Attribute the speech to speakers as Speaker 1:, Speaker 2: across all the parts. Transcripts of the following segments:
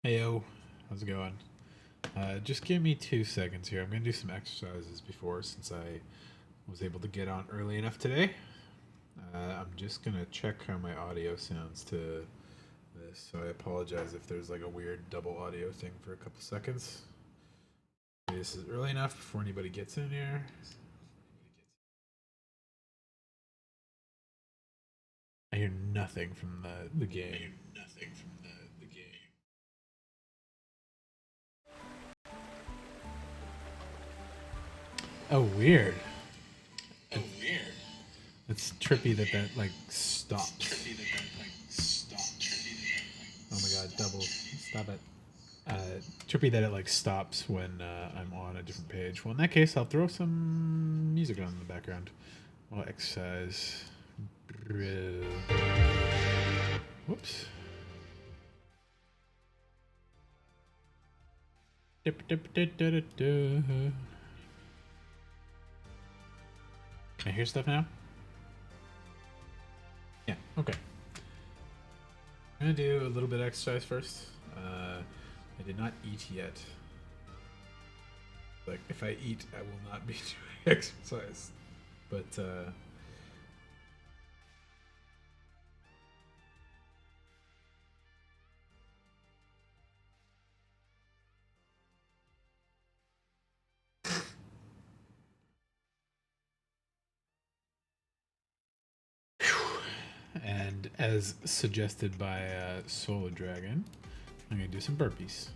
Speaker 1: Heyo, how's it going? Just give me 2 seconds here. I'm gonna do some exercises before since I was able to get on early enough today. I'm just gonna check how my audio sounds to this, so I apologize if there's like a weird double audio thing for a couple seconds. Maybe this is early enough before anybody gets in here. I hear nothing from the game. Oh, weird. It's trippy that that like stops. Oh my god, double. Stop it. Trippy that it like stops when I'm on a different page. Well, in that case, I'll throw some music on in the background. I'll exercise. Whoops. Can I hear stuff now? Yeah. Okay. I'm gonna do a little bit of exercise first. I did not eat yet. Like, if I eat, I will not be doing exercise. But and as suggested by Solar Dragon, I'm gonna do some burpees.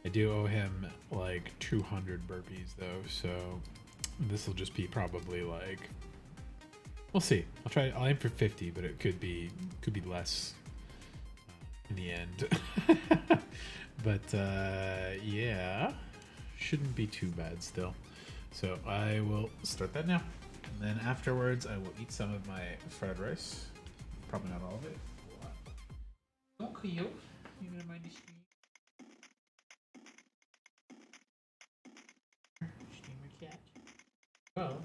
Speaker 1: I do owe him like 200 burpees though, so this will just be probably like, we'll see. I'll try. I'll aim for 50, but it could be less in the end. But yeah, shouldn't be too bad still. So I will start that now, and then afterwards I will eat some of my fried rice. Probably not all of it. Okay, you gonna mind the steamer cat? Well,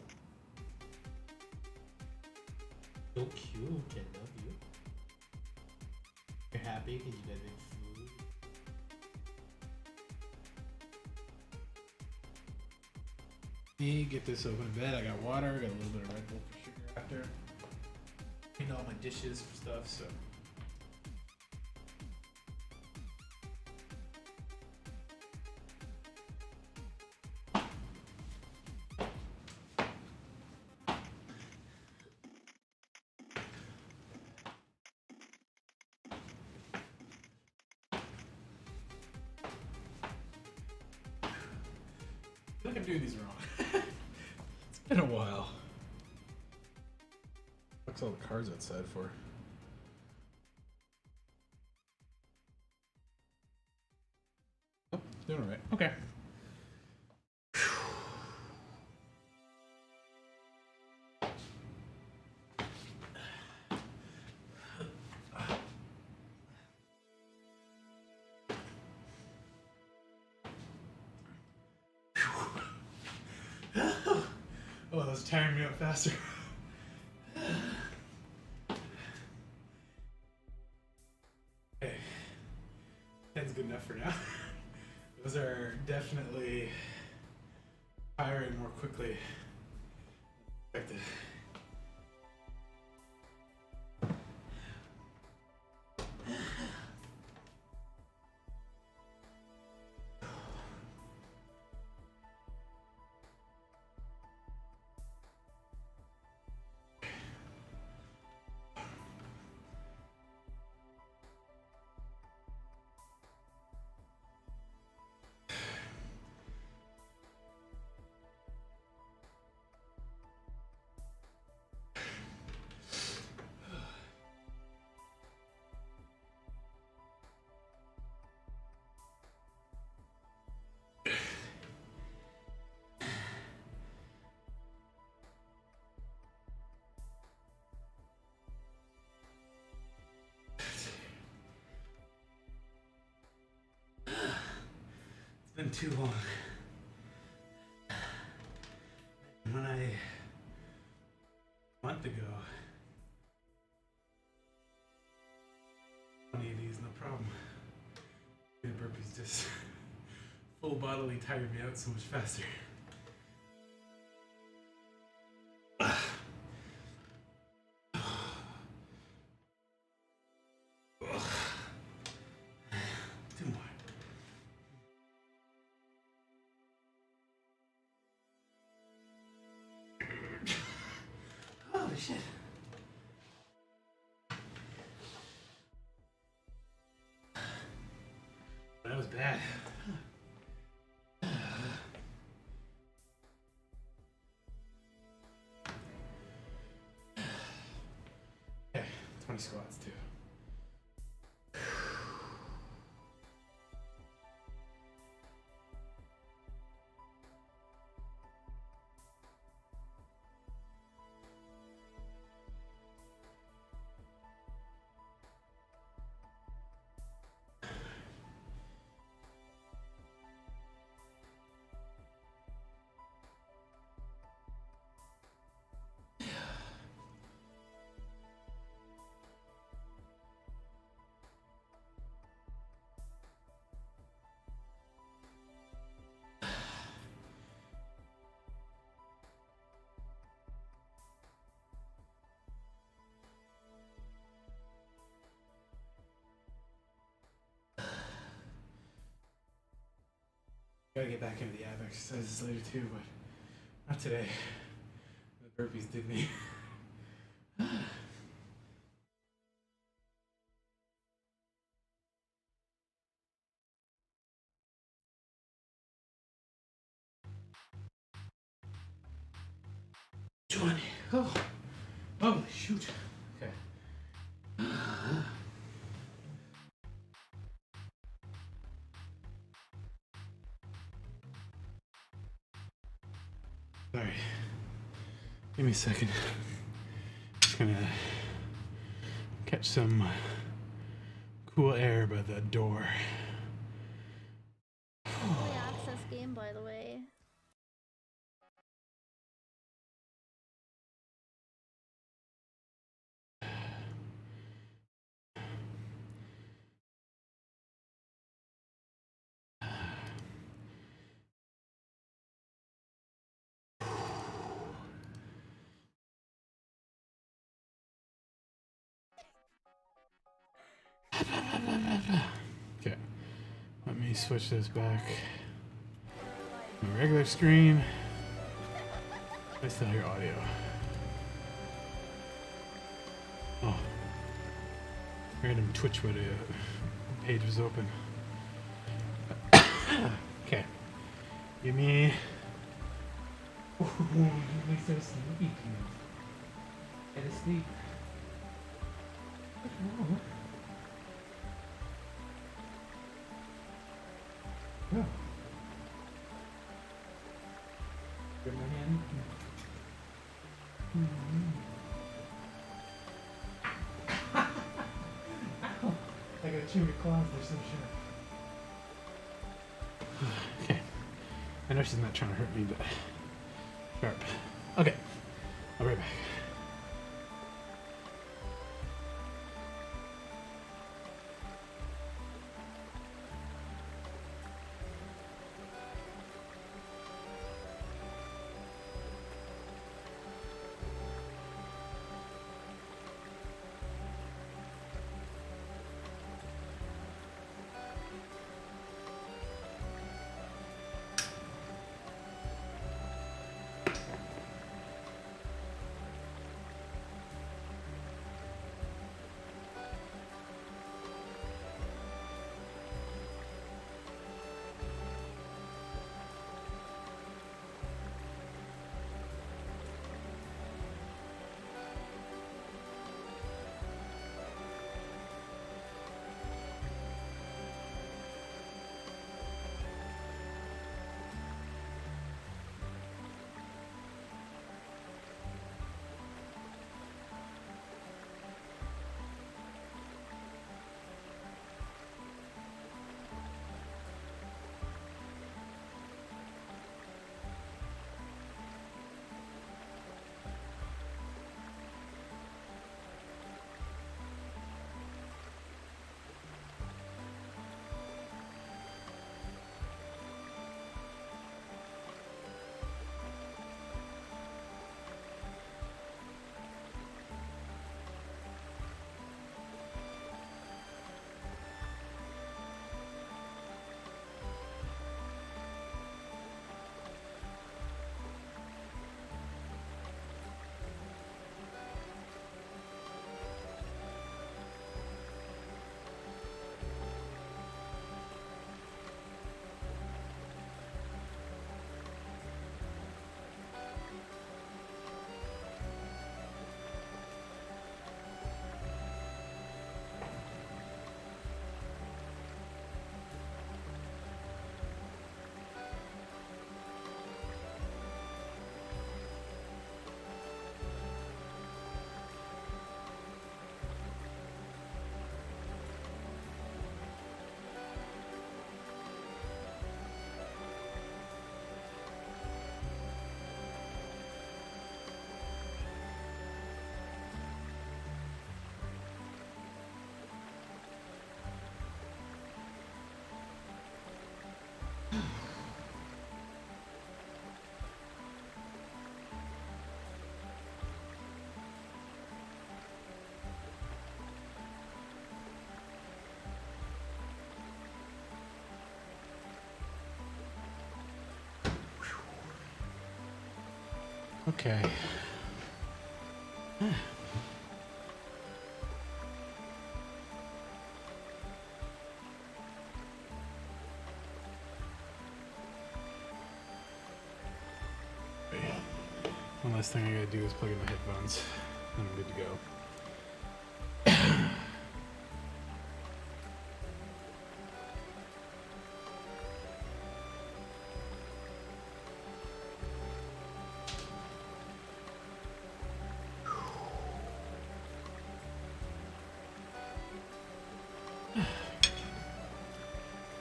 Speaker 1: so cute. I love you. You're happy because you got good food. Me get this open in bed. I got water. Got a little bit of Red Bull for sugar after. Cleaned all my dishes for stuff. So I feel like I'm doing these wrong. It's been a while. What's all the cars outside for? Oh, doing all right. Okay. Oh, that was tiring me out faster. Okay, 10's good enough for now. Those are definitely tiring more quickly than expected. It's been too long. When I a month ago, 20 of these, no problem. the burpees just full bodily tire me out so much faster. Two more. Holy shit. That was bad. Okay, 20 squats too. Gotta get back into the ab exercises later too, but not today. The burpees did me. Oh, holy shoot. Okay. Sorry. Give me a second. Just gonna catch some cool air by the door.
Speaker 2: Early access game, by the way.
Speaker 1: Okay. Let me switch this back. My regular screen. I still hear audio. Oh. Random Twitch video page was open. Okay. Give me. Ooh, you make so sleepy. Get asleep. What's wrong? No. Grab my hand. Ow. I gotta chew your claws, they're so sharp. Okay. I know she's not trying to hurt me, but sharp. Okay. I'll be right back. Okay. One last thing I gotta do is plug in my headphones, and I'm good to go.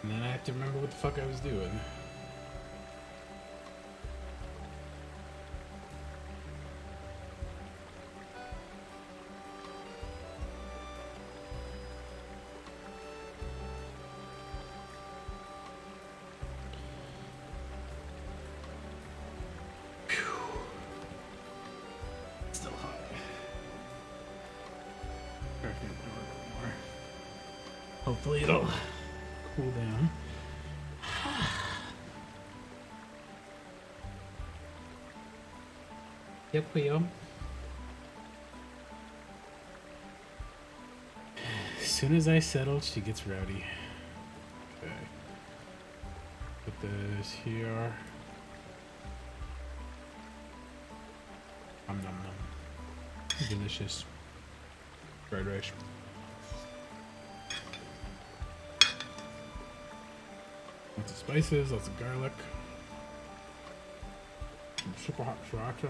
Speaker 1: And then I have to remember what the fuck I was doing. Still hot. More. Hopefully it'll cool down. Yep, Leo. As soon as I settle, she gets rowdy. Okay. Put this here. Nom nom nom. Delicious. Fried rice. Lots of spices, lots of garlic. Some super hot sriracha.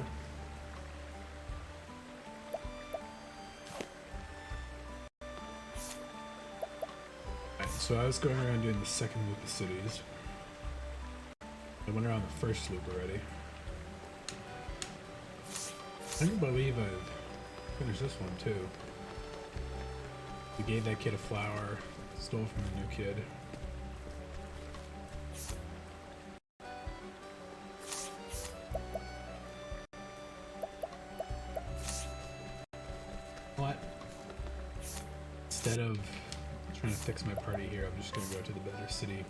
Speaker 1: So I was going around doing the second loop of cities. I went around the first loop already. I can't believe I've finished this one too. We gave that kid a flower, stole from the new kid. What? Instead of trying to fix my party here, I'm just gonna go to the better city.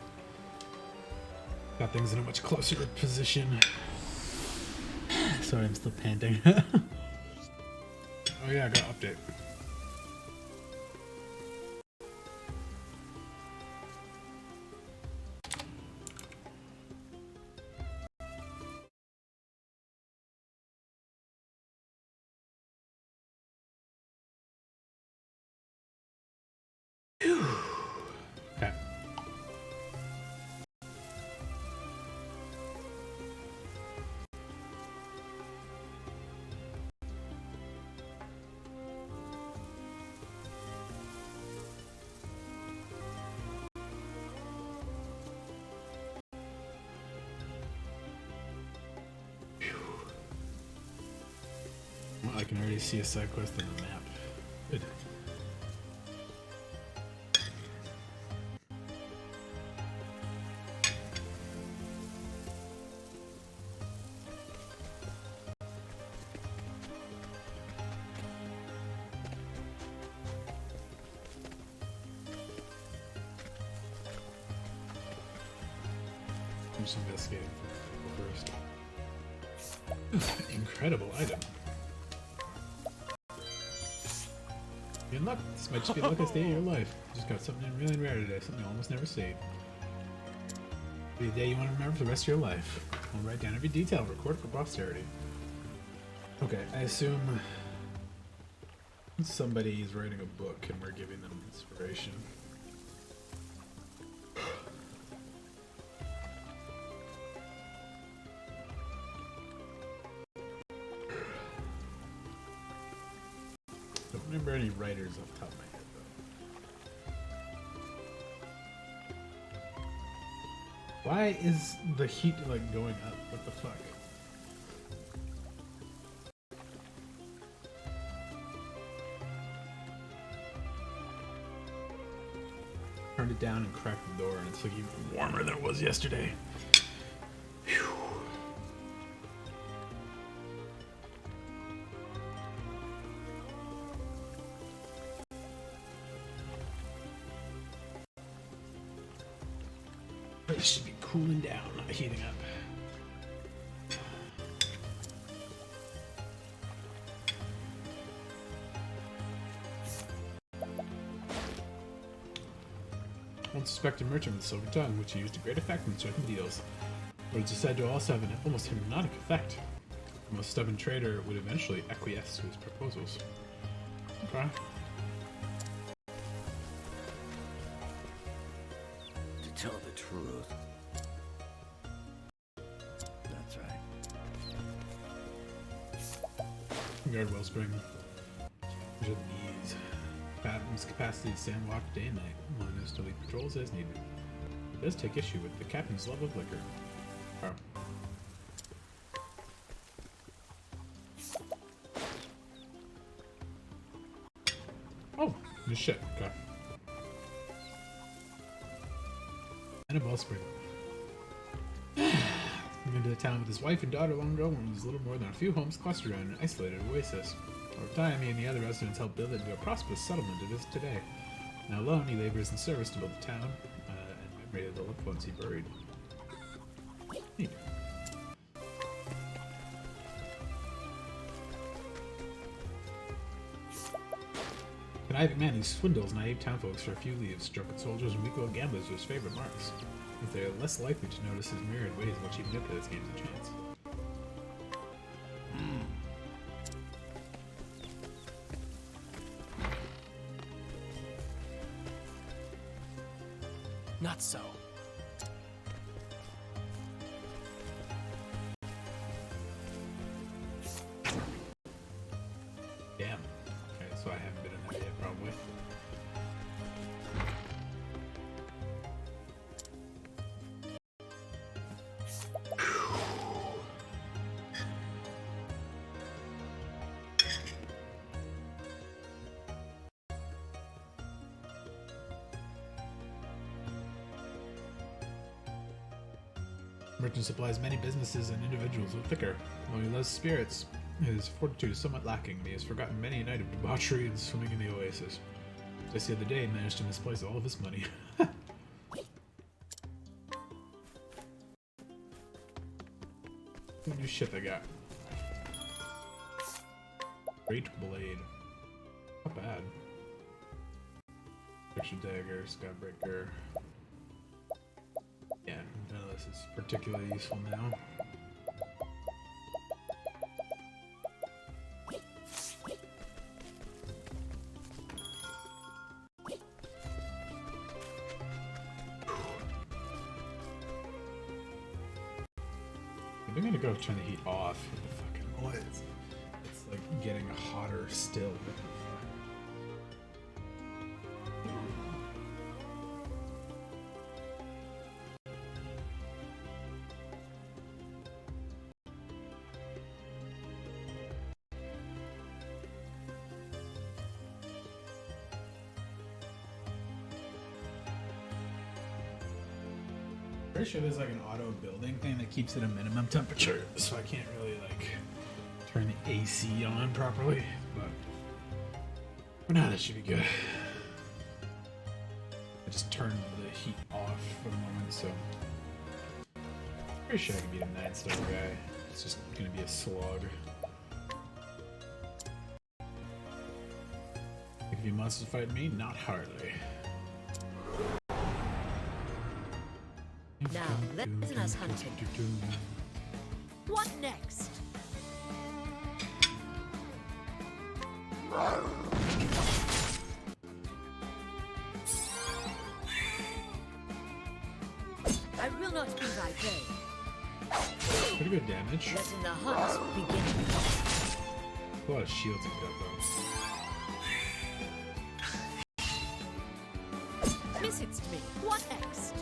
Speaker 1: Got things in a much closer position. Sorry, I'm still panting. Oh yeah, I got an update. Okay. Well, I can already see a side quest on the map. Good. I'm just investigating first. Incredible item. You're in luck. This might just be the luckiest day of your life. You just got something really rare today, something you almost never see. It'll be a day you want to remember for the rest of your life. I'll write down every detail, record for posterity. Okay, I assume somebody is writing a book and we're giving them inspiration. I don't remember any writers off the top of my head, though. Why is the heat, like, going up? What the fuck? Turned it down and cracked the door, and it's, like, even warmer than it was yesterday. Whew. It should be cooling down, not heating up. unsuspected merchant with a silver tongue, which he used to great effect in certain deals. Words are said to also have an almost hypnotic effect. The most stubborn trader would eventually acquiesce to his proposals. Okay.
Speaker 3: To tell the truth. That's right.
Speaker 1: Guard Wellspring. These are the needs. Captain's capacity to stand watch day and night, allowing us to lead patrols as needed. It does take issue with the captain's love of liquor. Oh. Oh, good shit. Okay. And a Wellspring. He moved into the town with his wife and daughter long ago when he was little more than a few homes clustered around an isolated oasis. Over time, he and the other residents helped build it into a prosperous settlement it is today. Now alone, he labors in service to build the town, and migrated the loved ones he buried. Neat. Conniving man who swindles naive townfolks for a few leaves, drunken soldiers and weak-willed gamblers are his favorite marks, as they are less likely to notice his myriad ways in which he manipulates games of chance.
Speaker 4: Not so.
Speaker 1: Damn. Okay, so I haven't been in that yet, probably. Merchant supplies many businesses and individuals with liquor. While he loves spirits, his fortitude is somewhat lacking. He has forgotten many a night of debauchery and swimming in the oasis. Just the other day, he managed to misplace all of his money. What new shit they got? Great Blade. Not bad. Extra Dagger, Skybreaker. Yeah, none of this is particularly useful now. I'm gonna go turn the heat off. Fucking what? It's like getting hotter still. Pretty sure there's like an auto building thing that keeps it a minimum temperature, so I can't really like turn the AC on properly, but for now that should be good. I just turned the heat off for the moment, so pretty sure I can beat a 9-star guy. It's just gonna be a slog. Think if he wants to fight me, not hardly.
Speaker 5: Now, let us hunting. What next? I will not be thy prey.
Speaker 1: Pretty good damage.
Speaker 5: Letting the hunt begin.
Speaker 1: A lot of shields he's got though.
Speaker 5: Visits me. What next?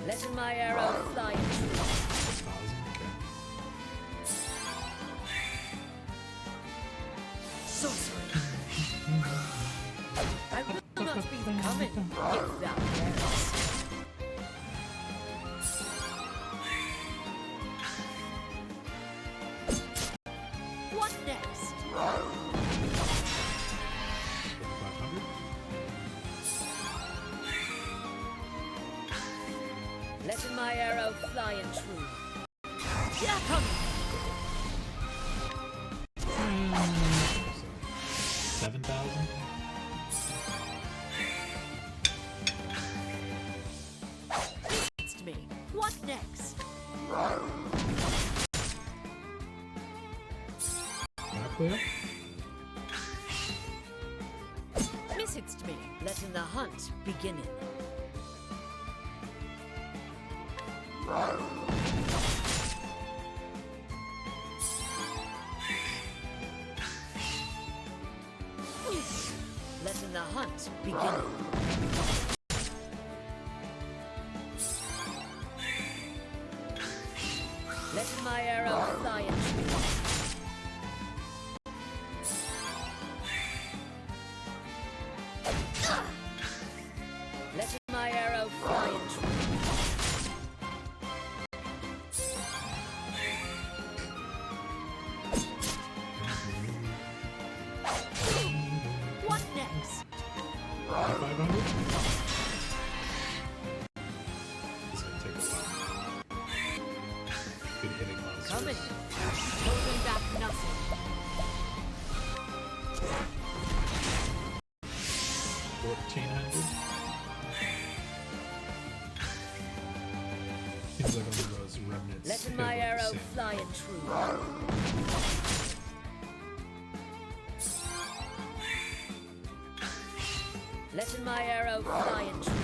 Speaker 5: Letting my arrow fly.
Speaker 1: 1,000, okay.
Speaker 5: Sorcery. I will not be coming if thou darest. What next?
Speaker 1: 500?
Speaker 5: Letting my arrow fly and true. Yeah, come.
Speaker 1: 7,000.
Speaker 5: It's me. What next?
Speaker 1: Not clear.
Speaker 5: Messaged me. Letting the hunt begin. Letting the hunt begin. Letting my arrow fly and true. Letting my arrow fly and true. What next?
Speaker 1: 500? It's gonna take a while. Good hitting monsters.
Speaker 5: Coming. Holding back nothing.
Speaker 1: 1,400? Seems like one of those remnants.
Speaker 5: Letting
Speaker 1: hit
Speaker 5: my
Speaker 1: about the
Speaker 5: arrow
Speaker 1: same.
Speaker 5: fly and true. Letting my arrow fly and true.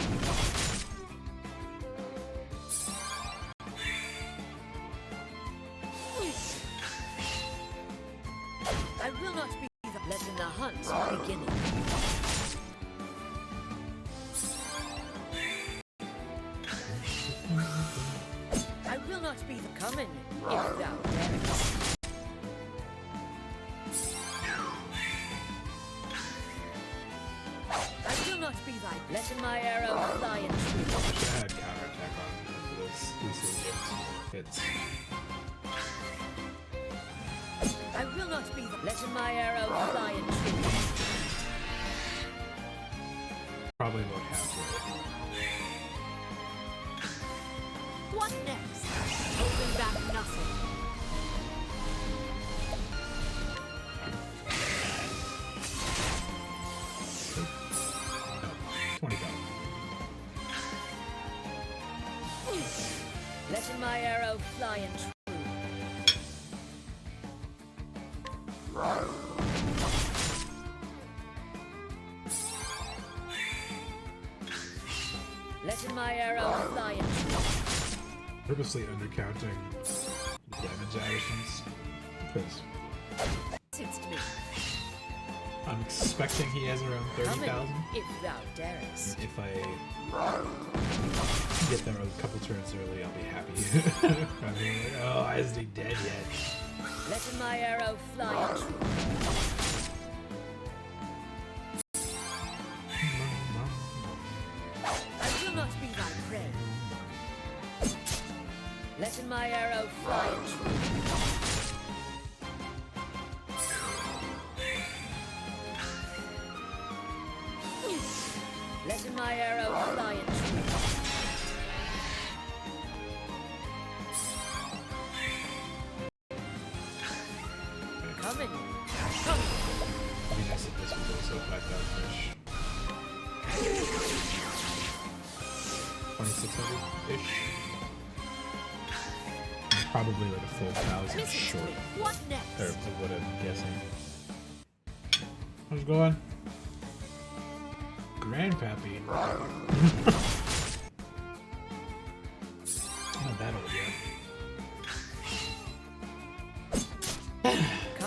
Speaker 5: I will not be the letting the hunt beginning. I will not be the coming if thou darest. I will not be thy letting my arrow fly and true.
Speaker 1: I should have had counterattack on for this. This hits.
Speaker 5: I will not be the letting my arrow fly and true.
Speaker 1: Probably about halfway.
Speaker 5: What next? Holding back nothing.
Speaker 1: No, 20,000.
Speaker 5: Letting my arrow fly and true. Letting my arrow fly and true.
Speaker 1: Purposely undercounting damage additions because
Speaker 5: It's me.
Speaker 1: I'm expecting he has around
Speaker 5: Coming
Speaker 1: 30,000.
Speaker 5: if thou darest.
Speaker 1: If I get there a couple turns early, I'll be happy. I'll be like, oh, isn't he dead yet?
Speaker 5: Letting my arrow fly and true. I will not be thy prey. Letting my arrow fly and true. Letting my arrow fly and true. Coming. Coming.
Speaker 1: I mean, I said this was also 5,000-ish. 2,600-ish. Probably like a full 1,000
Speaker 5: Listen to
Speaker 1: short.
Speaker 5: me. What next?
Speaker 1: Or of what I'm guessing. How's it going? Grandpappy. Not that old yet.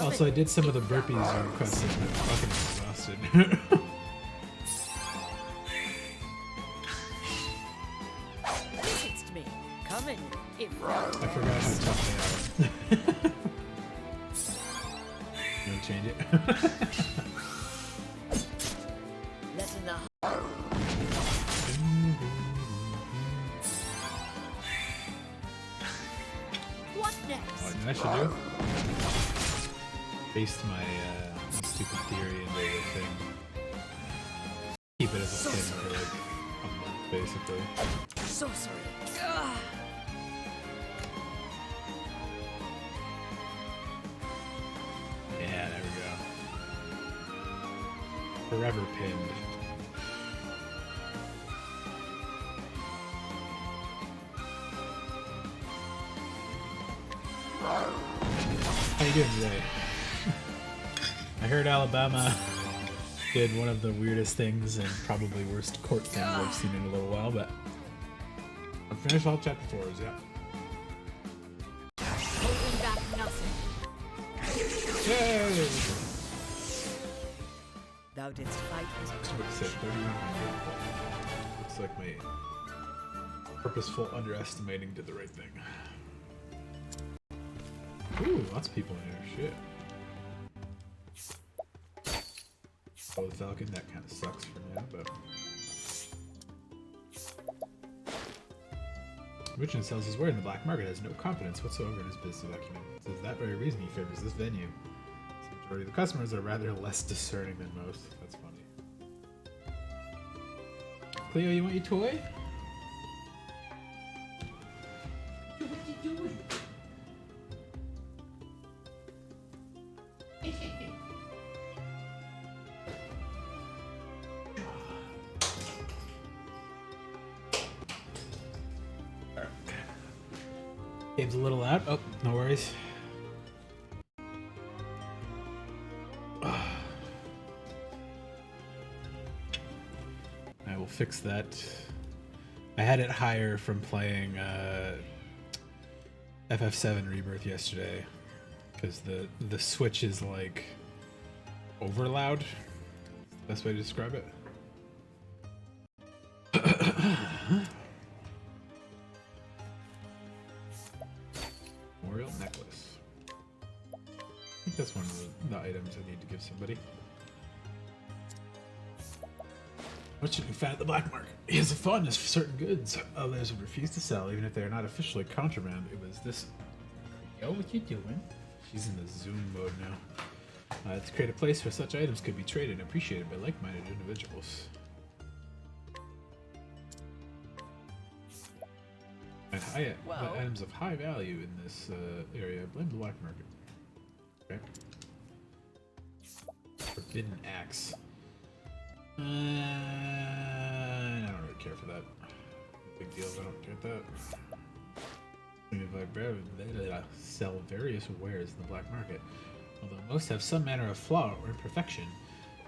Speaker 1: Also, I did some of the burpees you requested, and I'm fucking exhausted.
Speaker 5: Listen to me. Coming if thou
Speaker 1: I forgot how
Speaker 5: darest.
Speaker 1: tough they are. You wanna change it?
Speaker 5: Letting the what next?
Speaker 1: Oh, I should do? Based my stupid theory into the thing. Keep it as a thing for like a month, basically.
Speaker 5: Sorcery. Ugh.
Speaker 1: Yeah, there we go. Forever pinned. How you doing today? I heard Alabama did one of the weirdest things and probably worst court things I've seen in a little while, but I'm finished all chapter 4s, yeah.
Speaker 5: Holding back nothing.
Speaker 1: Yay!
Speaker 5: Thou didst fight as
Speaker 1: I was about to say 3100. Looks like my purposeful underestimating did the right thing. Ooh, lots of people in here. Shit. Oh, the Falcon, that kind of sucks for now, but... Richard sells his word in the black market, has no confidence whatsoever in his business acumen. It is that very reason he favors this venue. The majority of the customers are rather less discerning than most. That's funny. Cleo, you want your toy? What you doing? Game's a little out. Oh, no worries. I will fix that. I had it higher from playing FF7 Rebirth yesterday because the switch is like over loud. Best way to describe it. Memorial necklace. I think that's one of the items I need to give somebody. What should be found at the black market? He has a fondness for certain goods others would refuse to sell, even if they are not officially contraband. It was this. Yo, what you doing? She's in the Zoom mode now. To create a place where such items could be traded and appreciated by like-minded individuals. And items of high value in this area. Blame the black market. Okay. Forbidden axe. I don't really care for that. Big deal if I don't get that. Sell various wares in the black market. Although most have some manner of flaw or imperfection,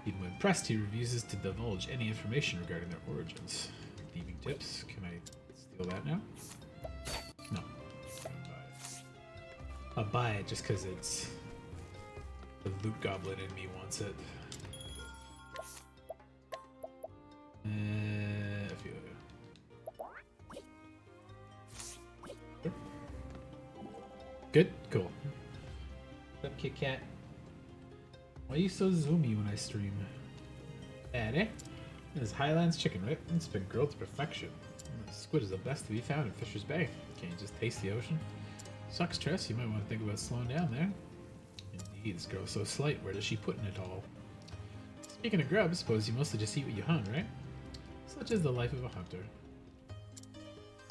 Speaker 1: even when pressed, he refuses to divulge any information regarding their origins. Thieving tips. Can I steal that now? No. I'll buy it just because it's the loot goblin in me wants it. A few. Good? Cool. What's up, Kit Kat? Why are you so zoomy when I stream? Bad, eh? This is Highlands chicken, right? It's been grilled to perfection. The squid is the best to be found in Fisher's Bay. Can't you just taste the ocean? Sucks, Tress. You might want to think about slowing down there. Indeed, this girl's so slight. Where does she put in it all? Speaking of grub, suppose you mostly just eat what you hunt, right? Such is the life of a hunter.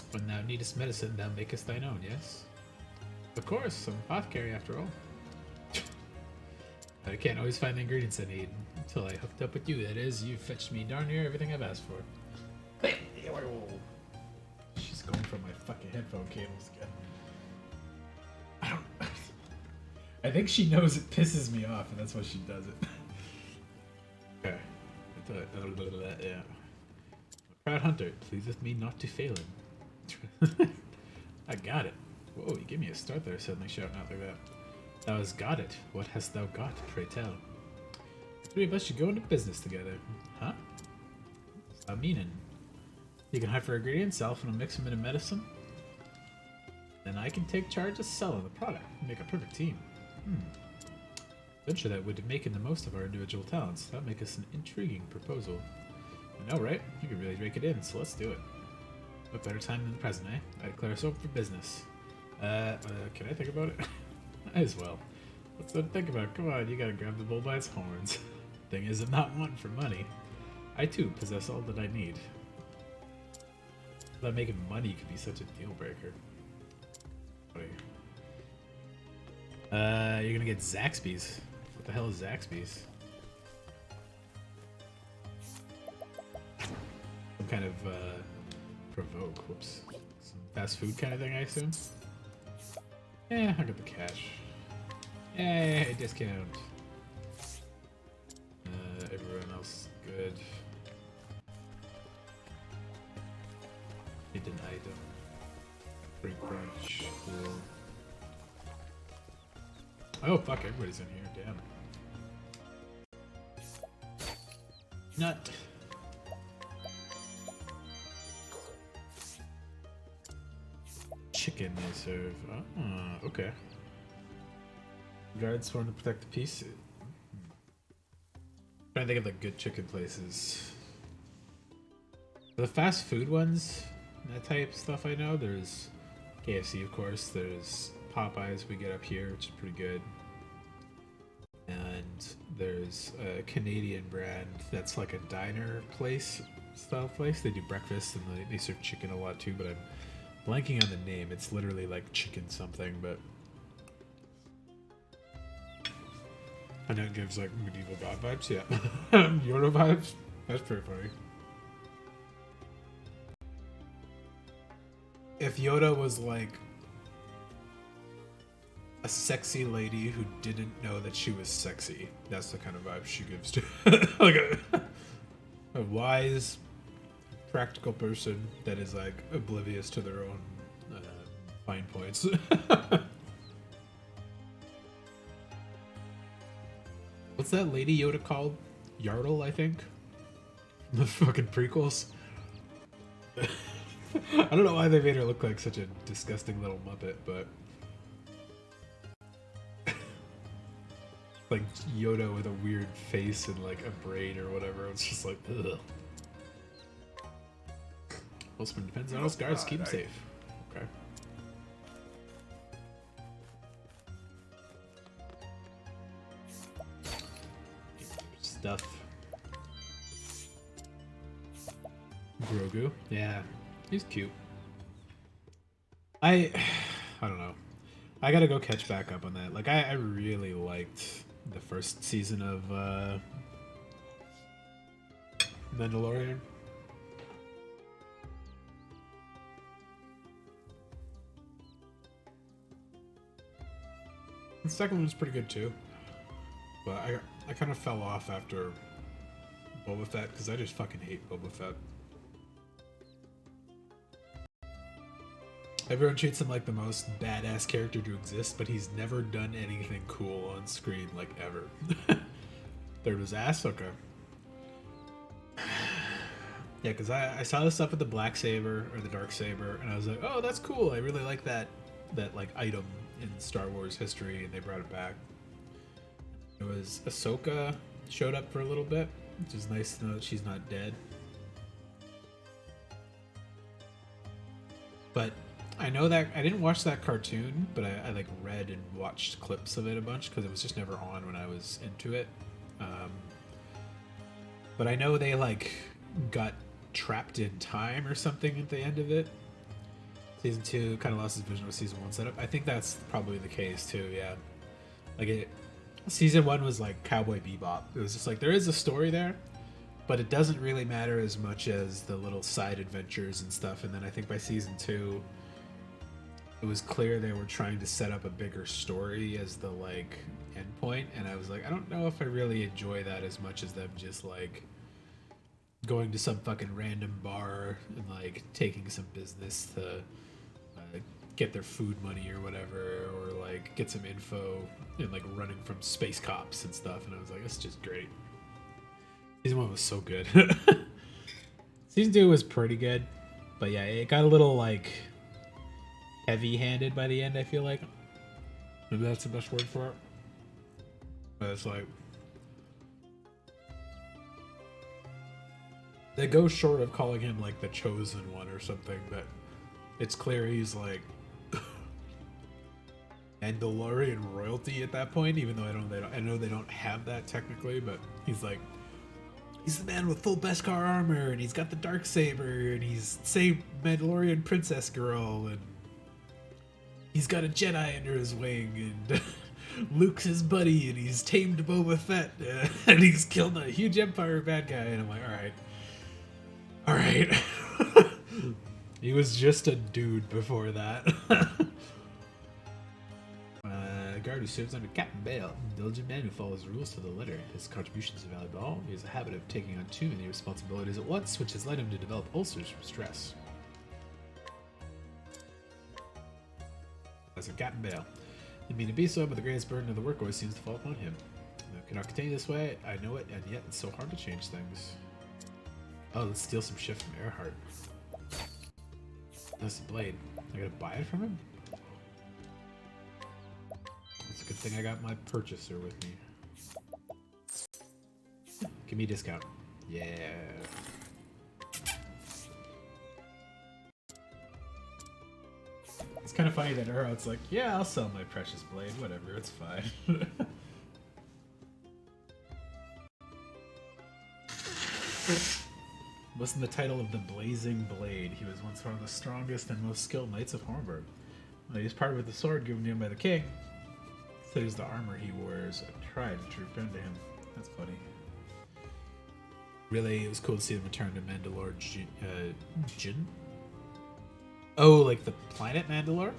Speaker 1: When thou needest medicine, thou makest thine own, yes? Of course, I'm an apothecary after all. I can't always find the ingredients I need. Until I hooked up with you, that is. You fetched me darn near everything I've asked for. She's going for my fucking headphone cables again. I don't... I think she knows it pisses me off, and that's why she does it. Okay. Yeah. A proud hunter, it pleaseth me not to fail him. I got it. Whoa, you gave me a start there, suddenly shouting out like that. Thou hast got it. What hast thou got, pray tell? The three of us should go into business together. Huh? What's that meaning? You can hunt for ingredients, Alpha will mix them into medicine. Then I can take charge of selling the product and make a perfect team. Venture that would making the most of our individual talents. That'd make us an intriguing proposal. I know, right? You could really rake it in, so let's do it. What better time than the present, eh? I declare us open for business. Can I think about it? Might as well. What's there to think about? Come on, you gotta grab the bull by its horns. Thing is, I'm not one for money. I too possess all that I need. That making money could be such a deal breaker. You're gonna get Zaxby's. What the hell is Zaxby's? kind of provoke. Whoops. Some fast food kind of thing, I assume. Yeah, I got the cash. Yay, discount. Everyone else good. Hidden item. Free crunch. Cool. Oh fuck, everybody's in here. Damn. Nut. Chicken they serve. Oh, okay. Guards sworn to protect the peace. Trying to think of like good chicken places. The fast food ones, that type stuff I know. There's KFC, of course. There's Popeyes we get up here, which is pretty good. And there's a Canadian brand that's like a diner place, style place. They do breakfast and they serve chicken a lot too, but I'm blanking on the name. It's literally like chicken something, but I know it gives like medieval god vibes, yeah. Yoda vibes. That's pretty funny. If Yoda was like a sexy lady who didn't know that she was sexy, that's the kind of vibe she gives to like a wise, practical person that is like oblivious to their own fine points. What's that lady Yoda called? Yardle, I think? The fucking prequels. I don't know why they made her look like such a disgusting little muppet, but like Yoda with a weird face and like a braid or whatever. It's just like, ugh. Well, it depends on us guards. Keep him safe. Okay. Stuff. Grogu. Yeah, he's cute. I don't know. I gotta go catch back up on that. Like, I really liked the first season of Mandalorian. The second one was pretty good too, but I kind of fell off after Boba Fett because I just fucking hate Boba Fett. Everyone treats him like the most badass character to exist, but he's never done anything cool on screen, like, ever. Third was Ahsoka. Yeah, because I saw this stuff with the Black Saber or the Dark Saber, and I was like, oh, that's cool. I really like that like item in Star Wars history, and they brought it back. It was Ahsoka showed up for a little bit, which is nice to know that she's not dead. But I know that I didn't watch that cartoon, but I like read and watched clips of it a bunch because it was just never on when I was into it. But I know they like got trapped in time or something at the end of it. Season 2 kind of lost its vision with Season 1 setup. I think that's probably the case too, yeah. Like Season 1 was like Cowboy Bebop. It was just like, there is a story there, but it doesn't really matter as much as the little side adventures and stuff. And then I think by Season 2, it was clear they were trying to set up a bigger story as the like end point. And I was like, I don't know if I really enjoy that as much as them just like going to some fucking random bar and like taking some business to get their food money or whatever, or like get some info and like running from space cops and stuff. And I was like, that's just great. Season 1 was so good. Season 2 was pretty good, but yeah, it got a little like heavy-handed by the end, I feel like. Maybe that's the best word for it. But it's like they go short of calling him like the chosen one or something, but it's clear he's like Mandalorian royalty at that point, even though I know they don't have that technically, but he's like, he's the man with full Beskar armor, and he's got the dark saber, and he's saved Mandalorian princess girl, and he's got a Jedi under his wing, and Luke's his buddy, and he's tamed Boba Fett, and he's killed a huge Empire bad guy, and I'm like, all right. Alright. He was just a dude before that. Guard who serves under Captain Bale, a diligent man who follows rules to the letter. His contributions are valuable. He has a habit of taking on too many responsibilities at once, which has led him to develop ulcers from stress. As for Captain Bale, he may be so, but the greatest burden of the work always seems to fall upon him. It cannot continue this way, I know it, and yet it's so hard to change things. Oh, let's steal some shit from Earhart. That's a blade. I gotta buy it from him? It's a good thing I got my purchaser with me. Give me a discount. Yeah. It's kind of funny that Earhart's like, yeah, I'll sell my precious blade, whatever, it's fine. Wasn't the title of the Blazing Blade. He was once one of the strongest and most skilled knights of Hornburg. He was parted with the sword given to him by the king. So the armor he wears a tried and true friend to him. That's funny. Really, it was cool to see him return to Mandalore Jin? Oh, like the planet Mandalore?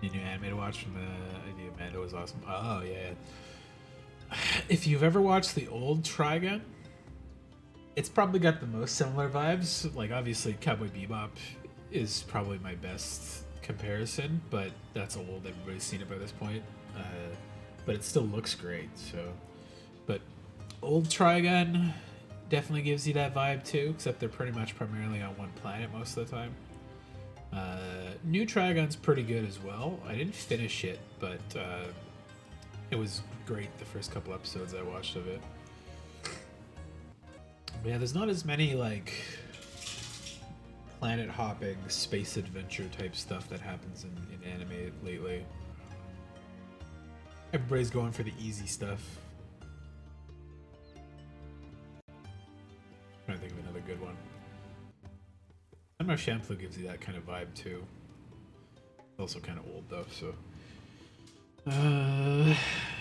Speaker 1: The new anime to watch from the idea of Mando was awesome. Oh, yeah. If you've ever watched the old Trigun, it's probably got the most similar vibes. Like, obviously, Cowboy Bebop is probably my best comparison, but that's old. Everybody's seen it by this point. But it still looks great, so... But old Trigun definitely gives you that vibe, too, except they're pretty much primarily on one planet most of the time. New Trigun's pretty good as well. I didn't finish it, but it was great the first couple episodes I watched of it. But yeah, there's not as many, like, planet-hopping, space adventure type stuff that happens in anime lately. Everybody's going for the easy stuff. I'm trying to think of another good one. I know Shampoo gives you that kind of vibe too. Also kind of old though, so.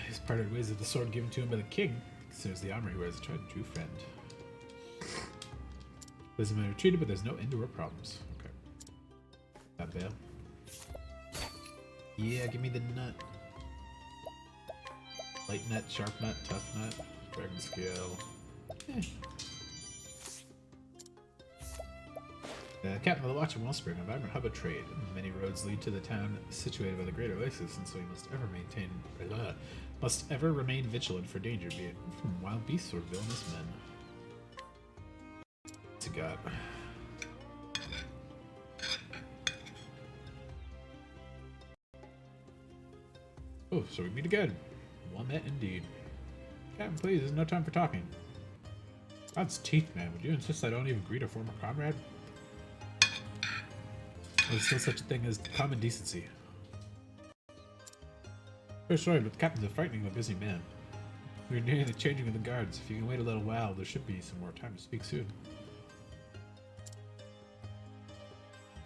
Speaker 1: He's parted ways with the sword given to him by the king. Considers the armor he wears a tried and true friend. Doesn't matter treated, but there's no end to our problems. Okay. That Bale. Yeah, give me the nut. Light nut, sharp nut, tough nut, dragon scale. Eh. Captain of the Watch of Wellspring, a vibrant hub of trade. Many roads lead to the town situated by the Great Oasis, and so you must ever remain vigilant for danger, be it from wild beasts or villainous men. What's it got? Oh, so we meet again. One met indeed. Captain, please, there's no time for talking. God's teeth, man. Would you insist I don't even greet a former comrade? There's still such a thing as common decency. Very sorry, but the captain's a frighteningly busy man. We're nearing the changing of the guards. If you can wait a little while, there should be some more time to speak soon.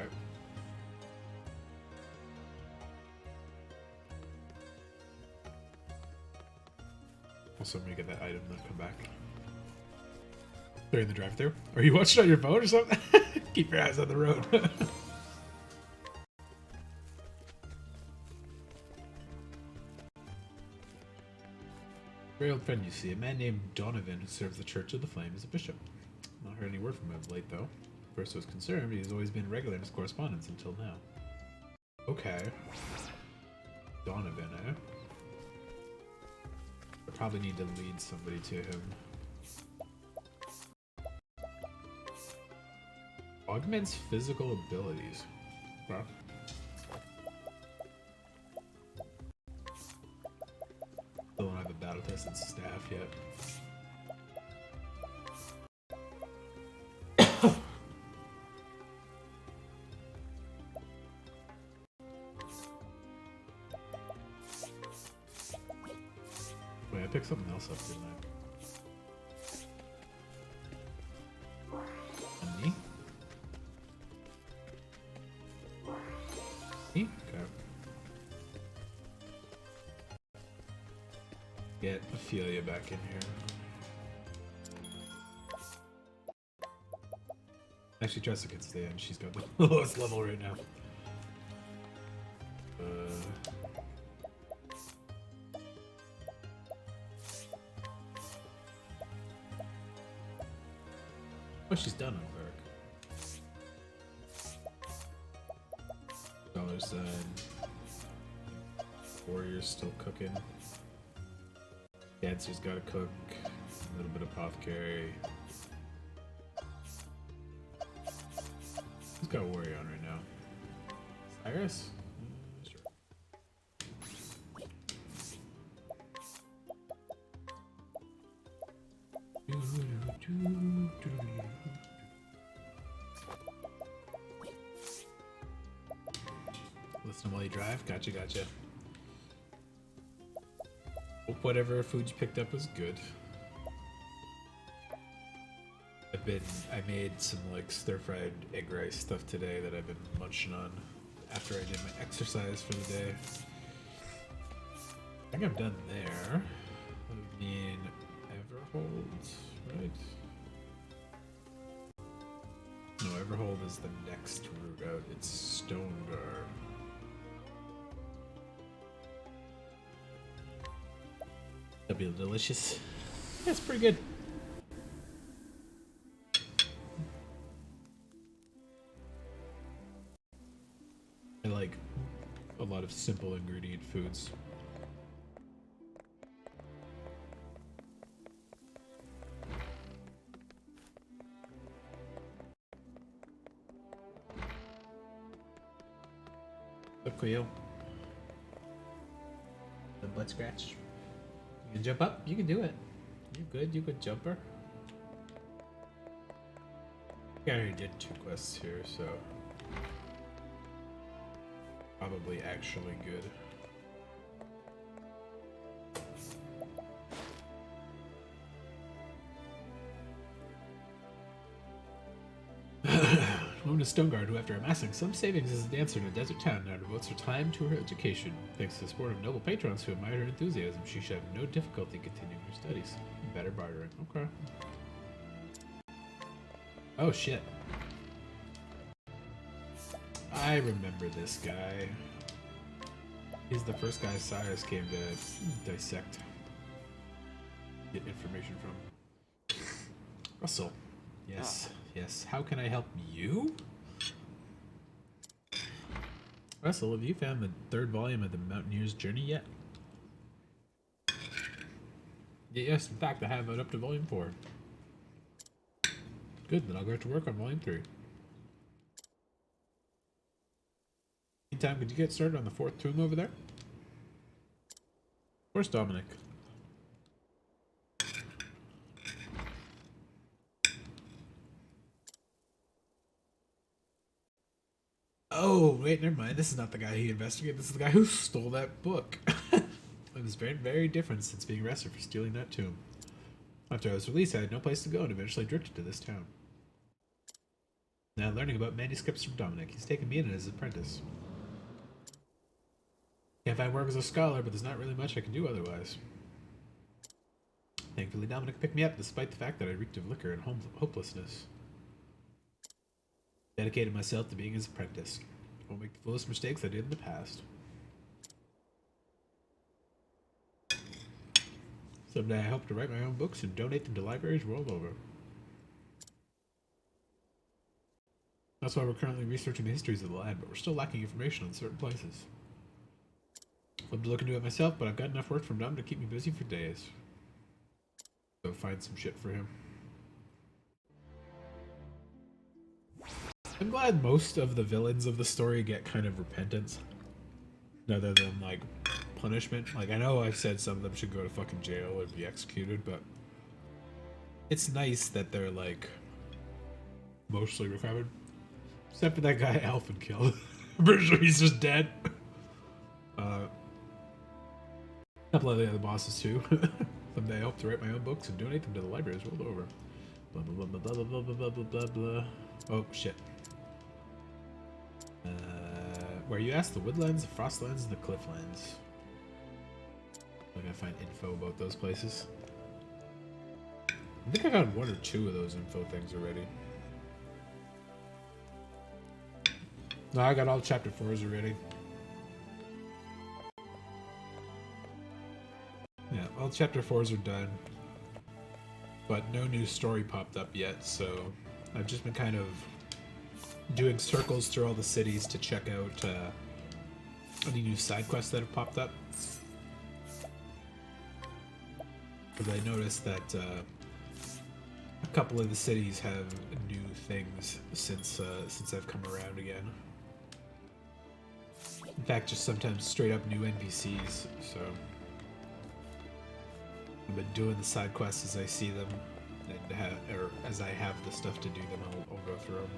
Speaker 1: Okay. Also, I'm gonna get that item and then come back. They're in the drive-thru. Are you watching on your phone or something? Keep your eyes on the road. Very old friend, you see. A man named Donovan who serves the Church of the Flame as a bishop. Not heard any word from him of late, though. First I was concerned, he's always been regular in his correspondence until now. Okay. Donovan, eh? I probably need to lead somebody to him. Augments physical abilities. Huh? Still don't have a battle tested staff yet. Wait, I picked something else up, didn't I? A knee? Knee? Okay. Get Ophelia back in here. Actually, Jessica can stay in. She's got the lowest level right now. Oh, she's done on cleric. Dollar sign. Warrior's still cooking. Dancer's gotta cook. A little bit of apothecary. Who's got a warrior on right now? Cyrus? Sure. Listen while you drive? Gotcha, gotcha. Hope whatever food you picked up was good. I made some like stir-fried egg rice stuff today that I've been munching on after I did my exercise for the day. I think I'm done there. That would mean Everhold, right? No, Everhold is the next route out. It's Stonegar. That'd be delicious. Yeah, it's pretty good. I like a lot of simple ingredient foods. Look, Cleo. The butt scratch. You can jump up? You can do it. You good? You good jumper? I already did 2 quests here, so probably actually good. Woman of Stoneguard, who after amassing some savings as a dancer in a desert town, now devotes her time to her education. Thanks to the support of noble patrons who admire her enthusiasm, she should have no difficulty continuing her studies. Better bartering. Okay. Oh shit. I remember this guy. He's the first guy Cyrus came to dissect. Get information from. Russell. Yes, yes. How can I help you? Russell, have you found the 3rd volume of the Mountaineer's Journey yet? Yes, in fact, I have it up to volume 4. Good, then I'll go to work on volume 3. Meantime, could you get started on the 4th tomb over there? Where's Dominic? Oh, wait, never mind. This is not the guy he investigated. This is the guy who stole that book. It was very, very different since being arrested for stealing that tomb. After I was released, I had no place to go and eventually drifted to this town. Now learning about manuscripts from Dominic, he's taken me in as his apprentice. Can't find work as a scholar, but there's not really much I can do otherwise. Thankfully, Dominic picked me up despite the fact that I reeked of liquor and hopelessness. Dedicated myself to being his apprentice. Won't make the foolish mistakes I did in the past. Someday I hope to write my own books and donate them to libraries world over. That's why we're currently researching the histories of the land, but we're still lacking information on certain places. I'd love to look into it myself, but I've got enough work from Dom to keep me busy for days. So find some shit for him. I'm glad most of the villains of the story get kind of repentance. Rather than, like, punishment. Like, I know I've said some of them should go to fucking jail or be executed, but it's nice that they're, like, mostly recovered. Except for that guy Alphen killed. I'm pretty sure he's just dead. A couple of the other bosses, too. Someday I hope to write my own books and donate them to the libraries world over. Blah, blah, blah, blah, blah, blah, blah, blah, blah, blah. Oh, shit. Where you asked, the woodlands, the frostlands, and the clifflands. I'm gonna find info about those places. I think I found 1 or 2 of those info things already. No, I got all chapter 4s already. Yeah, all chapter 4s are done. But no new story popped up yet, so I've just been kind of doing circles through all the cities to check out any new side quests that have popped up. Because I noticed that a couple of the cities have new things since I've come around again. In fact, just sometimes straight up new NPCs. So I've been doing the side quests as I see them, and or as I have the stuff to do them, I'll go through them.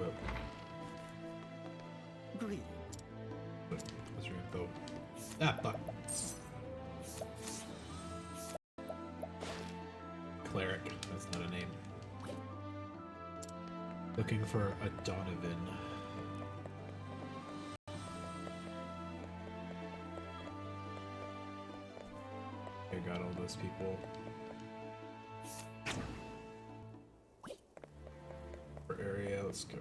Speaker 1: But what's your info? Ah, fuck. Cleric. That's not a name. Looking for a Donovan. I got all those people. For area, let's go.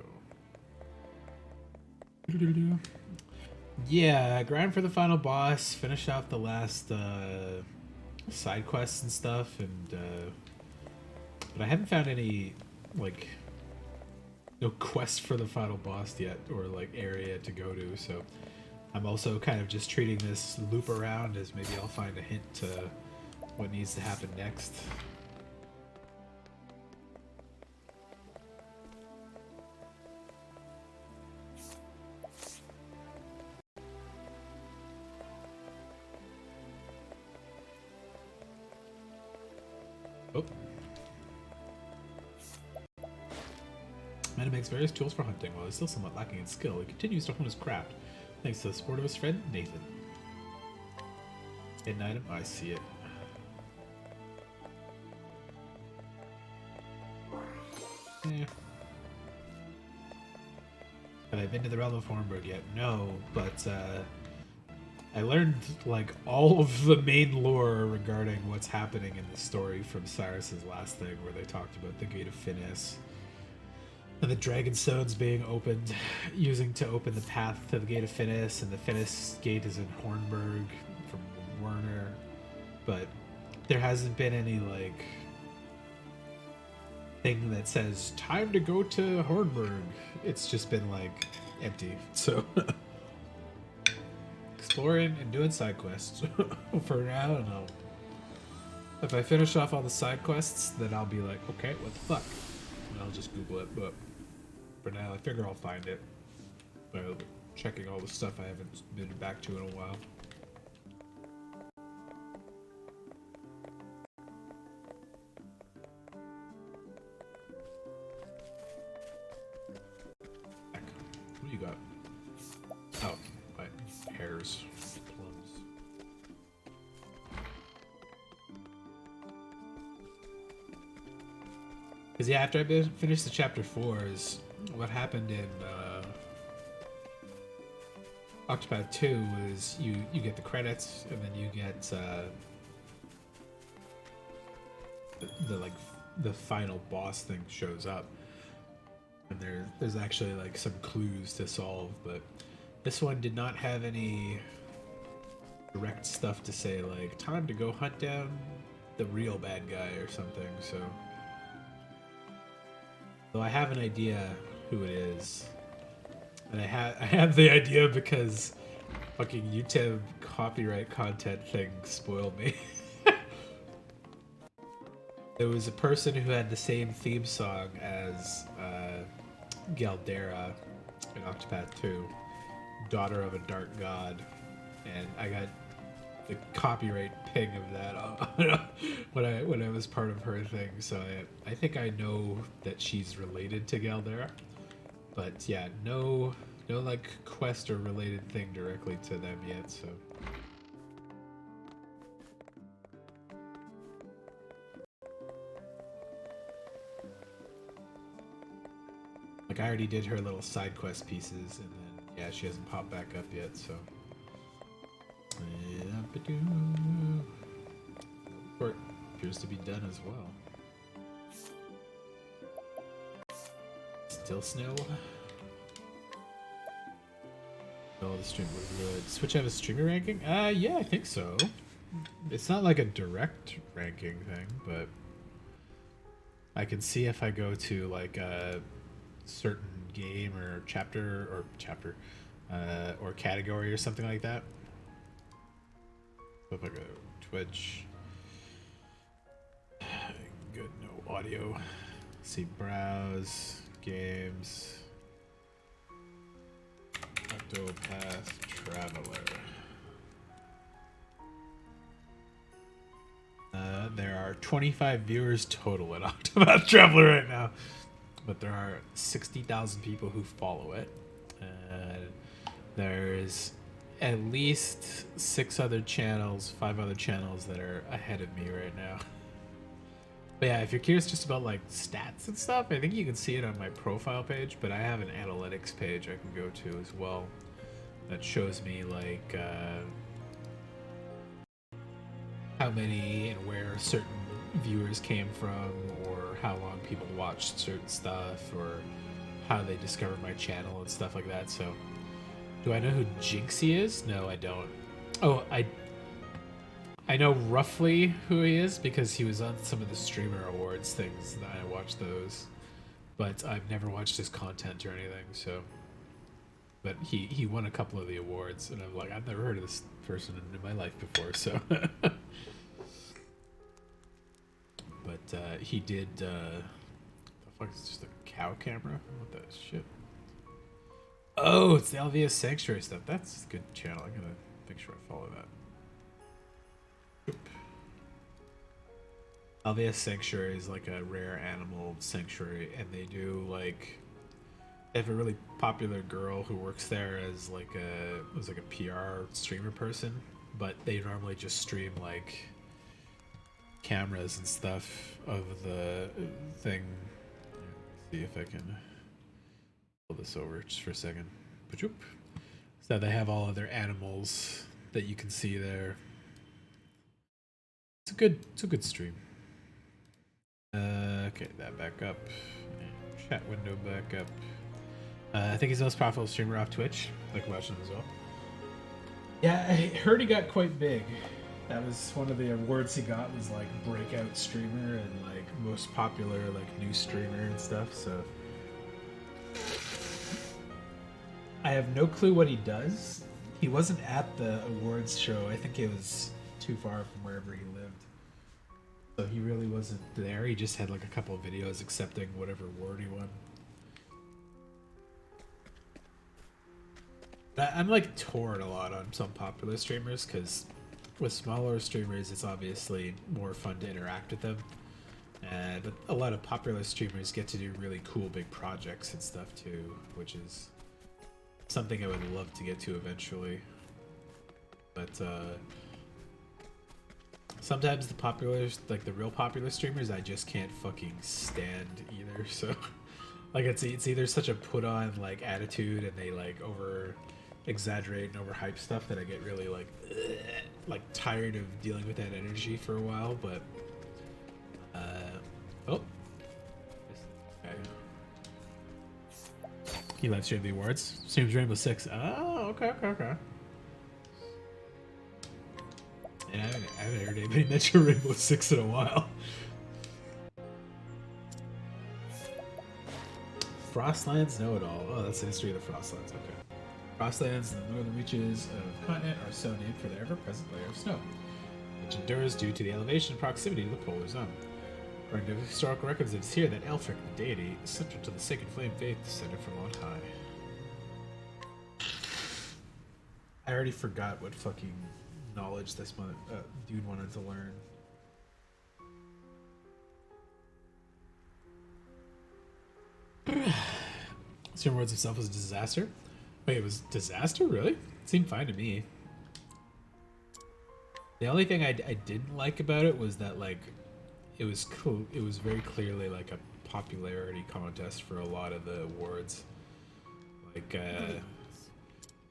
Speaker 1: Yeah, grind for the final boss, finish off the last side quests and stuff, and but I haven't found any like no quest for the final boss yet, or like area to go to, so I'm also kind of just treating this loop around as maybe I'll find a hint to what needs to happen next. Oh. Mana makes various tools for hunting. While he's still somewhat lacking in skill, he continues to hone his craft, thanks to the support of his friend, Nathan. Hidden item? I see it. Yeah. Have I been to the realm of Hornburg yet? No, but I learned like all of the main lore regarding what's happening in the story from Cyrus's last thing, where they talked about the Gate of Finis and the Dragon Stones being opened, using to open the path to the Gate of Finis, and the Finis Gate is in Hornburg from Werner, but there hasn't been any like thing that says time to go to Hornburg. It's just been like empty. So exploring and doing side quests for now, and if I finish off all the side quests, then I'll be like, okay, what the fuck? And I'll just Google it, but for now I figure I'll find it by checking all the stuff I haven't been back to in a while. What do you got? Oh, right. Pears. Plums. Because yeah, after I finished the chapter 4s, what happened in Octopath 2 was you get the credits, and then you get the final boss thing shows up, and there's actually like some clues to solve, but this one did not have any direct stuff to say like time to go hunt down the real bad guy or something. So I have an idea who it is, and I have the idea because fucking YouTube copyright content thing spoiled me. There was a person who had the same theme song as Galdera in Octopath 2, Daughter of a Dark God, and I got the copyright ping of that when I was part of her thing. So I think I know that she's related to Galdera, but yeah, no like quest or related thing directly to them yet. So. Like, I already did her little side quest pieces, and then, yeah, she hasn't popped back up yet, so. Report appears to be done as well. Still snow. Oh, the stream would Switch have a streamer ranking? Yeah, I think so. It's not like a direct ranking thing, but I can see if I go to like a certain game or chapter or category or something like that. So if I go Twitch, good, no audio. See, browse games. Octopath Traveler. There are 25 viewers total at Octopath Traveler right now, but there are 60,000 people who follow it. There's at least 5 other channels that are ahead of me right now. But yeah, if you're curious just about like stats and stuff, I think you can see it on my profile page, but I have an analytics page I can go to as well that shows me like how many and where certain viewers came from, or how long people watched certain stuff, or how they discovered my channel and stuff like that. So, do I know who Jinxie is? No, I don't. Oh, I know roughly who he is because he was on some of the streamer awards things, and I watched those. But I've never watched his content or anything, so. But he won a couple of the awards, and I'm like, I've never heard of this person in my life before, so. But he did, the fuck is just a cow camera? What the shit? Oh, it's the LVS Sanctuary stuff. That's a good channel. I'm gonna make sure I follow that. Oop. LVS Sanctuary is like a rare animal sanctuary, and they do like, they have a really popular girl who works there as like a PR streamer person, but they normally just stream like cameras and stuff of the thing. Let's see if I can pull this over just for a second. So they have all of their animals that you can see there. It's a good stream. Okay, that back up. And chat window back up. I think he's the most profitable streamer off Twitch. Like watching him as well. Yeah, I heard he got quite big. That was one of the awards he got, was like breakout streamer and like most popular like new streamer and stuff. So I have no clue what he does. He wasn't at the awards show. I think it was too far from wherever he lived. So he really wasn't there. He just had like a couple of videos accepting whatever award he won. I'm like torn a lot on some popular streamers because with smaller streamers, it's obviously more fun to interact with them. But a lot of popular streamers get to do really cool big projects and stuff too, which is something I would love to get to eventually. But sometimes the popular, like the real popular streamers, I just can't fucking stand either. So like it's either such a put on like attitude and they like over exaggerate and overhype stuff that I get really like tired of dealing with that energy for a while. But oh, okay. He live streamed the awards. Streams Rainbow Six. Oh, okay. And I haven't heard anybody mention Rainbow Six in a while. Frostlands Know-It-All. Oh, that's the history of the Frostlands. Okay. Frostlands and the northern reaches of the continent are so named for their ever-present layer of snow, which endures due to the elevation and proximity to the polar zone. According to historical records, it is here that Elfric, the deity, central to the sacred flame faith, descended from on high. I already forgot what fucking knowledge this dude wanted to learn. Certain Words himself was a disaster. Wait, it was disaster? Really? It seemed fine to me. The only thing I didn't like about it was that like it was cool. It was very clearly like a popularity contest for a lot of the awards. Like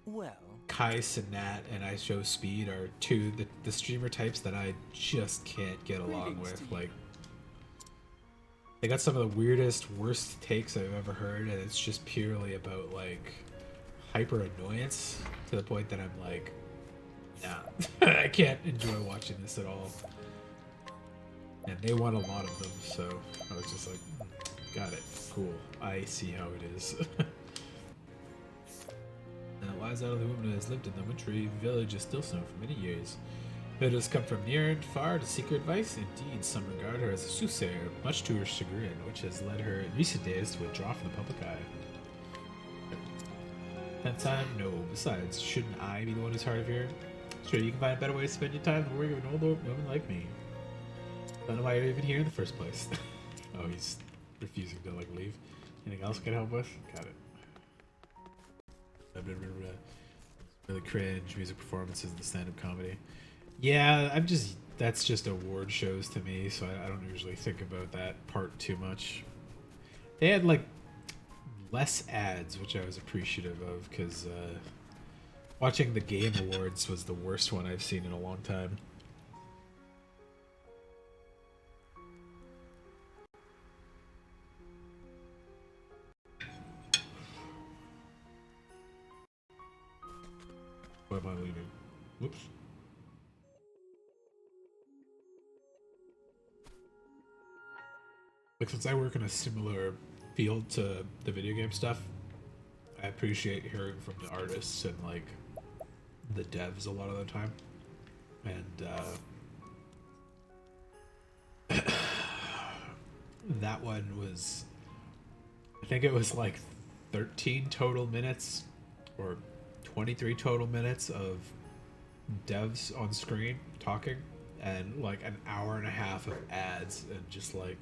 Speaker 5: Well,
Speaker 1: Kais and Nat and I Show Speed are two the streamer types that I just can't get along with. Like they got some of the weirdest, worst takes I've ever heard, and it's just purely about like hyper annoyance to the point that I'm like, nah, I can't enjoy watching this at all. And they want a lot of them, so I was just like, got it, cool. I see how it is. Wise out of the woman who has lived in the wintry village of Stillsnow for many years. Villagers come from near and far to seek her advice. Indeed, some regard her as a soothsayer, much to her chagrin, which has led her in recent days to withdraw from the public eye. That time? No. Besides, shouldn't I be the one who's hard of hearing? Sure, you can find a better way to spend your time than worrying about an old woman like me. Don't know why you're even here in the first place. Oh, he's refusing to, like, leave. Anything else I can help with? Got it. Really cringe music performances and the stand-up comedy. Yeah, that's just award shows to me, so I don't usually think about that part too much. They had like less ads, which I was appreciative of, because watching the Game Awards was the worst one I've seen in a long time. Why am I leaving? Whoops. Like, since I work in a similar field to the video game stuff, I appreciate hearing from the artists and, like, the devs a lot of the time. And, that one was, I think it was like 13 total minutes, or 23 total minutes of devs on screen talking, and like an hour and a half of ads, and just like,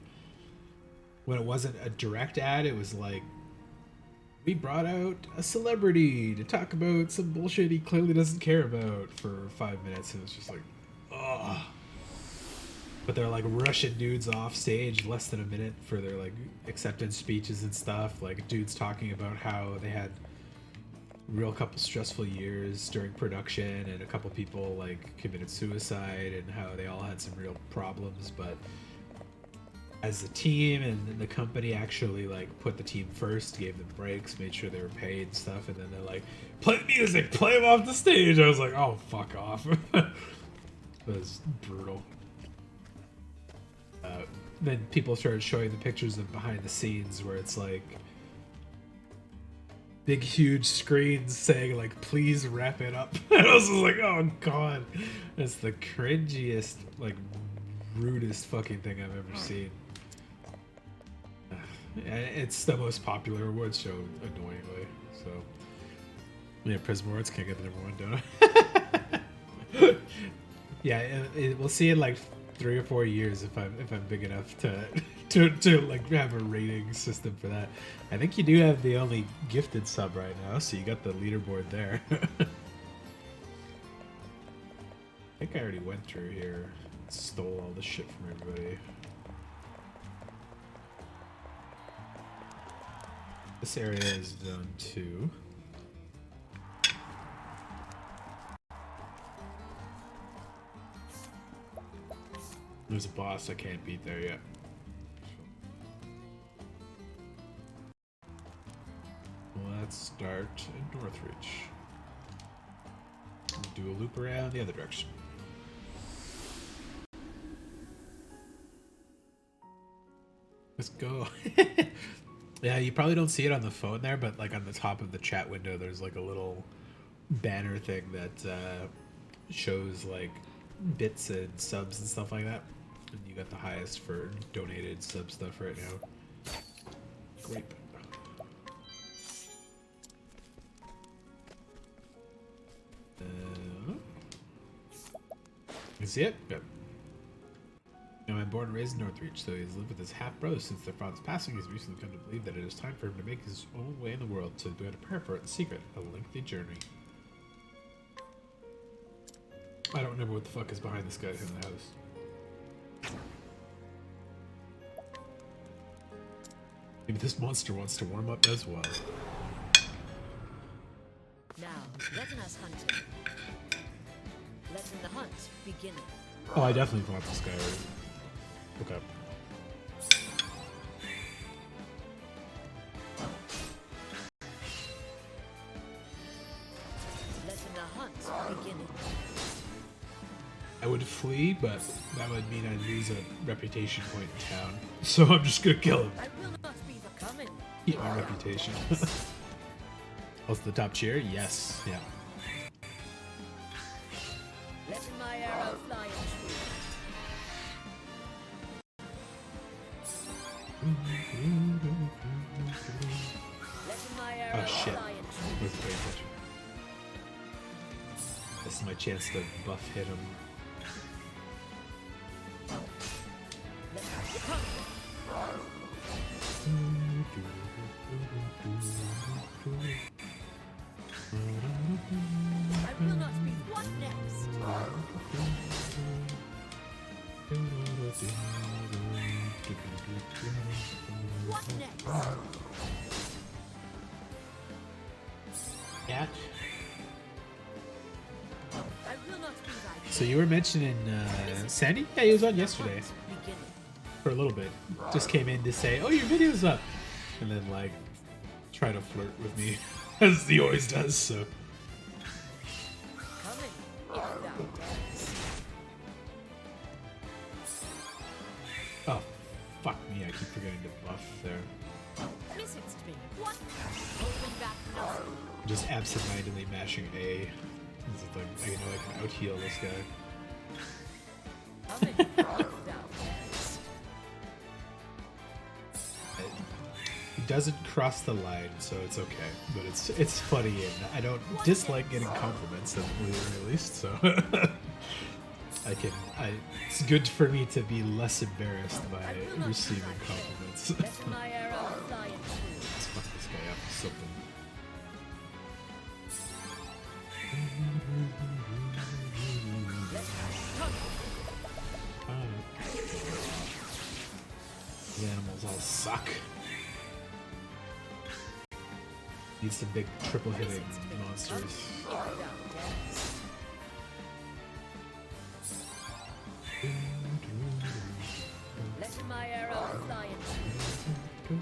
Speaker 1: when it wasn't a direct ad, it was like, we brought out a celebrity to talk about some bullshit he clearly doesn't care about for 5 minutes, and it's just like, ugh. But they're like rushing dudes off stage less than a minute for their like acceptance speeches and stuff. Like, dudes talking about how they had real couple stressful years during production, and a couple people like committed suicide, and how they all had some real problems, but as a team and the company actually like put the team first, gave them breaks, made sure they were paid and stuff, and then they're like, play music, play them off the stage. I was like, oh, fuck off. It was brutal. Then people started showing the pictures of behind the scenes where it's like big huge screens saying like, please wrap it up. And I was just like, oh god, that's the cringiest, like rudest fucking thing I've ever seen. It's the most popular awards show, annoyingly. So yeah, Prism Awards can't get the number one, don't I? Yeah, we'll see in like 3 or 4 years if I'm big enough to like have a rating system for that. I think you do have the only gifted sub right now, so you got the leaderboard there. I think I already went through here, stole all the shit from everybody. This area is zone 2. There's a boss I can't beat there yet. Let's start in Northridge. We'll do a loop around the other direction. Let's go. Yeah, you probably don't see it on the phone there, but like on the top of the chat window, there's like a little banner thing that shows like bits and subs and stuff like that. And you got the highest for donated sub stuff right now. Great. You see it? Yep. Now, I'm born and raised in Northreach, so he's lived with his half-brother since their father's passing. He's recently come to believe that it is time for him to make his own way in the world, so do to prepare for it in secret. A lengthy journey. I don't remember what the fuck is behind this guy in the house. Maybe this monster wants to warm up as well.
Speaker 5: Now, let us hunt him. Let the hunt begin.
Speaker 1: Oh, I definitely want this guy already. Okay. would flee, but that would mean I'd lose a reputation point in town. So I'm just gonna kill him.
Speaker 5: I will not be coming.
Speaker 1: Keep my reputation. Also the top cheer? Yes. Yeah.
Speaker 5: Letting my arrow fly and true. Letting my arrow
Speaker 1: Oh shit.
Speaker 5: fly and true.
Speaker 1: Where's the great touch? This is my chance to buff hit him.
Speaker 5: I will not be. What next? What next?
Speaker 1: Yeah.
Speaker 5: I will not be thy
Speaker 1: So you were mentioning Sandy? Yeah, he was on yesterday
Speaker 5: beginning.
Speaker 1: for a little bit. Just came in to say, "Oh, your video's up," and then like try to flirt with me as he always does. So
Speaker 5: Coming if thou darest.
Speaker 1: oh fuck me, I keep forgetting to buff there.
Speaker 5: Misses me. What? Holding back nothing.
Speaker 1: Just absentmindedly mashing A. This is like I know I can out heal this guy.
Speaker 5: Coming if thou darest.
Speaker 1: He doesn't cross the line, so it's okay. But it's funny, and I don't dislike getting compliments at the very least. So it's good for me to be less embarrassed by receiving compliments.
Speaker 5: Letting my arrow fly and true.
Speaker 1: Let's fuck this guy up with something. These animals all suck. Need some big triple hitting monsters.
Speaker 5: If thou darest. Letting my arrow fly and true.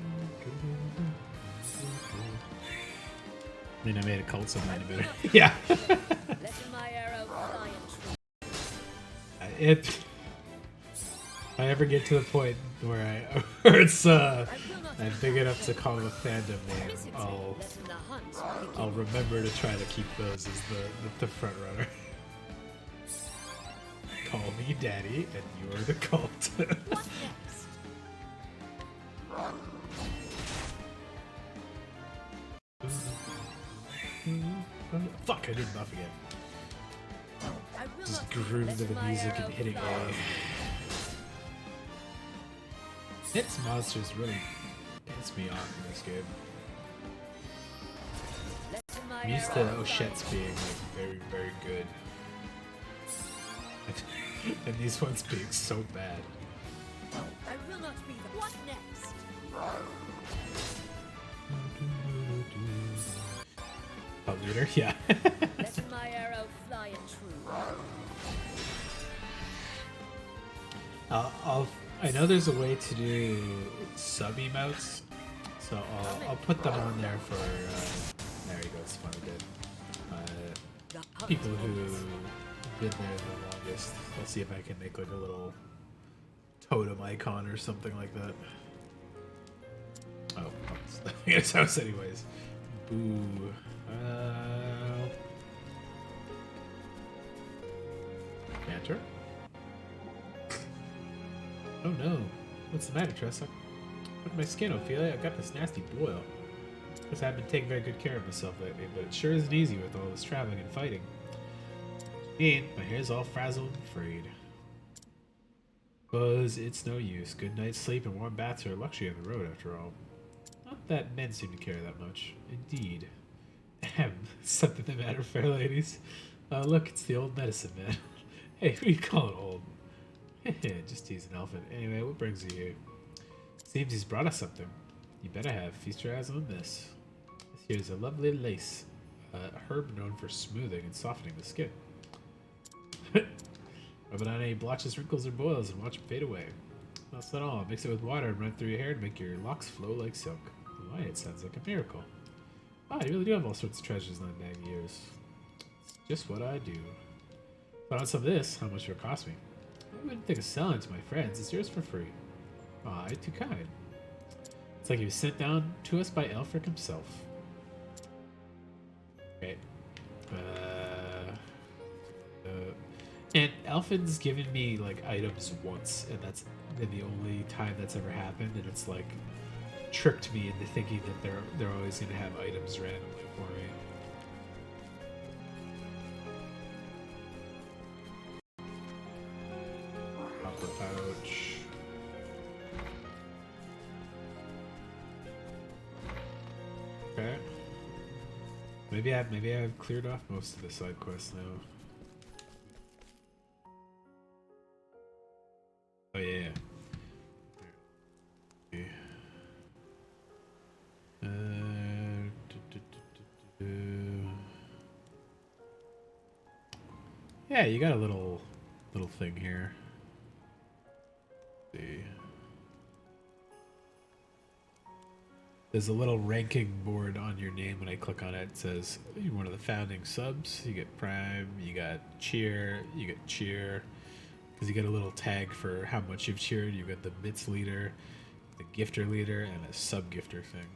Speaker 1: I mean, I made a cult so many better. Yeah.
Speaker 5: Letting my arrow fly and true.
Speaker 1: If I ever get to the point where where it's I'm big enough to call it a fandom name, I'll
Speaker 5: Letting the hunt begin.
Speaker 1: I'll remember to try to keep those as the front runner. Call me daddy, and you're the cult.
Speaker 5: What next?
Speaker 1: Fuck! I didn't buff again.
Speaker 5: I will
Speaker 1: Just
Speaker 5: not
Speaker 1: groove to the
Speaker 5: let my
Speaker 1: music
Speaker 5: arrow
Speaker 1: and hitting
Speaker 5: fly.
Speaker 1: A. Hits monsters really piss me off in this game.
Speaker 5: Letting my
Speaker 1: I'm used to
Speaker 5: arrow fly.
Speaker 1: Ochettes being like very, very good. And these ones being so bad.
Speaker 5: I will not be the. What next?
Speaker 1: A leader? Yeah.
Speaker 5: Letting my arrow fly and true.
Speaker 1: I know there's a way to do sub emotes, so I'll put them on there for there you go, it's funny good.
Speaker 5: The hunt
Speaker 1: People who
Speaker 5: begins.
Speaker 1: been there the longest. Let's see if I can make like a little totem icon or something like that. Oh, it's his house anyways. Boo. Banter? Oh no. What's the matter, Tressa? Look at my skin, Ophelia. I've got this nasty boil. Guess I haven't been taking very good care of myself lately, but it sure isn't easy with all this traveling and fighting. And my hair's all frazzled and frayed. Buzz, it's no use. Good night's sleep and warm baths are a luxury on the road, after all. Not that men seem to care that much. Indeed. Ahem. Something the matter, fair ladies? Look, it's the old medicine man. Hey, who do you call it old? Just teasing Elephant. Anyway, what brings you here? Seems he's brought us something. You better have. Feast your eyes on this. This here's a lovely lace. A herb known for smoothing and softening the skin. Rub it on any blotches, wrinkles, or boils and watch them fade away. That's not all. Mix it with water and run it through your hair to make your locks flow like silk. Why, it sounds like a miracle. Wow, you really do have all sorts of treasures in that 9 years. It's just what I do. Thoughts of this? How much will it cost me? I wouldn't think of selling it to my friends. It's yours for free. Aw, you're too kind. It's like he was sent down to us by Elfric himself. Okay. And Elfin's given me like items once, and that's been the only time that's ever happened. And it's like tricked me into thinking that they're always gonna have items randomly for me. Copper pouch. Okay. Maybe I've cleared off most of the side quests now. Oh yeah. Okay. Yeah, you got a little thing here. Let's see. There's a little ranking board on your name. When I click on it, it says you're one of the founding subs. You get Prime, you got Cheer, you get Cheer. Because you get a little tag for how much you've cheered. You got the Bits leader, the Gifter leader, and a sub-gifter thing.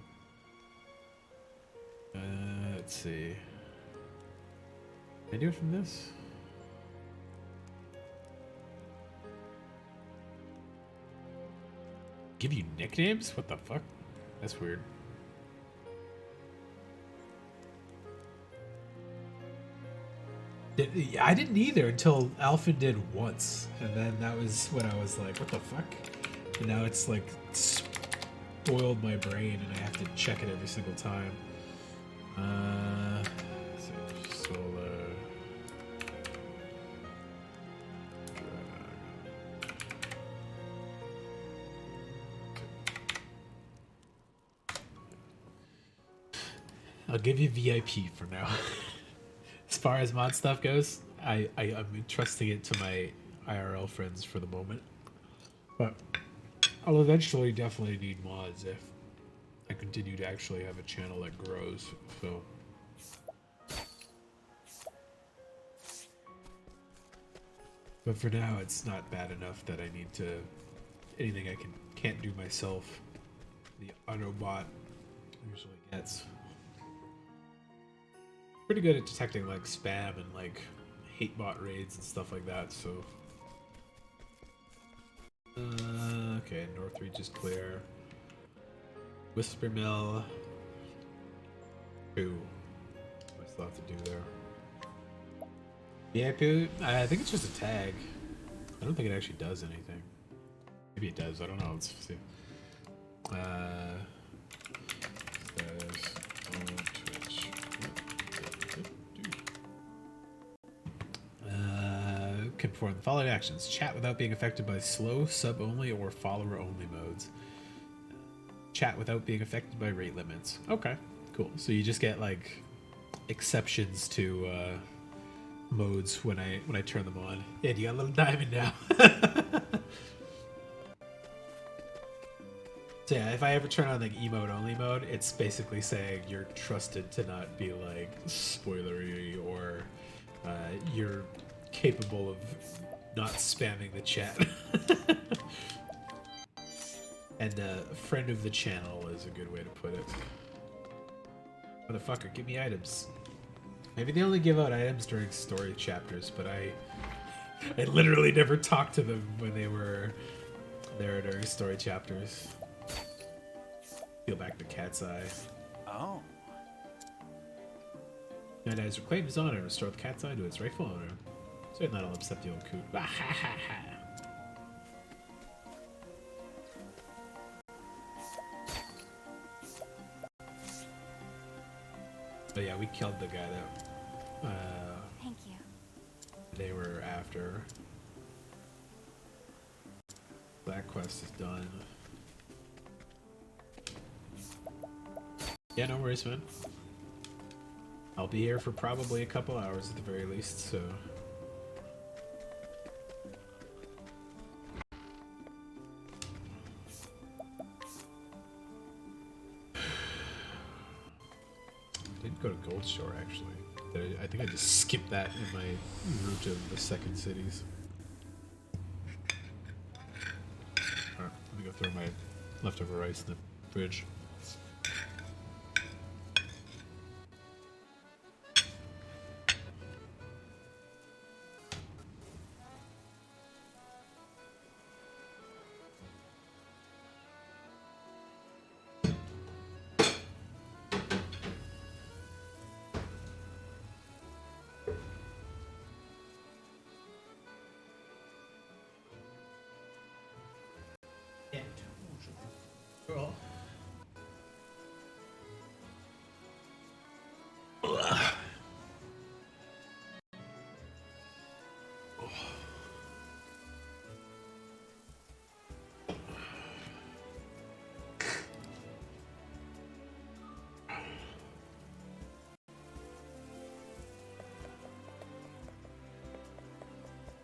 Speaker 1: Let's see. Can I do it from this? Give you nicknames? What the fuck? That's weird. I didn't either until Alpha did once, and then that was when I was like, what the fuck? And now it's like spoiled my brain, and I have to check it every single time. Solar. I'll give you VIP for now. As far as mod stuff goes, I'm entrusting it to my IRL friends for the moment. But I'll eventually definitely need mods if I continue to actually have a channel that grows. So. But for now, it's not bad enough that I need to anything I can't do myself. The Autobot usually gets pretty good at detecting like spam and like hate bot raids and stuff like that. So okay, North Reach is clear. Whisper Mill. Ooh, I still have to do there. VIP, I think it's just a tag. I don't think it actually does anything. Maybe it does. I don't know. Let's see. Can perform the following actions. Chat without being affected by slow, sub-only, or follower-only modes. Chat without being affected by rate limits. Okay, cool. So you just get, like, exceptions to, modes when I turn them on. Yeah, you got a little diamond now. So yeah, if I ever turn on like emote only mode, it's basically saying you're trusted to not be like spoilery or you're capable of not spamming the chat. And friend of the channel is a good way to put it. Motherfucker, give me items. Maybe they only give out items during story chapters, but I literally never talked to them when they were there during story chapters. Peel back the cat's eye.
Speaker 3: Oh.
Speaker 1: Night Eyes reclaim his honor and restore the cat's eye to its rightful owner. Certainly that'll upset the old coot. But yeah, we killed the guy that
Speaker 2: Thank you.
Speaker 1: they were after. That quest is done. Yeah, no worries, man. I'll be here for probably a couple hours at the very least, so... Didn't go to Gold Shore, actually. I think I just skipped that in my route of the second cities. Alright, let me go throw my leftover rice in the fridge.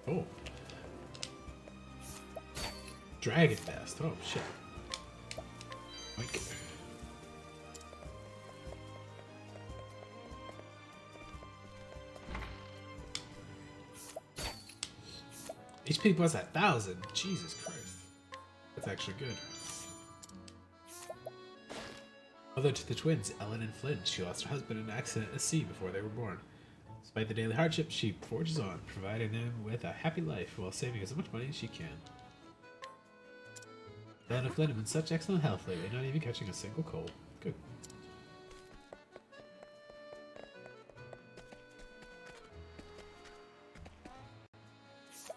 Speaker 1: Oh. Dragon Nest. Oh, shit. Like. HP plus 1,000. Jesus Christ. That's actually good. Although to the twins, Ellen and Flynn, she lost her husband in an accident at sea before they were born. Despite the daily hardship, she forges on, providing him with a happy life while saving as much money as she can. Ellen and Flynn have been such excellent health lately, not even catching a single cold. Good.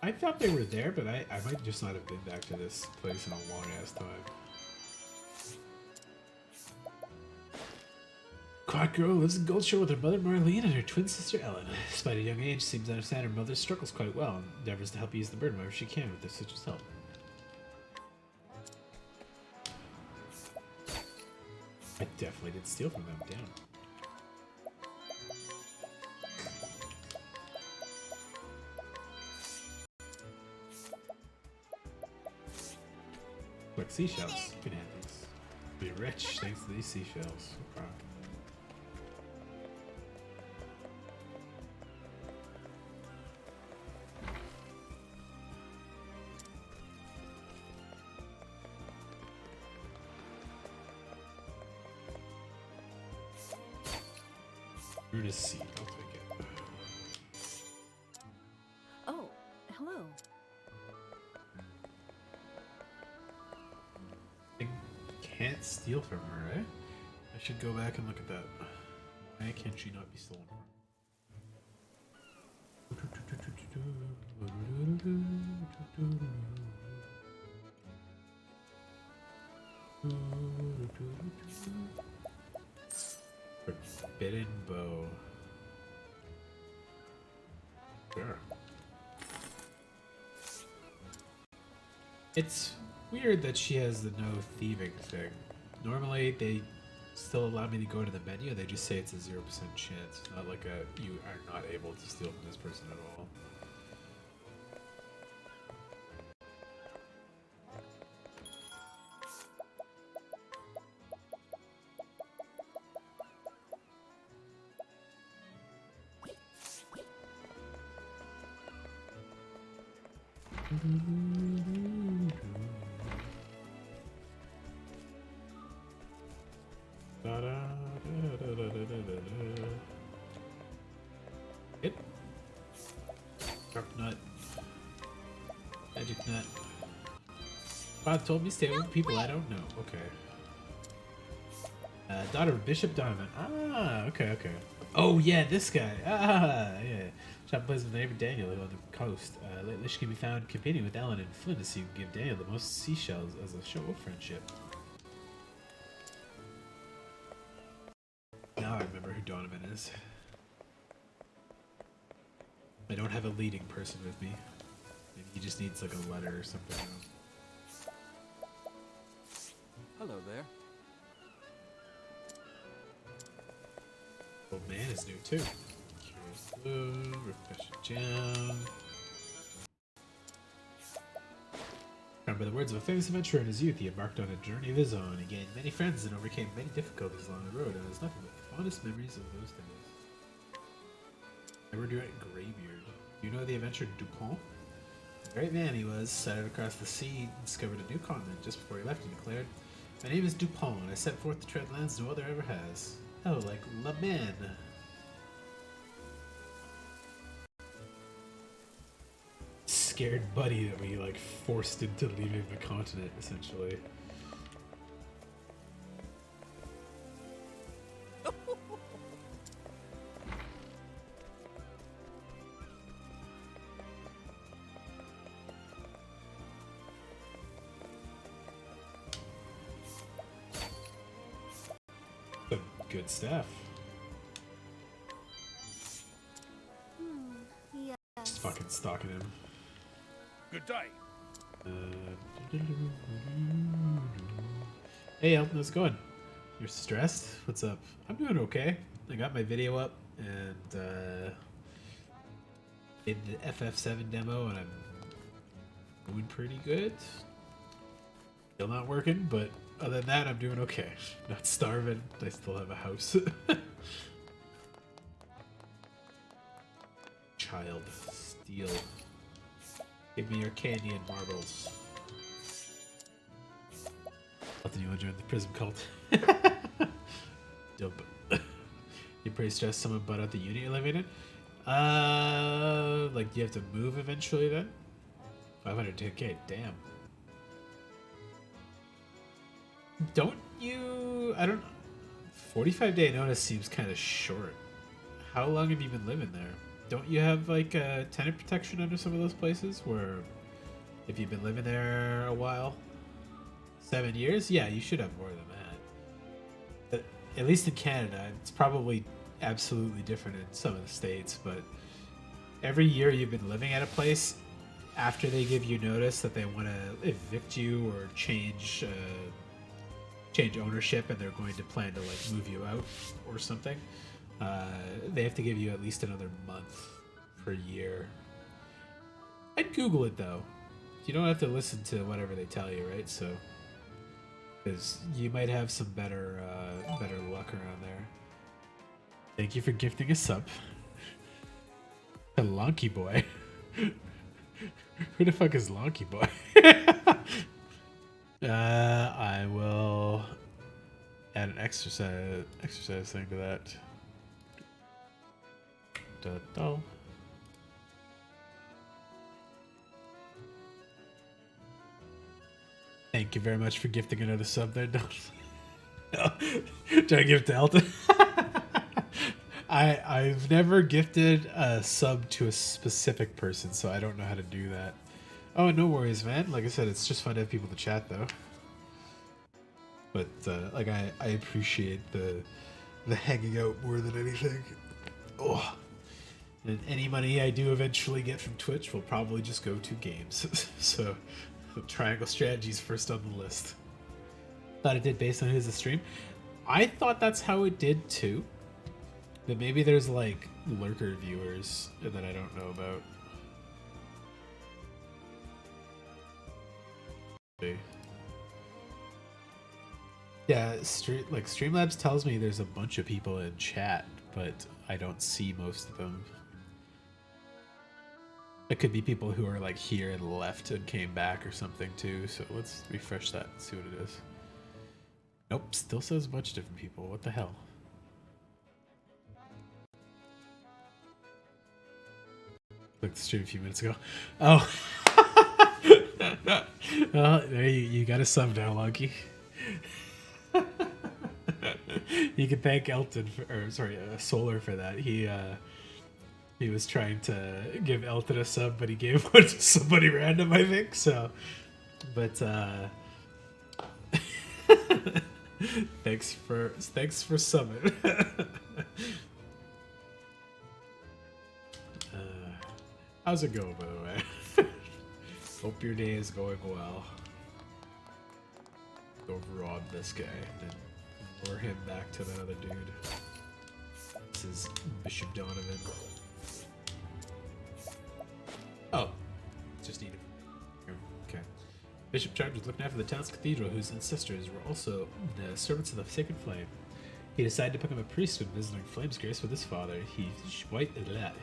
Speaker 1: I thought they were there, but I might just not have been back to this place in a long ass time. Quack girl lives in Goldshore with her mother Marlene and her twin sister Ellen. Despite a young age, seems to understand her mother's struggles quite well and endeavors to help ease the burden wherever she can with their sister's help. I definitely did steal from them, damn. Quick seashells. You can have these. Be rich thanks to these seashells. Okay. Brutus seed, I'll take it.
Speaker 5: Oh, hello.
Speaker 1: I can't steal from her, eh? I should go back and look at that. Why can she not be stolen from? Forbidden bow. Sure. It's weird that she has the no thieving thing. Normally they still allow me to go to the menu, they just say it's a 0% chance. It's not like a you are not able to steal from this person at all. Hit. Sharp nut. Magic nut. Bob told me stay with people I don't know. Okay. Daughter of Bishop Donovan. Ah, okay. Oh yeah, this guy. Ah, yeah. Shop plays with neighbor Daniel on the coast. Lately she can be found competing with Ellen and Flynn to see who can give Daniel the most seashells as a show of friendship. Now I remember who Donovan is. I don't have a leading person with me. Maybe he just needs like a letter or something.
Speaker 4: Hello there.
Speaker 1: Old man is new too. Curious blue, refreshing gem. Remember the words of a famous adventurer in his youth, he embarked on a journey of his own. He gained many friends and overcame many difficulties along the road, and has nothing but the fondest memories of those days. Never do it Greybeard. You know the adventure Dupont? A great man he was, set out across the sea, and discovered a new continent just before he left, and declared, "My name is Dupont, and I set forth to tread lands no other ever has." Oh, like La Man. Scared buddy that we like forced into leaving the continent, essentially. Good stuff.
Speaker 2: Yes.
Speaker 1: Just fucking stalking him.
Speaker 6: Good day.
Speaker 1: Hey, Elton, how's it going? You're stressed? What's up? I'm doing okay. I got my video up and did the FF7 demo, and I'm doing pretty good. Still not working, but other than that, I'm doing okay. Not starving. I still have a house. Child, steal. Give me your candy and marbles. Nothing, you want to join the Prism cult? Dope. You pretty stressed someone bought out the unit you're living in? Like you have to move eventually then? 510k, damn. Don't you... I don't... 45-day notice seems kind of short. How long have you been living there? Don't you have, like, a tenant protection under some of those places? Where if you've been living there a while? 7 years? Yeah, you should have more than that. But at least in Canada, it's probably absolutely different in some of the states, but every year you've been living at a place, after they give you notice that they want to evict you or change ownership, and they're going to plan to like move you out or something, they have to give you at least another month per year. I'd Google it though. You don't have to listen to whatever they tell you, right? So, because you might have some better luck around there. Thank you for gifting a sub. A Lonky Boy. Who the fuck is Lonky Boy? I will add an exercise thing to that. Da-da. Thank you very much for gifting another sub there, Don. No. Try to give it to Elton. I've never gifted a sub to a specific person, so I don't know how to do that. Oh, no worries, man. Like I said, it's just fun to have people to chat, though. But like I appreciate the hanging out more than anything. Oh, and any money I do eventually get from Twitch will probably just go to games. So, Triangle Strategy's first on the list. Thought it did based on who's the stream. I thought that's how it did too. But maybe there's like lurker viewers that I don't know about. Yeah, Streamlabs tells me there's a bunch of people in chat, but I don't see most of them. It could be people who are like here and left and came back or something too, so let's refresh that and see what it is. Nope, still says a bunch of different people. What the hell? Like the stream a few minutes ago. Oh. Well, there you got a sub now, Lucky. You can thank Elton Solar for that. He was trying to give Elton a sub, but he gave one to somebody random, I think. So, but thanks for subbing. How's it going, by the way? Hope your day is going well. Go rob this guy and lure him back to that other dude. This is Bishop Donovan. Oh, just eat it. Okay. Bishop Charge was looking after the town's cathedral, whose ancestors were also the servants of the Sacred Flame. He decided to become a priest when visiting Flame's Grace with his father.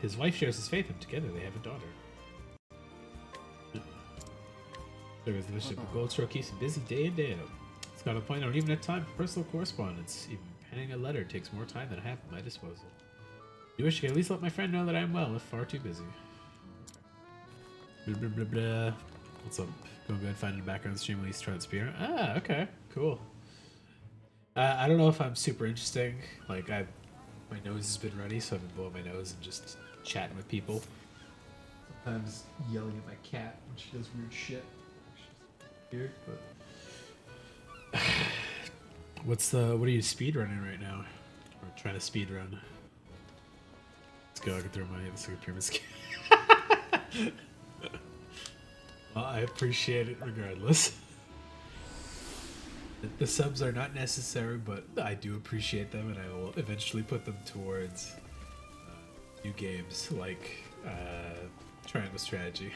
Speaker 1: His wife shares his faith, and together they have a daughter. There was the Bishop of Goldshore keeps him busy day in, day out. It's got a point I don't even have time for personal correspondence. Even penning a letter takes more time than I have at my disposal. I wish I could at least let my friend know that I am well, if far too busy. Blah, blah, blah, blah. What's up? Go ahead and find a background stream at least try the spear. Ah, okay. Cool. I don't know if I'm super interesting. Like, my nose has been runny, so I've been blowing my nose and just chatting with people. Sometimes yelling at my cat when she does weird shit. Weird, but what are you speed running right now? Or trying to speed run? Let's go. I can throw money at the Secret Pyramid Scheme. Well, I appreciate it regardless. The subs are not necessary, but I do appreciate them, and I will eventually put them towards new games like Triangle Strategy.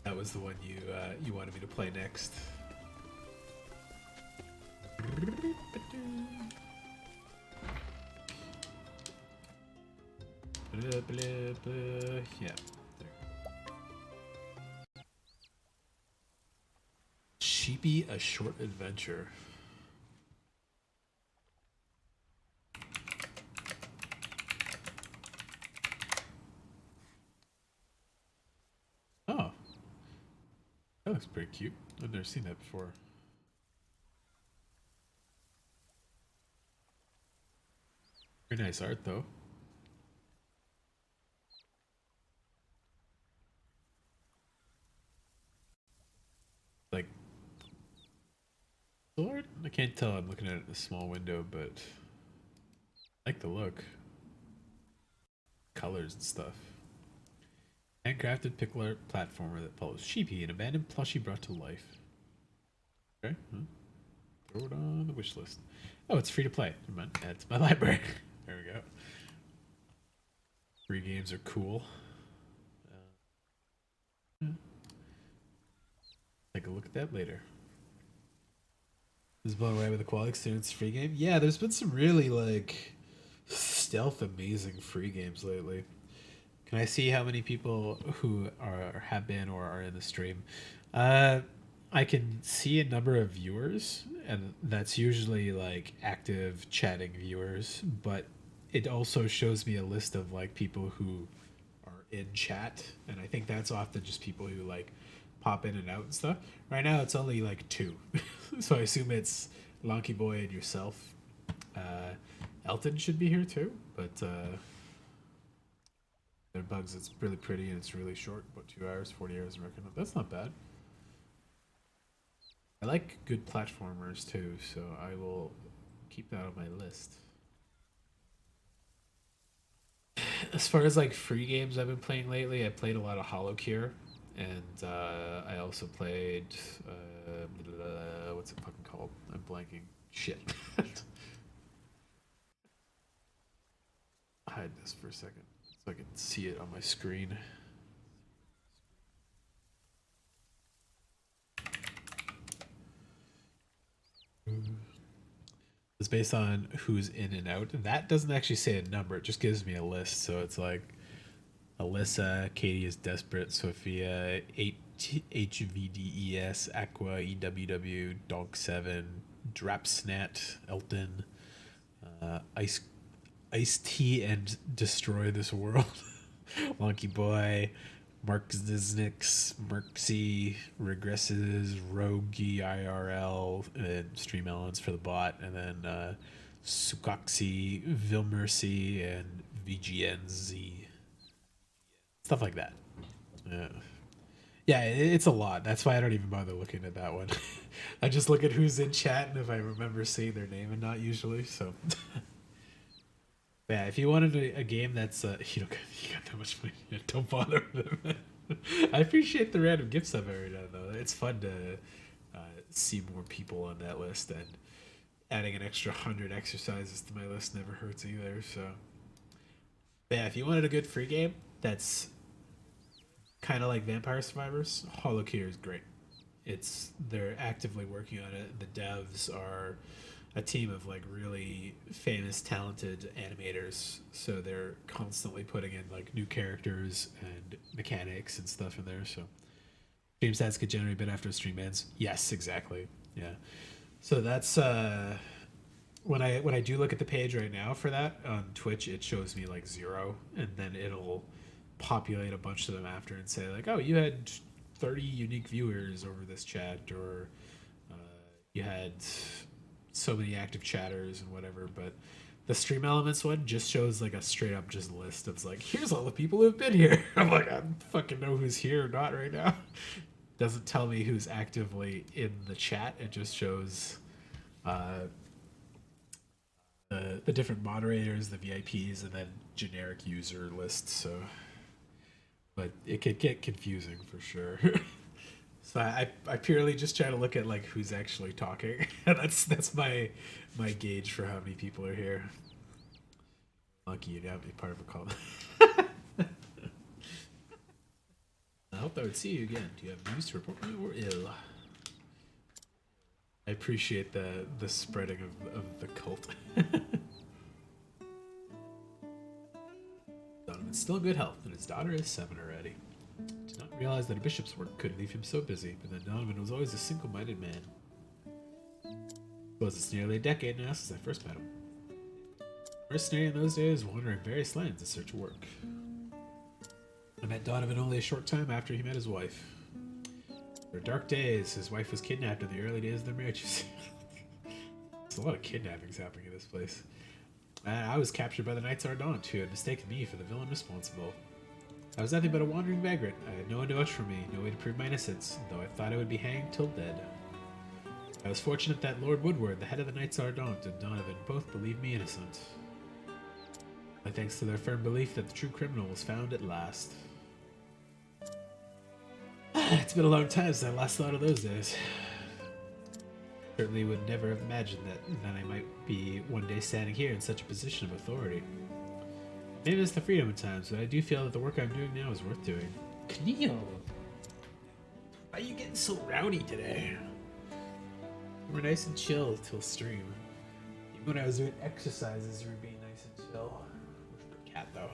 Speaker 1: That was the one you wanted me to play next. Blah, blah, blah. Yeah. Sheepy, a short adventure. Oh. That looks pretty cute. I've never seen that before. Very nice art, though. Like, art? I can't tell. I'm looking at it in a small window, but I like the look. Colors and stuff. Handcrafted pickle art platformer that follows Sheepy, an abandoned plushie brought to life. Okay. Huh. Throw it on the wish list. Oh, it's free to play. Never mind. Add to my library. There we go. Free games are cool. Take a look at that later. Is blown away with the quality experience free game? Yeah, there's been some really like stealth amazing free games lately. Can I see how many people who have been or are in the stream? I can see a number of viewers, and that's usually like active chatting viewers, but it also shows me a list of like people who are in chat, and I think that's often just people who like pop in and out and stuff. Right now it's only like 2. So I assume it's Lonky Boy and yourself. Elton should be here too, but their bugs, it's really pretty and it's really short, about 2 hours, 40 hours, I reckon. That's not bad. I like good platformers too, so I will keep that on my list. As far as like free games I've been playing lately, I played a lot of HoloCure, and I also played what's it fucking called? I'm blanking. Shit. Hide this for a second so I can see it on my screen. It's based on who's in and out. That doesn't actually say a number, it just gives me a list. So it's like Alyssa, Katie is desperate, Sophia, HVDES, Aqua, EWW, Dog 7, Drapsnat, Elton, Ice Tea and Destroy This World, Lonky Boy, Mark Zniks, Merksy, Regresses, Rogi IRL, and Stream Elements for the bot, and then Sukaxi, Vilmercy, and VGNZ. Stuff like that. Yeah, it's a lot. That's why I don't even bother looking at that one. I just look at who's in chat and if I remember seeing their name and not usually, so... Yeah, if you wanted a game that's you got that much money, don't bother with it. I appreciate the random gifts I've every now and then. It's fun to see more people on that list, and adding an extra 100 exercises to my list never hurts either. So yeah, if you wanted a good free game that's kind of like Vampire Survivors, HoloCure is great. They're actively working on it. The devs are a team of like really famous, talented animators. So they're constantly putting in like new characters and mechanics and stuff in there. So stream stats could generate a bit after stream ends. Yes, exactly. Yeah. So that's when I do look at the page right now for that on Twitch, it shows me like 0, and then it'll populate a bunch of them after and say like, oh, you had 30 unique viewers over this chat, or you had so many active chatters and whatever. But the stream elements one just shows like a straight up just list of like, here's all the people who've been here. I'm like, I don't fucking know who's here or not right now. Doesn't tell me who's actively in the chat. It just shows the different moderators, the VIPs, and then generic user lists. So, but it could get confusing for sure. So I purely just try to look at like who's actually talking. that's my gauge for how many people are here. Lucky you got me part of a call. I hope I would see you again. Do you have news to report me or ill? I appreciate the spreading of the cult. Donovan's still in good health, and his daughter is 7 already. Did not realize that a bishop's work could leave him so busy, but then Donovan was always a single-minded man. Suppose it's nearly a decade now since I first met him. Mercenary in those days, wandering various lands in search of work. I met Donovan only a short time after he met his wife. There were dark days. His wife was kidnapped in the early days of their marriage. There's a lot of kidnappings happening in this place. I was captured by the Knights Ardent, who had mistaken me for the villain responsible. I was nothing but a wandering vagrant. I had no one to vouch for me, no way to prove my innocence, though I thought I would be hanged till dead. I was fortunate that Lord Woodward, the head of the Knights Ardent, and Donovan both believed me innocent. My thanks to their firm belief that the true criminal was found at last. It's been a long time since I last thought of those days. Certainly would never have imagined that I might be one day standing here in such a position of authority. Maybe it's the freedom at times, but I do feel that the work I'm doing now is worth doing. Kneel! Why are you getting so rowdy today? We're nice and chill till stream. Even when I was doing exercises, you were being nice and chill. Good cat, though.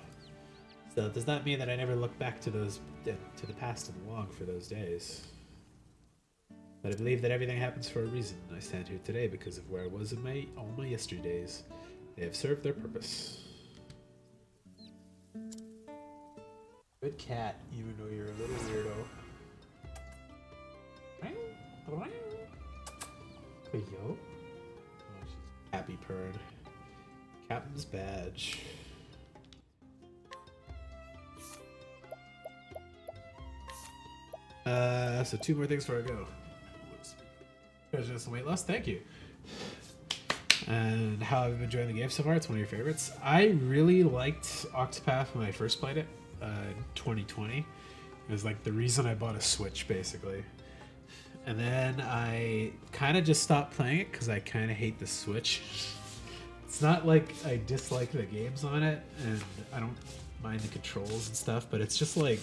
Speaker 1: Still, it does not mean that I never look back to the past and long for those days. But I believe that everything happens for a reason. I stand here today because of where I was in all my yesterdays. They have served their purpose. Good cat, even though you're a little weirdo. Hey, yo. Oh, she's happy purred. Captain's badge. So 2 more things before I go. Congratulations on weight loss. Thank you. And how I've been enjoying the game so far. It's one of your favorites. I really liked Octopath when I first played it in 2020. It was like the reason I bought a Switch, basically. And then I kind of just stopped playing it because I kind of hate the Switch. It's not like I dislike the games on it, and I don't mind the controls and stuff, but it's just like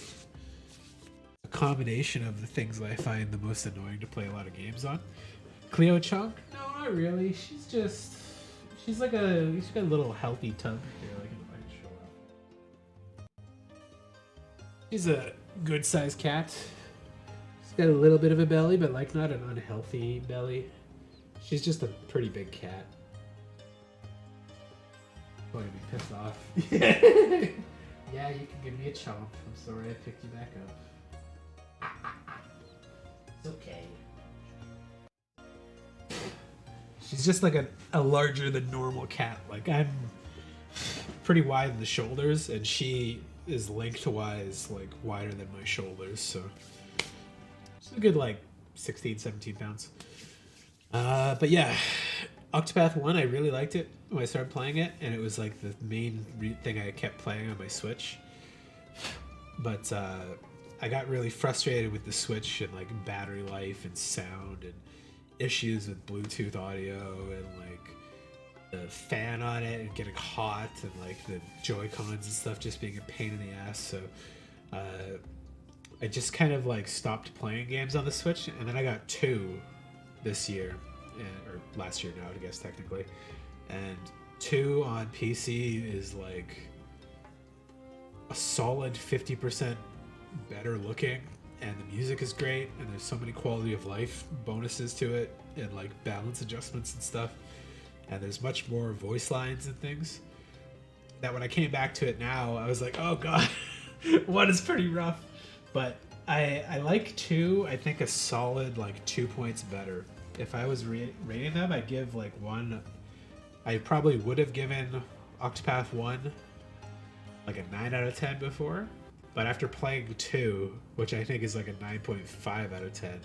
Speaker 1: a combination of the things that I find the most annoying to play a lot of games on. Cleo Chunk? No, not really. She's got a little healthy tub here. Like, I can show up. She's a good-sized cat. She's got a little bit of a belly, but like not an unhealthy belly. She's just a pretty big cat. Going to be pissed off. Yeah, you can give me a chomp. I'm sorry I picked you back up. It's okay. She's just like a larger than normal cat. Like, I'm pretty wide in the shoulders, and she is lengthwise, like, wider than my shoulders, so she's a good, like, 16, 17 pounds. But yeah, Octopath 1, I really liked it when I started playing it, and it was, like, the main thing I kept playing on my Switch. But I got really frustrated with the Switch and, like, battery life and sound and issues with Bluetooth audio and like the fan on it and getting hot and like the Joy-Cons and stuff just being a pain in the ass. So I just kind of like stopped playing games on the Switch, and then I got 2 this year, or last year now, I guess technically, and 2 on PC is like a solid 50% better looking, and the music is great, and there's so many quality of life bonuses to it, and like balance adjustments and stuff, and there's much more voice lines and things that when I came back to it now, I was like, oh god, 1 is pretty rough, but I like 2, I think a solid like 2 points better. If I was rating them, I'd give like 1, I probably would have given Octopath 1 like a 9 out of 10 before, but after playing 2, which I think is like a 9.5 out of 10,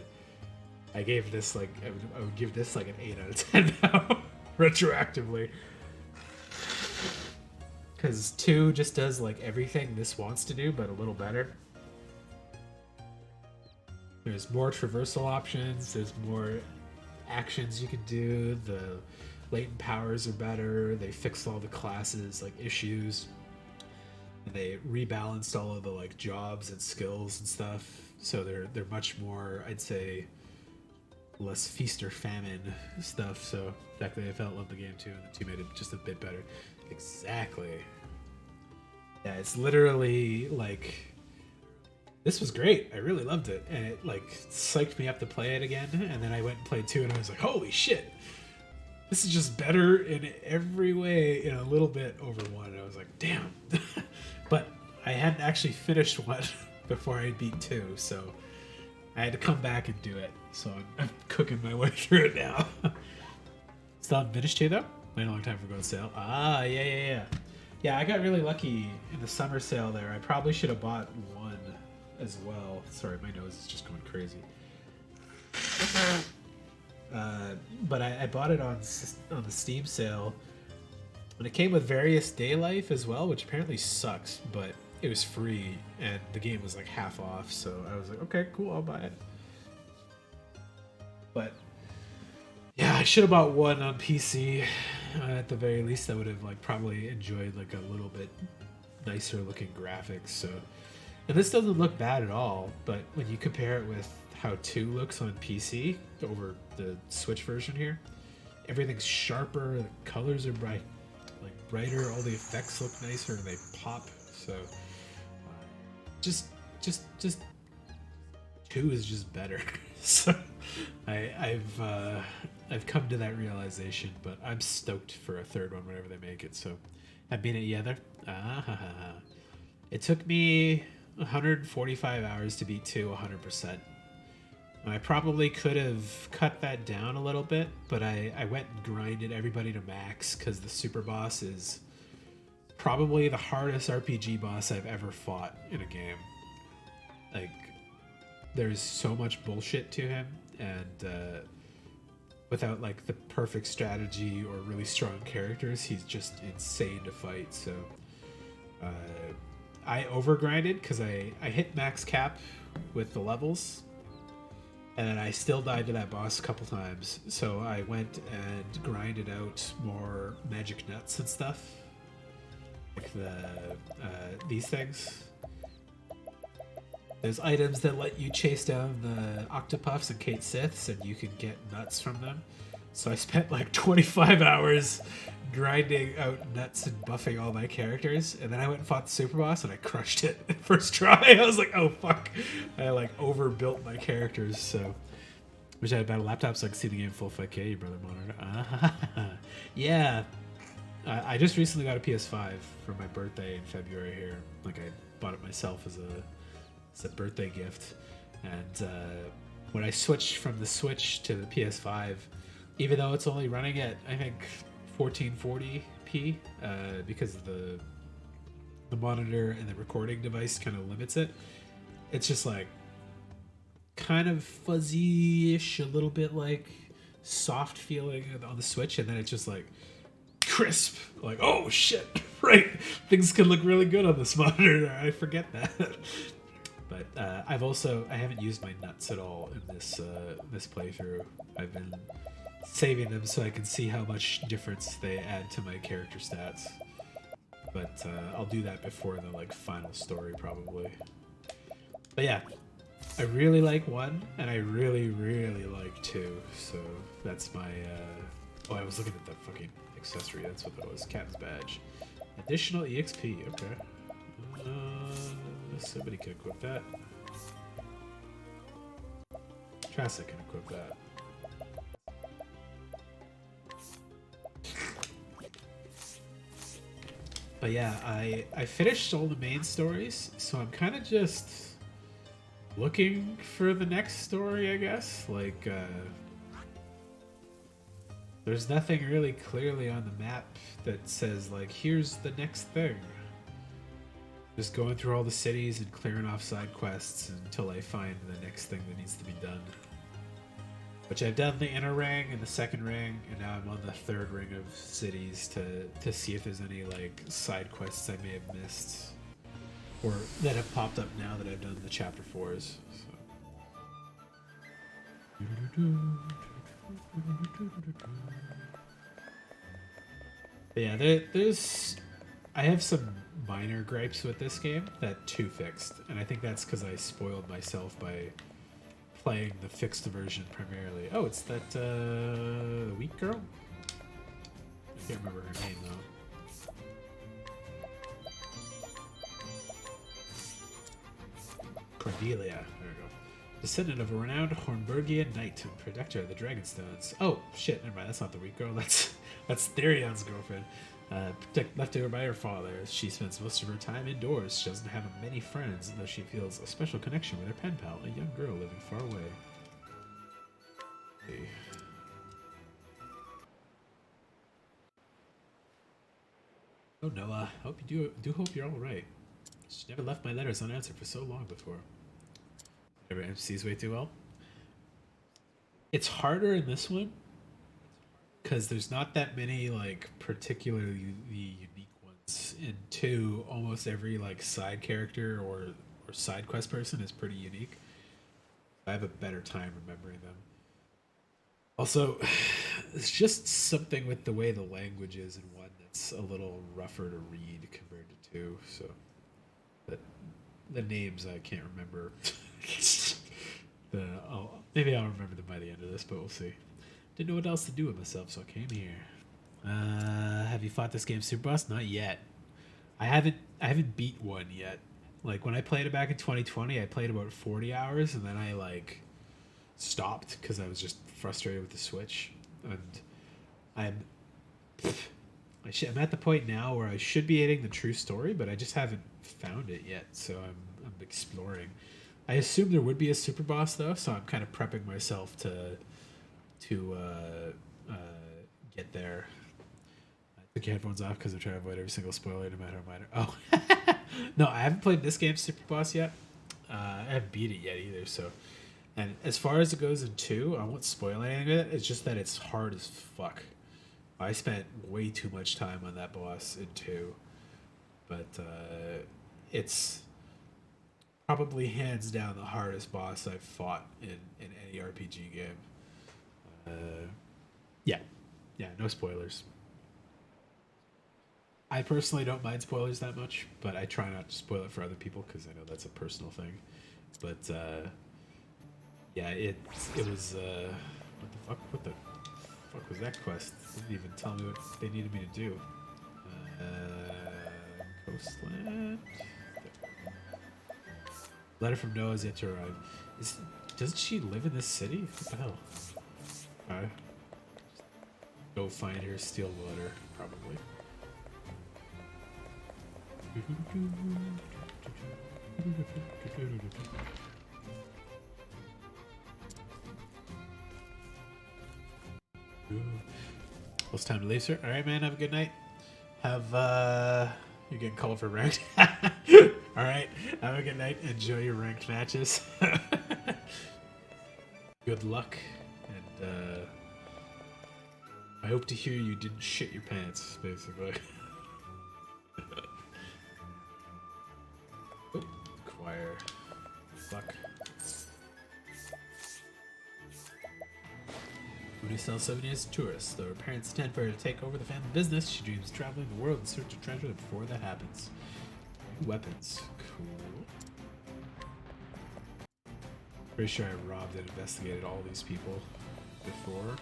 Speaker 1: I gave this like, I would give this like an 8 out of 10 now, retroactively. Because 2 just does like everything this wants to do, but a little better. There's more traversal options, there's more actions you can do, the latent powers are better, they fixed all the classes like issues, and they rebalanced all of the like jobs and skills and stuff, so they're much more, I'd say, less feast or famine stuff. So exactly, I felt love the game too, and the 2 made it just a bit better. Exactly. Yeah, it's literally like, this was great. I really loved it, and it like psyched me up to play it again. And then I went and played 2, and I was like, holy shit, this is just better in every way in a little bit over 1. And I was like, damn. But I hadn't actually finished 1 before I beat 2, so I had to come back and do it. So I'm cooking my way through it now. Still haven't finished 2 though. Wait a long time for going sale. Ah, yeah. Yeah, I got really lucky in the summer sale there. I probably should have bought 1 as well. Sorry, my nose is just going crazy. But I bought it on the Steam sale, and it came with various day life as well, which apparently sucks, but it was free, and the game was like half off, so I was like, okay, cool, I'll buy it. But yeah, I should have bought 1 on PC. At the very least, I would have like probably enjoyed like a little bit nicer looking graphics. So, and this doesn't look bad at all, but when you compare it with how 2 looks on PC over the Switch version here, everything's sharper, the colors are brighter, all the effects look nicer, and they pop. So just 2 is just better. So I've come to that realization, but I'm stoked for a 3rd one whenever they make it. So I've been it yet. It took me 145 hours to beat 2 100%. I probably could have cut that down a little bit, but I went and grinded everybody to max because the super boss is probably the hardest RPG boss I've ever fought in a game. Like, there's so much bullshit to him, and without like the perfect strategy or really strong characters, he's just insane to fight. So I overgrinded because I hit max cap with the levels, and then I still died to that boss a couple times. So I went and grinded out more magic nuts and stuff, like these things. There's items that let you chase down the Octopuffs and Kate Siths, and you can get nuts from them. So I spent like 25 hours grinding out nuts and buffing all my characters, and then I went and fought the super boss, and I crushed it first try. I was like, oh fuck, I like overbuilt my characters. So wish I had a better laptop so I could see the game full 5K, you brother monitor. Yeah, I just recently got a PS5 for my birthday in February here. Like, I bought it myself as a birthday gift, and when I switched from the Switch to the PS5, even though it's only running at I think 1440p because of the monitor and the recording device kind of limits it, it's just like kind of fuzzy-ish, a little bit like soft feeling on the Switch, and then it's just like crisp, like, oh shit, right, things can look really good on this monitor. I forget that. But I haven't used my nuts at all in this playthrough. I've been saving them so I can see how much difference they add to my character stats. But I'll do that before the like final story probably. But yeah, I really like 1, and I really, really like 2. So that's my. Oh, I was looking at the fucking accessory. That's what that was. Captain's badge. Additional EXP. Okay. Somebody can equip that. Trassa can equip that. But yeah, I finished all the main stories, so I'm kind of just looking for the next story, I guess. Like, there's nothing really clearly on the map that says, like, here's the next thing. Just going through all the cities and clearing off side quests until I find the next thing that needs to be done. Which I've done the inner ring and the second ring, and now I'm on the third ring of cities to see if there's any like side quests I may have missed, or that have popped up now that I've done the chapter 4s. But yeah, there's I have some minor gripes with this game that 2 fixed, and I think that's because I spoiled myself by playing the fixed version primarily. Oh, it's that the weak girl? I can't remember her name though. Cordelia. There we go. Descendant of a renowned Hornburgian knight and protector of the Dragonstones. Oh shit, never mind, that's not the weak girl, that's Therion's girlfriend. Left over by her father, she spends most of her time indoors. She doesn't have many friends, though she feels a special connection with her pen pal, a young girl living far away. Okay. Oh Noah, hope you hope you're all right. She never left my letters unanswered for so long before. Never MCs way too well. It's harder in this one because there's not that many like particularly unique ones. In 2, almost every like side character or side quest person is pretty unique. I have a better time remembering them. Also, it's just something with the way the language is in 1 that's a little rougher to read compared to 2. So, but the names I can't remember. Maybe I'll remember them by the end of this, but we'll see. Didn't know what else to do with myself, so I came here. Have you fought this game Super Boss? Not yet. I haven't beat 1 yet. Like when I played it back in 2020, I played about 40 hours and then I like stopped because I was just frustrated with the Switch. And I'm at the point now where I should be hitting the true story, but I just haven't found it yet. So I'm exploring. I assume there would be a super boss though, so I'm kind of prepping myself to get there. I took your headphones off because I'm trying to avoid every single spoiler, no matter how minor. Oh, no, I haven't played this game super boss yet. I haven't beat it yet either. So, and as far as it goes in 2, I won't spoil anything of it. It's just that it's hard as fuck. I spent way too much time on that boss in 2, but it's probably hands down the hardest boss I've fought in any RPG game. Yeah, no spoilers. I personally don't mind spoilers that much, but I try not to spoil it for other people because I know that's a personal thing. But yeah, it was what the fuck was that quest? They didn't even tell me what they needed me to do. Coastland. Letter from Noah's yet to arrive. Doesn't she live in this city? What the hell? Alright. Go find her, steal the letter, probably. Well, it's time to leave, sir. Alright, man, have a good night. You're getting called for ranked. Alright, have a good night. Enjoy your ranked matches. Good luck, and I hope to hear you didn't shit your pants, basically. Oh, choir. Fuck. Mooney sells souvenirs to tourists. Though her parents intend for her to take over the family business, she dreams of traveling the world in search of treasure before that happens. Weapons. Cool. Pretty sure I robbed and investigated all these people before.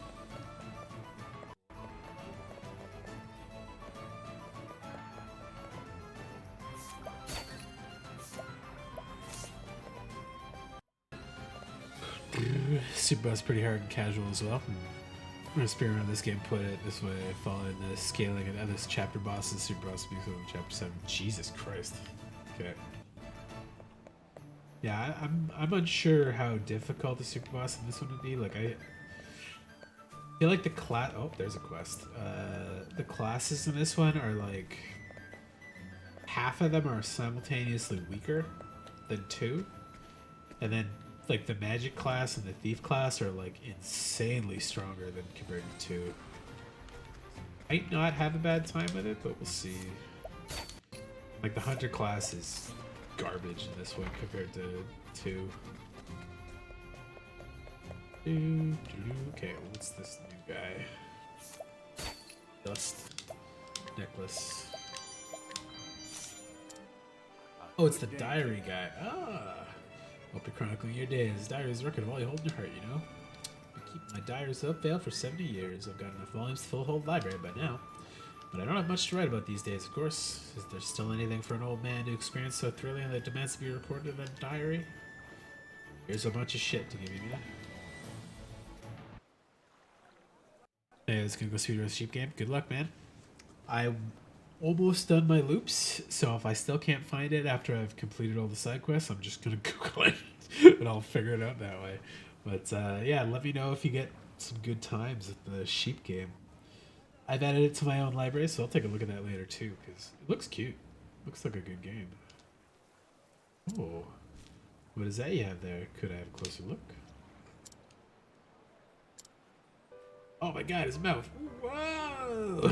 Speaker 1: Superbow's pretty hard and casual as well. I'm gonna spearrun around this game, put it this way. I follow in the scaling and other chapter bosses. Superbow speaks over chapter 7. Jesus Christ. Okay. Yeah, I'm unsure how difficult the super boss in this one would be. Like I feel like the class. Oh, there's a quest. The classes in this one are like half of them are simultaneously weaker than 2, and then like the magic class and the thief class are like insanely stronger than compared to 2. Might not have a bad time with it, but we'll see. Like the hunter class is garbage in this one compared to 2. Okay, what's this new guy? Dust necklace. Oh, it's the diary guy. Ah, hope you're chronicling your days. Diary is a record of all you hold in your heart, you know. I keep my diaries up veiled for 70 years. I've got enough volumes to fill a whole library by now. But I don't have much to write about these days, of course. Is there still anything for an old man to experience so thrilling that demands to be recorded in a diary? Here's a bunch of shit to give you, man. Hey, let's go speedrun the sheep game. Good luck, man. I'm almost done my loops, so if I still can't find it after I've completed all the side quests, I'm just gonna Google it, and I'll figure it out that way. But yeah, let me know if you get some good times at the sheep game. I've added it to my own library, so I'll take a look at that later too, because it looks cute. Looks like a good game. Oh, what is that you have there? Could I have a closer look? Oh my god, his mouth. Whoa!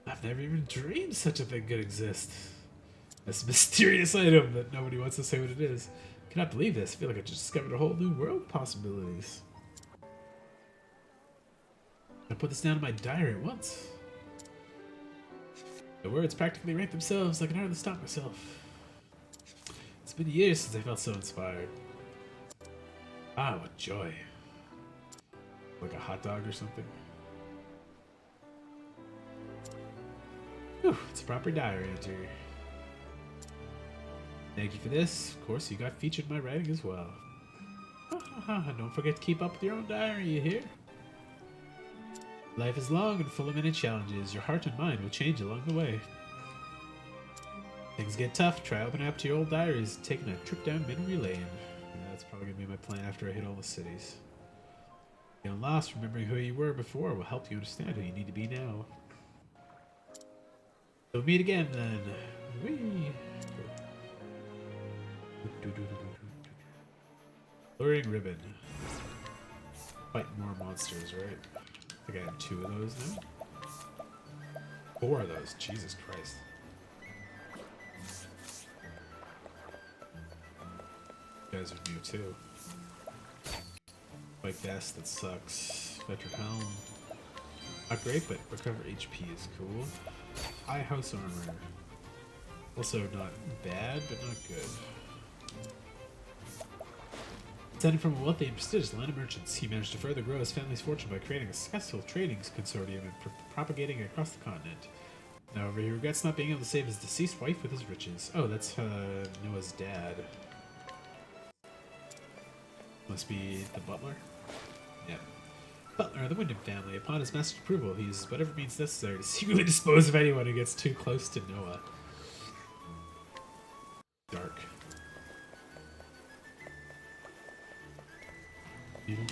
Speaker 1: I've never even dreamed such a thing could exist. This mysterious item that nobody wants to say what it is. I cannot believe this. I feel like I just discovered a whole new world of possibilities. I put this down in my diary at once. The words practically write themselves. I can hardly stop myself. It's been years since I felt so inspired. Ah, what joy. Like a hot dog or something. Whew, it's a proper diary entry. Thank you for this. Of course, you got featured in my writing as well. Don't forget to keep up with your own diary, you hear? Life is long and full of many challenges. Your heart and mind will change along the way. Things get tough. Try opening up to your old diaries, taking a trip down memory lane. Yeah, that's probably going to be my plan after I hit all the cities. Feeling lost, remembering who you were before will help you understand who you need to be now. We'll meet again then. Whee! Luring ribbon. Fight more monsters, right? I think I have 2 of those now. 4 of those. Jesus Christ. You guys are new too. Like this, that sucks. Veteran helm. Not great, but recover HP is cool. High house armor. Also not bad, but not good. Descended from a wealthy and prestigious line of merchants, he managed to further grow his family's fortune by creating a successful trading consortium and propagating it across the continent. However, he regrets not being able to save his deceased wife with his riches. Oh, that's Noah's dad. Must be the butler? Yeah. Butler of the Wyndham family. Upon his master's approval, he uses whatever means necessary to secretly dispose of anyone who gets too close to Noah. Dark.
Speaker 6: Ladies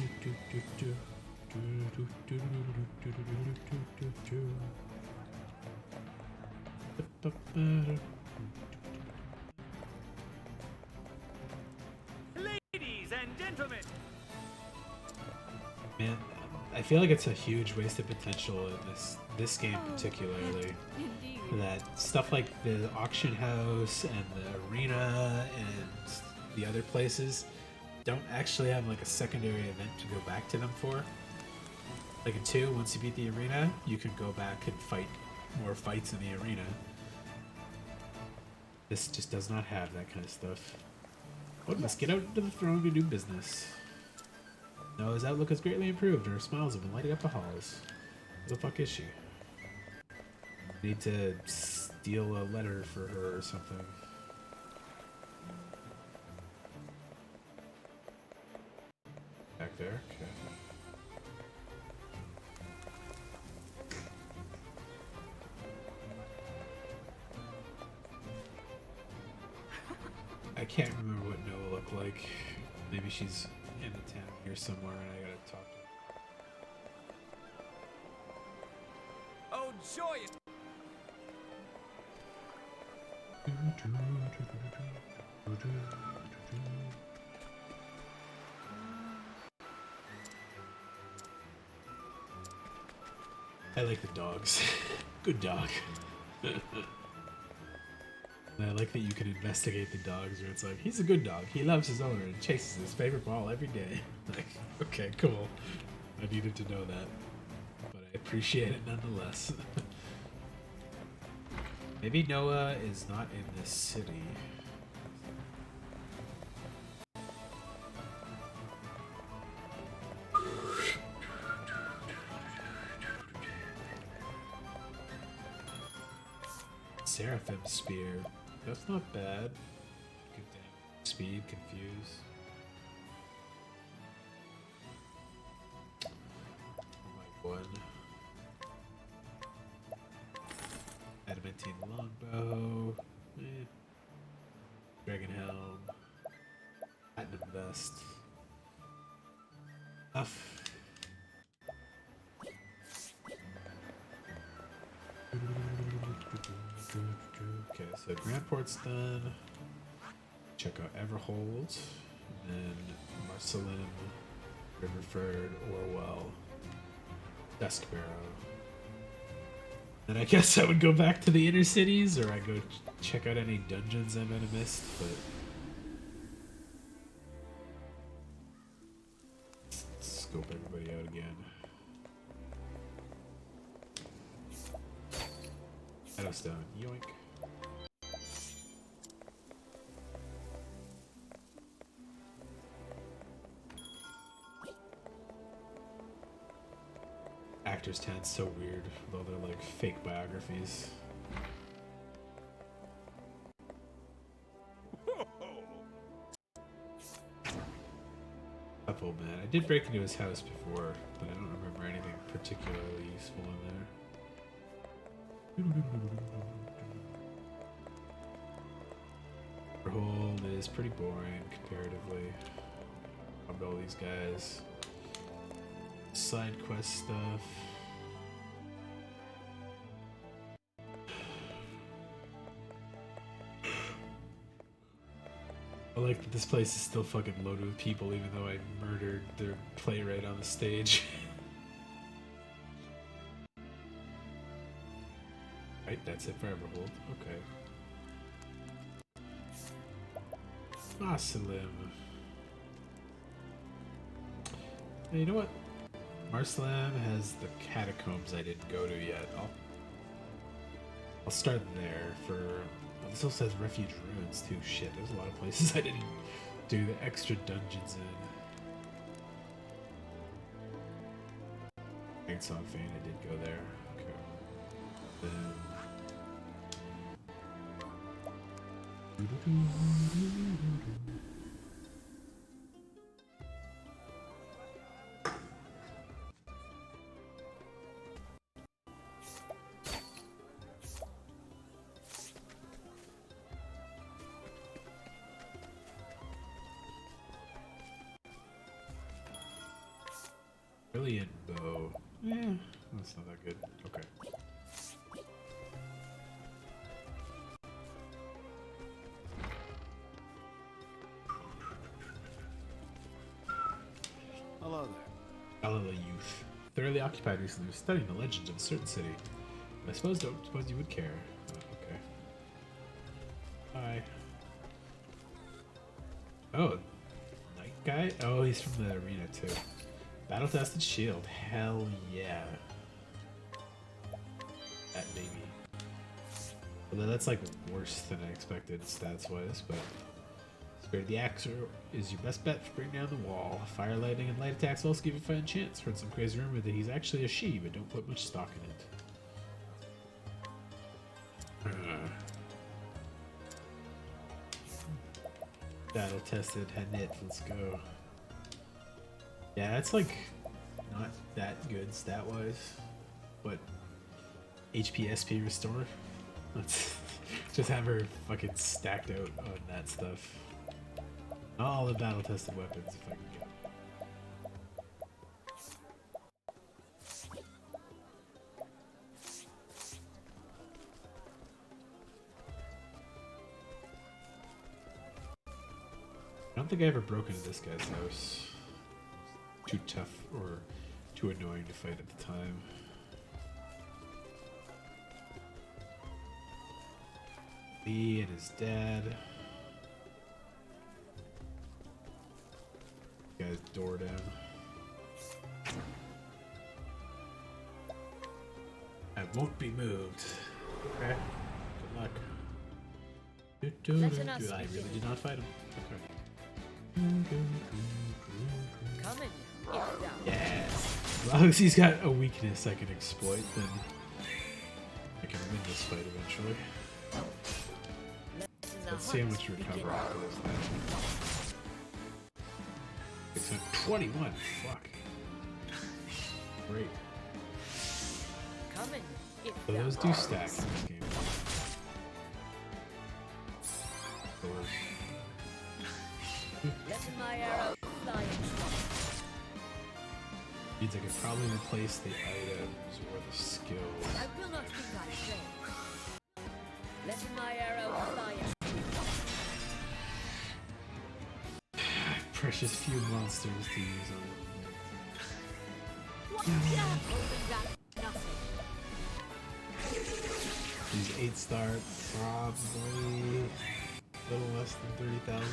Speaker 6: and gentlemen,
Speaker 1: Man, I feel like it's a huge waste of potential in this game particularly. That stuff like the auction house and the arena and the other places don't actually have like a secondary event to go back to them for. Like in 2, once you beat the arena, you can go back and fight more fights in the arena. This just does not have that kind of stuff. But must get out into the throng to do business. No, his outlook has greatly improved, and her smiles have been lighting up the halls. Where the fuck is she? Need to steal a letter for her or something. Back there? Okay. I can't remember what Noah looked like. Maybe she's in the town here somewhere and I gotta talk to her.
Speaker 6: Oh, joy!
Speaker 1: I like the dogs. Good dog. And I like that you can investigate the dogs where it's like, he's a good dog. He loves his owner and chases his favorite ball every day. Like, okay, cool. I needed to know that. But I appreciate it nonetheless. Maybe Noah is not in this city. Seraphim Spear. That's not bad. Good damage. Speed, confuse. My one. Adamantine Longbow. Dragon Helm. Platinum Vest. Enough. Okay, so Grandport's done. Check out Everhold. And then Marcelin, Riverford, Orwell, Duskbarrow. And I guess I would go back to the inner cities, or I'd go check out any dungeons I might have missed, but... Let's scope everybody out again. Shadowstone, yoink. Actors 10's so weird, though they're like fake biographies. Apple man, I did break into his house before, but I don't remember anything particularly useful in there. Hold is pretty boring comparatively. Robbed all these guys. Side quest stuff. I like that this place is still fucking loaded with people even though I murdered their playwright on the stage. Right, that's it for Everhold. Okay. Marcelim. Hey, you know what? Marcelim has the catacombs I didn't go to yet. I'll start there for... Oh, this also has refuge ruins too. Shit, there's a lot of places I didn't do the extra dungeons in. Song Fane, I did go there. Okay. Then... Brilliant bow. Yeah, that's not that good. Okay.
Speaker 3: Hello there.
Speaker 1: Alala youth. Thoroughly occupied recently with studying the legends of a certain city. I don't suppose you would care. Okay. Hi. Oh, night guy? Oh, he's from the arena too. Battle tested shield. Hell yeah. That baby. Although that's like worse than I expected stats wise, but it's Where the axe is your best bet for bringing down the wall. Fire, lightning, and light attacks also give you a fighting chance. Heard some crazy rumor that he's actually a she, but don't put much stock in it. Battle tested, Hanit, let's go. Yeah, that's like not that good stat wise, but HP SP restore. Let's just have her fucking stacked out on that stuff. All the battle tested weapons if I can get. I don't think I ever broke into this guy's house. Too tough or too annoying to fight at the time. Lee and his dad. Guy's door down. I won't be moved. Okay. Good luck. I really did not fight him. Okay.
Speaker 5: Coming.
Speaker 1: Yes. As long as he's got a weakness I can exploit, then I can win this fight eventually. Let's see how much we recover after this then. 621. Fuck. Great.
Speaker 5: Coming.
Speaker 1: So those do stack in this game.
Speaker 5: Letting my arrow fly.
Speaker 1: Means I could probably replace the items or the skills.
Speaker 5: I will not be thy prey. Letting my arrow fly.
Speaker 1: Precious few monsters to use on it.
Speaker 5: Holding back nothing.
Speaker 1: These 8-star probably a little less than 30,000.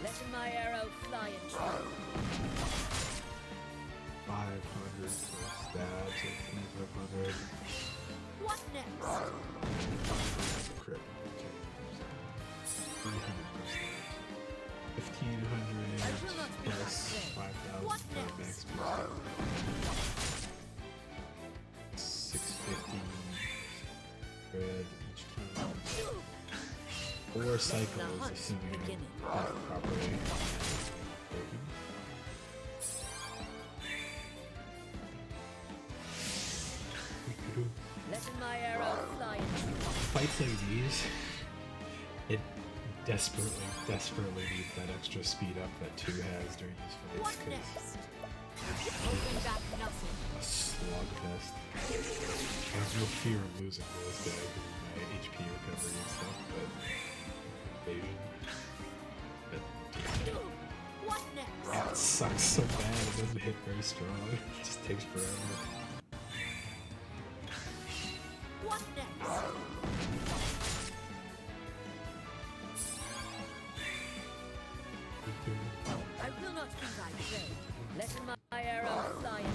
Speaker 5: Letting my arrow fly and travel.
Speaker 1: 500 for stabs and 2,500.
Speaker 5: What next?
Speaker 1: Crit. Okay. 300 for stabs. 1,500 plus 5,000 for max boost. 650 red each time. 4 cycles, assuming I have it properly broken.
Speaker 5: Letting my arrow fly and
Speaker 1: Fights like these, it desperately needs that extra speed up that 2 has during these
Speaker 5: what
Speaker 1: fights, because
Speaker 5: next? Holding back nothing.
Speaker 1: a slugfest. I have no fear of losing to this guy because of my HP recovery and stuff, but evasion.
Speaker 5: What next?
Speaker 1: It sucks so bad, it doesn't hit very strong. It just takes forever.
Speaker 5: What next? I will not be thy prey. Letting my arrow fly and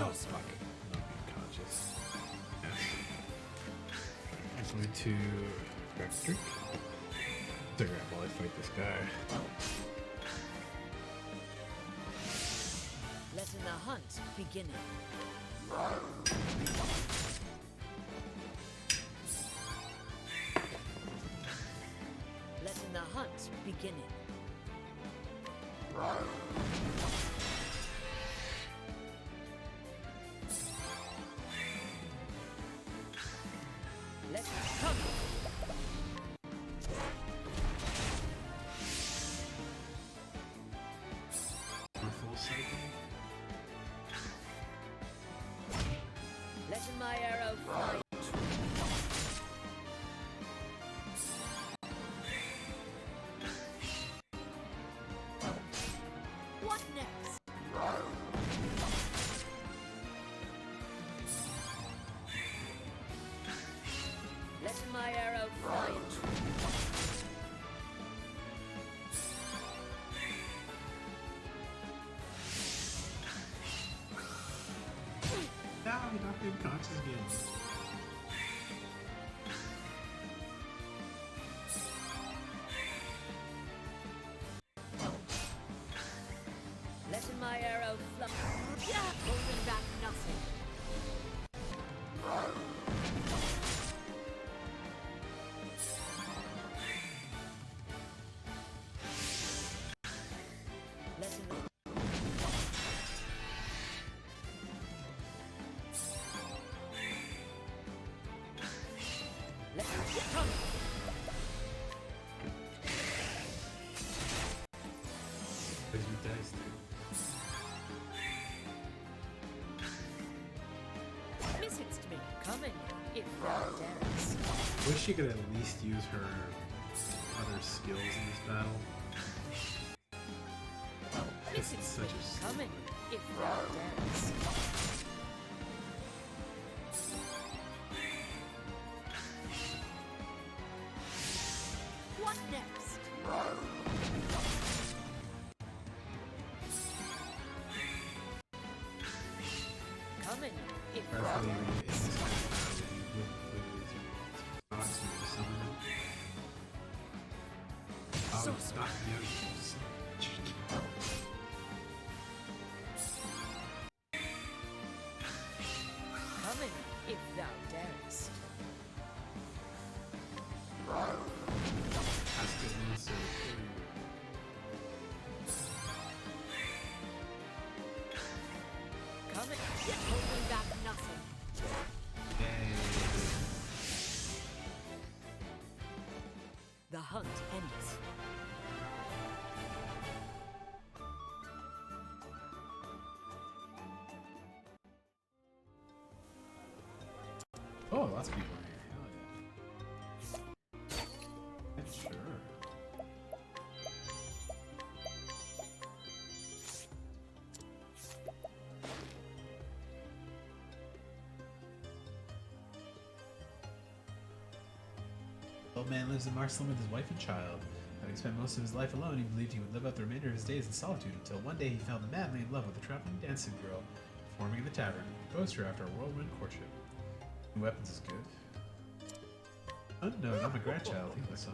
Speaker 1: Oh, fuck. Not being conscious. Yes. I'm going to grab a drink. Cigarette while I fight this guy.
Speaker 5: letting the hunt beginning. Letting the hunt beginning. Let's come.
Speaker 1: Full cycle.
Speaker 5: Letting my arrow fly. What next?
Speaker 1: Unconscious again.
Speaker 5: Letting my arrow fly. Yeah, holding back nothing. Letting the come.
Speaker 1: Because you dice, dude.
Speaker 5: Miss it to me. Coming. If thou darest.
Speaker 1: Wish she could at least use her other skills in this battle.
Speaker 5: Miss it
Speaker 1: It's
Speaker 5: to
Speaker 1: such
Speaker 5: me.
Speaker 1: a
Speaker 5: Coming. If thou darest. What next? Coming. If thou
Speaker 1: Preferably in
Speaker 5: darest.
Speaker 1: this kind of battle, you would lose your not to summon them. Oh,
Speaker 5: So
Speaker 1: it's not
Speaker 5: Coming. If thou darest.
Speaker 1: That's good answer.
Speaker 5: Coming. Yet holding back nothing.
Speaker 1: Yay.
Speaker 5: The hunt endeth.
Speaker 1: Oh, lots of people in here. Hell yeah. Sure. Old man lives in Marceline with his wife and child. Having spent most of his life alone, he believed he would live out the remainder of his days in solitude until one day he fell madly in love with a traveling dancing girl performing in the tavern. He proposed to her after a whirlwind courtship. New weapons is good. Unknown, I'm a grandchild. He's my son.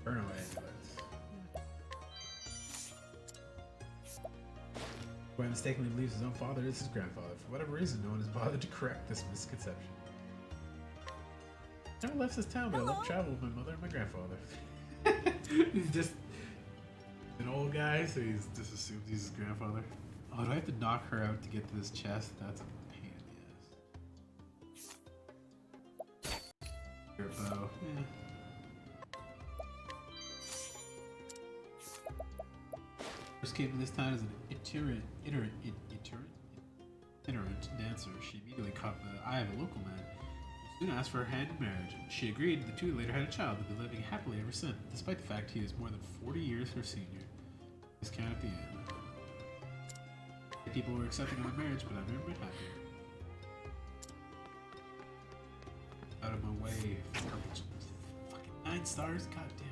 Speaker 1: Burn away, anyways. Boy mistakenly believes his own father is his grandfather. For whatever reason, no one has bothered to correct this misconception. Never left this town, but I love travel with my mother and my grandfather. He's just an old guy, so he's just assumed he's his grandfather. Oh, do I have to knock her out to get to this chest? That's a pain in the ass. Your bow. Yeah. First came to this town as an itinerant dancer. She immediately caught the eye of a local man who soon asked for her hand in marriage. She agreed, and the two later had a child and have been living happily ever since, despite the fact he is more than 40 years her senior. Discount at the end. People were accepting of marriage, but I've never been happier. Out of my way. Fucking 9 stars? God damn it.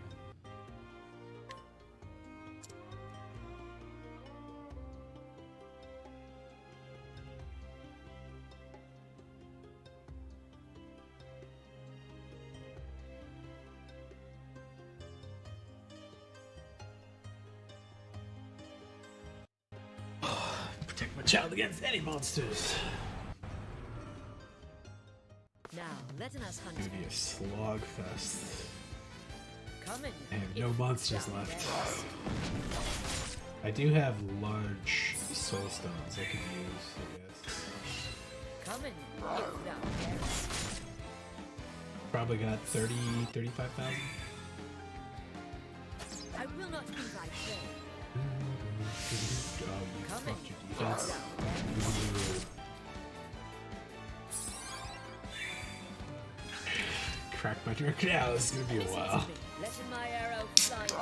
Speaker 1: Protect my child against any monsters.
Speaker 5: Now, letting us hunt.
Speaker 1: It's gonna be a slog fest.
Speaker 5: Coming.
Speaker 1: I have
Speaker 5: if
Speaker 1: no monsters
Speaker 5: thou
Speaker 1: left.
Speaker 5: darest.
Speaker 1: I do have large soul stones I can use, I guess.
Speaker 5: Coming. If thou darest.
Speaker 1: Probably got 35,000.
Speaker 5: I will not be thy prey.
Speaker 1: Oh, you
Speaker 5: Coming.
Speaker 1: fucked your
Speaker 5: If
Speaker 1: defense.
Speaker 5: thou darest.
Speaker 1: Crack my direct now. This is gonna be a
Speaker 5: Listen to
Speaker 1: while.
Speaker 5: me. Letting my arrow fly true.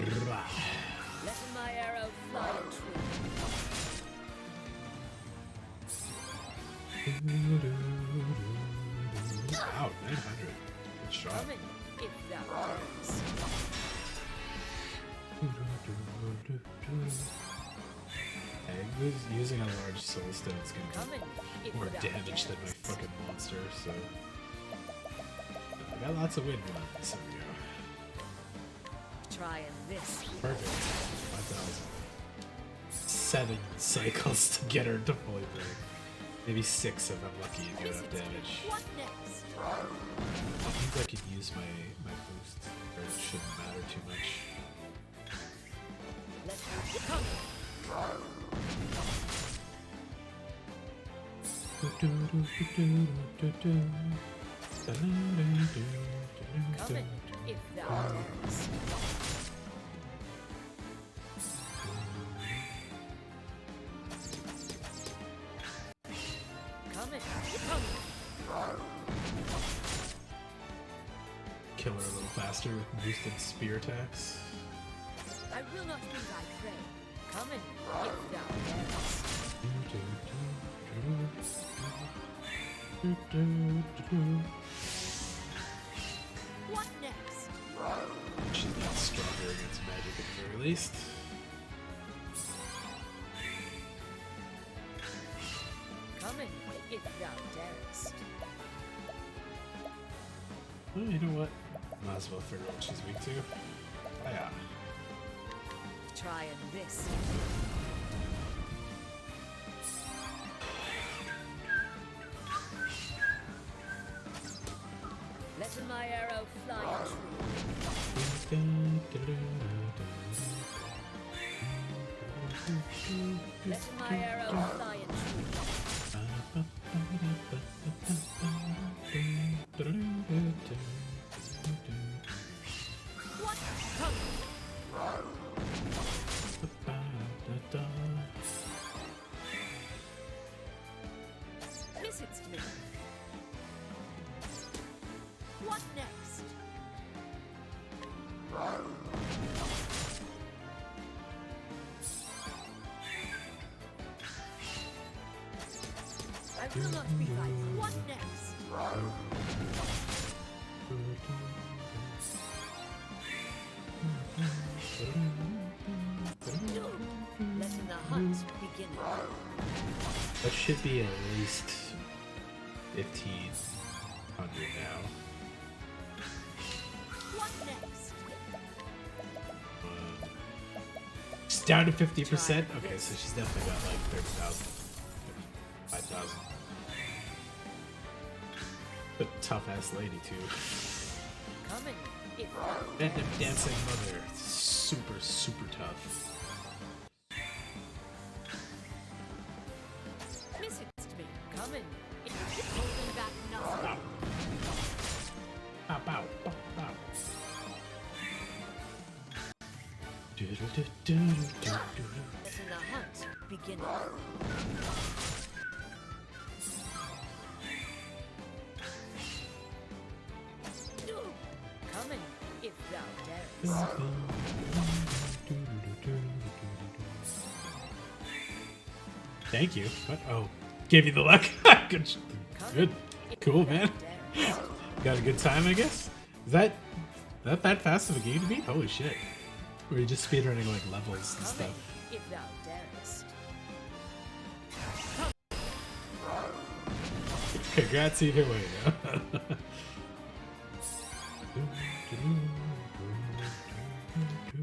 Speaker 5: Letting my arrow fly true.
Speaker 1: Wow, 900. Good shot.
Speaker 5: Coming. if thou darest.
Speaker 1: I was using a large soul stone. It's gonna
Speaker 5: Come in,
Speaker 1: do
Speaker 5: if
Speaker 1: more
Speaker 5: thou
Speaker 1: damage than my
Speaker 5: darest.
Speaker 1: fucking monster, so I got lots of wind on this. There we go.
Speaker 5: Try and this.
Speaker 1: Perfect. 5,000. 7 cycles to get her to fully break. Maybe 6 if I'm lucky to do enough damage.
Speaker 5: What next?
Speaker 1: It means I could use my boost, or it shouldn't matter too much.
Speaker 5: Let's come. Come in, if thou darest. Come in, come.
Speaker 1: Kill her a little faster with boosted spear attacks.
Speaker 5: I will not be thy prey. Come in, if thou darest. What next?
Speaker 1: She's not stronger against magic at the very least.
Speaker 5: Come in, if thou darest.
Speaker 1: Well, you know what? Might as well figure out what she's weak to. Oh, yeah.
Speaker 5: Try and this. Let my arrow fly true. Let my arrow fly true. What? Come. Visits me. What next? I will not be right. What next? Letting the hunt begin.
Speaker 1: That should be at least 1,500 now.
Speaker 5: What next?
Speaker 1: She's down to 50%? Okay, so she's definitely got like 30,000. 5,000. But tough ass lady too.
Speaker 5: Come in, if
Speaker 1: And the dancing mother. Super, super tough.
Speaker 5: visits me. Come in. If holding back nothing.
Speaker 1: Bow, bow, bow, bow.
Speaker 5: Letting the hunt begin. Come in, if thou darest.
Speaker 1: Thank you. What? Oh, gave you the luck. Good. Good. Cool, man. Got a good time, I guess. Is that that fast of a game to beat? Holy shit. Or are you just speedrunning like levels and
Speaker 5: Come in,
Speaker 1: stuff?
Speaker 5: if thou darest.
Speaker 1: Congrats either way, though.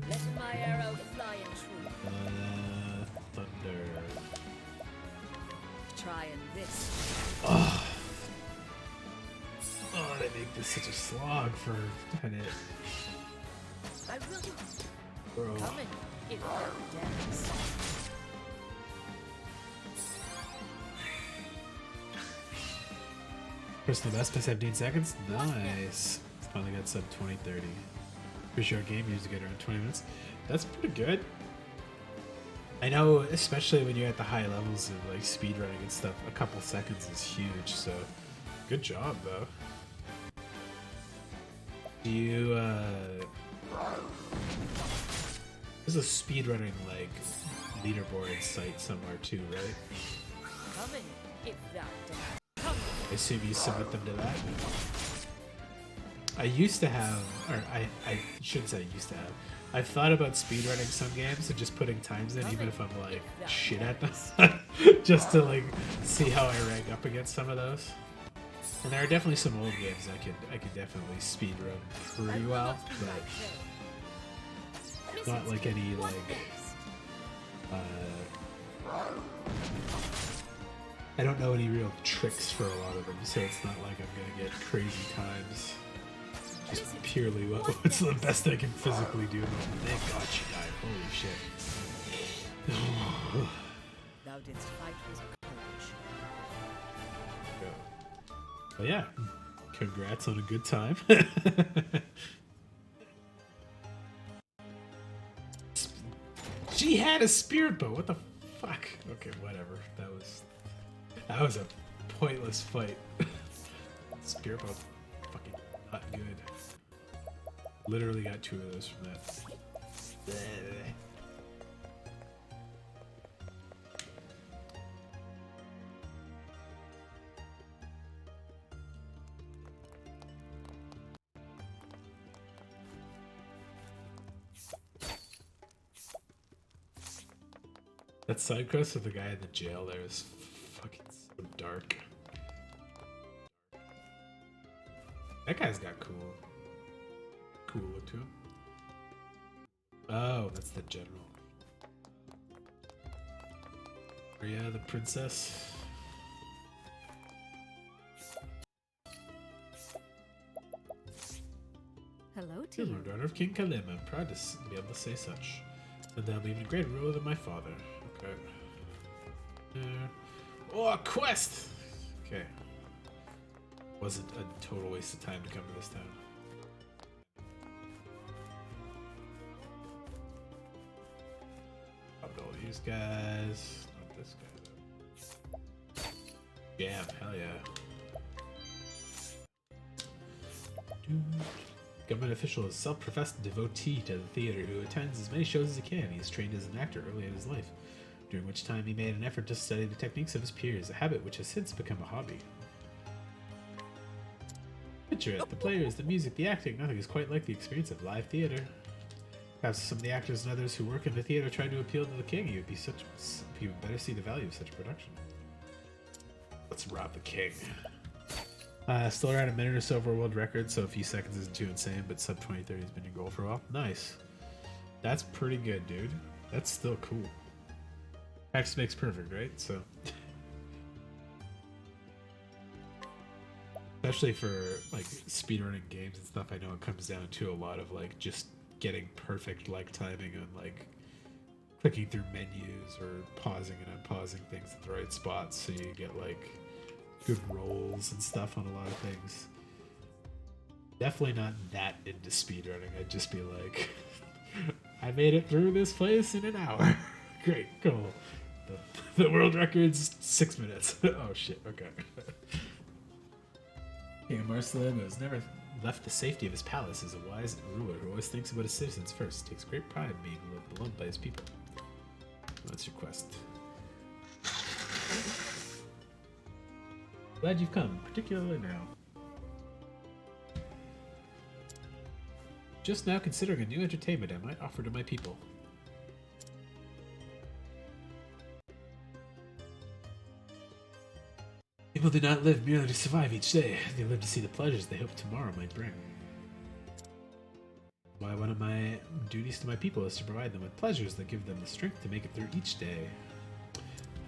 Speaker 5: Let my arrow fly in true.
Speaker 1: Thunder.
Speaker 5: Try and this.
Speaker 1: Oh, they make this such a slog for hit.
Speaker 5: I will
Speaker 1: Bro.
Speaker 5: come in, if thou darest.
Speaker 1: Personal best by 17 seconds. Nice. Finally got sub 2030. Pretty sure our game used to get around 20 minutes. That's pretty good. I know, especially when you're at the high levels of like speedrunning and stuff, a couple seconds is huge, so good job though. Do you there's a speedrunning like leaderboard site somewhere too, right?
Speaker 5: Come in, if thou darest.
Speaker 1: I assume you submit them to that. I used to have, or I shouldn't say I used to have. I've thought about speedrunning some games and just putting times in, even if I'm like shit at them, just to like see how I rank up against some of those. And there are definitely some old games I could definitely speedrun pretty well, but not like any like I don't know any real tricks for a lot of them, so it's not like I'm gonna get crazy times. Just purely what's the best I can physically do. Thank God she died. Holy shit.
Speaker 5: Thou didst fight with courage.
Speaker 1: But yeah, congrats on a good time. She had a spirit bow. What the fuck? Okay, whatever. That was a pointless fight. Spirit bow, fucking not good. Literally got 2 of those from that. That side quest with the guy in the jail there is fucking so dark. That guy's got cool look to him. Oh, that's the general. Maria, the princess.
Speaker 5: Hello to
Speaker 1: Hello,
Speaker 5: you.
Speaker 1: daughter of King Kalim. I'm proud to be able to say such. And I'm even greater ruler than my father. Okay. Oh, a quest! Okay. Wasn't a total waste of time to come to this town. Up all these guys. Not this guy though. Jam, hell yeah. Government official is self-professed devotee to the theater who attends as many shows as he can. He is trained as an actor early in his life, during which time he made an effort to study the techniques of his peers, a habit which has since become a hobby. Picture it, the players, the music, the acting, nothing is quite like the experience of live theater. Perhaps some of the actors and others who work in the theater tried to appeal to the king. He would better see the value of such a production. Let's rob the king. Still around a minute or so over a world record, so a few seconds isn't too insane, but sub 2030 has been your goal for a while. Nice. That's pretty good, dude. That's still cool. Practice makes perfect, right? So, especially for like speedrunning games and stuff, I know it comes down to a lot of like just getting perfect like timing and like clicking through menus or pausing and unpausing things at the right spots so you get like good rolls and stuff on a lot of things. Definitely not that into speedrunning. I'd just be like, I made it through this place in an hour. Great, cool. The world record's 6 minutes. Oh shit, okay. King Marceline has never left the safety of his palace, is a wise ruler who always thinks about his citizens first, takes great pride in being beloved by his people. That's your quest. Glad you've come, particularly now. Just now considering a new entertainment I might offer to my people. People do not live merely to survive each day. They live to see the pleasures they hope tomorrow might bring. Why, one of my duties to my people is to provide them with pleasures that give them the strength to make it through each day.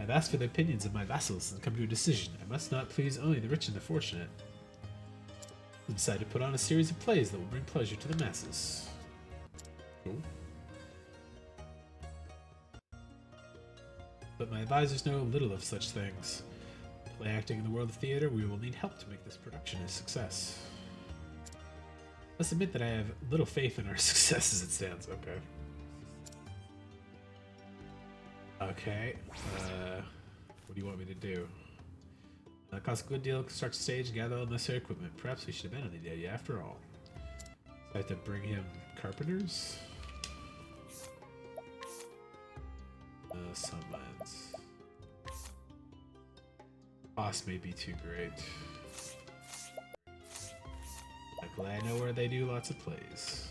Speaker 1: I've asked for the opinions of my vassals and come to a decision. I must not please only the rich and the fortunate. I decided to put on a series of plays that will bring pleasure to the masses. Cool. But my advisors know little of such things. Play acting in the world of theater, we will need help to make this production a success. Let's admit that I have little faith in our success as it stands. Okay. Okay. What do you want me to do? Costs a good deal to construct a stage and gather all necessary equipment. Perhaps we should abandon the idea after all. So I have to bring him carpenters? Sunlands. Cost may be too great. Like, Luckily, I know where they do lots of plays.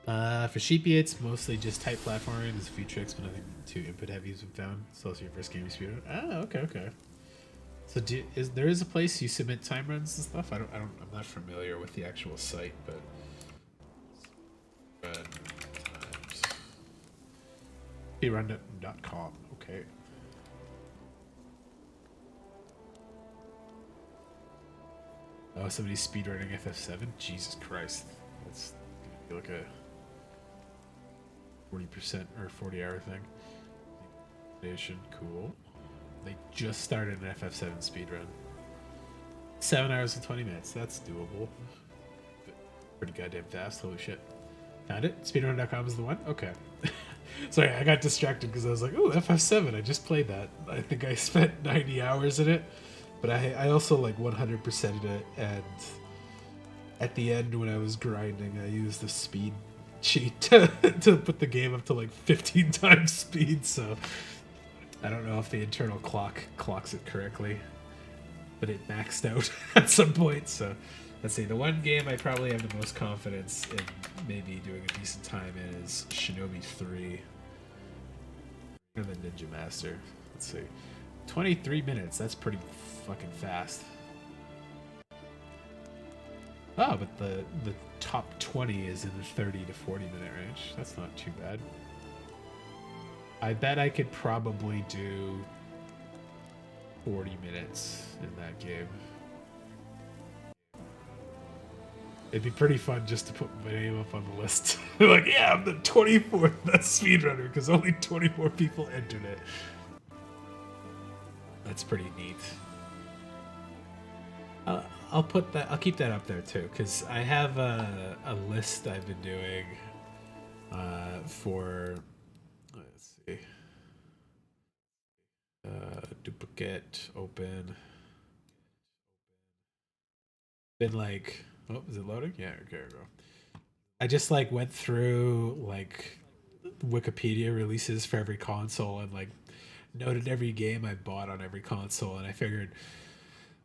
Speaker 1: For Sheepy, it's mostly just type platforming. There's a few tricks, but nothing too input heavy as we've found. It's also your first game you speed run. Ah, okay. So there is a place you submit time runs and stuff? I'm not familiar with the actual site, but speedrun.com. Okay. Oh, somebody's speedrunning FF7? Jesus Christ. That's gonna be like a 40% or 40-hour thing. Nation, cool. They just started an FF7 speedrun. 7 hours and 20 minutes. That's doable. Pretty goddamn fast. Holy shit. Found it? Speedrun.com is the one? Okay. Sorry, I got distracted because I was like, ooh, FF7. I just played that. I think I spent 90 hours in it. But I also like 100%ed it. And at the end when I was grinding, I used the speed cheat to put the game up to like 15 times speed. So I don't know if the internal clock clocks it correctly, but it maxed out at some point. So let's see, the one game I probably have the most confidence in maybe doing a decent time in is Shinobi 3 and then Ninja Master. Let's see, 23 minutes, that's pretty fucking fast. Oh, but the top 20 is in the 30 to 40 minute range. That's not too bad. I bet I could probably do 40 minutes in that game. It'd be pretty fun just to put my name up on the list. Like, yeah, I'm the 24th best speedrunner because only 24 people entered it. That's pretty neat. I'll keep that up there too, because I have a list I've been doing for, let's see, duplicate, open. Been like, oh, is it loading? Yeah, okay, go. I just like went through like Wikipedia releases for every console and like noted every game I bought on every console, and I figured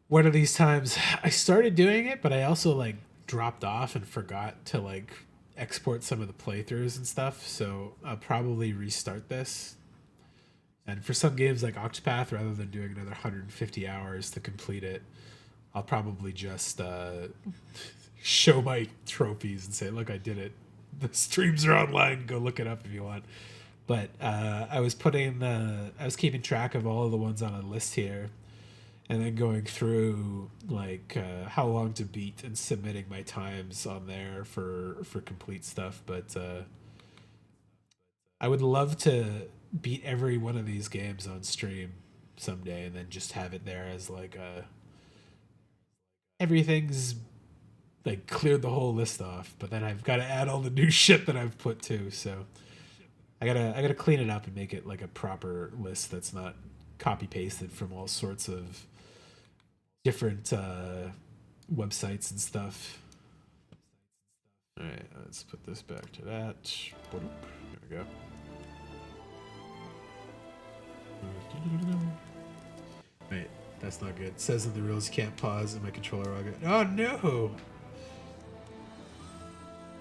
Speaker 1: one of these times I started doing it, but I also like dropped off and forgot to like export some of the playthroughs and stuff. So I'll probably restart this. And for some games like Octopath, rather than doing another 150 hours to complete it, I'll probably just show my trophies and say, look, I did it. The streams are online. Go look it up if you want. But I was keeping track of all of the ones on a list here, and then going through like how long to beat and submitting my times on there for complete stuff. But I would love to beat every one of these games on stream someday, and then just have it there as like everything's like cleared the whole list off. But then I've got to add all the new shit that I've put too. So I gotta clean it up and make it like a proper list that's not copy pasted from all sorts of different websites and stuff. All right, let's put this back to that. There we go. Wait, that's not good. It says in the rules you can't pause and my controller will go. Oh no!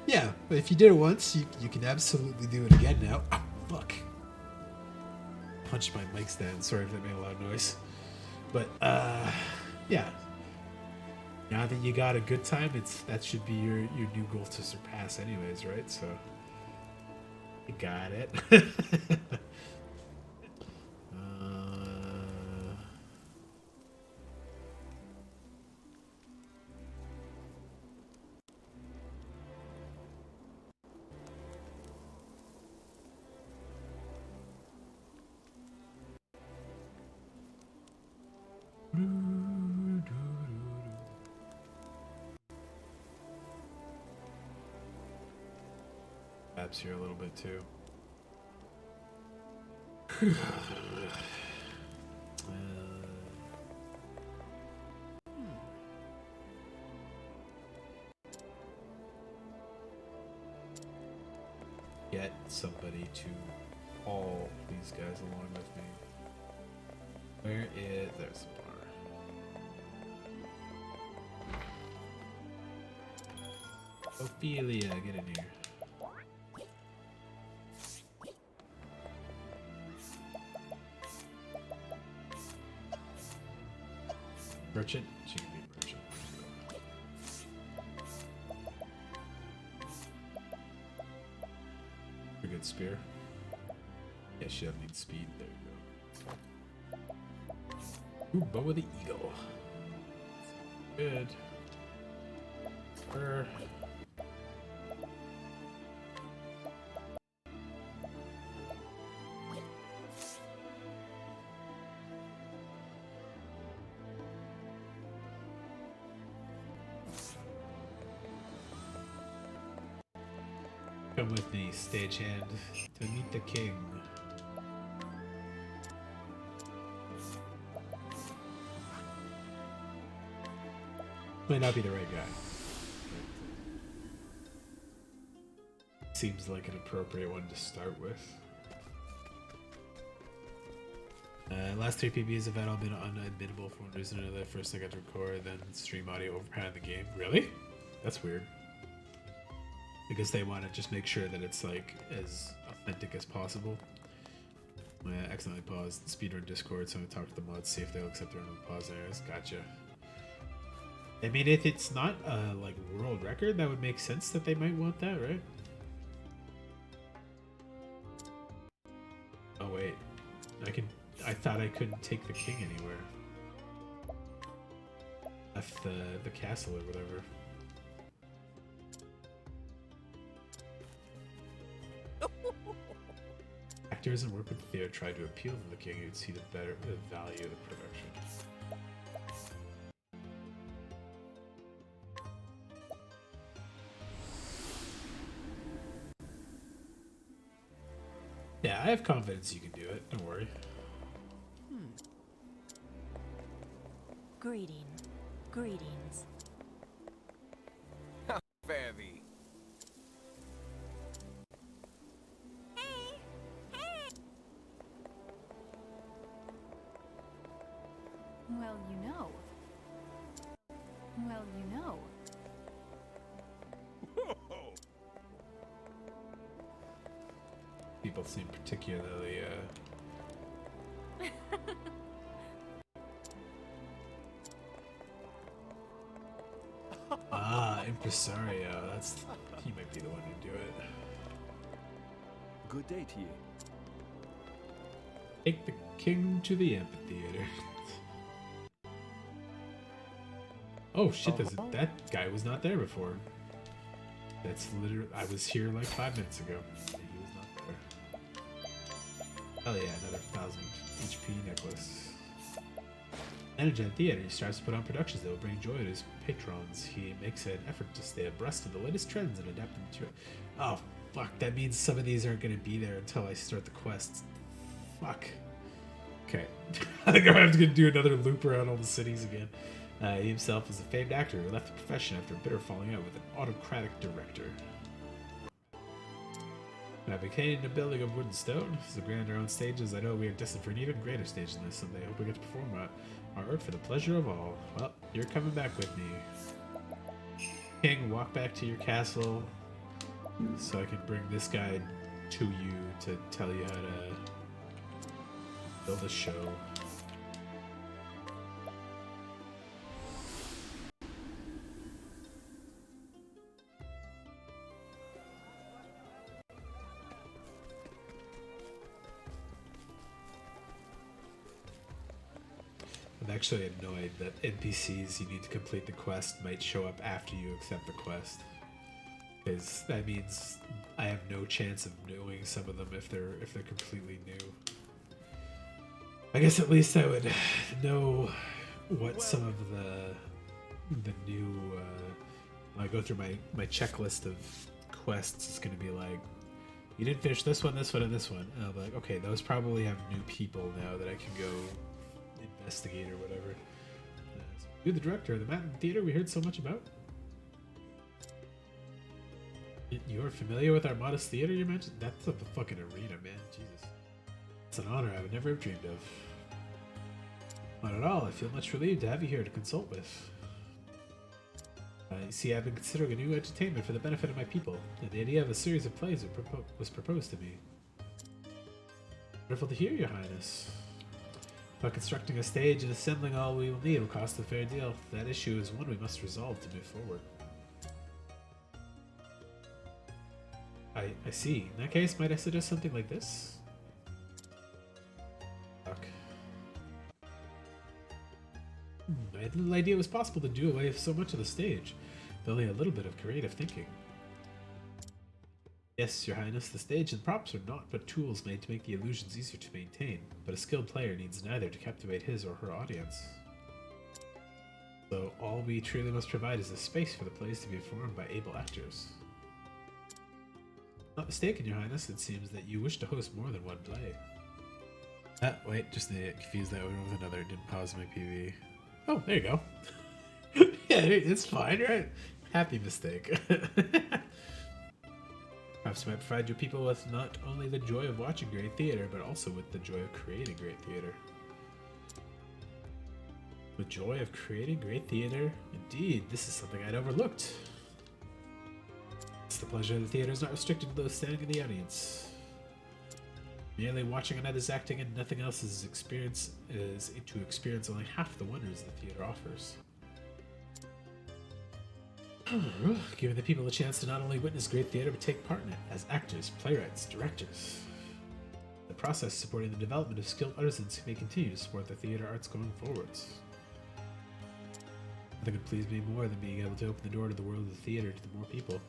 Speaker 1: Yeah, but if you did it once, you can absolutely do it again now. Oh, fuck. Punched my mic stand. Sorry if that made a loud noise. But, yeah. Now that you got a good time, that should be your new goal to surpass anyways, right? So, you got it. Apps here a little bit too. Get somebody to haul these guys along with me. Where is... There's the bar. Ophelia, get in here. Merchant? She can be merchant. A good spear. Yeah, she doesn't need speed. There you go. Ooh, bow of the eagle. Good. Her. Come with me, stagehand, to meet the king. Might not be the right guy. Seems like an appropriate one to start with. Last 3 PBs have had all been unadmittable for one reason or another. First I got to record, then stream audio overpowered the game. Really? That's weird. Because they want to just make sure that it's like as authentic as possible. I accidentally paused speedrun Discord, so I'm gonna talk to the mods, see if they'll accept their own pause areas. Gotcha. I mean, if it's not a like world record, that would make sense that they might want that, right? Oh wait, I thought I couldn't take the king anywhere. Left the castle or whatever. Actor doesn't work with Theo. Tried to appeal to the king. You'd see the value of the production. Yeah, I have confidence you can do it. Don't worry.
Speaker 7: Greetings.
Speaker 3: Very.
Speaker 7: Well, you know. Well, you know.
Speaker 1: People seem particularly impresario. He might be the one to do it.
Speaker 4: Good day to you.
Speaker 1: Take the king to the amphitheater. Oh shit! That guy was not there before. That's literally. I was here like 5 minutes ago. He was not there. Hell yeah! Another 1000 HP necklace. Manager at theater, he starts to put on productions that will bring joy to his patrons. He makes an effort to stay abreast of the latest trends and adapt them to it. Oh, fuck. That means some of these aren't going to be there until I start the quests. Fuck. Okay. I think I'm going to have to do another loop around all the cities again. He himself is a famed actor who left the profession after a bitter falling out with an autocratic director. Navigating the building of wood and stone. As the grander on stages, I know we are destined for an even greater stage than this someday. I hope we get to perform our art for the pleasure of all. Well, you're coming back with me. King, walk back to your castle so I can bring this guy to you to tell you how to build a show. I'm actually annoyed that NPCs you need to complete the quest might show up after you accept the quest. Because that means I have no chance of knowing some of them if they're completely new. I guess at least I would know what some of the new when I go through my checklist of quests is gonna be like, you didn't finish this one, this one, and this one. And I'll be like, okay, those probably have new people now that I can go investigate or whatever. So you're the director of the Mountain Theater we heard so much about. You're familiar with our modest theater you mentioned? That's a fucking arena, man. Jesus. It's an honor I would never have dreamed of. Not at all. I feel much relieved to have you here to consult with. You see, I've been considering a new entertainment for the benefit of my people, and the idea of a series of plays was proposed to me. Wonderful to hear, Your Highness. But constructing a stage and assembling all we will need will cost a fair deal. That issue is one we must resolve to move forward. I see. In that case, might I suggest something like this? Fuck. I had little idea it was possible to do away with so much of the stage, with only a little bit of creative thinking. Yes, Your Highness, the stage and props are not but tools made to make the illusions easier to maintain, but a skilled player needs neither to captivate his or her audience. So all we truly must provide is a space for the plays to be performed by able actors. Not mistaken, Your Highness, it seems that you wish to host more than one play. Wait, just need to confuse that one with another. It didn't pause my PV. Oh, there you go. Yeah, it's fine, right? Happy mistake. Perhaps you might provide your people with not only the joy of watching great theater, but also with the joy of creating great theater. The joy of creating great theater? Indeed, this is something I'd overlooked. It's the pleasure of the theater is not restricted to those standing in the audience. Merely watching another's acting and nothing else is to experience only half the wonders the theater offers. Giving the people a chance to not only witness great theater but take part in it as actors, playwrights, directors. The process supporting the development of skilled artisans who may continue to support the theater arts going forwards. Nothing could please me more than being able to open the door to the world of the theater to the more people.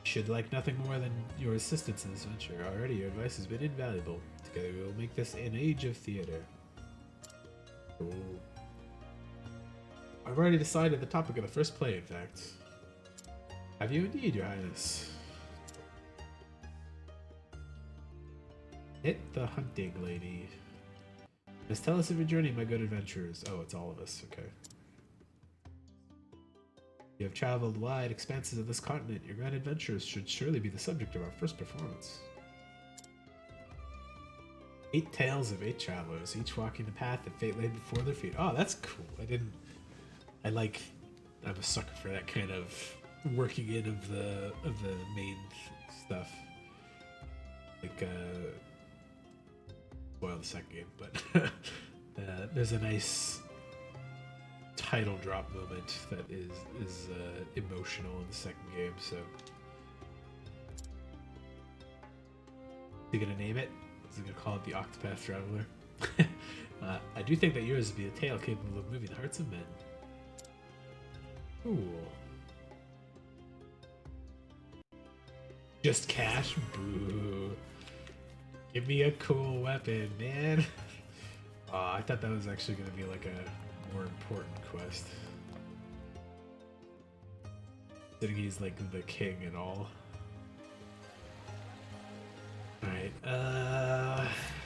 Speaker 1: Should like nothing more than your assistance in this venture. Already your advice has been invaluable. Together we will make this an age of theater. Cool. I've already decided the topic of the first play, in fact. Have you indeed, Your Highness? Hit the hunting lady. Just tell us of your journey, my good adventurers. Oh, it's all of us, okay. You have traveled wide expanses of this continent. Your grand adventures should surely be the subject of our first performance. 8 tales of 8 travelers, each walking the path that fate laid before their feet. Oh, that's cool. I'm a sucker for that kind of working in of the main stuff. Like, spoil the second game, but there's a nice title drop moment that is emotional in the second game. So, is he gonna name it? Is he gonna call it the Octopath Traveler? I do think that yours would be a tale capable of moving the hearts of men. Cool. Just cash? Boo. Give me a cool weapon, man. I thought that was actually going to be like a more important quest. I think he's like the king and all. Alright,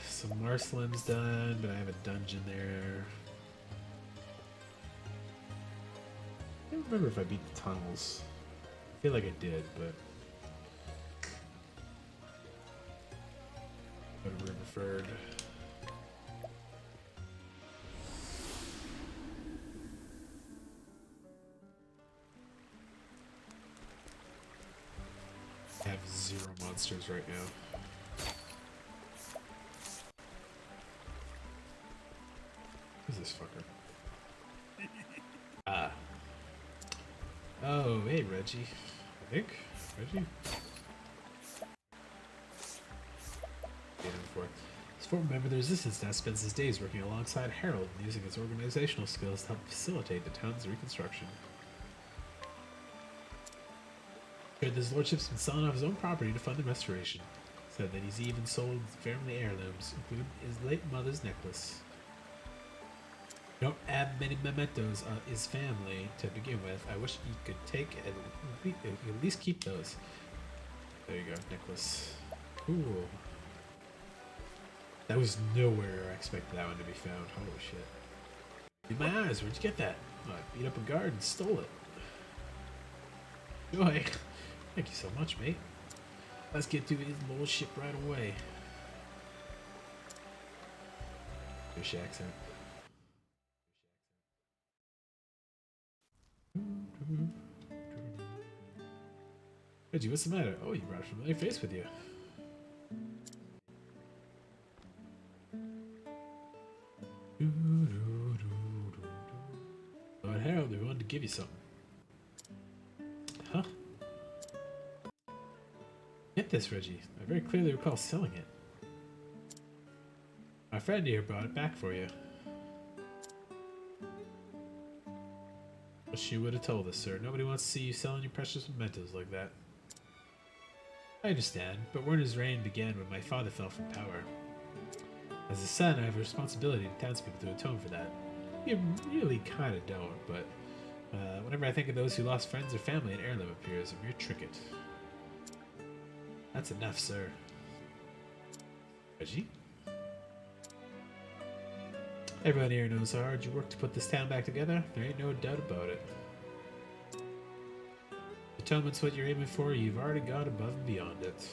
Speaker 1: so Marcelin's done, but I have a dungeon there. I don't remember if I beat the tunnels. I feel like I did, but... Go to Riverford. I have 0 monsters right now. Who's this fucker? Oh, hey, Reggie. I think? Reggie? This former member of the Resistance now spends his days working alongside Harold and using his organizational skills to help facilitate the town's reconstruction. Heard that his lordship's been selling off his own property to fund the restoration. Said that he's even sold family heirlooms, including his late mother's necklace. Don't have many mementos of his family to begin with. I wish he could take and at least keep those. There you go, necklace. Cool. That was nowhere I expected that one to be found. Holy shit. In my eyes, where'd you get that? Oh, I beat up a guard and stole it. Joy. Thank you so much, mate. Let's get to his little ship right away. British accent. Reggie, what's the matter? Oh, you brought a familiar face with you. Lord Harold, we wanted to give you something. Huh? Get this, Reggie. I very clearly recall selling it. My friend here brought it back for you. But she would have told us, sir. Nobody wants to see you selling your precious mementos like that. I understand, but Werner's reign began when my father fell from power. As a son, I have a responsibility to townspeople to atone for that. You really kind of don't, but whenever I think of those who lost friends or family, an heirloom appears, a mere trinket. That's enough, sir. Reggie? Everyone here knows how hard you worked to put this town back together. There ain't no doubt about it. Atonement's what you're aiming for. You've already gone above and beyond it.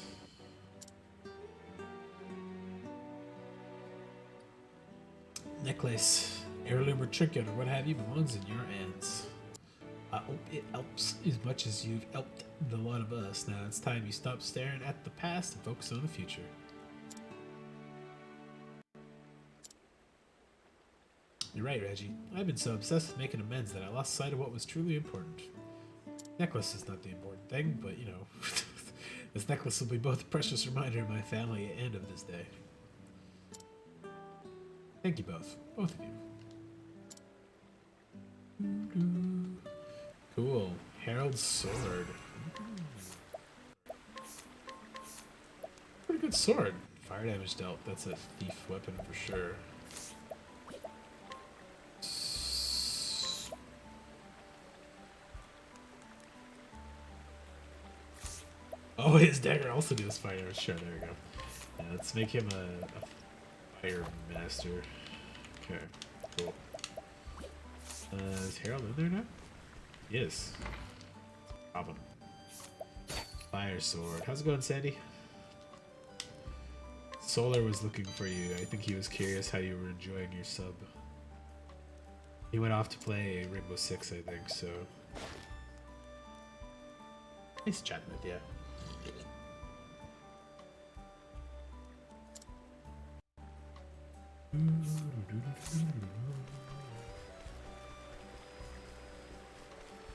Speaker 1: Necklace, heirloom or trinket or what have you belongs in your hands. I hope it helps as much as you've helped the lot of us. Now it's time you stop staring at the past and focus on the future. You're right, Reggie. I've been so obsessed with making amends that I lost sight of what was truly important. Necklace is not the important thing, but you know, this necklace will be both a precious reminder of my family and of this day. Thank you both of you. Cool. Harold's sword. Pretty good sword. Fire damage dealt. That's a thief weapon for sure. Oh, his dagger also does fire damage. Sure, there we go. Yeah, let's make him a fire master. Okay, cool. Is Harold in there now? Yes. Problem. Fire sword. How's it going, Sandy? Solar was looking for you. I think he was curious how you were enjoying your sub. He went off to play Rainbow Six, I think, so. Nice chatting with you.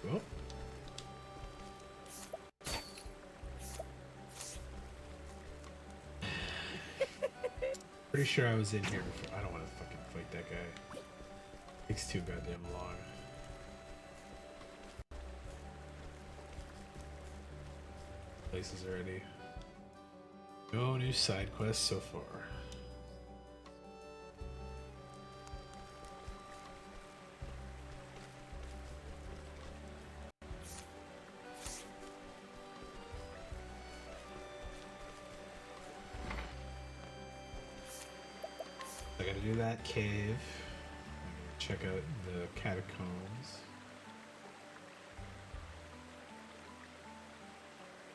Speaker 1: Well. Pretty sure I was in here before. I don't want to fucking fight that guy. Takes too goddamn long. Places already. No new side quests so far. I gotta do that cave. Check out the catacombs.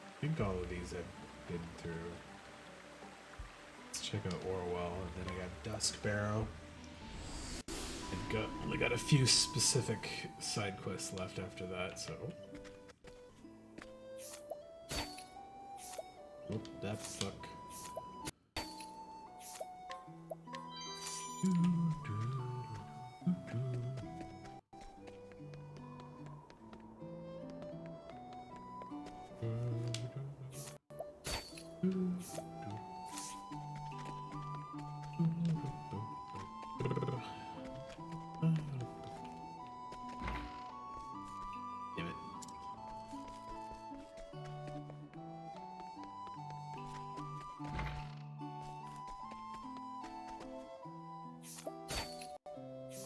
Speaker 1: I think all of these I've been through. Let's check out Orwell, and then I got Dusk Barrow. And only got a few specific side quests left after that, so. Whoop, that fuck. Damn it.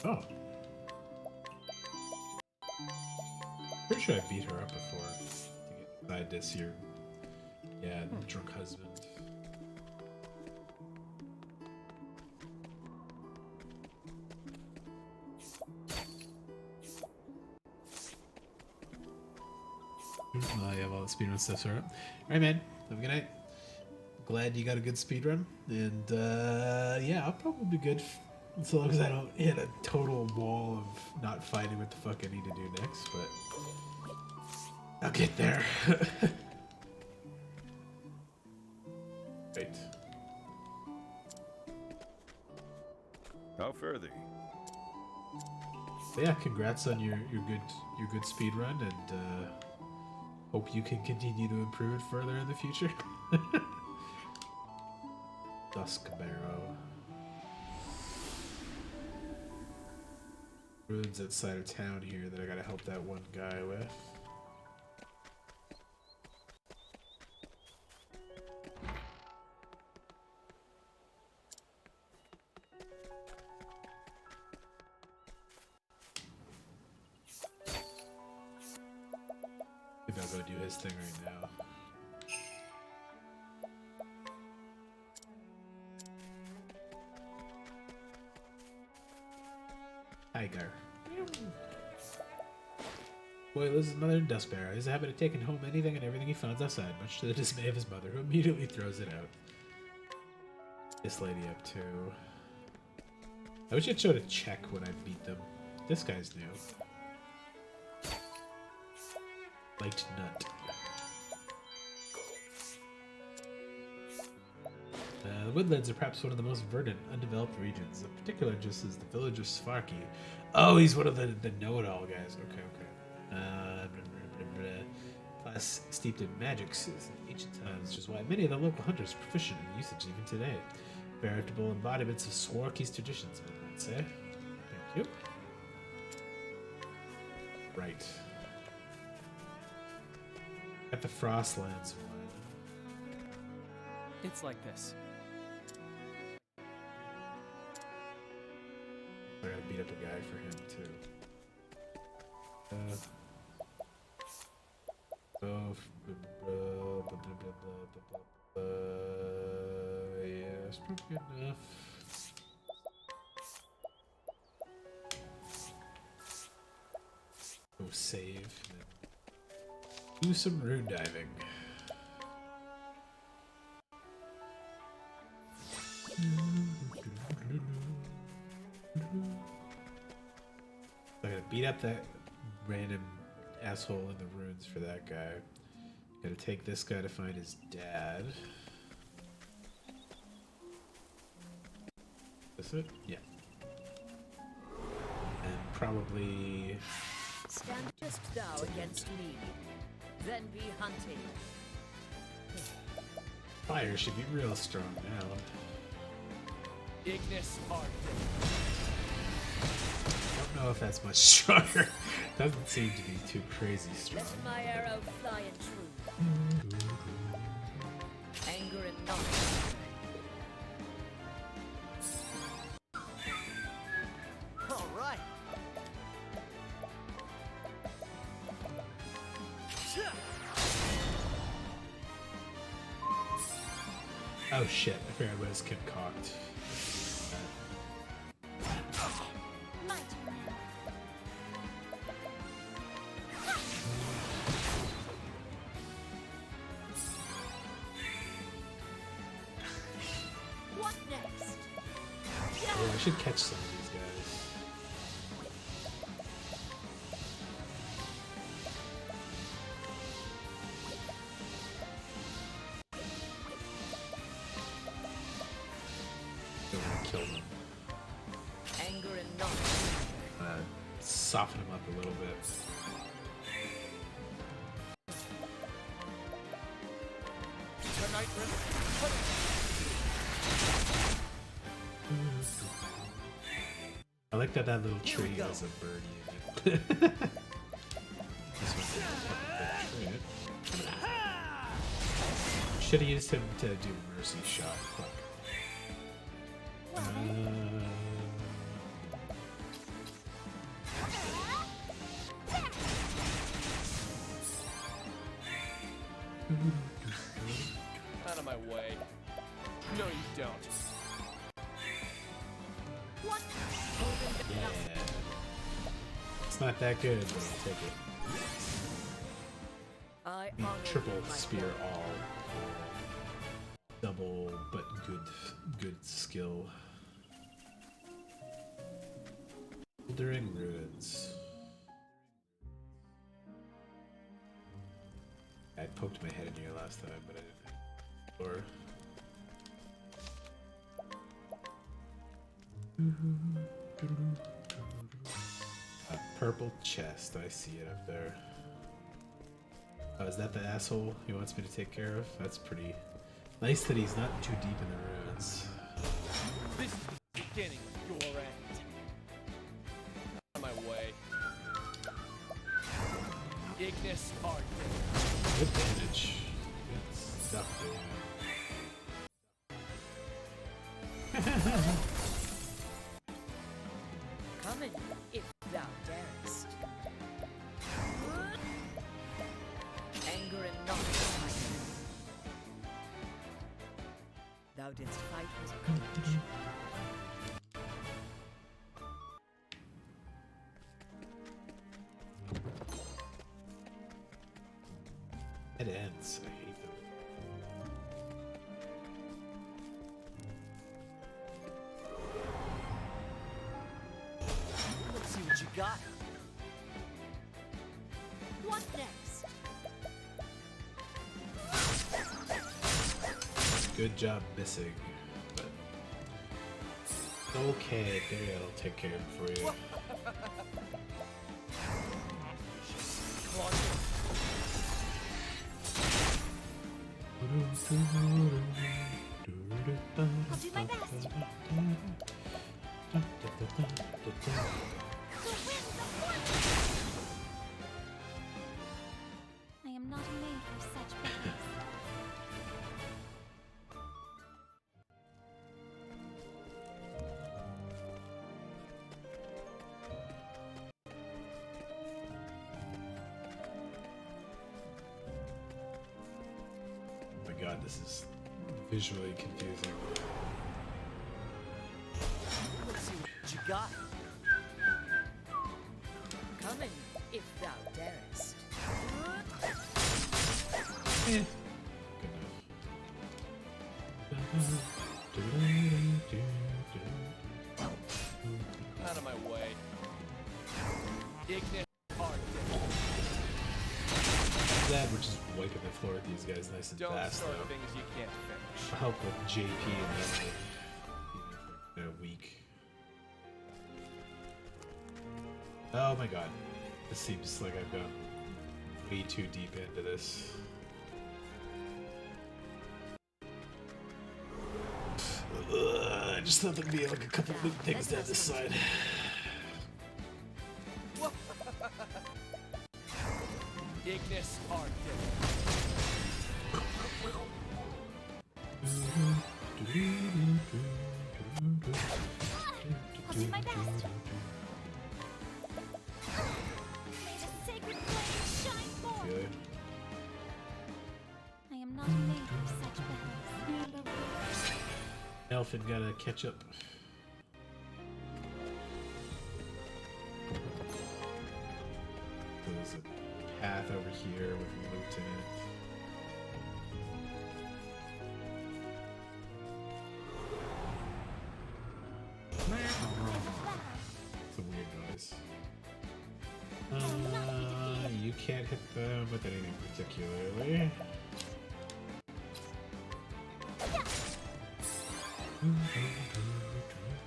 Speaker 1: Oh. Pretty sure I beat her up before to get side this here. Yeah, drunk husband. I have all the speedrun stuff sorted. Alright, man. Have a good night. Glad you got a good speedrun. And, yeah, I'll probably be good so long as I don't hit a total wall of not finding what the fuck I need to do next, but I'll get there. Right.
Speaker 3: How fare thee?
Speaker 1: So yeah, congrats on your good speed run, and hope you can continue to improve it further in the future. Dusk Barrow. Ruins outside of town here that I gotta help that one guy with. Maybe I'll go do his thing right now. Tiger. Boy lives his mother in Dust Barrow. He has a habit of taking home anything and everything he finds outside, much to the dismay of his mother, who immediately throws it out. This lady up too. I wish it showed a check when I beat them. This guy's new. Light nut. The woodlands are perhaps one of the most verdant, undeveloped regions. In particular, just as the village of Svarky. Oh, he's one of the know-it-all guys. Okay, okay. Class steeped in magic since ancient times, which is why many of the local hunters are proficient in usage even today. Veritable embodiments of Swarky's traditions, one might say. Thank you. Right. At the Frostlands one.
Speaker 4: It's like this.
Speaker 1: I gotta beat up a guy for him too. Yeah, it's pretty good enough. Go save. Do some rune diving. I gotta beat up that random asshole in the ruins for that guy. Gotta take this guy to find his dad. Is it? Yeah. And probably...
Speaker 5: Stand just thou against me, then be hunted.
Speaker 1: Fire should be real strong now.
Speaker 4: Ignis Ardent.
Speaker 1: Don't know if that's much stronger. Doesn't seem to be too crazy strong.
Speaker 5: Let my arrow fly in true. Anger and knowledge.
Speaker 4: All right.
Speaker 1: Oh shit, I forgot I was concoct.
Speaker 2: My turn.
Speaker 5: What next?
Speaker 1: Oh, I should catch some of these guys. Don't want to kill them.
Speaker 5: Anger and knowledge.
Speaker 1: Soften them up a little bit.
Speaker 4: Tonight,
Speaker 1: I like that little tree has a birdie in it. This one's a tree. Should have used him to do mercy shot. Fuck.
Speaker 4: out of my way. No, you don't.
Speaker 5: What?
Speaker 1: Yeah. It's not that good, but I'll take it.
Speaker 5: I
Speaker 1: The
Speaker 5: honor
Speaker 1: triple
Speaker 5: you, my
Speaker 1: spear
Speaker 5: lord.
Speaker 1: all. Double, but good skill. During ruins. I poked my head in here last time, but I didn't. Or A purple chest. I see it up there. Oh, is that the asshole he wants me to take care of? That's pretty nice that he's not too deep in the ruins.
Speaker 4: This is the beginning of your end. Out of my way. Ignis Art.
Speaker 1: Good damage. Good stuff,
Speaker 5: Come in, if thou darest. Anger and not my enemy. Thou didst fight with courage.
Speaker 1: It ends. I hate them.
Speaker 4: Let's see what you got.
Speaker 5: What next?
Speaker 1: Good job missing, but okay, there I'll take care of it for you.
Speaker 7: I'll do my best. I am not made for such battles.
Speaker 1: Oh my god, this is visually confusing.
Speaker 4: Let's see what you got.
Speaker 5: Come in, if thou darest.
Speaker 1: Good enough.
Speaker 4: Out of my way. Ignis Art.
Speaker 1: Glad we're just wiping the floor with these guys nice and
Speaker 4: Don't
Speaker 1: fast
Speaker 4: start
Speaker 1: though.
Speaker 4: things you can't finish.
Speaker 1: I'll help with JP and then in a week. Oh my god. This seems like I've gone way too deep into this. I just thought there'd be like a couple big things down this side.
Speaker 4: Ignis Art.
Speaker 7: I'll do my best. May the sacred flame shine forth.
Speaker 1: Feel it.
Speaker 7: I am not made for such battles.
Speaker 1: Elfin gotta catch up. There's a path over here with loot in it. It's a weird noise. You can't hit them with anything particularly.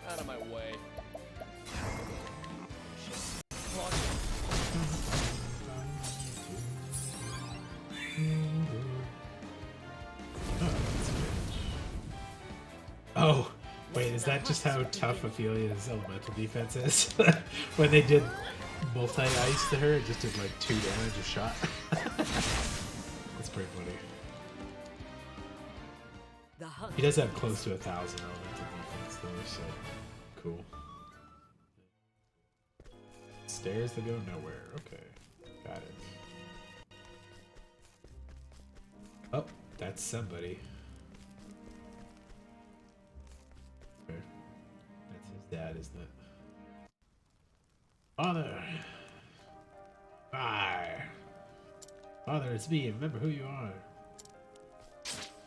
Speaker 4: Out of my way.
Speaker 1: Oh, wait, is that just how tough Ophelia's elemental defense is? When they did multi-ice to her, it just did like 2 damage a shot. That's pretty funny.
Speaker 5: The hunt.
Speaker 1: He does have close to 1,000 elemental defense though, so cool. Stairs that go nowhere. Okay, got it. Oh, that's somebody. Okay. That's his dad, isn't it? Father! Fire! Father, it's me. Remember who you are.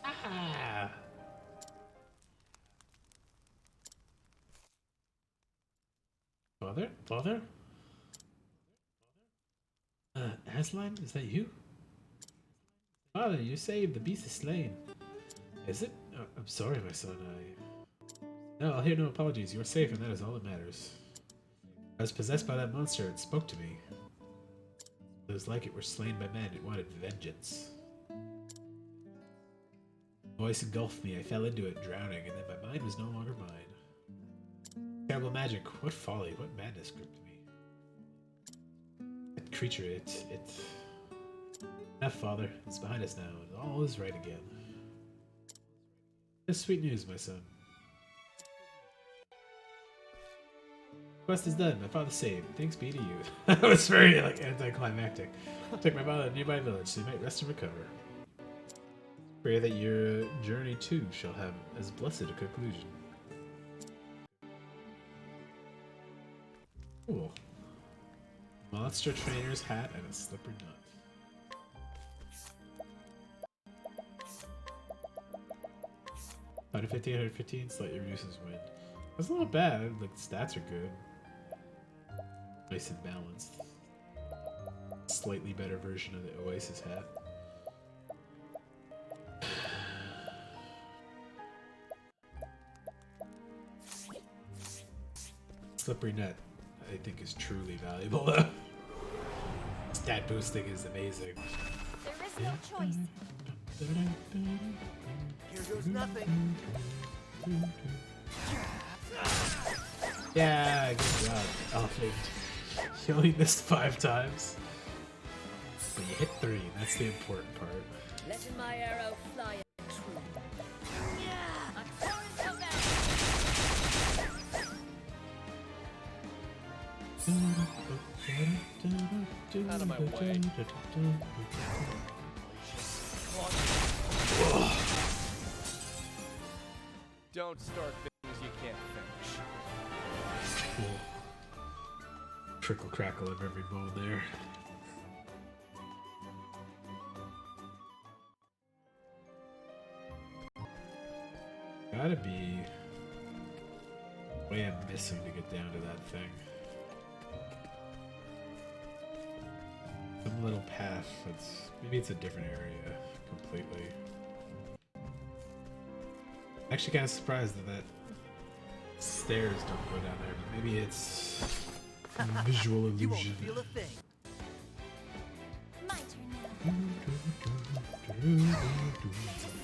Speaker 1: Ah! Father? Father? Aslan, is that you? Father, you saved the beast is slain. Is it? I'm sorry, my son. No, I'll hear no apologies. You are safe, and that is all that matters. I was possessed by that monster. It spoke to me. It was like it were slain by men. It wanted vengeance. The voice engulfed me. I fell into it, drowning, and then my mind was no longer mine. Terrible magic. What folly. What madness gripped me. That creature, it... Enough, Father. It's behind us now, and all is right again. It's sweet news, my son. Quest is done. My father saved. Thanks be to you. That was very anticlimactic. Took my father to a nearby village so he might rest and recover. Pray that your journey too shall have as blessed a conclusion. Cool. Monster trainer's hat and a slippery nut. 115, 115, slightly reduces wind. That's not bad. Like, the stats are good. Nice and balanced. Slightly better version of the Oasis hat. Slippery net, I think, is truly valuable though. Stat boosting is amazing.
Speaker 7: There is no choice.
Speaker 4: Here goes nothing.
Speaker 1: Yeah, good job, Elephant. You only missed 5 times. But you hit 3, that's the important part.
Speaker 5: Letting my arrow fly true.
Speaker 7: A torrent of
Speaker 4: Out of my way. Don't start things you can't finish.
Speaker 1: Cool. Trickle crackle of every bone there. Gotta be way I'm missing to get down to that thing. Some little path that's maybe it's a different area completely. Actually kind of surprised that stairs don't go down there, but maybe it's visual illusion.
Speaker 4: You won't feel a thing.
Speaker 7: my turn now.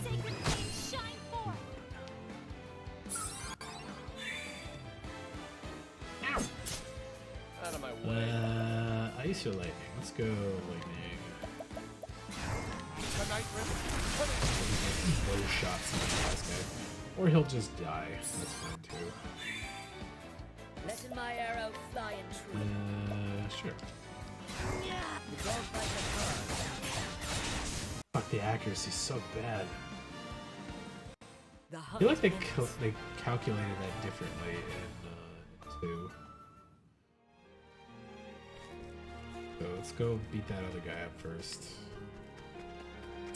Speaker 7: Sacred flame shine forth.
Speaker 4: Out of my way.
Speaker 1: Ice or lightning? Let's go lightning.
Speaker 4: The night risk.
Speaker 1: Bow shots at the last guy. Or he'll just die. That's fine too.
Speaker 5: Letting my arrow fly true.
Speaker 1: Sure.
Speaker 5: The dog bite
Speaker 1: Fuck, the accuracy's so bad.
Speaker 5: the
Speaker 1: I
Speaker 5: hunt.
Speaker 1: feel like they calculated that differently in 2. So let's go beat that other guy up first.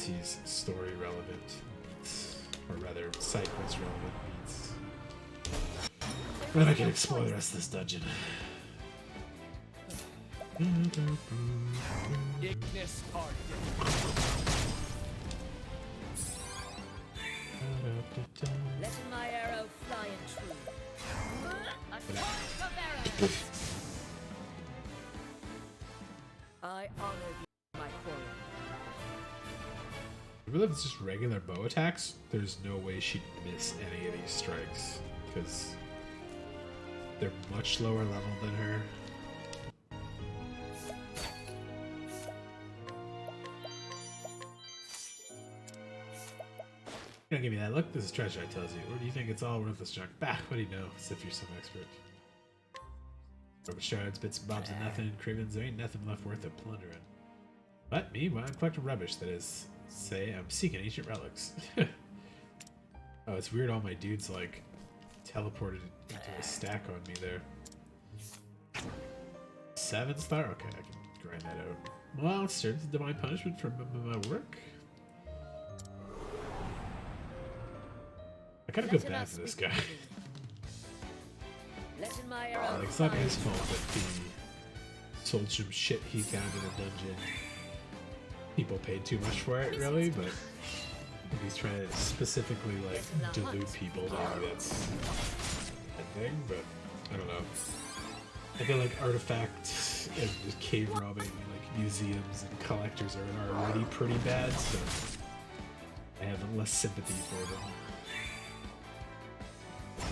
Speaker 1: He's story relevant beats, or rather side quest relevant beats. Then I can explore the rest of this dungeon.
Speaker 4: Ignis Ardent.
Speaker 5: Letting my arrow fly true.
Speaker 7: A torrent of arrows.
Speaker 5: I honor thee, my quarry.
Speaker 1: Even if it's just regular bow attacks, there's no way she'd miss any of these strikes, because they're much lower level than her. Don't give me that look. This is treasure, I tells you. Or do you think it's all worthless junk? Bah, what do you know? As if you're some expert. Rubber shards, bits and bobs of nothing. Cravens, there ain't nothing left worth of plundering. But me, well, I'm collecting rubbish, that is. Say, I'm seeking ancient relics. Oh, it's weird all my dudes, like, teleported into a stack on me there. 7-star? Okay, I can grind that out. Monster, this is divine punishment for my work? I gotta go bad for this guy.
Speaker 5: Letting my arrow
Speaker 1: Like, it's not
Speaker 5: fly
Speaker 1: his fault that he sold some shit he found in a dungeon. People paid too much for it, really, but if he's trying to specifically, like, delude people, maybe that's thing, but I don't know. I feel like artifacts and just cave robbing, like museums and collectors are already pretty bad, so I have less sympathy for them.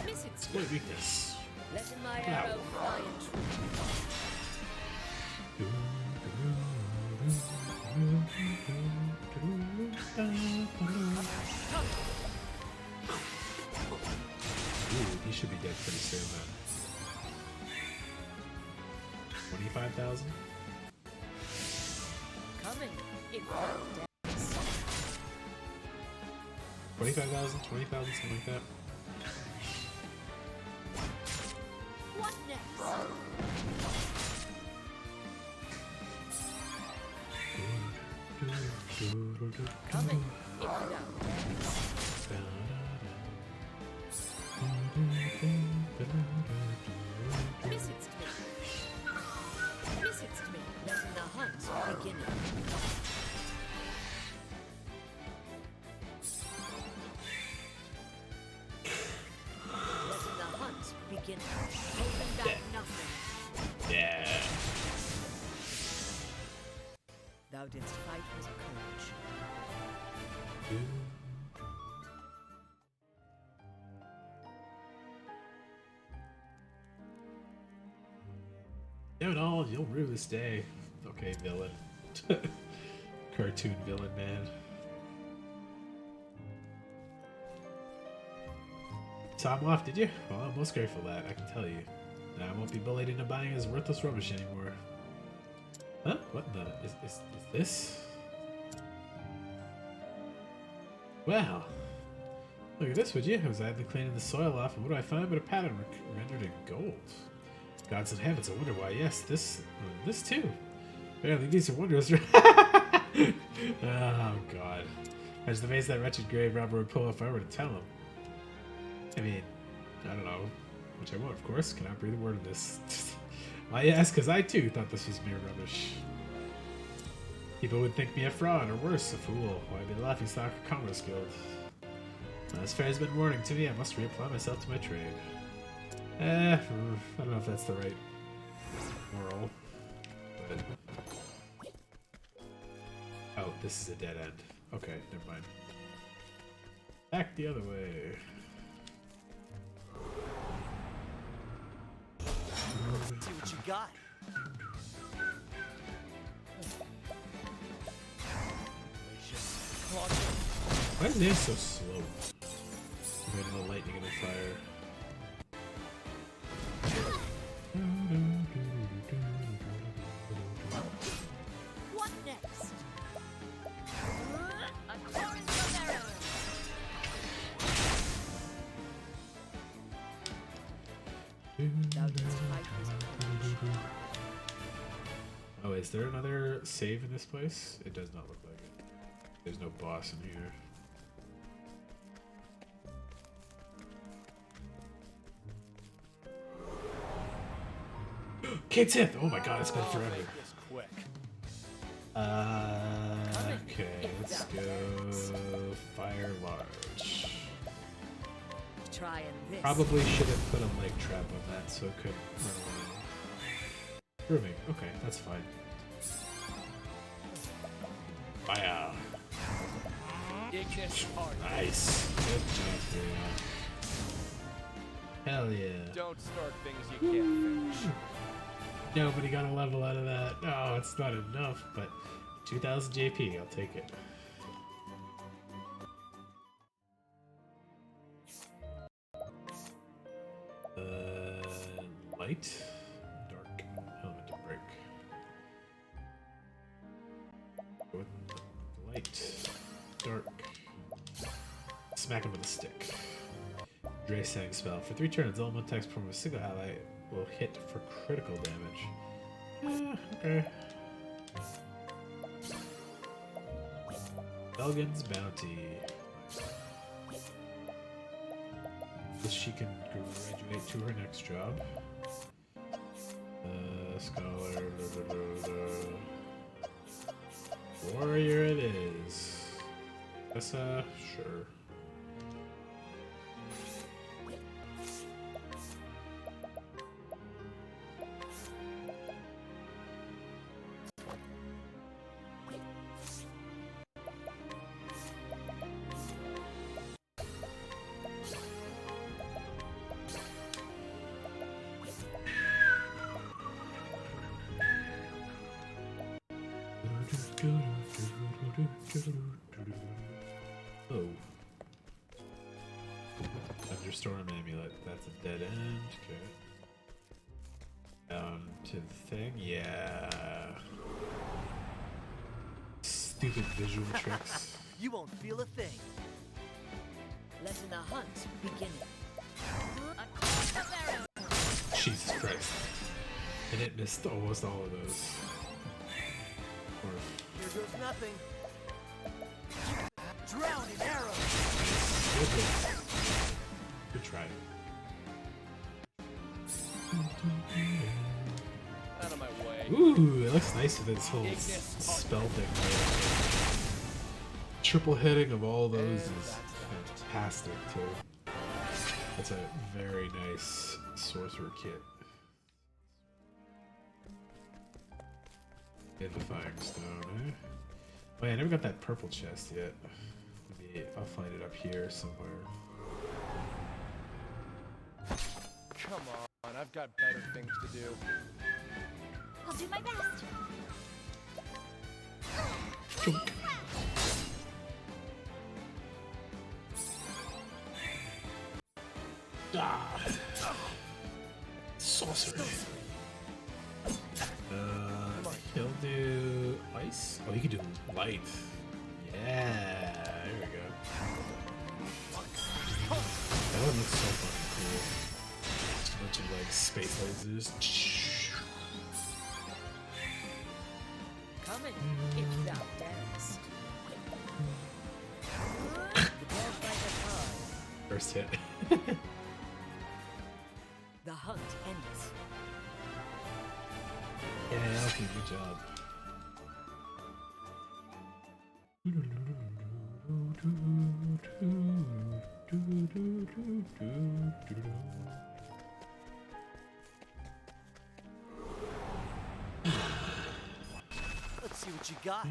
Speaker 1: Exploit weakness.
Speaker 5: Letting my arrow fly and
Speaker 1: Ooh, he should be dead pretty soon then. 25,000?
Speaker 5: coming. If not dead.
Speaker 1: 25,000? 20,000? Something like that?
Speaker 7: What next?
Speaker 5: Coming. If not dead. Visits me. Visits me. Letting the hunt begin. Letting the hunt begin. Holding back nothing.
Speaker 1: Yeah.
Speaker 5: Thou didst fight with courage.
Speaker 1: Damn it all, you'll rue this day. Okay, villain. Cartoon villain, man. Saw him off, did you? Well, I'm most grateful for that, I can tell you. Now I won't be bullied into buying his worthless rubbish anymore. Huh? What in the... Is this? Wow. Look at this, would you? I was idly cleaning the soil off, and what do I find but a pattern rendered in gold? Gods and heavens, I wonder why. Yes, this too. Apparently these are wondrous. Oh, God. Imagine the face that wretched grave robber would pull if I were to tell him. I mean, I don't know. Which I won't, of course. Cannot breathe a word of this. Why, yes, because I too thought this was mere rubbish. People would think me a fraud, or worse, a fool. Why, I'd be the laughingstock of Commerce Guild. Now, this fair's been warning to me. I must reapply myself to my trade. I don't know if that's the right moral. But... Oh, this is a dead end. Okay, never mind. Back the other way.
Speaker 4: See what you got.
Speaker 1: Why is it so slow? Compared to the lightning and the fire.
Speaker 7: What next? A torrent of arrows.
Speaker 5: Thou didst fight with courage.
Speaker 1: Oh, is there another save in this place? It does not look like it. There's no boss in here. Kate Sith! Oh my god, it's been forever.
Speaker 4: Make this quick.
Speaker 1: Okay, let's go Fire Large.
Speaker 5: Trying this.
Speaker 1: Probably should have put a leg trap on that so it could run away. Grooming. Okay, that's fine. Fire.
Speaker 4: Ignis hard.
Speaker 1: Nice. Good job, Freya. Hell yeah.
Speaker 4: Don't start things you can't finish.
Speaker 1: Nobody got a level out of that. No, it's not enough, but 2000 JP, I'll take it. Light, dark, element to break. Go with light, dark. Smack him with a stick. Dre Sang spell. For 3 turns, element text from a single ally will hit for critical damage. Okay. Belgan's Bounty. This she can graduate to her next job. Scholar. Warrior it is. Sure. Oh. Thunderstorm amulet. That's a dead end. Okay. Down to the thing. Yeah. Stupid visual tricks.
Speaker 4: You won't feel a thing.
Speaker 5: Letting the hunt begin.
Speaker 1: Jesus Christ. And it missed almost all of those. Or
Speaker 4: Here goes nothing. Drowning arrow.
Speaker 1: good try.
Speaker 4: Out of my way.
Speaker 1: Ooh, it looks nice with its whole spell thing. Triple hitting of all those is fantastic too. That's a very nice sorcerer kit. Vivifying stone, eh? Oh yeah, I never got that purple chest yet. Maybe I'll find it up here somewhere.
Speaker 4: Come on, I've got better things to do.
Speaker 7: I'll do my best.
Speaker 1: Ah! Sorcery. He'll do ice. Oh, he could do light. Yeah, there we go. That one looks so fucking cool. Just a bunch of like space lasers.
Speaker 5: Coming, if thou darest. The dog like a card.
Speaker 1: First hit.
Speaker 5: The hunt ends.
Speaker 1: Yeah, okay, good job.
Speaker 4: Let's see what you got.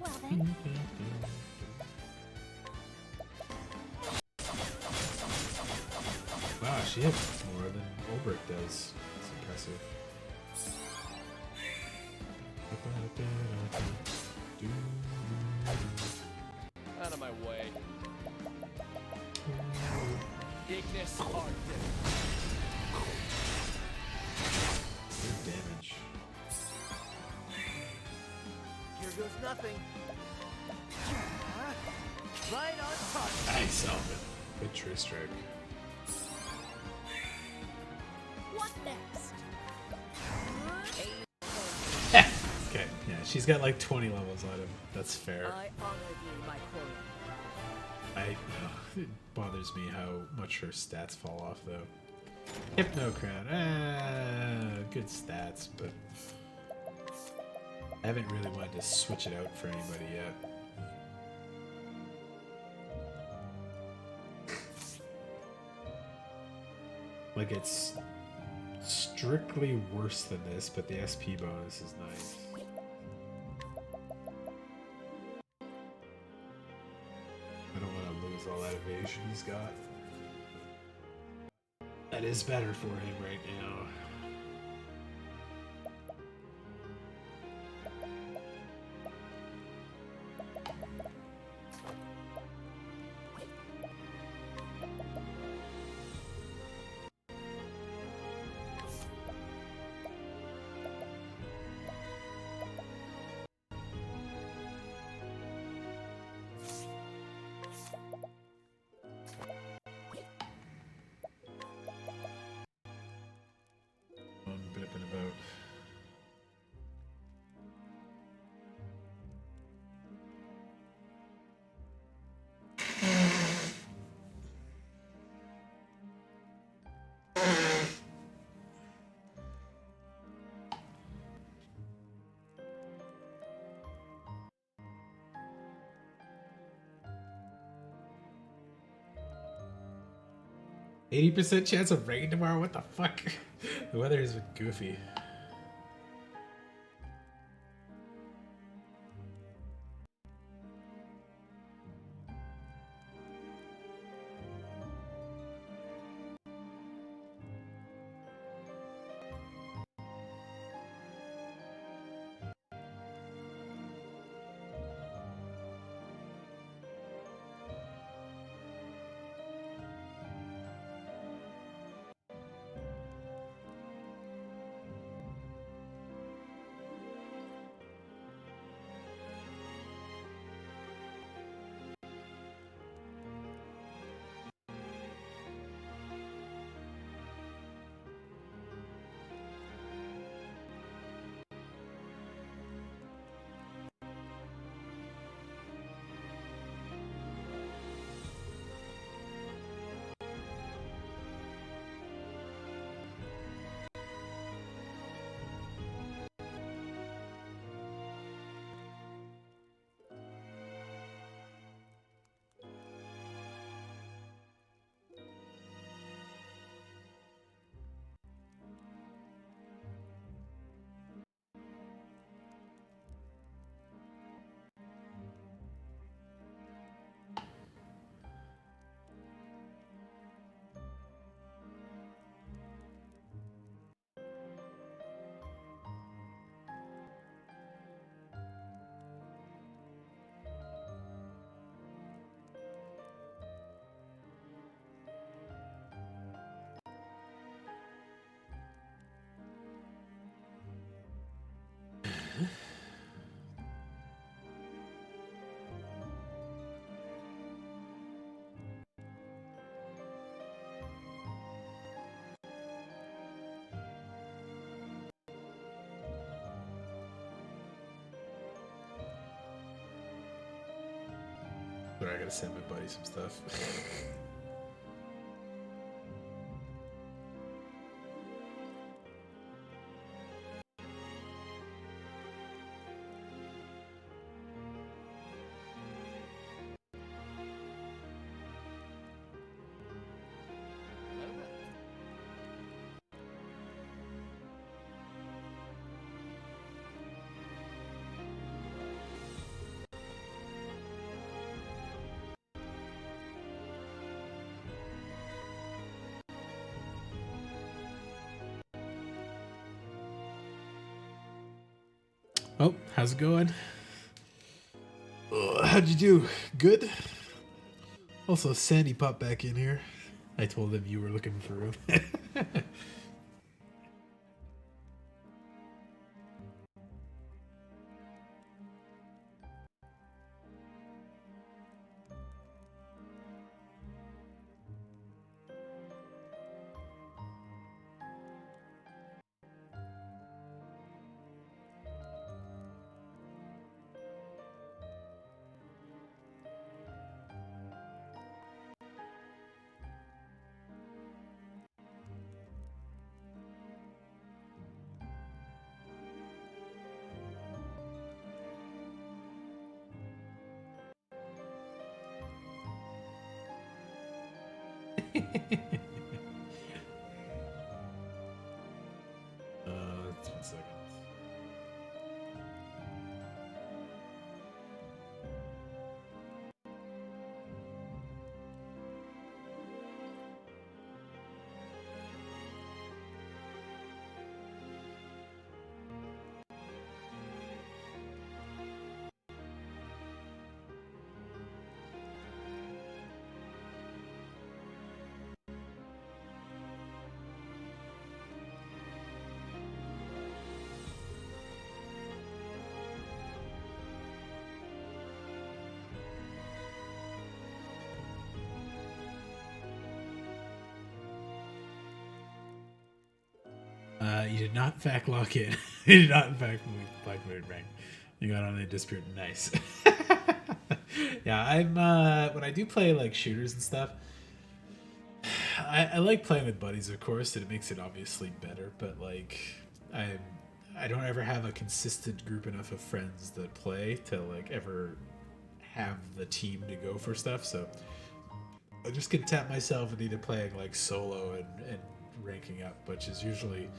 Speaker 7: Well then,
Speaker 1: Wow, she hits more than Ulbrich does. That's impressive.
Speaker 4: Out of my way. Ignis Arctic.
Speaker 1: Good damage.
Speaker 4: Here goes nothing. Right on target.
Speaker 1: Nice, Alvin. Good true strike.
Speaker 7: what next?
Speaker 1: Okay, yeah, she's got like 20 levels on him. That's fair.
Speaker 5: I honor thee, my queen.
Speaker 1: It bothers me how much her stats fall off, though. Hypno Crown, good stats, but I haven't really wanted to switch it out for anybody yet. Like, it's strictly worse than this, but the SP bonus is nice. I don't want to lose all that evasion he's got. That is better for him right now. I'm bipping about. %chance of rain tomorrow? What the fuck? The weather is goofy. gotta send my buddy some stuff. Oh, how's it going? How'd you do? Good? Also, Sandy popped back in here. I told him you were looking for room. Just 1 second. You did not in fact lock in. You did not in fact Black Moon rank. You got on a dispute. Nice. Yeah, I'm when I do play like shooters and stuff, I like playing with buddies, of course, and it makes it obviously better, but like I don't ever have a consistent group enough of friends that play to like ever have the team to go for stuff, so I just content myself with either playing like solo and ranking up, which is usually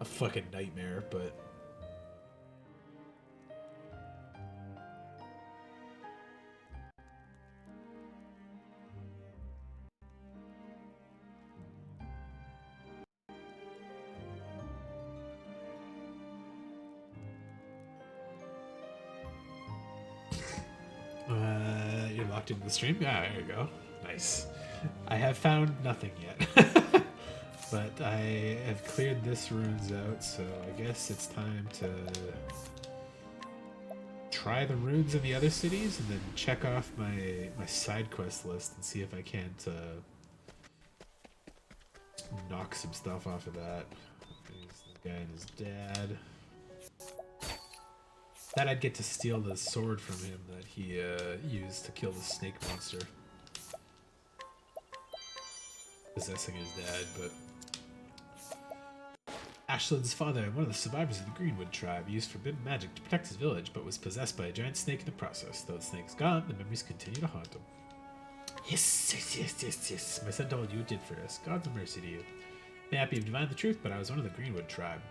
Speaker 1: a fucking nightmare, but you're locked into the stream? Yeah, there you go. Nice. I have found nothing yet. But I have cleared this runes out, so I guess it's time to try the runes in the other cities and then check off my side quest list and see if I can't knock some stuff off of that. There's this guy and his dad. Thought I'd get to steal the sword from him that he used to kill the snake monster. Possessing his dad, but Ashland's father, one of the survivors of the Greenwood tribe, used forbidden magic to protect his village, but was possessed by a giant snake in the process. Though the snake's gone, the memories continue to haunt him. Yes, yes, yes, yes, yes. My son told you it did for us. God's mercy to you. Mayhap you've divined the truth, but I was one of the Greenwood tribe.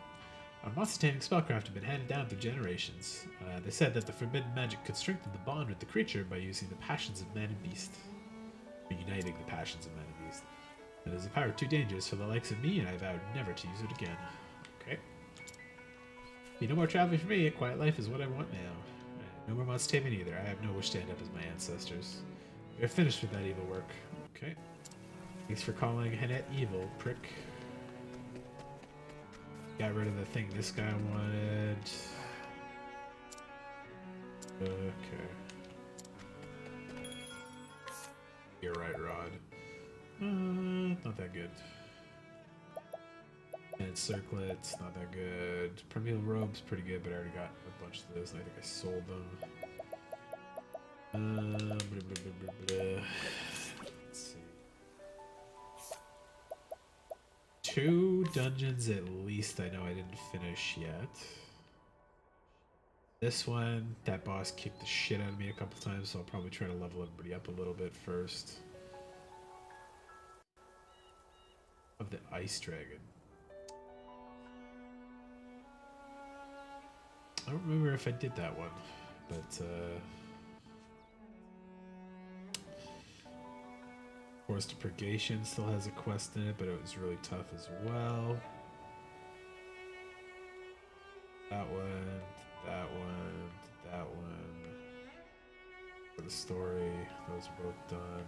Speaker 1: Our monster-taming spellcraft had been handed down through generations. They said that the forbidden magic could strengthen the bond with the creature by using the passions of man and beast. Uniting the passions of man and beast. It is a power too dangerous for the likes of me, and I vowed never to use it again. Okay. Be no more traveling for me. A quiet life is what I want now. No more monster taming either. I have no wish to end up as my ancestors. We are finished with that evil work. Okay. Thanks for calling Hannette evil, prick. Got rid of the thing this guy wanted. Okay. You're right, Rod. Not that good. And circlets, not that good. Primeval robes, pretty good, but I already got a bunch of those, and I think I sold them. Blah, blah, blah, blah, blah. Let's see. 2 dungeons at least I know I didn't finish yet. This one, that boss kicked the shit out of me a couple times, so I'll probably try to level everybody up a little bit first. Of the Ice Dragon. I don't remember if I did that one, but Forest of Purgation still has a quest in it, but it was really tough as well. That one, that one, that one. For the story, those are both done.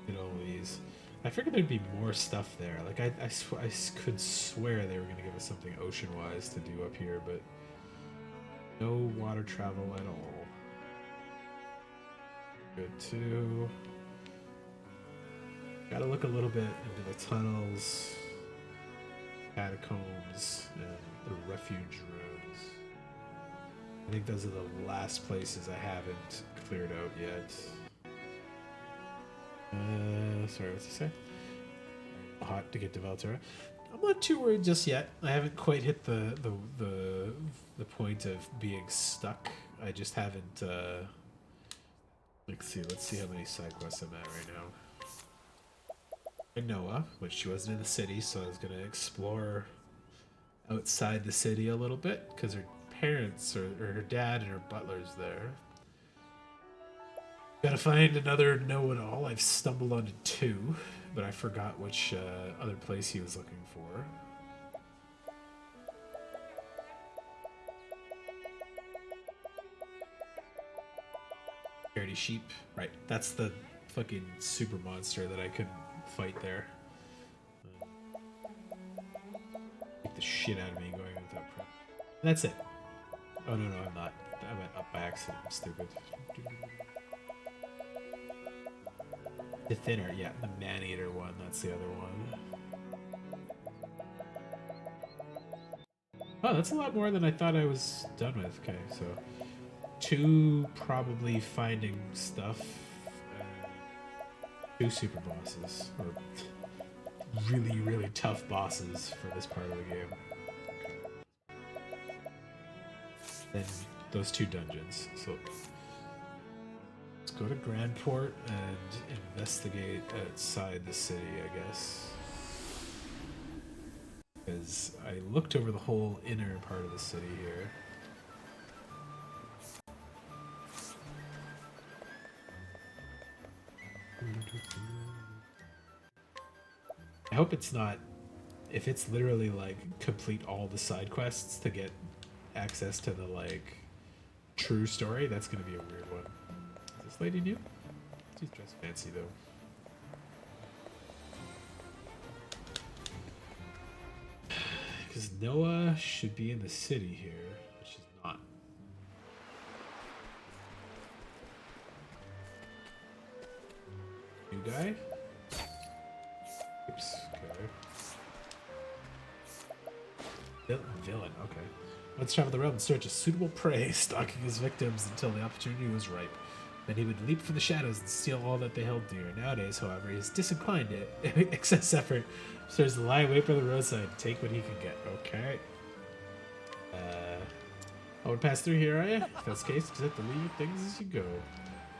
Speaker 1: Did all these. I figured there'd be more stuff there. Like I could swear they were gonna give us something ocean-wise to do up here, but no water travel at all. Good too. Gotta look a little bit into the tunnels, catacombs, and the refuge rooms. I think those are the last places I haven't cleared out yet. Sorry, what's he say? Hot to get to Valterra. I'm not too worried just yet. I haven't quite hit the point of being stuck. I just haven't. Let's see how many side quests I'm at right now. In Noah, which she wasn't in the city, so I was gonna explore outside the city a little bit because her parents or her dad and her butler's there. Gotta find another know-it-all. I've stumbled onto 2, but I forgot which other place he was looking for. Dirty sheep. Right, that's the fucking super monster that I couldn't fight there. Take the shit out of me going without prep. That's it. Oh no, I'm not. I went up by accident. I'm stupid. The thinner, yeah, the man-eater one, that's the other one. Oh, that's a lot more than I thought I was done with. Okay, so 2 probably finding stuff, and 2 super bosses, or really, really tough bosses for this part of the game. Then those 2 dungeons, so let's go to Grandport and investigate outside the city, I guess. Because I looked over the whole inner part of the city here. I hope it's not, if it's literally like complete all the side quests to get access to the like true story, that's gonna be a weird one. Is this lady new? She's dressed fancy though. Because Noah should be in the city here, but she's not. New guy? Oops, okay. Villain, okay. Let's travel the realm in search of suitable prey, stalking his victims until the opportunity was ripe. Then he would leap from the shadows and steal all that they held dear. Nowadays, however, he is disinclined to excess effort, so as to lie away by the roadside and take what he can get. Okay. I would pass through here, are you? If that's the case, just have to leave things as you go.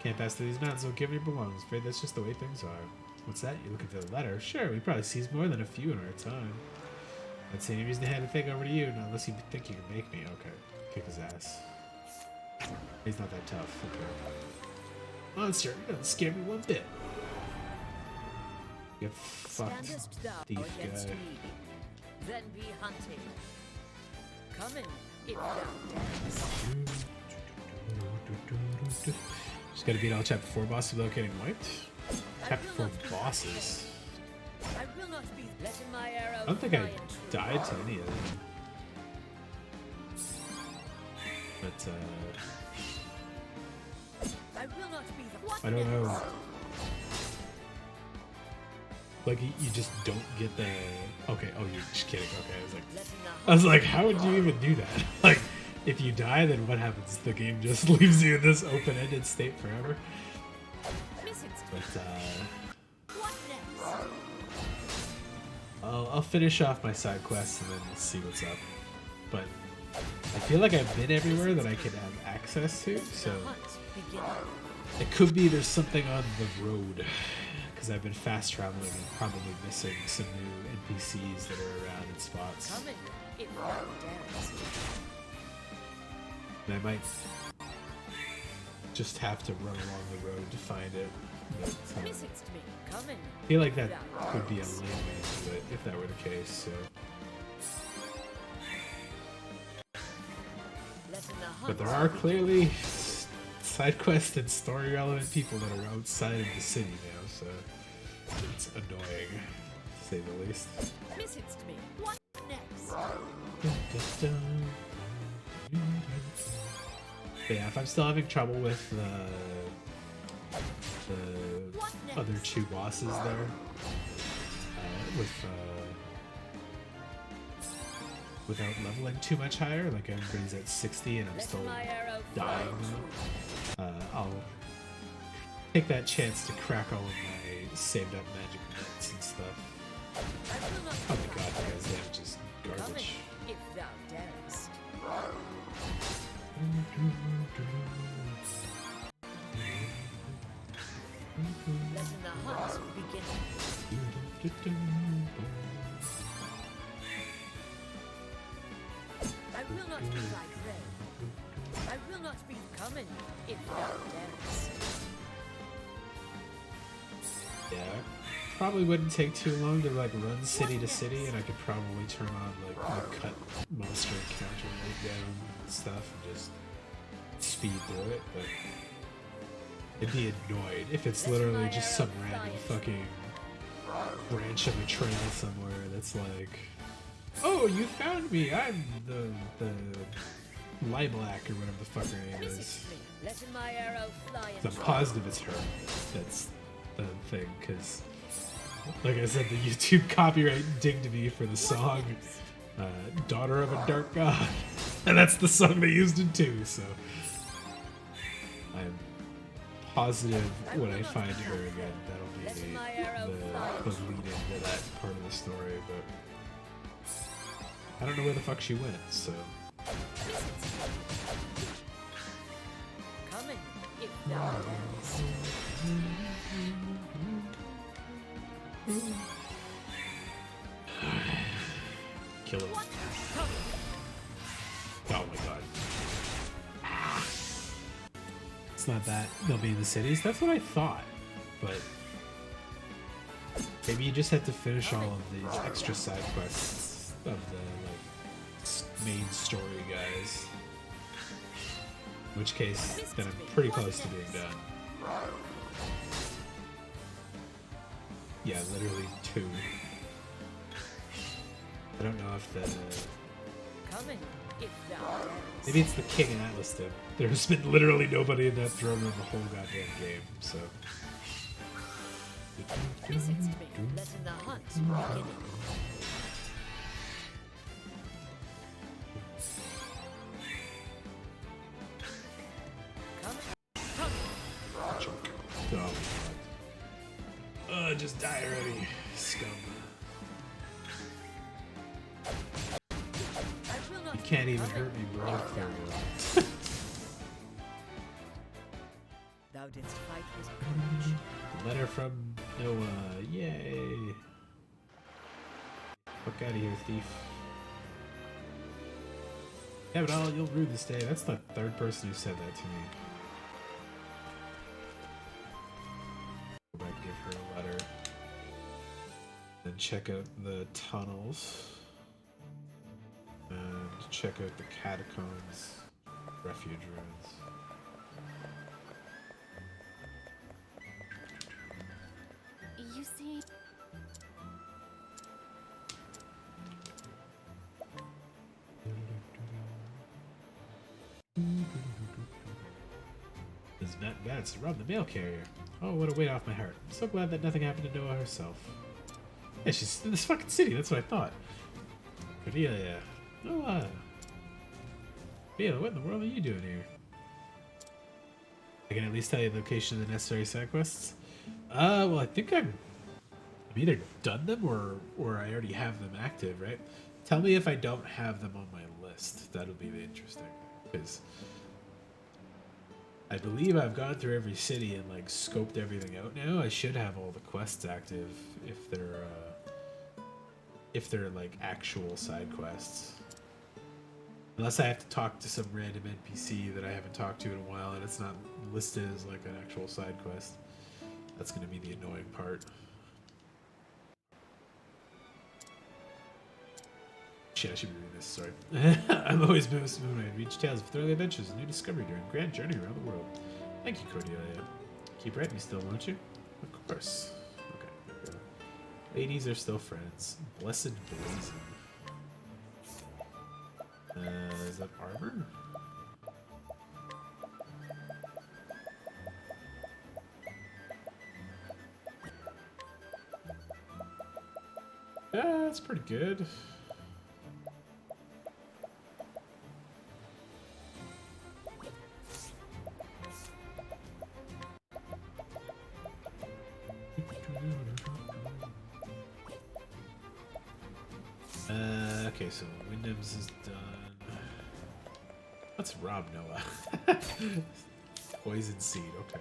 Speaker 1: Can't pass through these mountains, don't give me your belongings. Afraid that's just the way things are. What's that? You're looking for the letter? Sure, we probably seized more than a few in our time. I'd say any reason to hand the thing over to you, not unless you think you can make me. Okay. Kick his ass. He's not that tough. Okay. Monster, you don't scare me one bit. You fucked
Speaker 5: Standest thou
Speaker 1: thief
Speaker 5: against
Speaker 1: guy.
Speaker 5: me, then be hunted. Come in, if thou darest.
Speaker 1: Just gotta beat all chapter 4 bosses without getting wiped. Chapter 4 bosses.
Speaker 5: I will not be letting my arrow
Speaker 1: I don't think
Speaker 5: fly
Speaker 1: I
Speaker 5: in true
Speaker 1: died to
Speaker 5: love.
Speaker 1: any of them. But,
Speaker 5: I I will not be the
Speaker 1: I don't know. Like you just don't get the. Okay. Oh, you're just kidding. Okay. I was like, how would you even do that? Like, if you die, then what happens? The game just leaves you in this open-ended state forever. But
Speaker 5: What next?
Speaker 1: I'll finish off my side quests and then we'll see what's up. But I feel like I've been everywhere that I could have access to, so it could be there's something on the road. Because I've been fast traveling and probably missing some new NPCs that are around in spots.
Speaker 5: Coming, if thou darest.
Speaker 1: And I might just have to run along the road to find it. But,
Speaker 5: Visits me. Coming.
Speaker 1: I feel like that would be a lame way to do it if that were the case. So, but there are clearly side quest and story relevant people that are outside of the city now, so it's annoying to say the least.
Speaker 5: Visits me. What next?
Speaker 1: But yeah, if I'm still having trouble with the other two bosses there, without leveling too much higher, like everybody's at 60 and I'm still dying now, I'll take that chance to crack all of my saved up magic nuts and stuff. Oh my god, you guys, they're just garbage.
Speaker 5: If thou darest. Letting the hunt begin. I will not be thy prey. I will not be coming if thou darest.
Speaker 1: Yeah, probably wouldn't take too long to like run city to city, and I could probably turn on like the cut monster encounter right down and stuff and just speed through it, but I'd be annoyed if it's literally just some random fucking branch of a trail somewhere that's like, oh, you found me, I'm the Lilac or whatever the fuck her name is.
Speaker 5: Letting my arrow fly.
Speaker 1: I'm positive it's her. That's the thing, because like I said, the YouTube copyright dinged me for the song Daughter of a Dark God. And that's the song they used in 2, so I'm positive when I find her again, that'll be the lead into that part of the story, but I don't know where the fuck she went, so.
Speaker 5: Coming if thou darest.
Speaker 1: Kill him. Oh my god. It's not that they'll be in the cities. That's what I thought. But maybe you just have to finish all of these extra side quests of the main story guys. In which case, then I'm pretty close to being done. Yeah, literally 2. I don't know if the...
Speaker 5: Coming if thou darest.
Speaker 1: Maybe it's the King and Atlas tip. There's been literally nobody in that throne room the whole goddamn game, so...
Speaker 5: Visits me. Letting the hunt begin.
Speaker 1: Oh my god. Just die already, scum. You can't even hurt me, bro.
Speaker 5: Thou didst fight with courage.
Speaker 1: Letter from Noah. Yay. Fuck out of here, thief. Yeah, but you'll rue this day. That's the 3rd person who said that to me. Go back, give her a letter. Then check out the tunnels. And check out the catacombs. Refuge ruins.
Speaker 7: You see,
Speaker 1: This That's to rob the mail carrier. Oh, what a weight off my heart. I'm so glad that nothing happened to Noah herself. Yeah, she's in this fucking city, that's what I thought. Cordelia. Noah. Cordelia, what in the world are you doing here? I can at least tell you the location of the necessary side quests. Well, I think I've either done them or I already have them active, right? Tell me if I don't have them on my list. That'll be interesting. Because I believe I've gone through every city and like scoped everything out now. I should have all the quests active if they're like actual side quests. Unless I have to talk to some random NPC that I haven't talked to in a while and it's not listed as like an actual side quest. That's going to be the annoying part. Shit, I should be reading this, sorry. I'm always moved when I reach tales of thrilling adventures and new discovery during a grand journey around the world. Thank you, Cordelia. Keep writing me still, won't you? Of course. Okay, there we go. Ladies are still friends. Blessed blazing. Is that armor? Yeah, that's pretty good. Okay, so Wyndham's is done. Let's rob Noah. Poison seed, okay.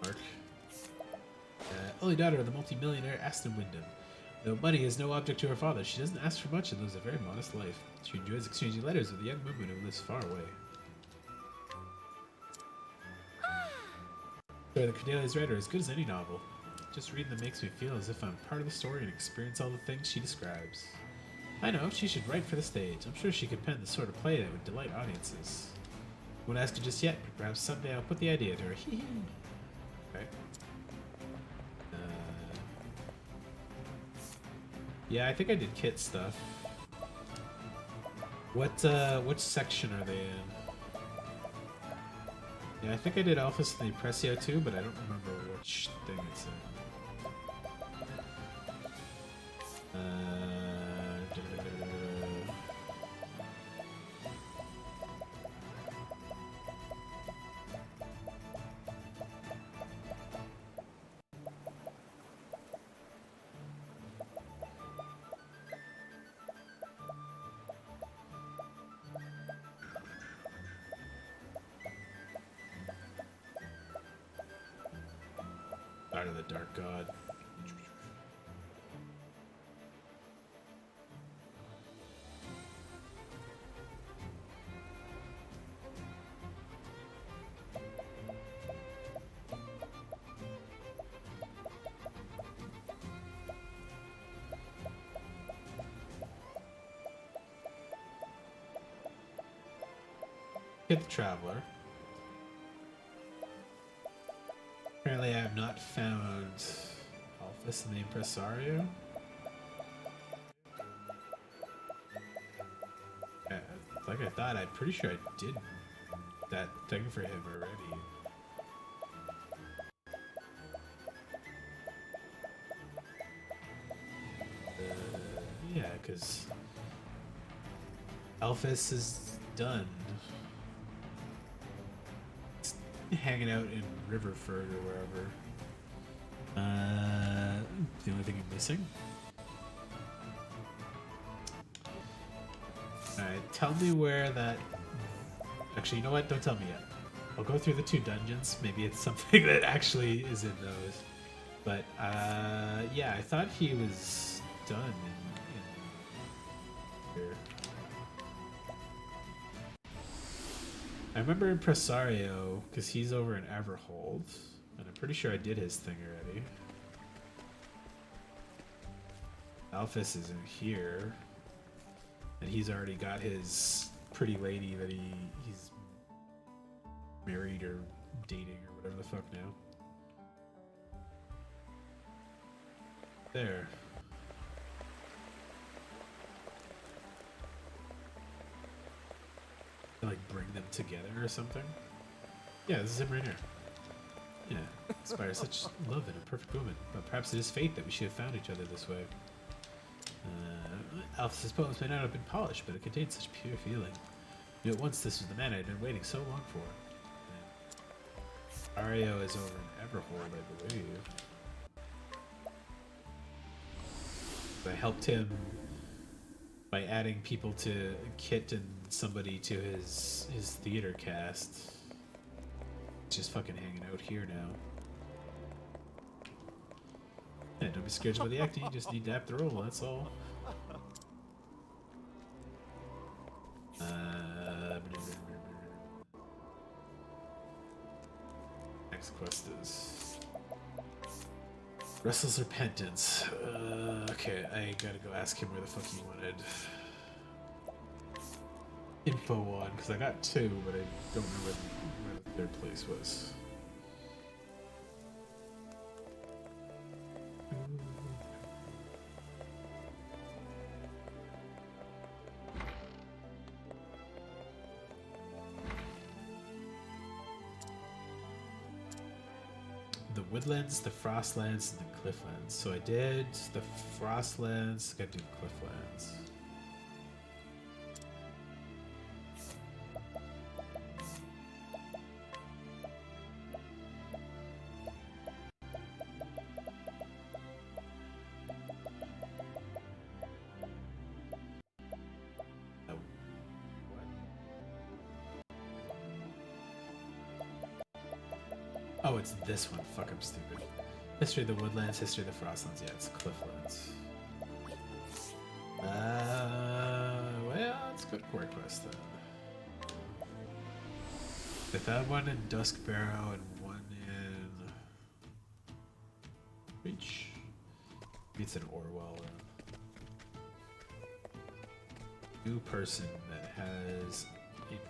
Speaker 1: Mark. Only daughter of the multi-millionaire Aston Wyndham. Though money is no object to her father, she doesn't ask for much and lives a very modest life. She enjoys exchanging letters with a young woman who lives far away. So the Cordelia's writer as good as any novel. Just reading them makes me feel as if I'm part of the story and experience all the things she describes. I know, she should write for the stage. I'm sure she could pen the sort of play that would delight audiences. Won't ask her just yet, but perhaps someday I'll put the idea to her. Okay. Yeah, I think I did kit stuff. Which section are they in? Yeah, I think I did Alphys and the Impressio too, but I don't remember which thing it's in. Art of the Dark God. Octopath Traveler. Apparently I have not found Alphys and the Impresario. Like I thought, I'm pretty sure I did that thing for him already. Yeah, because Alphys is done. It's hanging out in Riverford or wherever. The only thing I'm missing. Alright, tell me where that... Actually, you know what? Don't tell me yet. I'll go through the 2 dungeons. Maybe it's something that actually is in those. But, yeah, I thought he was done in here. I remember Impresario, because he's over in Everhold. And I'm pretty sure I did his thing already. Alphys is in here. And he's already got his pretty lady that he's married or dating or whatever the fuck now. There. Like bring them together or something. Yeah, this is him right here. Yeah, inspires such love in a perfect woman. But perhaps it is fate that we should have found each other this way. Alphys' poems may not have been polished, but it contained such pure feeling. Knew at once this was the man I had been waiting so long for. Ario is over in Everhold, I believe. I helped him by adding people to Kit and somebody to his theater cast. Just fucking hanging out here now. Yeah, don't be scared by the acting, you just need to act the role, that's all. Next quest is Restless Repentance. Okay, I gotta go ask him where the fuck he wanted info on, because I got two, but I don't know where the third place was. The Woodlands, the Frostlands, and the Clifflands. So I did the Frostlands, gotta do the Clifflands. Oh, what? Oh, it's this one. Fuck, I'm stupid. History of the Woodlands, History of the Frostlands. Yeah, it's Clifflands. Well, let's go to Core Quest then. I found one in Dusk Barrow and one in Reach. It's an Orwell. New person that has info.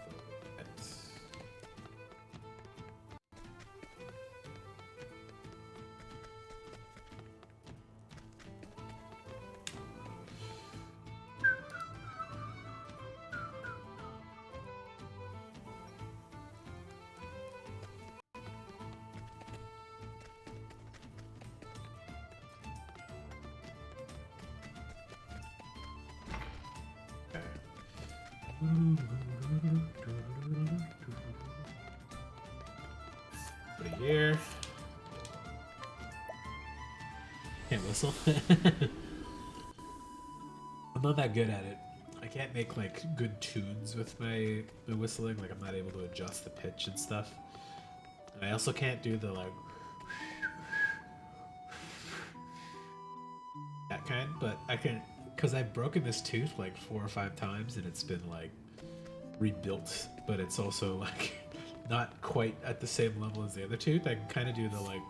Speaker 1: Put it here. Can't whistle. I'm not that good at it. I can't make like good tunes with my whistling. Like I'm not able to adjust the pitch and stuff. And I also can't do the like that kind. But I can, because I've broken this tooth like 4 or 5 times and it's been like rebuilt, but it's also like not quite at the same level as the other tooth. I can kind of do the like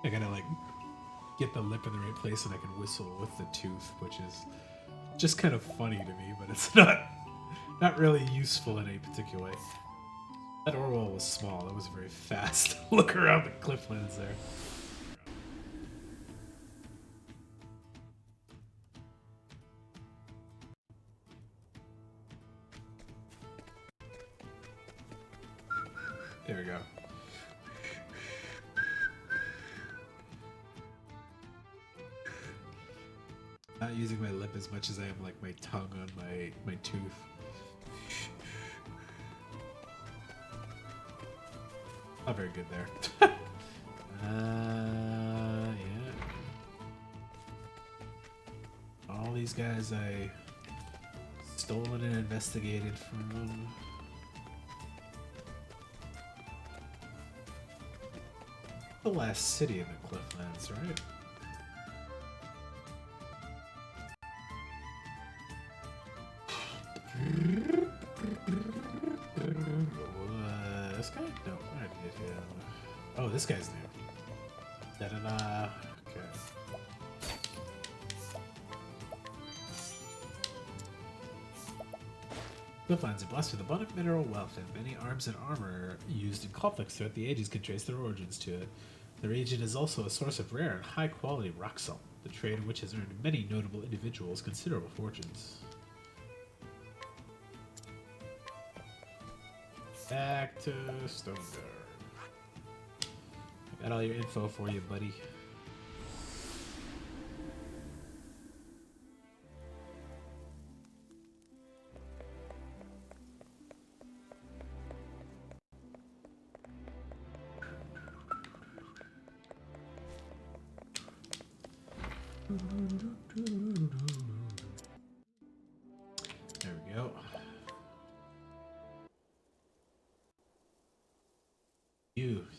Speaker 1: I gotta like get the lip in the right place and I can whistle with the tooth, which is just kind of funny to me, but it's not really useful in any particular way. That Orwell was small. That was very fast. Look around the Clifflands there. There we go. Not using my lip as much as I am like my tongue on my tooth. Not very good there. Yeah. All these guys I stolen and investigated from. The last city in the Clifflands, right? This guy? No, I did him. Oh, this guy's new. Da-da-da. Okay. Clifflands are blessed with abundant mineral wealth, and many arms and armor used in conflicts throughout the ages can trace their origins to it. The region is also a source of rare and high-quality rock salt, the trade of which has earned many notable individuals considerable fortunes. Back to Stone Guard. I got all your info for you, buddy. There we go.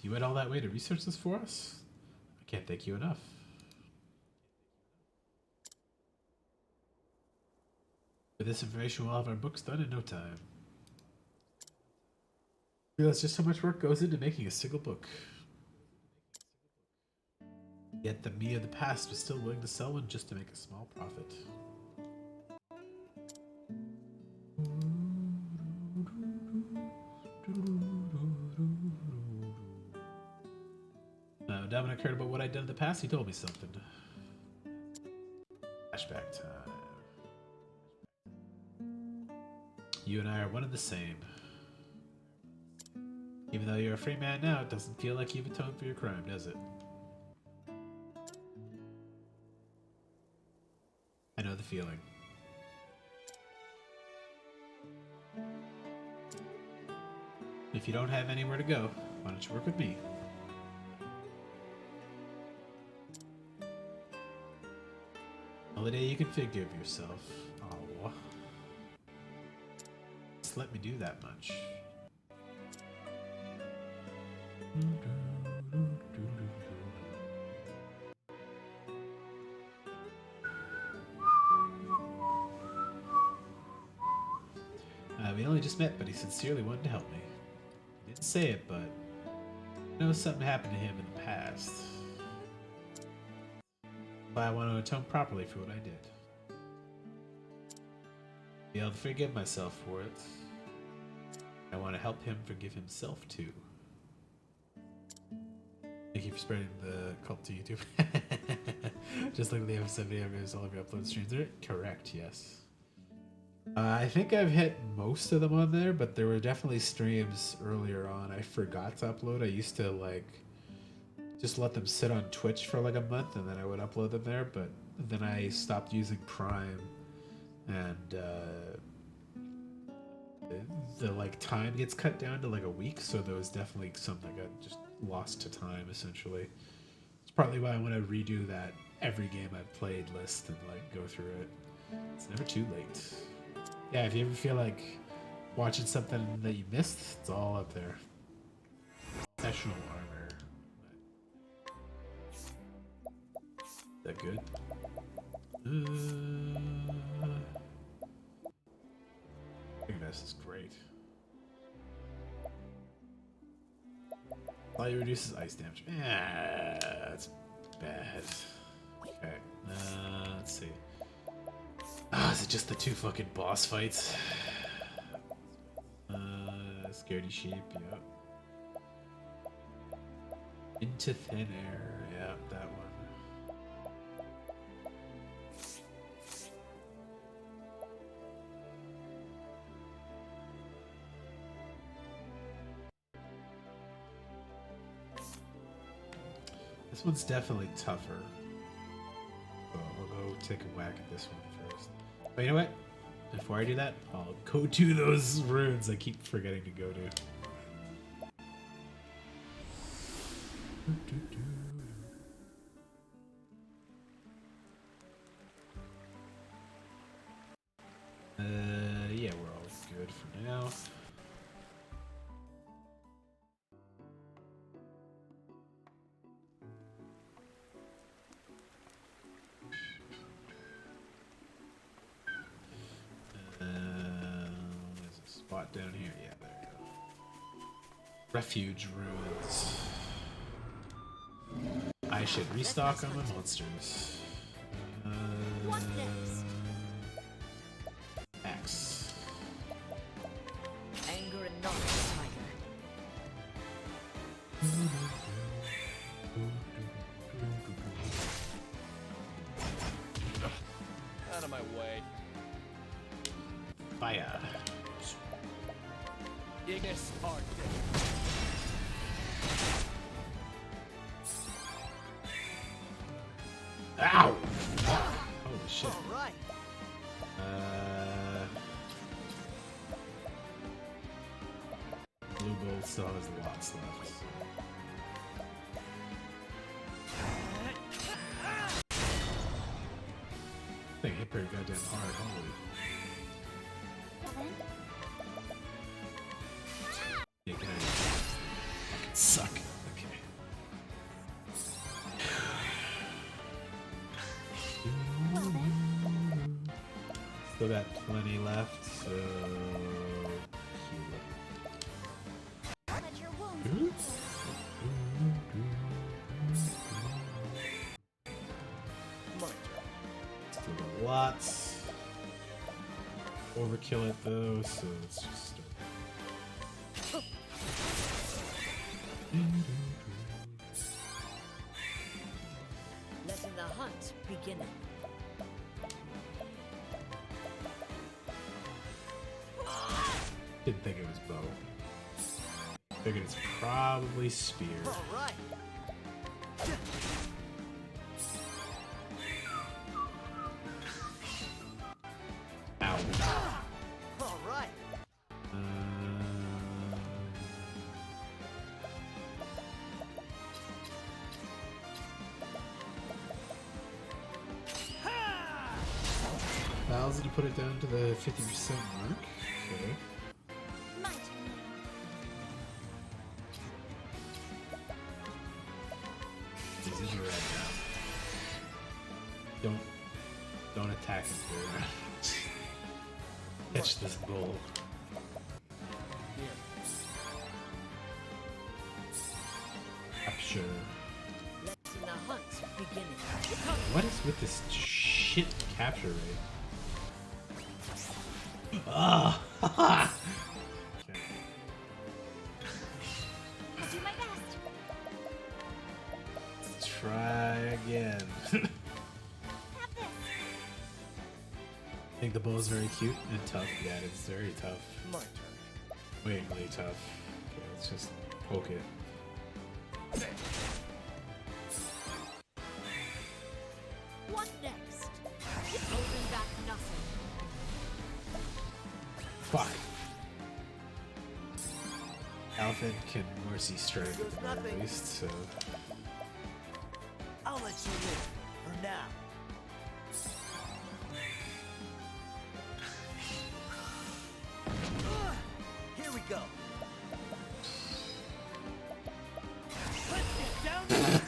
Speaker 1: You went all that way to research this for us? I can't thank you enough. With this information, we'll have our books done in no time. Realize just how much work goes into making a single book. Yet the me of the past was still willing to sell one just to make a small profit. Now, Dominic heard about what I'd done in the past. He told me something. Flashback time. You and I are one and the same. Even though you're a free man now, it doesn't feel like you've atoned for your crime, does it? I know the feeling. If you don't have anywhere to go, why don't you work with me? Holiday, you can forgive yourself. Oh. Just let me do that much. We only just met, but he sincerely wanted to help me. He didn't say it, but I know something happened to him in the past. But I want to atone properly for what I did. Be able to forgive myself for it. I want to help him forgive himself too. Thank you for spreading the cult to YouTube. Just like the episode video, all of your upload streams are correct, yes. I think I've hit most of them on there, but there were definitely streams earlier on I forgot to upload. I used to like just let them sit on Twitch for like a month and then I would upload them there, but then I stopped using Prime and the like time gets cut down to like a week, so there was definitely some that got just lost to time essentially. It's partly why I want to redo that every game I've played list and like go through it. It's never too late. Yeah, if you ever feel like watching something that you missed, it's all up there. Professional armor. Is that good? I think this is great. Fire reduces ice damage. Yeah, that's bad. Okay, let's see. Is it just the two fucking boss fights? Scaredy sheep, yep. Into thin air, yeah, that one. This one's definitely tougher. So we'll go take a whack at this one first. But you know what? Before I do that, I'll go to those runes I keep forgetting to go to. Yeah, we're all good for now. There's a spot down here. Yeah, there you go. Refuge ruins. I should restock on my monsters.
Speaker 5: What's this?
Speaker 1: Axe.
Speaker 5: Anger and knowledge, tiger.
Speaker 4: Out of my way.
Speaker 1: Fire.
Speaker 4: Ignis. hard day.
Speaker 1: Ow! Holy shit.
Speaker 4: All right.
Speaker 1: Blue Bull still has lots left. They hit pretty goddamn hard, holy.
Speaker 7: Seven.
Speaker 1: Yeah, get out of here. Fucking suck. Okay. Still got plenty left, so...
Speaker 7: Let your wounds.
Speaker 4: My turn.
Speaker 1: Still got lots. Overkill it though, so let's just start.
Speaker 5: Letting the hunt begin.
Speaker 1: Didn't think it was bow. Figured it's probably spear.
Speaker 4: All right.
Speaker 1: Ow.
Speaker 4: All right.
Speaker 1: Thousand to put it down to the 50% mark. Okay.
Speaker 7: My turn.
Speaker 1: He's in the red now. Don't attack him here. Catch this bull.
Speaker 4: Here.
Speaker 1: Capture.
Speaker 5: Letting the hunt begin.
Speaker 1: What is with this shit capture rate? Ah! Okay.
Speaker 7: I'll do my best.
Speaker 1: Let's try again.
Speaker 7: Have this.
Speaker 1: I think the bull is very cute and tough. Yeah, it's very tough.
Speaker 4: My turn.
Speaker 1: Waitingly tough. Okay, let's just poke it.
Speaker 5: What next? Holding back nothing.
Speaker 1: Fuck. Alfred can mercy strike at the very least, so.
Speaker 4: I'll let you live for now. Here we go. Let's get down to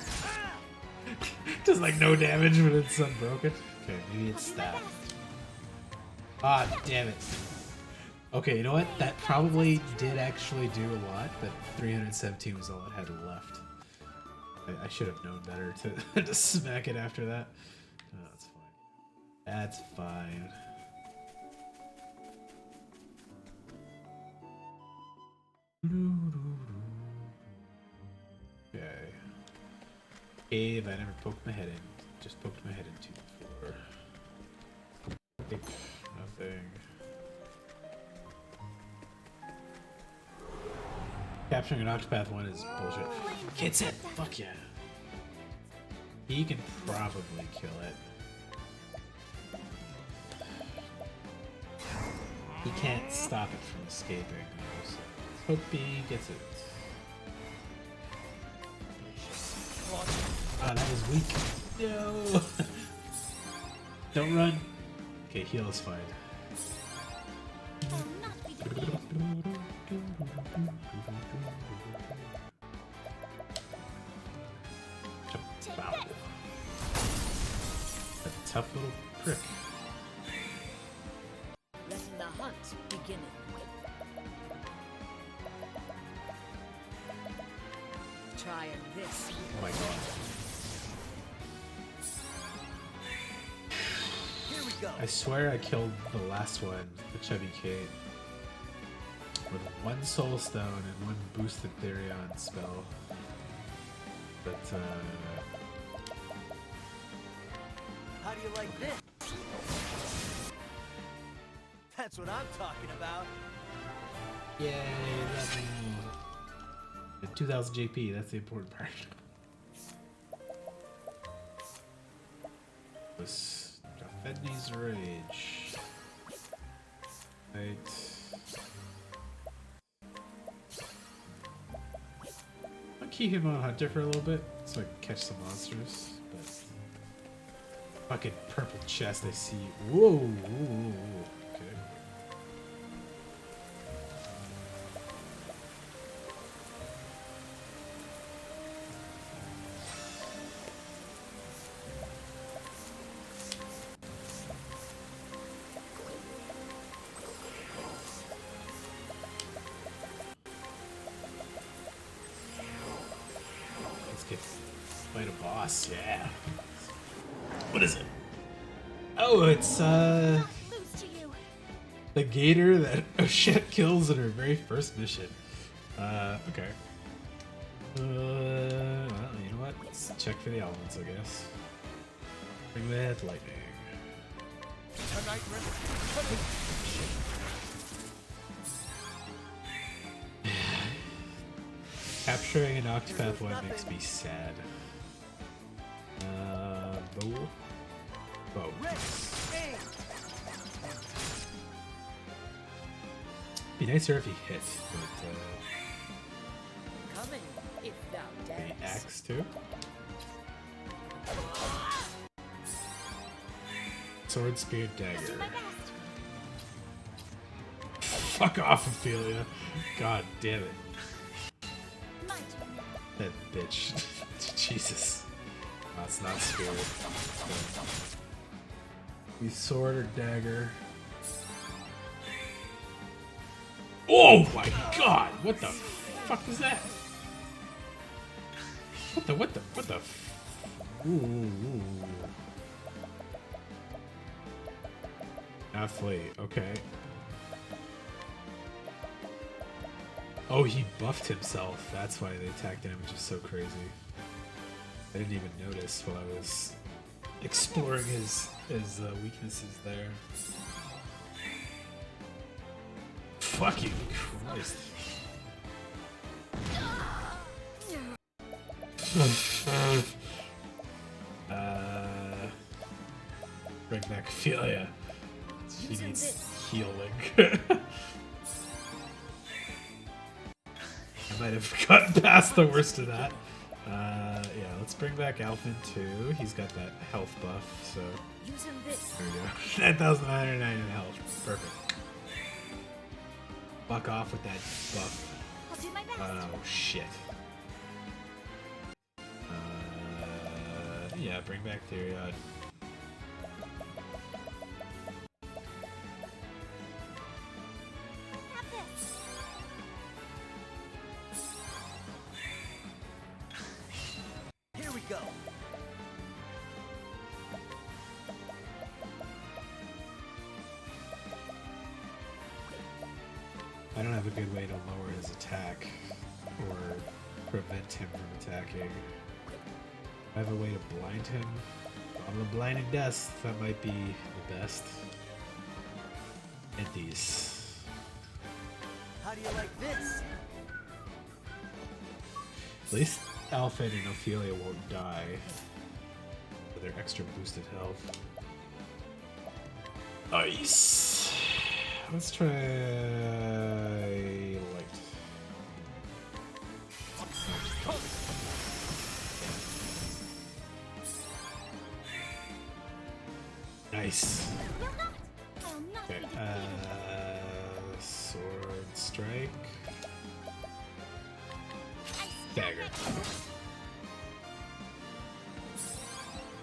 Speaker 1: Does like no damage when it's unbroken. Okay, maybe it's
Speaker 7: I'll do my
Speaker 1: that.
Speaker 7: best.
Speaker 1: Ah, damn it. Okay, you know what? That probably did actually do a lot, but 317 was all it had left. I should have known better to, to smack it after that. No, that's fine. That's fine. Okay. Cave, I never poked my head in. Just poked my head into before. Nothing. Capturing an Octopath 1 is bullshit. Kids it! Fuck yeah. He can probably kill it. He can't stop it from escaping, though, so let's hope he gets it. Ah, that was weak. No! Don't run. Okay, heal is fine.
Speaker 7: Will not be defeated.
Speaker 1: Wow. A tough little prick.
Speaker 5: Letting the hunt begin. Trying this.
Speaker 1: Oh my god.
Speaker 4: Here we go.
Speaker 1: I swear I killed the last one, the Chubby Kate, with one Soul Stone and one boosted Therion spell. But,
Speaker 4: How do you like this? That's what I'm talking about.
Speaker 1: Yay, level. The 2000 JP, that's the important part. Was Jafedni's Rage. Right. I'll keep him on Hunter for a little bit so I can catch some monsters. But fucking purple chest, I see. Whoa, whoa, whoa, whoa. Okay. Let's get fight a boss, yeah. What is it? Oh, it's
Speaker 7: Lose to you.
Speaker 1: the gator that Oshette kills in her very first mission. Okay. Well, you know what? Let's check for the elements, I guess. Bring that lightning.
Speaker 4: Tonight,
Speaker 1: Capturing an Octopath one makes me sad. Bow. Bow. Be nicer if he hit, but
Speaker 5: Coming, if thou
Speaker 1: the
Speaker 5: darest.
Speaker 1: axe too. Sword, spear,
Speaker 7: I'll do
Speaker 1: dagger.
Speaker 7: my best.
Speaker 1: Fuck off, Ophelia. God damn it.
Speaker 7: My turn.
Speaker 1: That bitch. Jesus. Oh, it's not spear. Be sword or dagger. Oh my god! What the fuck was that? What the ooh. Athlete, okay. Oh, he buffed himself. That's why the attack damage is so crazy. I didn't even notice while I was exploring his weaknesses there. Fucking Christ. Bring back Ophelia. She needs healing. I might have gotten past the worst of that. Yeah, let's bring back Alphin too. He's got that health buff, so
Speaker 5: Using this.
Speaker 1: there we go. 9,909 in health. Perfect. Fuck off with that buff.
Speaker 7: I'll do my best.
Speaker 1: Oh shit. Yeah, bring back Theriod.
Speaker 7: Have this.
Speaker 4: Here we go.
Speaker 1: I don't have a good way to lower his attack or prevent him from attacking. I have a way to blind him. I'm a blinding dust. That might be the best. And these.
Speaker 4: How do you like this?
Speaker 1: At least Alpha and Ophelia won't die with their extra boosted health. Nice. Let's try light.
Speaker 7: Will
Speaker 1: Nice.
Speaker 7: not. I'll not
Speaker 1: Okay.
Speaker 7: be defeated.
Speaker 1: Sword strike.
Speaker 7: I
Speaker 1: Dagger.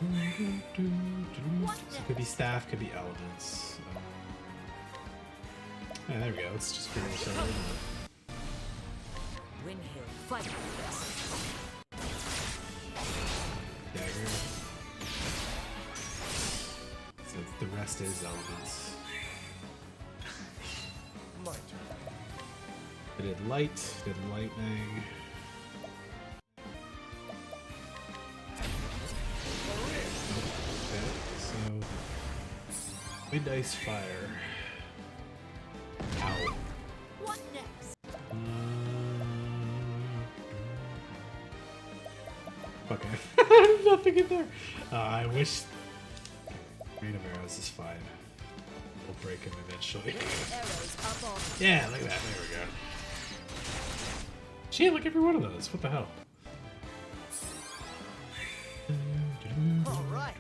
Speaker 1: So it could be staff, could be elements. Yeah, there we go. Let's just figure this out.
Speaker 5: Windhill, fight with us.
Speaker 1: Dagger. So the rest is elements.
Speaker 4: My turn.
Speaker 1: I did light, did lightning. Okay, so wind, ice, fire. Ow.
Speaker 7: What next?
Speaker 1: jumping in there. I wish. Rain of Arrows is fine. We'll break him eventually.
Speaker 5: Arrows up on.
Speaker 1: Yeah, look at that. There we go. Gee, look at every one of those. What the hell?
Speaker 4: All right.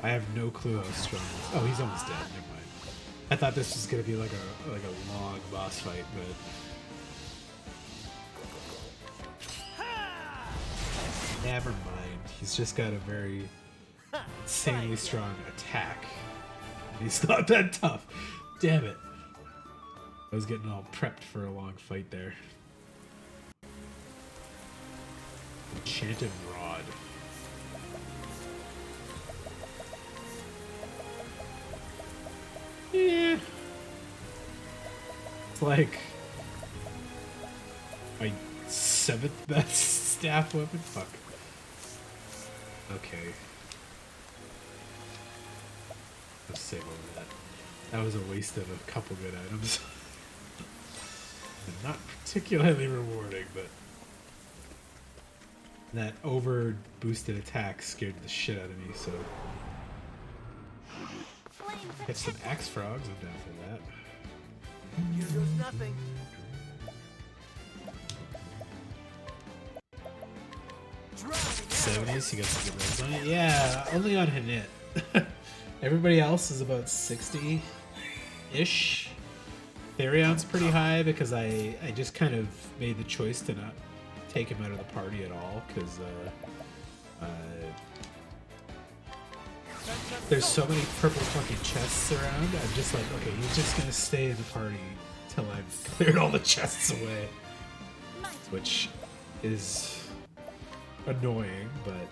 Speaker 1: I have no clue how strong. Oh, he's almost dead. Never mind. I thought this was gonna be like a long boss fight, but never mind. He's just got a very insanely strong attack. He's not that tough. Damn it. I was getting all prepped for a long fight there. Enchanted Rod. Yeah. It's like my 7th best staff weapon. Fuck. Okay. Let's save over that. That was a waste of a couple good items. And not particularly rewarding, but that over boosted attack scared the shit out of me, so
Speaker 7: Flame
Speaker 1: get some
Speaker 7: protect.
Speaker 1: axe frogs, I'm down for that.
Speaker 4: Here goes nothing. Drowning
Speaker 1: 70s, you got some good rolls on it. Yeah, only on Hanit. Everybody else is about 60-ish. Therion's pretty high because I just kind of made the choice to not take him out of the party at all because there's so many purple fucking chests around. I'm just like, okay, he's just gonna stay in the party till I've cleared all the chests away,
Speaker 7: My turn.
Speaker 1: which is annoying, but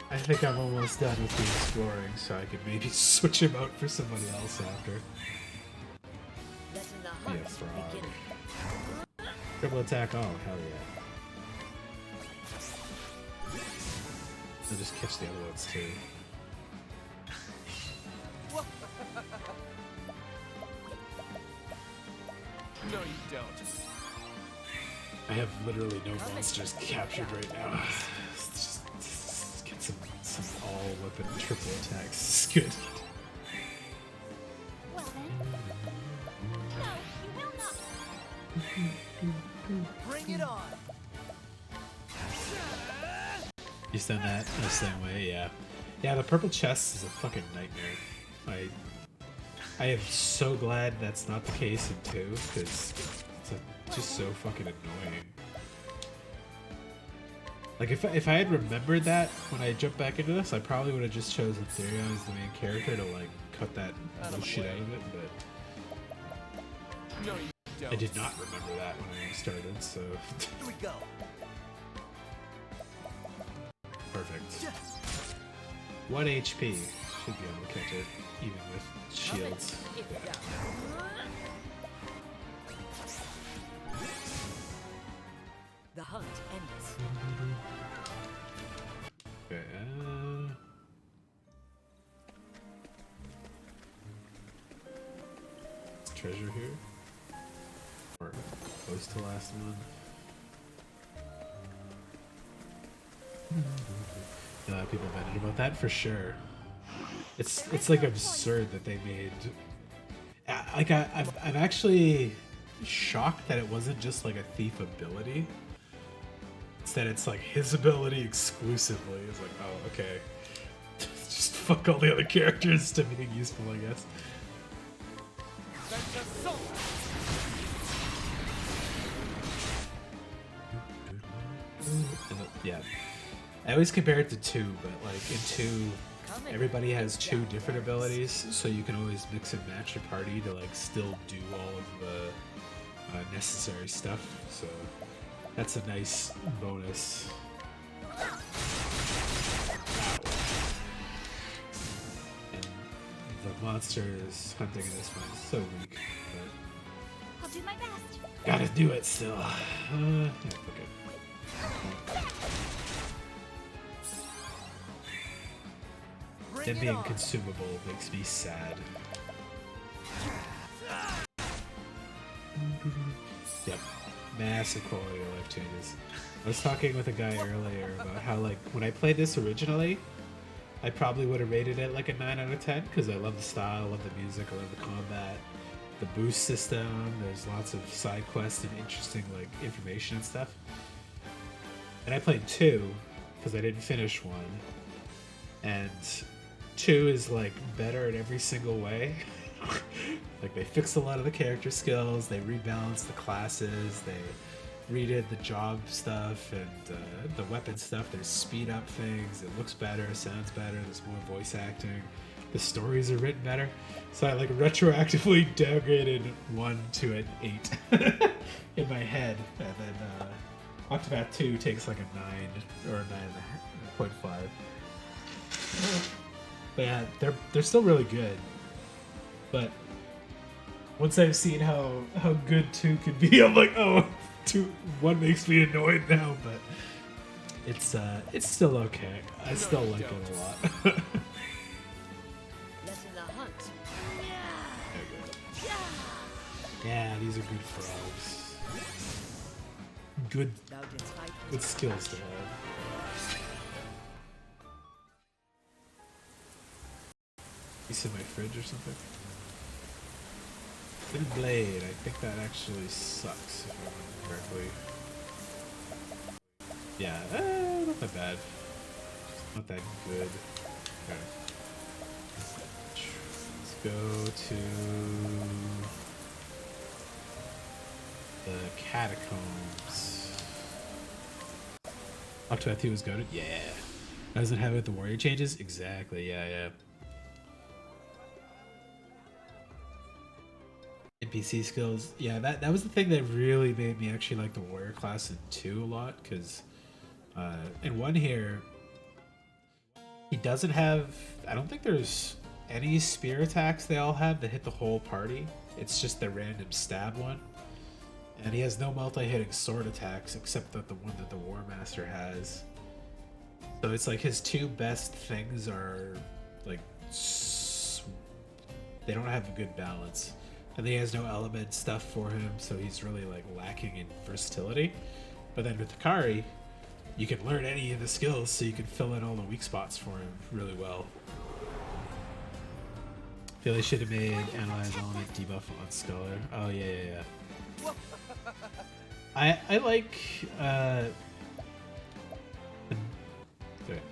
Speaker 1: I think I'm almost done with the exploring, so I could maybe switch him out for somebody else after.
Speaker 5: Letting the
Speaker 1: Be
Speaker 5: hunt
Speaker 1: a frog.
Speaker 5: begin.
Speaker 1: Triple attack, oh hell yeah. I'll just catch the other ones too.
Speaker 4: No, you don't.
Speaker 1: I have literally no monsters captured right now. Just get some all weapon triple attacks. It's good.
Speaker 7: Well then. No, you will not.
Speaker 4: Bring it on.
Speaker 1: You done that the same way, yeah. Yeah, the purple chest is a fucking nightmare. I am so glad that's not the case in 2, because it's just so fucking annoying. Like, if I had remembered that when I jumped back into this, I probably would have just chosen Therion as the main character to, like, cut that bullshit out of it, but
Speaker 4: No, you don't.
Speaker 1: I did not remember that when I started, so...
Speaker 4: Here we go.
Speaker 1: Perfect. 1 HP. Should be able to catch it, even with shields.
Speaker 5: If down. The hunt ends.
Speaker 1: Okay, treasure here? Or close to last one? A lot of people vented about that for sure. It's like absurd that they made. I'm actually shocked that it wasn't just like a thief ability. Instead, it's like his ability exclusively. It's like, oh, okay. Just fuck all the other characters to being useful, I guess.
Speaker 4: That's assault.
Speaker 1: Yeah. I always compare it to 2, but like in 2, everybody has 2 different abilities, so you can always mix and match your party to like still do all of the necessary stuff. So that's a nice bonus. And the monsters hunting in this one is so weak,
Speaker 7: I'll do my best.
Speaker 1: but gotta do it still. Yeah, okay.
Speaker 4: Bring
Speaker 1: Them
Speaker 4: it
Speaker 1: being
Speaker 4: on.
Speaker 1: consumable makes me sad. Yep. massive quality of life changes. I was talking with a guy earlier about how, like, when I played this originally, I probably would have rated it like a 9 out of 10 because I love the style, I love the music, I love the combat, the boost system. There's lots of side quests and interesting like information and stuff. And I played 2 because I didn't finish 1, and 2 is like better in every single way. Like they fixed a lot of the character skills, they rebalanced the classes, they redid the job stuff and the weapon stuff. They speed up things, it looks better, sounds better, there's more voice acting, the stories are written better. So I like retroactively downgraded 1 to an 8 in my head, and then Octopath 2 takes like a 9 or a 9.5. But yeah, they're still really good. But once I've seen how good 2 could be, I'm like, oh, 1 makes me annoyed now, but it's still okay. I still like it a lot.
Speaker 5: Lessen the hunt.
Speaker 1: Yeah, these are good frogs. Good
Speaker 5: Thou didst fight
Speaker 1: good skills to have. Piece in my fridge or something. Thin blade, I think that actually sucks if I remember correctly. Yeah, not that bad. Just not that good. Okay. Let's go to the catacombs. Octopath 2 was goated? Yeah. Doesn't have it with the warrior changes? Exactly, yeah. NPC skills, yeah, that was the thing that really made me actually like the warrior class in 2 a lot, because in 1 here, he doesn't have, I don't think there's any spear attacks they all have that hit the whole party. It's just the random stab one. And he has no multi-hitting sword attacks except that the one that the War Master has. So it's like his 2 best things are like they don't have a good balance. And then he has no element stuff for him, so he's really like lacking in versatility. But then with Hikari, you can learn any of the skills, so you can fill in all the weak spots for him really well. I feel they should have made Analyze Element debuff on Scholar. Oh yeah. I like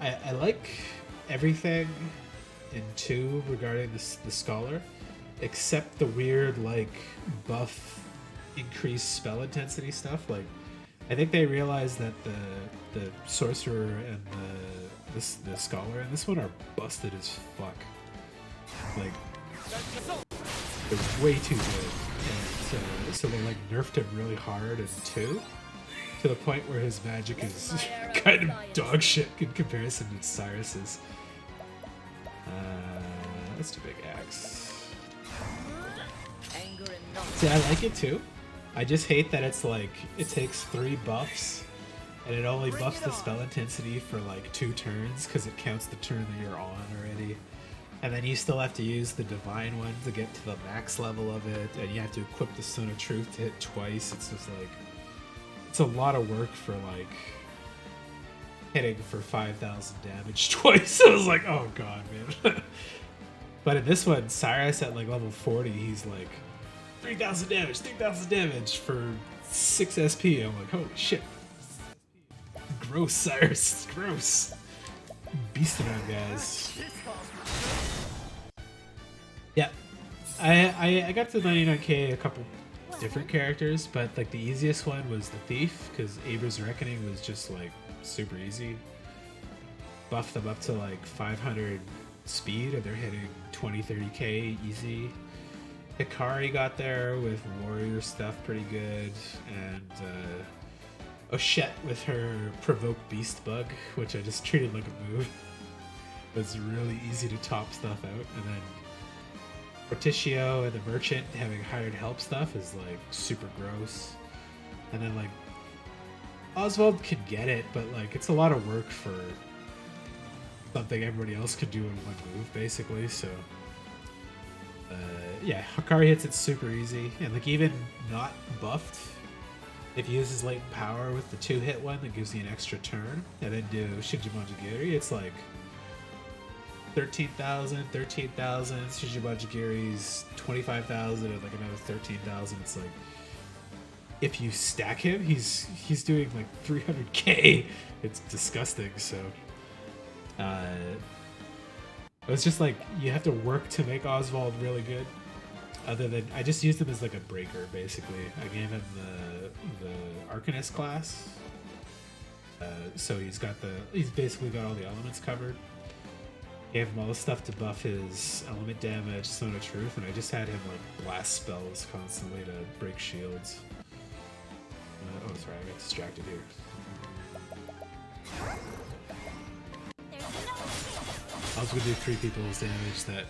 Speaker 1: I like everything in 2 regarding the Scholar, except the weird like buff increased spell intensity stuff. Like I think they realized that the sorcerer and the scholar in this one are busted as fuck. Like they're way too good. And so they like nerfed him really hard in 2, to the point where his magic is kind of dog shit in comparison to Cyrus's. Let's do big axe.
Speaker 5: anger and not.
Speaker 1: See, I like it too. I just hate that it's like it takes 3 buffs and it only buffs the spell intensity for like 2 turns because it counts the turn that you're on already. And then you still have to use the divine one to get to the max level of it, and you have to equip the Stone of Truth to hit twice. It's just like it's a lot of work for like hitting for 5,000 damage twice. I was like, oh god, man. But in this one, Cyrus at like level 40, he's like 3,000 damage for 6 SP. I'm like, holy shit. Gross, Cyrus. Gross. Beasting on guys. Yeah. I got to 99k a couple different characters, but like the easiest one was the Thief, because Abra's Reckoning was just like super easy. Buffed them up to like 500 speed and they're hitting 20-30k easy. Hikari got there with warrior stuff pretty good, and Ochette with her Provoke Beast bug, which I just treated like a move. Was really easy to top stuff out, and then Fortitio and the Merchant having hired help stuff is like super gross. And then like Oswald can get it, but like it's a lot of work for something everybody else could do in one move, basically. So yeah, Hikari hits it super easy, and like even not buffed, If you use his latent power with the 2-hit one that gives you an extra turn, and then do Shijimanjigiri, it's like 13,000, 13,000, Shijimanjigiri's 25,000, and like another 13,000. It's like, if you stack him, he's doing like 300k. It's disgusting. So it's just like you have to work to make Oswald really good. Other than I just used him as like a breaker, basically. I gave him the Arcanist class, so he's basically got all the elements covered. Gave him all the stuff to buff his element damage, Stone of Truth, and I just had him like blast spells constantly to break shields. Oh, sorry, I got distracted here.
Speaker 7: There's no
Speaker 1: I was gonna do 3 people's damage that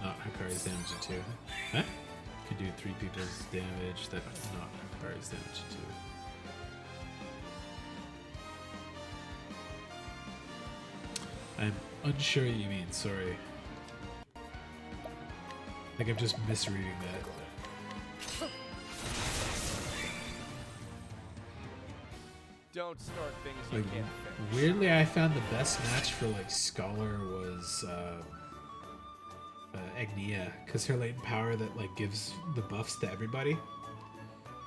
Speaker 1: not Hikari's damage to 2. Huh? Could do 3 people's damage that not Hikari's damage to 2. I'm unsure what you mean, sorry. I think I'm just misreading that.
Speaker 4: Don't start things you
Speaker 1: Like,
Speaker 4: can't finish.
Speaker 1: weirdly, I found the best match for like Scholar was Agnia, because her latent power that like gives the buffs to everybody.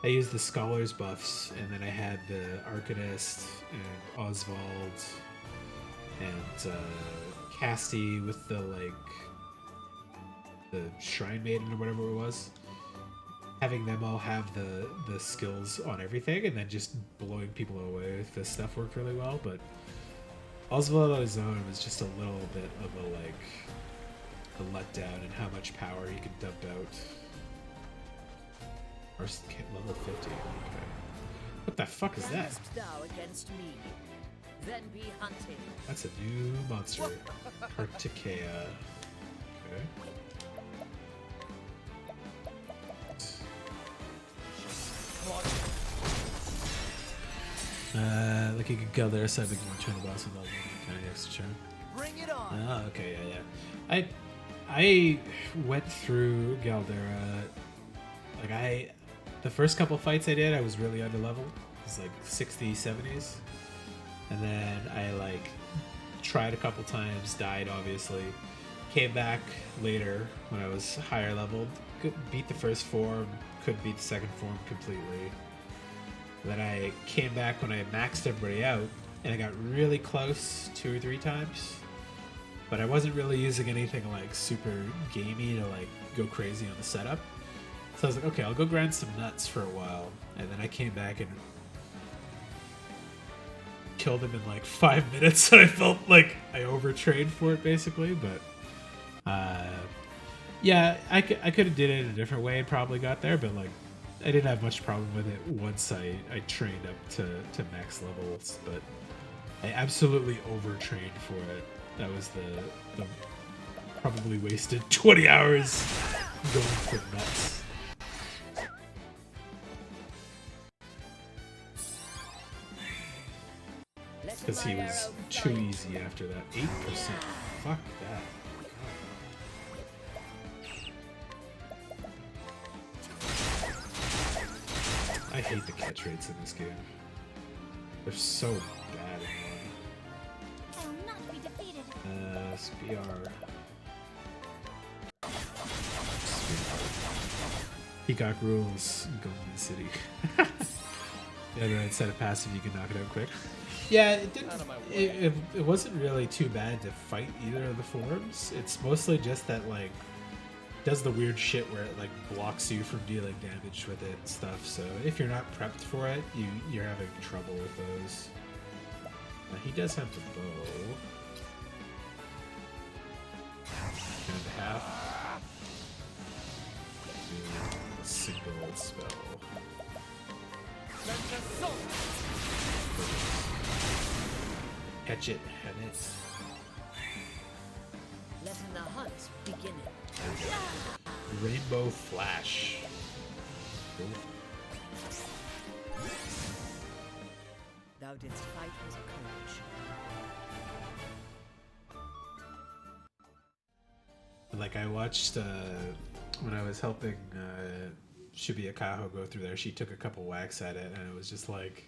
Speaker 1: I used the Scholar's buffs, and then I had the Arcanist and Oswald and Casty with the Shrine Maiden or whatever it was. Having them all have the skills on everything, and then just blowing people away with this stuff worked really well. But Oswald on his own was just a little bit of a letdown in how much power he could dump out. First level 50. Okay. What the fuck is that?
Speaker 5: Standest thou against me? Then be hunted.
Speaker 1: That's a new monster. Kartikeya. Okay. Like you could go there, so I can turn the boss without kind of extra turn.
Speaker 4: Bring it on.
Speaker 1: Oh, okay, yeah. I went through Galdera. Like the first couple fights I did, I was really underleveled. It was like 60s, 70s. And then I like tried a couple times, died obviously. Came back later when I was higher leveled. Beat the first form, couldn't beat the second form completely. Then I came back when I maxed everybody out, and I got really close 2 or 3 times. But I wasn't really using anything like super gamey to like go crazy on the setup. So I was like, okay, I'll go grind some nuts for a while. And then I came back and killed him in like 5 minutes. And I felt like I overtrained for it basically. But yeah, I could have did it in a different way and probably got there. But like, I didn't have much problem with it once I trained up to max levels. But I absolutely overtrained for it. That was the probably wasted 20 hours going for nuts. Because he was too easy after that. 8%. Fuck that. I hate the catch rates in this game. They're so bad annoying.
Speaker 7: I will not be defeated.
Speaker 1: SBR. Peacock rules Golden City. Yeah, right. Set a passive, you can knock it out quick. Yeah, it didn't. It wasn't really too bad to fight either of the forms. It's mostly just that like does the weird shit where it like blocks you from dealing damage with it and stuff. So if you're not prepped for it, you're having trouble with those. He does have the bow. And half. Do a single spell. Catch it, and it.
Speaker 5: Letting the hunt begin.
Speaker 1: Rainbow Flash. Cool.
Speaker 5: Thou didst fight with courage.
Speaker 1: Like I watched when I was helping Shibuyakaho go through there. She took a couple whacks at it, and it was just like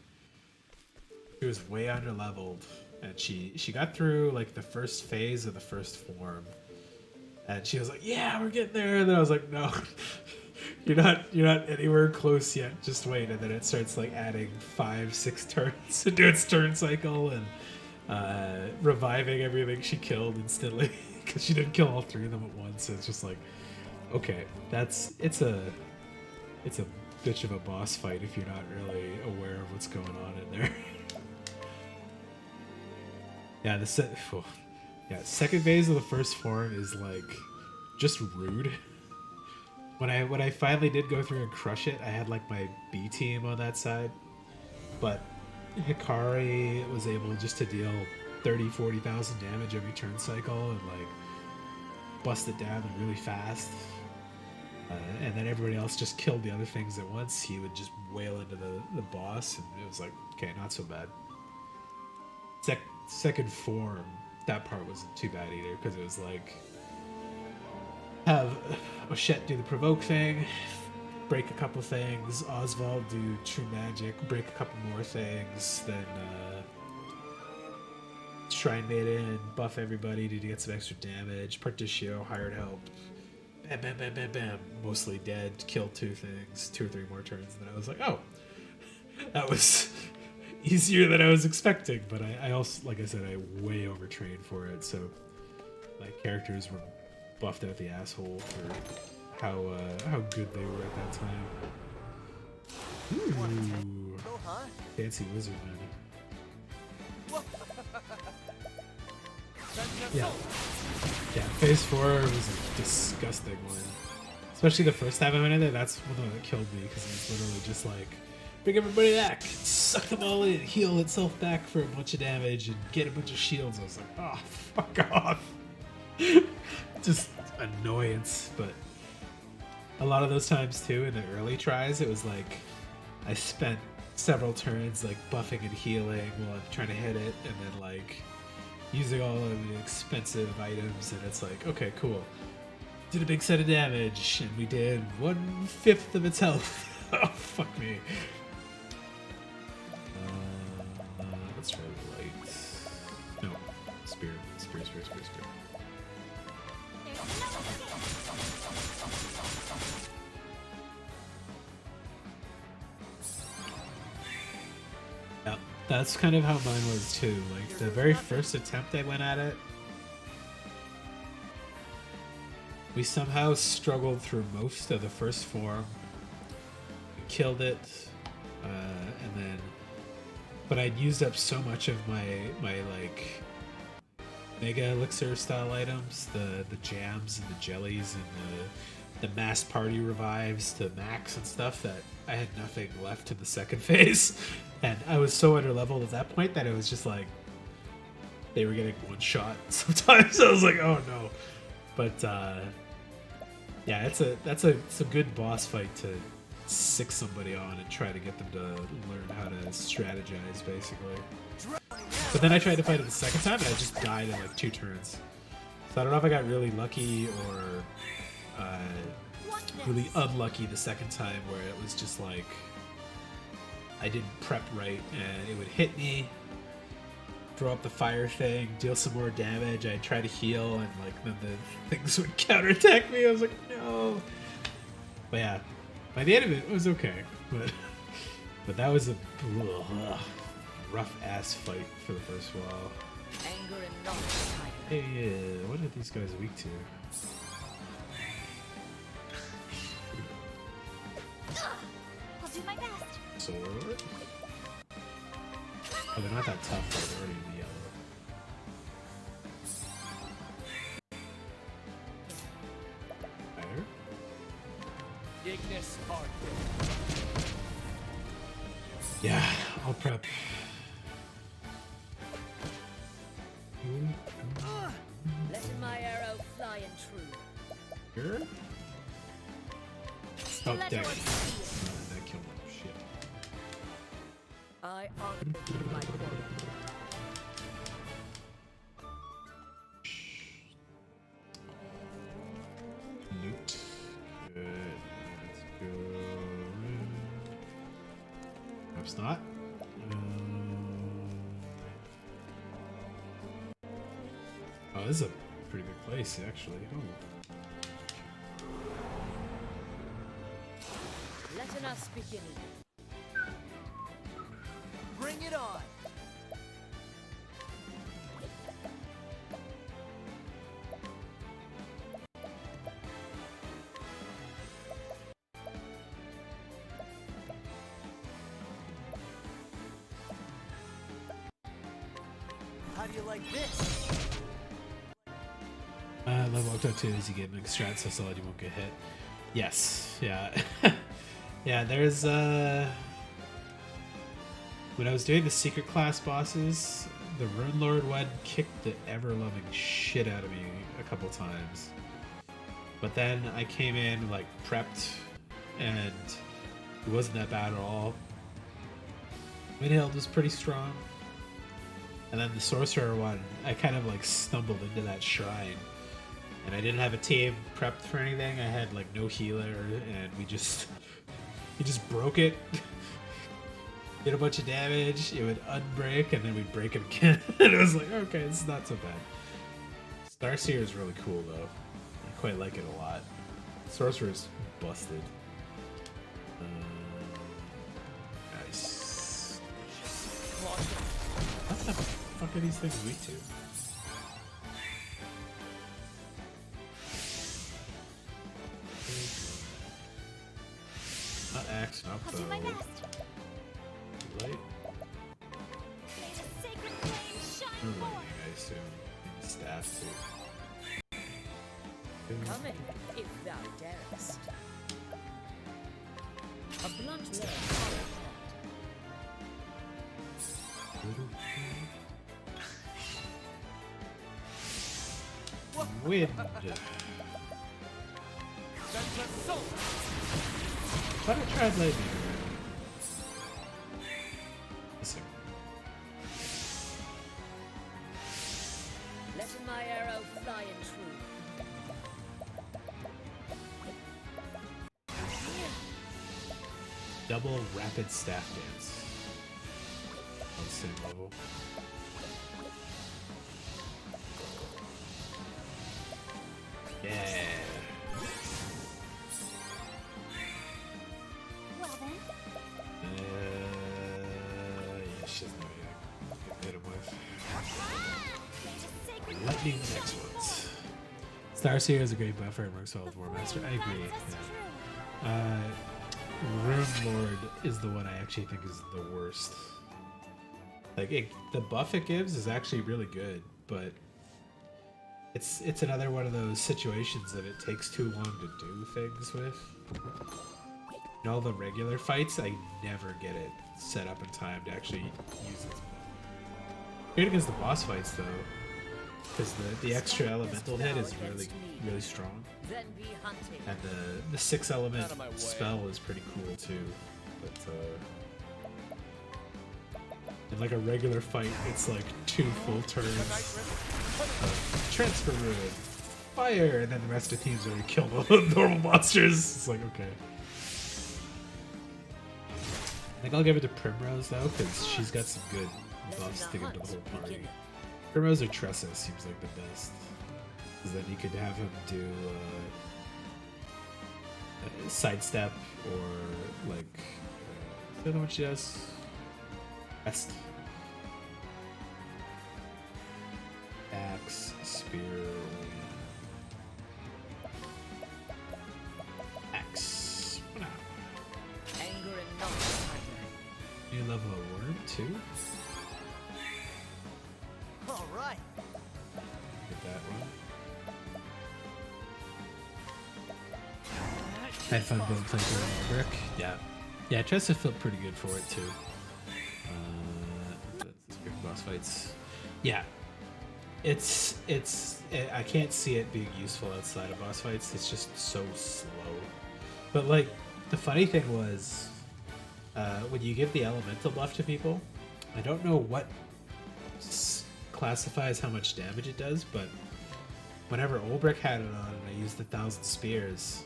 Speaker 1: she was way under leveled, and she got through like the first phase of the first form, and she was like, "Yeah, we're getting there." And then I was like, "No, you're not anywhere close yet. Just wait." And then it starts like adding 5-6 turns into its turn cycle and reviving everything she killed instantly because she didn't kill all 3 of them at once. So it's just like, okay, it's a bitch of a boss fight if you're not really aware of what's going on in there. Yeah, second phase of the first form is like just rude. When I finally did go through and crush it, I had like my B team on that side, but Hikari was able just to deal 30,000-40,000 damage every turn cycle and like bust it down really fast. And then everybody else just killed the other things at once. He would just wail into the boss, and it was like, okay, not so bad. Second form, that part wasn't too bad either, because it was like, have Oshette do the provoke thing, break a couple things, Oswald do true magic, break a couple more things, then Shrine Maiden, buff everybody to get some extra damage, Particio, hired help, bam, bam, bam, bam, bam, mostly dead, killed 2 things, 2 or 3 more turns, and then I was like, oh, that was easier than I was expecting, but I also, like I said, I way overtrained for it, so my characters were buffed out the asshole for how good they were at that time. Ooh, fancy wizard man. Yeah, phase 4 was a disgusting one. Especially the first time I went in there, that's one that killed me, because it was literally just like, bring everybody back, suck them all in, heal itself back for a bunch of damage, and get a bunch of shields. I was like, oh, fuck off. Just annoyance. But a lot of those times too, in the early tries, it was like I spent several turns like buffing and healing while I'm trying to hit it, and then like using all of the expensive items, and it's like, okay, cool. Did a big set of damage, and we did 1/5 of its health. Oh, fuck me. Let's try light. No, spirit. Yeah, that's kind of how mine was too. Like the very first attempt I went at it, we somehow struggled through most of the first form. We killed it, and then, but I'd used up so much of my like mega elixir style items, the jams and the jellies and the mass party revives to max and stuff, that I had nothing left in the second phase, and I was so under leveled at that point that it was just like they were getting one shot sometimes. I was like, oh no. But yeah, that's a good boss fight to sick somebody on and try to get them to learn how to strategize, basically. But then I tried to fight it the second time, and I just died in like 2 turns. So I don't know if I got really lucky or really unlucky the second time, where it was just like I didn't prep right, and it would hit me, throw up the fire thing, deal some more damage. I'd try to heal, and like then the things would counterattack me. I was like, no. But yeah, by the end of it was okay. But that was a rough ass fight for the first while.
Speaker 5: Anger and knowledge.
Speaker 1: Hey, what are these guys weak to?
Speaker 7: I'll do my best.
Speaker 1: Sword? Oh, they're not that tough, but they're already in the yellow. Fire?
Speaker 4: Ignis Arc.
Speaker 1: Yeah, I'll prep.
Speaker 5: Letting my arrow fly and true.
Speaker 1: Here? Oh, deck. That killed him. Shit.
Speaker 5: I honor my quality.
Speaker 1: Loot. Good. Let's go. Perhaps not. Oh, this is a pretty good place, actually. Oh.
Speaker 5: Let us begin.
Speaker 4: Bring it on. How do you like this?
Speaker 1: Level up to 2 is you get mixed strat so solid you won't get hit. Yes, yeah. Yeah, there's when I was doing the secret class bosses, the Rune Lord one kicked the ever-loving shit out of me a couple times. But then I came in, like, prepped, and it wasn't that bad at all. Midhild was pretty strong. And then the Sorcerer one, I kind of, like, stumbled into that shrine. And I didn't have a team prepped for anything. I had, like, no healer, and we just broke it. Did a bunch of damage, it would unbreak, and then we'd break it again. And it was like, okay, this is not so bad. Starseer is really cool, though. I quite like it a lot. Sorcerer's busted. Nice. What the fuck are these things weak to? Not axe, not
Speaker 7: I'll do my
Speaker 1: bow.
Speaker 7: best.
Speaker 1: Light?
Speaker 7: May the sacred flame shine
Speaker 1: Or
Speaker 7: forth.
Speaker 1: lightning, I assume. Maybe staff too.
Speaker 5: Come in, if thou darest. A blunt blade hollow
Speaker 1: Wind. Thought I tried lightning. Listen.
Speaker 5: Let my arrow fly in true.
Speaker 1: Double rapid staff dance. On the same level. Yeah.
Speaker 7: Well then,
Speaker 1: Yeah, she doesn't know anything. Hit him with.
Speaker 7: may the sacred
Speaker 1: Lightning next ones. Starseer is a great buffer and works well with Warmaster. I agree.
Speaker 7: That's
Speaker 1: Yeah.
Speaker 7: true.
Speaker 1: Rune Lord is the one I actually think is the worst. Like the buff it gives is actually really good, but it's another one of those situations that it takes too long to do things with. In all the regular fights, I never get it set up in time to actually use its buff. Great against the boss fights though, because the extra elemental hit is really strong.
Speaker 5: Then be hunting.
Speaker 1: And the 6 element
Speaker 4: Out of my way.
Speaker 1: spell is pretty cool too. But in like a regular fight, it's like 2 full turns of transfer ruin, fire, and then the rest of the team's already killed all the normal monsters. It's like, okay. I think I'll give it to Primrose though, because she's got some good buffs to give to the whole party. Primrose or Tressa seems like the best. Because then you could have him do sidestep or like I don't know what she does. Rest. Axe, spear, axe. Wow.
Speaker 5: Anger and not fire.
Speaker 1: New level of worm too.
Speaker 4: All right.
Speaker 1: Get that one. I had fun building playing through brick. Yeah. Yeah, Tressa felt pretty good for it too. That's good boss fights. Yeah. I can't see it being useful outside of boss fights. It's just so slow. But like, the funny thing was, when you give the elemental buff to people, I don't know what classifies how much damage it does, but whenever Olbrich had it on and I used 1,000 spears,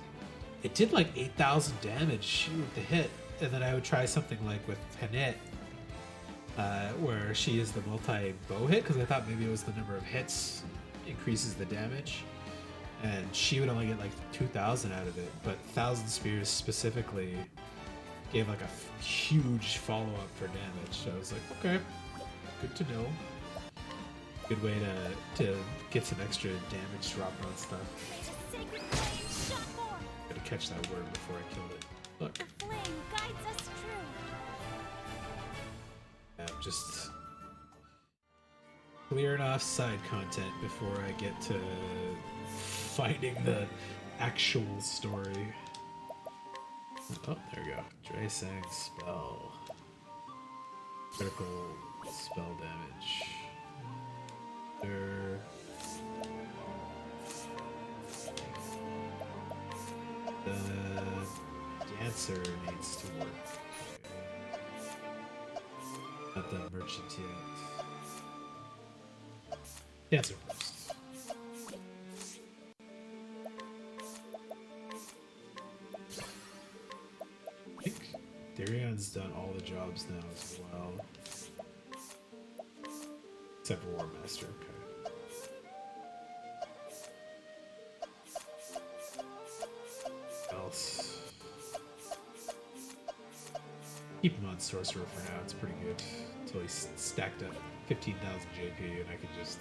Speaker 1: it did like 8,000 damage with the hit, and then I would try something like with Hanit, where she is the multi-bow hit, because I thought maybe it was the number of hits increases the damage, and she would only get like 2,000 out of it, but Thousand Spears specifically gave like a huge follow-up for damage. So I was like, okay, good to know. Good way to get some extra damage drop on stuff.
Speaker 7: May the sacred flame shine more.
Speaker 1: Gotta catch that word before I killed it. Look,
Speaker 7: The flame guides us true.
Speaker 1: just clearing off side content before I get to finding the actual story. Oh, there we go. Dre Sang spell. Critical spell damage. There. The dancer needs to work. Not the merchant yet. Dancer first. I think Darion's done all the jobs now as well. Except for War Master, okay. Else. Keep him on Sorcerer for now, it's pretty good. Until he's stacked up 15,000 JP and I can just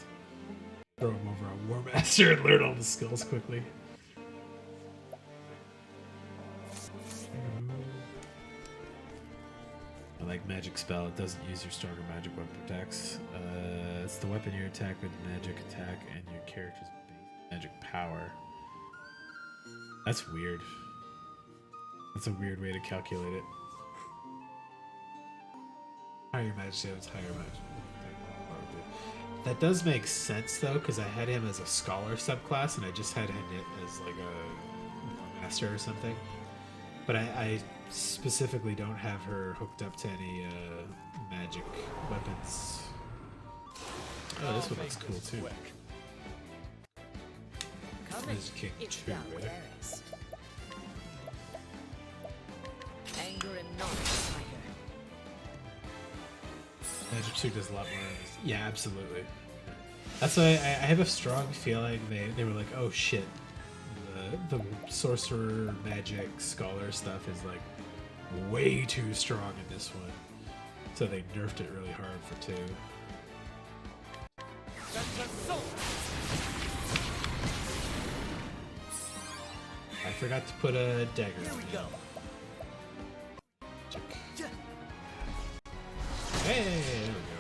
Speaker 1: throw him over on War Master and learn all the skills quickly. I like magic spell. It doesn't use your stronger magic weapon attacks. It's the weapon you attack with magic attack and your character's base magic power. That's weird. That's a weird way to calculate it. Higher magic damage, higher magic. That does make sense though, because I had him as a scholar subclass and I just had him as like a master or something. But I specifically don't have her hooked up to any magic weapons. Oh, this one looks cool too.
Speaker 5: Coming,
Speaker 1: This is King
Speaker 5: if
Speaker 1: 2,
Speaker 5: thou
Speaker 1: right?
Speaker 5: darest. Anger and knowledge, tiger.
Speaker 1: Magic 2 does a lot more. Yeah, absolutely. That's why I have a strong feeling they were like, oh shit, the sorcerer magic scholar stuff is like way too strong in this one, so they nerfed it really hard for 2.
Speaker 4: That's assault.
Speaker 1: I forgot to put a dagger.
Speaker 4: Here we go.
Speaker 1: Check. Hey, there we go.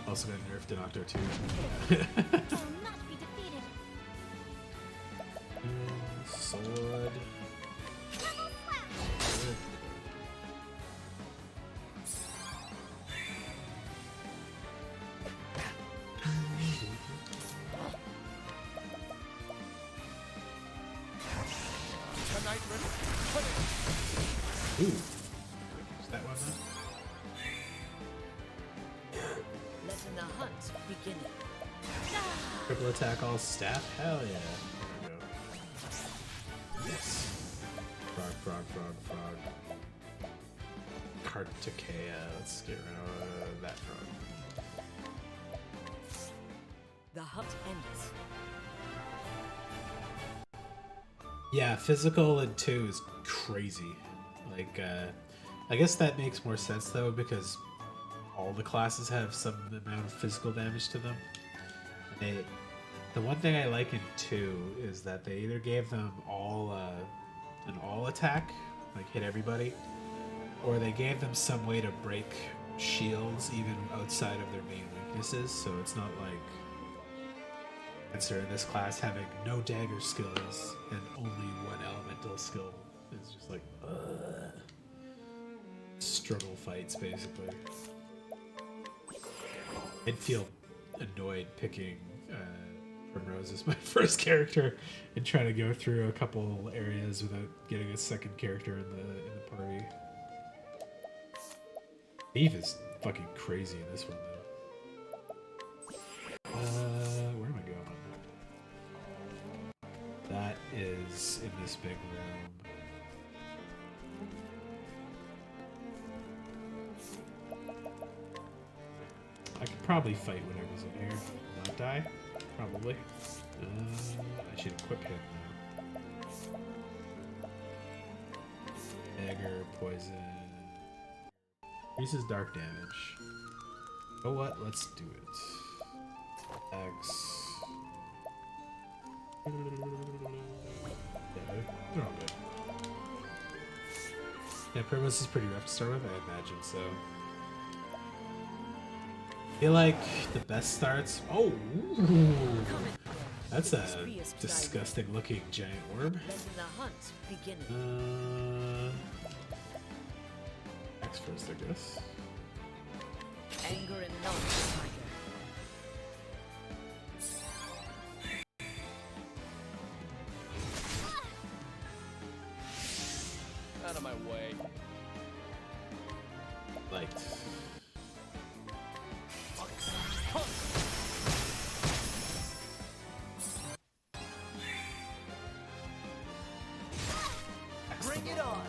Speaker 1: Also got nerfed in Octo 2.
Speaker 7: Will not be defeated.
Speaker 1: Sword.
Speaker 7: Double slap.
Speaker 4: Tonight, put it.
Speaker 1: Ooh. Is that one then?
Speaker 5: Letting the hunt begin.
Speaker 1: Triple attack all staff? Hell yeah. There we go. Yes. Frog, frog, frog, frog. Kartikeya. Let's get rid of that frog.
Speaker 5: The hunt endeth.
Speaker 1: Yeah, physical in 2 is crazy. Like, I guess that makes more sense though, because all the classes have some amount of physical damage to them. The one thing I like in 2 is that they either gave them all an all attack, like hit everybody, or they gave them some way to break shields even outside of their main weaknesses, so it's not like Dancer in this class having no dagger skills and only one elemental skill. It's just like struggle fights basically. I'd feel annoyed picking Primrose as my first character and trying to go through a couple areas without getting a second character in the party. Eve is fucking crazy in this one though. Where am I going? That is in this big room. I could probably fight whatever's in here. Not die? Probably. I should equip him now. Dagger, poison. Increases dark damage. Oh what? Let's do it. X. Yeah, they're all good. Yeah, Primus is pretty rough to start with, I imagine, so. I feel like the best starts. Oh! That's a disgusting looking giant orb.
Speaker 5: Letting the hunt begin.
Speaker 1: X first, I guess.
Speaker 5: Anger and knowledge, tiger.
Speaker 4: Out of my way.
Speaker 1: Light.
Speaker 4: Bring it on.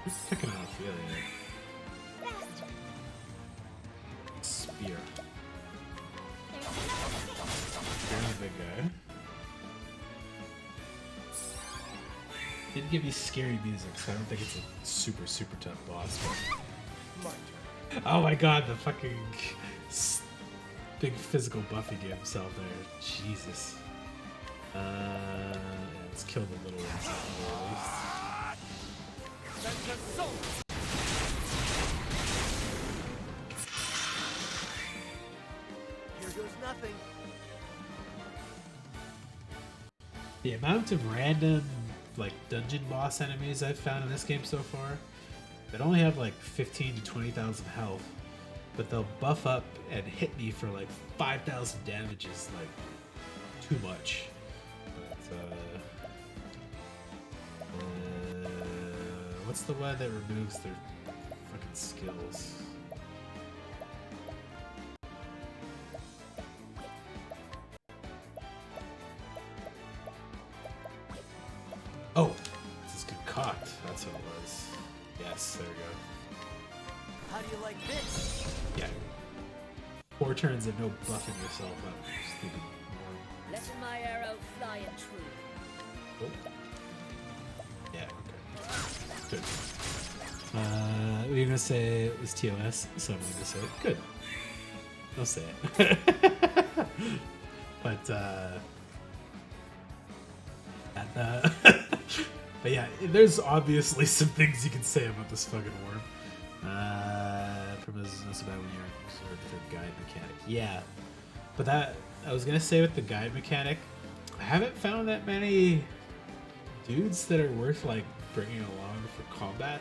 Speaker 1: Who's picking on Ophelia? Spear. You're the big guy. Did give you scary music, so I don't think it's a super, super tough boss. But... Oh my god, the fucking big physical buff he gave himself there. Jesus. Yeah, let's kill the little ones at least.
Speaker 4: Here goes nothing.
Speaker 1: The amount of random, like, dungeon boss enemies I've found in this game so far, that only have like 15 to 20,000 health, but they'll buff up and hit me for like 5,000 damage is like too much. But, what's the one that removes their fucking skills? Oh, this is concoct. That's what it was. Yes, there we go.
Speaker 4: How do you like this?
Speaker 1: Yeah. 4 turns of no buffing yourself up. Just thinking more.
Speaker 5: Letting my arrow fly and true.
Speaker 1: Oh. Yeah, okay. Good. We were gonna say it was TOS, so I'm gonna say it. Good. I'll say it. But, but yeah, there's obviously some things you can say about this fucking worm. Primrose is not so bad when you're sort of the guide mechanic. Yeah, but that I was gonna say with the guide mechanic, I haven't found that many dudes that are worth like bringing along for combat.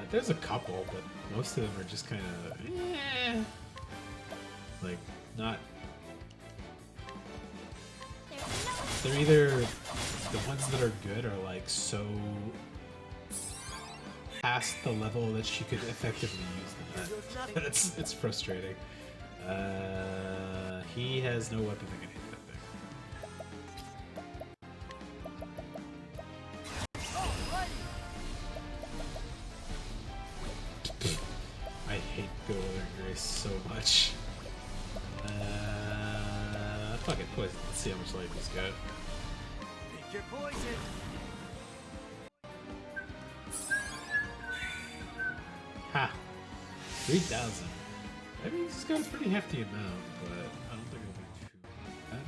Speaker 1: There's a couple, but most of them are just kind of like not. They're either the ones that are good are like so past the level that you could effectively use them at. It's frustrating. He has no weapon that can hit that thing. I hate Northern Grace so much. Fuck it, poison. Let's see how much life he's got.
Speaker 4: Pick your poison.
Speaker 1: Ha! 3,000. I mean, he's got a pretty hefty amount, but I don't think it'll be too bad.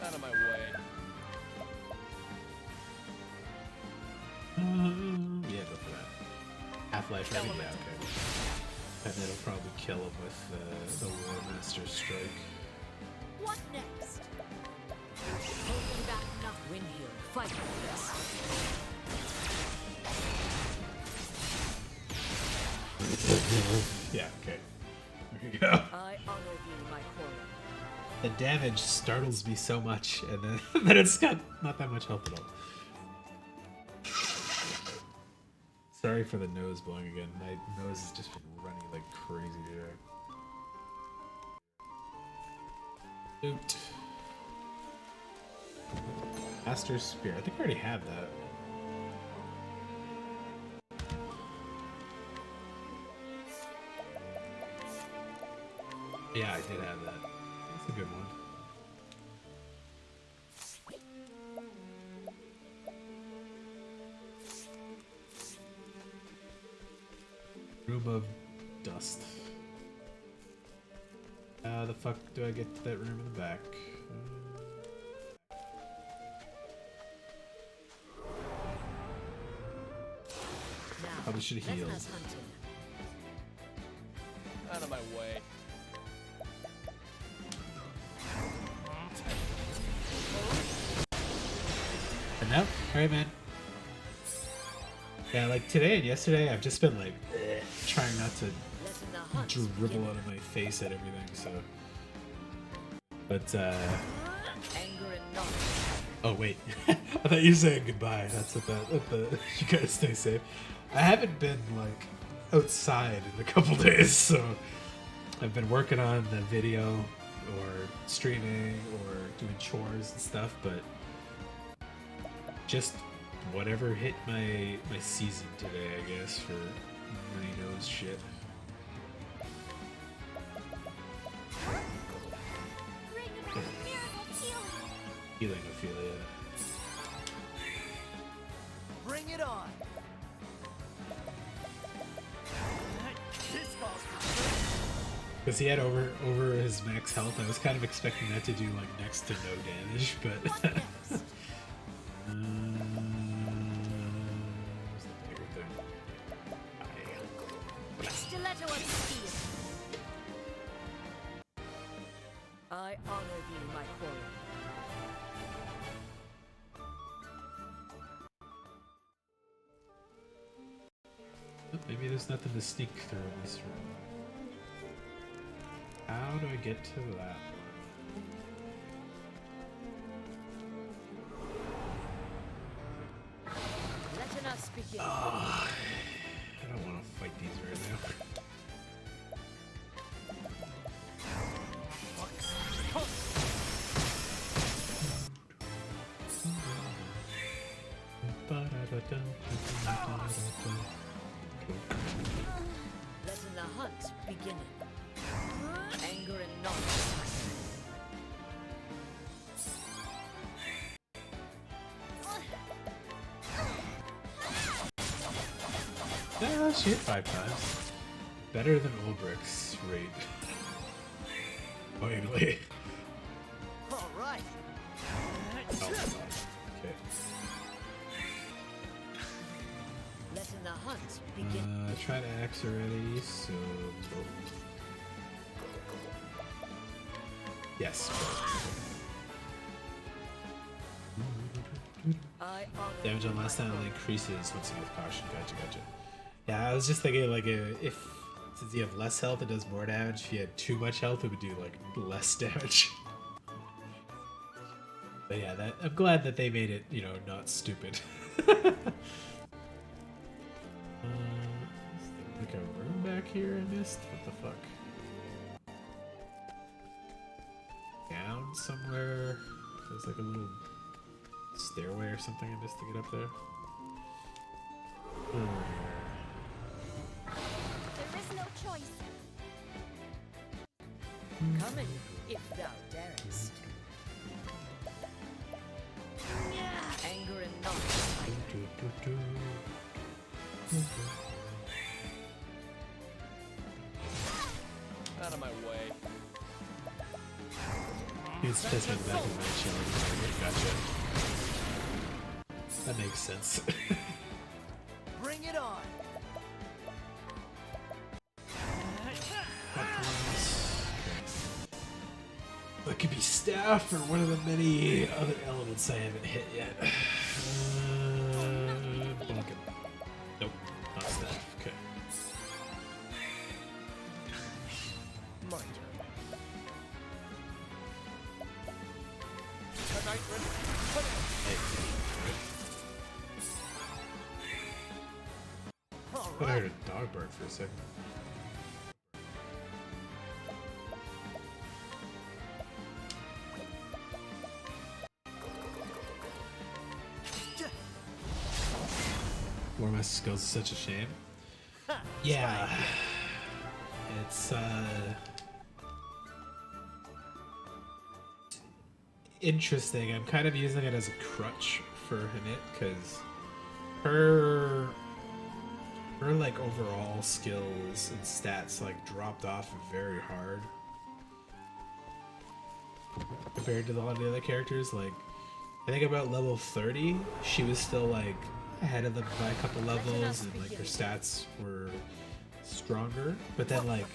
Speaker 4: Out of my way.
Speaker 1: Yeah, go for that. Half-life ready? Yeah, okay. And it'll probably kill him with the War Master Strike.
Speaker 5: What next? Holding back, not win here. Fight for this.
Speaker 1: Yeah, okay. There you go.
Speaker 5: I honor thee, my quarry.
Speaker 1: The damage startles me so much, and then, then it's got not that much health at all. Sorry for the nose blowing again. My nose has just been running like crazy today. Oot. Master Spear. I think I already have that. Yeah, I did have that. That's a good one. Room of Dust. How the fuck do I get to that room in the back? Probably should have healed.
Speaker 4: Out of my way.
Speaker 1: And now, alright, man. Yeah, like today and yesterday, I've just been like trying not to dribble out of my face at everything. So, but oh wait, I thought you were saying goodbye. That's what that. You guys stay safe. I haven't been like outside in a couple days, so I've been working on the video or streaming or doing chores and stuff, but just whatever hit my season today, I guess, for runny nose shit. Healing Ophelia.
Speaker 4: Bring it on.
Speaker 1: Because he had over his max health, I was kind of expecting that to do like next to no damage, but
Speaker 7: What next?
Speaker 1: what's the bigger thing?
Speaker 7: Stiletto of steel.
Speaker 5: I honor thee, my quarry.
Speaker 1: Maybe there's nothing to sneak through in this room. How do I get to that
Speaker 5: Let us begin.
Speaker 1: I don't want to fight these right now.
Speaker 5: Letting the hunt begin. Anger and knowledge.
Speaker 1: Yeah, she hit 5 times. Better than Ulbricht's rate. Oh, anyway.
Speaker 4: All right.
Speaker 1: Oh, okay.
Speaker 5: Letting the hunt begin.
Speaker 1: Tried axe already, so. Yes.
Speaker 5: I honor
Speaker 1: Damage on last time only increases once you with caution. Gotcha. Yeah, I was just thinking like if since you have less health, it does more damage. If you had too much health, it would do like less damage. But yeah, I'm glad that they made it, you know, not stupid. Is there like a room back here I missed? What the fuck? Down somewhere? There's like a little stairway or something I missed to get up there.
Speaker 7: There is no choice.
Speaker 5: coming if thou darest. Anger and knowledge.
Speaker 4: Out of my way.
Speaker 1: He's pissing back in my challenge. Gotcha. That makes sense.
Speaker 4: Bring it on.
Speaker 1: That could be staff or one of the many other elements I haven't hit yet. Bucket. Nope, not staff. Okay.
Speaker 4: My turn. Tonight, ready? Put it.
Speaker 1: thought I heard a dog bark for a second. War my skills is such a shame. Yeah. It's interesting. I'm kind of using it as a crutch for Hanit because her like overall skills and stats like dropped off very hard compared to a lot of the other characters. Like I think about level 30, she was still like ahead of them by a couple levels, and like her stats were stronger. But then like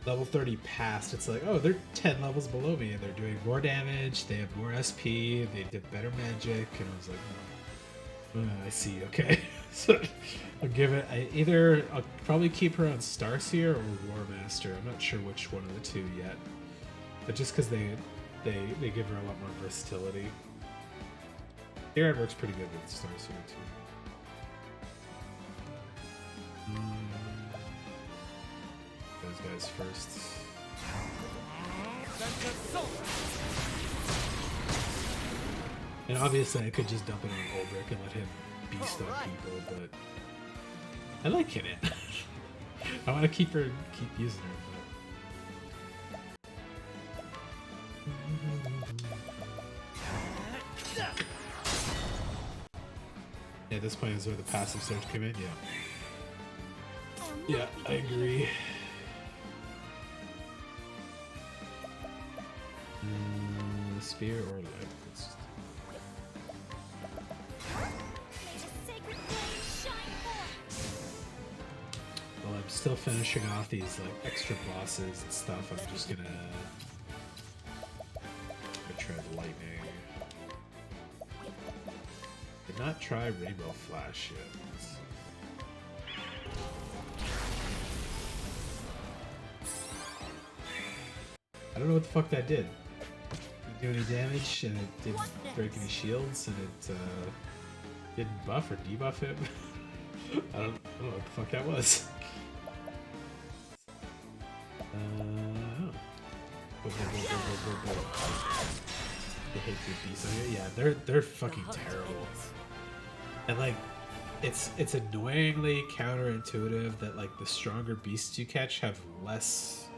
Speaker 1: level 30 past, it's like, oh, they're 10 levels below me and they're doing more damage, they have more SP, they did better magic, and I was like, oh, I see, okay. So I'll give it, I'll probably keep her on Starseer or War Master. I'm not sure which one of the two yet. But just because they give her a lot more versatility. Airhead works pretty good with Starseer too. Those guys first. And obviously I could just dump it on Ulbrich and let him beast on people, but I like hitting it. I want to keep using her. Yeah, at this point is where the passive surge came in, yeah. Yeah, I agree. Spear or light? Well, I'm still finishing off these like extra bosses and stuff. I'm just gonna try the lightning. Did not try Rainbow Flash yet. I don't know what the fuck that did. Didn't do any damage, and it didn't break any shields, and it didn't buff or debuff him. I don't know what the fuck that was. They hate the beasts on here. Yeah, they're fucking terrible. And like, it's annoyingly counterintuitive that like the stronger beasts you catch have less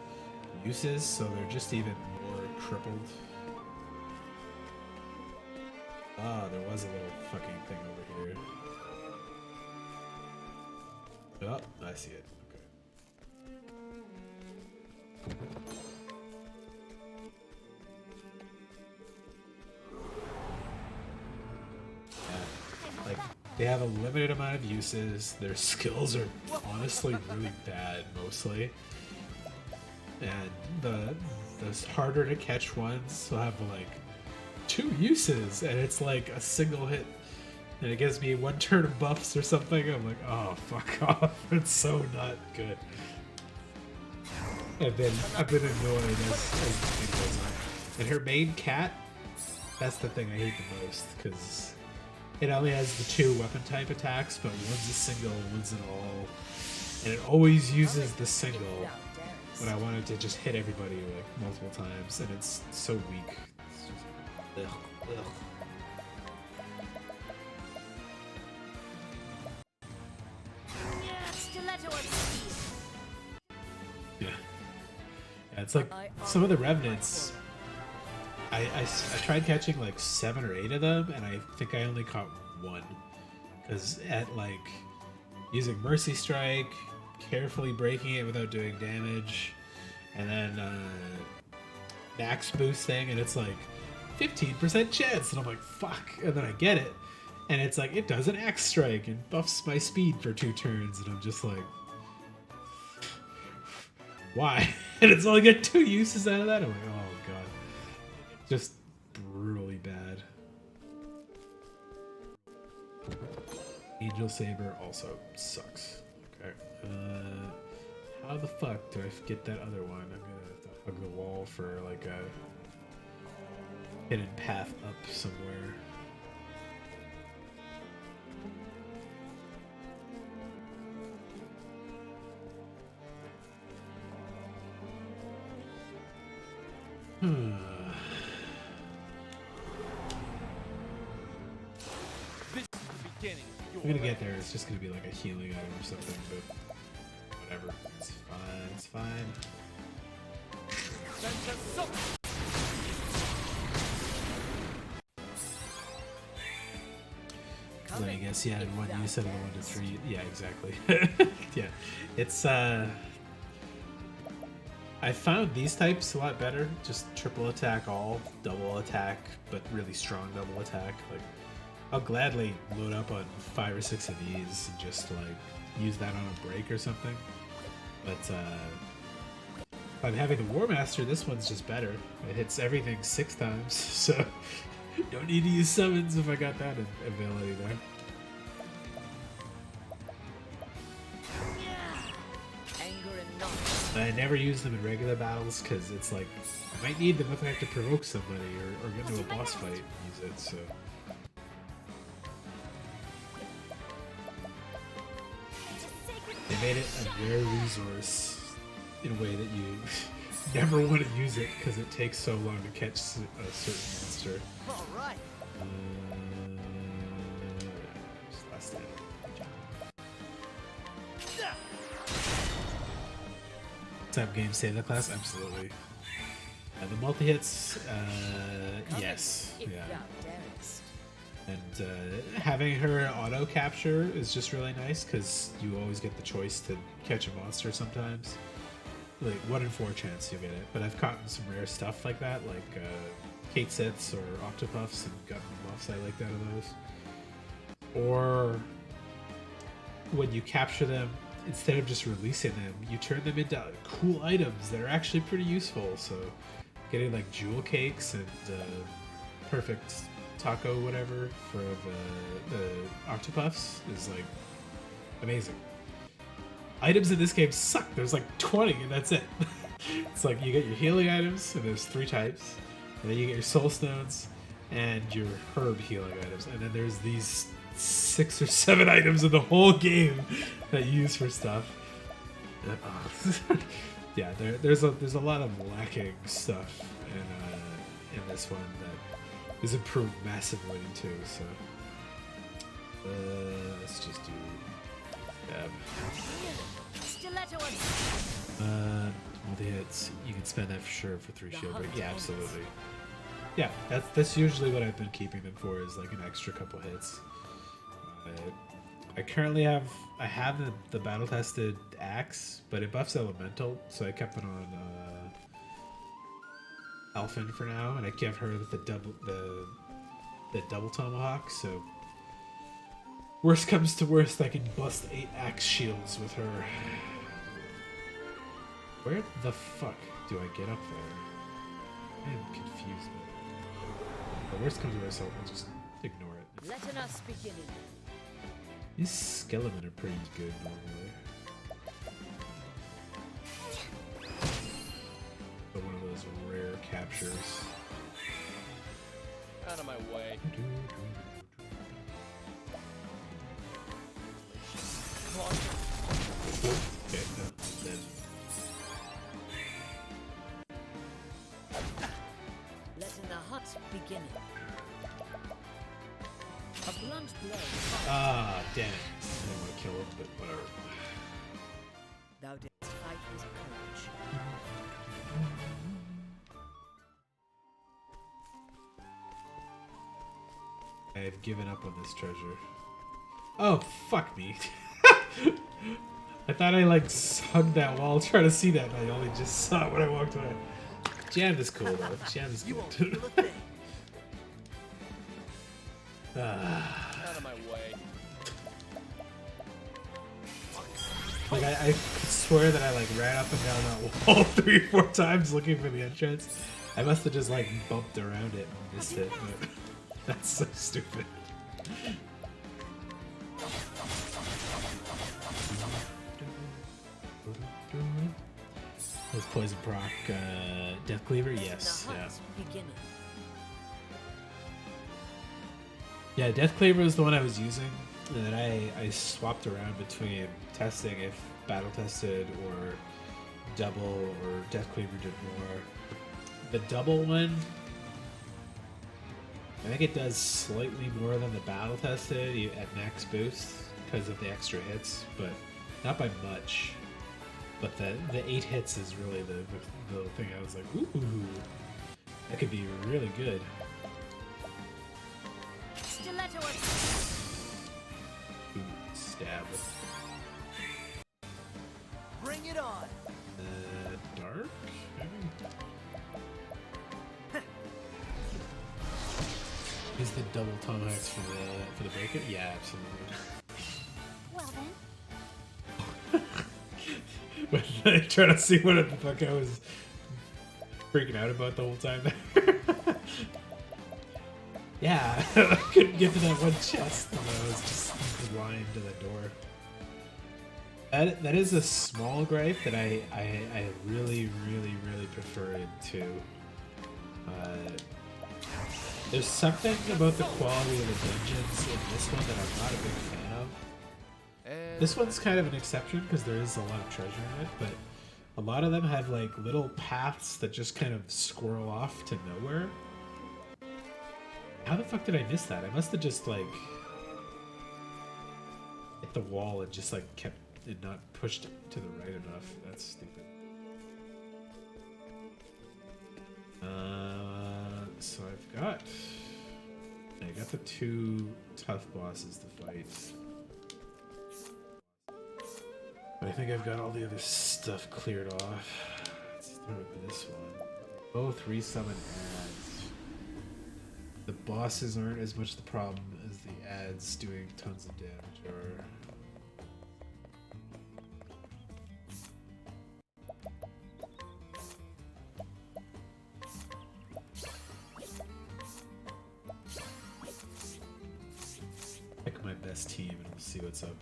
Speaker 1: uses, so they're just even more crippled. Ah, there was a little fucking thing over here. Oh, I see it. Okay. Yeah, like they have a limited amount of uses. Their skills are honestly really bad, mostly. And the harder to catch ones will have like 2 uses, and it's like a single hit, and it gives me 1 turn of buffs or something. I'm like, oh fuck off! It's so not good. I've been annoyed as it goes on. And her main cat, that's the thing I hate the most, because it only has the 2 weapon type attacks, but one's a single, one's an all, and it always uses the single when I wanted to just hit everybody like multiple times, and it's so weak. It's just, ugh. Yeah. Yeah, it's like some of the revenants. I tried catching like 7 or 8 of them, and I think I only caught 1. Because at like using Mercy Strike, carefully breaking it without doing damage, and then max boosting, and it's like 15% chance, and I'm like, fuck, and then I get it, and it's like, it does an axe strike and buffs my speed for 2 turns, and I'm just like, why? And it's only got 2 uses out of that. I'm like, oh god, just brutally bad. Angel Saber also sucks. Okay, how the fuck do I get that other one? I'm gonna have to hug the wall for like a hidden path up somewhere.
Speaker 4: This is the beginning of your
Speaker 1: I'm gonna get
Speaker 4: reign.
Speaker 1: there. It's just gonna be like a healing item or something, but whatever. It's fine. It's fine.
Speaker 4: Send them some-
Speaker 1: Let me guess. Yeah, and one you said the 1 to 3. Yeah, exactly. Yeah, it's I found these types a lot better. Just triple attack, all double attack, but really strong double attack. Like, I'll gladly load up on 5 or 6 of these and just like use that on a break or something. But if I'm having the War Master, this one's just better. It hits everything 6 times, so don't need to use summons if I got that ability there.
Speaker 5: Anger and knowledge.
Speaker 1: I never use them in regular battles because it's like I might need them if I have to provoke somebody or get into a boss fight and use it. So
Speaker 7: It's a sacred
Speaker 1: they made it a rare resource in a way that you never want to use it because it takes so long to catch a certain monster.
Speaker 5: All right.
Speaker 1: Just last hit. Top game save the class? Absolutely. The multi hits, yes.
Speaker 5: If
Speaker 1: Yeah.
Speaker 5: thou darest.
Speaker 1: And having her auto capture is just really nice because you always get the choice to catch a monster sometimes. Like 1 in 4 chance you'll get it. But I've caught some rare stuff like that, like Kate sets or Octopuffs, and gotten buffs I like that of those. Or when you capture them, instead of just releasing them, you turn them into cool items that are actually pretty useful. So getting like jewel cakes and perfect taco whatever for the Octopuffs is like amazing. Items in this game suck. There's like 20 and that's it. It's like you get your healing items and there's 3 types, and then you get your soul stones and your herb healing items, and then there's these 6 or 7 items in the whole game that you use for stuff. Yeah, there's a lot of lacking stuff in this one that is improved massively too. So let's just do
Speaker 5: Stiletto and
Speaker 1: multi hits. You can spend that for sure for 3 shield break. Yeah, absolutely. Yeah, that's usually what I've been keeping them for, is like an extra couple hits. I currently have the battle tested axe, but it buffs elemental, so I kept it on Elfin for now, and I give her the double tomahawk. So worst comes to worst, I can bust 8 axe shields with her. Where the fuck do I get up there? I am confused. But worst comes to worst, I'll just ignore it.
Speaker 5: letting us beginning.
Speaker 1: These skeletons are pretty good normally. But one of those rare captures.
Speaker 4: Out of my way.
Speaker 1: Okay, no, then.
Speaker 5: Letting the hunt beginning. A blunt blade.
Speaker 1: Ah, damn it. I didn't want to kill him, but whatever.
Speaker 5: Thou didst fight with courage.
Speaker 1: I've given up on this treasure. Oh, fuck me. I thought I like hugged that wall trying to see that, and I only just saw it when I walked away. Jam is cool though. Jam is
Speaker 5: You
Speaker 1: good.
Speaker 5: won't feel a thing.
Speaker 4: Out of my way.
Speaker 1: Like I swear that I like ran up and down that wall 3 or 4 times looking for the entrance. I must have just like bumped around it and missed it. But that's so stupid. This poison proc Death Cleaver, yes,
Speaker 5: Letting the
Speaker 1: yeah.
Speaker 5: hunt beginning.
Speaker 1: Yeah, Death Cleaver was the one I was using, and then I swapped around between testing if battle tested or double or Death Cleaver did more. The double one, I think it does slightly more than the battle tested at max boost because of the extra hits, but not by much. But the 8 hits is really the thing I was like, ooh, that could be really good.
Speaker 7: Stiletto attack.
Speaker 1: Ooh, stab.
Speaker 4: Bring it on.
Speaker 1: Dark? Is the double tomahawks for the breaker? Yeah, absolutely.
Speaker 7: Well then.
Speaker 1: When I try to see what the fuck I was freaking out about the whole time. Yeah, I couldn't get to that one chest, and I was just blind to the door. That is a small gripe that I really prefer in 2. There's something about the quality of the dungeons in this one that I'm not a big fan of.
Speaker 4: And
Speaker 1: This one's kind of an exception because there is a lot of treasure in it, but a lot of them have like little paths that just kind of squirrel off to nowhere. How the fuck did I miss that? I must have just like hit the wall and just like kept it not pushed to the right enough. That's stupid. So I got the 2 tough bosses to fight. But I think I've got all the other stuff cleared off. Let's start with this one. Both resummon ads. The bosses aren't as much the problem as the ads doing tons of damage are. Pick my best team and we'll see what's up.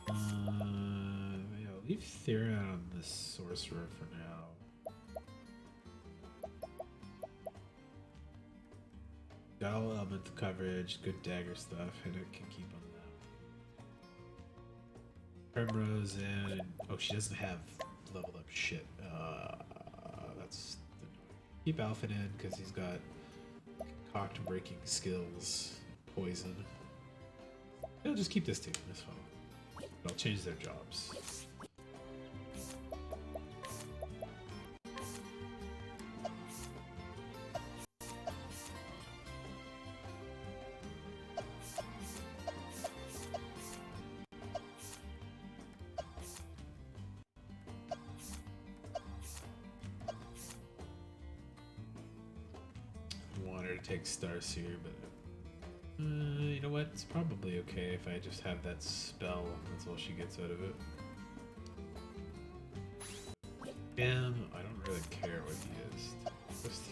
Speaker 1: Yeah, I'll leave Thera on the sorcerer for now. Got all elemental coverage, good dagger stuff, and it can keep on that. Primrose and oh, she doesn't have leveled up shit. That's keep Alpha in because he's got concoct breaking skills, poison. I'll just keep this team. That's fine. I'll change their jobs. I want her to take Starseer, but you know what? It's probably okay if I just have that spell. That's all she gets out of it. And I don't really care what he is. Just...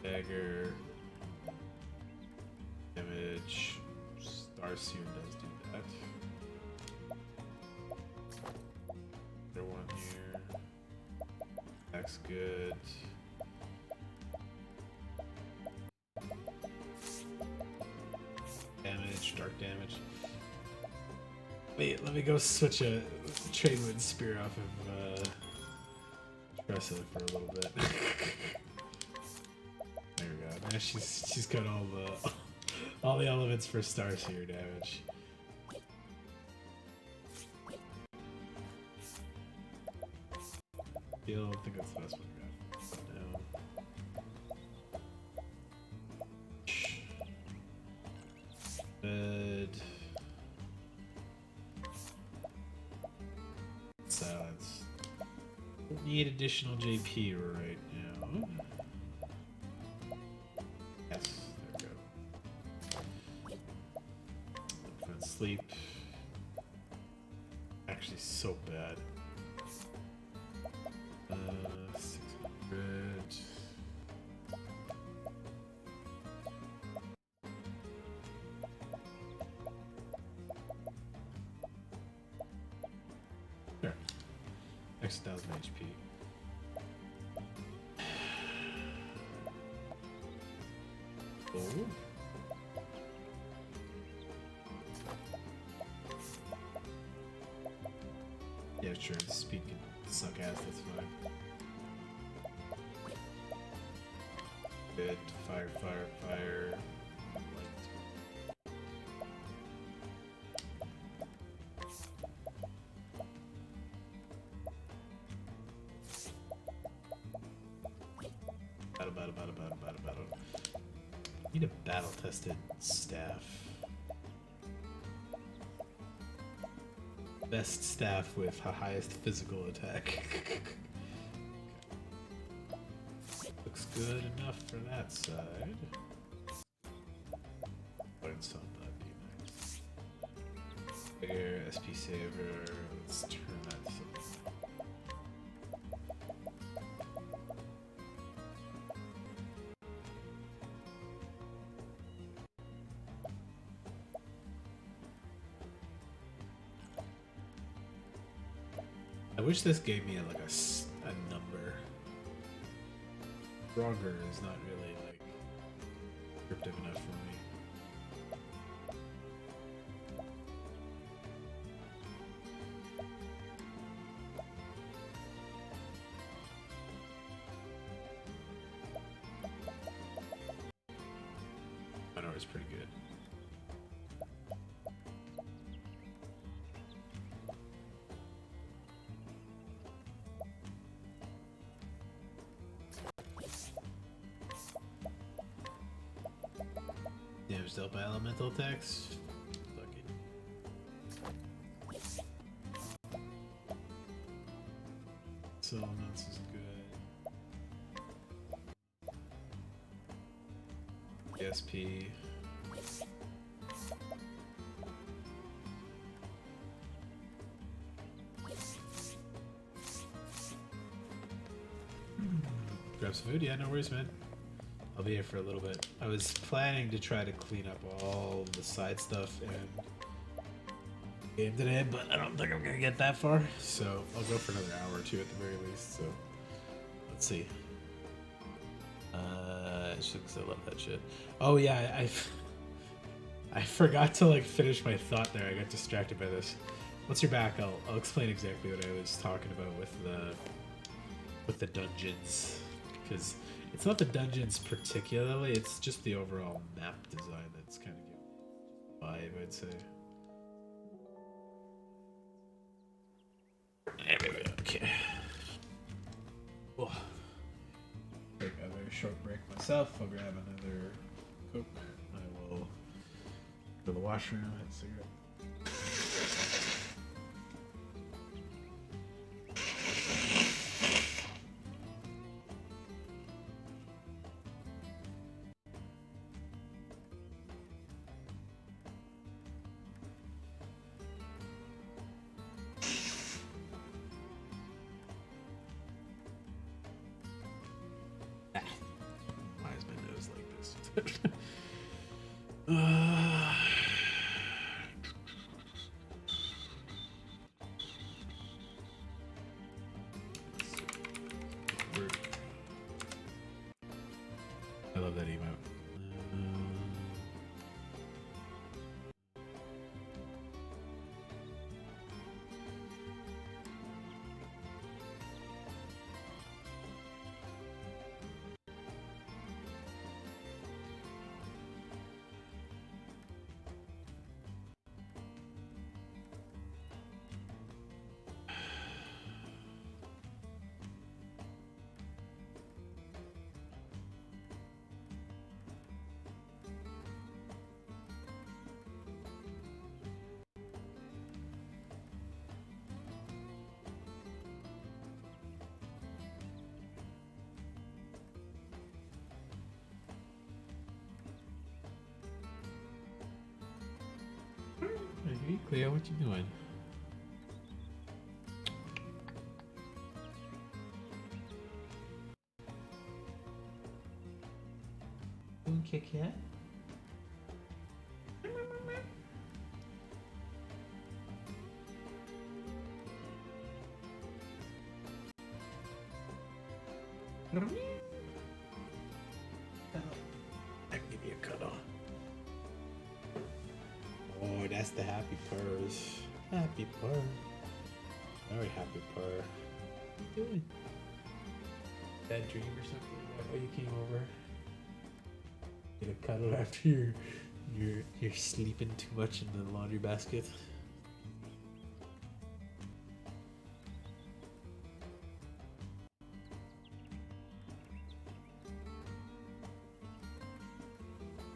Speaker 1: Dagger. Damage. Starseer does do that. One here. That's good. Damage, dark damage. Wait, let me go switch a trade wind spear off of Tressa for a little bit. There we go. Now she's got all the elements for Starseer damage. I think that's the best one we got. No. Good. Silence. Don't need additional JP right now. Yes, there we go. Find sleep. Actually, so bad. 600. There. Next 1000 HP. Oh. Yeah, sure. Speed can suck ass. That's fine. Good. Fire, fire, fire. Light. Battle. Need a battle-tested staff. Best staff with the highest physical attack. Looks good enough for that side. Learn some, that'd be nice. Bigger SP saver. Let's turn that to something. I wish this gave me like a number. Stronger is not really like descriptive enough for me. I know it's pretty good. Damage dealt by elemental attacks. Fuck it. So elements is good. ESP. Grab some food? Yeah, no worries, man. I'll be here for a little bit. I was planning to try to clean up all the side stuff and game today, but I don't think I'm gonna get that far. So I'll go for another hour or two at the very least. So let's see. It's just 'cause I love that shit. Oh yeah, I forgot to like finish my thought there. I got distracted by this. Once you're back, I'll explain exactly what I was talking about with the dungeons, because it's not the dungeons particularly, it's just the overall map design that's kind of giving me a vibe, I'd say. Okay. Cool. Take a very short break myself. I'll grab another Coke. I will go to the washroom, have a cigarette. Why is my nose like this? I love that emote. Hey, Cleo, what you doing? Doing Kit Kat? I can give you a cup. Yes, the happy purrs. Happy purr. Very happy purr. What are you doing? Bad dream or something? Is that why you came over? Get a cuddle after you're sleeping too much in the laundry basket.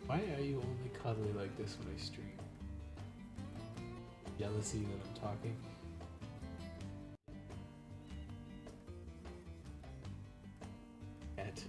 Speaker 1: Why are you only cuddly like this when I stream? Jealousy that I'm talking? Cat.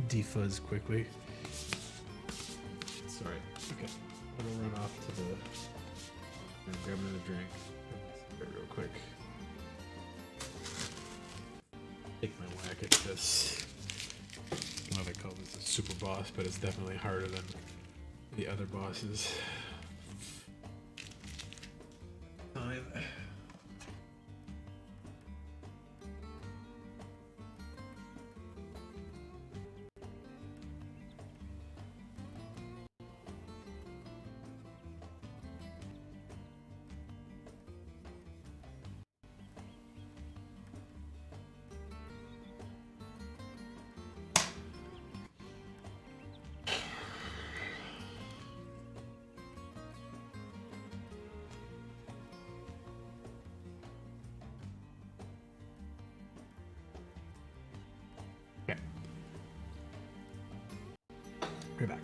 Speaker 1: Defuzz quickly. Sorry. Okay. I'm gonna run off to the. Grab another drink. Real quick. Take my whack at this. I don't know if I call this a super boss, but it's definitely harder than the other bosses. Time. Okay. We're back.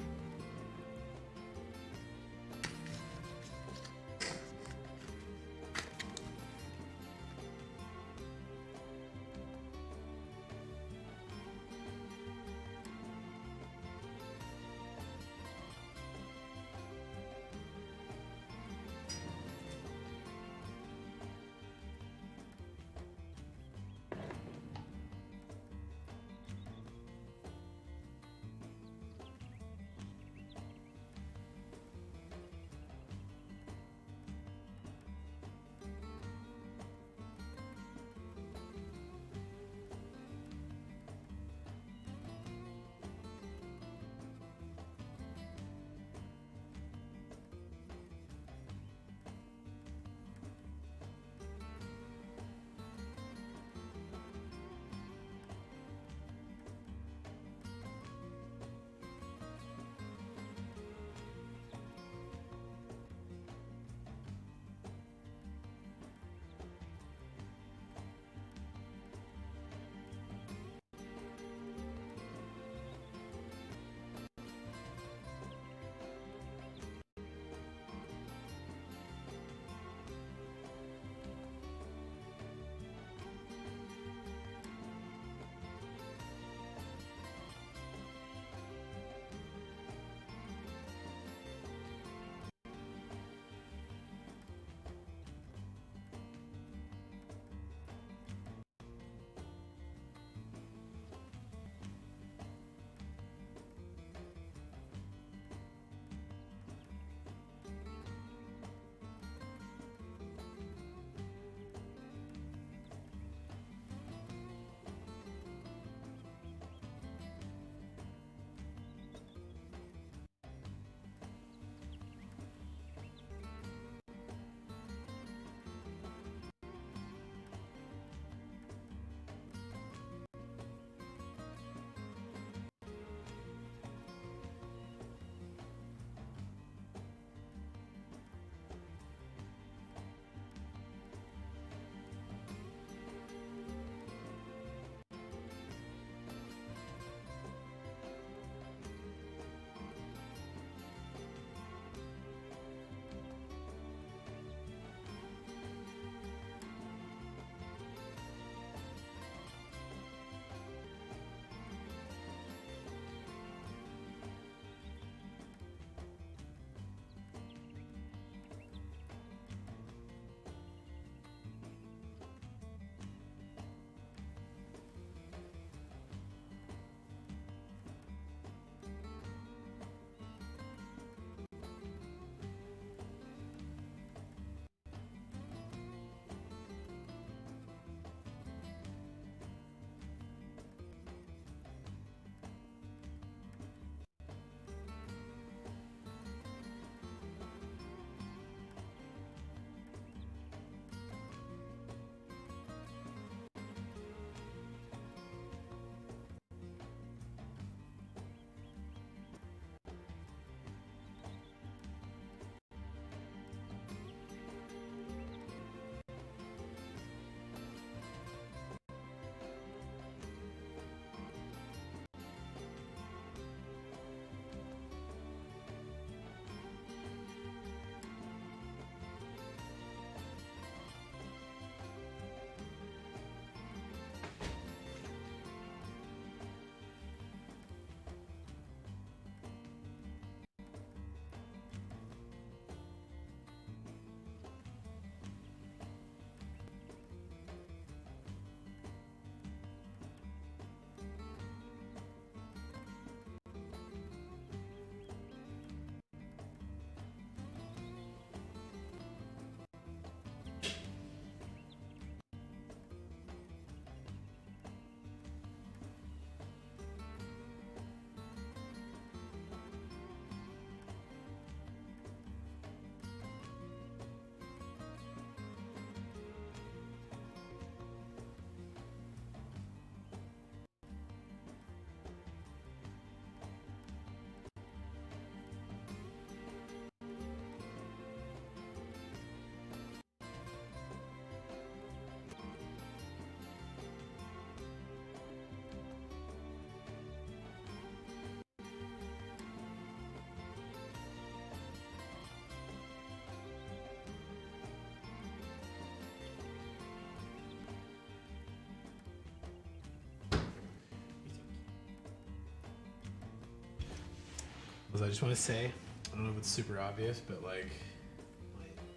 Speaker 1: I just want to say, I don't know if it's super obvious, but like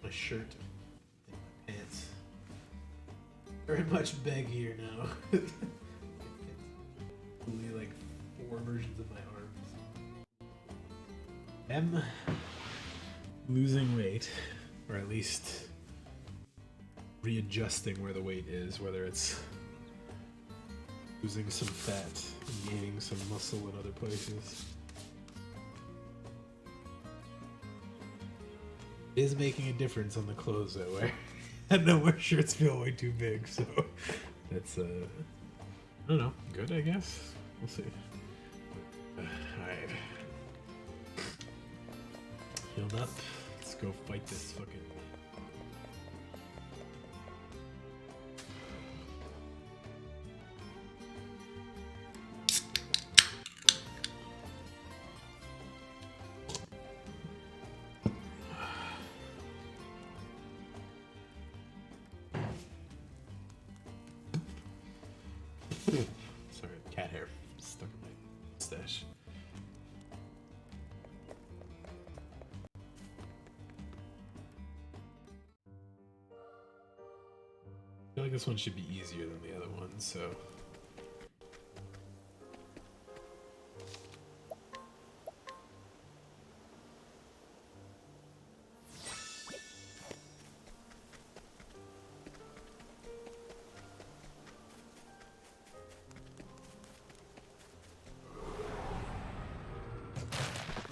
Speaker 1: my shirt and my pants very much baggier now. Only like 4 versions of my arms. I'm losing weight, or at least readjusting where the weight is, whether it's losing some fat and gaining some muscle in other places. It is making a difference on the clothes I wear. I know my shirts feel way too big, so that's I don't know, good I guess. We'll see. Alright. Healed up. Let's go fight this fucking. Sorry, cat hair stuck in my mustache. I feel like this one should be easier than the other one, so.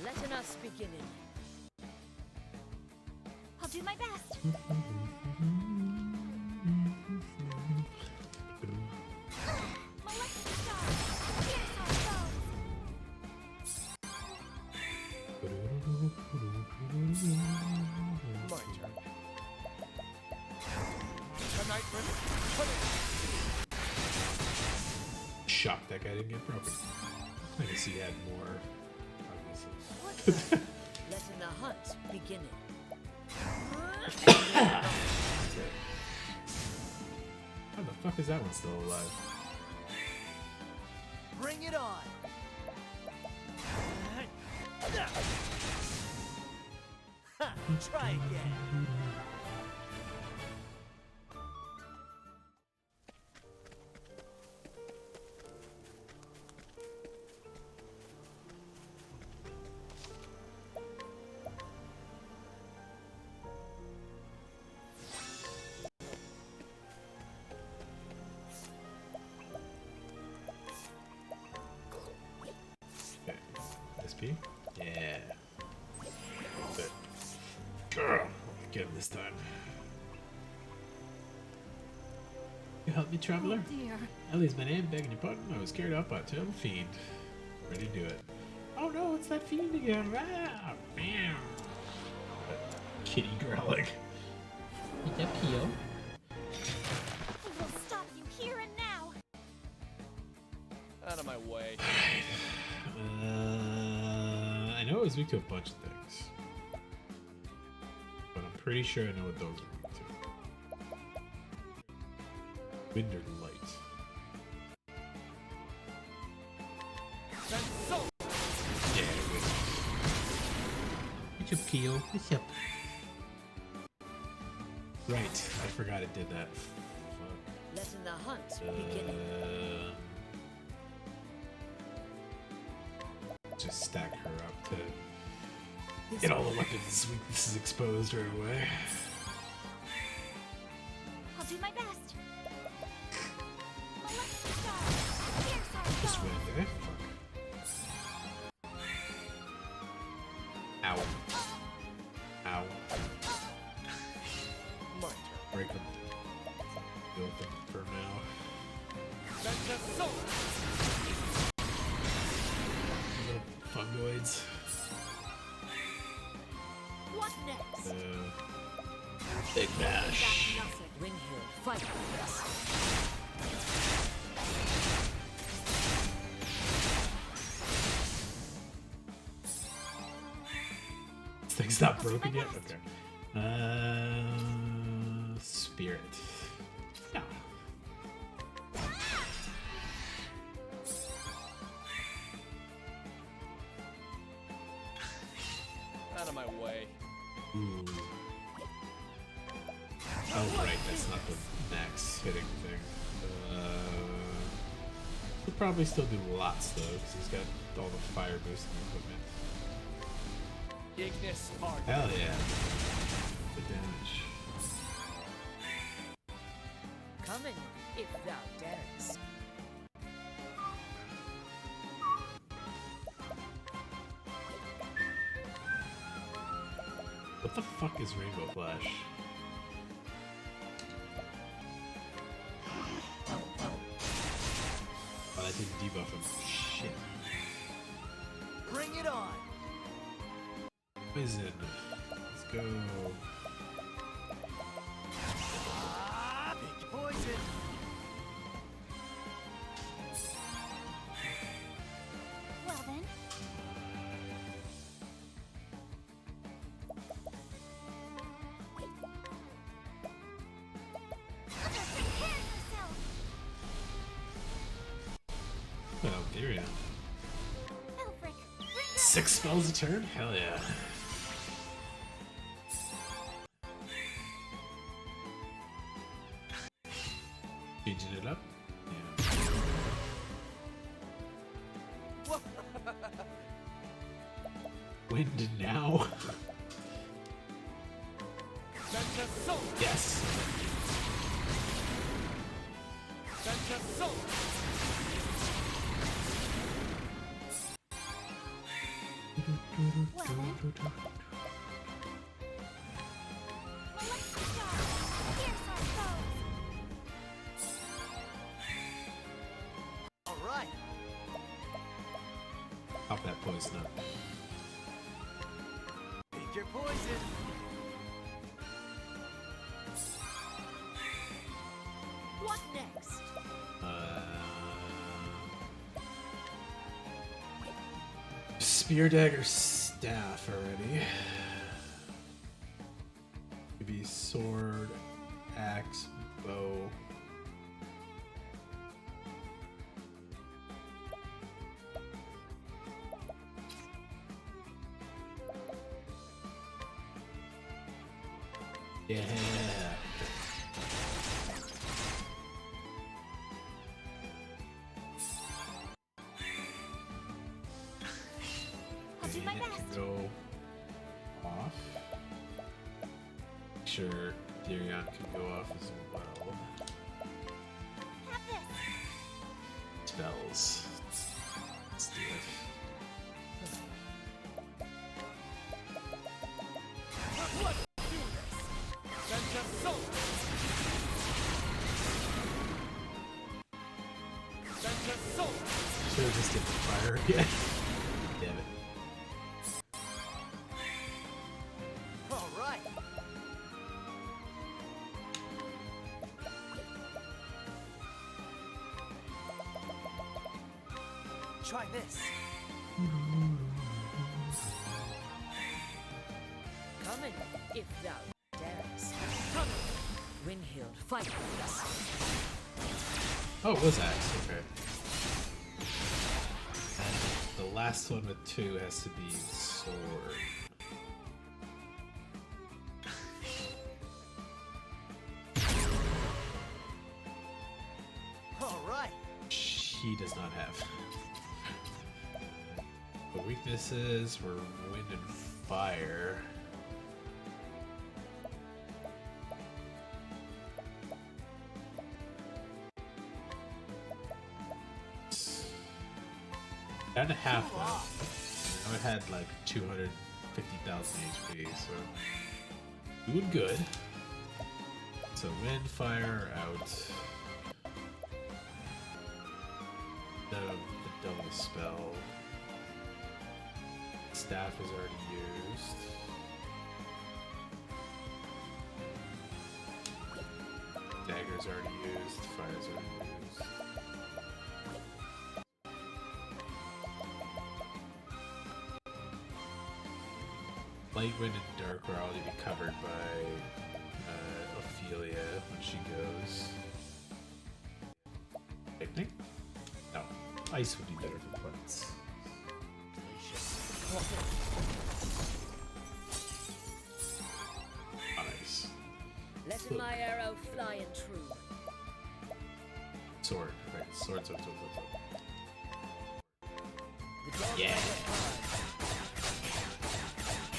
Speaker 5: Letting us begin.
Speaker 7: I'll do my best. Molecular star. Here's our
Speaker 4: My turn. Tonight,
Speaker 1: Shocked that guy didn't get broken. I guess he had more. Obviously.
Speaker 5: Letting the hunt begin.
Speaker 1: How the fuck is that one still alive?
Speaker 4: bring it on. Ha, try again.
Speaker 1: SP? Yeah. Good. Girl, get him this time. You help me, traveler?
Speaker 7: Oh dear.
Speaker 1: Ellie's my name, begging your pardon. I was carried off by a terrible fiend. Ready to do it. Oh no, it's that fiend again. Ah, meow. Kitty growling. Is that Pio?
Speaker 7: I will stop you here and now.
Speaker 4: Out of my way.
Speaker 1: I know it was weak to a bunch of things. But I'm pretty sure I know what those are weak to. Wind or light.
Speaker 4: That's so.
Speaker 1: Yeah, wind. What's up, Pio? What's up? Right, I forgot it did that. Fuck.
Speaker 5: Letting the hunt begin.
Speaker 1: Just stack her up to get all the weapons weaknesses exposed right away.
Speaker 7: I'll do my best. Molecular star. Here's our
Speaker 1: Just
Speaker 7: goal.
Speaker 1: win, Fuck. Ow. Ow.
Speaker 4: My turn.
Speaker 1: Break them. Build them for now.
Speaker 4: That's just so.
Speaker 1: Little fungoids.
Speaker 5: What next?
Speaker 1: Big bash.
Speaker 5: Ring here. Fight with us.
Speaker 1: This thing's not broken yet? Okay. Spirit. Yeah.
Speaker 4: my way.
Speaker 1: Ooh. Oh right, that's not the max hitting thing. He'll probably still do lots though, because he's got all the fire boosting equipment.
Speaker 4: Ignis Art.
Speaker 1: Hell yeah. The damage.
Speaker 5: Coming, if thou darest.
Speaker 1: What the fuck is Rainbow Flash? Oh, that didn't debuff him. Shit.
Speaker 6: Bring it on.
Speaker 1: Poison. Let's go.
Speaker 6: Big poison.
Speaker 7: Well then, prepare yourself.
Speaker 1: Well, Tyrion.
Speaker 7: Elfric, bring that
Speaker 1: 6 spells a turn? Hell yeah. Changing it up? Yeah. Wind now?
Speaker 4: Venta Sol.
Speaker 1: Yes.
Speaker 4: Venta Sol.
Speaker 7: well then. Electric Star, pierce our foes.
Speaker 6: All right.
Speaker 1: Pop that poison up.
Speaker 6: Take your poison.
Speaker 5: What next?
Speaker 1: Spear, dagger, staff already. Maybe sword, axe, bow. Yeah.
Speaker 7: I'll do my
Speaker 1: And it can
Speaker 7: best.
Speaker 1: go off. Sure, Tyrion can go off as well.
Speaker 7: Have this.
Speaker 1: Spells. Let's do it.
Speaker 4: Venta Sol. Venta Sol.
Speaker 1: Should have just did the fire again. Damn it.
Speaker 6: All right. Try this.
Speaker 5: Coming, if thou darest. Windhild, fight with us.
Speaker 1: Oh, it was axe. Okay. And the last one with 2 has to be sword.
Speaker 6: All right.
Speaker 1: She does not have. The weaknesses were wind and fire. Down to half though. I had like 250,000 HP, so doing good. So wind, fire out. The double spell. Staff is already used. Dagger's already used. Fire's already used. Light Wind and Dark are already be covered by Ophelia when she goes. Lightning? No. Ice would be better for points.
Speaker 5: Let my arrow fly and true.
Speaker 1: Sword. Right. Sword.
Speaker 5: The dog
Speaker 1: Yeah.
Speaker 5: has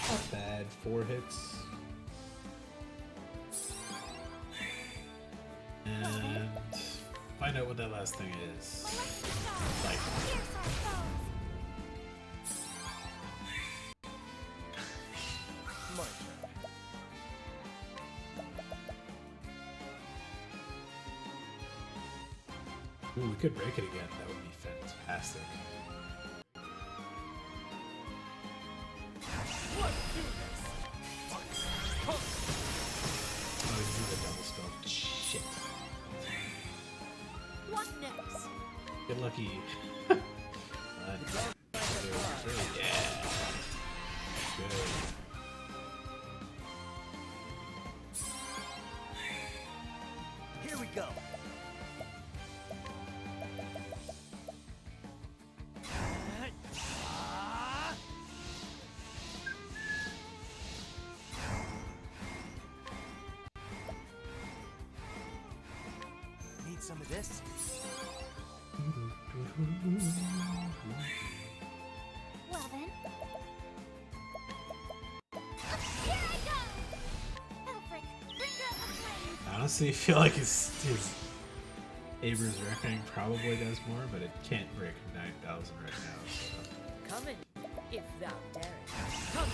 Speaker 1: Not bad. 4 hits. And find out what that last thing is. Like,
Speaker 7: Pierce our foes.
Speaker 4: My turn.
Speaker 1: ooh, we could break it again. That would be fantastic.
Speaker 4: Let's do this.
Speaker 1: Oh, we can do the double spell. Shit.
Speaker 5: what next?
Speaker 1: Get lucky. One, two, three. Yeah. Good.
Speaker 6: Here we go. Need some of this?
Speaker 7: Well then. Here I go! Elfric, bringer of flame.
Speaker 1: I honestly feel like his Aber's Reckoning probably does more, but it can't break 9,000 right now. So.
Speaker 5: Come in, if thou darest. Come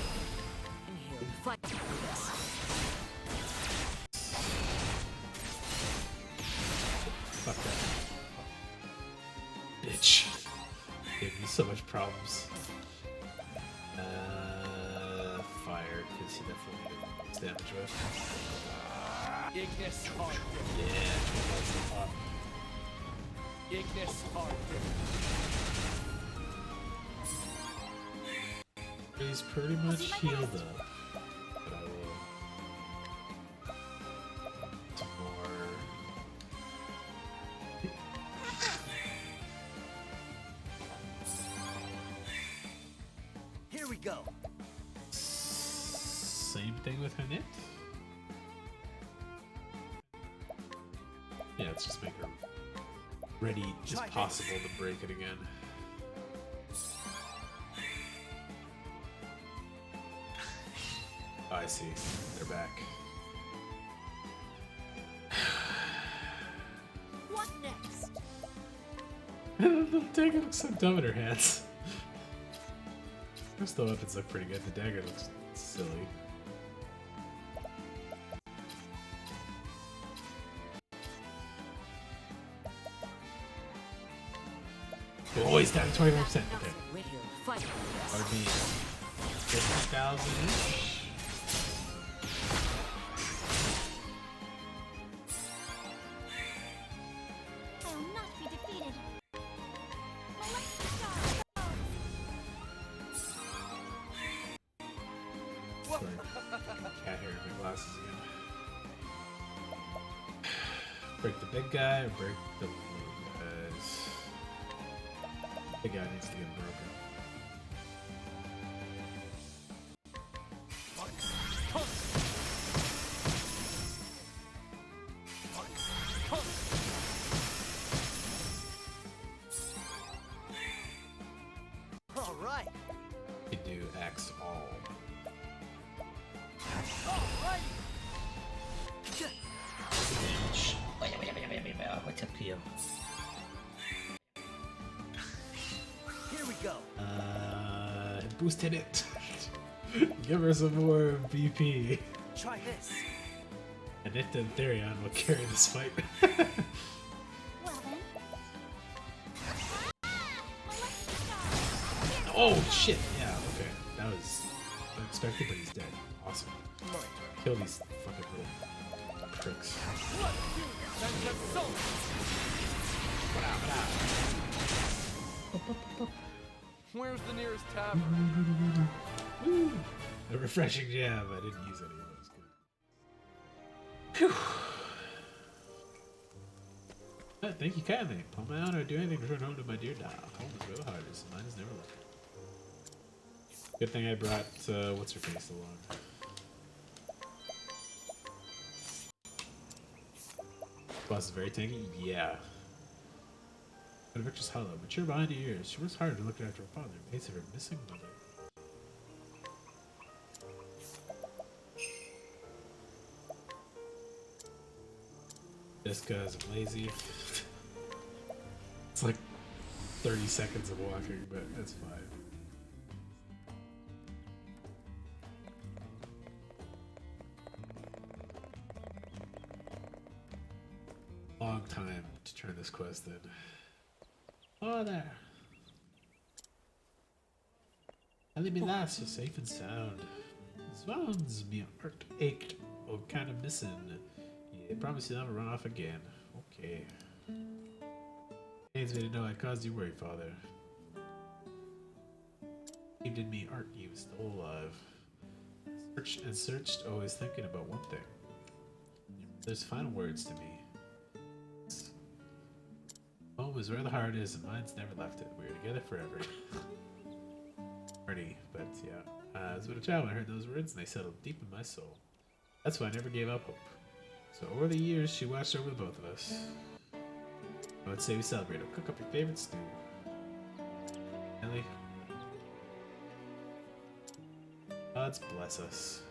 Speaker 5: in here, fight with us.
Speaker 1: Fuck that. Bitch. Gave me so much problems. Fire, because he definitely did damage with.
Speaker 4: Ignis hard.
Speaker 1: Yeah, that's the top.
Speaker 4: Ignis hard.
Speaker 1: He's pretty much healed up. But I will. Some more.
Speaker 6: Here we go.
Speaker 1: Same thing with Hanit. Yeah, let's just make her ready as
Speaker 6: Try
Speaker 1: possible to break it again. Oh, I see. They're back.
Speaker 5: What next?
Speaker 1: The dagger looks so dumb in her hands. Most of the weapons look pretty good. The dagger looks silly. Oh, he's down to 25%. Okay.
Speaker 5: We're here, fight with
Speaker 1: That
Speaker 5: us.
Speaker 1: would be 50,000-ish.
Speaker 7: I will not be defeated. Molested star foes.
Speaker 1: Sorry. Cat hair in my glasses again. Break the big guy or break the little guys? Big guy needs to get broken.
Speaker 6: All right.
Speaker 1: You do X all.
Speaker 8: What's up, Pio?
Speaker 6: Here we go.
Speaker 1: Boosted it. Give her some more BP.
Speaker 6: Try this.
Speaker 1: And it and Therion will carry this fight.
Speaker 7: Well then. Molested star.
Speaker 1: Oh shit! Yeah, okay. That was unexpected, but he's dead. Awesome. Kill these fucking little pricks.
Speaker 4: Where's the nearest tavern?
Speaker 1: Woo! A refreshing jam. I didn't use any of those. Good. Phew. Thank you kindly. Upon my honor, do anything to return home to my dear doll. Home is where the heart is. Mine is never left. Good thing I brought what's her face along. Boss is very tanky? Yeah. But Victor's hollow, mature behind the ears. She works hard to look after her father, but hates her missing mother. Just because I'm lazy. It's like 30 seconds of walking, but that's fine. Long time to turn this quest in. Oh, there. Let me last, you're safe and sound. Swans, me heart ached. Oh, kind of missing. Yeah, promise you'll never run off again. Okay. Pains me to know I caused you worry, Father. Believed in me, Art, you still alive. Searched and searched, always thinking about one thing. There's final words to me. Home is where the heart is, and mine's never left it. We're together forever. Party, but yeah. As when a child, I heard those words, and they settled deep in my soul. That's why I never gave up hope. So over the years, she watched over the both of us. I would say we celebrate. Cook up your favorite stew. Ellie. Gods bless us.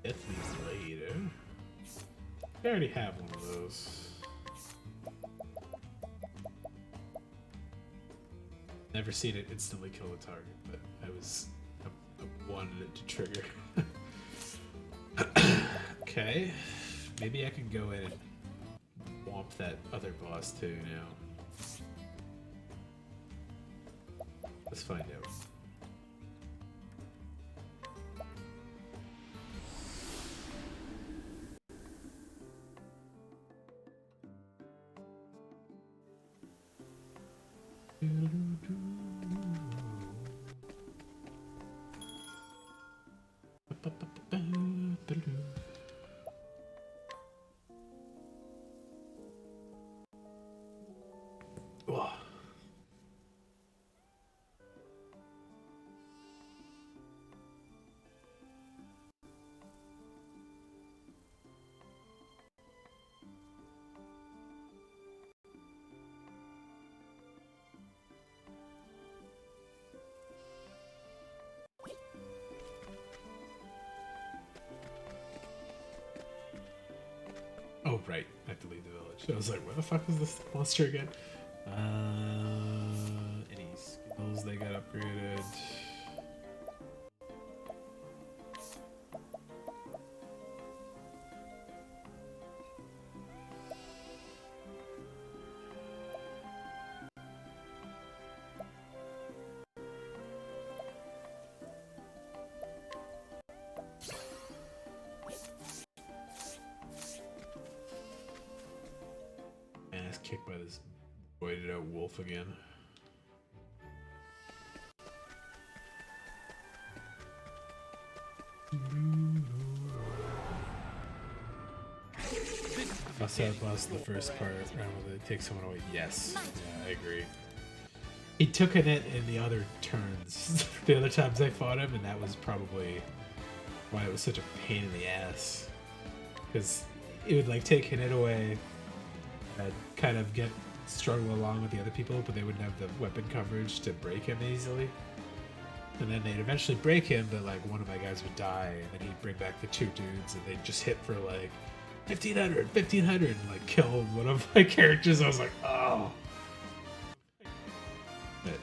Speaker 1: Death leaves later. I already have one of those. Never seen it instantly kill the target, but I wanted it to trigger. Okay, maybe I can go in and womp that other boss too now. Let's find out. Whoa. Oh, right. I have to leave the village. I was like, where the fuck is this monster again? Any skills they got upgraded? Ass kicked by this roided out wolf again. Also, I lost the first part round where they take someone away. Yes, yeah, I agree. He took a hit in the other turns, the other times I fought him, and that was probably why it was such a pain in the ass. Because it would like take hit away and kind of struggle along with the other people, but they wouldn't have the weapon coverage to break him easily. And then they'd eventually break him, but like one of my guys would die, and then he'd bring back the two dudes, and they'd just hit for like 1500, and like kill one of my characters. I was like, oh. But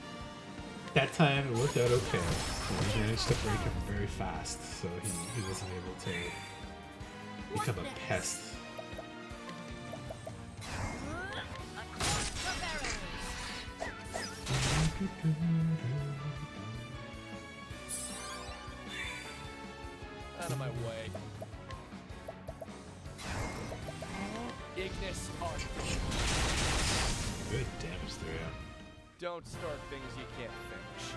Speaker 1: that time it worked out okay. We managed to break him very fast, so he wasn't able to become a pest.
Speaker 4: Out of my way. Ignis Art.
Speaker 1: Good damage through him.
Speaker 4: Don't start things you can't finish.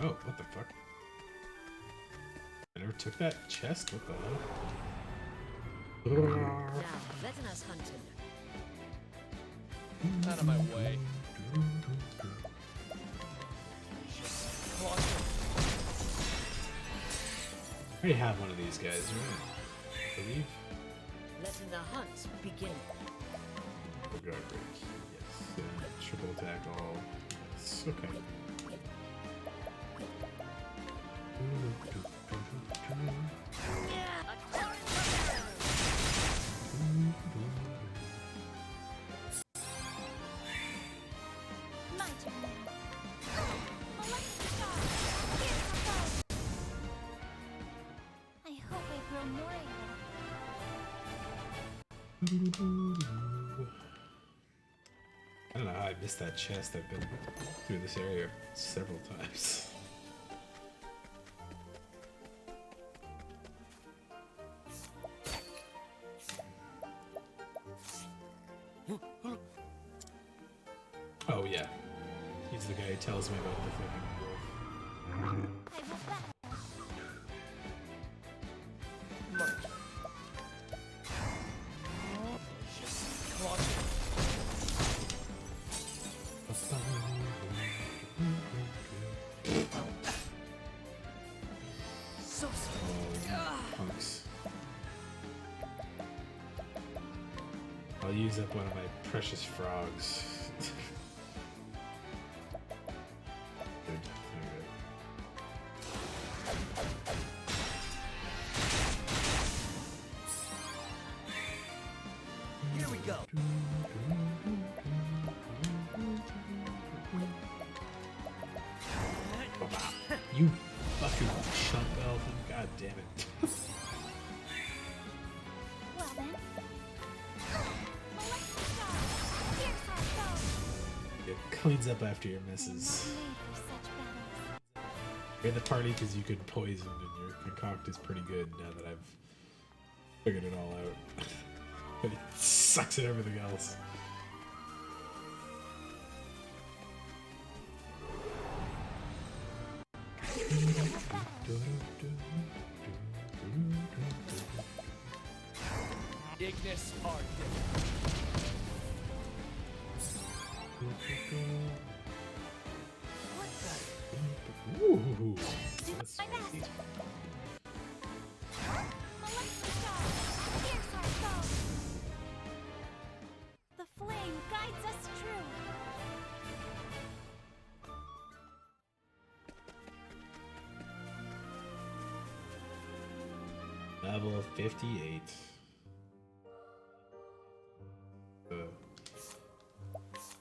Speaker 1: Oh, what the fuck? I never took that chest? What the hell?
Speaker 5: Now, let us hunt him.
Speaker 4: Out of my way. Launch it.
Speaker 1: I already have one of these guys, right? I believe.
Speaker 5: Letting the hunt begin.
Speaker 1: Oh, God, great. Yes. Triple attack all. Yes. Okay.
Speaker 7: My turn now. Electric star. Here's my bow. I hope I grow more able.
Speaker 1: I don't know how I missed that chest. I've been through this area several times. Oh yeah, he's the guy who tells me about the fucking wolf.
Speaker 7: I will battle.
Speaker 4: Launch it.
Speaker 6: So
Speaker 1: Oh, punks. I'll use up one of my precious frogs. Good. Okay.
Speaker 6: here we go.
Speaker 1: You fucking chump elephant, god damn it.
Speaker 7: Well then. Electric star. Here's our bow.
Speaker 1: It cleans up after your misses.
Speaker 7: I'm not made for such battles.
Speaker 1: You're in the party because you could poison and your concoct is pretty good now that I've figured it all out. But it sucks at everything else.
Speaker 4: Ignis Arctic.
Speaker 1: Ooh, that's
Speaker 7: My
Speaker 1: spicy.
Speaker 7: best. Electric star. Here's our bow. The flame guides us true.
Speaker 1: Level 58.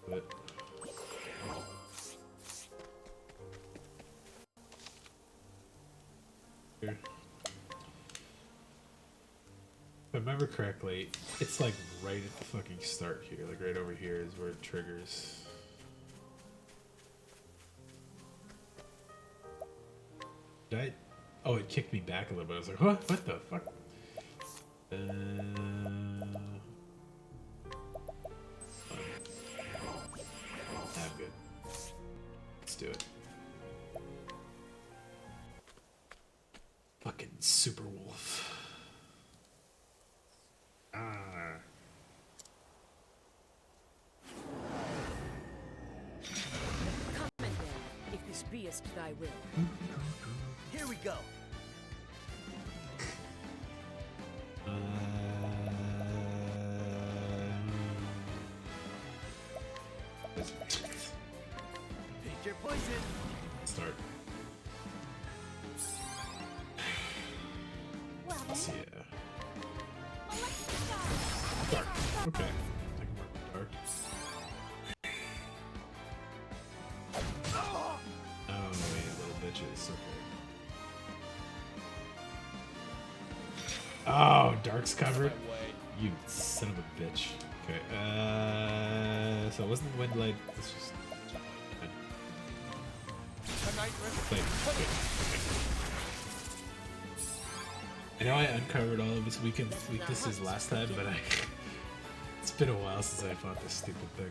Speaker 1: But here. If I remember correctly, it's like right at the fucking start here, like right over here is where it triggers. Did I? Oh, it kicked me back a little bit. I was like, what? What the fuck? I'm good. Let's do it. Fucking super wolf. Ah.
Speaker 5: Come then, if this beest thy will.
Speaker 6: Here we go. Pick your poison.
Speaker 1: Start.
Speaker 7: Well
Speaker 1: Let's see.
Speaker 7: then. Electric star.
Speaker 1: Dark. Okay. I can work with dark. Oh, wait, little bitches. Okay. Oh, dark's covered.
Speaker 4: My way.
Speaker 1: You son of a bitch. Okay. So it wasn't the wind light. This was.
Speaker 4: A night rift.
Speaker 1: Wait. I know I uncovered all of his weaknesses last time, but it's been a while since I fought this stupid thing.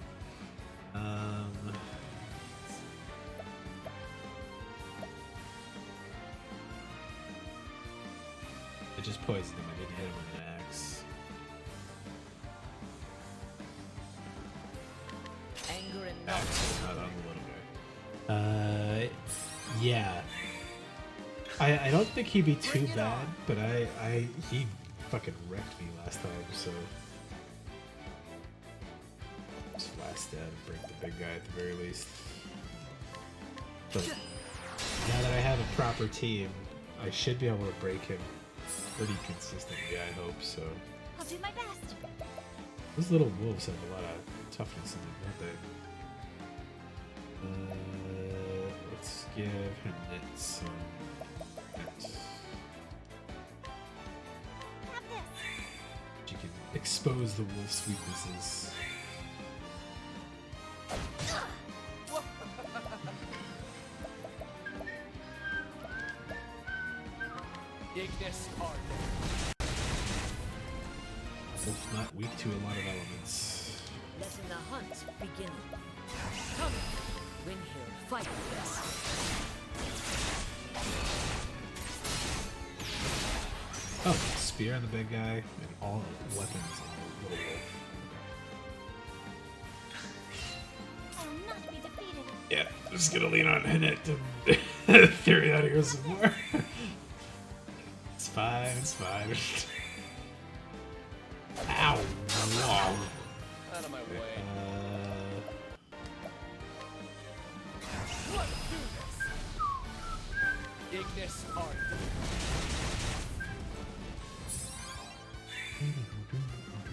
Speaker 1: I just poisoned him. I didn't hit him with an axe. Yeah. I don't think he'd be too bad, but he fucking wrecked me last time, so just last stab and break the big guy at the very least. But now that I have a proper team, I should be able to break him pretty consistently, I hope so.
Speaker 7: I'll do my best.
Speaker 1: Those little wolves have a lot of toughness in them, don't they? Let's give him some.
Speaker 7: Have this.
Speaker 1: You can expose the wolf's weaknesses.
Speaker 4: Ignis Art.
Speaker 1: Wolf not weak to a lot of elements.
Speaker 5: Letting the hunt begin. Come, win here, fight with us.
Speaker 1: Oh, spear on the big guy and all weapons on the little wolf.
Speaker 7: I will not be defeated.
Speaker 1: Yeah, I'm just gonna lean on it to theory out here some more. It's fine, it's fine. Ow! Wow.
Speaker 4: Out of my way. Let's do this. Ignis Art.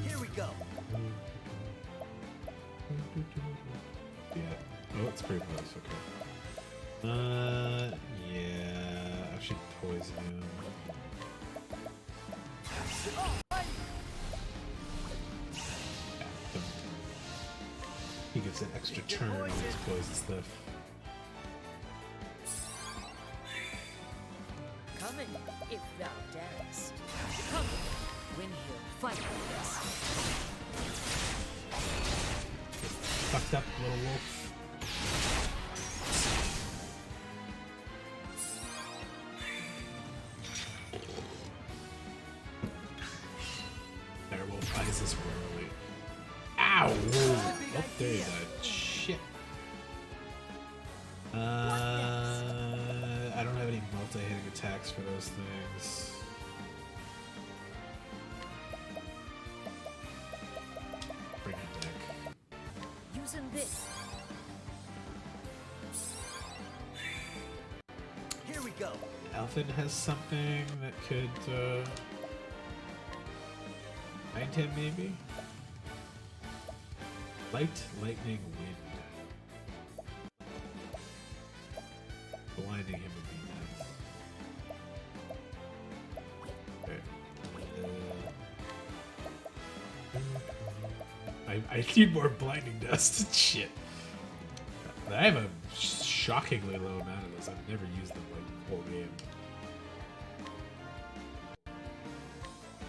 Speaker 6: Here we go.
Speaker 1: Yeah. Oh, it's pretty close. Okay. Yeah. I should poison him. He gets an extra turn on his poison stuff.
Speaker 5: Come in, if thou darest. Come, win here, fight with us.
Speaker 1: Fucked up little wolf. Werewolf eyes this warily. Ow! Whoa. Up there, that shit. I don't have any multi-hitting attacks for those things. Bring it back.
Speaker 5: Using this.
Speaker 6: Here we go.
Speaker 1: Alfin has something that could bind him, maybe? Light, lightning, wind. Blinding him would be nice. Okay. I need more blinding dust. Shit. I have a shockingly low amount of those. I've never used them like the whole game.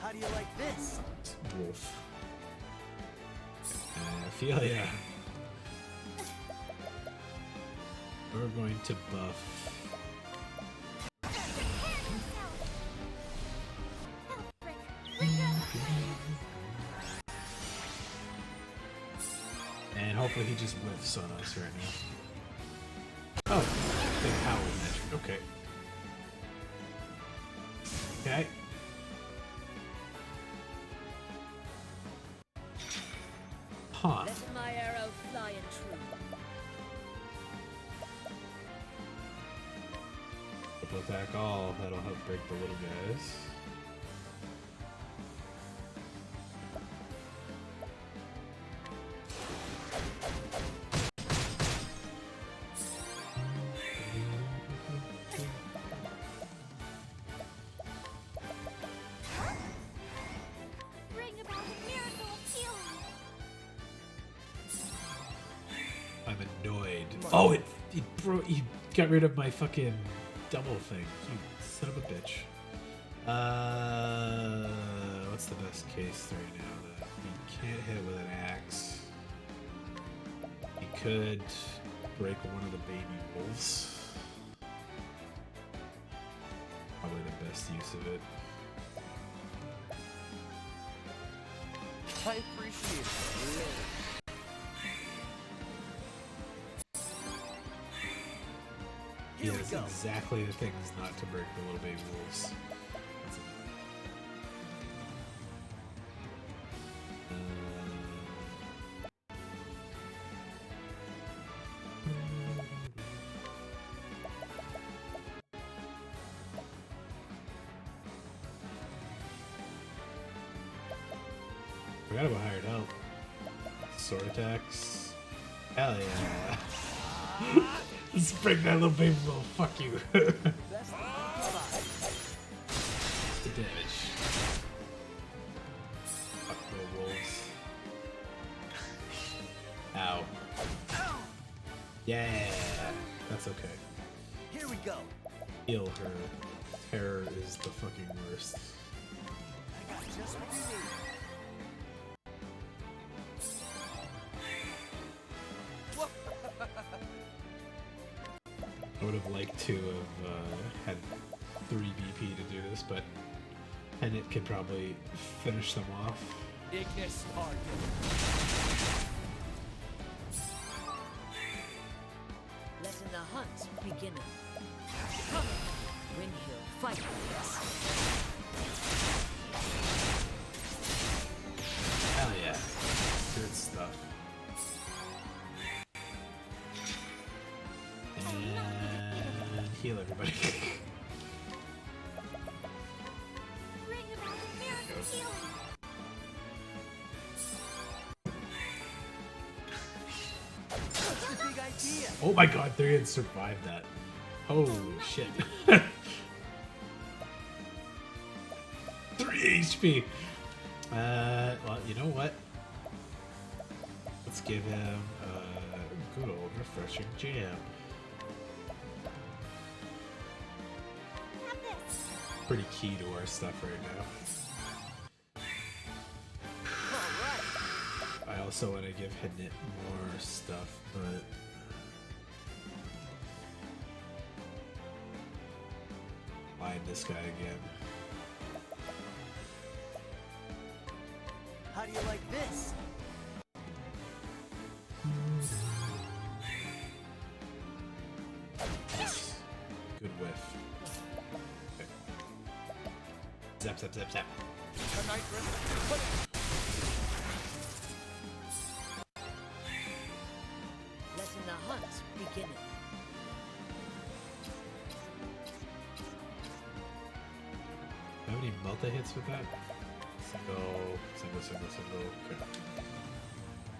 Speaker 6: How do you like this?
Speaker 1: Wolf. I feel ya. We're going to buff. And hopefully he just whiffs on us right now. Oh, big power magic. Okay. Okay. Huh.
Speaker 5: Letting my arrow fly and true.
Speaker 1: Triple attack all. That'll help break the little guys.
Speaker 7: Bring about a miracle of healing.
Speaker 1: I'm annoyed. Oh, he got rid of my fucking double thing. You son of a bitch. What's the best case right now that he can't hit with an axe? He could break one of the baby wolves. Probably the best use of it.
Speaker 4: I appreciate it.
Speaker 6: Here we
Speaker 1: has
Speaker 6: go.
Speaker 1: exactly the things not to break the little baby wolves. That's Forgot about hired help. Sword attacks. Hell yeah. Let's break that little baby wolf. Fuck you. The damage. Fuck little wolves. Ow. Yeah. That's okay.
Speaker 6: Here we go.
Speaker 1: Heal her. Terror is the fucking worst.
Speaker 6: I got just what you need.
Speaker 1: I would have liked to have had 3 BP to do this, but Hennet could probably finish them off.
Speaker 4: Ignis target.
Speaker 5: Letting the hunt begin. Come, Windhill, fight with us.
Speaker 1: Hell yeah. Good stuff. And heal everybody.
Speaker 7: Bring about the miracle healing.
Speaker 6: That's the big idea.
Speaker 1: Oh my god, they had survived that. Holy shit. 3 HP! Well, you know what? Let's give him a good old refreshing jam.
Speaker 7: Have this.
Speaker 1: Pretty key to our stuff right now. I also want to give Hidnit more stuff, but find this guy again.
Speaker 6: How do you like this?
Speaker 1: Good whiff. Okay. Zap, zap, zap, zap.
Speaker 5: Letting the hunt begin.
Speaker 1: Do you have any multi-hits with that? Single, single, single, single.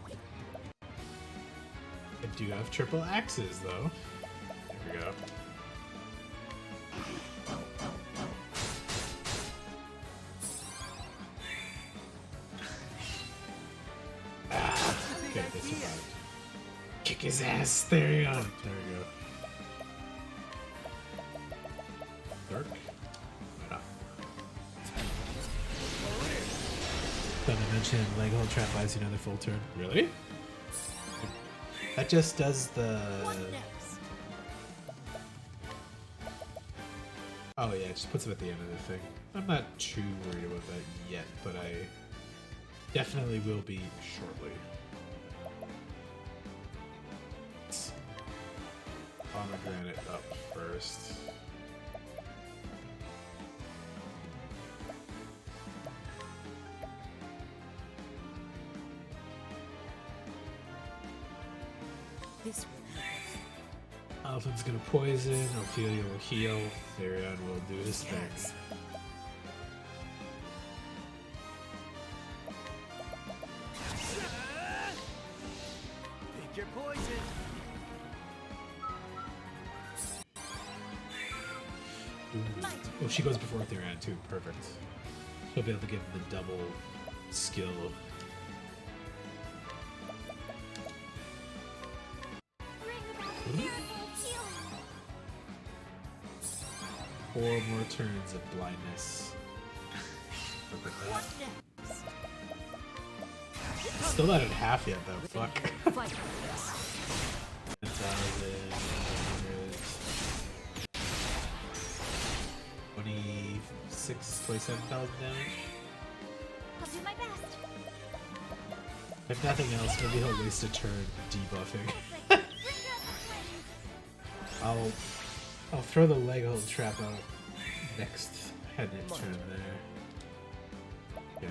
Speaker 1: Okay. I do have triple axes, though. There we go. Ah, okay, they survived. Kick his ass. There you go. There we go. Dark. Ah. Not to mention, leg hold trap buys you another full turn. Really? That just does the.
Speaker 5: What next?
Speaker 1: Oh yeah, it just puts it at the end of the thing. I'm not too worried about that yet, but I definitely will be shortly. Pomegranate up first.
Speaker 5: This will help us.
Speaker 1: Alpha's gonna poison, Ophelia will heal, Therion will do his thing.
Speaker 5: Yes.
Speaker 6: Pick your poison.
Speaker 1: Oh, she goes before Therion too, perfect. She'll be able to give him the double skill.
Speaker 7: Bring about the miracle healing.
Speaker 1: 4 more turns of blindness. Look at
Speaker 5: What
Speaker 1: that.
Speaker 5: next?
Speaker 1: Still not at half yet though, fuck.
Speaker 5: Windhill, fight with us.
Speaker 1: 27,000 damage.
Speaker 7: I'll do my best.
Speaker 1: If nothing else, maybe he'll waste a turn debuffing.
Speaker 7: Bring out the flames.
Speaker 1: I'll throw the leg hold trap out next head turn there. Okay.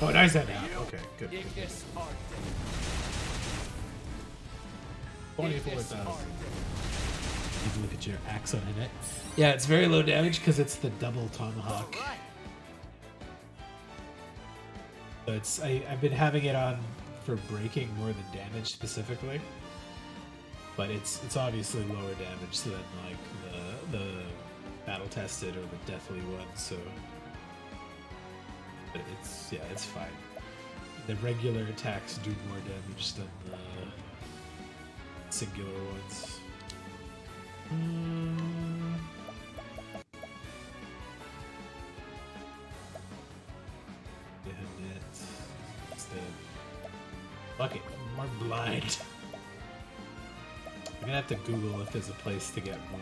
Speaker 1: Oh, nice head out. Okay, good. Good.
Speaker 4: Ignis Arte.
Speaker 1: 24,000. You look at your axe on it. Yeah, it's very low damage because it's the double tomahawk.
Speaker 6: All right.
Speaker 1: So it's I've been having it on for breaking more than damage specifically, but it's obviously lower damage than like the battle tested or the deathly one. So but it's fine. The regular attacks do more damage than the singular ones. Fuck it, I'm more blind. I'm gonna have to Google if there's a place to get more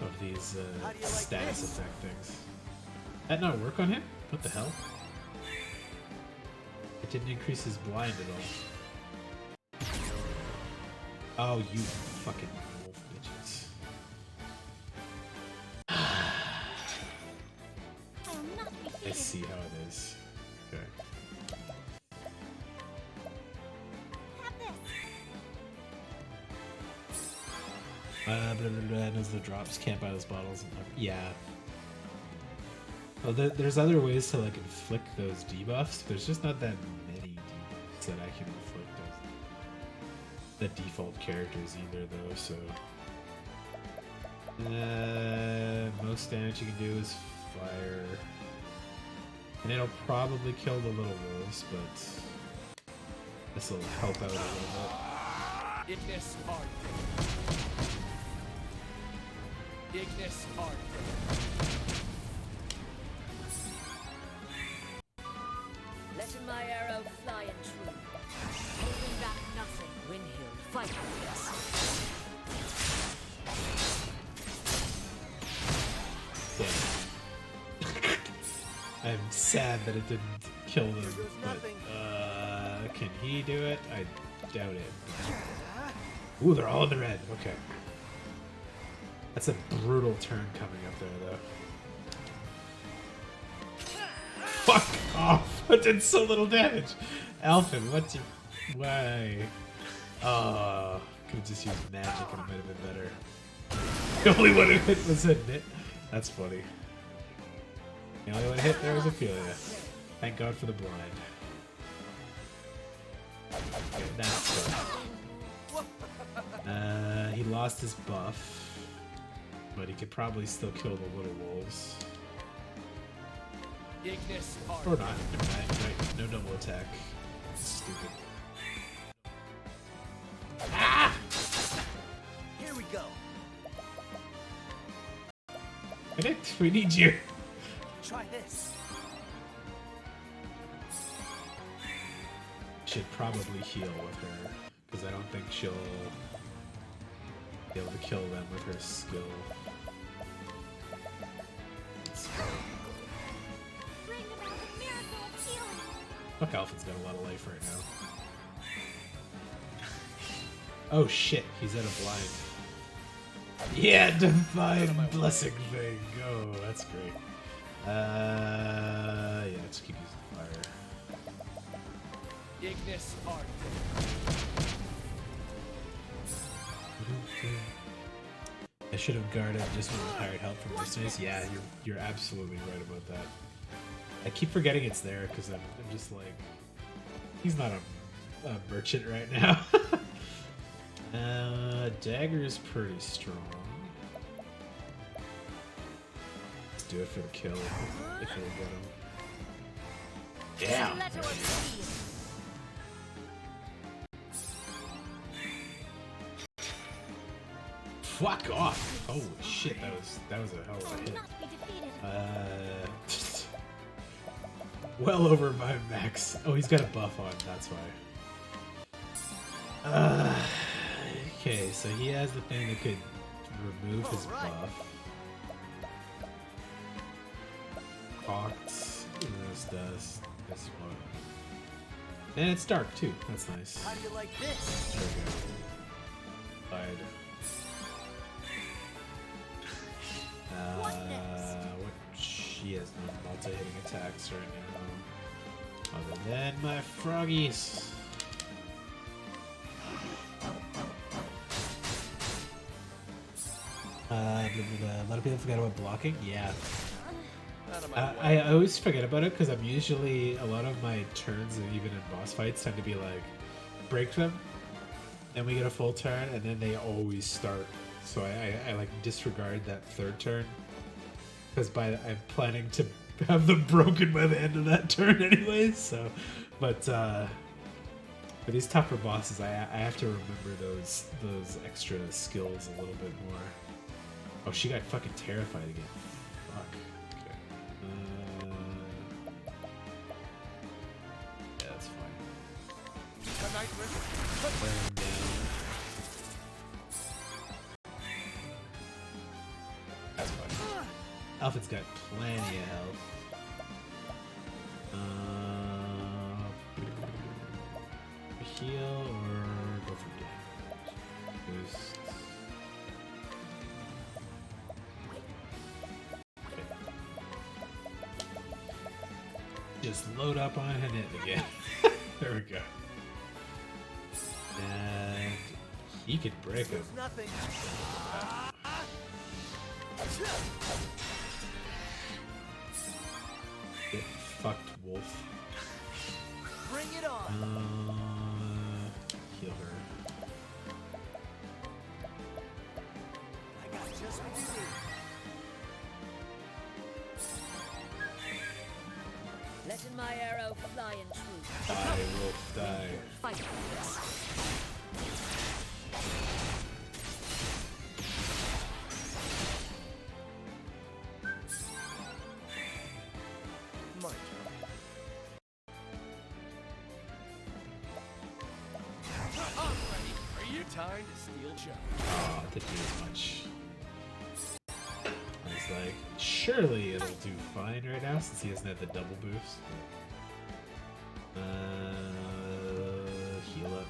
Speaker 1: of these
Speaker 6: How do you like
Speaker 1: status
Speaker 6: this?
Speaker 1: effect things. That not work on him? What the hell? It didn't increase his blind at all. Oh, you fucking wolf bitches.
Speaker 7: I will not be
Speaker 1: I
Speaker 7: defeated.
Speaker 1: see how it is. Okay.
Speaker 7: Have this.
Speaker 1: Blah, blah, blah, knows the drops, can't buy those bottles. Yeah. Well, there's other ways to like inflict those debuffs. There's just not that many debuffs that I can inflict as the default characters either, though. So most damage you can do is fire, and it'll probably kill the little wolves, but this will help out a little bit.
Speaker 4: Ignis Arte. Ignis Arte.
Speaker 5: Letting my arrow fly and true. Holding back nothing. Windhill, fight with us.
Speaker 1: Yeah. I'm sad that it didn't kill them,
Speaker 6: goes
Speaker 1: but
Speaker 6: nothing.
Speaker 1: can he do it? I doubt it. Ooh, they're all in the red. Okay. That's a brutal turn coming up there, though. Fuck off! I did so little damage. Alphen, what's your... Why? Oh, could have just used magic and it might have been better. The only one who hit was a knit. That's funny. The only one hit there was Ophelia. Thank God for the blind. Okay, that's good. He lost his buff, but he could probably still kill the little wolves.
Speaker 4: Ignis Arte.
Speaker 1: Or not. Right, no double attack. Stupid.
Speaker 6: Here we go.
Speaker 1: Connect, we need you.
Speaker 6: Try this.
Speaker 1: Should probably heal with her, because I don't think she'll be able to kill them with her skill.
Speaker 7: Bring about the miracle of healing.
Speaker 1: Fuck, Alpha's got a lot of life right now. Oh shit, he's at a blind. Yeah, divine blessing thing. Oh, that's great. Yeah, let's keep using fire.
Speaker 4: Ignis Arte.
Speaker 1: I should have guarded just when I hired help from mercenaries. Yeah, you're absolutely right about that. I keep forgetting it's there because I'm just like, he's not a merchant right now. Dagger is pretty strong. Let's do it for the kill if it'll get him. Yeah.
Speaker 7: Letter of speed.
Speaker 1: Fuck off! Holy shit, that was a hell of a
Speaker 7: I will
Speaker 1: hit.
Speaker 7: not be defeated.
Speaker 1: Well over my max. Oh, he's got a buff on, that's why. Okay, so he has the thing that could remove his buff. Hawks, this does this one. And it's dark too, that's nice.
Speaker 6: How do you like this?
Speaker 1: There we go. tried. What? She has no multi-hitting attacks right now. Other than my froggies. A lot of people forgot about blocking. Yeah.
Speaker 4: Out of my way.
Speaker 1: I always forget about it because I'm usually, a lot of my turns and even in boss fights tend to be like break them, then we get a full turn, and then they always start. So I like disregard that third turn because I'm planning to have them broken by the end of that turn anyways. So, but for these tougher bosses, I have to remember those extra skills a little bit more. Oh, she got fucking terrified again. Fuck. Okay. Yeah, that's fine.
Speaker 4: The night river.
Speaker 1: Burn down. That's fine. Alfred's got plenty of health. Heal or go for damage? Boost. Just load up on it again. There we go. And he could break him.
Speaker 6: Nothing.
Speaker 1: Get fucked, wolf.
Speaker 6: Bring it on.
Speaker 1: Heal her.
Speaker 6: I got just what you need.
Speaker 5: Letting my arrow fly in truth.
Speaker 1: Die, wolf, die.
Speaker 5: Fight for this.
Speaker 6: My turn.
Speaker 4: I'm ready. Are you time to steal Joe?
Speaker 1: Oh, it didn't do as much. I was like, surely it'll do fine right now since he hasn't had the double boost. Heal up.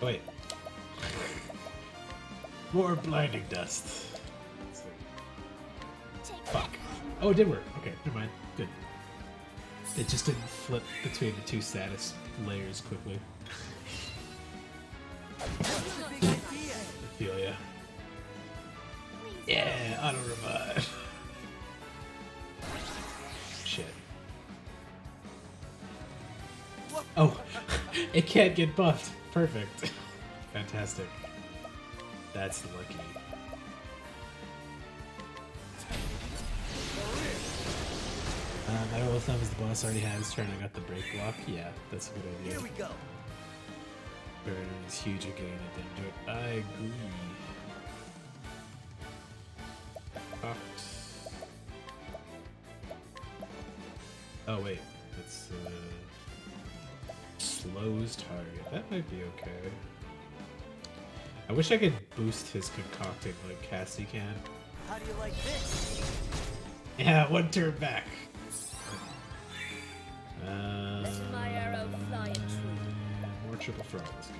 Speaker 1: Oh, wait. More blinding dust. Fuck. Oh, it did work. Okay, never mind. Good. It just didn't flip between the two status layers quickly.
Speaker 6: What's the big idea?
Speaker 1: I feel ya. Yeah, auto revive. Shit. Oh, it can't get buffed. Perfect. Fantastic. That's lucky. My rule of thumb is the boss already has his turn. I got the break block. Yeah, that's a good idea.
Speaker 6: Here we go.
Speaker 1: Burn is huge again. It didn't do it. I agree. Fucked. Oh wait, that's slows target. That might be okay. I wish I could boost his concocting like Cassie can.
Speaker 6: How do you like this?
Speaker 1: Yeah, one turn back.
Speaker 5: Letting my arrow fly in truth.
Speaker 1: More triple throw. Let's go.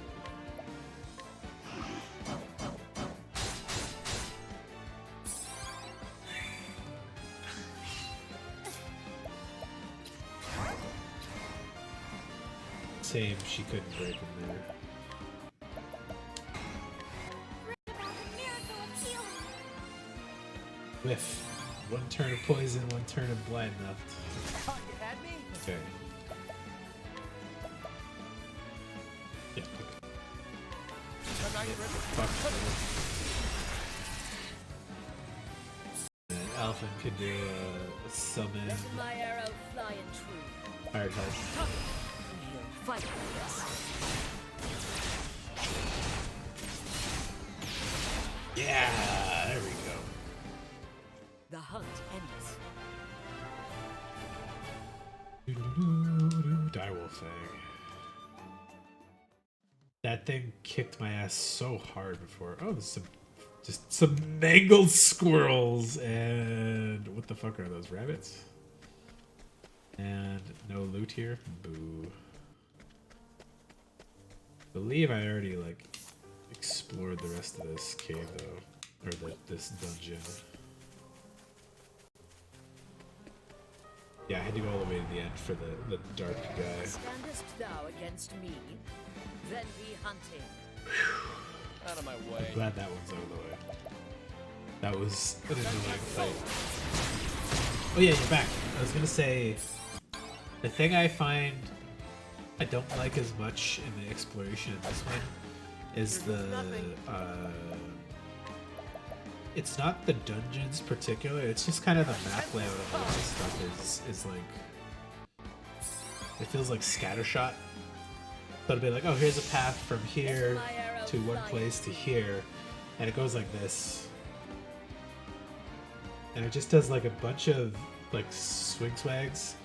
Speaker 1: Same, she couldn't break him there.
Speaker 7: Bring about the miracle of healing.
Speaker 1: Whiff. One turn of poison, one turn of blind left.
Speaker 6: Thought you had me?
Speaker 1: Okay. Yeah, pick it.
Speaker 4: The night river.
Speaker 1: Fuck. And Alphen could do a summon
Speaker 5: Letting my arrow fly in truth.
Speaker 1: hard health.
Speaker 5: Fight for this.
Speaker 1: Yeah, there we go.
Speaker 5: The hunt ends.
Speaker 1: Direwolf thing. That thing kicked my ass so hard before. Oh, there's some mangled squirrels and what the fuck are those, rabbits? And no loot here. Boo. Believe I already like explored the rest of this cave though, or this dungeon. Yeah, I had to go all the way to the end for the dark guy.
Speaker 5: Standest thou against me? Then be hunting.
Speaker 4: Out of my
Speaker 1: I'm
Speaker 4: way.
Speaker 1: glad that one's out of the way. That was an annoying fight. Oh yeah, you're back. I was gonna say, the thing I find I don't like as much in the exploration in this one is it's not the dungeons particular, it's just kind of the map layout of all this stuff is like, it feels like scattershot. So it'll be like, oh, here's a path from here to one place to here, and it goes like this. And it just does like a bunch of like swing swags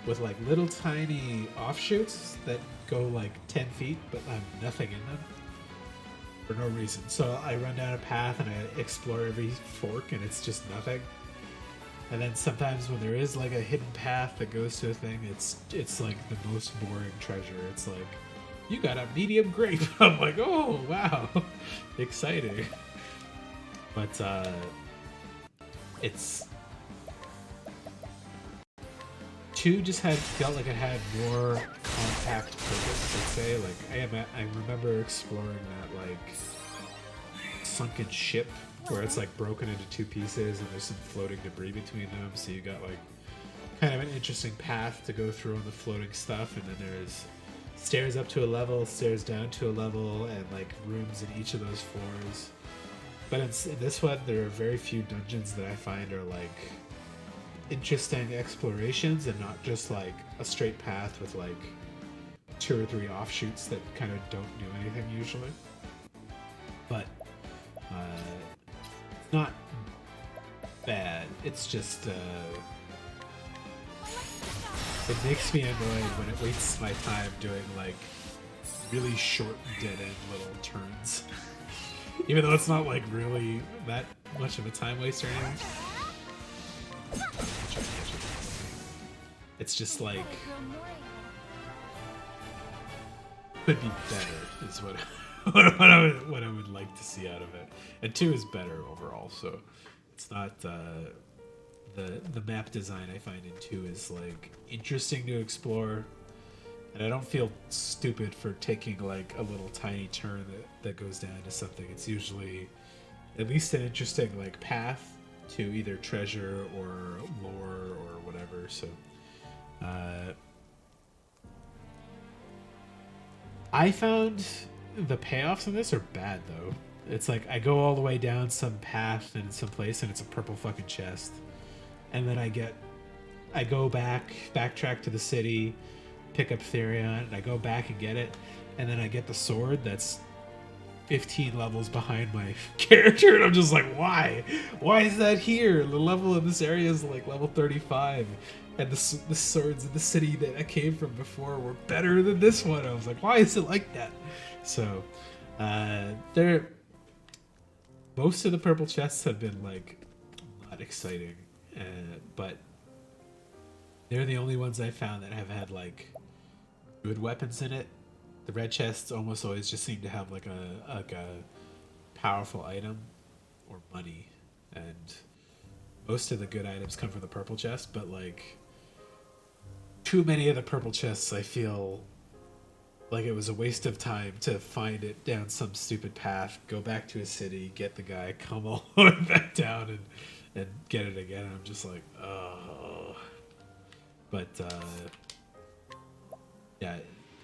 Speaker 1: with like little tiny offshoots that go like 10 feet but have nothing in them for no reason. So I run down a path and I explore every fork and it's just nothing. And then sometimes when there is like a hidden path that goes to a thing, it's like the most boring treasure. It's like, you got a medium grape. I'm like, oh wow, exciting. But it's 2 just felt like it had more compact purpose, I'd say. Like I remember exploring that like sunken ship where it's like broken into 2 pieces and there's some floating debris between them, so you got like kind of an interesting path to go through on the floating stuff, and then there's stairs up to a level, stairs down to a level, and like rooms in each of those floors. But in this one, there are very few dungeons that I find are like interesting explorations and not just like a straight path with like 2 or 3 offshoots that kind of don't do anything usually. But it's not bad. It's just it makes me annoyed when it wastes my time doing like really short dead end little turns. Even though it's not like really that much of a time waste or anything. It's just like could be better is what what I would like to see out of it. And 2 is better overall, so it's not the map design I find in 2 is like interesting to explore, and I don't feel stupid for taking like a little tiny turn that goes down to something. It's usually at least an interesting like path to either treasure or lore or whatever. So I found the payoffs in this are bad though. It's like I go all the way down some path in some place and it's a purple fucking chest, and then I go backtrack to the city, pick up Therion, and I go back and get it, and then I get the sword that's 15 levels behind my character, and I'm just like, why? Why is that here? The level in this area is like level 35, and the swords in the city that I came from before were better than this one. I was like, why is it like that? So, most of the purple chests have been like not exciting, but they're the only ones I found that have had like good weapons in it. The red chests almost always just seem to have like a powerful item or money, and most of the good items come from the purple chest, but like too many of the purple chests I feel like it was a waste of time to find it down some stupid path, go back to a city, get the guy, come all the way back down and get it again. I'm just like, oh. But yeah,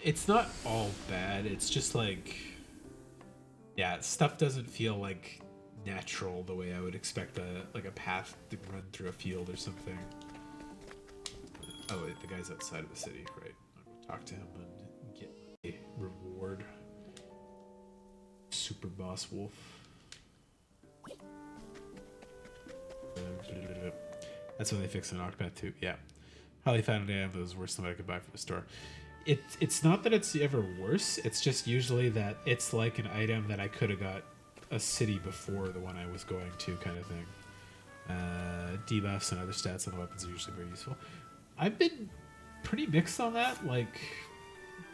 Speaker 1: it's not all bad. It's just like, yeah, stuff doesn't feel like natural the way I would expect a path to run through a field or something. Oh wait, the guy's outside of the city, right? I'm gonna talk to him and get a reward. Super Boss Wolf. That's what they fixed in Octopath 2. Yeah. Highly found an item that was worse than what I could buy from the store. It's not that it's ever worse, it's just usually that it's like an item that I could have got a city before the one I was going to, kind of thing. Debuffs and other stats on the weapons are usually very useful. I've been pretty mixed on that. Like,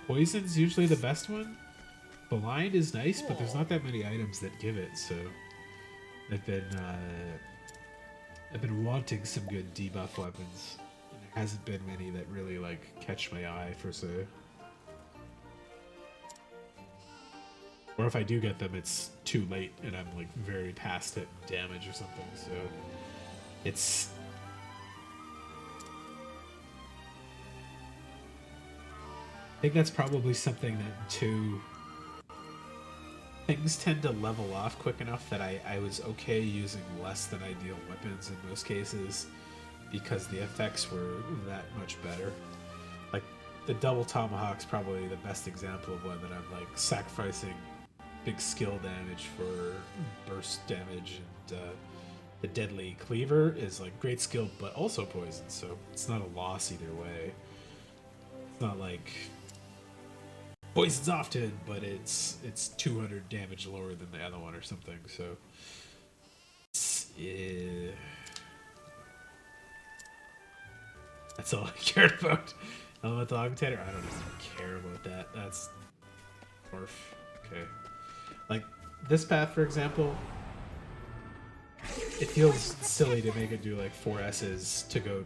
Speaker 1: poison's usually the best one, blind is nice, but there's not that many items that give it. So I've been wanting some good debuff weapons. And there hasn't been many that really like catch my eye per se. Or if I do get them, it's too late and I'm like very past hit damage or something. So it's I think that's probably something that too. Things tend to level off quick enough that I was okay using less than ideal weapons in most cases because the effects were that much better. Like the double tomahawk's probably the best example of one that I'm like sacrificing big skill damage for burst damage, and the deadly cleaver is like great skill but also poison, so it's not a loss either way. It's not like poison's often, but it's 200 damage lower than the other one or something, so that's all I cared about. Elemental Augmentator? I don't even care about that. That's dwarf. Okay. Like, this path, for example, it feels silly to make it do like 4 S's to go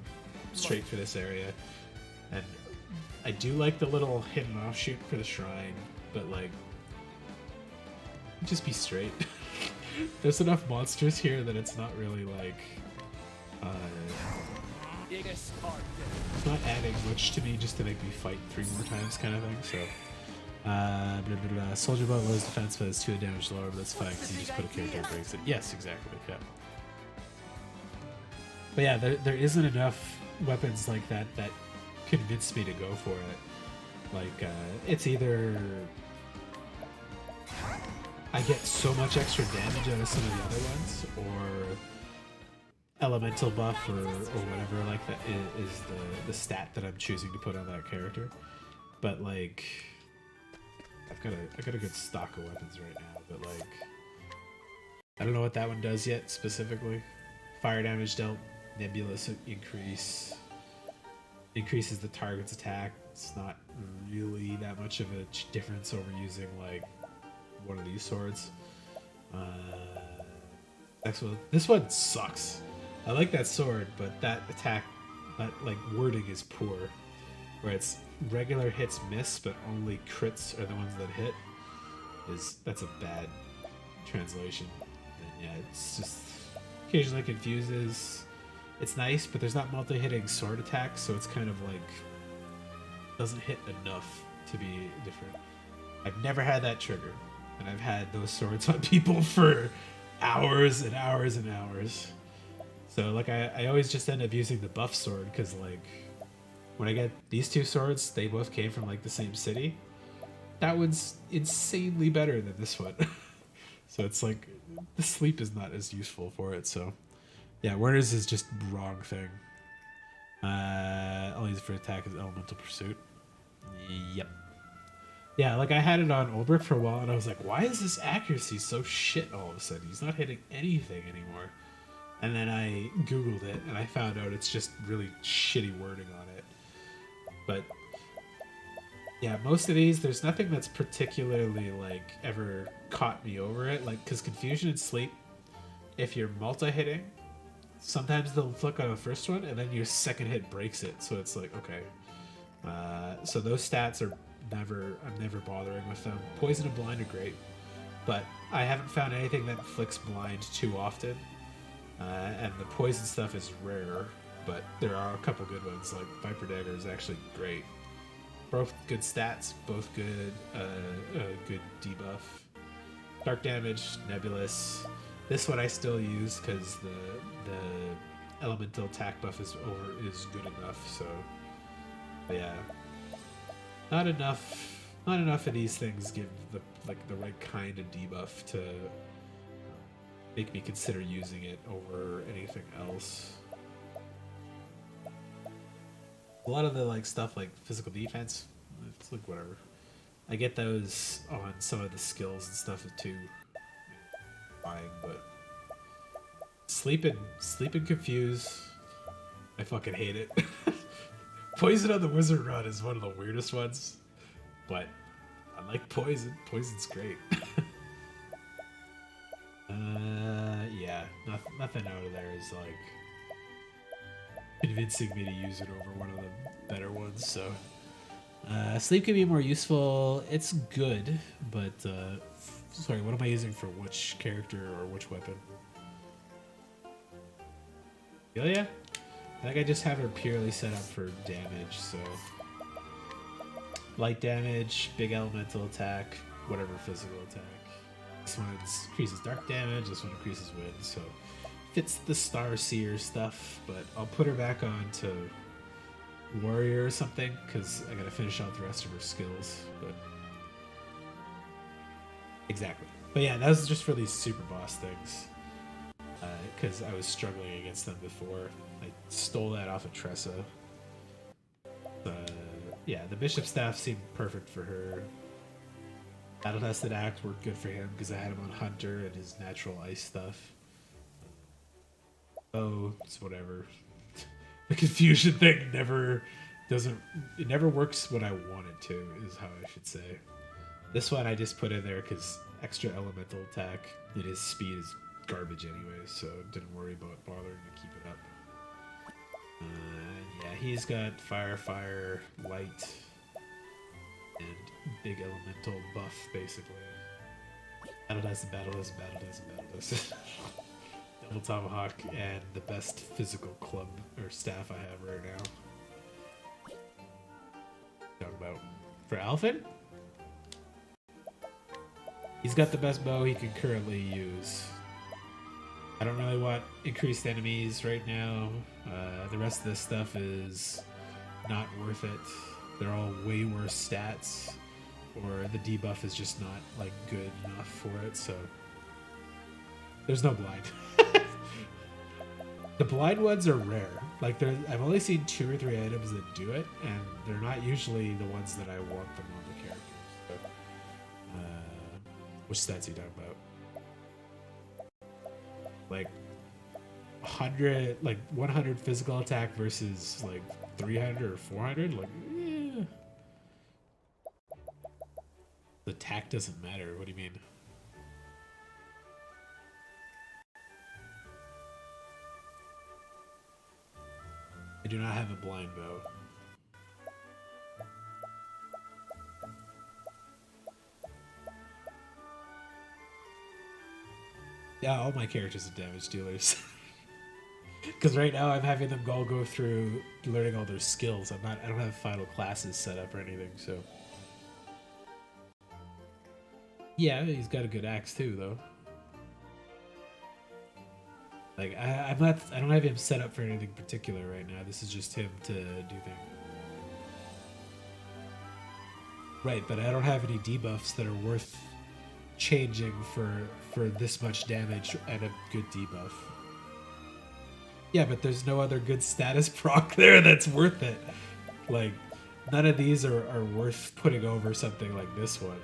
Speaker 1: straight for this area. And I do like the little hidden offshoot for the shrine, but like, just be straight. There's enough monsters here that it's not really like, it's not adding much to me just to make me fight 3 more times kind of thing, so. Blah, blah, blah. Soldier Bolt lowers defense, but it's 2 damage lower, but that's fine because you just put a character that breaks it. Yes, exactly, yeah. But yeah, there isn't enough weapons like that that convinced me to go for it. Like, it's either I get so much extra damage out of some of the other ones, or elemental buff or whatever like that is the stat that I'm choosing to put on that character. But like, I've got a good stock of weapons right now, but like, I don't know what that one does yet specifically. Fire damage dealt, nebulous increases the target's attack. It's not really that much of a difference over using like one of these swords. Next one, this one sucks. I like that sword, but that attack, that like wording is poor, where it's regular hits miss, but only crits are the ones that hit. That's a bad translation. And yeah, it's just occasionally confuses. It's nice, but there's not multi-hitting sword attacks, so it's kind of like doesn't hit enough to be different. I've never had that trigger, and I've had those swords on people for hours and hours and hours. So like I always just end up using the buff sword because like when I get these 2 swords, they both came from like the same city. That one's insanely better than this one. So it's like the sleep is not as useful for it. So yeah, Werner's is just wrong thing. I'll use it for attack as elemental pursuit. Yep. Yeah, like I had it on Ulbrich for a while and I was like, why is this accuracy so shit all of a sudden? He's not hitting anything anymore. And then I Googled it and I found out it's just really shitty wording on it. But yeah, most of these, there's nothing that's particularly like ever caught me over it. Like, because Confusion and Sleep, if you're multi-hitting, sometimes they'll flick on the first one and then your second hit breaks it. So it's like, okay. So those stats are I'm never bothering with them. Poison and Blind are great, but I haven't found anything that flicks blind too often. And the poison stuff is rare, but there are a couple good ones, like Viper Dagger is actually great. Both good stats, both good good debuff. Dark damage, nebulous. This one I still use because the elemental attack buff is good enough. So, but yeah, not enough of these things give the right kind of debuff to make me consider using it over anything else. A lot of the like stuff like physical defense, it's like whatever. I get those on some of the skills and stuff too. Fine, but sleep and confuse, I fucking hate it. Poison on the Wizard Run is one of the weirdest ones, but I like poison. Poison's great. Yeah, nothing out of there is like convincing me to use it over one of the better ones. So sleep can be more useful. It's good, but sorry, what am I using for which character or which weapon? Celia? I think I just have her purely set up for damage, so light damage, big elemental attack, whatever physical attack. This one increases dark damage, this one increases wind, so fits the Star Seer stuff, but I'll put her back on to Warrior or something, because I gotta finish out the rest of her skills, but exactly. But yeah, that was just for these super boss things, because I was struggling against them before. I stole that off of Tressa. Yeah, the Bishop Staff seemed perfect for her. Battle Tested Act worked good for him because I had him on Hunter and his natural ice stuff. Oh, it's whatever. The confusion thing never works when I want it to, is how I should say. This one I just put in there because extra elemental attack, and his speed is garbage anyway, so didn't worry about bothering to keep it up. Yeah, he's got fire, light, and big elemental buff, basically. Battle does. Double Tomahawk, and the best physical club or staff I have right now. Talk about for Alphen? He's got the best bow he can currently use. I don't really want increased enemies right now. The rest of this stuff is not worth it. They're all way worse stats, or the debuff is just not like good enough for it, so there's no blind. The blind ones are rare. Like I've only seen 2 or 3 items that do it, and they're not usually the ones that I want them on the characters. So, which stats are you talking about? Like 100 physical attack versus like 300 or 400. Like, the attack doesn't matter. What do you mean? I do not have a blind bow. Yeah, all my characters are damage dealers. Because right now I'm having them all go through learning all their skills. I don't have final classes set up or anything, so. Yeah, he's got a good axe too, though. Like I don't have him set up for anything particular right now. This is just him to do things. Right, but I don't have any debuffs that are worth changing for this much damage and a good debuff. Yeah, but there's no other good status proc there that's worth it. Like, none of these are worth putting over something like this one.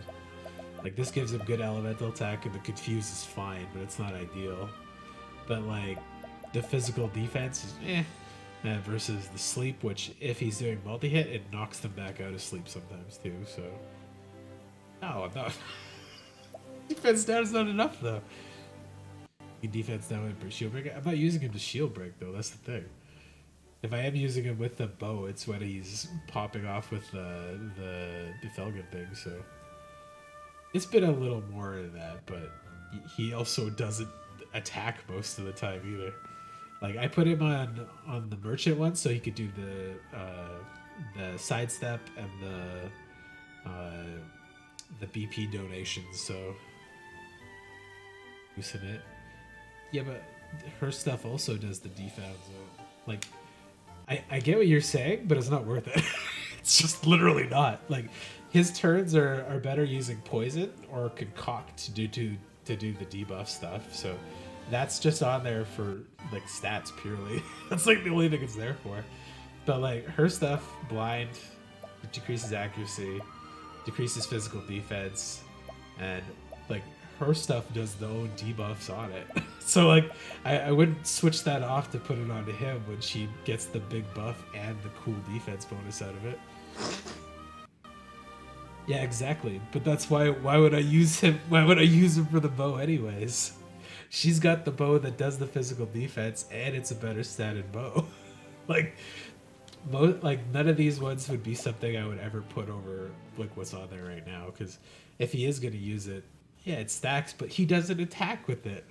Speaker 1: Like, this gives him good elemental attack, and the confuse is fine, but it's not ideal. But like, the physical defense is versus the sleep, which if he's doing multi-hit, it knocks them back out of sleep sometimes too, so. No, I'm not. Defense down is not enough though. Defense down with shield break. I'm not using him to shield break though, that's the thing. If I am using him with the bow, it's when he's popping off with the Felgen thing, so. It's been a little more than that, but he also doesn't attack most of the time either. Like, I put him on the merchant one so he could do the sidestep and the BP donations, so loosen it. Yeah, but her stuff also does the defense. So, like, I get what you're saying, but it's not worth it. It's just literally not. Like, his turns are better using poison or concoct to do the debuff stuff. So that's just on there for like stats purely. That's like the only thing it's there for. But like her stuff, blind, decreases accuracy, decreases physical defense, and like her stuff does the own debuffs on it. So like I wouldn't switch that off to put it onto him when she gets the big buff and the cool defense bonus out of it. Yeah, exactly. But that's why would I use him? Why would I use him for the bow anyways? She's got the bow that does the physical defense, and it's a better statted bow. like, like none of these ones would be something I would ever put over like what's on there right now. Because if he is gonna use it, yeah, it stacks, but he doesn't attack with it.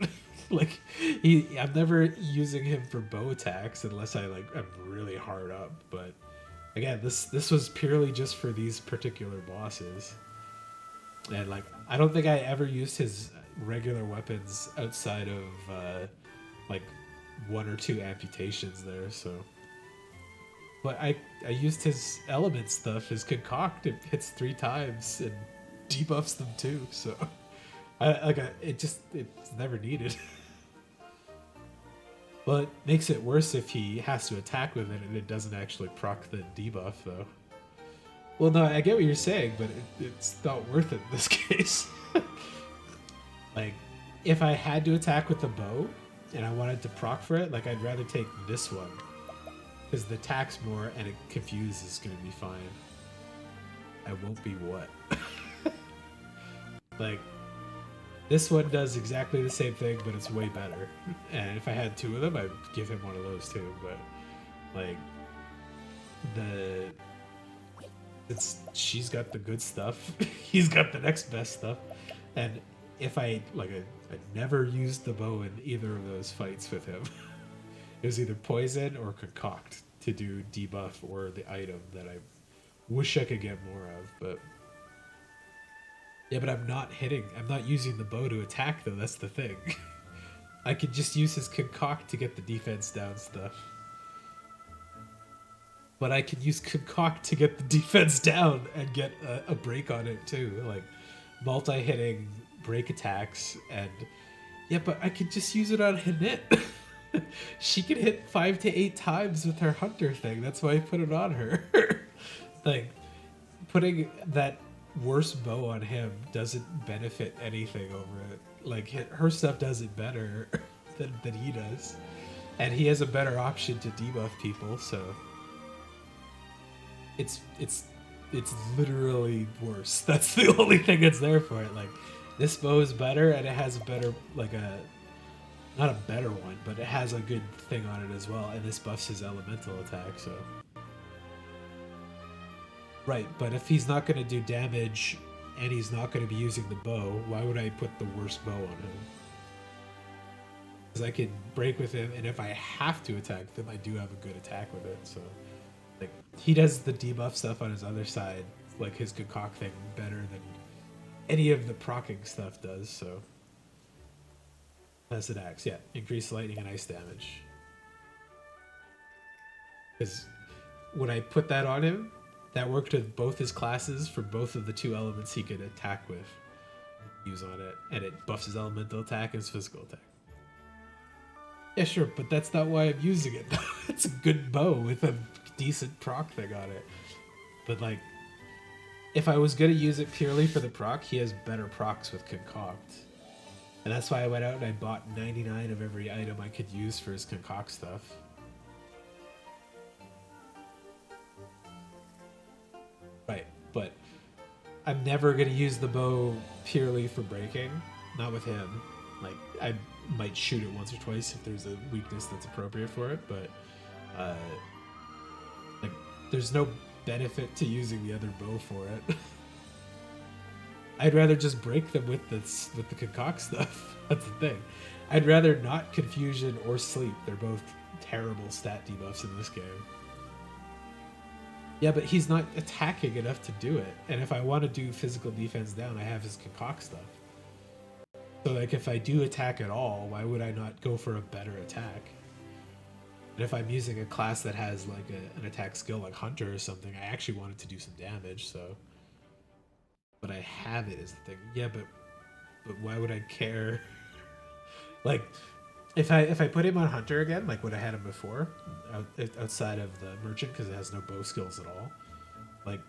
Speaker 1: like, I'm never using him for bow attacks unless I'm really hard up. But again, this was purely just for these particular bosses. And like, I don't think I ever used his regular weapons outside of like 1 or 2 amputations there. So, but I used his element stuff. His concoct, it hits 3 times and debuffs them too. So, it's never needed. Well, it makes it worse if he has to attack with it and it doesn't actually proc the debuff though. Well, no, I get what you're saying, but it's not worth it in this case. Like, if I had to attack with the bow and I wanted to proc for it, like, I'd rather take this one. Because the attack's more and it confuse is going to be fine. I won't be what? Like, this one does exactly the same thing, but it's way better. And if I had 2 of them, I'd give him one of those too. But, like, she's got the good stuff. He's got the next best stuff. And if I never used the bow in either of those fights with him. It was either poison or concoct to do debuff or the item that I wish I could get more of, but yeah, but I'm not using the bow to attack though, that's the thing. I could just use his concoct to get the defense down stuff. But I could use concoct to get the defense down and get a break on it too, like multi-hitting break attacks. And yeah, but I could just use it on Hanit. She can hit 5 to 8 times with her hunter thing. That's why I put it on her. Like, putting that worse bow on him doesn't benefit anything over it. Like, her stuff does it better than he does. And he has a better option to debuff people, so it's literally worse. That's the only thing that's there for it. Like, this bow is better, and it has a better, not a better one, but it has a good thing on it as well, and this buffs his elemental attack, so. Right, but if he's not going to do damage, and he's not going to be using the bow, why would I put the worst bow on him? Because I can break with him, and if I have to attack them, I do have a good attack with it, so. Like, he does the debuff stuff on his other side, like his concoct thing, better than any of the proccing stuff does, so. Acid axe, yeah. Increased lightning and ice damage. Because when I put that on him, that worked with both his classes for both of the 2 elements he could attack with. Use on it. And it buffs his elemental attack and his physical attack. Yeah, sure, but that's not why I'm using it. It's a good bow with a decent proc thing on it. But, like, if I was going to use it purely for the proc, he has better procs with Concoct. And that's why I went out and I bought 99 of every item I could use for his concoct stuff. Right, but I'm never going to use the bow purely for breaking. Not with him. Like, I might shoot it once or twice if there's a weakness that's appropriate for it, but like, there's no benefit to using the other bow for it. I'd rather just break them with the concoct stuff. That's the thing. I'd rather not confusion or sleep. They're both terrible stat debuffs in this game. Yeah, but he's not attacking enough to do it. And if I want to do physical defense down, I have his concoct stuff. So, like, if I do attack at all, why would I not go for a better attack? And if I'm using a class that has, like, an attack skill like Hunter or something, I actually want it to do some damage, so. But I have it is the thing. Yeah, but why would I care? Like, if I put him on Hunter again, like when I had him before, outside of the Merchant, because it has no bow skills at all, like,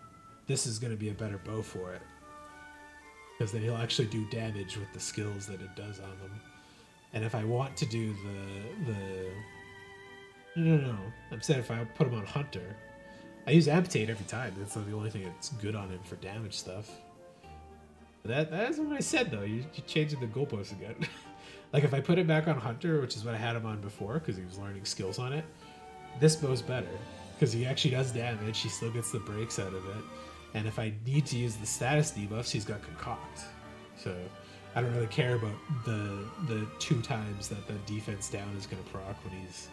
Speaker 1: this is going to be a better bow for it. Because then he'll actually do damage with the skills that it does on them. And if I want to do No. I'm saying if I put him on Hunter, I use amputate every time. That's the only thing that's good on him for damage stuff. But that is what I said though. You're changing the goalposts again. Like if I put it back on Hunter, which is what I had him on before, because he was learning skills on it, this bow's better because he actually does damage. He still gets the breaks out of it, and if I need to use the status debuffs, he's got concoct. So I don't really care about the 2 times that the defense down is going to proc when he's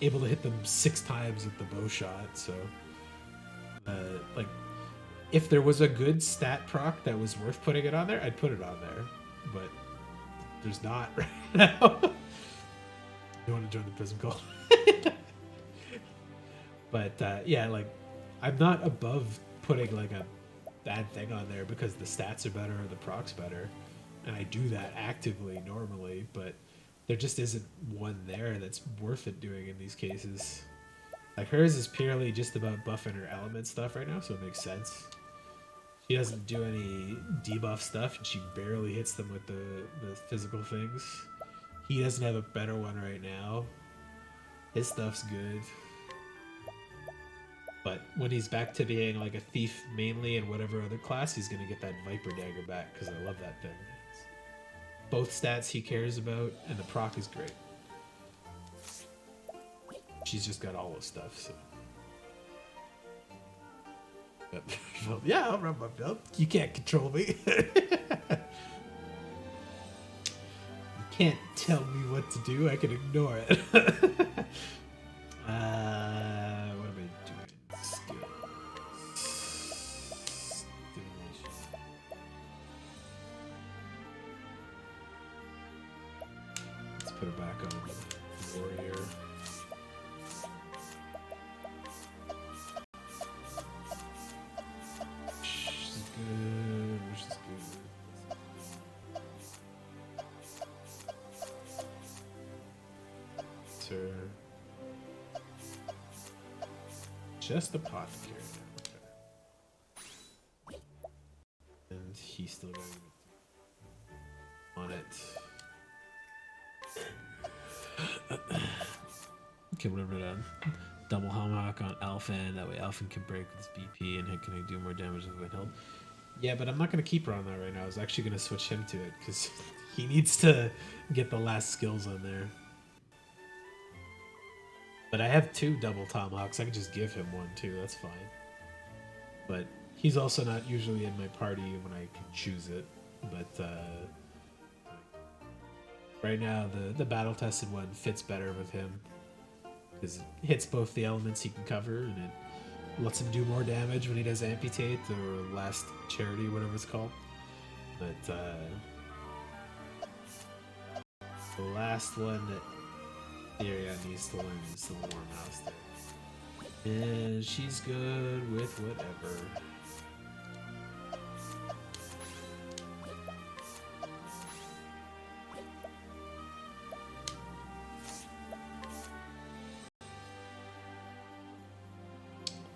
Speaker 1: able to hit them 6 times with the bow shot. So like if there was a good stat proc that was worth putting it on there, I'd put it on there, but there's not right now. You want to join the Prism Call? But yeah, like I'm not above putting like a bad thing on there because the stats are better or the proc's better, and I do that actively normally, but there just isn't one there that's worth it doing in these cases. Like hers is purely just about buffing her element stuff right now, so it makes sense. She doesn't do any debuff stuff, and she barely hits them with the physical things. He doesn't have a better one right now. His stuff's good. But when he's back to being like a thief mainly in whatever other class, he's going to get that Viper Dagger back, because I love that thing. It's both stats he cares about, and the proc is great. She's just got all those stuff, so... Yep. Well, yeah, I'll run my belt. You can't control me. You can't tell me what to do. I can ignore it. What am I doing? Skills. Stimulation. Let's put it back on warrior. Which is good. Sir. Just apothecary. Okay. And he's still going on it. Okay, whatever then. Double Helmhawk on Alphen, that way Alphen can break with his BP and can do more damage with Windhill. Yeah, but I'm not going to keep her on that right now. I was actually going to switch him to it, because he needs to get the last skills on there. But I have 2 double Tomahawks. I can just give him 1 too, that's fine. But he's also not usually in my party when I can choose it. But right now, the battle-tested one fits better with him, because it hits both the elements he can cover, and it lets him do more damage when he does amputate or last charity, whatever it's called. But the last one that Theria needs to learn is the War Master, and she's good with whatever.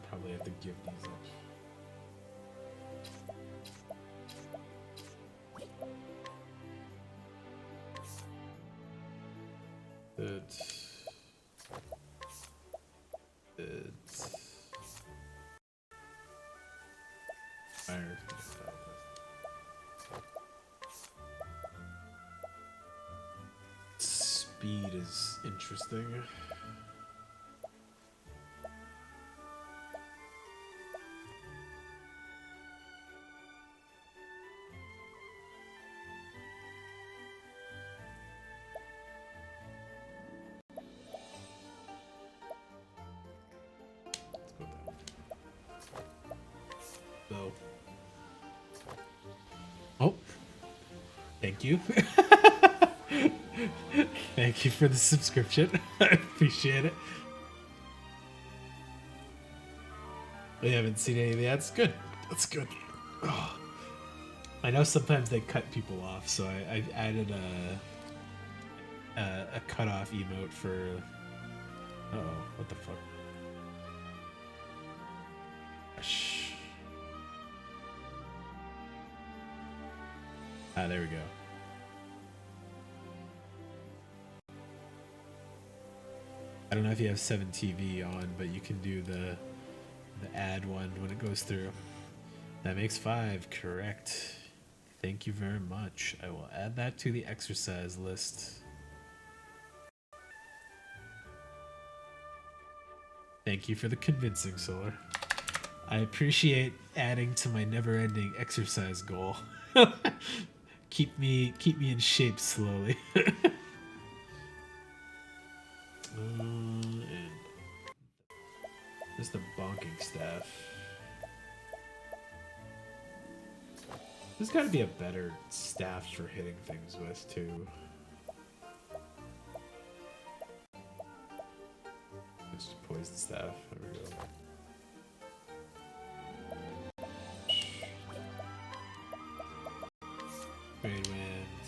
Speaker 1: Probably have to give these up. It's fire. Speed is interesting. Oh, thank you. Thank you for the subscription. I appreciate it. We haven't seen any of the ads. Good. That's good. Oh. I know sometimes they cut people off, so I added a cutoff emote for... Uh-oh, what the fuck? Shh. Ah, there we go. I don't know if you have 7TV on, but you can do the the add one when it goes through. That makes 5, correct. Thank you very much. I will add that to the exercise list. Thank you for the convincing, Solar. I appreciate adding to my never-ending exercise goal. keep me in shape slowly. And there's the bonking staff. There's got to be a better staff for hitting things with too. Just a poison staff. There we go. Trade wind.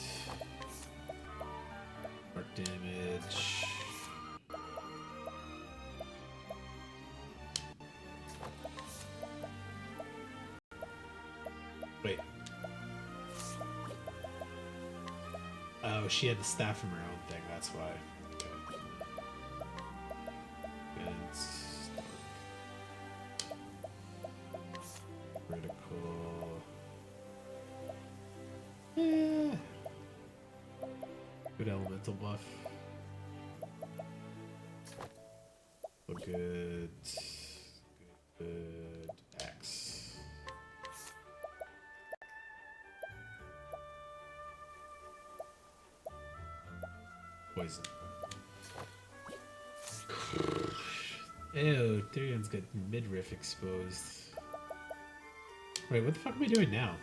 Speaker 1: Mark damage. Wait. Oh, she had the staff from her own thing, that's why. Okay. Critical. Good elemental buff. Oh, good. Good axe. Poison. Ew, Tyrion's got midriff exposed. Wait, what the fuck am I doing now?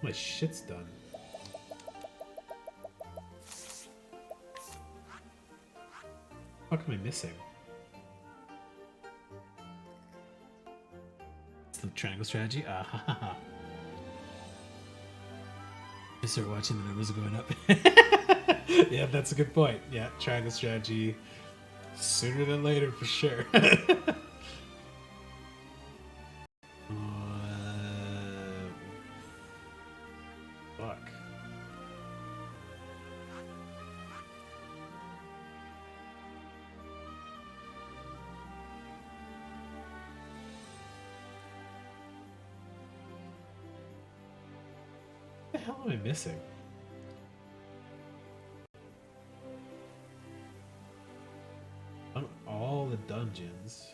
Speaker 1: My shit's done. What am I missing? It's the triangle strategy? Ah ha ha ha. I start watching, the numbers are going up. Yeah, that's a good point. Yeah, triangle strategy sooner than later for sure. Fuck. What the hell am I missing? Done all the dungeons.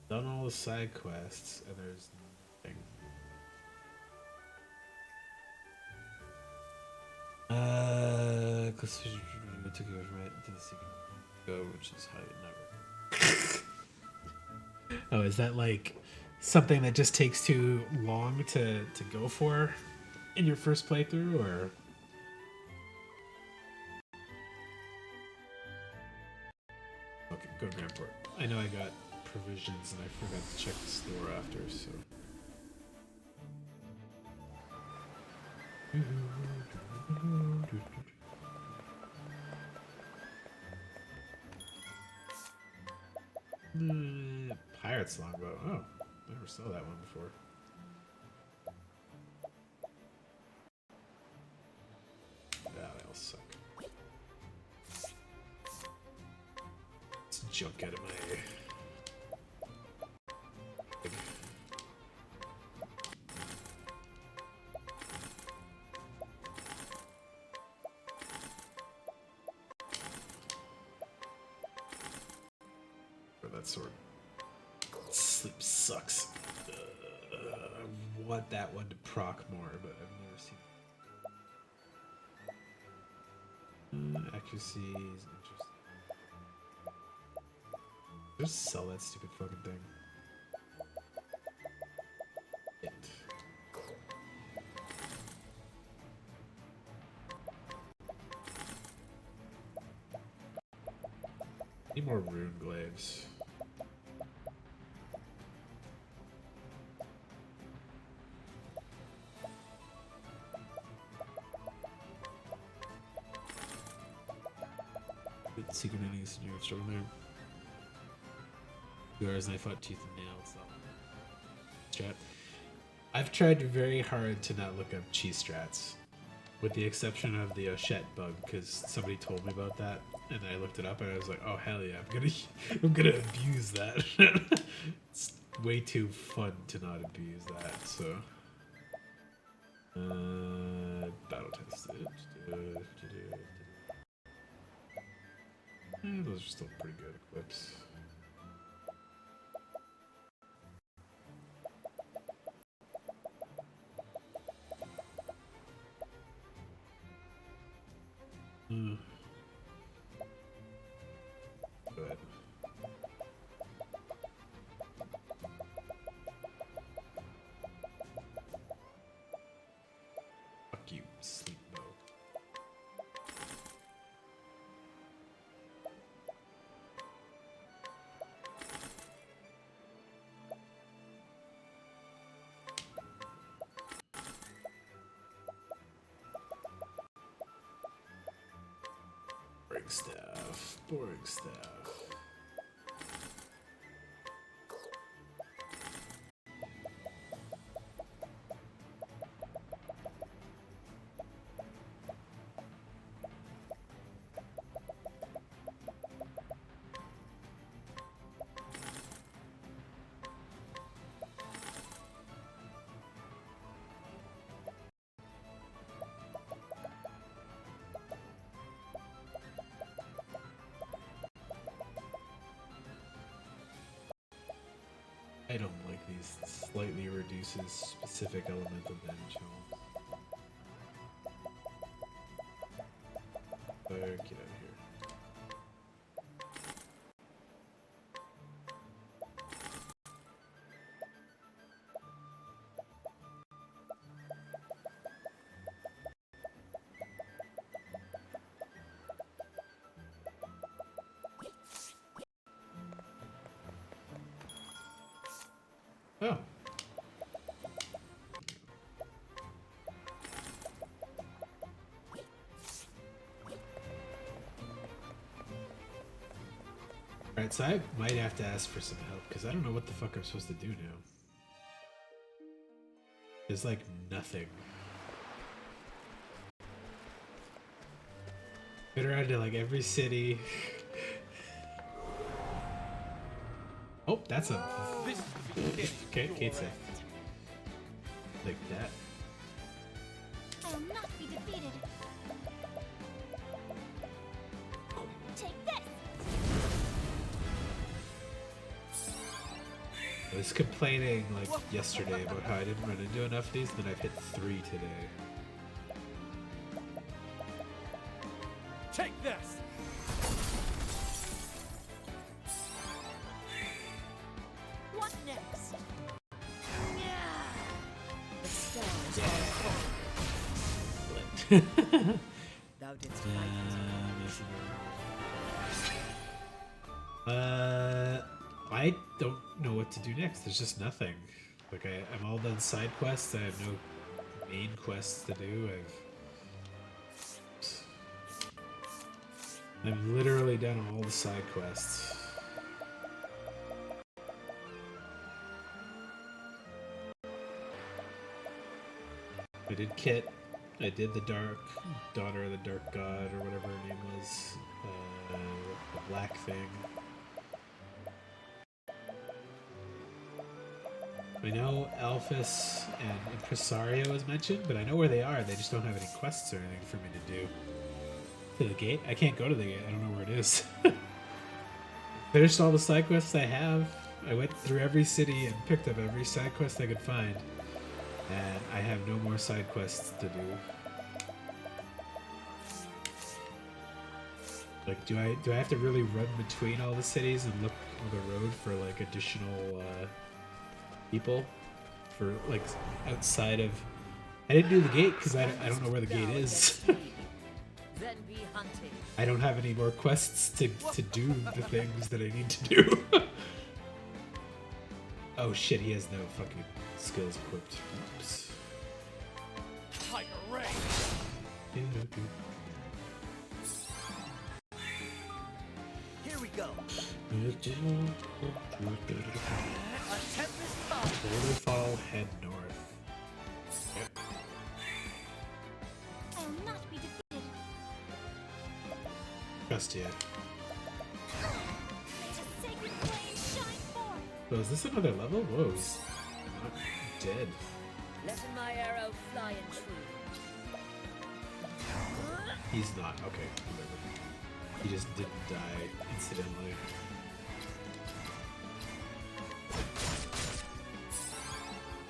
Speaker 1: Done all the side quests, and there's nothing. Took you right to the secret go, which is how it never. Oh, is that like something that just takes too long to go for in your first playthrough, or? Okay, go to Grandport. I know I got provisions and I forgot to check the store after, so. Pirate's longbow. Oh, I never saw that one before. Yeah, they all suck. Let's junk out of my. That sword. Sleep sucks. I want that one to proc more, but I've never seen. Accuracy is interesting. Just sell that stupid fucking thing. It. Need more rune glaives. Secret endings in your struggle there. Yours and I fought tooth and nail. Strat. I've tried very hard to not look up cheese strats. with the exception of the Shet bug, because somebody told me about that, and I looked it up, and I was like, oh hell yeah, I'm gonna abuse that. It's way too fun to not abuse that. So, battle tested. Those are still pretty good equips. Good. Fuck you, sleep mode. Boring stuff. Boring stuff. I don't like these slightly reduces specific elemental damage helms. Get out of here. Oh. Alright, so I might have to ask for some help, because I don't know what the fuck I'm supposed to do now. There's like nothing. Get around to like every city. Oh, that's a...
Speaker 4: This is the beginning.
Speaker 1: Okay,
Speaker 4: of
Speaker 1: Kate
Speaker 4: your
Speaker 1: safe.
Speaker 4: end.
Speaker 1: Like that.
Speaker 7: I will not be defeated. Take this.
Speaker 1: I was complaining like yesterday about how I didn't run into enough of these, and then I've hit 3 today.
Speaker 4: Take this.
Speaker 5: What next? The stars are falling. Thou didst fight
Speaker 1: I don't know what to do next. There's just nothing. Like I'm all done side quests. I have no main quests to do. I've literally done all the side quests. I did Kit. I did the Dark Daughter of the Dark God, or whatever her name was. The black thing. I know Alphys and Impresario was mentioned, but I know where they are. They just don't have any quests or anything for me to do. To the gate? I can't go to the gate. I don't know where it is. Finished all the side quests I have. I went through every city and picked up every side quest I could find. And I have no more side quests to do. Like, do I have to really run between all the cities and look on the road for like additional people for like outside of? I didn't do the gate because I don't know where the gate is.
Speaker 5: then be hunting.
Speaker 1: I don't have any more quests to do the things that I need to do. Oh shit, he has no fucking skills equipped. Oops.
Speaker 4: Tiger Ray.
Speaker 6: Here we go.
Speaker 4: A tempest comes.
Speaker 1: Waterfall, head north. Yep.
Speaker 7: I will
Speaker 1: trust you.
Speaker 7: May the sacred flame shine forth.
Speaker 1: Oh, is this another level? Whoa, he's not dead.
Speaker 5: Lessen my arrow fly and true.
Speaker 1: He's not. Okay, whatever. He just didn't die incidentally.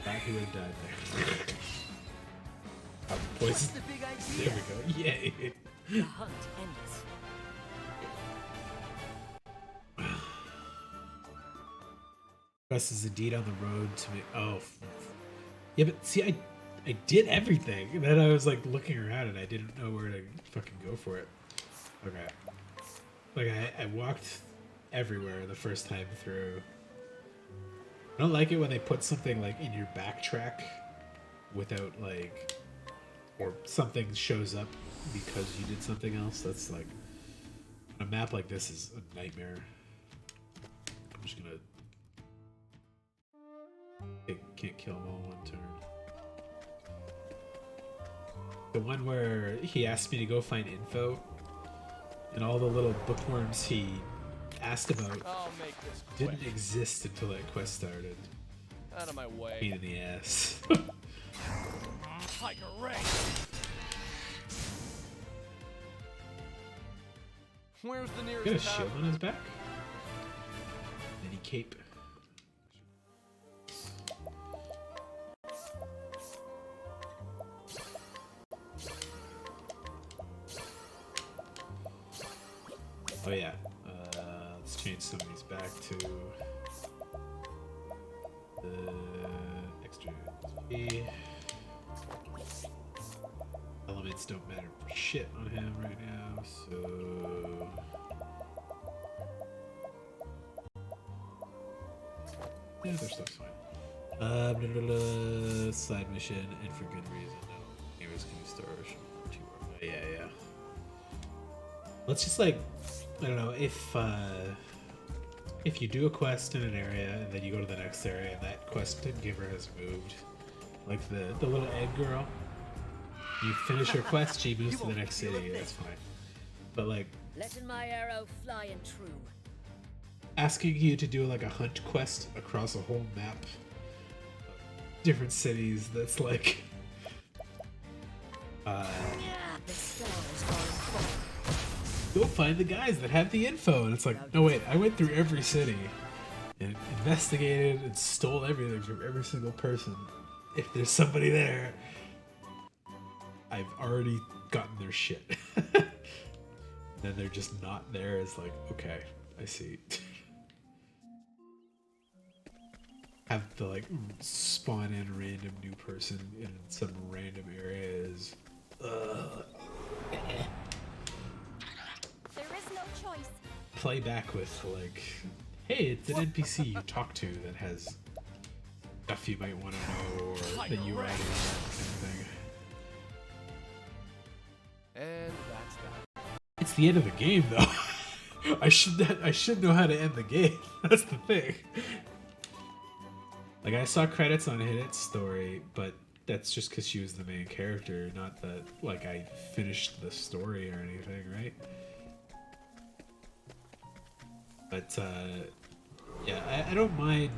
Speaker 1: Thought he would have died there.
Speaker 6: What's
Speaker 1: Poison.
Speaker 6: the big idea?
Speaker 1: There we go. Yay.
Speaker 5: The hunt ends.
Speaker 1: Quest is indeed on the road to me. Oh, yeah, but see, I did everything. And then I was like looking around and I didn't know where to fucking go for it. Okay. Like I walked everywhere the first time through. I don't like it when they put something like in your backtrack without like, or something shows up because you did something else. That's like, a map like this is a nightmare. I'm just gonna, can't kill them all in one turn. The one where he asked me to go find info, and all the little bookworms he asked about
Speaker 4: I'll make this quick.
Speaker 1: didn't exist until that quest started.
Speaker 4: Out of my way.
Speaker 1: Pain in the ass.
Speaker 4: Like a ray. Where's the nearest
Speaker 1: Got a
Speaker 4: tavern?
Speaker 1: shield on his back. Mini cape. Oh yeah. Let's change some of these back to the extra XP. Elements don't matter for shit on him right now, so yeah, their stuff's fine. Side mission, and for good reason. No, heroes can use storage. Yeah. Let's just like, I don't know, if you do a quest in an area and then you go to the next area and that quest giver has moved, like the little egg girl, you finish her quest, she moves to the next city, that's fine. But like,
Speaker 5: Lessen my arrow fly and true.
Speaker 1: asking you to do like a hunt quest across a whole map of different cities, that's like,
Speaker 5: The stars are falling.
Speaker 1: go find the guys that have the info. And it's like, no wait, I went through every city and investigated and stole everything from every single person. If there's somebody there, I've already gotten their shit. Then they're just not there. It's like, okay, I see. Have to like spawn in a random new person in some random areas.
Speaker 7: There is no choice.
Speaker 1: Play back with like, hey, it's an NPC you talk to that has stuff you might want to know or that you already know, kind of thing.
Speaker 4: And that's that.
Speaker 1: It's the end of the game, though. I should know how to end the game. That's the thing. Like, I saw credits on Hidet's story, but that's just because she was the main character, not that like I finished the story or anything, right? But yeah, I don't mind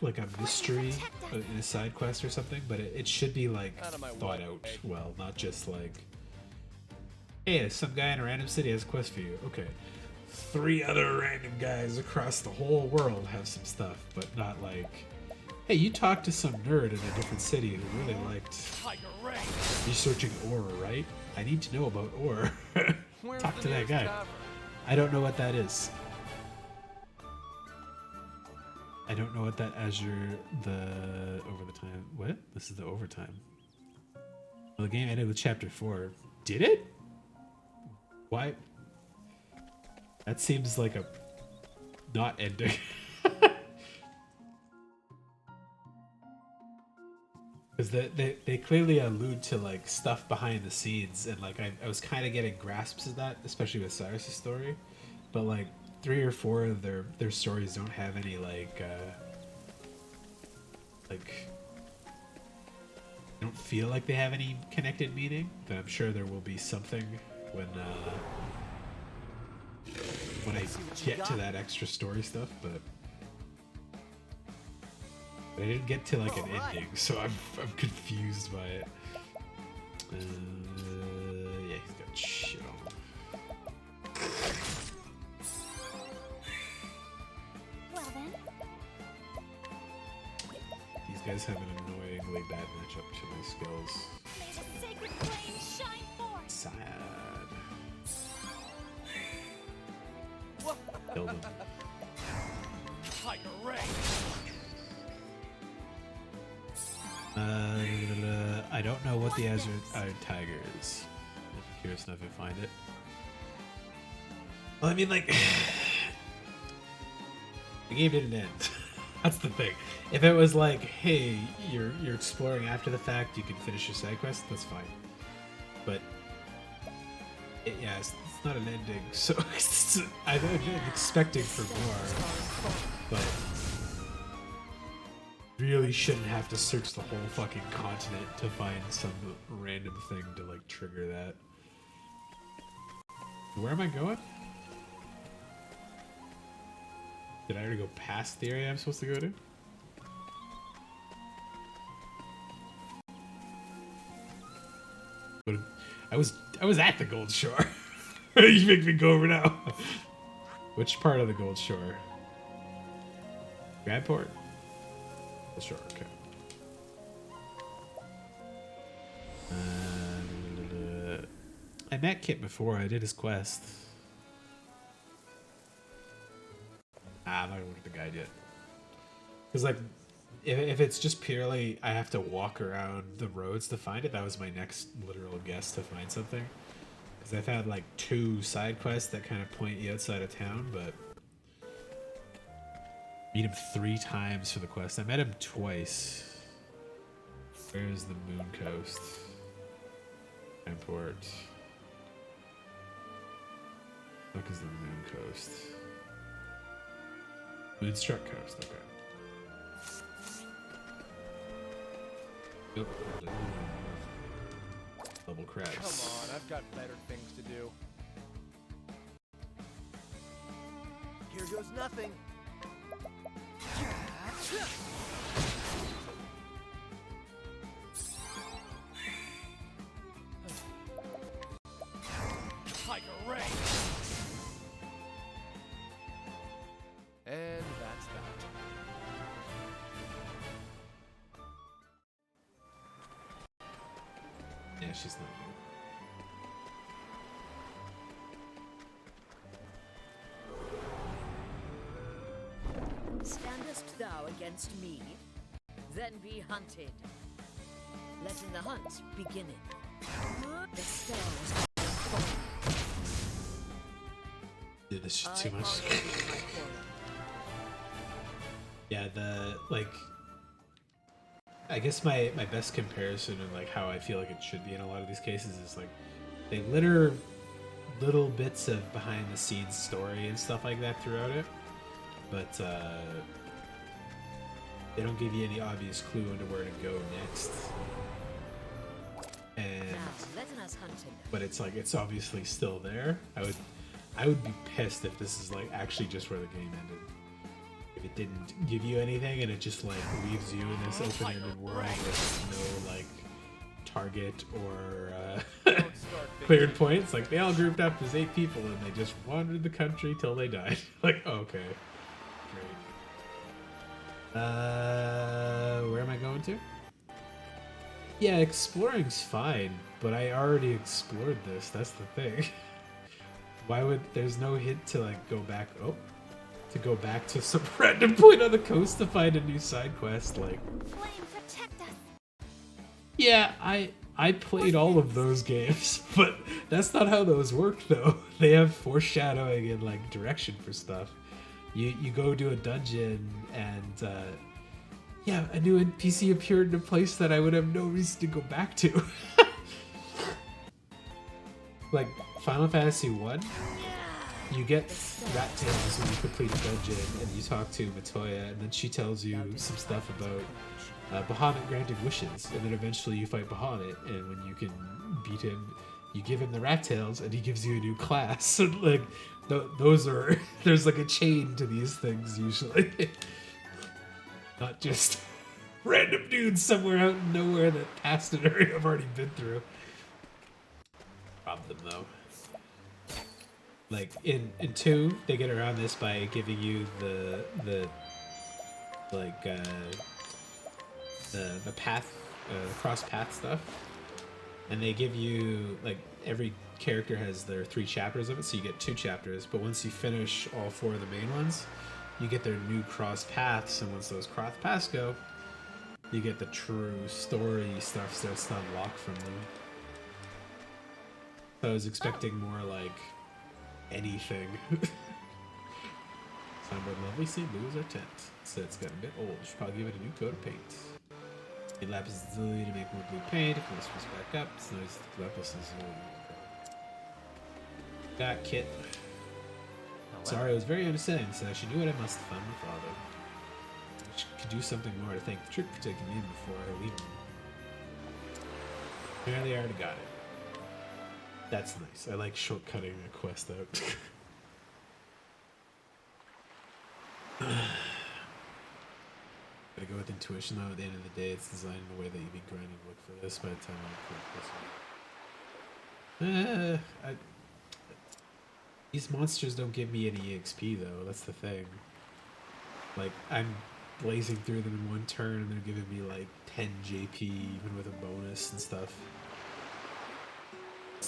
Speaker 1: like a mystery in a side quest or something, but it should be like
Speaker 4: Out of my
Speaker 1: thought
Speaker 4: way.
Speaker 1: out well, not just like, hey, some guy in a random city has a quest for you. Okay, 3 other random guys across the whole world have some stuff, but not like, hey, you talked to some nerd in a different city who really liked
Speaker 4: Like a ray.
Speaker 1: researching ore, right? I need to know about ore.
Speaker 4: Where's
Speaker 1: Talk
Speaker 4: the
Speaker 1: to that
Speaker 4: nearest
Speaker 1: guy.
Speaker 4: tavern?
Speaker 1: I don't know what that is. I don't know what that Azure, the over the time. What? This is the overtime. Well, the game ended with chapter 4. Did it? Why? That seems like a not ending. Because they clearly allude to like stuff behind the scenes, and like I was kind of getting grasps of that, especially with Cyrus' story, but like 3 or 4 of their stories don't have any like I don't feel like they have any connected meaning. But I'm sure there will be something when when I
Speaker 6: See what you
Speaker 1: get to
Speaker 6: got?
Speaker 1: that extra story stuff, but I didn't get to like an
Speaker 6: Alright.
Speaker 1: ending, so I'm confused by it. Yeah, he's got shit on him.
Speaker 7: Well then,
Speaker 1: These guys have an annoyingly bad matchup to my skills.
Speaker 7: may the sacred flame shine forth.
Speaker 1: Sad. Killed him.
Speaker 4: Tiger Ray.
Speaker 1: I don't know what the Azure Tiger is. I'm curious enough to find it. Well, I mean, like, the game didn't end. That's the thing. If it was like, hey, you're exploring after the fact, you can finish your side quest, that's fine. But yeah, it's not an ending, so I'm expecting for more, but really shouldn't have to search the whole fucking continent to find some random thing to like trigger that. Where am I going? Did I already go past the area I'm supposed to go to? But I was at the Gold Shore. You make me go over now. Which part of the Gold Shore? Grandport? Gold Shore, okay. I met Kit before. I did his quest. I'm not gonna look at the guide yet. Because, like, if it's just purely I have to walk around the roads to find it, that was my next literal guess to find something. Because I've had, like, 2 side quests that kind of point you outside of town, but meet him 3 times for the quest. I met him twice. Where's the Moon Coast? Import. What is the Moon Coast? Moonstruck Coast, okay. Yep. Level crabs.
Speaker 4: Come on, I've got better things to do.
Speaker 6: Here goes nothing.
Speaker 4: Tiger Ray. And that's that.
Speaker 1: Yeah, she's not new.
Speaker 5: Standest thou against me? Then be hunted. Letting the hunt begin. The stars are falling.
Speaker 1: Dude, this shit
Speaker 5: I
Speaker 1: too much.
Speaker 5: honor thee, my foreign.
Speaker 1: Yeah, I guess my best comparison and like how I feel like it should be in a lot of these cases is like they litter little bits of behind the scenes story and stuff like that throughout it, but they don't give you any obvious clue into where to go next. And
Speaker 5: Now, letting us hunt him.
Speaker 1: but it's like it's obviously still there. I would be pissed if this is like actually just where the game ended. If it didn't give you anything and it just like leaves you in this open-ended world with no like target or
Speaker 4: Don't start
Speaker 1: cleared points. Like they all grouped up as 8 people and they just wandered the country till they died. Like, okay, great. Where am I going to? Yeah, exploring's fine, but I already explored this. That's the thing. Why would there's no hint to like go back? Oh. To go back to some random point on the coast to find a new side quest, like
Speaker 7: flame protect us.
Speaker 1: yeah, I played all of those games, but that's not how those work though. They have foreshadowing and like direction for stuff. You go to a dungeon and yeah, a new NPC appeared in a place that I would have no reason to go back to. Like Final Fantasy 1. You get rat tails when you complete a dungeon, and you talk to Matoya, and then she tells you some stuff about Bahamut granted wishes, and then eventually you fight Bahamut, and when you can beat him, you give him the rat tails, and he gives you a new class. And like, those are there's like a chain to these things usually, not just random dudes somewhere out in nowhere that passed an area I've already been through. Rob them though. Like in 2, they get around this by giving you the path, cross path stuff, and they give you like every character has their 3 chapters of it, so you get 2 chapters. But once you finish all 4 of the main ones, you get their new cross paths, and once those cross paths go, you get the true story stuff starts to unlock from them. So I was expecting more like anything. Soundboard lovely, see blues are tent. So it's getting a bit old. Should probably give it a new coat of paint. Need lapis lazuli to make more blue paint. If this was back up, it's nice lapis lazuli. Got kit. Sorry, I was very understanding, so she knew what I must have found my father. She could do something more to thank the trick for taking me in before I leave him. Apparently I already got it. That's nice. I like shortcutting a quest out. Gotta go with intuition though. At the end of the day, it's designed in a way that you'd be grinding wood for this by the time I click this one. These monsters don't give me any EXP though, that's the thing. Like, I'm blazing through them in one turn and they're giving me like 10 JP even with a bonus and stuff.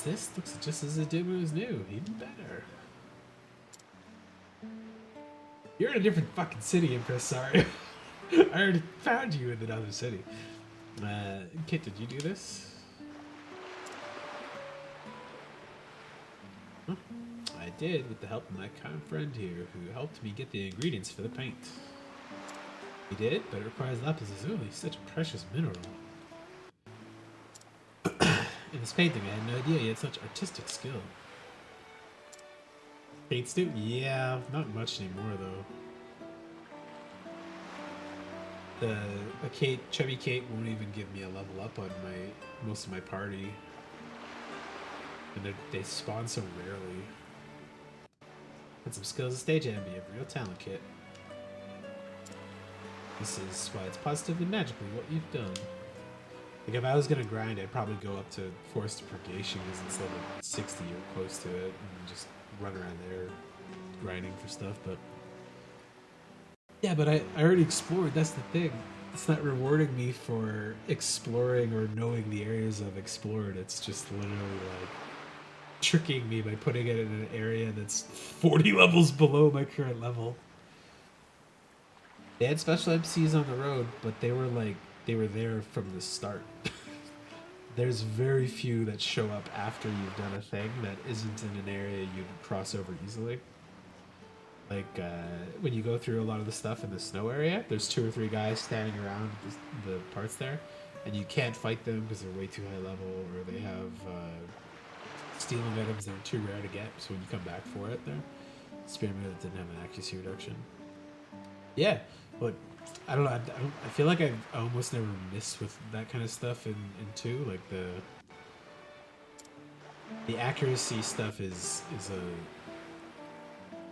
Speaker 1: This looks just as it did when it was new, even better. You're in a different fucking city, Empress, sorry. I already found you in another city. Kit, did you do this? Huh? I did, with the help of my kind friend here, who helped me get the ingredients for the paint. He did, but it requires lapis lazuli, such a precious mineral. In this painting, I had no idea he had such artistic skill. Paint student? Yeah, not much anymore though. Chubby Kate won't even give me a level up on most of my party. And they spawn so rarely. Had some skills at stage and be a real talent, Kit. This is why it's positively magically what you've done. Like, if I was gonna grind, I'd probably go up to Forest of Purgation because it's level 60 or close to it, and just run around there grinding for stuff, but... Yeah, but I already explored, that's the thing. It's not rewarding me for exploring or knowing the areas I've explored, it's just literally like tricking me by putting it in an area that's 40 levels below my current level. They had special MCs on the road, but they were there from the start. There's very few that show up after you've done a thing that isn't in an area you'd cross over easily. Like, when you go through a lot of the stuff in the snow area, there's 2 or 3 guys standing around the parts there, and you can't fight them because they're way too high level, or they have stealing items that are too rare to get, so when you come back for it there, Spearmint didn't have an accuracy reduction. Yeah, but I don't know, I feel like I almost never miss with that kind of stuff in 2, like the accuracy stuff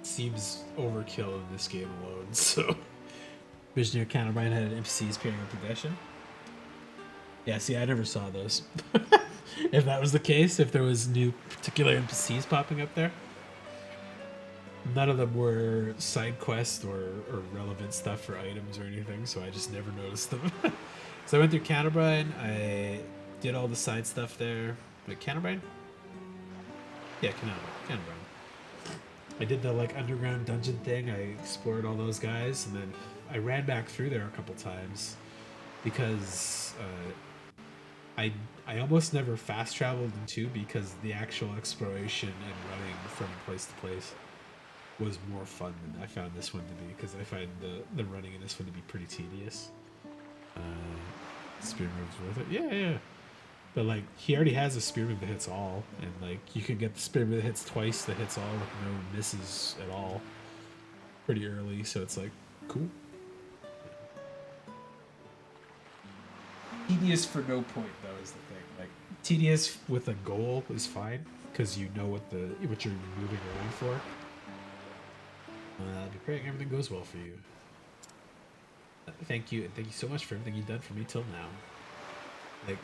Speaker 1: seems overkill in this game alone, so... Visionary Counterbind had an NPC's pairing of progression. Yeah, see, I never saw those. If that was the case, if there was new particular NPCs popping up there. None of them were side quests or relevant stuff for items or anything, so I just never noticed them. So I went through Counterbind, I did all the side stuff there. Wait, Counterbind? Yeah, Counterbind. I did the like underground dungeon thing, I explored all those guys, and then I ran back through there a couple times because I almost never fast traveled in 2 because the actual exploration and running from place to place was more fun than I found this one to be, because I find the running in this one to be pretty tedious. Spear move's worth it. Yeah. But like, he already has a spear move that hits all, and like, you can get the spear move that hits twice that hits all with no misses at all pretty early, so it's like, cool. Tedious for no point, though, is the thing. Like, tedious with a goal is fine because you know what you're moving around for. I'll be praying everything goes well for you. Thank you, and thank you so much for everything you've done for me till now. Like,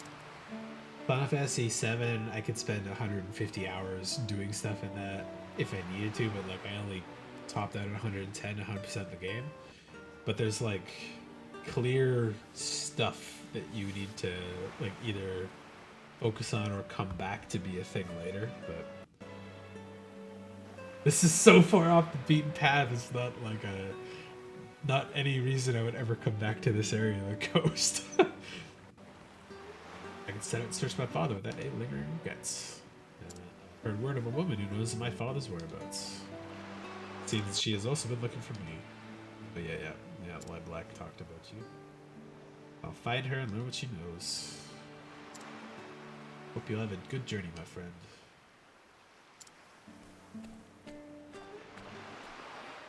Speaker 1: Final Fantasy VII, I could spend 150 hours doing stuff in that if I needed to, but like I only topped out at 110, 100% of the game. But there's like clear stuff that you need to like either focus on or come back to be a thing later. But this is so far off the beaten path. It's not like not any reason I would ever come back to this area of the coast. I can set out and search my father without any lingering regrets. Heard word of a woman who knows my father's whereabouts. Seems she has also been looking for me. But yeah, Lloyd Black talked about you. I'll find her and learn what she knows. Hope you'll have a good journey, my friend.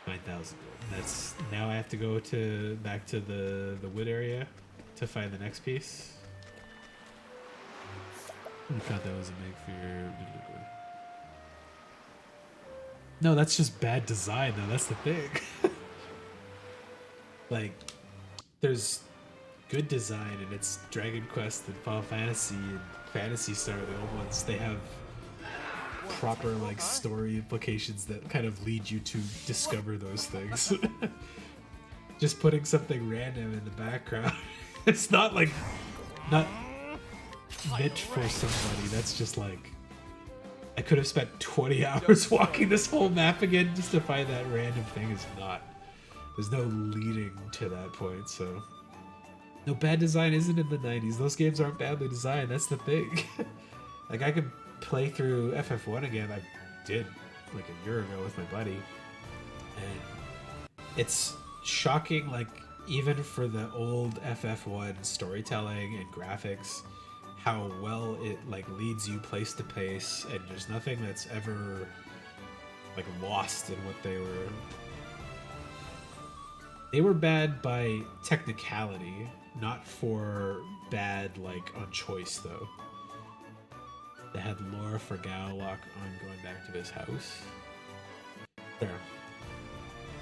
Speaker 1: $9,000. That's now I have to go back to the wood area to find the next piece. I thought that was a make for your. No, that's just bad design though. That's the thing. Like, there's good design and it's Dragon Quest and Final Fantasy and Phantasy Star, the old ones. They have proper like story implications that kind of lead you to discover those things. Just putting something random in the background. It's not like not meant for somebody. That's just like I could have spent 20 hours walking this whole map again just to find that random thing. Is not. There's no leading to that point, so no, bad design isn't in the 90s. Those games aren't badly designed. That's the thing. Like I could play through FF1 again. I did like a year ago with my buddy, and it's shocking. Like even for the old FF1 storytelling and graphics, how well it like leads you place to place, and there's nothing that's ever like lost in what they were. They were bad by technicality, not for bad like on choice though. They had lore for Gowlock on going back to his house. Sure.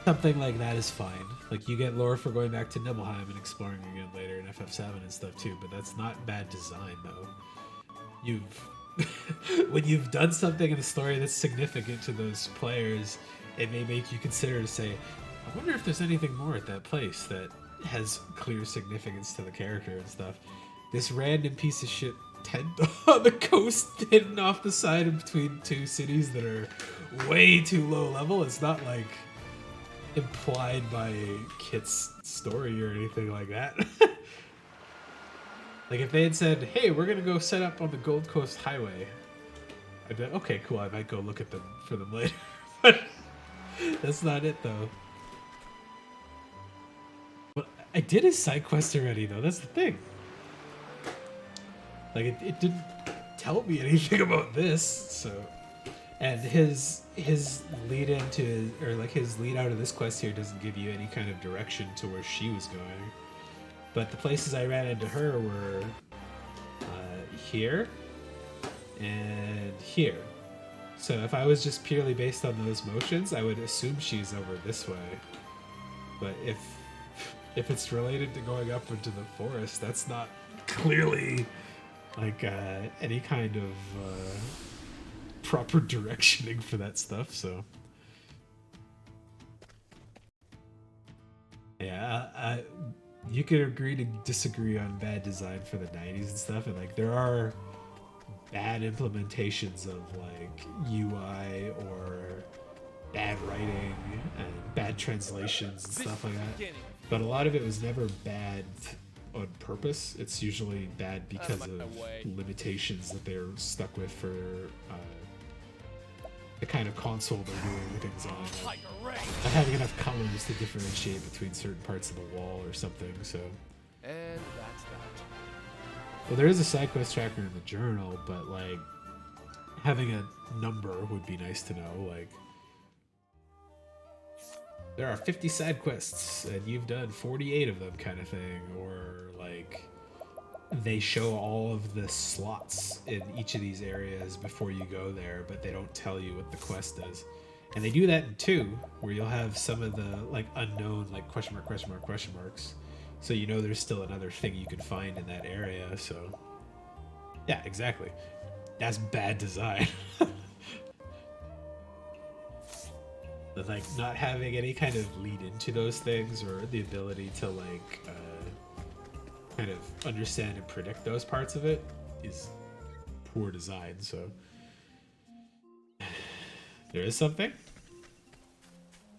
Speaker 1: Something like that is fine. Like you get lore for going back to Nibelheim and exploring again later in FF7 and stuff too, but that's not bad design though. When you've done something in the story that's significant to those players, it may make you consider to say, I wonder if there's anything more at that place that has clear significance to the character and stuff. This random piece of shit tent on the coast hidden off the side in between two cities that are way too low level. It's not like implied by Kit's story or anything like that. Like if they had said, hey, we're gonna go set up on the Gold Coast Highway, I'd be like, okay, cool, I might go look at them for them later. But that's not it though. But I did his side quest already though, that's the thing. Like it didn't tell me anything about this, so. And his lead into, or like his lead out of this quest here doesn't give you any kind of direction to where she was going. But the places I ran into her were here and here. So if I was just purely based on those motions, I would assume she's over this way. But if it's related to going up into the forest, that's not clearly like any kind of proper directioning for that stuff. So yeah, you could agree to disagree on bad design for the 90s and stuff, and like there are bad implementations of like UI or bad writing and bad translations and stuff like that, but a lot of it was never bad on purpose. It's usually bad because of limitations that they're stuck with for the kind of console they're doing things on. Like not having enough colors to differentiate between certain parts of the wall or something, so.
Speaker 4: And that's that.
Speaker 1: Well, there is a side quest tracker in the journal, but like having a number would be nice to know. Like there are 50 side quests and you've done 48 of them, kind of thing, or like they show all of the slots in each of these areas before you go there, but they don't tell you what the quest does. And they do that in 2, where you'll have some of the like unknown, like question mark, question mark, question marks. So you know there's still another thing you can find in that area. So yeah, exactly. That's bad design. But like not having any kind of lead into those things or the ability to like kind of understand and predict those parts of it is poor design. So there is something.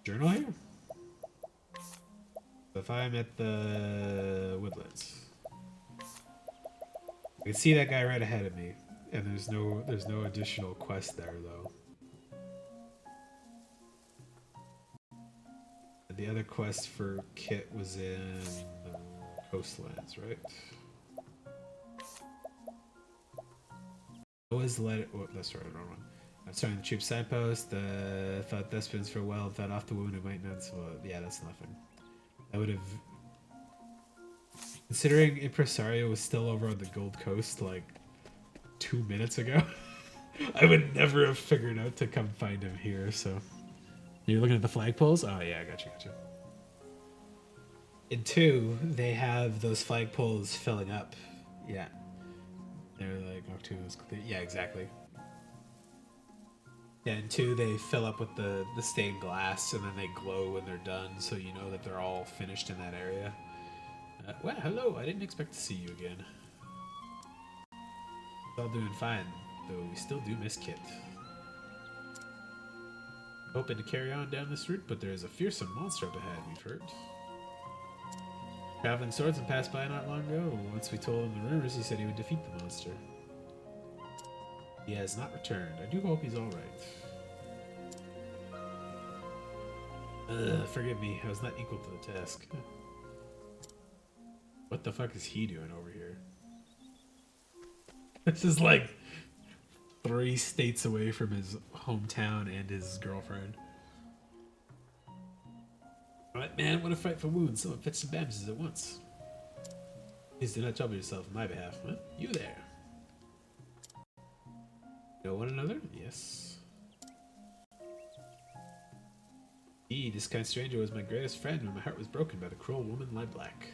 Speaker 1: Journal here. If I'm at the woodlands, I can see that guy right ahead of me, and there's no additional quest there though. The other quest for Kit was in the coastlands, right? I was let it. Oh, that's right, wrong one. I was starting the troop signpost. Thought Thespins for a while. Thought off the wounded maintenance. Well, yeah, that's nothing. I would have. Considering Impresario was still over on the Gold Coast like 2 minutes ago, I would never have figured out to come find him here. So. You're looking at the flagpoles? Oh, yeah, I got you. In 2, they have those flagpoles filling up. Yeah. They're like, Octopath. Yeah, exactly. Yeah, in 2, they fill up with the stained glass, and then they glow when they're done, so you know that they're all finished in that area. Well, hello, I didn't expect to see you again. It's all doing fine, though we still do miss Kit. Hoping to carry on down this route, but there is a fearsome monster up ahead, we've heard. Traveling swordsman passed by not long ago. Once we told him the rumors, he said he would defeat the monster. He has not returned. I do hope he's alright. Forgive me, I was not equal to the task. What the fuck is he doing over here? This is like 3 states away from his hometown and his girlfriend. Alright, man, what a frightful wound. Someone fetch some bandages at once. Please do not trouble yourself on my behalf. Huh? You there. Know one another? Yes. He, this kind stranger, was my greatest friend when my heart was broken by the cruel woman Black.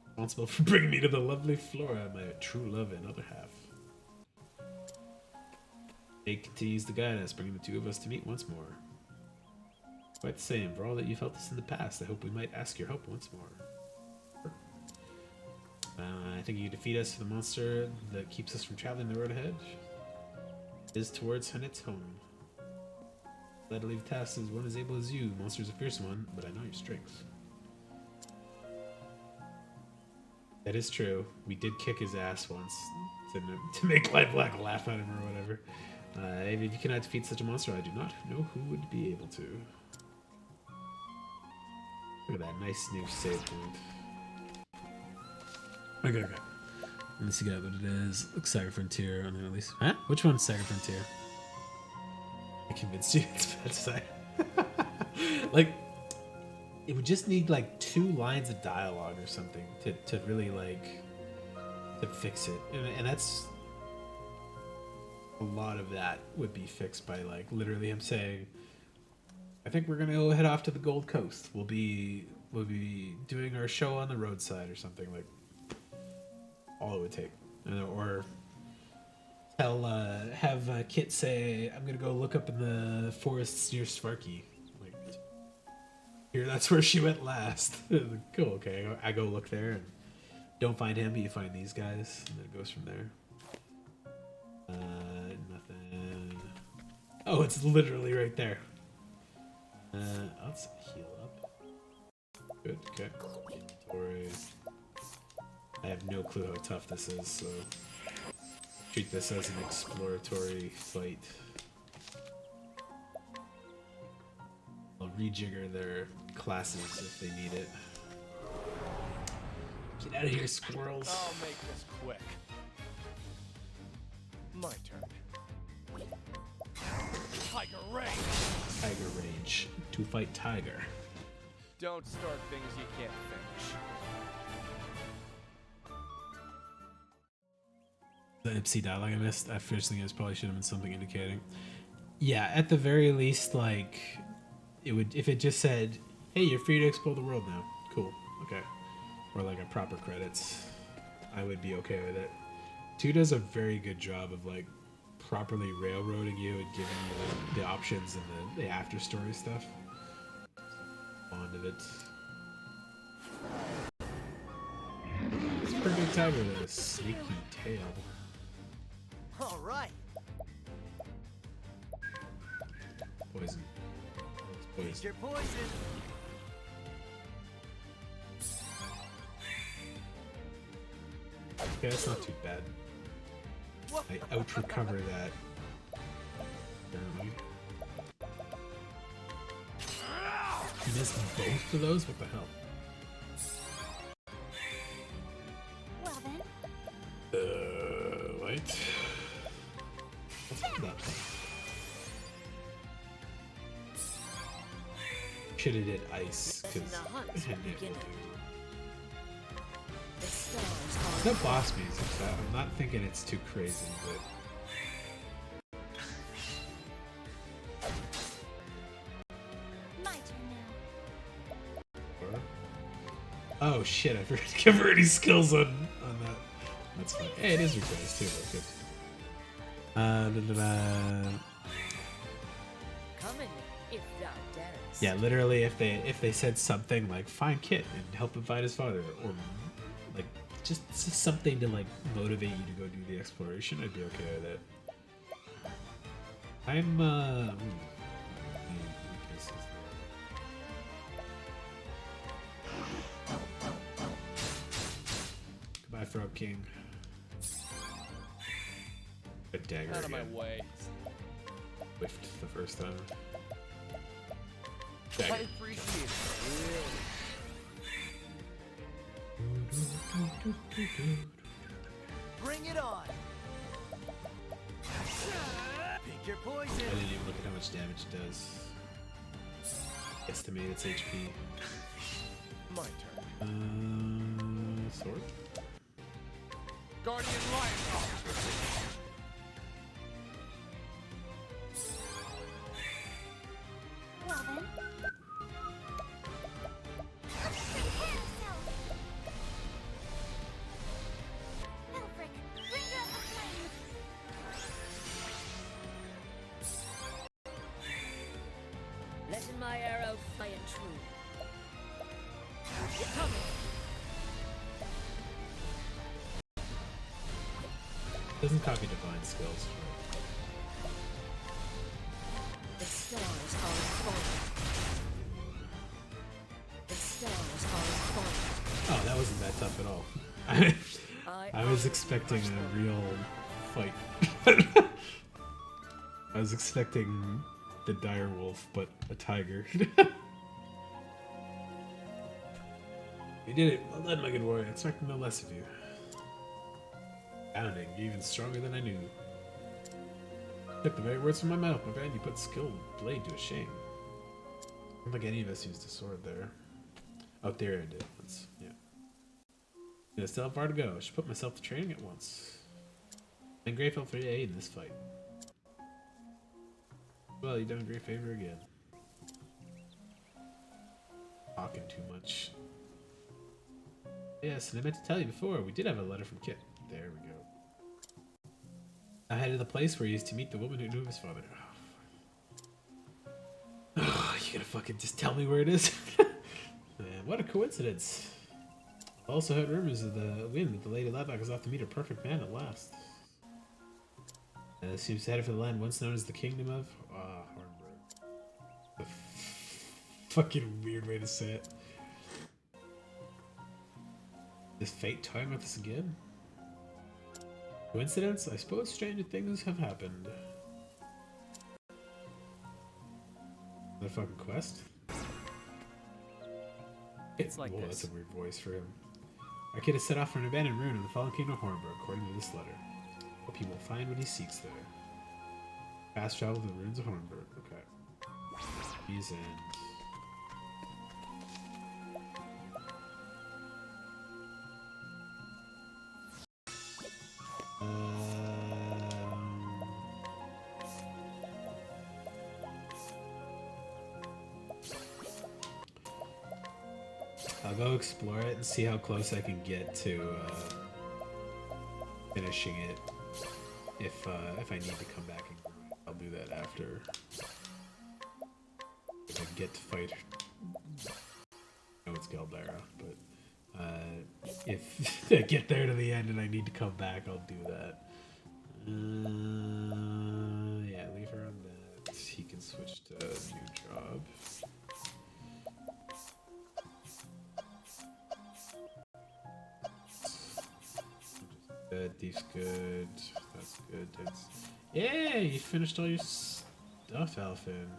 Speaker 1: Responsible for bringing me to the lovely Flora, my true love and other half. Fate continues to guide us, bringing the 2 of us to meet once more. Quite the same, for all that you felt us in the past, I hope we might ask your help once more. I think you defeat us for the monster that keeps us from traveling the road ahead. It is towards Hanet's home. Glad to leave tasks as one as able as you. Monster's a fierce one, but I know your strengths. That is true. We did kick his ass once to make Black laugh at him or whatever. If you cannot defeat such a monster, I do not know who would be able to. Look at that nice new save point. Okay. Let me see what it is. Looks Saga Frontier on there at least. Huh? Which one's Saga Frontier? I convinced you it's bad design. Like, it would just need like 2 lines of dialogue or something to really like to fix it, and that's a lot of that would be fixed by like literally him saying, I think we're gonna go head off to the Gold Coast. We'll be doing our show on the roadside or something. Like, all it would take. Or have Kit say, I'm gonna go look up in the forests near Svarky. Like, here, that's where she went last. Cool, okay. I go look there and don't find him, but you find these guys, and then it goes from there. Nothing. Oh, it's literally right there. Let's heal up. Good, okay. Inventory. I have no clue how tough this is, so treat this as an exploratory fight. I'll rejigger their classes if they need it. Get out of here, squirrels.
Speaker 4: I'll make this quick. My turn. Tiger Rage!
Speaker 1: Tiger Rage. To fight Tiger.
Speaker 4: Don't start things you can't finish.
Speaker 1: The Ipsy dialogue I missed. I first think it probably should have been something indicating. Yeah, at the very least, like it would if it just said, "Hey, you're free to explore the world now." Cool. Okay. Or like a proper credits, I would be okay with it. 2 does a very good job of like properly railroading you and giving you like, the options and the after story stuff. Fond of it. It's a pretty big tiger with a snaky tail.
Speaker 6: All right.
Speaker 1: Poison.
Speaker 6: Eat
Speaker 1: Poison.
Speaker 6: your poison.
Speaker 1: Okay, that's not too bad. I out recover that. Apparently. You missed both of those? What the hell?
Speaker 7: Well then,
Speaker 1: Wait. What's that? Should have did ice,
Speaker 5: Letting
Speaker 1: because
Speaker 5: the hunt begin. The stars
Speaker 1: it's
Speaker 5: are
Speaker 1: not boss music, so I'm not thinking it's too crazy, but
Speaker 7: my turn now.
Speaker 1: oh shit, I forgot to give her any skills on that. That's fine. Hey, it is request too, that's good.
Speaker 5: coming if thou darest.
Speaker 1: Yeah, literally, if they said something like "find Kit and help him find his father," or like just something to like motivate you to go do the exploration, I'd be okay with it. I'm Goodbye, Frog King. A dagger
Speaker 4: Out of my
Speaker 1: again.
Speaker 4: way.
Speaker 1: Whiffed the first time.
Speaker 4: I
Speaker 1: Dagger.
Speaker 4: appreciate it.
Speaker 6: Bring it on. Pick your
Speaker 1: I
Speaker 6: poison.
Speaker 1: didn't even look at how much damage it does. Estimate its HP.
Speaker 4: My turn.
Speaker 1: Sword?
Speaker 4: Guardian Lion.
Speaker 7: Well then. Elfric, bringer of flame.
Speaker 5: Letting my arrow fly and true. You're coming.
Speaker 1: Doesn't copy divine skills.
Speaker 5: The stars are falling. The stars are falling.
Speaker 1: Oh, that wasn't that tough at all. I was expecting a real fight. I was expecting the dire wolf, but a tiger. You did it. Well done, my good warrior. I expect no less of you. Pounding, you're even stronger than I knew. Took the very words from my mouth, my friend. You put skilled blade to a shame. I don't think any of us used a sword there. Oh, there I did once. Yeah. I still have far to go. I should put myself to training at once. I'm grateful for your aid in this fight. Well, you've done a great favor again. Talking too much. Yes, and I meant to tell you before, we did have a letter from Kit. There we go. I headed to the place where he used to meet the woman who knew his father. Oh, you gonna fucking just tell me where it is? Man, what a coincidence. I also heard rumors of the wind that the Lady Ladlock is off to meet her perfect man at last. Seems headed for the land once known as the Kingdom of... Hornburg. The fucking weird way to say it. Is fate toying with us again? Coincidence? I suppose stranger things have happened. Another fucking quest?
Speaker 4: It's like
Speaker 1: Whoa,
Speaker 4: this.
Speaker 1: that's a weird voice for him. Our kid is set off for an abandoned ruin in the fallen kingdom of Hornburg, according to this letter. Hope he will find what he seeks there. Fast travel to the ruins of Hornburg. Okay. He's in. I'll go explore it and see how close I can get to finishing it. If I need to come back and grind, I'll do that after. If I get to fight, no, it's Galdera, but if I get there to the end and I need to come back, I'll do that. Yeah, leave her on that. He can switch to a new job. Good, Thief's good. That's good. That's... Yeah, you finished all your stuff, Alphin.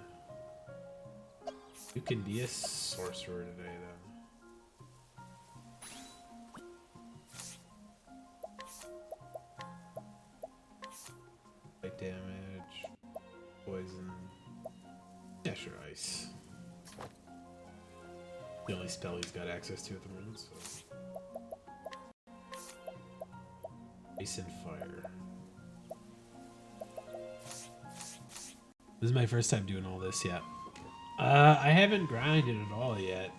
Speaker 1: You can be a sorcerer today, then. Light damage, poison. Yeah, sure, ice. The only spell he's got access to at the moment, so. Ice and fire. This is my first time doing all this yet. I haven't grinded at all yet.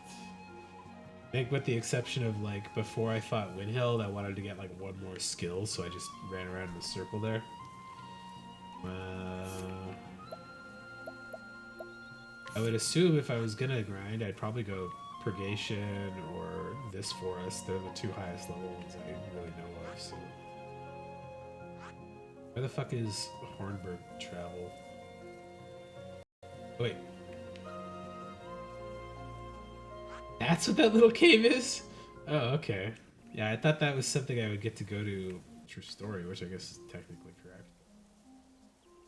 Speaker 1: I think with the exception of like before I fought Windhild, I wanted to get like one more skill, so I just ran around in the circle there. I would assume if I was gonna grind, I'd probably go Purgation or this forest. They're the two highest level ones I really know of. So. Where the fuck is Hornburg Travel? Wait. That's what that little cave is? Oh, okay. Yeah, I thought that was something I would get to go to True Story, which I guess is technically correct.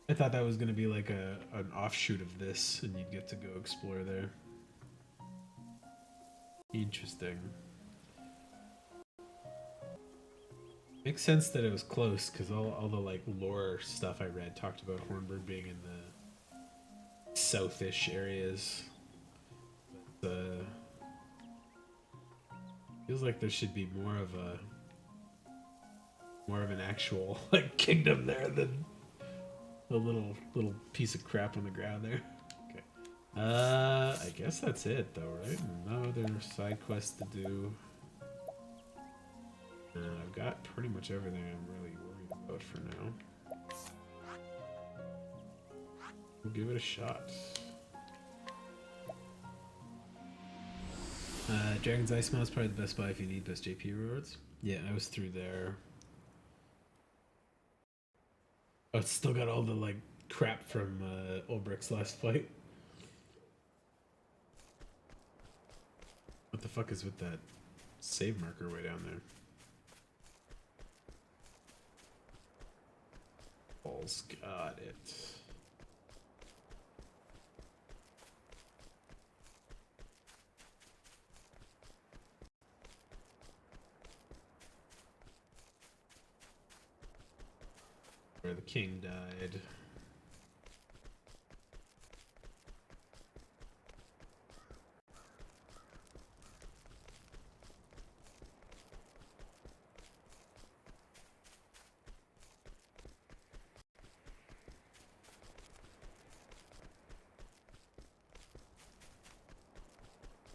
Speaker 1: I thought that was going to be like an offshoot of this, and you'd get to go explore there. Interesting. Makes sense that it was close, because all the like lore stuff I read talked about Hornburg being in the southish areas. But, feels like there should be more of an actual like kingdom there than a little piece of crap on the ground there. Okay. I guess that's it though, right? No other side quests to do. I've got pretty much everything I'm really worried about for now. We'll give it a shot. Dragon's Ice Maw is probably the best buy if you need best JP rewards. Yeah, I was through there. Oh, it's still got all the like crap from Ulbricht's last fight. What the fuck is with that save marker way down there? Balls, got it. Where the king died.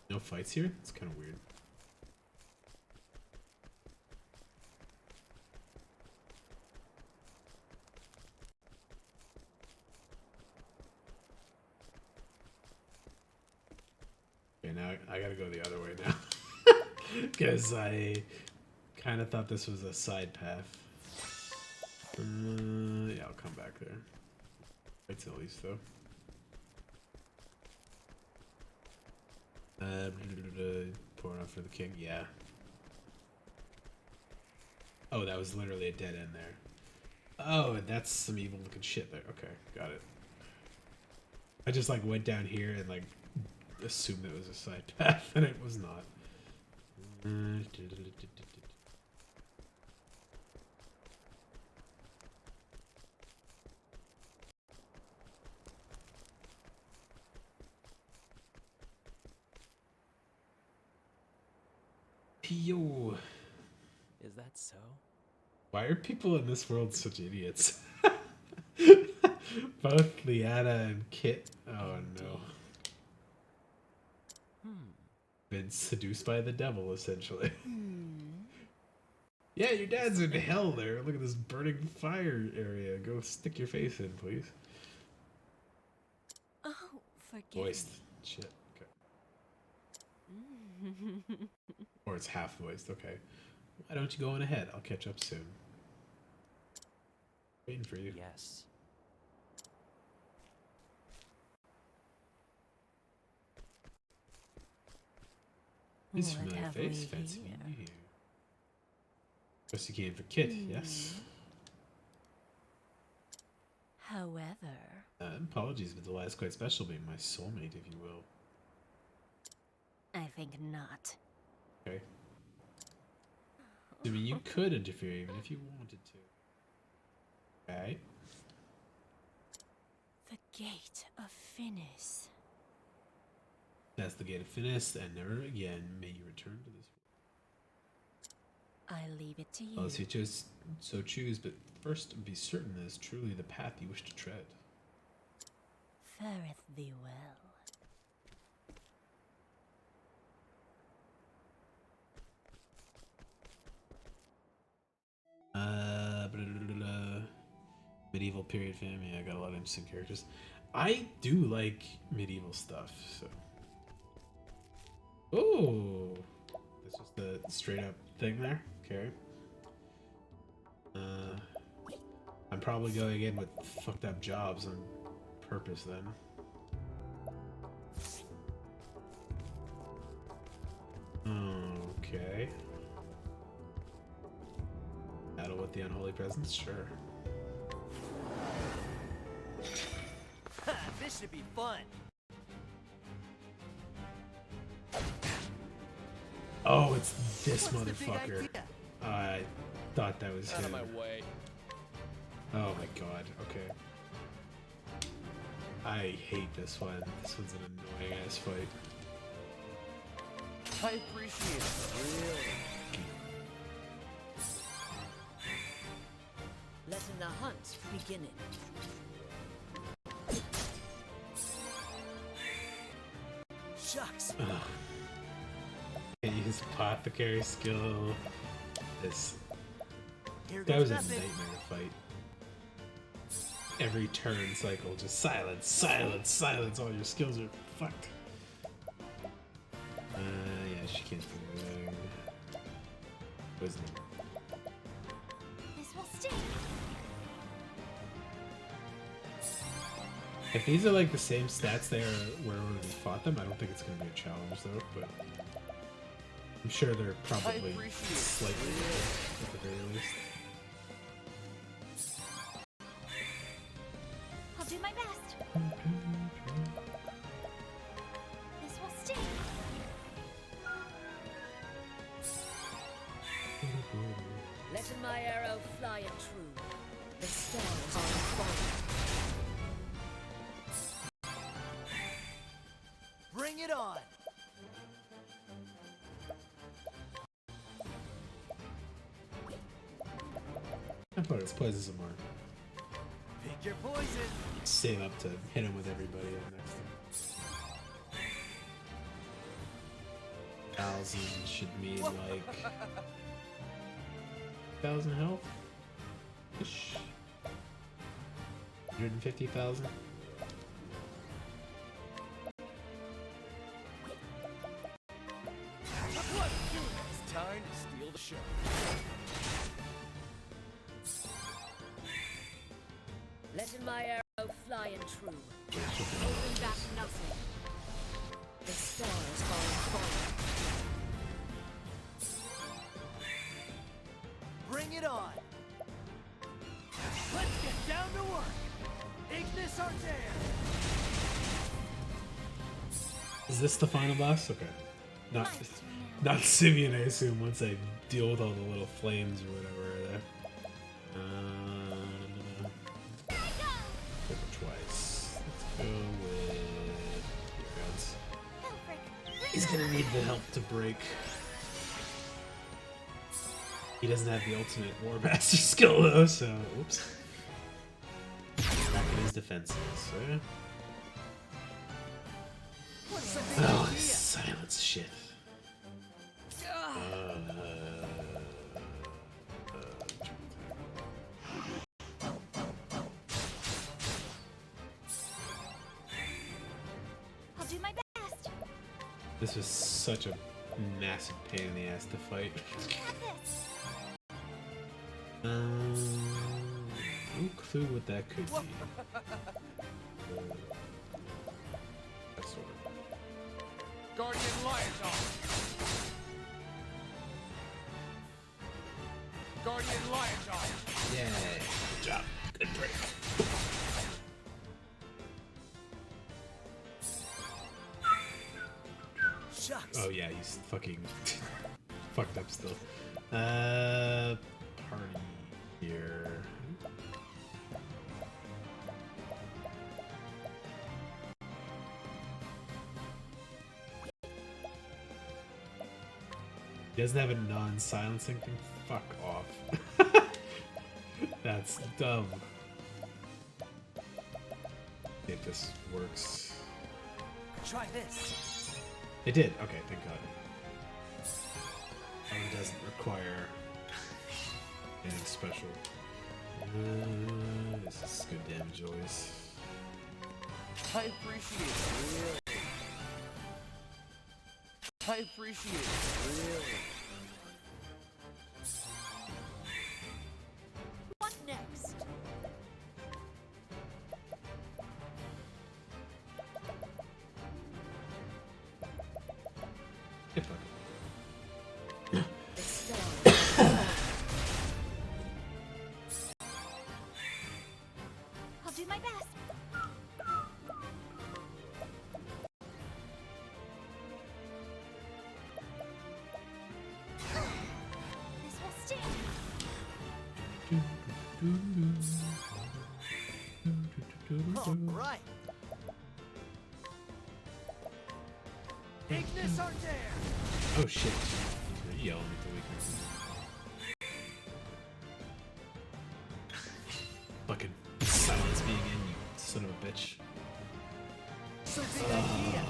Speaker 1: No fights here? It's kind of weird. Okay, now I gotta go the other way now. Because I kind of thought this was a side path. Yeah, I'll come back there. It's at least though. Pouring out for the king, yeah. Oh, that was literally a dead end there. Oh, and that's some evil looking shit there. Okay, got it. I just like went down here and like assumed it was a side path, and it was not. Yo.
Speaker 4: Is that so?
Speaker 1: Why are people in this world such idiots? Both Liana and Kit. Oh no. Been seduced by the devil, essentially. Yeah, your dad's in hell there. Look at this burning fire area. Go stick your face in, please.
Speaker 7: Oh, forgive
Speaker 1: Voiced. Shit. Okay. Or it's half voiced. Okay. Why don't you go on ahead? I'll catch up soon. Waiting for you.
Speaker 6: Yes.
Speaker 1: This
Speaker 7: What
Speaker 1: familiar
Speaker 7: have
Speaker 1: face.
Speaker 7: we
Speaker 1: Fancy
Speaker 7: here?
Speaker 1: meeting you. Guess you came for Kit, yes?
Speaker 7: However,
Speaker 1: Apologies, but the last quite special being my soulmate, if you will.
Speaker 7: I think not.
Speaker 1: Okay. I mean, you could interfere even if you wanted to. Okay.
Speaker 7: The gate of Finis.
Speaker 1: That's the gate of Finis, and never again may you return to this
Speaker 7: I leave it to you.
Speaker 1: world. Unless you just so choose, but first be certain that it's truly the path you wish to tread.
Speaker 7: Fareth thee well.
Speaker 1: Blah, blah, blah. Medieval period fam. Yeah, I got a lot of interesting characters. I do like medieval stuff, so. Oh, that's just the straight up thing there. Okay. I'm probably going in with fucked up jobs on purpose then. Okay. Battle with the unholy presence? Sure.
Speaker 6: This should be fun.
Speaker 1: Oh, it's this
Speaker 6: What's the big
Speaker 1: motherfucker.
Speaker 6: idea?
Speaker 1: I thought that was
Speaker 4: Out of
Speaker 1: him.
Speaker 4: my way.
Speaker 1: Oh my god, okay. I hate this one. This one's an annoying ass fight.
Speaker 6: I appreciate it. Really.
Speaker 5: Letting the hunt begin.
Speaker 6: Shucks.
Speaker 1: Can't use apothecary skill. This
Speaker 6: Here
Speaker 1: that
Speaker 6: goes
Speaker 1: was a
Speaker 6: nothing.
Speaker 1: nightmare fight. Every turn cycle, just silence, silence, silence. All your skills are fucked. Yeah, she can't do anything. Wisdom.
Speaker 7: This will sting.
Speaker 1: If these are like the same stats they are wherever we fought them, I don't think it's gonna be a challenge though, but I'm sure they're probably
Speaker 6: appreciate it.
Speaker 1: slightly different at the very least.
Speaker 7: I'll do my best. This will sting.
Speaker 5: Letting my arrow fly and true. The stars are falling.
Speaker 6: Bring it on.
Speaker 1: I thought it's poison some more.
Speaker 6: Pick your poison.
Speaker 1: Save up to hit him with everybody next time. 1,000 should mean like 1,000 health ish. 150,000.
Speaker 6: What? It's time to steal the show.
Speaker 5: Letting my arrow fly and true. Holding back nothing. The stars are falling.
Speaker 6: Bring it on. Let's get down to work. Ignis Arter.
Speaker 1: Is this the final boss? Okay. Not Simeon, I assume, once I deal with all the little flames or whatever there. Flip it twice. Let's go with here goes. He's gonna need the help to break. He doesn't have the ultimate War Master skill though, so oops. Back in his defenses, so.
Speaker 6: What's the big
Speaker 1: Oh,
Speaker 6: idea?
Speaker 1: silence shit. This was such a massive pain in the ass to fight. No clue what that could be. That sword.
Speaker 4: Guardian Lion Dog. Guardian Lion Dog.
Speaker 1: Yay! Good job. Good break.
Speaker 6: Shucks.
Speaker 1: Oh yeah, he's fucking fucked up still. Party here. He doesn't have a non-silencing thing? Fuck off. That's dumb. If this works.
Speaker 6: Try this.
Speaker 1: It did. Okay, thank God. It doesn't require anything special. This is good damage always.
Speaker 4: I appreciate it. Really. I appreciate it. Really.
Speaker 5: What next?
Speaker 1: Hey, fuck.
Speaker 5: The stars.
Speaker 7: I'll do my best. This will sting.
Speaker 6: All right. Ignis Ardere.
Speaker 1: Oh shit. You're yelling at the weaknesses. Fucking silence being in, you son of a bitch.
Speaker 6: So big idea.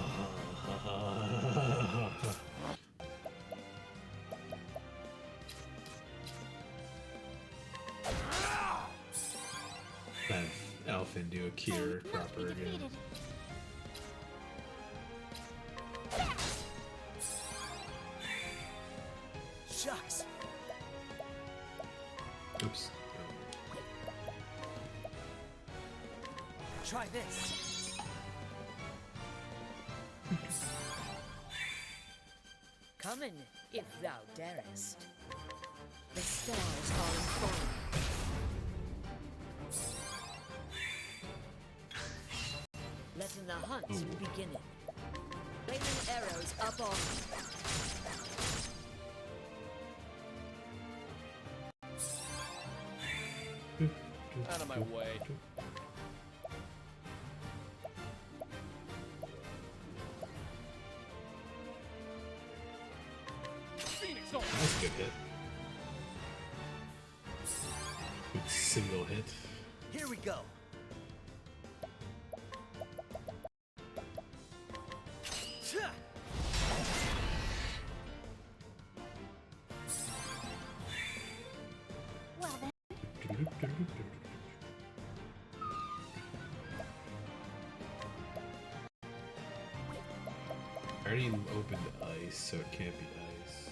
Speaker 1: That Elfin do a cure
Speaker 7: Not to be
Speaker 1: proper again.
Speaker 7: defeated.
Speaker 6: Shucks.
Speaker 1: Oops.
Speaker 6: Try this.
Speaker 5: Come in, if thou darest. The stars are informed. Letting the hunt begin. Flaming arrows up on.
Speaker 4: Out of my way. Phoenix on.
Speaker 1: That's a good hit. Good single hit.
Speaker 6: Here we go. Tcha!
Speaker 7: Well then,
Speaker 1: I already opened ice, so it can't be ice.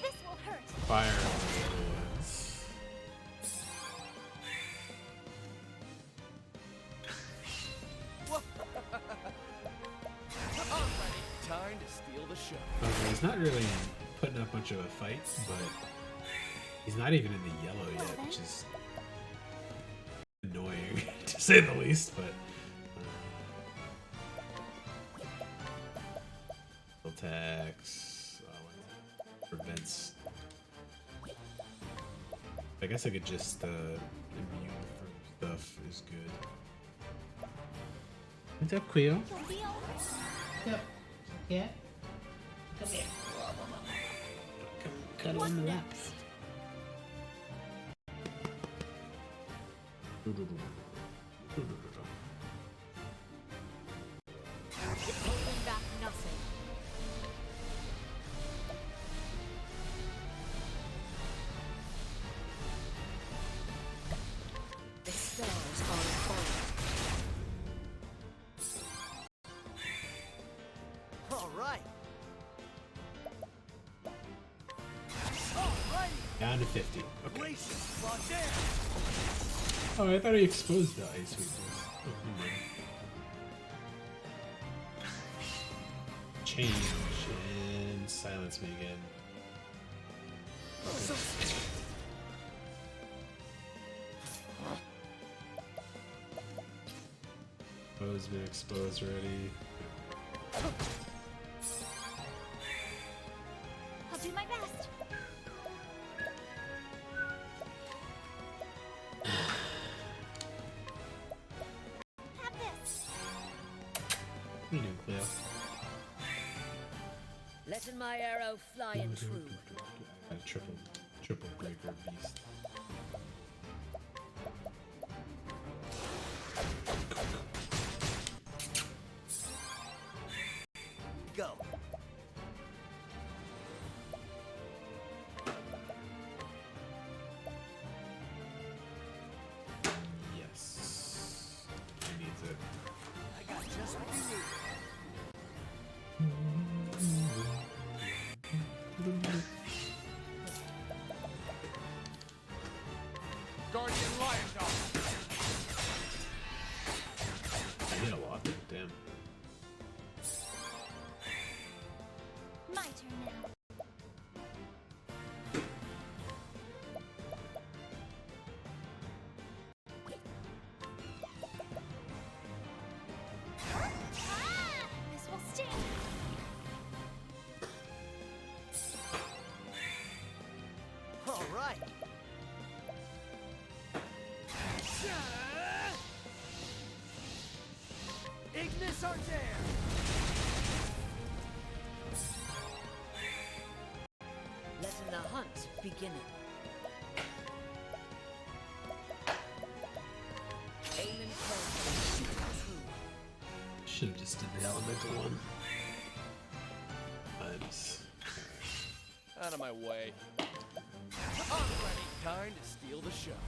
Speaker 7: this will hurt.
Speaker 1: Fire on the other ones.
Speaker 4: Alrighty, time to steal the show.
Speaker 1: Okay, he's not really putting up much of a fight, but he's not even in the yellow yet, which is annoying to say the least. But attacks prevents. I guess I could just immune from stuff is good. What's up, Quio?
Speaker 7: You'll be all right.
Speaker 8: Yep. Yeah. Come here.
Speaker 1: Come cuddle on the lap.
Speaker 5: Holding back nothing. The stars are informed.
Speaker 6: right. Alrighty.
Speaker 1: Down to 50. Okay.
Speaker 6: Glaciers locked in.
Speaker 1: Oh, I thought he exposed the ice weakness. Oh, never mind. Change and silence me again. Bo's been exposed already.
Speaker 7: I'll do my best. Have this.
Speaker 1: What are you doing, Cleo?
Speaker 5: Letting my arrow fly and true.
Speaker 1: I got a triple breaker beast.
Speaker 6: Go.
Speaker 1: Yes. He needs it.
Speaker 6: I got just what you need.
Speaker 4: Guardian Lion Dog.
Speaker 1: I hit a lot. Damn.
Speaker 7: My turn now. Ah! This will sting.
Speaker 6: All right. Ignis Ardere.
Speaker 5: Letting the hunt begin. Aiming close, shooting true.
Speaker 1: Should have just did the elemental one. Vibes.
Speaker 4: Out of my way. I'm ready. Time to steal the show.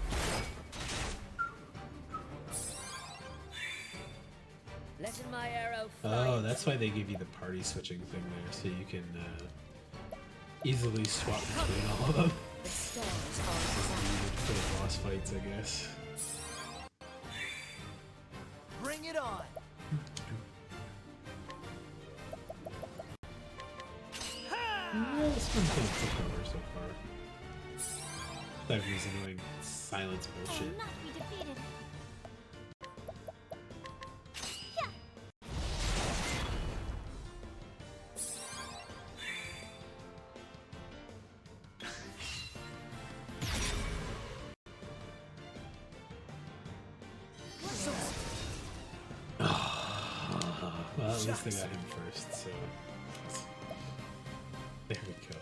Speaker 5: Letting my arrow fly.
Speaker 1: Oh,
Speaker 5: and
Speaker 1: that's why they give you the party switching thing there, so you can easily swap between all of them.
Speaker 5: the stars are designed.
Speaker 1: For the boss fights, I guess.
Speaker 6: Bring it on.
Speaker 1: Yeah, it's been pretty quick over so far. That was annoying silence
Speaker 7: I will
Speaker 1: bullshit.
Speaker 7: not be defeated.
Speaker 1: Well, at least they got him first, so there we go.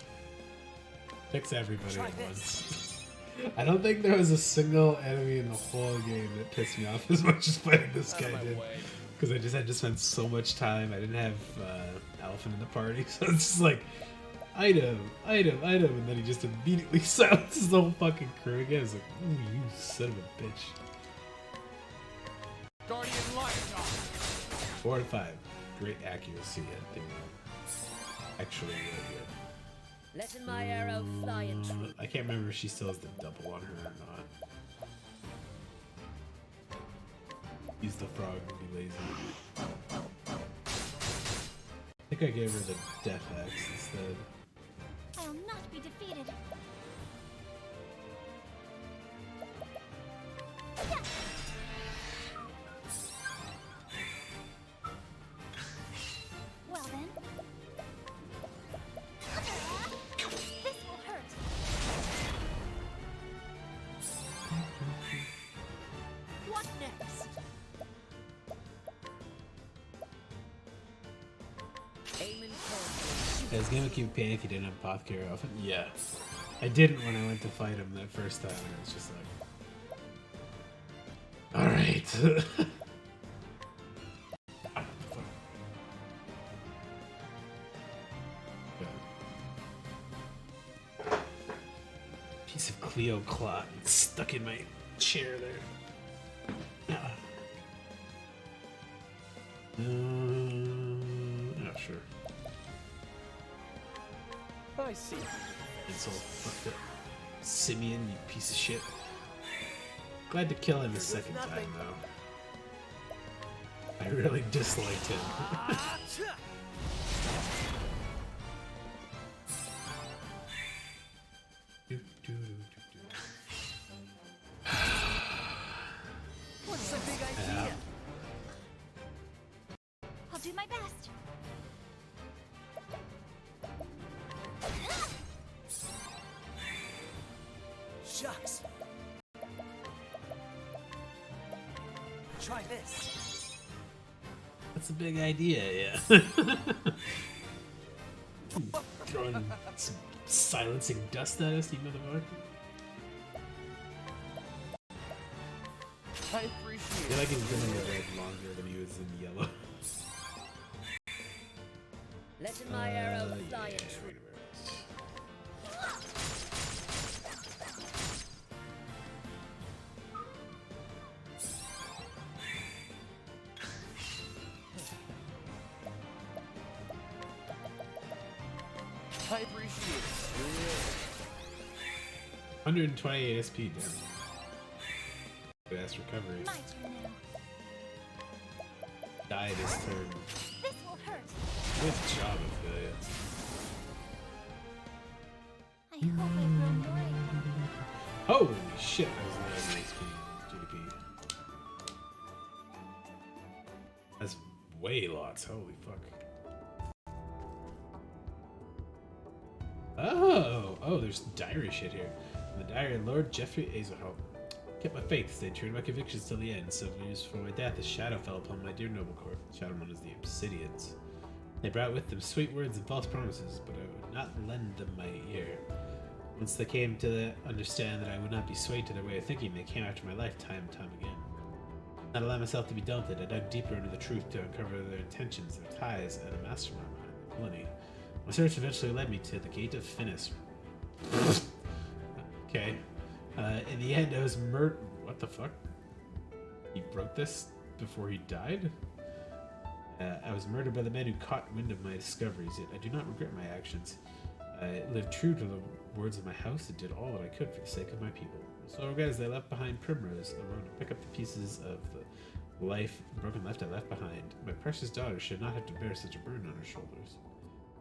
Speaker 1: Fix everybody
Speaker 6: Try
Speaker 1: at
Speaker 6: this.
Speaker 1: once. I don't think there was a single enemy in the whole game that pissed me off as much as fighting this
Speaker 4: Out
Speaker 1: guy
Speaker 4: of my
Speaker 1: did.
Speaker 4: way.
Speaker 1: Because I just had to spend so much time. I didn't have Elephant in the party, so it's just like item, item, item, and then he just immediately silences the whole fucking crew again. It's like, ooh, you son of a bitch.
Speaker 4: Guardian Lion Dog.
Speaker 1: 4 and 5. Great accuracy at doing that. Actually, really good.
Speaker 5: Letting my arrow fly and true.
Speaker 1: I can't remember if she still has the double on her or not. Use the frog to be lazy. I think I gave her the Death Axe instead.
Speaker 7: I will not be defeated. Well then. This will hurt. What next?
Speaker 5: Aiming close.
Speaker 1: Is Game of Cube pain if you didn't have Apothecary often? Yeah. I didn't when I went to fight him that first time, and it's just like... Alright. Piece of Cleo cloth stuck in my chair there. Oh, sure.
Speaker 4: I see.
Speaker 1: It's all fucked up. Simeon, you piece of shit. Glad to kill him a second time, though. I really disliked him.
Speaker 6: What's the big idea?
Speaker 7: I'll do my best.
Speaker 6: Shucks. Try this.
Speaker 1: That's a big idea, yeah. Throwing some silencing dust at us, you motherfucker.
Speaker 4: I
Speaker 1: I
Speaker 4: appreciate
Speaker 1: feel like he's been in the red longer than he was in yellow.
Speaker 5: Letting my arrow fly
Speaker 1: yeah,
Speaker 5: in true.
Speaker 4: I appreciate it.
Speaker 1: 128 SP, damn. Good ass recovery.
Speaker 7: My turn now.
Speaker 1: Die this turn.
Speaker 7: This will hurt.
Speaker 1: Good job, Ophelia.
Speaker 7: I hope I've grown brave.
Speaker 1: Holy shit, that was 90 SP GDP. That's way lots, holy fuck. Oh, there's diary shit here. In the diary of Lord Jeffrey Azelholt. Kept my faith, stayed true to my convictions till the end. 7 years before my death, a shadow fell upon my dear noble court. The shadow known as the Obsidians. They brought with them sweet words and false promises, but I would not lend them my ear. Once they came to understand that I would not be swayed to their way of thinking, they came after my life time and time again. Not allow myself to be daunted, I dug deeper into the truth to uncover their intentions, their ties, and a mastermind behind the villainy. My search eventually led me to the Gate of Finis. Okay. In the end, I was murdered. What the fuck? He broke this before he died? I was murdered by the man who caught wind of my discoveries, yet I do not regret my actions. I lived true to the words of my house and did all that I could for the sake of my people. So, guys, I left behind Primrose alone to pick up the pieces of the broken life I left behind. My precious daughter should not have to bear such a burden on her shoulders.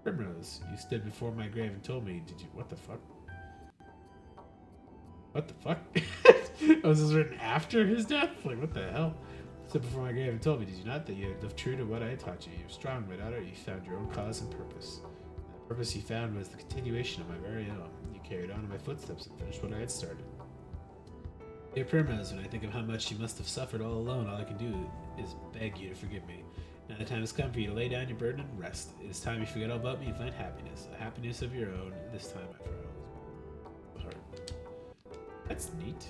Speaker 1: Primrose, you stood before my grave and told me, did you? What the fuck? What the fuck? Was this written after his death? Like, what the hell? Stood before my grave and told me, did you not, that you had lived true to what I had taught you? You're strong, my daughter. You found your own cause and purpose. The purpose you found was the continuation of my very own. You carried on in my footsteps and finished what I had started. Dear Primrose, when I think of how much you must have suffered all alone, all I can do is beg you to forgive me. Now the time has come for you to lay down your burden and rest. It is time you forget all about me and find happiness. A happiness of your own, this time after all is hard. That's neat.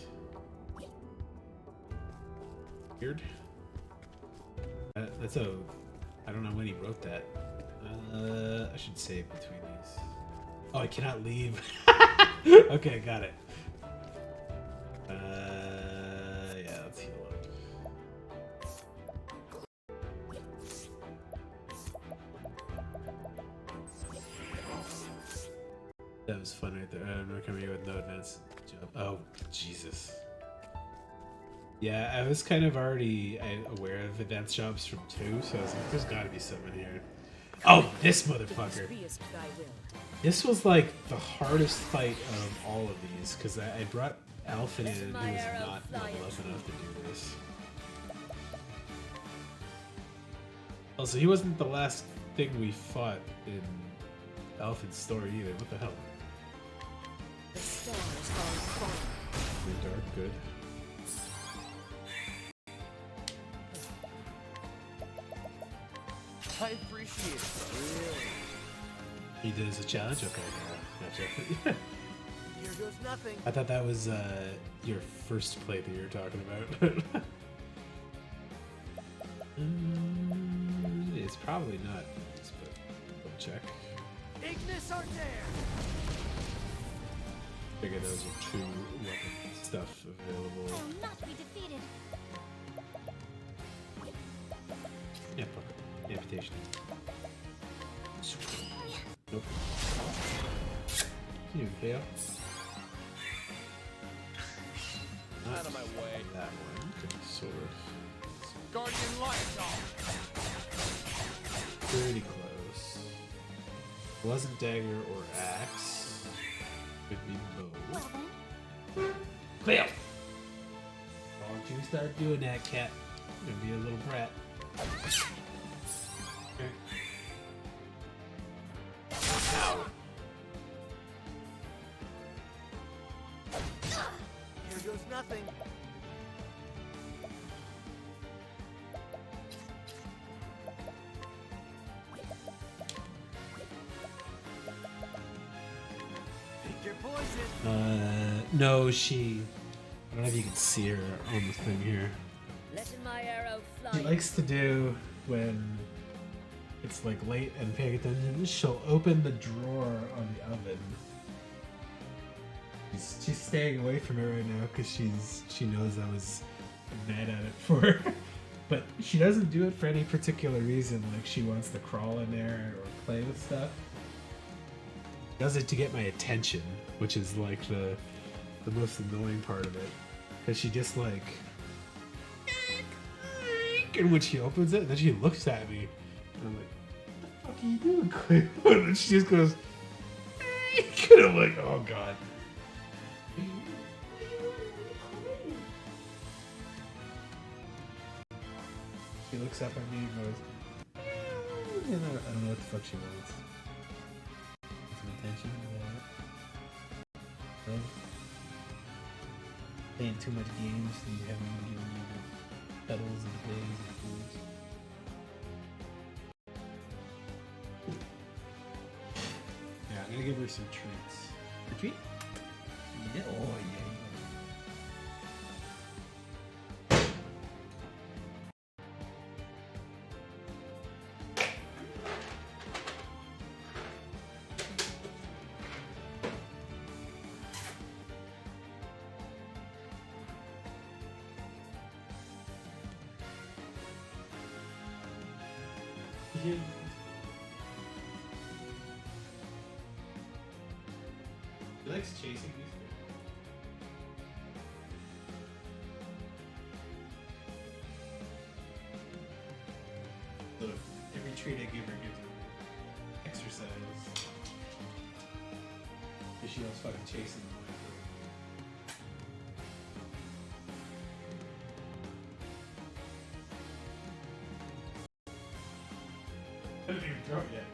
Speaker 1: Weird. That's a... I don't know when he wrote that. I should save between these. Oh, I cannot leave. Okay, got it. Yeah, let's heal up. That was fun right there. I'm not coming here with no advance job. Oh, Jesus. Yeah, I was kind of already aware of advanced jobs from 2, so I was like, there's gotta be something here. Oh, this motherfucker. This was like the hardest fight of all of these, because I brought Alpha in who was not level up enough to do this. Also, he wasn't the last thing we fought in Alpha's story either. What the hell?
Speaker 5: The stars are falling.
Speaker 1: Good dark, good.
Speaker 4: I appreciate it. Really.
Speaker 1: He did as a challenge? Okay, gotcha.
Speaker 6: Here goes nothing.
Speaker 1: I thought that was your first playthrough you were talking about. It's probably not, but we'll check.
Speaker 6: Ignis Arter!
Speaker 1: Figure those are 2 weapon stuff available.
Speaker 7: I will not be defeated.
Speaker 1: Yeah, fuck it. Amputation. Nope. You fail.
Speaker 4: Out of my way.
Speaker 1: That one. Good sword.
Speaker 4: Guardian light dog.
Speaker 1: Pretty close. Wasn't dagger or axe. Could be bow.
Speaker 7: Well then.
Speaker 1: Fail! Don't you start doing that, cat. You're gonna be a little brat. Okay. Ow.
Speaker 6: Here goes nothing. Pick your poison.
Speaker 1: No, she. I don't know if you can see her on the thing here.
Speaker 5: Letting my arrow fly.
Speaker 1: She likes to do when it's like late and paying attention. She'll open the drawer on the oven. She's staying away from it right now because she knows I was mad at it for her. But she doesn't do it for any particular reason. Like she wants to crawl in there or play with stuff. Does it to get my attention, which is like the most annoying part of it. Because she just like, and when she opens it, then she looks at me, and I'm like, "What the fuck are you doing, Cleo?" And then she just goes, and I'm like, "Oh god." She looks up at me and goes, and I don't know what the fuck she wants. Some attention. Really? Playing too much games and you haven't given me the petals and things and foods. Yeah, I'm gonna give her some treats. A treat? Yeah. Oh yeah. Yeah. He likes chasing these things. Look, every treat I give her gives her exercise. Because she loves fucking chasing them. I didn't even throw it yet.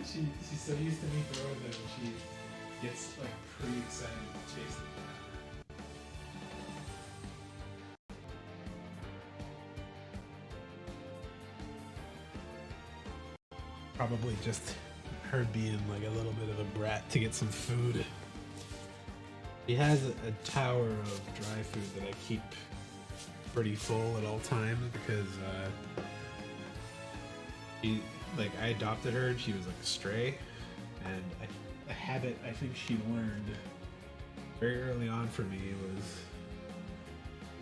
Speaker 1: She's so used to me throwing them, she gets like pretty excited to chase them. Probably just her being like a little bit of a brat to get some food. He has a tower of dry food that I keep pretty full at all times because I adopted her and she was like a stray, and a habit I think she learned very early on for me was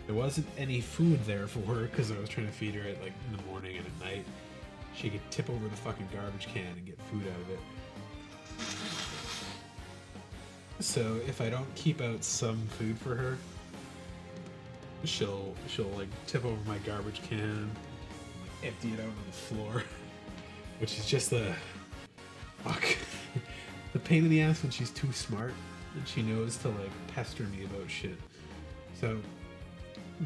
Speaker 1: there wasn't any food there for her because I was trying to feed her at like in the morning and at night. She could tip over the fucking garbage can and get food out of it. So if I don't keep out some food for her, she'll like tip over my garbage can and like empty it out on the floor. Which is just the pain in the ass when she's too smart and she knows to like pester me about shit. So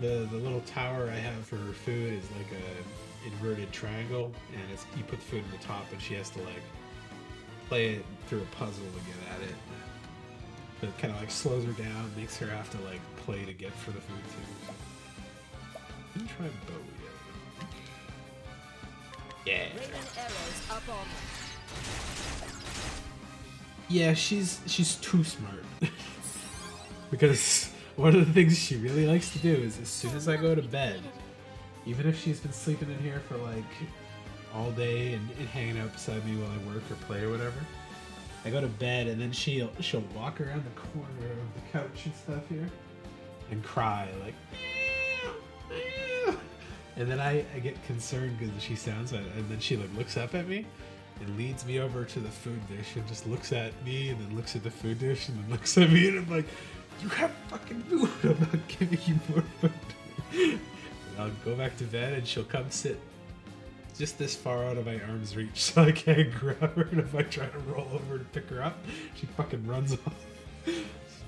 Speaker 1: the little tower I have for her food is like a inverted triangle, and it's you put food in the top and she has to like play it through a puzzle to get at it. So it kind of like slows her down, makes her have to like play to get for the food too. Didn't try bow yet. Yeah.
Speaker 5: Raining arrows up on them.
Speaker 1: Yeah, she's too smart. Because one of the things she really likes to do is as soon as I go to bed, even if she's been sleeping in here for like all day and hanging out beside me while I work or play or whatever, I go to bed, and then she'll walk around the corner of the couch and stuff here, and cry like, meow, meow. And then I get concerned because she sounds like, and then she like looks up at me and leads me over to the food dish and just looks at me and then looks at the food dish and then looks at me and I'm like, you have fucking food. I'm not giving you more food. And I'll go back to bed and she'll come sit just this far out of my arm's reach so I can't grab her, and if I try to roll over and pick her up, she fucking runs off.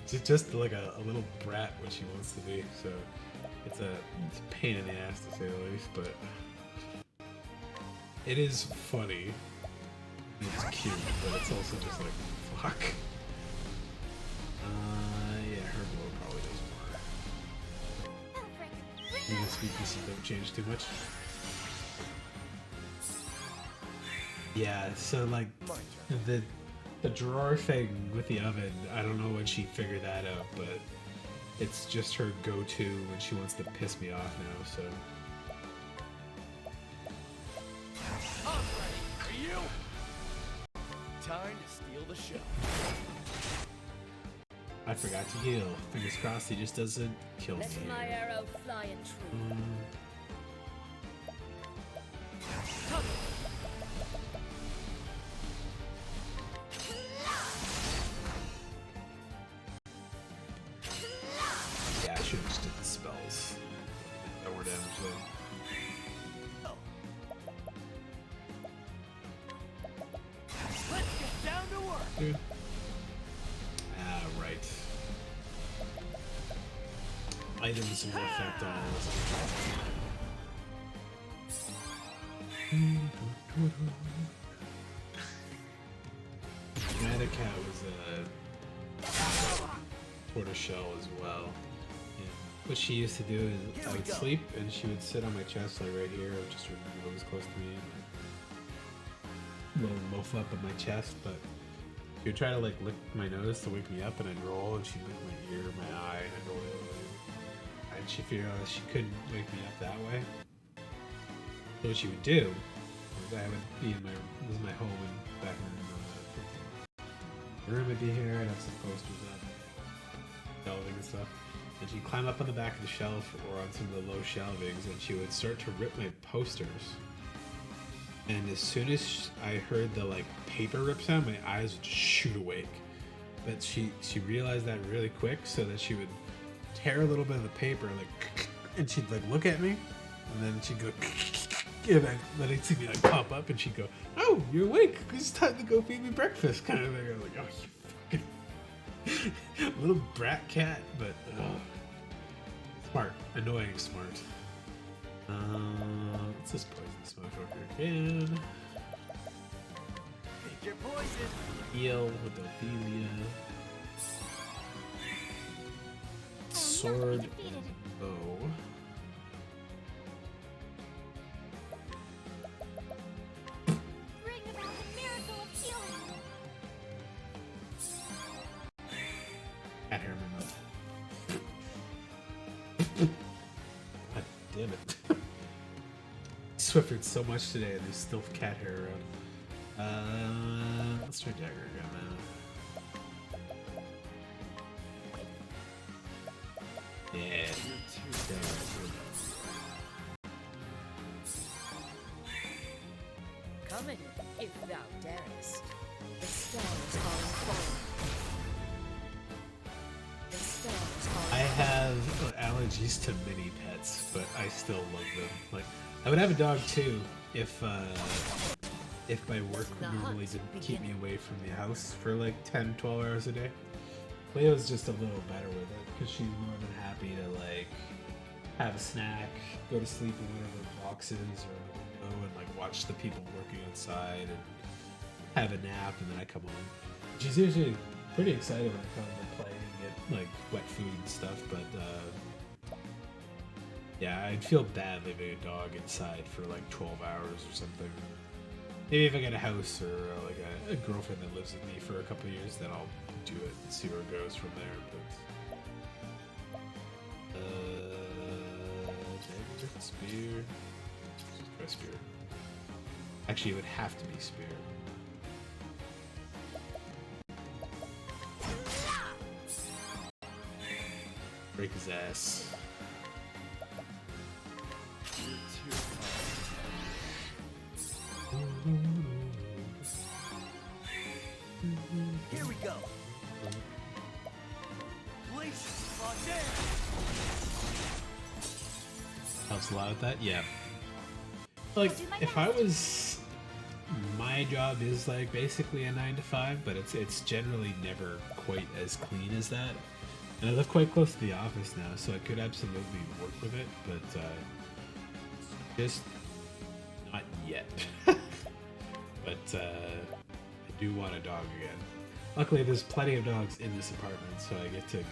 Speaker 1: She's just like a little brat when she wants to be, so it's a pain in the ass to say the least, but it is funny. It's cute, but it's also just like, fuck. Yeah, her blow probably does more.
Speaker 7: Alfred,
Speaker 1: These weaknesses don't change too much. Yeah, so like the drawer thing with the oven, I don't know when she figured that out, but it's just her go-to when she wants to piss me off now, so.
Speaker 4: I'm ready for you. Time to steal the show.
Speaker 1: I forgot to heal. Fingers crossed he just doesn't kill me.
Speaker 5: Let my arrow fly and true.
Speaker 1: Yeah, I should have just did the spells. No more damage though.
Speaker 4: Let's get down to work.
Speaker 1: Dude. Ah, right. Items will affect all. Medicat was a tortoiseshell as well. Yeah. What she used to do is I would sleep and she would sit on my chest like right here, or just really close to me. Little loaf up on my chest, but she would try to like lick my nose to wake me up, and I'd roll, and she'd lick my ear, my eye, and I'd roll the other way. And she figured out she couldn't wake me up that way. So what she would do was I would be in this is my home and back in the room would be here, I'd have some posters up, shelving and stuff. And she'd climb up on the back of the shelf or on some of the low shelvings, and she would start to rip my posters. And as soon as I heard the like paper rip sound, my eyes would just shoot awake. But she realized that really quick, so that she would tear a little bit of the paper, like, and she'd like look at me, and then she'd go, and then I'd see me like pop up, and she'd go, "Oh, you're awake? It's time to go feed me breakfast," kind of thing. I was like, "Oh, you fucking little brat cat," but smart, annoying, smart. Let's just poison this motherfucker again.
Speaker 4: Pick your poison.
Speaker 1: Heal with Ophelia. Sword and bow.
Speaker 7: bring about the miracle of healing.
Speaker 1: Cat hair in my mouth. God damn it. Swiffered so much today and there's still cat hair around. Let's try dagger again now. Yeah.
Speaker 5: Come in, if thou darest. The stars are falling. The stars are
Speaker 1: I have allergies to mini pets, but I still love them. Like, I would have a dog too if my work normally didn't keep me away from the house for like 10, 12 hours a day. Leo's just a little better with it because she's more than happy to like have a snack, go to sleep in one of her boxes, or go and like watch the people working outside and have a nap, and then I come home. She's usually pretty excited when I come to play and get like wet food and stuff, but yeah, I'd feel bad leaving a dog inside for like 12 hours or something. Maybe if I get a house or like a girlfriend that lives with me for a couple of years, then I'll do it and see where it goes from there. But dagger, spear. Just try spear. Actually, it would have to be spear. Break his ass.
Speaker 6: Here we go. Glaciers locked in.
Speaker 1: Helps a lot with that, yeah. Like, if I was, my job is like basically a 9 to 5, but it's generally never quite as clean as that. And I live quite close to the office now, so I could absolutely work with it, but just not yet. But I do want a dog again. Luckily, there's plenty of dogs in this apartment, so I get to go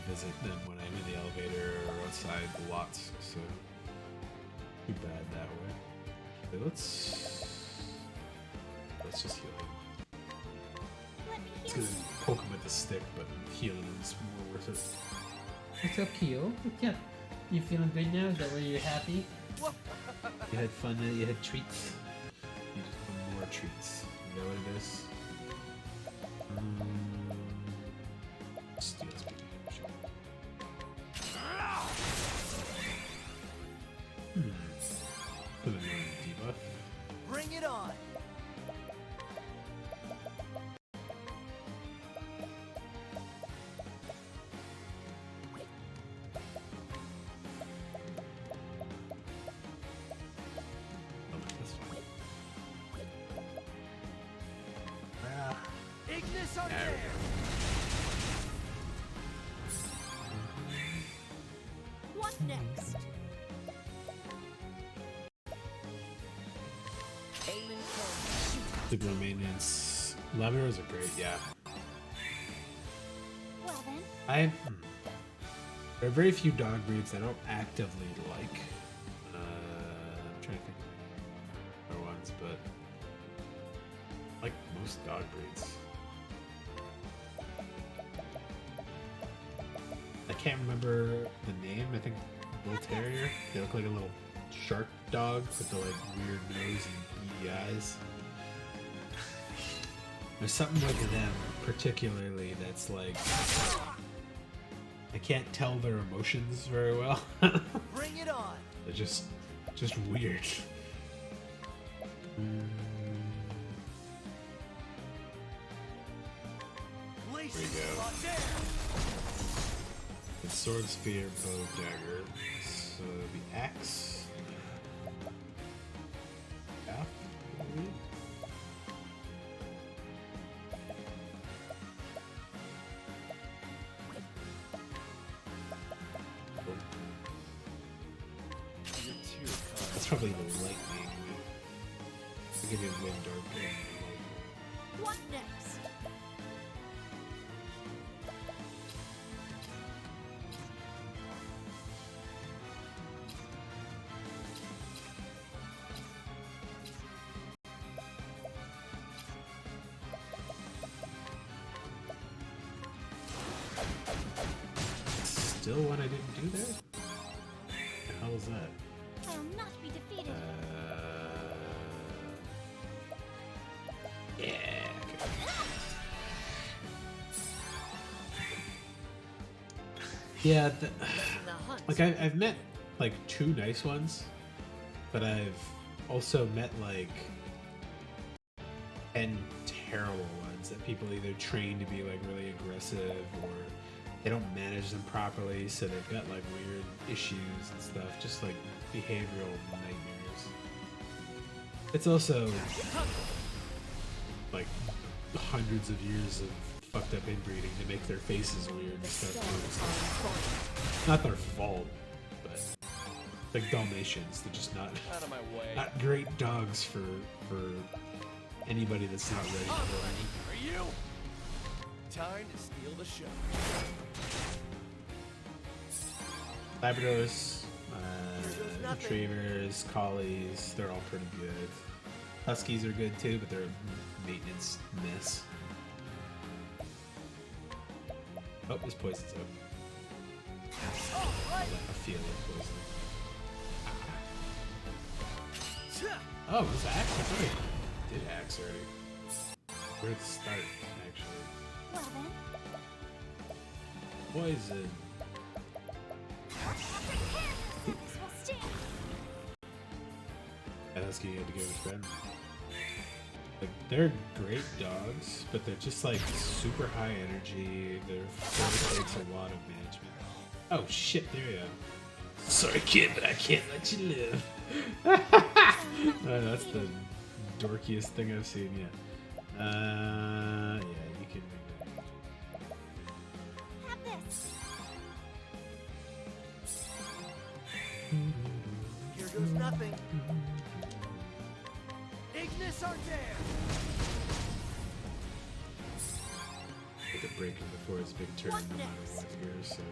Speaker 1: visit them when I'm in the elevator or outside the lots. So, too bad that way. Okay, let's just heal him.
Speaker 7: Let me
Speaker 1: It's
Speaker 7: heal
Speaker 1: gonna
Speaker 7: you.
Speaker 1: poke him with the stick, but healing is more worth it.
Speaker 8: What's up, Keo? Yeah. You feeling good now? Is that where you're happy?
Speaker 1: You had fun. You had treats. You just want more treats. You know what it is? Steel speaking. Put it in debuff.
Speaker 6: Bring it on.
Speaker 1: Oh, that's fine.
Speaker 6: Ignis on
Speaker 1: There we
Speaker 6: air.
Speaker 5: What next? Aim and kill.
Speaker 1: Signal maintenance. Levers are great, yeah.
Speaker 7: Well then,
Speaker 1: There are very few dog breeds I don't actively like. I'm trying to think of other ones, but I like most dog breeds. I can't remember the name. I think Bull Terrier. They look like a little shark dog with the like weird nose and beady eyes. There's something with them particularly that's like I can't tell their emotions very well.
Speaker 6: Bring it on.
Speaker 1: They're just weird.
Speaker 6: Glaciers
Speaker 1: go.
Speaker 6: locked in.
Speaker 1: It's sword, spear, bow, dagger. So the axe. Yeah. Maybe? Cool.
Speaker 4: You're too kind.
Speaker 1: That's probably the lightning. I give you a wind dark.
Speaker 5: What next?
Speaker 1: Still one I didn't do there? The hell is that?
Speaker 7: I will not be defeated.
Speaker 1: Yeah. Okay. Yeah.
Speaker 5: Letting the hunt.
Speaker 1: Like I've met like 2 nice ones, but I've also met like 10 terrible ones that people either train to be like really aggressive or they don't manage them properly, so they've got like weird issues and stuff, just like behavioral nightmares. It's also like hundreds of years of fucked up inbreeding to make their faces weird and
Speaker 5: The
Speaker 1: stuff.
Speaker 5: stars
Speaker 1: too.
Speaker 5: are on point.
Speaker 1: Not their fault, but like Dalmatians, they're just not
Speaker 4: Out of my way.
Speaker 1: not great dogs for anybody that's not ready
Speaker 4: I'm
Speaker 1: for them.
Speaker 4: ready. Are you? Time to steal the show.
Speaker 1: Labradors,
Speaker 6: goes nothing.
Speaker 1: Retrievers, Collies, they're all pretty good. Huskies are good too, but they're a maintenance mess. Oh, his poison's up. I feel it poison. Oh, it was axe? I thought I did axe already. Where to start, actually?
Speaker 7: Well then,
Speaker 1: Poison.
Speaker 7: After care, your service will stand.
Speaker 1: And that's getting to go with friends. Like, they're great dogs, but they're just like super high energy. Their fur takes a lot of management. Oh shit, there you are. Sorry kid, but I can't let you live. That's the dorkiest thing I've seen yet. Yeah, you can.
Speaker 7: Have this.
Speaker 6: Here goes nothing. Ignis Ardere!
Speaker 1: Get the break him before his big turn,
Speaker 7: What
Speaker 1: no matter
Speaker 7: next?
Speaker 1: what here, so.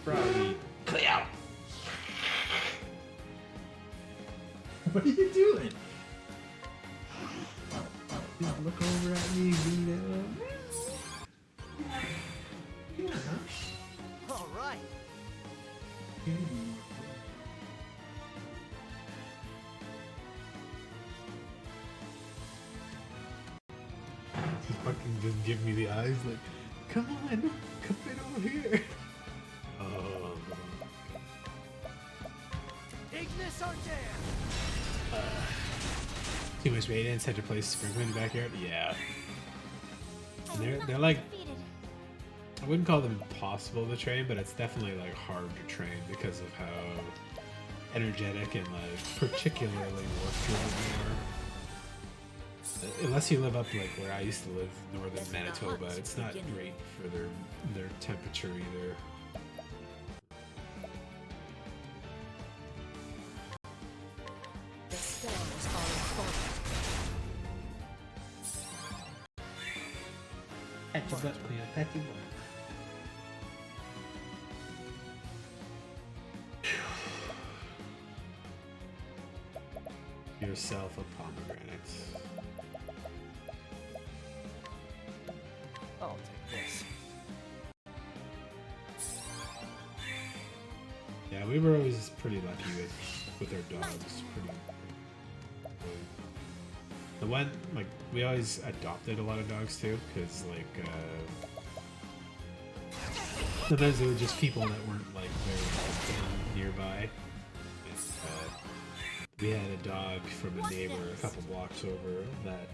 Speaker 1: Froggy, play out!
Speaker 8: What are you doing? Just look over at me, Vito. Yeah, huh?
Speaker 6: All right.
Speaker 1: He fucking just give me the eyes like, come on, come right over here. Oh,
Speaker 6: Ignis Ardere!
Speaker 1: too much maintenance, had to place sprinkler in the backyard? Yeah.
Speaker 7: I
Speaker 1: And
Speaker 7: will not
Speaker 1: they're
Speaker 7: be
Speaker 1: like,
Speaker 7: defeated.
Speaker 1: I wouldn't call them impossible to train, but it's definitely like hard to train because of how energetic and like particularly work driven they are. Unless you live up like where I used to live, northern Manitoba, it's not great for their temperature either.
Speaker 5: The stars are falling.
Speaker 8: Pat your butt, Cleo. Pat your butt.
Speaker 1: Yourself a pomegranate.
Speaker 4: I'll take this.
Speaker 1: Yeah, we were always pretty lucky with our dogs. The one, like, we always adopted a lot of dogs too, because like sometimes they were just people that weren't like very nearby. We had a dog from a neighbor a couple blocks over that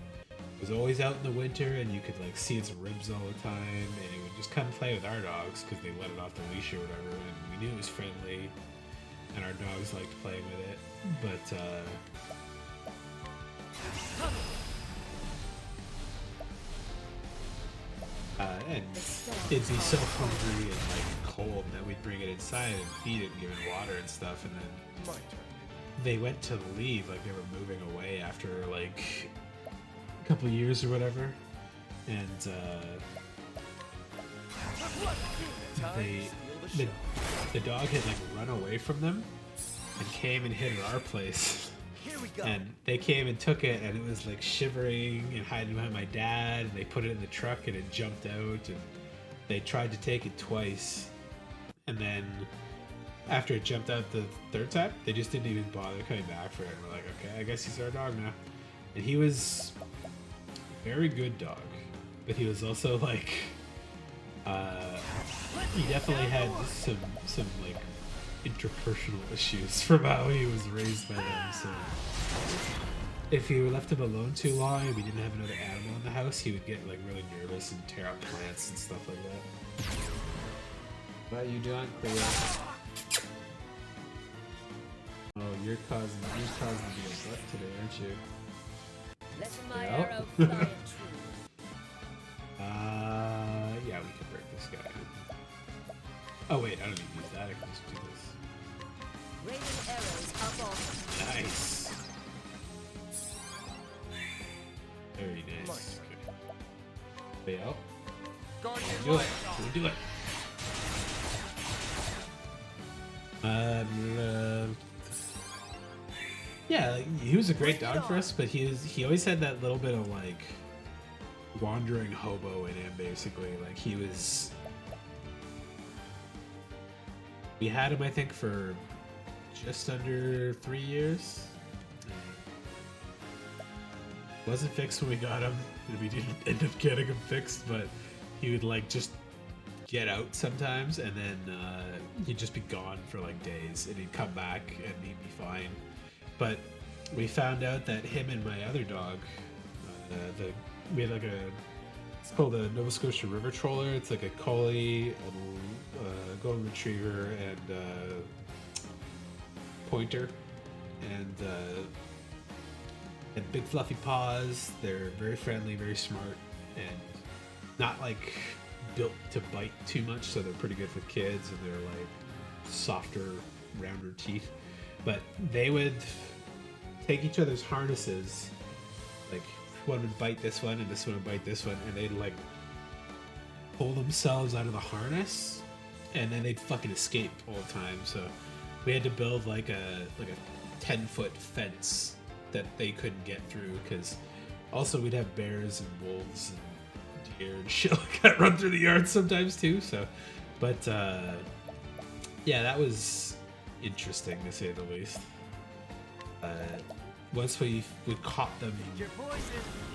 Speaker 1: was always out in the winter, and you could like see its ribs all the time, and it would just come play with our dogs because they let it off the leash or whatever, and we knew it was friendly, and our dogs liked playing with it. But and it'd be so hungry and like cold that we'd bring it inside and feed it and give it water and stuff, and then
Speaker 4: My turn.
Speaker 1: they went to leave, like they were moving away after like a couple years or whatever, and the dog had like run away from them and came and hid at our place.
Speaker 6: Here we go.
Speaker 1: And they came and took it, and it was like shivering and hiding behind my dad, and they put it in the truck and it jumped out, and they tried to take it twice, and then after it jumped out the third time, they just didn't even bother coming back for it. We're like, okay, I guess he's our dog now. And he was a very good dog, but he was also like, he definitely had some like interpersonal issues from how he was raised by them. So if you left him alone too long and we didn't have another animal in the house, he would get like really nervous and tear up plants and stuff like that. What are you doing, Cleo? Oh, you're causing me a butt today, aren't you?
Speaker 5: Let my
Speaker 1: Yeah.
Speaker 5: arrow fly true.
Speaker 1: Yeah, we can break this guy. Oh wait, I don't need to use that. I can just do this.
Speaker 5: Raining arrows up off.
Speaker 1: Nice. Very nice. Stay out.
Speaker 4: Guardian
Speaker 1: Do it.
Speaker 4: light.
Speaker 1: Do it. Yeah, like, he was a great dog for us, but he always had that little bit of like wandering hobo in him, basically. Like he was. We had him, I think, for just under 3 years. Wasn't fixed when we got him, and we didn't end up getting him fixed, but he would like just get out sometimes, and then he'd just be gone for like days, and he'd come back and he'd be fine. But we found out that him and my other dog, we had like it's called a Nova Scotia River Troller. It's like a collie, a golden retriever, and pointer, and big fluffy paws. They're very friendly, very smart, and not like built to bite too much, so they're pretty good with kids, and they're like softer, rounder teeth. But they would take each other's harnesses, like one would bite this one and this one would bite this one, and they'd like pull themselves out of the harness, and then they'd fucking escape all the time. So we had to build like a 10-foot fence that they couldn't get through, because also we'd have bears and wolves and deer and shit like that run through the yard sometimes too. So, but yeah, that was interesting to say the least. Once we caught them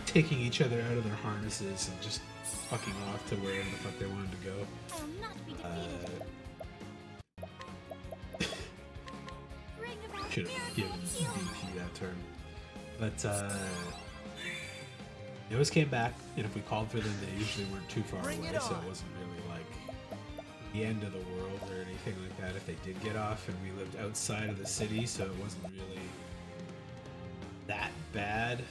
Speaker 1: taking each other out of their harnesses and just fucking off to wherever the fuck they wanted to go.
Speaker 7: I will not be defeated. Bring about
Speaker 1: Should have given
Speaker 7: miracle healing.
Speaker 1: DP that term. But they always came back, and if we called for them, they usually weren't too far away, so it wasn't really like the end of the world or anything like that if they did get off. And we lived outside of the city, so it wasn't really that bad.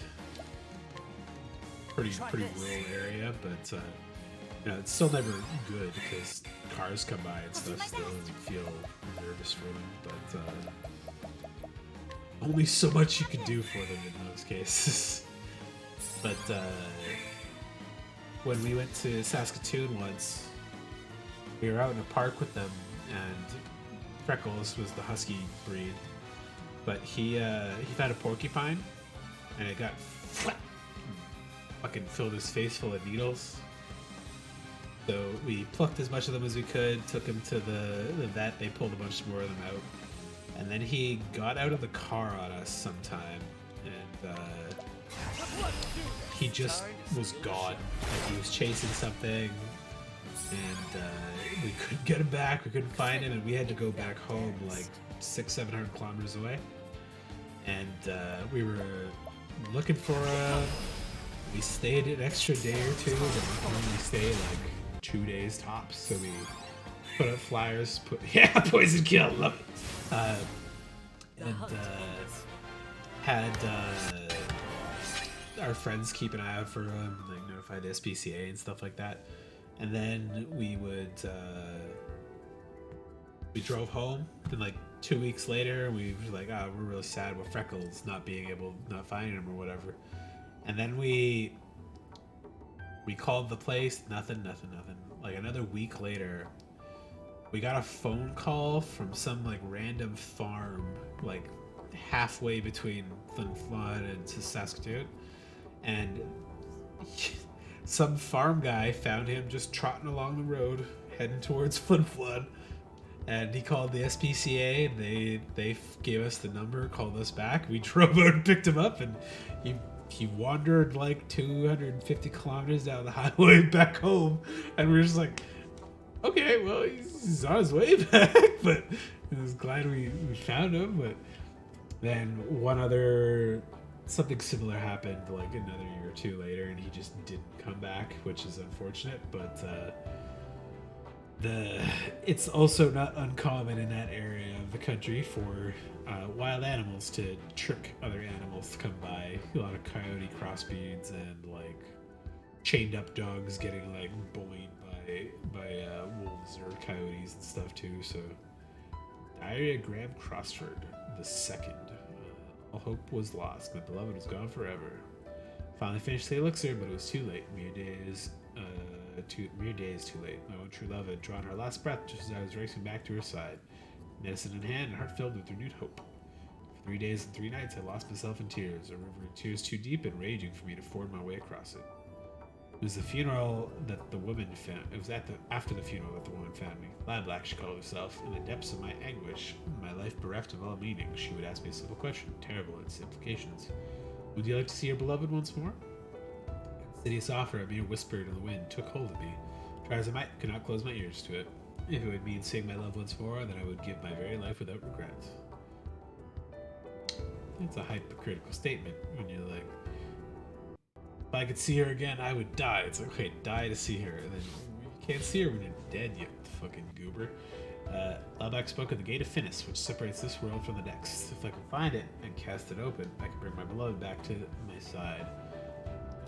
Speaker 1: Pretty rural area, but you know, it's still never good because cars come by and stuff still, and you feel nervous for them. But only so much you can do for them in those cases. But when we went to Saskatoon once, we were out in a park with them, and Freckles was the husky breed, but he found a porcupine, and it got fucking filled his face full of needles. So we plucked as much of them as we could, took him to the vet. They pulled a bunch more of them out, and then he got out of the car on us sometime, and he just was gone. Like, he was chasing something, and we couldn't get him back. We couldn't find him, and we had to go back home like 600-700 kilometers away. And we were looking for him. We stayed an extra day or two, but we only stayed like 2 days tops. So we put up flyers. Poison kill, love it. And had our friends keep an eye out for him, like notify the SPCA and stuff like that. And then we drove home, and like 2 weeks later, we were like, oh, we're really sad with Freckles not finding him or whatever. And then we called the place, nothing. Like another week later, we got a phone call from some like random farm, like halfway between Flin Flon and Saskatoon, and some farm guy found him just trotting along the road, heading towards Flin Flon. And he called the SPCA, and they gave us the number, called us back. We drove out and picked him up, and he wandered like 250 kilometers down the highway back home. And we were just like, okay, well, he's on his way back. But I was glad we found him. But then something similar happened like another year or two later, and he just didn't come back, which is unfortunate. But it's also not uncommon in that area of the country for wild animals to trick other animals to come by. A lot of coyote crossbreeds and like chained up dogs getting like bullied by wolves or coyotes and stuff too. So Diary of Graham Crossford II. All hope was lost. My beloved was gone forever. Finally finished the elixir, but it was too late. Mere days too late. My own true love had drawn her last breath just as I was racing back to her side, medicine in hand and heart filled with renewed hope. For 3 days and 3 nights I lost myself in tears, a river of tears too deep and raging for me to ford my way across it. It was the funeral that the woman found. It was after the funeral that the woman found me. Lablack, she called herself. In the depths of my anguish, my life bereft of all meaning, she would ask me a simple question, terrible in its implications. Would you like to see your beloved once more? Insidious offer, a mere whisper to the wind, took hold of me. Try as I might, could not close my ears to it. If it would mean seeing my loved ones more, then I would give my very life without regret. It's a hypocritical statement when you're like, if I could see her again, I would die. It's like, okay, die to see her. And then you can't see her when you're dead, you fucking goober. Lalbak spoke of the Gate of Finis, which separates this world from the next. If I could find it and cast it open, I could bring my beloved back to my side.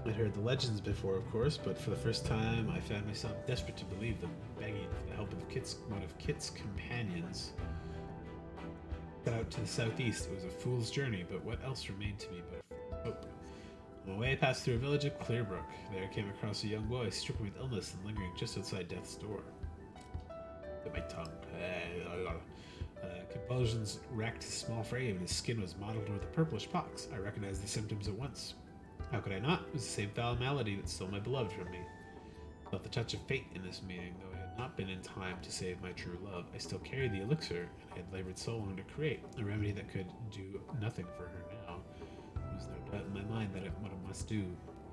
Speaker 1: I'd heard the legends before, of course, but for the first time, I found myself desperate to believe them, begging for the help of one of Kit's companions. Set out to the southeast. It was a fool's journey, but what else remained to me but a hope? On my way, I passed through a village of Clearbrook. There I came across a young boy stricken with illness and lingering just outside death's door. Bit my tongue. Convulsions racked his small frame, and his skin was mottled with a purplish pox. I recognized the symptoms at once. How could I not? It was the same foul malady that stole my beloved from me. I felt the touch of fate in this meeting, though I had not been in time to save my true love. I still carried the elixir, and I had labored so long to create a remedy that could do nothing for her now. There was no doubt in my mind that what I must do,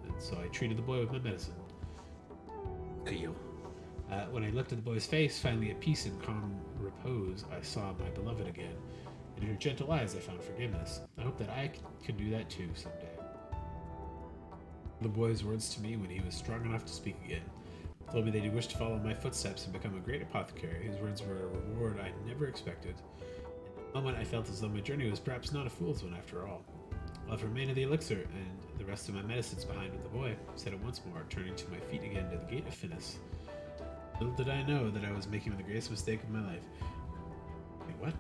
Speaker 1: and so I treated the boy with my medicine. When I looked at the boy's face, finally at peace and calm repose, I saw my beloved again. In her gentle eyes, I found forgiveness. I hope that I can do that too someday. The boy's words to me when he was strong enough to speak again told me that he wished to follow my footsteps and become a great apothecary. His words were a reward I never expected. In the moment, I felt as though my journey was perhaps not a fool's one after all. I'll remain of the elixir and the rest of my medicines behind with the boy, said it once more, turning to my feet again to the Gate of Finis. Little did I know that I was making the greatest mistake of my life. Wait, what?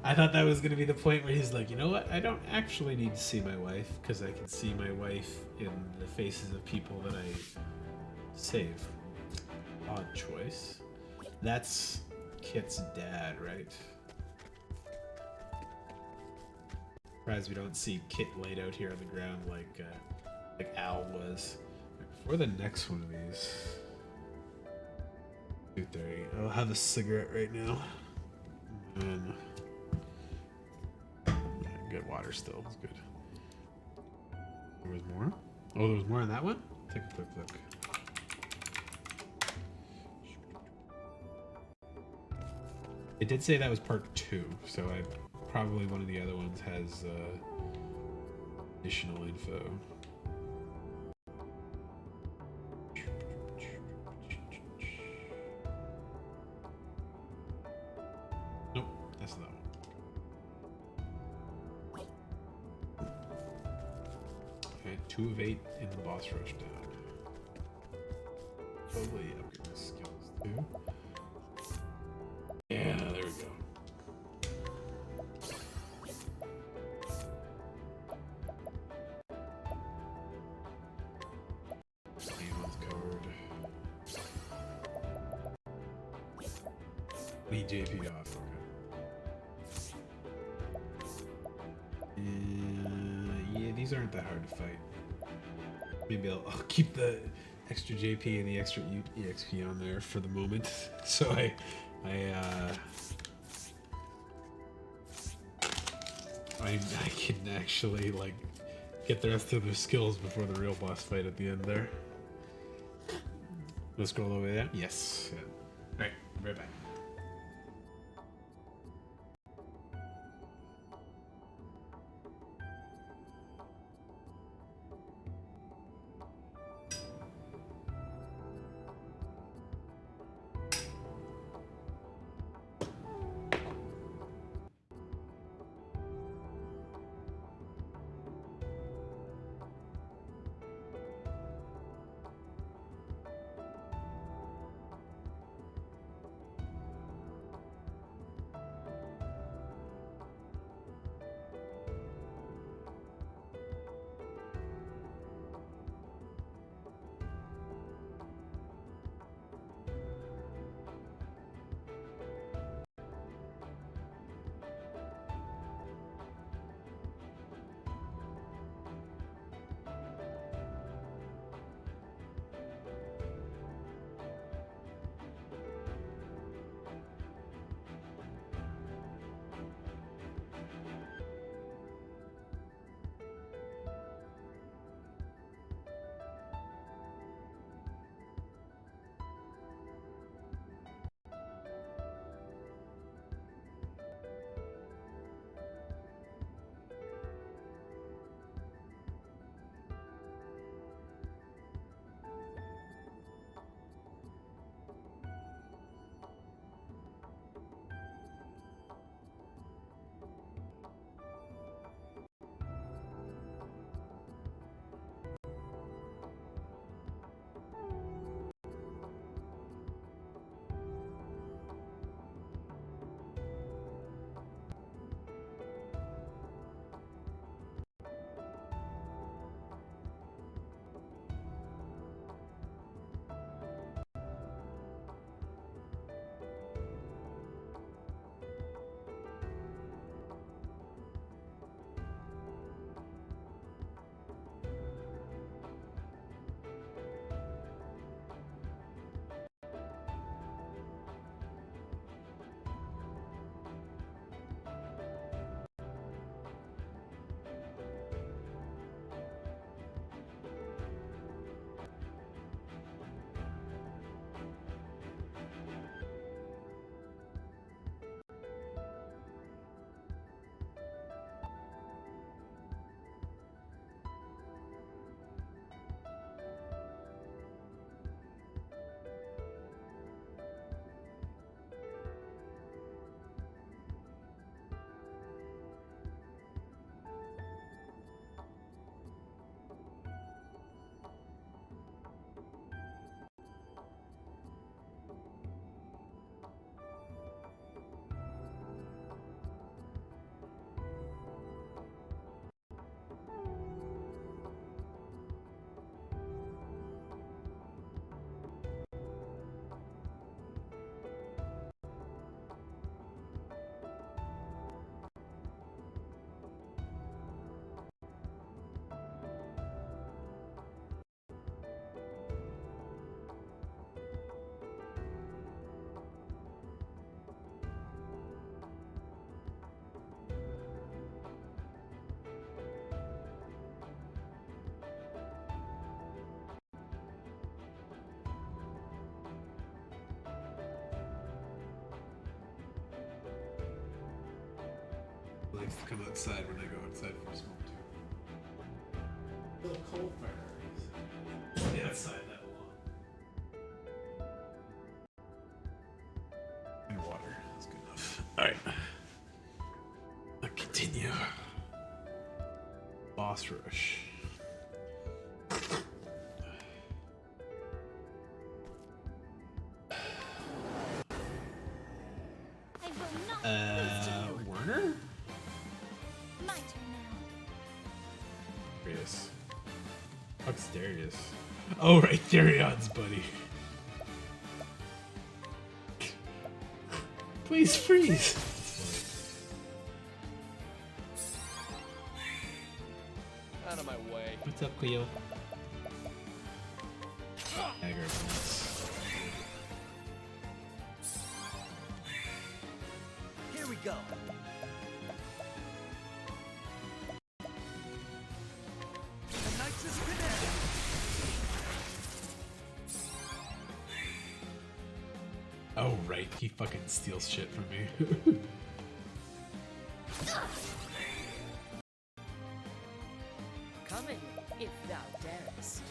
Speaker 1: I thought that was going to be the point where he's like, you know what? I don't actually need to see my wife, because I can see my wife in the faces of people that I save. Odd choice. That's Kit's dad, right? Surprised we don't see Kit laid out here on the ground like Al was. Before the next one of these. 2:30. I'll have a cigarette right now. And good water still. It's good. There was more? Oh, there was more on that one? Take a quick look. It did say that was part 2, so probably one of the other ones has additional info. Nope, that's not one. Okay, 2 of 8 in the boss rush down. Probably upgrade my skills too. Yeah, there we go. One's covered. Need JP off, okay. Yeah, these aren't that hard to fight. Maybe I'll keep the extra JP and the extra EXP on there for the moment. So I can actually like get the rest of their skills before the real boss fight at the end there. Let's go all the way there. Yes. Yeah. All right. Right back. likes to come outside when I go outside for a smoke too. Little coal fire. Stay outside that long. And water. That's good enough. Alright. I'll continue. Boss rush.
Speaker 7: I will not lose to you.
Speaker 1: Werner?
Speaker 7: My turn now.
Speaker 1: Darius. Fuck's Darius? Oh, right, Darion's buddy. Please freeze.
Speaker 4: Out of my way.
Speaker 8: What's up, Cleo?
Speaker 6: Here we go. The Knights is connected.
Speaker 1: Oh, right, he fucking steals shit from me.
Speaker 5: Come in, if thou darest.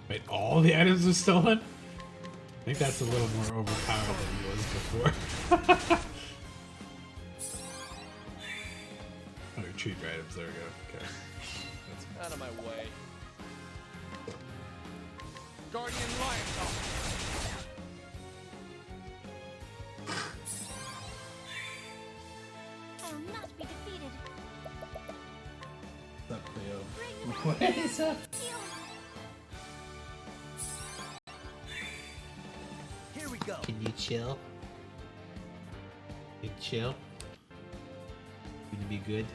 Speaker 1: Wait, all the items are stolen? I think that's a little more overpowered than he was before. Oh, retrieve your items, there we go. Okay. That's
Speaker 4: Out of my way. Guardian Lion Dog.
Speaker 7: I will not be defeated.
Speaker 8: What's up, Cleo?
Speaker 7: Bring
Speaker 8: What is up?
Speaker 7: heal.
Speaker 6: Here we go.
Speaker 8: Can you chill? You chill? Gonna be good?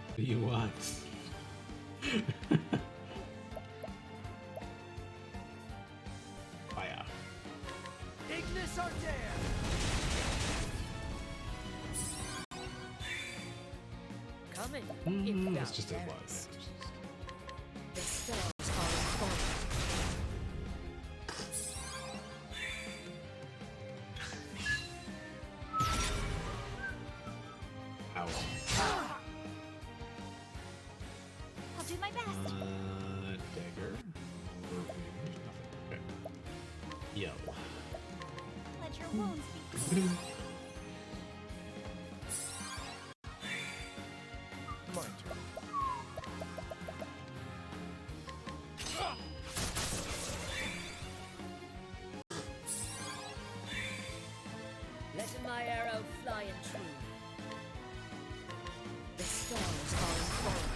Speaker 8: What do you want?
Speaker 1: fire.
Speaker 6: Ignis Ardea.
Speaker 5: Come in, if
Speaker 1: Mm,
Speaker 5: thou
Speaker 1: it's just a lot.
Speaker 5: darest. The stars are falling.
Speaker 1: Ow.
Speaker 7: I'll do my best.
Speaker 1: Dagger. Or nothing. Okay. Yo.
Speaker 7: Let your wounds be healed.
Speaker 4: My turn.
Speaker 5: Let my arrow fly and true. The stars are falling.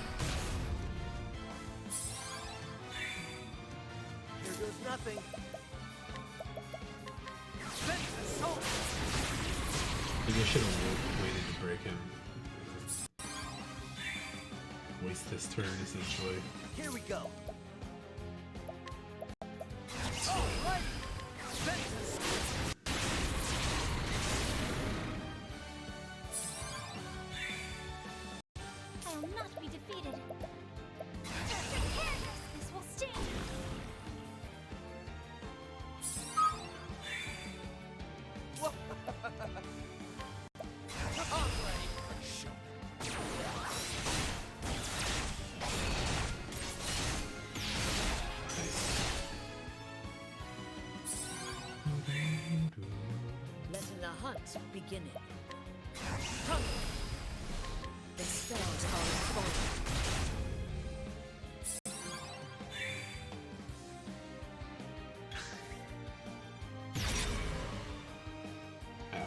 Speaker 6: Here goes nothing. Vent assault.
Speaker 1: Maybe I should have waited to break him. Waste this turn, essentially.
Speaker 6: Here we go. All right. Vent assault.
Speaker 7: I will not be defeated. Preparedness. This will sting.
Speaker 4: I'm ready for show.
Speaker 5: Letting the hunt begin. Come. The stars are falling.
Speaker 1: Ow.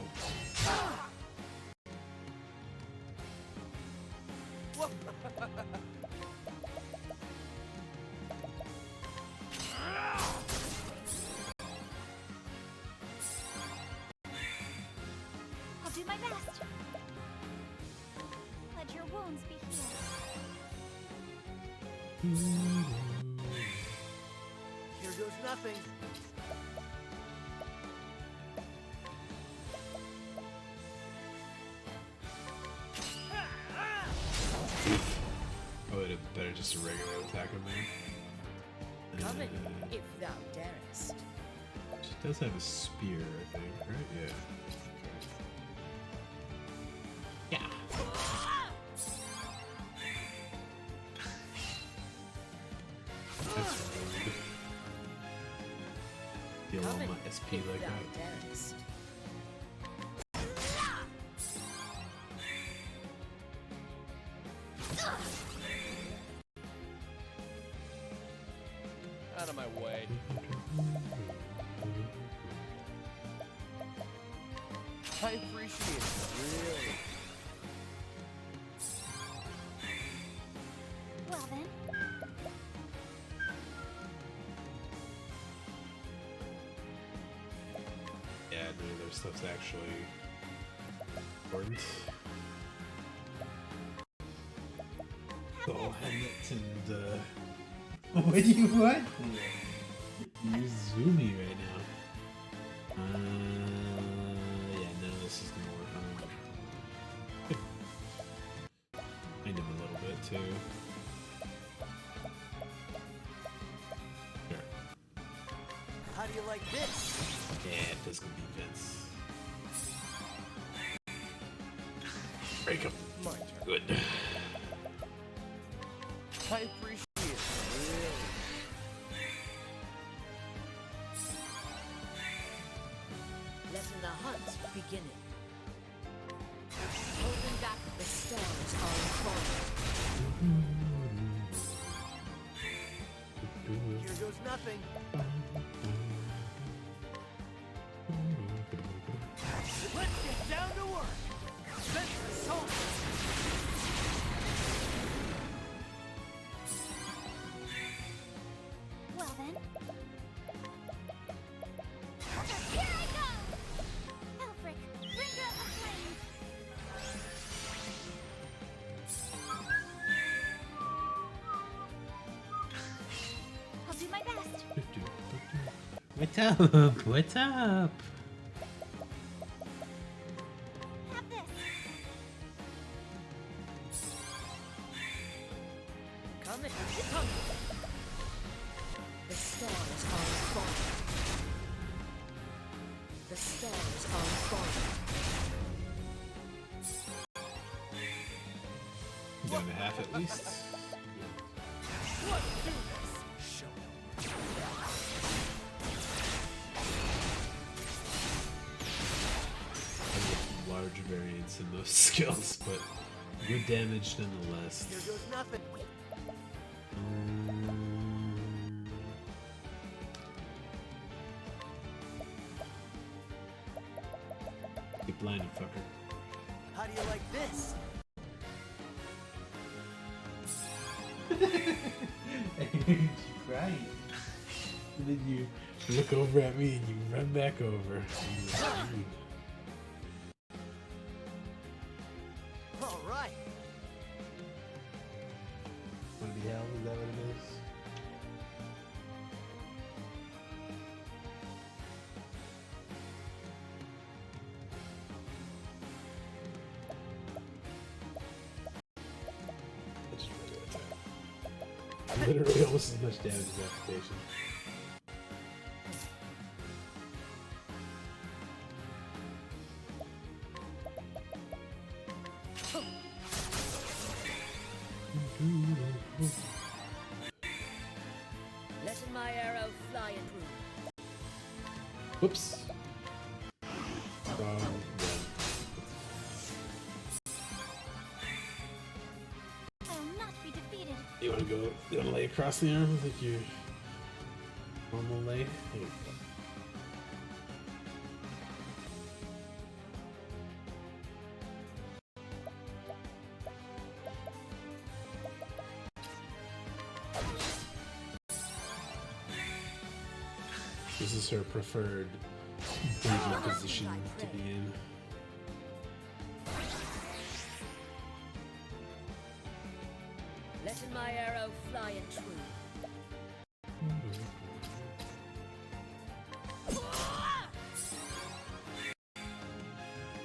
Speaker 7: I'll do my best. Let your wounds be healed.
Speaker 6: Here goes nothing.
Speaker 1: I would have better just a regular attack him there.
Speaker 5: Come in, if thou darest.
Speaker 1: She does have a spear, I think, right? Yeah. Yeah. That's rude. Deal all my SP like that.
Speaker 5: Darest.
Speaker 4: Out of my way. I appreciate it, really.
Speaker 7: Well then,
Speaker 1: Yeah, none of their stuff's actually important. The whole helmet and
Speaker 8: What do you want?
Speaker 1: you're zoomy right now. Yeah, none of this is gonna work on it. Kind of a little bit too. Sure.
Speaker 6: How do you like this?
Speaker 1: Yeah, physical defense. Break him.
Speaker 4: My turn.
Speaker 1: Good.
Speaker 4: I appreciate it, really.
Speaker 5: Letting the hunt begin. Holding back the stars are falling.
Speaker 6: Here goes nothing. Let's get down to work. Let's assault.
Speaker 7: well then. Here I go! Alfric, bringer of flame. I'll do my best.
Speaker 8: What's up? What's up?
Speaker 7: Have this.
Speaker 5: Coming, coming. The stars are falling. The stars are falling.
Speaker 1: Down to half at least.
Speaker 6: Let's do this. Show 'em.
Speaker 1: Large variance in those skills, but good damage nonetheless.
Speaker 6: Here goes nothing.
Speaker 1: Get blinded, fucker.
Speaker 6: How do you like this?
Speaker 8: I heard you crying.
Speaker 1: And then you look over at me and you run back over.
Speaker 6: All right.
Speaker 1: What the hell is that what it is? It's just regular attack. Literally almost as much damage as application.
Speaker 5: Letting my arrow fly and through.
Speaker 1: Whoops. Wrong one.
Speaker 7: I will not be defeated.
Speaker 1: You wanna go? You wanna lay across the arm like you normal lay? There you go. This is her preferred breeding position to be in.
Speaker 5: Letting my arrow fly and true.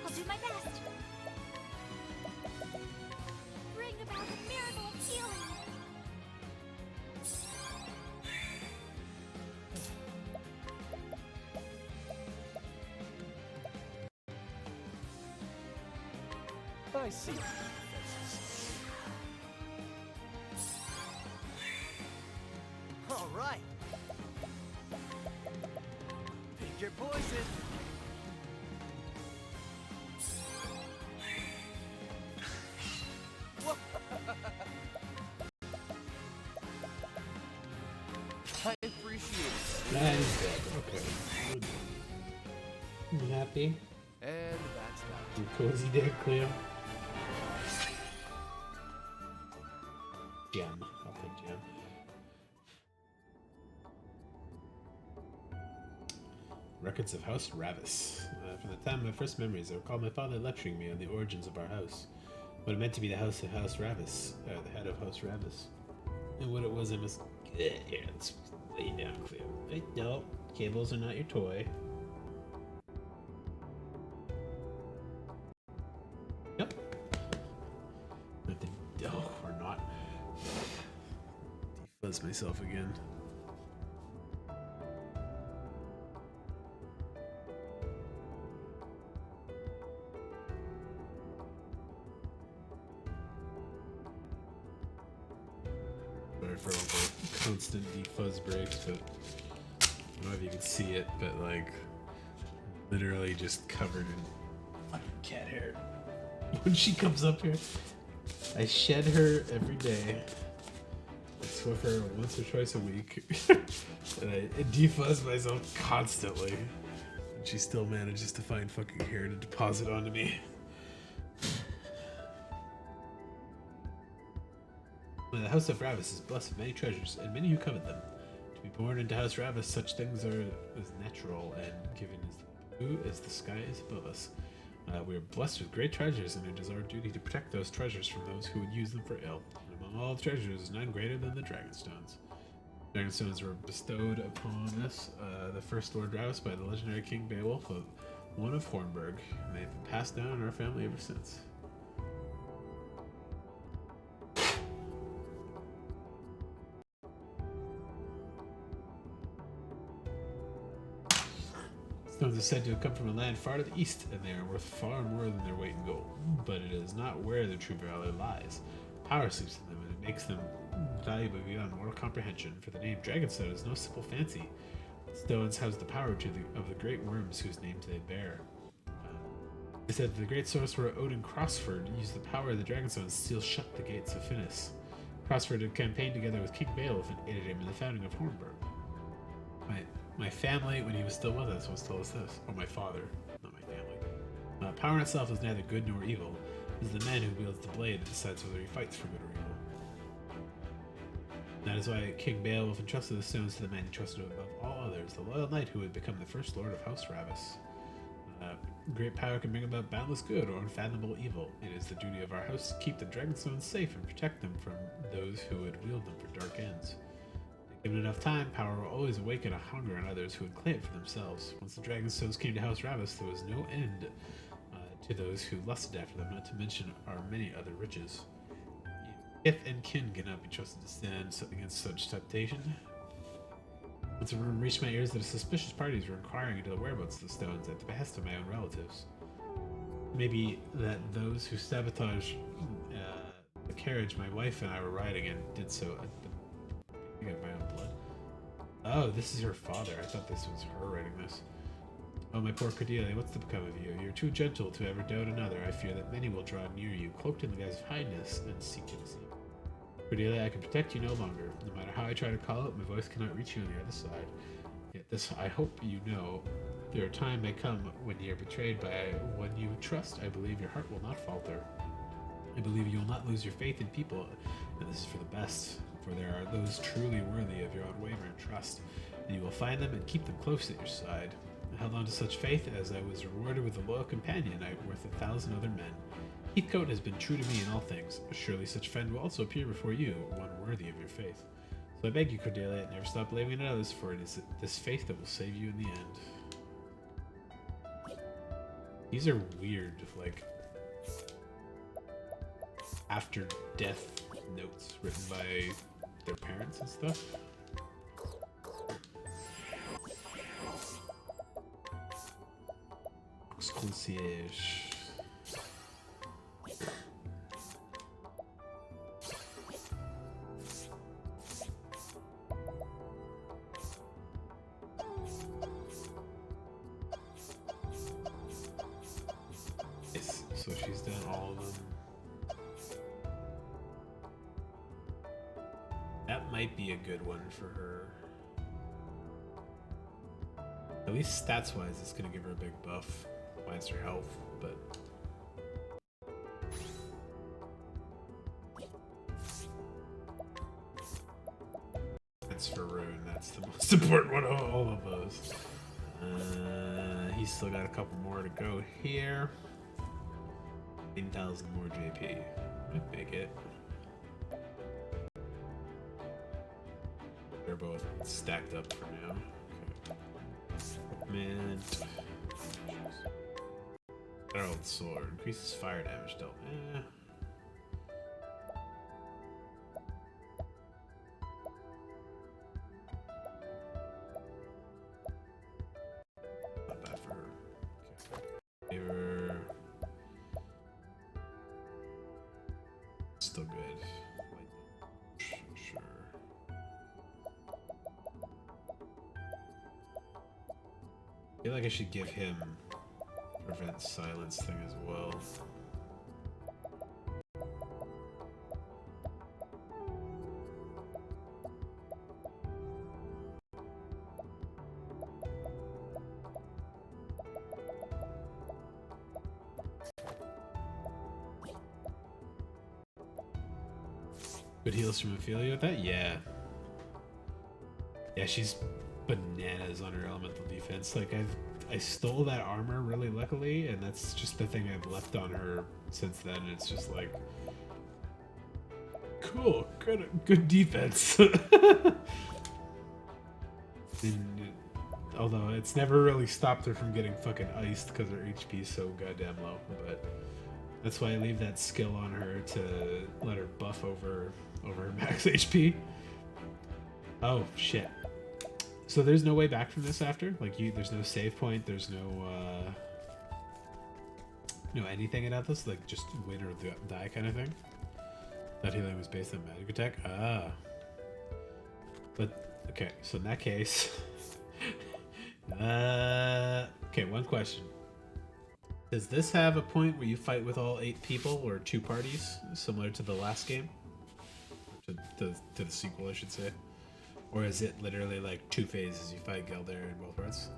Speaker 7: I'll do my best. Bring about a miracle of healing.
Speaker 4: I see.
Speaker 6: All right. Pick your poison.
Speaker 4: I appreciate it.
Speaker 1: That is dead. Okay. Good.
Speaker 8: You happy?
Speaker 4: And that's that.
Speaker 1: You cozy there, Cleo? Gem. I'll take gem. Records of House Ravis. From the time of my first memories, I recall my father lecturing me on the origins of our house. What it meant to be the house of House Ravis, the head of House Ravis. And what it was I must... Here, let's lay you down, Cleo. Hey, no, cables are not your toy. Yep. Oh, or not. Defuzz myself again. Sorry for all the constant defuzz breaks, but I don't know if you can see it, but like literally just covered in fucking cat hair. When she comes up here, I shed her every day. I swim her once or twice a week, and I defuzz myself constantly. And she still manages to find fucking hair to deposit onto me. The House of Ravis is blessed with many treasures, and many who covet them. To be born into House Ravis, such things are as natural and given as blue as the sky is above us. We are blessed with great treasures, and it is our duty to protect those treasures from those who would use them for ill. And among all treasures is none greater than the Dragonstones. Dragonstones were bestowed upon us, the first Lord Ravis, by the legendary King Beowulf, one of Hornburg, and they've been passed down in our family ever since. Stones are said to have come from a land far to the east, and they are worth far more than their weight in gold. But it is not where their true value lies. Power sleeps in them, and it makes them valuable beyond mortal comprehension. For the name Dragonstone is no simple fancy. Stones house the power of the great worms whose names they bear. It said that the great sorcerer Odin Crossford used the power of the Dragonstone to seal shut the gates of Finis. Crossford had campaigned together with King Beowulf and aided him in the founding of Hornburg. My family, when he was still with us, once told us this. Or my father, not my family. Power in itself is neither good nor evil. It is the man who wields the blade that decides whether he fights for good or evil. That is why King Beowulf entrusted the stones to the man he trusted above all others, the loyal knight who would become the first lord of House Ravis. Great power can bring about boundless good or unfathomable evil. It is the duty of our house to keep the Dragonstones safe and protect them from those who would wield them for dark ends. Given enough time, power will always awaken a hunger in others who would claim it for themselves. Once the Dragonstones came to House Ravis, there was no end to those who lusted after them, not to mention our many other riches. Kith and kin cannot be trusted to stand against such temptation. Once a rumor reached my ears that suspicious parties were inquiring into the whereabouts of the stones at the behest of my own relatives. Maybe that those who sabotaged the carriage my wife and I were riding in did so at the beginning of my own blood. Oh, this is her father. I thought this was her writing this. Oh, my poor Cordelia, what's to become of you? You're too gentle to ever doubt another. I fear that many will draw near you, cloaked in the guise of highness, and seek to deceive. Cordelia, I can protect you no longer. No matter how I try to call out, my voice cannot reach you on the other side. Yet this, I hope you know, there a time may come when you are betrayed by one you trust. I believe your heart will not falter. I believe you will not lose your faith in people, and this is for the best, for there are those truly worthy of your unwavering trust, and you will find them and keep them close at your side. I held on to such faith as I was rewarded with a loyal companion worth 1,000 other men. Heathcote has been true to me in all things. Surely such friend will also appear before you, one worthy of your faith. So I beg you, Cordelia, never stop believing in others, for it is this faith that will save you in the end. These are weird, like, after death notes written by their parents and stuff. Concierge. all of them. That might be a good one for her. At least stats-wise, it's gonna give her a big buff. Minus her health, but... That's for Rune, that's the most important one of all of those. He's still got a couple more to go here. 10,000 more JP. I'd make it. They're both stacked up for now. Okay. Equipment. Herald Sword. Increases fire damage dealt. Not bad for her. Okay. Favor. Still good. Sure. I feel like I should give him prevent silence thing as well. Good heals from Ophelia with that? Yeah. Yeah, she's bananas on her elemental defense. Like, I stole that armor really luckily, and that's just the thing I've left on her since then. It's just like, cool, good defense. Although it's never really stopped her from getting fucking iced because her HP is so goddamn low, but that's why I leave that skill on her to let her buff over her max HP. Oh shit. So there's no way back from this after? Like there's no save point, there's no anything about this, like just win or die kind of thing? That healing was based on magic attack? Ah. But okay, so in that case okay, one question. Does this have a point where you fight with all 8 people or 2 parties, similar to the last game? To the sequel, I should say. Or is it literally like 2 phases? You fight Gelder in both parts?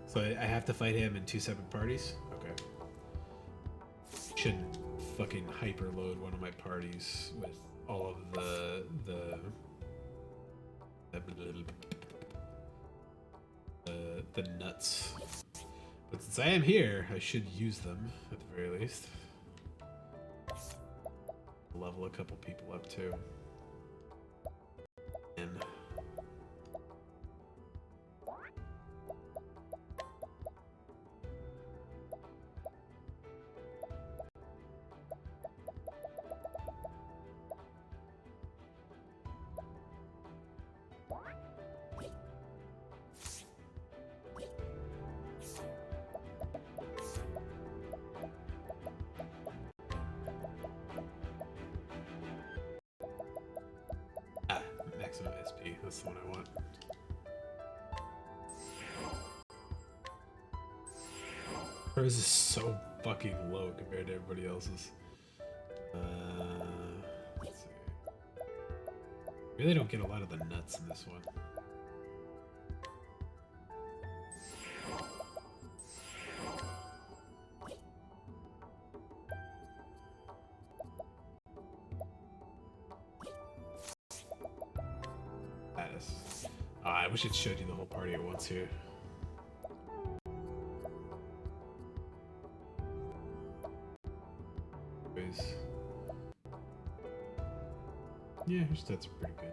Speaker 1: So I have to fight him in 2 separate parties? Okay. Shouldn't fucking hyperload one of my parties with all of the nuts. But since I am here, I should use them at the very least. Level a couple people up too. And maximum SP, that's the one I want. Hers is so fucking low compared to everybody else's. Let's see. Really don't get a lot of the nuts in this one. I wish it showed you the whole party at once here. Anyways. Yeah, her stats are pretty good.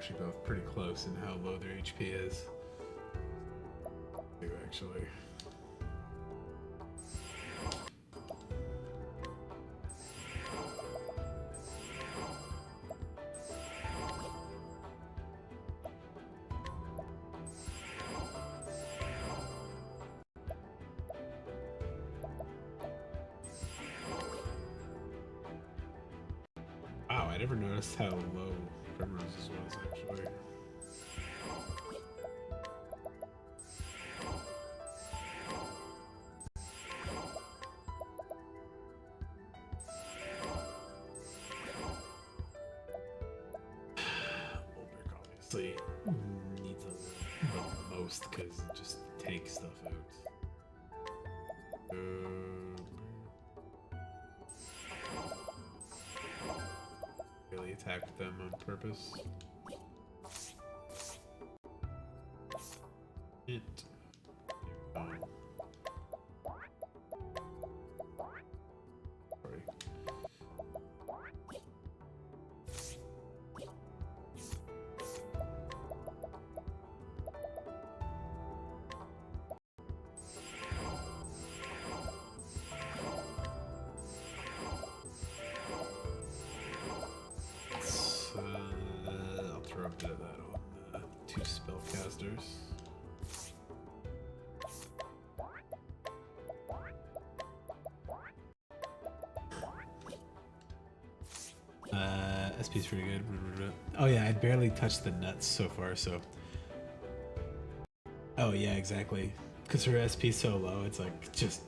Speaker 1: actually both pretty close in how low their HP is. Actually. Wow, I never noticed how low Primrose's was actually. Ulrich obviously needs the most because it just takes stuff out. Really attacked them on purpose. It. Sorry. I'll throw a bit of that on the two spellcasters. SP's pretty good. Oh yeah, I barely touched the nuts so far, so. Oh yeah, exactly. Because her SP's so low, it's like just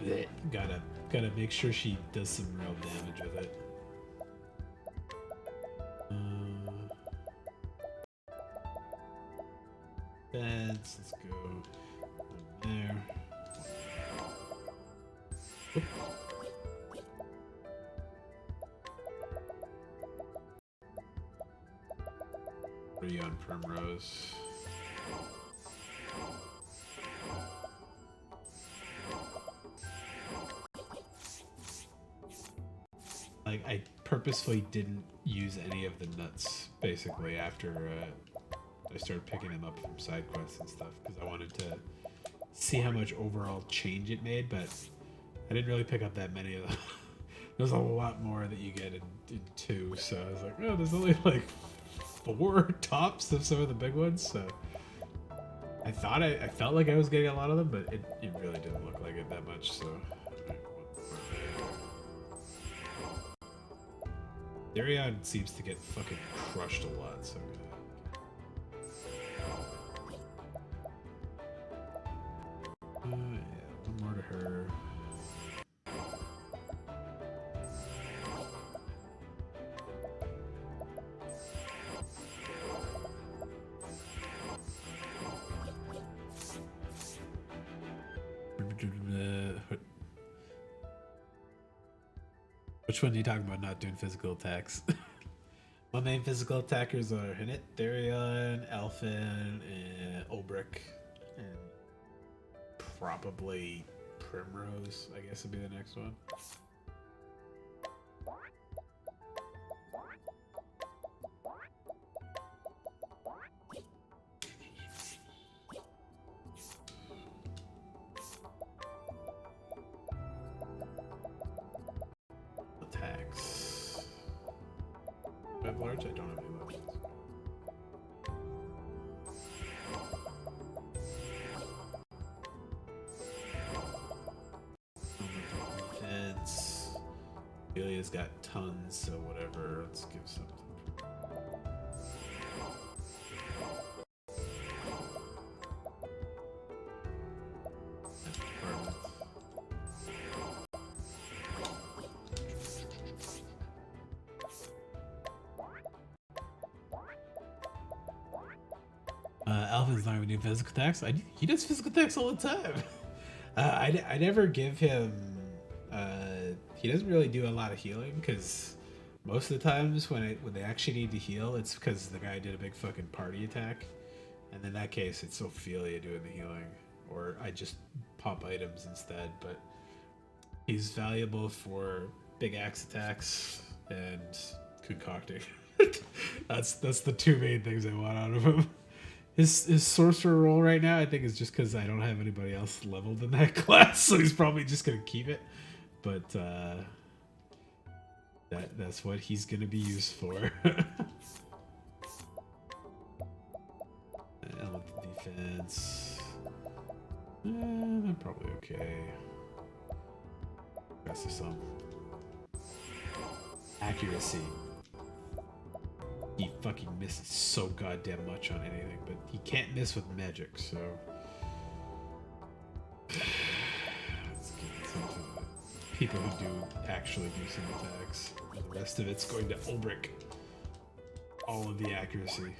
Speaker 1: bleh. Gotta make sure she does some real damage with it. Beds, let's go there. Oop. What are you on Primrose? Like, I purposefully didn't use any of the nuts, basically, after I started picking them up from side quests and stuff, because I wanted to see how much overall change it made, but I didn't really pick up that many of them. There's a lot more that you get in 2, so I was like, oh, there's only like 4 tops of some of the big ones, so I felt like I was getting a lot of them, but it really didn't look like it that much, so. Darion seems to get fucking crushed a lot, so yeah, one more to her. Which one are you talking about not doing physical attacks? My main physical attackers are Hinit, Therion, Elfin, and Ulbrich, and probably Primrose, I guess would be the next one. Attacks. Do I have large? I don't have any large. Defense. Elia's got tons, so whatever. Let's give something. That's perfect. Alpha's not even doing physical attacks. He does physical attacks all the time. I never give him. He doesn't really do a lot of healing because most of the times when they actually need to heal, it's because the guy did a big fucking party attack, and in that case, it's Ophelia doing the healing, or I just pop items instead. But he's valuable for big axe attacks and concocting. That's the two main things I want out of him. His sorcerer role right now, I think, is just because I don't have anybody else leveled in that class, so he's probably just gonna keep it. But that's what he's gonna be used for. Element defense. I'm probably okay. Rest of some accuracy. He fucking misses so goddamn much on anything, but he can't miss with magic, so let's get into the people who do actually do some attacks. And the rest of it's going to Ulbrich. All of the accuracy.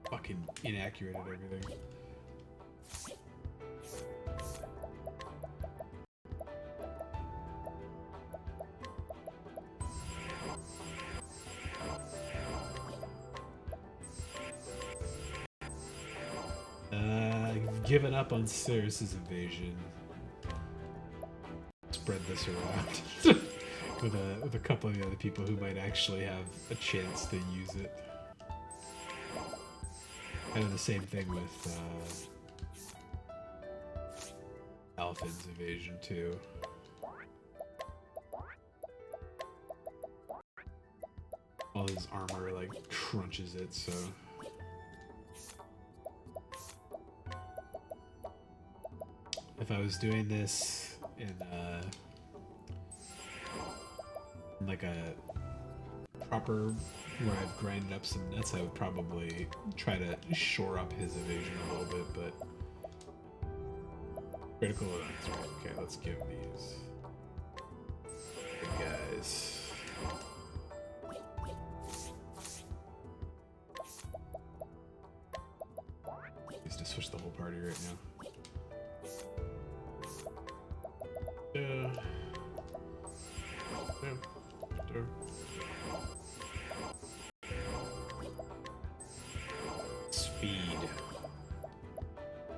Speaker 1: Fucking inaccurate at everything. I've given up on Ceres's evasion. Spread this around with a couple of the other people who might actually have a chance to use it. Kind of the same thing with Alphin's evasion too. All his armor like crunches it, so. If I was doing this in like a proper where I've grinded up some nuts, I would probably try to shore up his evasion a little bit, but critical events, right? Okay, let's give these big guys. Needs to switch the whole party right now. Speed.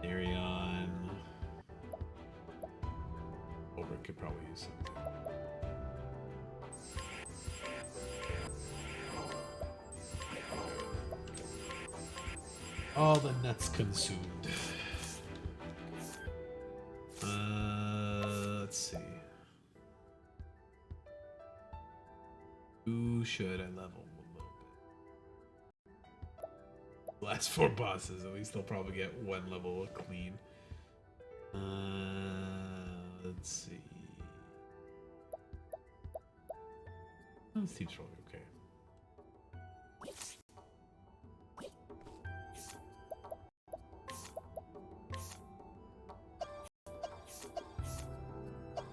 Speaker 1: Arion. Ulbrich could probably use something. All the nuts consumed. Let's see. Who should I level a little bit? Last 4 bosses, at least they'll probably get 1 level clean. Let's see. Oh, this team's probably okay.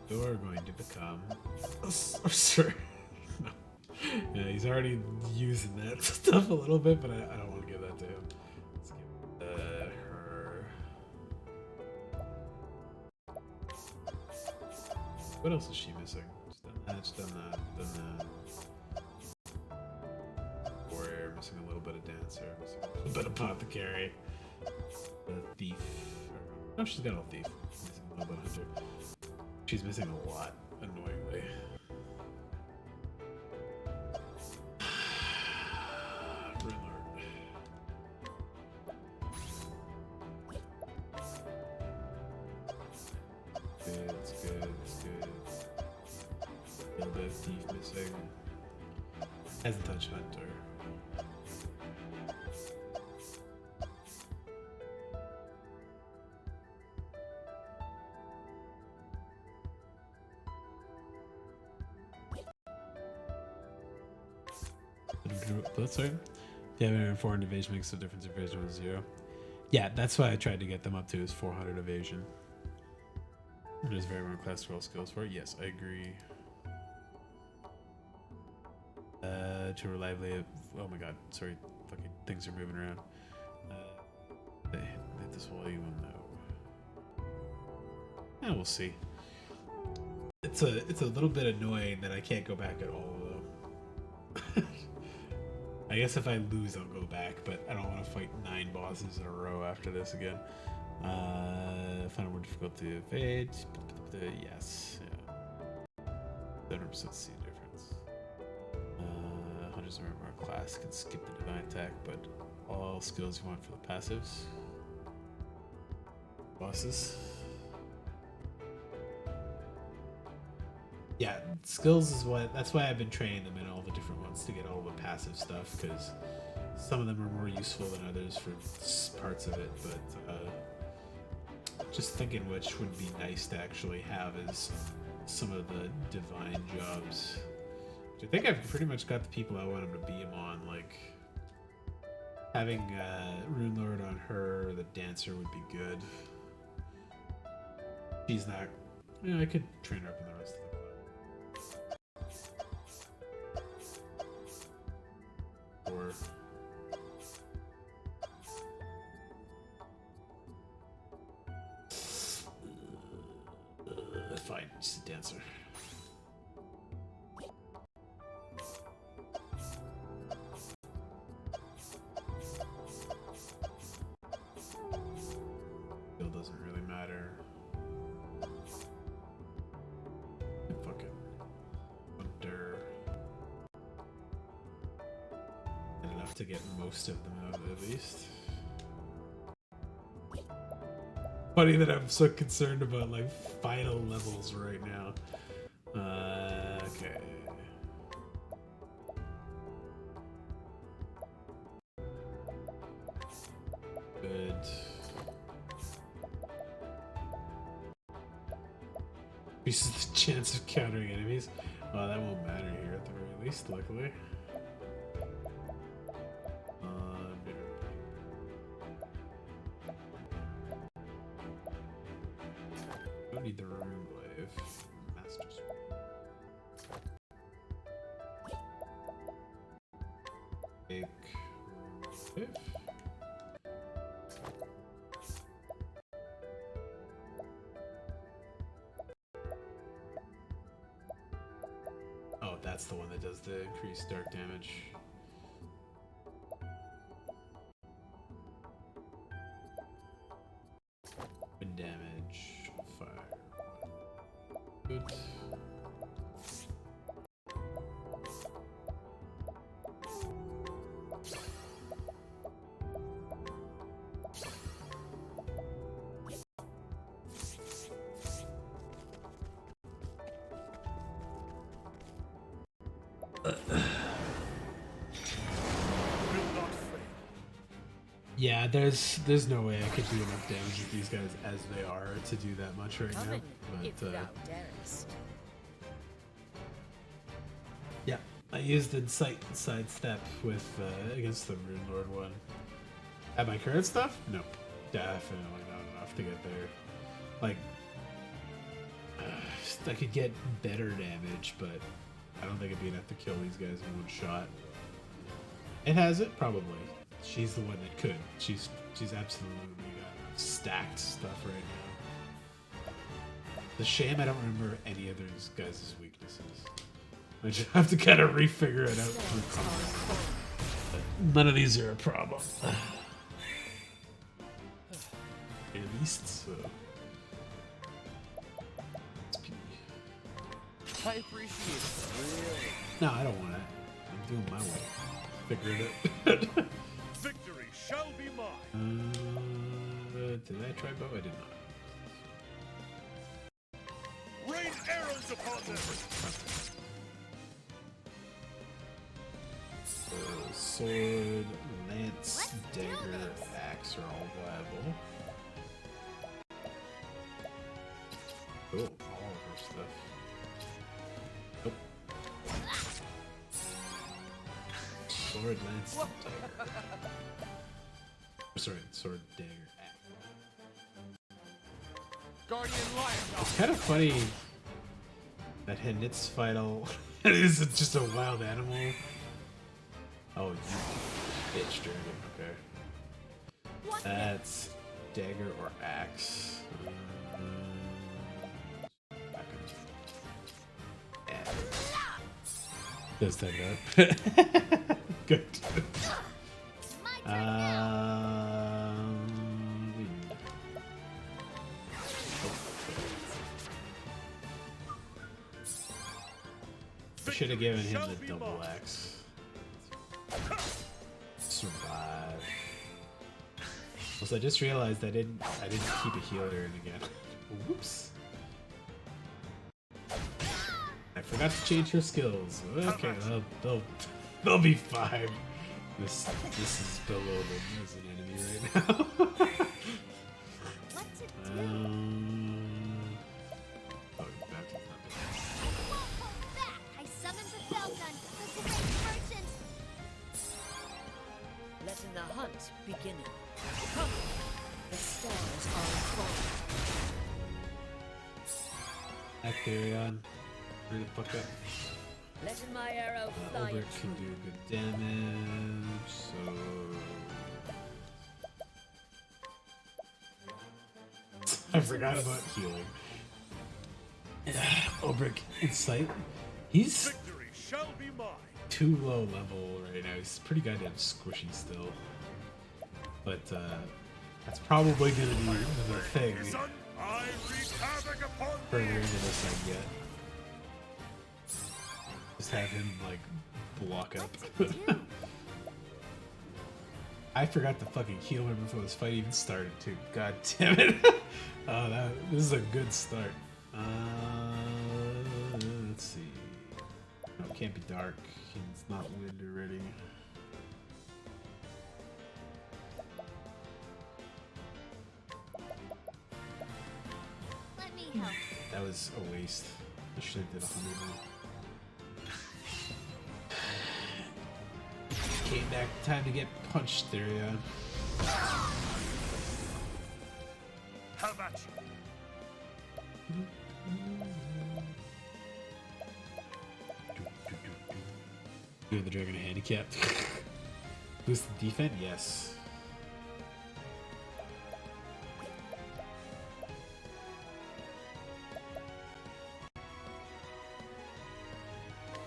Speaker 1: You're going to become a sorcerer. No. Yeah, he's already using that stuff a little bit, but I don't want to give that to him. Let's give her. What else is she missing? She's done that, she's done that, done that. Warrior, missing a little bit of dancer, missing a little bit of apothecary. Thief. No, she's got a thief. She's missing a little bit of hunter. She's missing a lot, annoyingly. Good, it's good, it's good. A little bit of thief missing. Hasn't touched hunter. Blitzer? Yeah, 400 evasion makes the difference if evasion was 0. Yeah, that's why I tried to get them up to is 400 evasion. There's very one class spell skills for it. Yes, I agree. To reliably. Oh my god, sorry. Fucking things are moving around. They hit this volume, no. Yeah, we'll see. It's a little bit annoying that I can't go back at all, though. I guess if I lose, I'll go back, but I don't want to fight 9 bosses in a row after this again. Find it more difficult to evade. Yes, yeah. 100% see a difference. Just remember our class can skip the divine attack, but all skills you want for the passives. Bosses. Yeah, skills is that's why I've been training them in all the different ones to get all the passive stuff, because some of them are more useful than others for parts of it, but just thinking which would be nice to actually have is some of the divine jobs. I think I've pretty much got the people I want them to beam on, like having Rune Lord on her, or the dancer would be good. She's not, I could train her up in the rest of the class. Or fine, just a dancer. Skill doesn't really matter. Fucking Hunter. And enough to get most of them out at least. Funny that I'm so concerned about like final levels right now. Okay. Good. Increases the chance of countering enemies. Well, that won't matter here at the very least, luckily. Don't need the Rune Glaive. Master Sword. Take Rune Glaive. Oh, that's the one that does the increased dark damage. Wind damage, fire. Good. Yeah, there's no way I could do enough damage with these guys as they are to do that much right now.
Speaker 5: If
Speaker 1: But
Speaker 5: thou darest.
Speaker 1: yeah, I used Insight and Sidestep with against the Rune Lord one. At my current stuff? Nope, definitely not enough to get there. Like, I could get better damage, but I don't think it'd be enough to kill these guys in one shot. It has it, probably. She's the one that could. She's absolutely got stacked stuff right now. The shame I don't remember any of these guys' weaknesses. I just have to kind of refigure it out through combat. But none of these are a problem. At least, so.
Speaker 4: I appreciate it. Really.
Speaker 1: No, I don't want it. I'm doing my way. Figuring it.
Speaker 3: Victory shall be mine.
Speaker 1: Did I try bow? I did not.
Speaker 3: Rain arrows upon them.
Speaker 1: Sword, lance, dagger, axe are all viable. Cool, all of her stuff. Nope. Sword, lance, dagger. Sorry, sword, dagger, axe.
Speaker 4: Guardian Lion.
Speaker 1: It's kind of funny that Henit's final is just a wild animal. Oh, you bitch, dragon. Okay. That's dagger or axe. Does that up? Good. I should have given him the double axe. Plus, I just realized I didn't keep a healer in again. Whoops. I forgot to change her skills. Okay, they'll be fine. This is below them as an enemy right now.
Speaker 7: What to do?
Speaker 1: Oh, back to the
Speaker 7: I won't hold back. I summoned the Felgun, the great merchant.
Speaker 5: Letting the hunt begin. Come. The stars are falling.
Speaker 1: Acterion. Hurry the fuck up.
Speaker 5: Letting my arrow fly
Speaker 1: Albert
Speaker 5: true.
Speaker 1: can do good damage, so... I forgot about healing. Obrick Insight. He's
Speaker 3: Victory shall be mine.
Speaker 1: too low level right now. He's pretty goddamn squishy still. But that's probably gonna be the thing
Speaker 3: Son, I wreak havoc upon
Speaker 1: further
Speaker 3: thee.
Speaker 1: into this I get. Just have him like block up.
Speaker 7: What to do?
Speaker 1: I forgot to fucking heal him before this fight even started too. God damn it. Oh, this is a good start. Let's see. No, it can't be dark. It's not wind already.
Speaker 7: Let me help.
Speaker 1: That was a waste. I should have did 100 more. Came back, time to get punched there, yeah.
Speaker 3: How about you?
Speaker 1: Give the dragon a handicap. Boost the defense? Yes.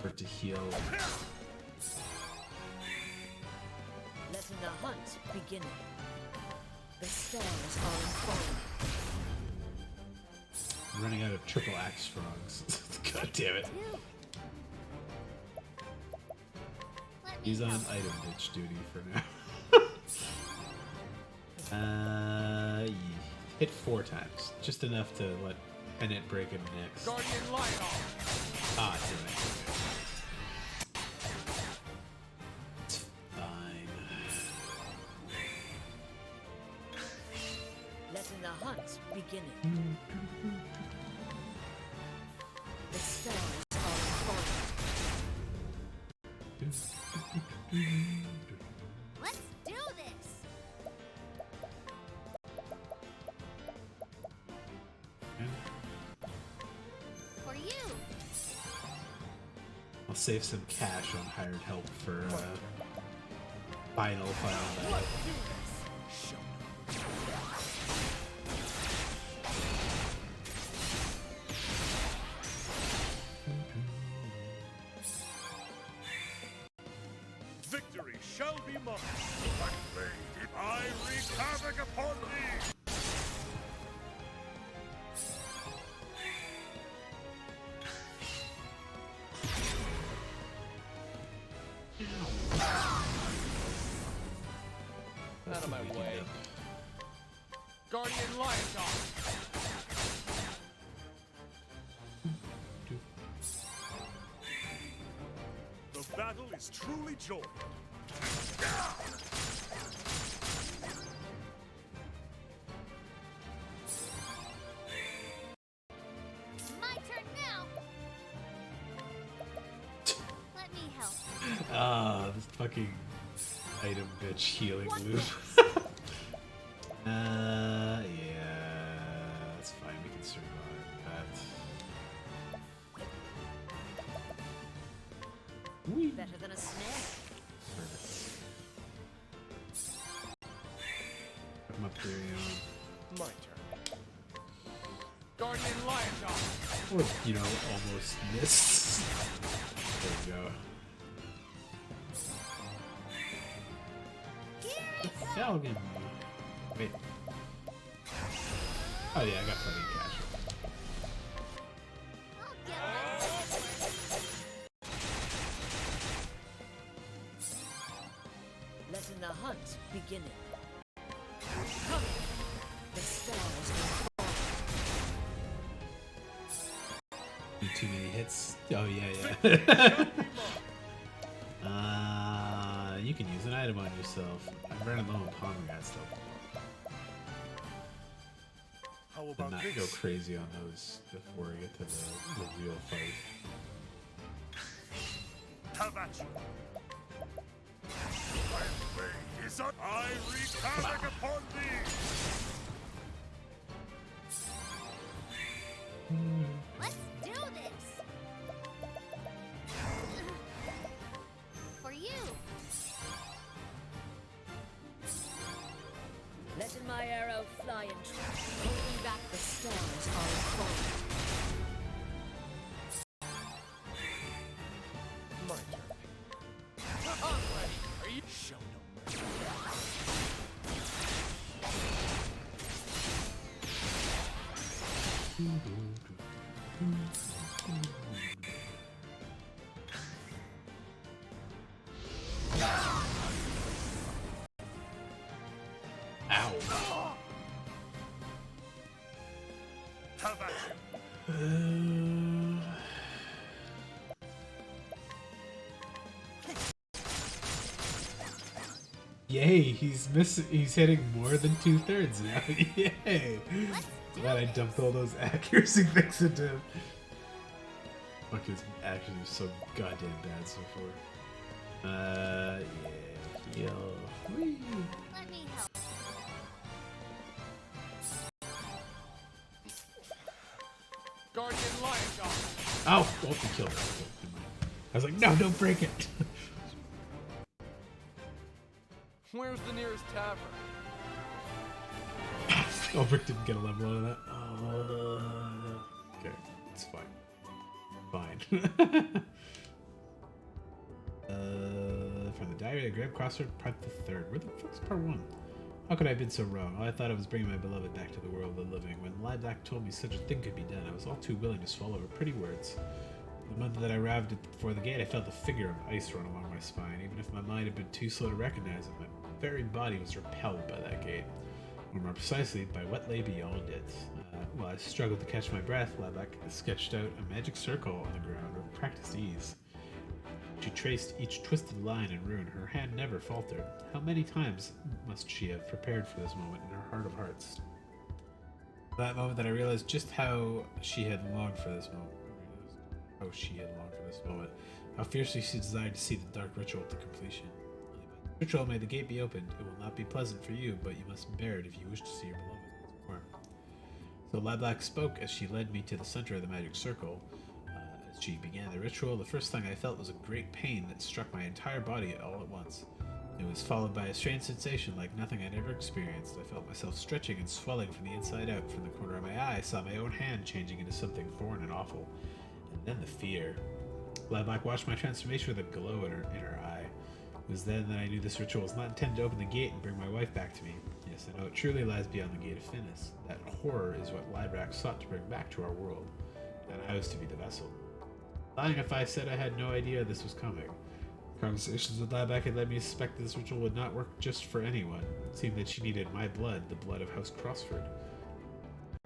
Speaker 1: For it to heal.
Speaker 5: Letting the hunt begin. The stars are falling.
Speaker 1: I'm running out of triple axe frogs. God damn it.
Speaker 7: Do. Let me
Speaker 1: He's on
Speaker 7: help.
Speaker 1: item bitch duty for now. Yeah. Hit 4 times. Just enough to let Pennant break him next.
Speaker 4: Guardian Lion.
Speaker 1: Ah, damn it. It's fine.
Speaker 5: Letting the hunt begin. The stars are falling.
Speaker 7: Let's do this. For you.
Speaker 1: I'll save some cash on hired help for final battle.
Speaker 3: Victory shall be mine. I wreak havoc upon thee.
Speaker 4: Out of my way. Guardian Lion Dog.
Speaker 3: The battle is truly joined.
Speaker 7: My turn now. Let me help.
Speaker 1: Ah, this fucking item bitch healing loop. Yeah, that's fine. We can survive that. Whee!
Speaker 5: Better than a snare.
Speaker 1: Perfect. Come up there,
Speaker 4: My turn. Guardian Lion Dog.
Speaker 1: or almost missed. There we go. Falcon. Wait. Oh yeah, I got plenty of cash.
Speaker 7: I'll get
Speaker 5: Letting the hunt begin. Come.
Speaker 1: Too many hits. Oh yeah. You can use an item on yourself. I'm running low on pomegranate stuff.
Speaker 3: How
Speaker 1: But
Speaker 3: about
Speaker 1: not
Speaker 3: this?
Speaker 1: go crazy on those before we get to the real fight.
Speaker 3: Have at you. My blade is up. I wreak havoc upon thee.
Speaker 7: Let's do this! For you!
Speaker 5: Letting my arrow fly and holding back the stars are falling.
Speaker 4: My turn. I'm ready. Are you? Show no mercy.
Speaker 1: Ow.
Speaker 3: Have at you.
Speaker 1: Yay, he's hitting more than 2/3 now. Yay! Glad I dumped all those accuracy things into him. Fuck, his action is so goddamn bad so far. Yeah, heal. Whee.
Speaker 7: Let me help.
Speaker 4: Guardian Lion God.
Speaker 1: Ow! Oh, he killed him. Okay, never mind. I was like, no, don't break it!
Speaker 4: Where's the nearest tavern?
Speaker 1: Oh, Rick didn't get a level out of that. Okay, it's fine. Fine. From the Diary of the Grave Crossroad, Part the Third. Where the fuck's Part 1? How could I have been so wrong? All I thought I was bringing my beloved back to the world of the living. When Lilac told me such a thing could be done, I was all too willing to swallow her pretty words. The moment that I arrived before the gate, I felt a figure of ice run along my spine. Even if my mind had been too slow to recognize it, my very body was repelled by that gate. Or more precisely, by what lay beyond it. While I struggled to catch my breath, Lilac sketched out a magic circle on the ground with practiced ease. She traced each twisted line and rune. Her hand never faltered. How many times must she have prepared for this moment in her heart of hearts? That moment that I realized just how she had longed for this moment. How fiercely she desired to see the dark ritual to completion. The ritual, may the gate be opened. It will not be pleasant for you, but you must bear it if you wish to see your beloved once more. So Lilac spoke as she led me to the center of the magic circle. As she began the ritual, the first thing I felt was a great pain that struck my entire body all at once. It was followed by a strange sensation like nothing I'd ever experienced. I felt myself stretching and swelling from the inside out. From the corner of my eye, I saw my own hand changing into something foreign and awful. And then the fear. Lilac watched my transformation with a glow in her eye. It was then that I knew this ritual was not intended to open the gate and bring my wife back to me. Yes, I know it truly lies beyond the gate of Finis. That horror is what Lilac sought to bring back to our world, and I was to be the vessel. Lying if I said I had no idea this was coming. Conversations with Lilac had led me to suspect that this ritual would not work just for anyone. It seemed that she needed my blood, the blood of House Crossford.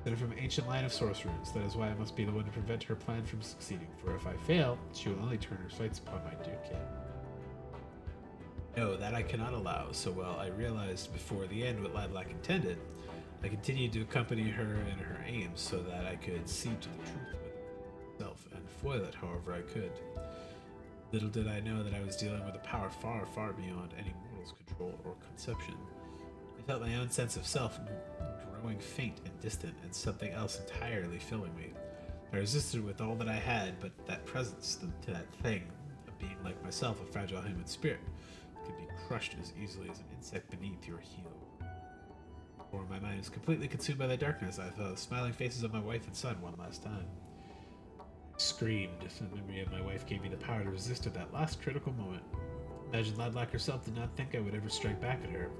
Speaker 1: That from an ancient line of sorcerers. That is why I must be the one to prevent her plan from succeeding, for if I fail, she will only turn her sights upon my dear kid. No, that I cannot allow, so while I realized before the end what Lilac intended, I continued to accompany her in her aims so that I could see to the truth with myself and foil it however I could. Little did I know that I was dealing with a power far, far beyond any mortal's control or conception. I felt my own sense of self growing faint and distant, and something else entirely filling me. I resisted with all that I had, but that presence to that thing, of being like myself, a fragile human spirit, could be crushed as easily as an insect beneath your heel. Before my mind was completely consumed by the darkness, I saw the smiling faces of my wife and son one last time. I screamed. The memory of my wife gave me the power to resist at that last critical moment. Imagine Lilac herself did not think I would ever strike back at her.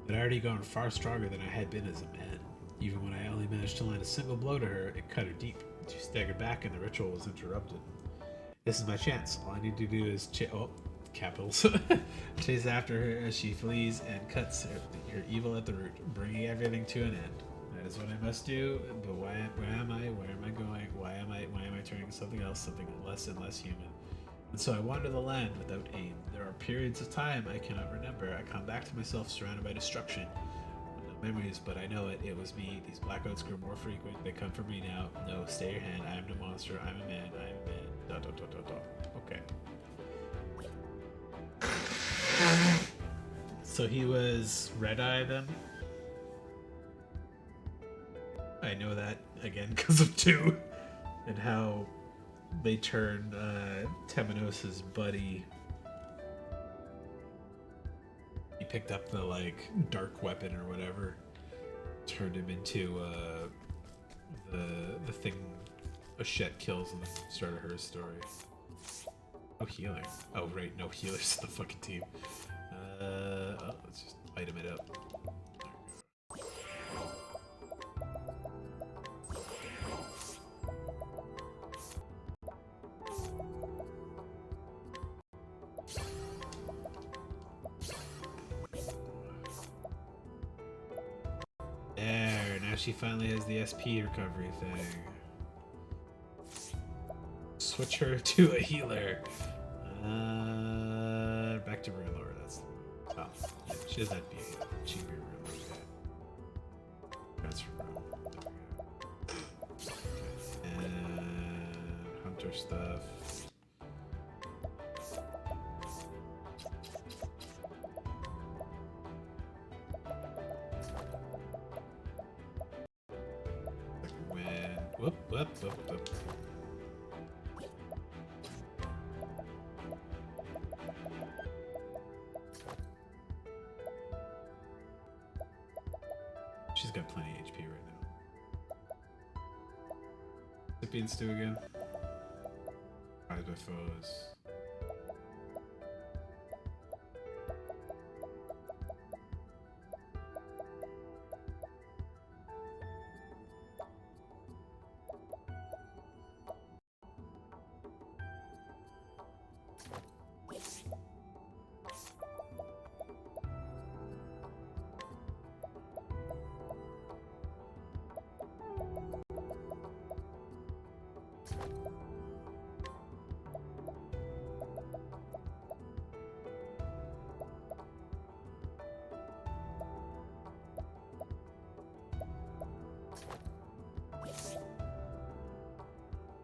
Speaker 1: I'd already gone far stronger than I had been as a man. Even when I only managed to land a single blow to her, it cut her deep. She staggered back and the ritual was interrupted. This is my chance. All I need to do is capitals. Chase after her as she flees and cuts her evil at the root, bringing everything to an end. That is what I must do, but where am I? Where am I going? Why am I turning into something else, something less and less human. And so I wander the land without aim. There are periods of time I cannot remember. I come back to myself surrounded by destruction. No memories, but I know it. It was me. These blackouts grew more frequent. They come for me now. No, stay your hand. I am no monster. I'm a man. I am a man. Dot, dot, dot, dot, dot. Okay. So he was Red Eye then? I know that again because of 2 and how they turned Temenos' buddy. He picked up the like dark weapon or whatever, turned him into the thing Ashet kills in the start of her story. No healing. Oh right, no healers in the fucking team. Let's just item it up. There, now she finally has the SP recovery thing. Switch her to a healer. Back to Rune Lord, that's the one. Oh, yeah, she does that be a cheaper Rune Lord. Transfer Rune. And Hunter stuff. Whoop, whoop, whoop, whoop. She's got plenty of HP right now. Sippy Stew again. Rise by foes.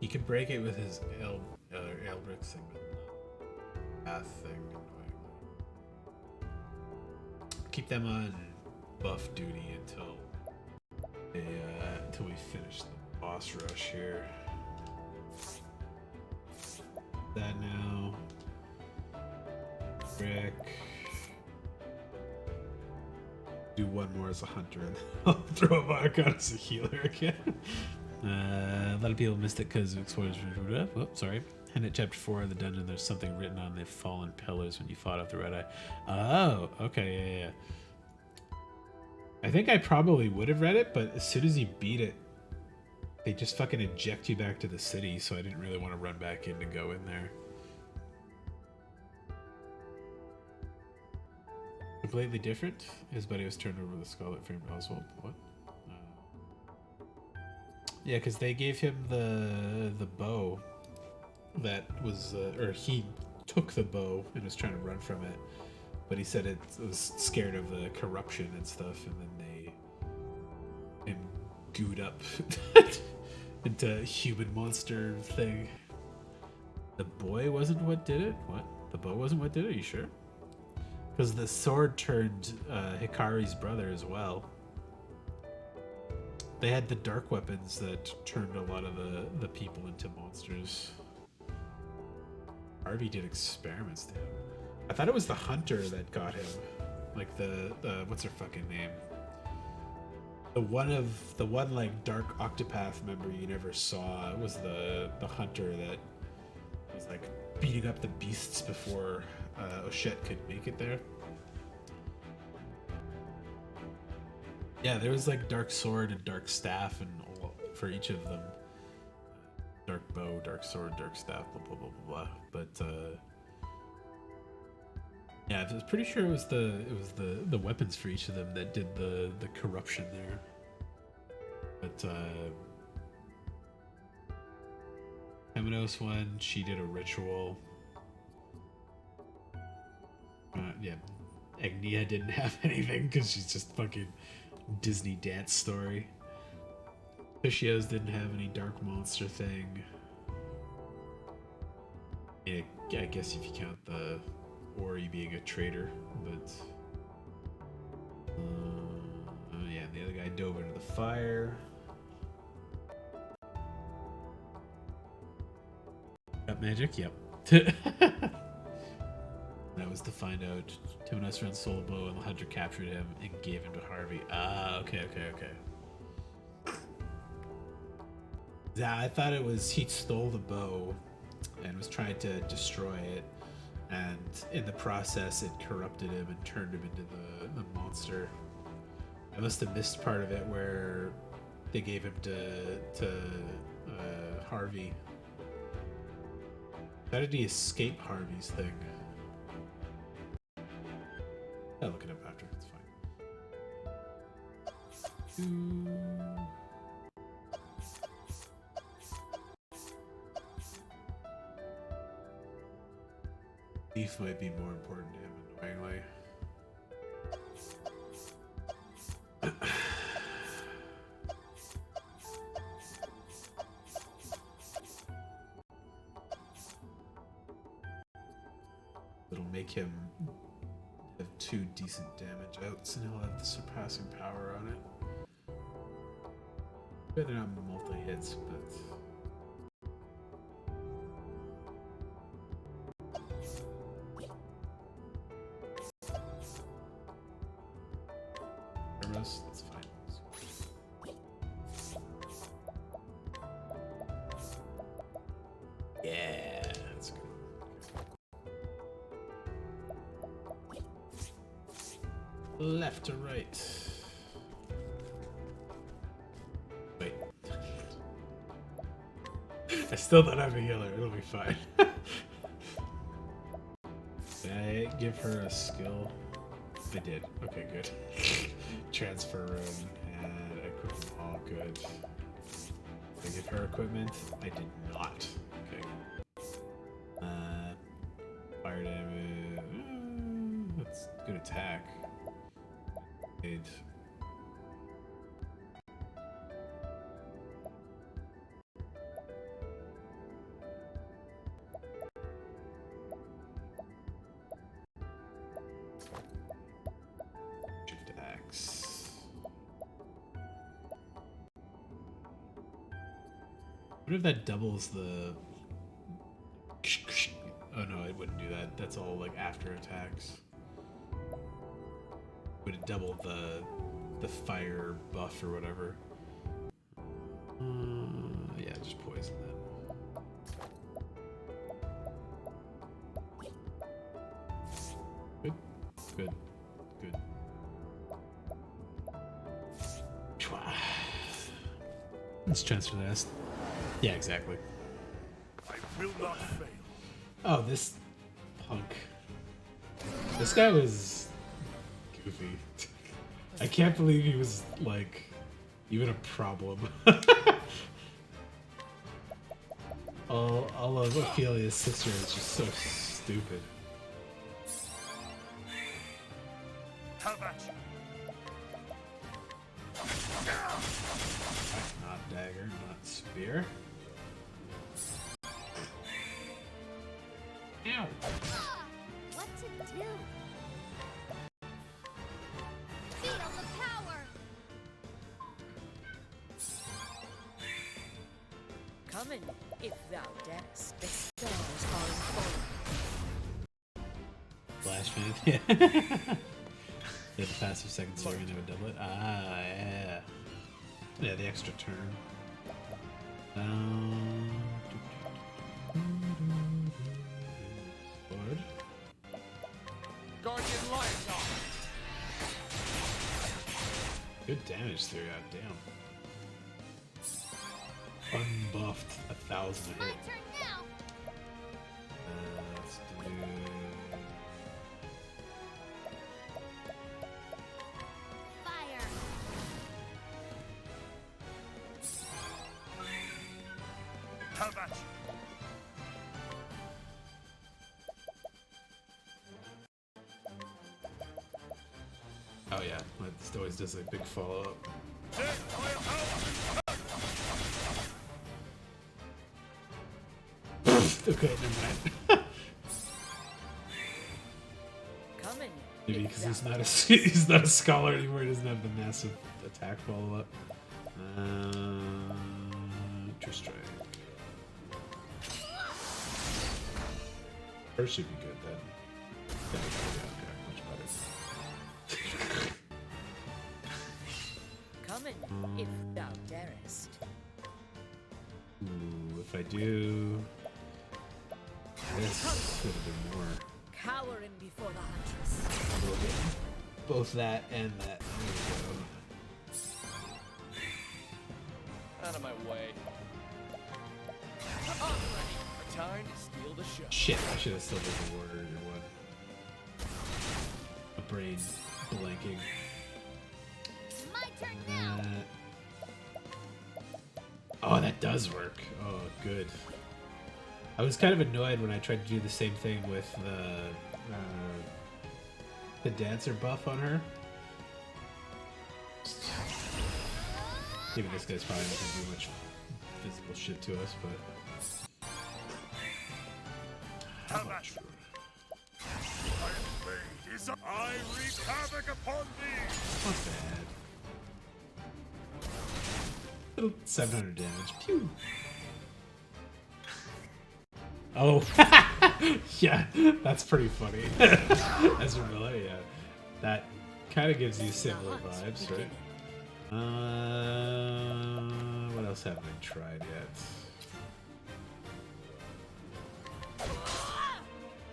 Speaker 1: You can break it with his Elbrick thing, but not path thing, annoyingly. Keep them on buff duty until we finish the boss rush here. That now. Brick. Do one more as a hunter and I'll throw a mark out as a healer again. A lot of people missed it because of explorers. Oh, sorry. And at chapter 4 of the dungeon, there's something written on the fallen pillars when you fought off the Red Eye. Oh, okay, yeah. I think I probably would have read it, but as soon as you beat it, they just fucking eject you back to the city, so I didn't really want to run back in to go in there. Completely different. His buddy was turned over the Scarlet Frame Oswald. What? Yeah, because they gave him the bow that was, or he took the bow and was trying to run from it, but he said it was scared of the corruption and stuff, and then they gooed up into human monster thing. The boy wasn't what did it? What? The bow wasn't what did it? Are you sure? Because the sword turned Hikari's brother as well. They had the dark weapons that turned a lot of the people into monsters. Harvey did experiments to him. I thought it was the hunter that got him. Like the what's her fucking name? The one like dark Octopath member you never saw was the hunter that was like beating up the beasts before Oshet could make it there. Yeah, there was like dark sword and dark staff and all, for each of them. Dark bow, dark sword, dark staff, blah blah blah blah blah. But yeah, I was pretty sure it was the weapons for each of them that did the corruption there. But Temenos one, she did a ritual. Yeah, Agnia didn't have anything because she's just fucking Disney dance story. Pishios didn't have any dark monster thing. Yeah, I guess if you count the Ori being a traitor, but yeah, the other guy dove into the fire. Got magic, yep. That was to find out Temenos ran solo bow and the hunter captured him and gave him to Harvey. Ah, okay. Yeah, I thought it was he stole the bow and was trying to destroy it, and in the process it corrupted him and turned him into the monster. I must have missed part of it where they gave him to Harvey. How did he escape Harvey's thing? I'll look it up after, it's fine. Thief might be more important to him, annoyingly. It'll make him have 2 decent damage outs and he'll have the surpassing power on it. But they're not multi-hits, but... That's fine. Yeah, that's good. Left to right. Wait. I still don't have a healer. It'll be fine. Did I give her a skill? I did. Okay, good. Transfer room and equipment. All good. Did I give her equipment? I did not. Okay. Fire damage. That's good attack. Good. What if that doubles the... Oh no, it wouldn't do that. That's all like after attacks. Would it double the fire buff or whatever? Yeah, just poison that. Good. Good. Good. Let's transfer this. Yeah, exactly.
Speaker 3: I will not fail.
Speaker 1: Oh, this punk. This guy was goofy. I can't believe he was, like, even a problem. all of Ophelia's sister is just so stupid. Not dagger, not spear. Ow!
Speaker 7: What to do? Feel the power.
Speaker 5: Come in, if thou darest. The stars are unfolding.
Speaker 1: Flash fan, yeah. They have a passive second sword and they would double it. Ah, yeah. Yeah, the extra turn. Sword.
Speaker 4: Guardian Lion Dog.
Speaker 1: Good damage through, god damn. Unbuffed, 1,000
Speaker 7: My
Speaker 1: hit.
Speaker 7: turn now.
Speaker 1: Let's do...
Speaker 7: Fire.
Speaker 3: Have at you.
Speaker 1: Oh yeah, it always does a big follow up. Okay, never mind.
Speaker 5: Coming.
Speaker 1: Maybe because he's not a scholar anymore. He doesn't have the massive attack follow up. True strike. First should be good then. Much better.
Speaker 5: Coming, if thou darest.
Speaker 1: Ooh, if I do this, could have been more.
Speaker 5: Cowering before the huntress.
Speaker 1: Both that and that. There we go.
Speaker 4: Out of my way. I'm ready. Time to steal the show.
Speaker 1: Shit, I should have still did the warrior one. A brain blanking.
Speaker 7: My turn now.
Speaker 1: Oh, that does work. Oh, good. I was kind of annoyed when I tried to do the same thing with the dancer buff on her. Even this guy's probably not going to do much physical shit to us, but... How much?
Speaker 3: I wreak havoc upon thee!
Speaker 1: Not bad. Little 700 damage. Pew! Oh, yeah, that's pretty funny. As a relay, yeah. That kind of gives you similar vibes, right? What else haven't I tried yet?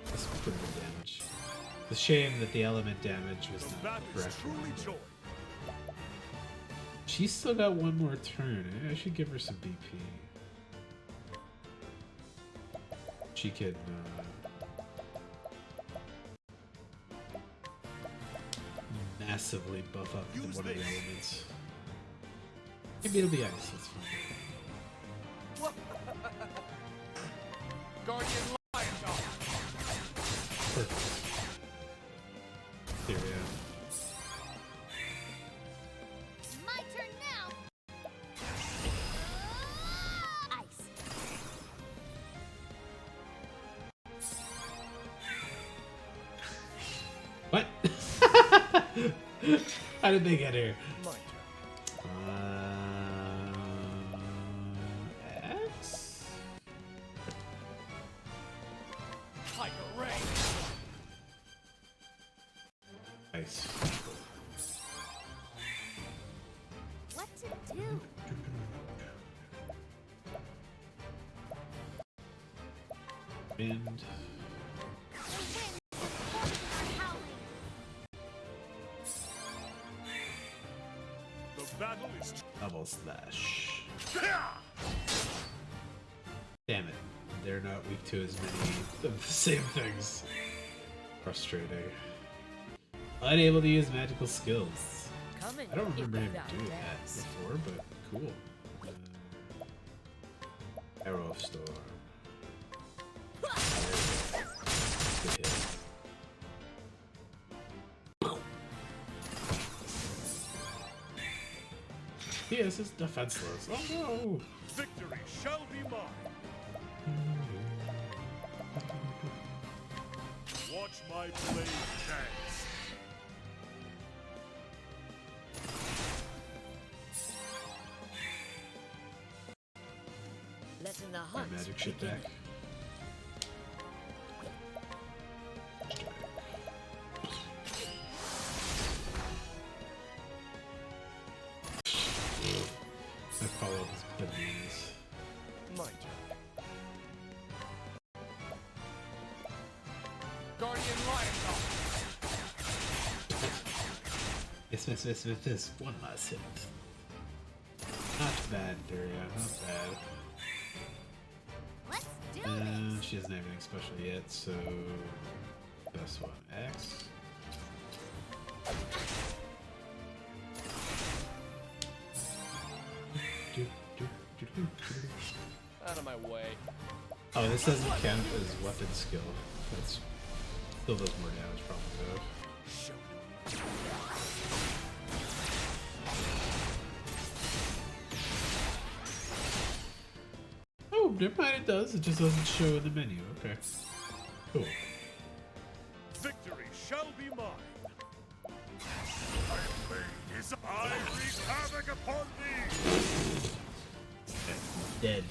Speaker 1: That's pretty good damage. The shame that the element damage was not correct. She's still got one more turn. I should give her some BP. She can massively buff up one of the elements. Maybe it'll be ice. That's fine.
Speaker 4: Guardian Lion Dog.
Speaker 1: Perfect. Here we are.
Speaker 7: My turn now. Ice.
Speaker 1: What? How did they get here?
Speaker 4: My turn.
Speaker 1: X?
Speaker 4: Tiger Ray.
Speaker 1: Nice.
Speaker 7: What to do?
Speaker 1: Wind.
Speaker 7: The wind are howling.
Speaker 3: The battle is
Speaker 1: Double slash. Damn it. They're not weak to as many of the same things. Frustrating. Unable to use magical skills.
Speaker 5: Coming,
Speaker 1: I don't remember
Speaker 5: if
Speaker 1: him
Speaker 5: thou
Speaker 1: doing that
Speaker 5: darest.
Speaker 1: before, but cool. Arrow of Storm. Good hit. Yes, it's defenseless. Oh no!
Speaker 3: victory shall be mine. Watch my blade dance.
Speaker 5: Letting the
Speaker 1: My
Speaker 5: hunt
Speaker 1: magic shit
Speaker 5: begin.
Speaker 1: back. I follow his bananas.
Speaker 4: My turn. Guardian Lion Dog.
Speaker 1: This. One last hit. Not bad, Daria. Not bad.
Speaker 7: Let's do this.
Speaker 1: She doesn't have anything special yet, so best one. X.
Speaker 4: Out of my way.
Speaker 1: Oh, this doesn't count as weapon skill. That's still does more damage, probably though.
Speaker 4: Show
Speaker 1: never mind, it does. It just doesn't show in the menu. Okay. Cool.
Speaker 3: Victory shall be mine. My blade is I wreak havoc upon thee.
Speaker 1: Dead.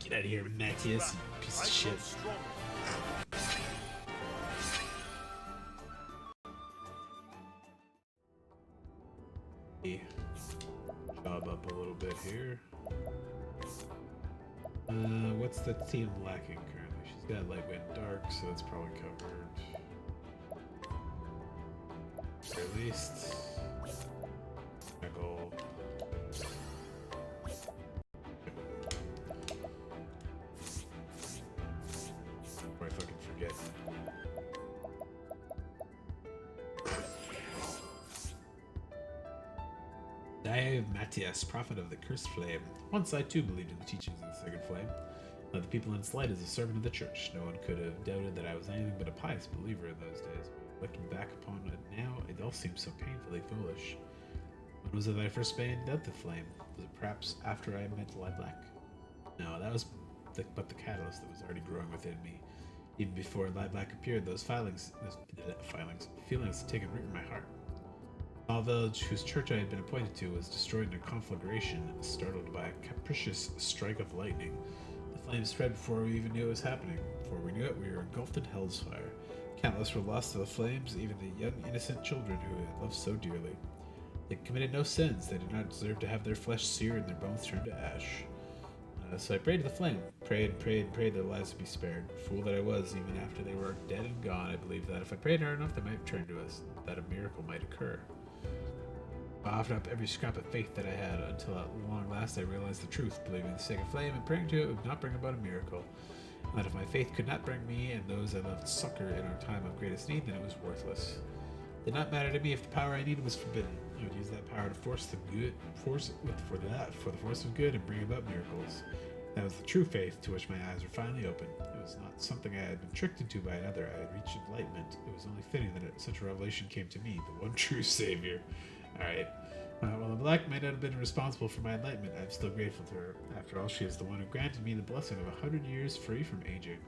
Speaker 1: Get out of here, Matthias, you piece of shit.
Speaker 3: Stronger.
Speaker 1: Job up a little bit here. What's the team lacking currently? She's got lightweight and dark, so that's probably covered. At least. Tackle. Before I fucking forget. I am Matthias, prophet of the cursed flame. Once I too believed in the teachings of the sacred flame. Led the people in its light as a servant of the church. No one could have doubted that I was anything but a pious believer in those days. But looking back upon it now, it all seems so painfully foolish. When was it that I first abandoned the flame? Was it perhaps after I met Lilac? No, that was but the catalyst that was already growing within me. Even before Lilac appeared, those feelings had taken root in my heart. A small village whose church I had been appointed to was destroyed in a conflagration, startled by a capricious strike of lightning. The flames spread before we even knew it was happening. Before we knew it, we were engulfed in hell's fire. Countless were lost to the flames, even the young innocent children who had loved so dearly. They committed no sins. They did not deserve to have their flesh seared and their bones turned to ash. So I prayed to the flame, prayed and prayed and prayed their lives would be spared. Fool that I was, even after they were dead and gone, I believed that if I prayed hard enough, they might return to us, that a miracle might occur. I offered up every scrap of faith that I had, until at long last I realized the truth, believing the sacred flame and praying to it would not bring about a miracle. And that if my faith could not bring me and those I loved succor in our time of greatest need, then it was worthless. It did not matter to me if the power I needed was forbidden. I would use that power to for the force of good and bring about miracles. That was the true faith to which my eyes were finally opened. It was not something I had been tricked into by another. I had reached enlightenment. It was only fitting that such a revelation came to me, the one true savior. Alright. While the Black might not have been responsible for my enlightenment, I'm still grateful to her. After all, she is the one who granted me the blessing of 100 years free from aging.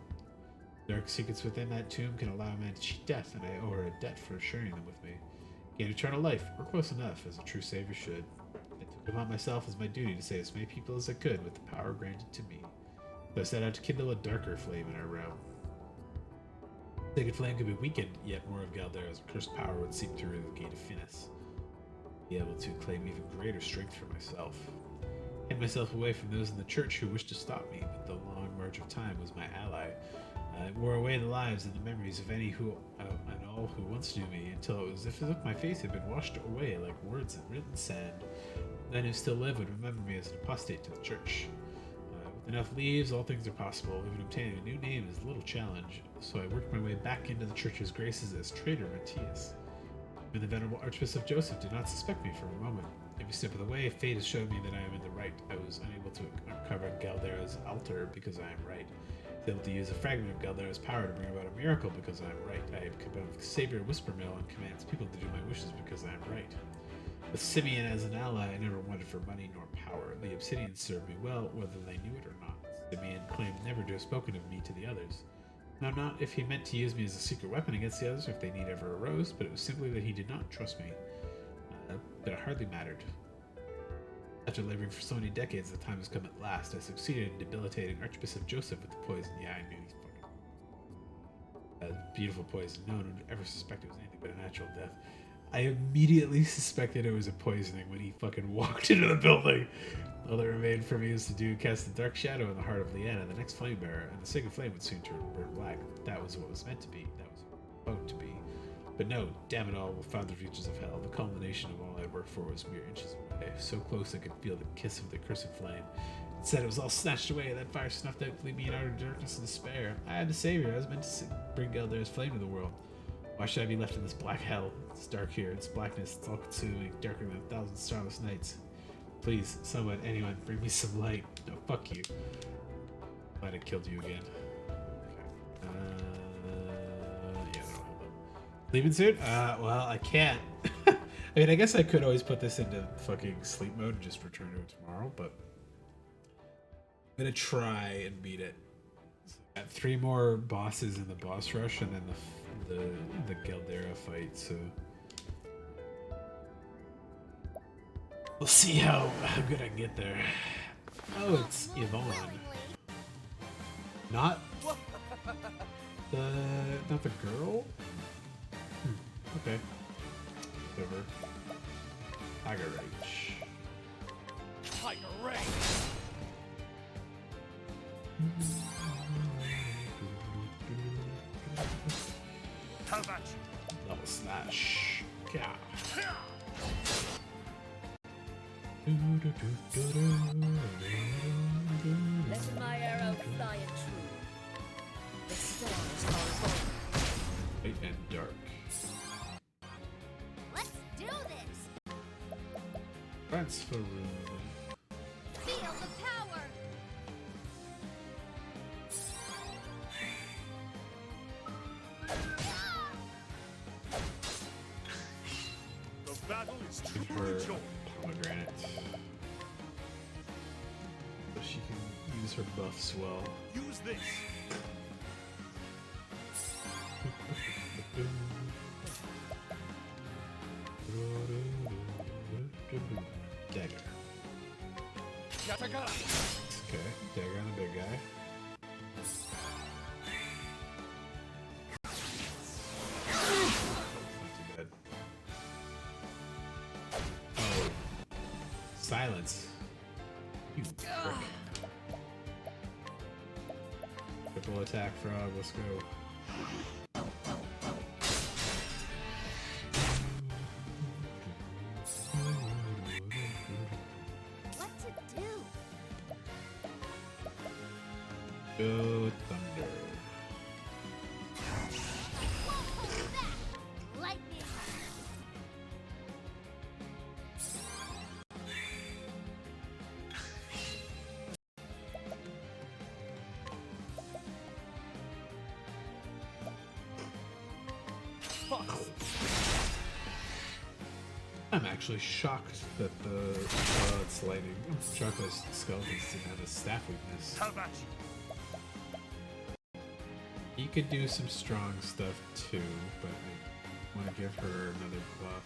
Speaker 1: Dark secrets within that tomb can allow a man to cheat death, and I owe her a debt for sharing them with me. Gain eternal life, or close enough, as a true savior should. I took it upon myself as my duty to save as many people as I could with the power granted to me. So I set out to kindle a darker flame in our realm. The sacred flame could be weakened, yet more of Galdera's cursed power would seep through the gate of Finis. Be able to claim even greater strength for myself. Hid myself away from those in the church who wished to stop me, but the long march of time was my ally. I wore away the lives and the memories of any and all who once knew me, until it was as if my face had been washed away like words in written sand. Men who still live would remember me as an apostate to the church. With enough leaves, all things are possible. Even obtaining a new name is little challenge, so I worked my way back into the church's graces as traitor Matthias. Even the venerable Archbishop Joseph did not suspect me for a moment. Every step of the way, fate has showed me that I am in the right. I was unable to uncover Galdera's altar because I am right. Able to use a fragment of Galdera's power to bring about a miracle because I am right. I have come out of Savior Whispermill and commands people to do my wishes because I am right. With Simeon as an ally, I never wanted for money nor power. The Obsidians served me well, whether they knew it or not. Simeon claimed never to have spoken of me to the others. Now, not if he meant to use me as a secret weapon against the others or if they need ever arose, but it was simply that he did not trust me. But it hardly mattered. After laboring for so many decades, the time has come at last. I succeeded in debilitating Archbishop Joseph with the poison. Yeah, I knew he's fucking... beautiful poison. No one would ever suspect it was anything but a natural death. I immediately suspected it was a poisoning when he fucking walked into the building. All that remained for me was to cast a dark shadow in the heart of Leanna, the next flame bearer, and the sacred flame would soon turn burn black. That was what was meant to be. That was about to be. But no, damn it all, we found the reaches of hell. The culmination of all I worked for was mere inches away, so close I could feel the kiss of the cursed flame. Instead, it was all snatched away. That fire snuffed out, leaving me in utter darkness and despair. I had a savior. I was meant to bring Galdera's flame to the world. Why should I be left in this black hell? It's dark here. It's blackness. It's all-consuming, darker than 1,000 starless nights. Please, someone, anyone, bring me some light. No, fuck you. Glad I killed you again. Okay. Yeah, no, hold up. Leaving soon? Well, I can't. I mean, I guess I could always put this into fucking sleep mode and just return to it tomorrow, but I'm gonna try and beat it. So I got 3 more bosses in the boss rush, and then the Galdera fight. So we'll see how good I can get there. Oh, it's Yvonne. Not the girl. Okay. Whatever. Tiger Rage.
Speaker 4: Tiger Ray.
Speaker 3: How about you?
Speaker 1: Level slash. Yeah.
Speaker 5: Let my arrow fly and true. The stars are falling.
Speaker 1: Light and dark.
Speaker 7: Let's do this.
Speaker 1: Transfer room.
Speaker 7: Feel the power.
Speaker 3: The battle is
Speaker 1: Give
Speaker 3: truly
Speaker 1: her
Speaker 3: joined.
Speaker 1: pomegranate. So she can use her buffs well.
Speaker 3: Use this.
Speaker 1: Dagger.
Speaker 4: Yatagara.
Speaker 1: Okay, dagger on the big guy. Not too bad. Oh. Silence. You frick. Triple attack, frog. Let's go.
Speaker 7: What to do?
Speaker 1: Go thunder.
Speaker 7: Won't hold back. Lightning.
Speaker 4: Fuck.
Speaker 1: I'm actually shocked that it's lightning. I'm shocked those skeletons didn't have a staff weakness.
Speaker 3: How about you?
Speaker 1: He could do some strong stuff too, but I want to give her another buff.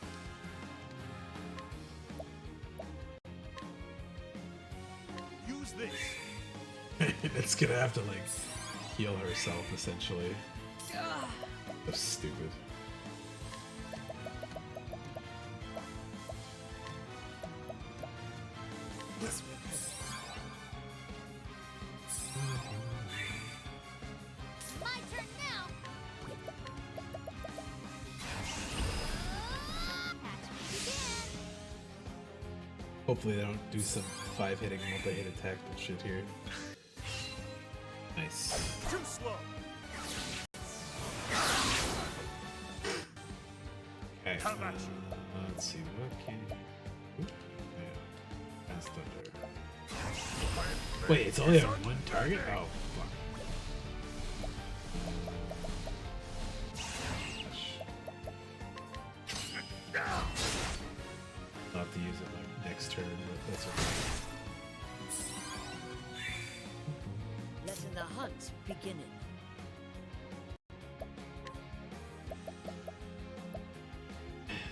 Speaker 3: Use this.
Speaker 1: It's gonna have to like heal herself essentially. So stupid.
Speaker 7: My turn now. Catch me again.
Speaker 1: Hopefully they don't do some 5-hitting multi-hit attack bullshit here. Nice.
Speaker 3: Too slow.
Speaker 1: Okay.
Speaker 3: How about you?
Speaker 1: Let's see. What can he? Oop, yeah. That's thunder. Wait, it's only on one target? Oh, fuck. I'll have to use it like next turn, but that's okay.
Speaker 5: Letting the hunt beginning.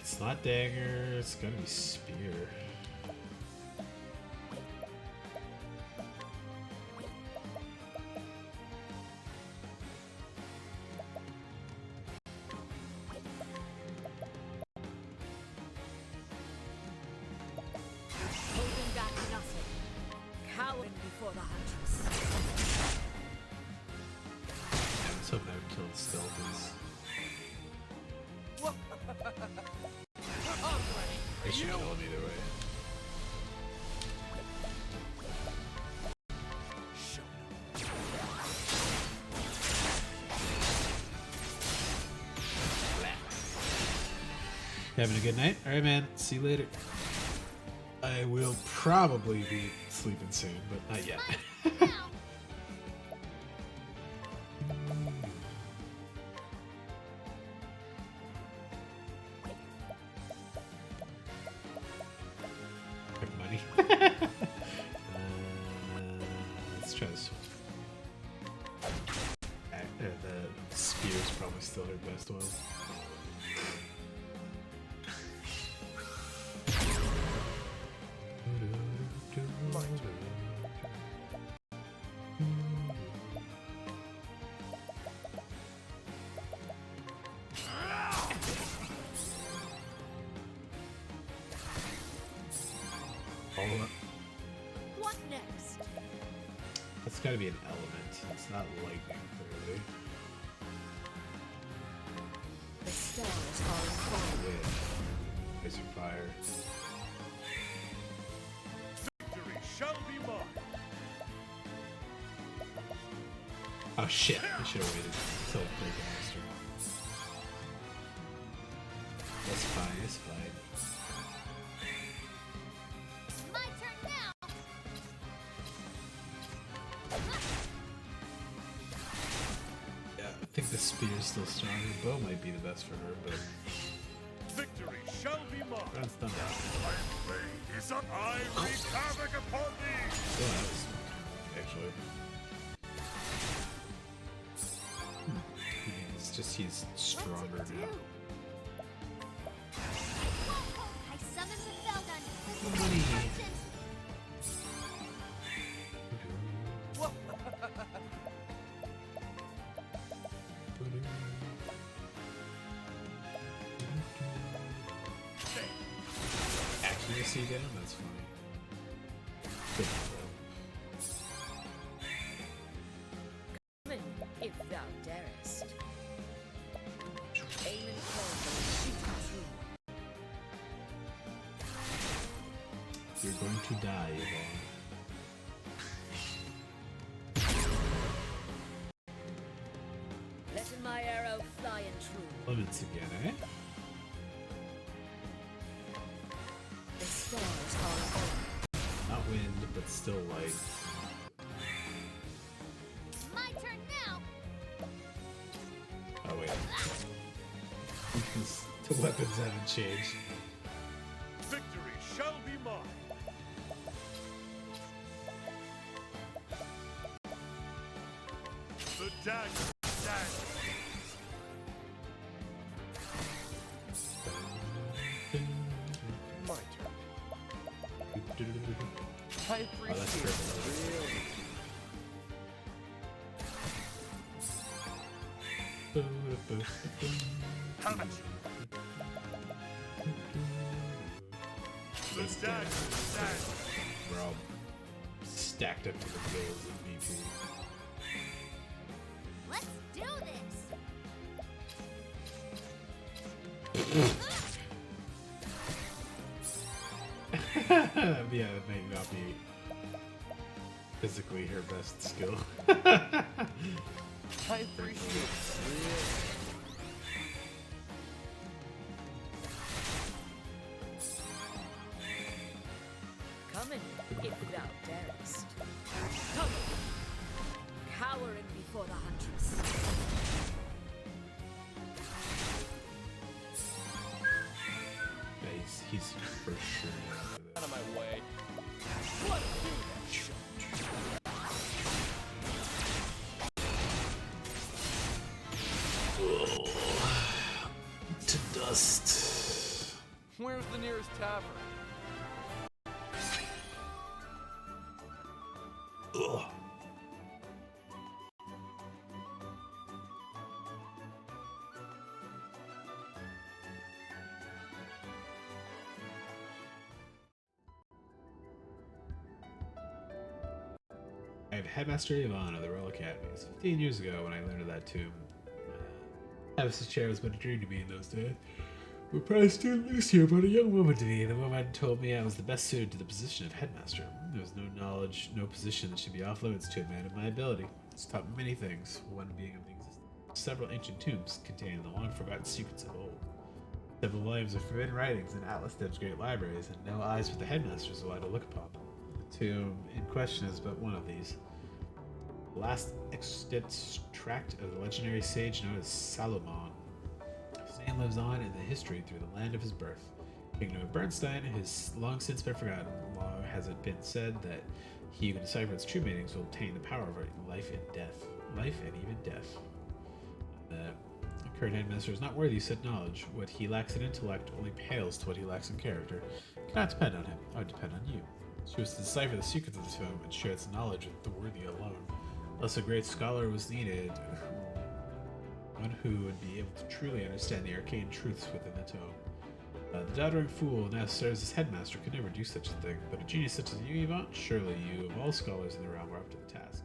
Speaker 1: It's not dagger, it's gonna be spear.
Speaker 5: Holding back nothing. Cowering before the huntress.
Speaker 1: I was hoping I would kill the skeletons. They should kill him either way. Having a good night? Alright, man. See you later. I will probably be sleeping soon, but not yet.
Speaker 7: Now.
Speaker 1: Quick money. Let's was still her best one.
Speaker 5: What next?
Speaker 1: That's gotta be an element. It's not lightning, clearly.
Speaker 5: The stars are in fire.
Speaker 1: Wind. Ice or fire.
Speaker 3: Victory shall be mine.
Speaker 1: Oh shit, I should have waited until it played the master. That's fine, it's fine.
Speaker 7: My turn now.
Speaker 1: Yeah, I think the spear's still stronger. Bow might be the best for her, but
Speaker 3: Victory shall be mine.
Speaker 1: that's done that.
Speaker 3: My blade is up. I wreak havoc upon thee.
Speaker 1: Oh, that was actually. It's just he's stronger now.
Speaker 7: I summon the Feldon.
Speaker 1: Money. Accuracy down? That's funny. Good
Speaker 5: Come in, if thou darest. Aim and call and shoot true.
Speaker 1: You're going to die, Yvonne.
Speaker 5: Letting my arrow fly and true.
Speaker 1: Limits again, eh?
Speaker 5: The stars are on.
Speaker 1: Not wind, but still light.
Speaker 7: My turn now.
Speaker 1: Oh wait. Because the weapons haven't changed.
Speaker 3: Victory shall be mine. The dagger stands.
Speaker 4: My turn. I
Speaker 1: Oh, that's
Speaker 4: appreciate
Speaker 1: perfect.
Speaker 4: it. Really.
Speaker 3: Have it. The dagger stands.
Speaker 1: We're all stacked up to the gills of VP.
Speaker 7: Let's do this.
Speaker 1: Yeah, that may not be physically her best skill.
Speaker 4: I appreciate it. Really.
Speaker 5: Come in, if thou darest. Come in, cowering before the huntress.
Speaker 1: Yeah, he's for sure after
Speaker 4: Out
Speaker 1: that.
Speaker 4: of my way. Let's do that.
Speaker 1: To dust.
Speaker 4: Where's the nearest tavern?
Speaker 1: Ugh. I have Headmaster Yvonne of the Royal Academies. 15 years ago, when I learned of that tomb, Abbess's chair was but a dream to me in those days. We're probably student Lucia brought a young woman to me. The woman told me I was the best suited to the position of headmaster. There was no knowledge, no position that should be off limits to a man of my ability. It's taught me many things, one being of the existence of several ancient tombs containing the long-forgotten secrets of old. Several volumes of forbidden writings in Atlas Dev's great libraries, and no eyes but the headmaster's allowed to look upon them. The tomb in question is but one of these. The last extant tract of the legendary sage known as Salomon. His name lives on in the history through the land of his birth. Kingdom of Bernstein has long since been forgotten. Long has it been said that he who can decipher its true meanings will obtain the power over life and death. Life and even death. Current headmaster is not worthy said knowledge. What he lacks in intellect only pales to what he lacks in character. Cannot depend on him. I would depend on you. She was to decipher the secrets of the tome and share its knowledge with the worthy alone. Thus a great scholar was needed, one who would be able to truly understand the arcane truths within the tome. The doddering fool now serves as headmaster could never do such a thing, but a genius such as you, Yvonne, surely you, of all scholars in the realm, are up to the task.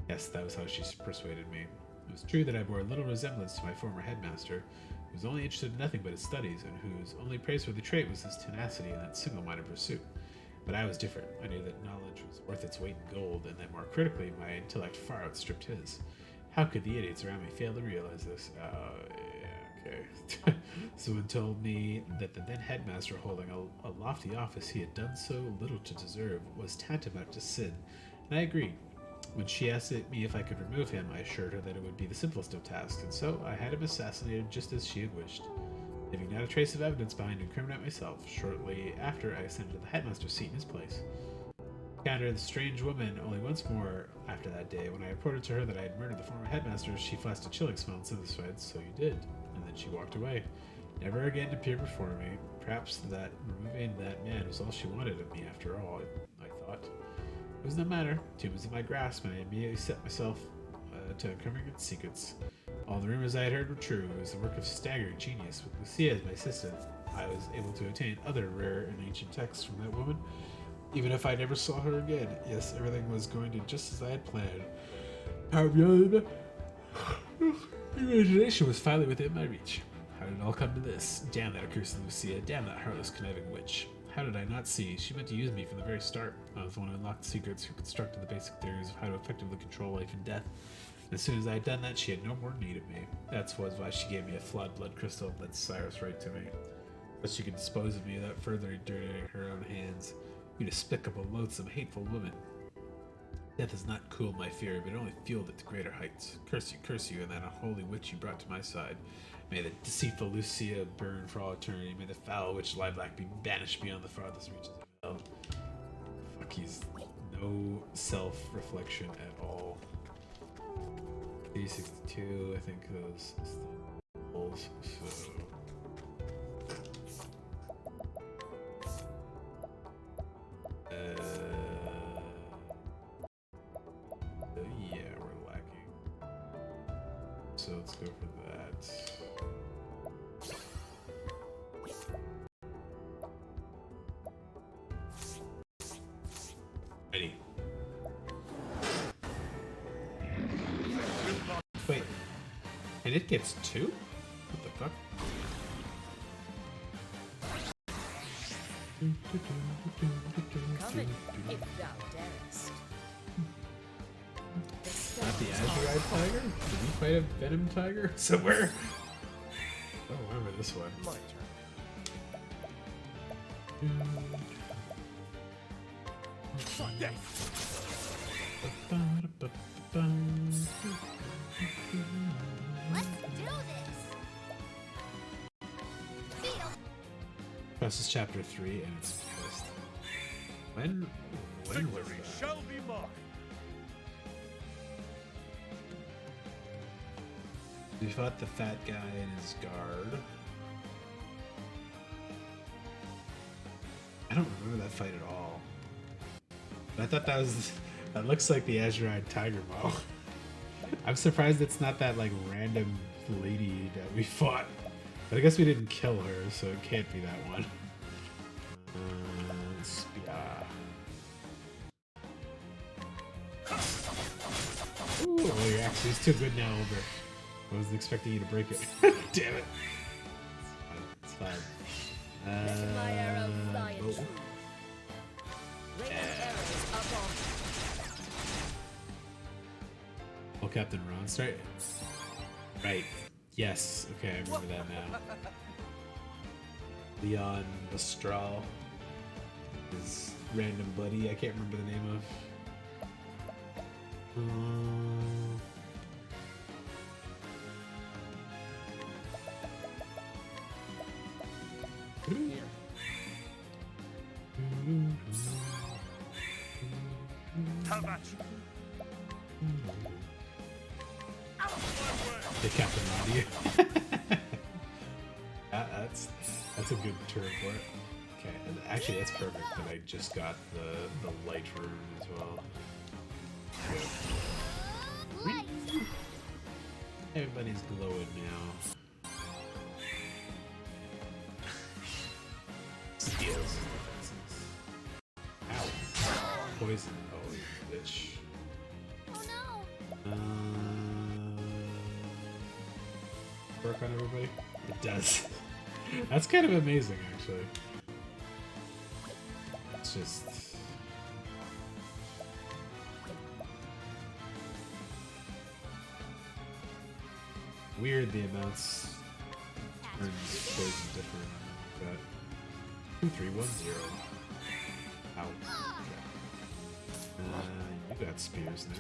Speaker 1: Yes, that was how she persuaded me. It was true that I bore little resemblance to my former headmaster, who was only interested in nothing but his studies, and whose only praiseworthy trait was his tenacity in that single-minded pursuit. But I was different. I knew that knowledge was worth its weight in gold, and that more critically, my intellect far outstripped his. How could the idiots around me fail to realize this? Yeah, okay. Someone told me that the then headmaster holding a lofty office he had done so little to deserve was tantamount to sin, and I agreed. When she asked me if I could remove him, I assured her that it would be the simplest of tasks, and so I had him assassinated just as she had wished. Leaving not a trace of evidence behind to incriminate myself, shortly after I ascended to the headmaster's seat in his place. I encountered the strange woman only once more after that day. When I reported to her that I had murdered the former headmaster, she flashed a chilling smile and satisfied, "So you did," and then she walked away, never again to appear before me. Perhaps that removing that man was all she wanted of me after all, I thought. It was no matter. Tomb was in my grasp, and I immediately set myself to uncovering its secrets. All the rumors I had heard were true. It was the work of staggering genius. With Lucia as my assistant, I was able to obtain other rare and ancient texts from that woman, even if I never saw her again. Yes, everything was going to just as I had planned. Power beyond imagination was finally within my reach. How did it all come to this? Damn that accursed Lucia. Damn that heartless, conniving witch. How did I not see? She meant to use me from the very start. I was the one who unlocked the secrets, who constructed the basic theories of how to effectively control life and death. And as soon as I had done that, she had no more need of me. That was why she gave me a flawed blood crystal and led Cyrus right to me. But she could dispose of me without further dirtying her own hands. You despicable, loathsome, hateful woman. Death has not cooled my fury, but it only fueled it to greater heights. Curse you, and that unholy witch you brought to my side. May the deceitful Lucia burn for all eternity. May the foul witch Lilac be banished beyond the farthest reaches of hell. Fuck, he's no self-reflection at all. 362, I think those symbols, so... yeah, we're lacking. So let's go for that. Ready. Wait, and it gets 2? What the fuck?
Speaker 5: Come in, if thou darest.
Speaker 1: Not the Azurite tiger? Did we fight a venom tiger somewhere? I don't remember this one.
Speaker 4: My
Speaker 7: Let's do this. Feel.
Speaker 1: This is chapter 3 and it's pissed. When was
Speaker 3: Victory
Speaker 1: that?
Speaker 3: shall be mine.
Speaker 1: We fought the fat guy and his guard. I don't remember that fight at all. But I thought that looks like the Azurite tiger model. I'm surprised it's not that like random lady that we fought. But I guess we didn't kill her, so it can't be that one. Ooh, oh, your axe is too good now, Olber. I wasn't expecting you to break it. Damn it. It's fine.
Speaker 5: Let my arrow fly and
Speaker 1: Bolt.
Speaker 5: true. Radiant arrows up on.
Speaker 1: Oh, Captain Ron's right. Right. Yes. Okay, I remember that now. Leon Mistral. His random buddy. I can't remember the name of.
Speaker 3: Come at you.
Speaker 1: The Captain Roddy. That's a good turn for it. Okay, and actually that's perfect. But I just got the light rune as well. Good.
Speaker 7: Light.
Speaker 1: Everybody's glowing now. Steals defenses. Ow. Poison. Oh, you bitch.
Speaker 7: Oh no.
Speaker 1: Work on everybody? It does. That's kind of amazing, actually. It's just... weird the amounts turns poison different. Got 2, 3, 1, 0. Ow. You got spears now.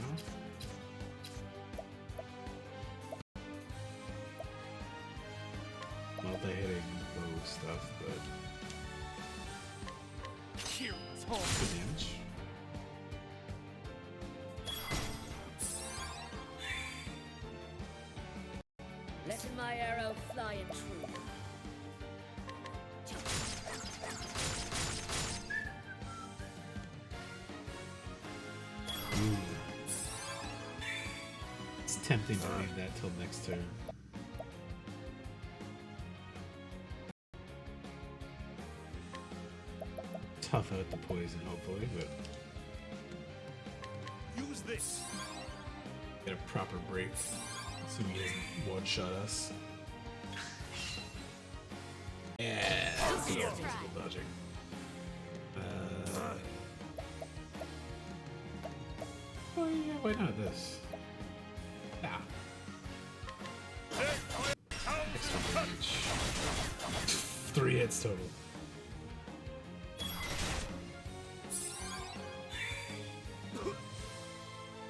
Speaker 1: Multi-hitting bow stuff, but
Speaker 4: Here's home.
Speaker 1: good damage.
Speaker 5: Letting my arrow fly and true.
Speaker 1: Ooh. It's tempting to leave that till next turn. Tough out the poison, hopefully, but
Speaker 3: Use this.
Speaker 1: get a proper break so he doesn't one-shot us. Yeah, good old physical dodging. Oh yeah, why not this? Ah. Extra damage. 3 hits total.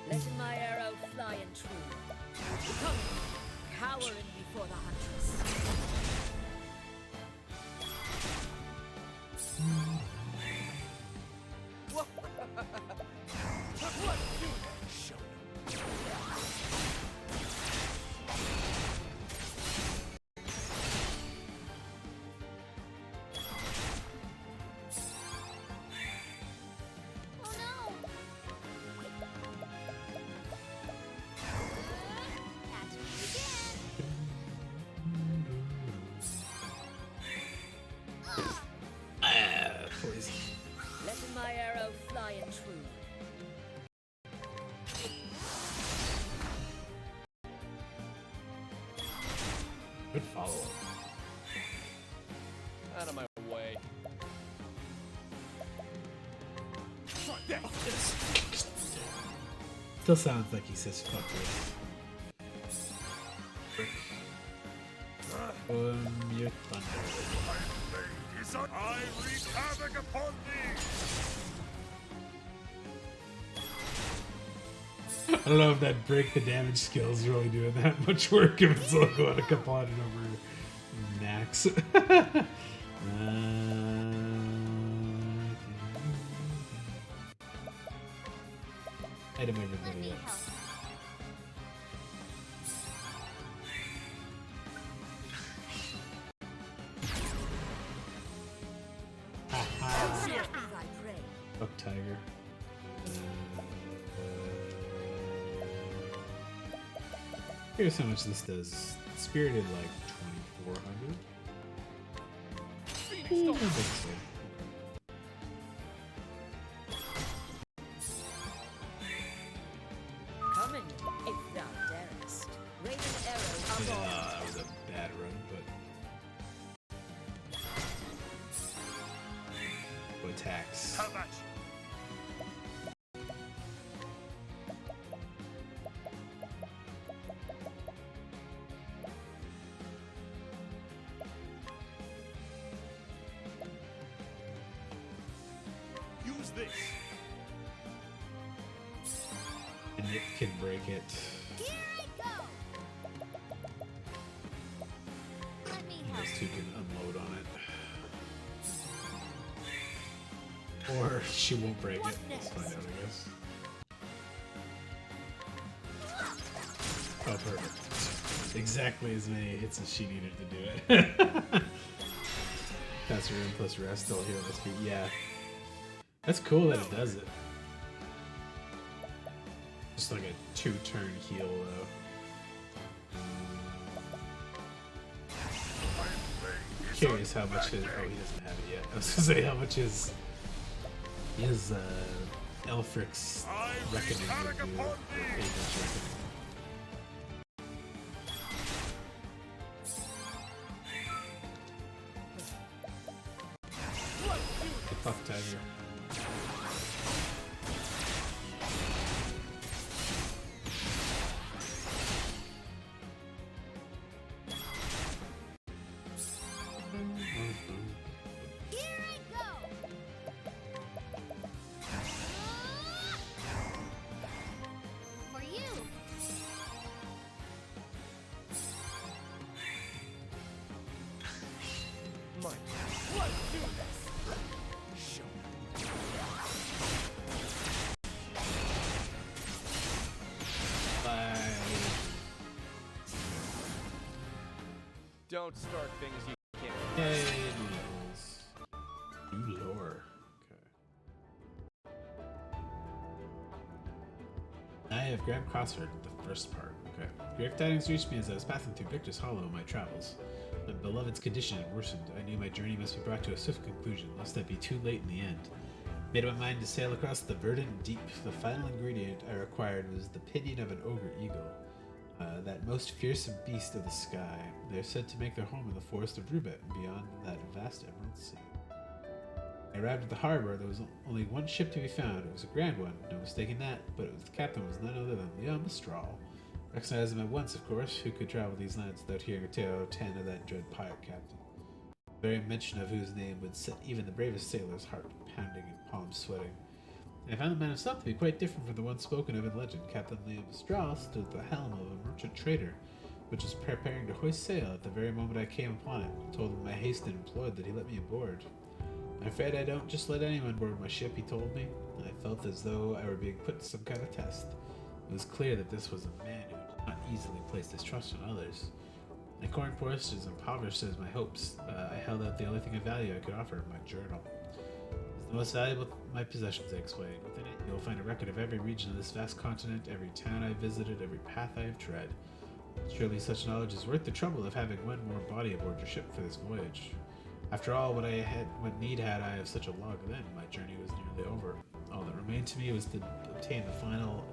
Speaker 5: Letting my arrow fly and true. Come, cowering before the huntress.
Speaker 4: What do they show them?
Speaker 7: Oh no. Catch me again.
Speaker 1: Ah, poison.
Speaker 5: Letting my arrow fly and true.
Speaker 1: Good follow-up.
Speaker 4: Out of my way.
Speaker 1: Still sounds like he says fuck this. Your thunder.
Speaker 3: My blade is on. I wreak havoc upon thee.
Speaker 1: I don't know if that break the damage skill is really doing that much work if it's like going to compound it over max. Item
Speaker 7: Let
Speaker 1: everybody
Speaker 7: me
Speaker 1: up.
Speaker 7: help.
Speaker 1: Haha.
Speaker 5: Be thy prey.
Speaker 1: Fuck Tiger. Here's how much this does. Spirited like 2,400. I think so.
Speaker 5: Coming, if thou darest. Rain an arrow above.
Speaker 1: That was a bad run, but attacks.
Speaker 3: How much? Use this.
Speaker 1: And it can break it.
Speaker 7: Here I go. Let me help.
Speaker 1: Those two can unload on it. Or she won't break
Speaker 5: What
Speaker 1: it. Let's
Speaker 5: next?
Speaker 1: find out, I guess. Oh, perfect. Exactly as many hits as she needed to do it. That's room plus rest, still heal this beat. Yeah. That's cool that it does it. Just like a 2-turn heal though. Curious how much his, oh, he doesn't have it yet. I was gonna say how much his Elfric's reckoning would do. Age reckoning. Fuck Tiger.
Speaker 7: Here I go. For you.
Speaker 4: Mike, let's do this. Show me.
Speaker 1: Bye.
Speaker 4: Don't start things you can't.
Speaker 1: Yay, noodles. New lore. Okay. I have grabbed Crossford, the first part. Okay. Great tidings reached me as I was passing through Victor's Hollow in my travels. My beloved's condition had worsened. I knew my journey must be brought to a swift conclusion, lest I be too late in the end. Made up my mind to sail across the verdant deep. The final ingredient I required was the pinion of an ogre eagle, that most fearsome beast of the sky. They are said to make their home in the forest of Rubet and beyond that vast emerald sea. I arrived at the harbor. There was only one ship to be found. It was a grand one, no mistaking that, but the captain was none other than Leon Mistral. Recognized him at once, of course. Who could travel these lands without hearing a tale or 10 of that dread pirate captain? The very mention of whose name would set even the bravest sailor's heart pounding and palms sweating. I found the man himself to be quite different from the one spoken of in legend. Captain Leon Mistral stood at the helm of a merchant trader, which was preparing to hoist sail at the very moment I came upon it. I told him my haste and implored that he let me aboard. I'm afraid I don't just let anyone board my ship, he told me. I felt as though I were being put to some kind of test. It was clear that this was a man who did not easily place his trust on others. My corn forest is impoverished as my hopes. I held out the only thing of value I could offer, my journal. It's the most valuable of my possessions, I explained. Within it, you'll find a record of every region of this vast continent, every town I visited, every path I have tread. Surely such knowledge is worth the trouble of having one more body aboard your ship for this voyage. After all, what need had I of such a log then? My journey was nearly over. All that remained to me was to obtain the final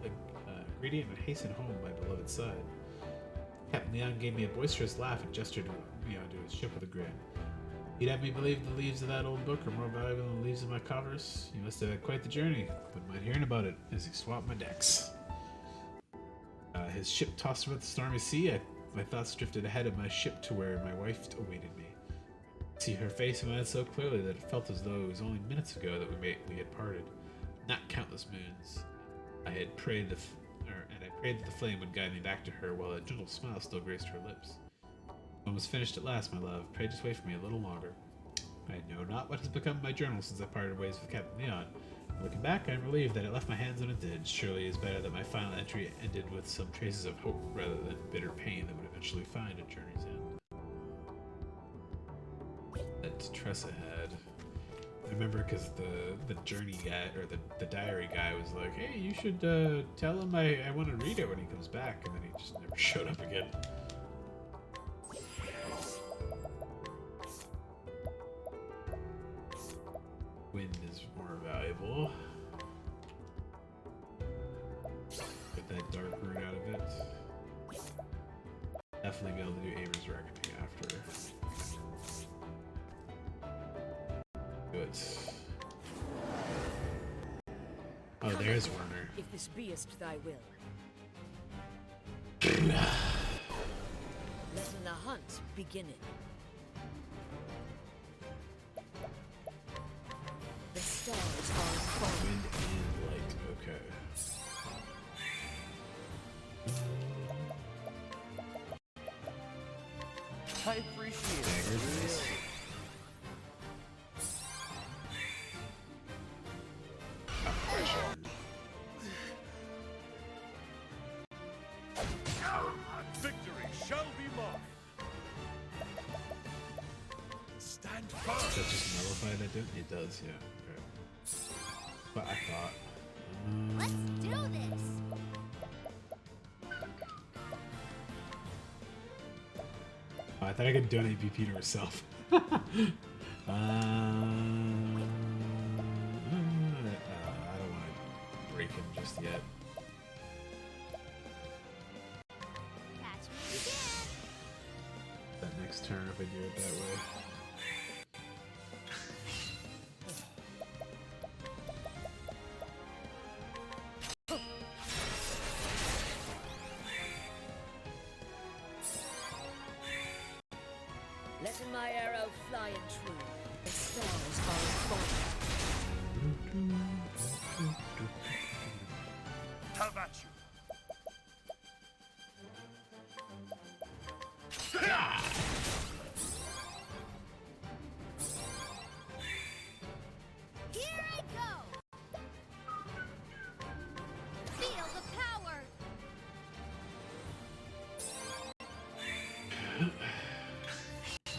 Speaker 1: ingredient and hasten home my beloved side. Captain Leon gave me a boisterous laugh and gestured me onto his ship with a grin. He'd have me believe the leaves of that old book are more valuable than the leaves of my coffers. You must have had quite the journey. Wouldn't mind hearing about it as he swapped my decks. His ship tossed about the stormy sea. My thoughts drifted ahead of my ship to where my wife awaited me. I see her face and eyes so clearly that it felt as though it was only minutes ago that we had parted. Not countless moons. I prayed that the flame would guide me back to her while a gentle smile still graced her lips. One was finished at last, my love. Pray just wait for me a little longer. I know not what has become of my journal since I parted ways with Captain Leon. Looking back, I am relieved that it left my hands when it did. Surely it is better that my final entry ended with some traces of hope rather than bitter pain that would eventually find a journey's end. That Tressa had. I remember because the journey guy, or the diary guy was like, hey, you should tell him I want to read it when he comes back, and then he just never showed up again. Wind is more valuable. Get that dark rune out of it. Definitely be able to do Aver's Reckoning after. Good. Oh, there's Werner.
Speaker 5: If this beest thy will. Letting the hunt beginneth. The stars are falling.
Speaker 1: Wind and light. Okay.
Speaker 4: I appreciate
Speaker 1: Dagger's
Speaker 4: it.
Speaker 1: nice.
Speaker 3: Victory shall be mine. Stand
Speaker 1: Does
Speaker 3: firm.
Speaker 1: that just nullify that? It does, yeah. Okay. But I thought.
Speaker 7: Let's do this.
Speaker 1: I thought I could donate BP to herself. I don't want to break him just yet.
Speaker 7: Catch me if you can.
Speaker 1: That next turn if I do it that way.
Speaker 5: Letting my arrow fly and true. The stars are falling.
Speaker 3: Have at you.
Speaker 7: Here I go. Feel the power.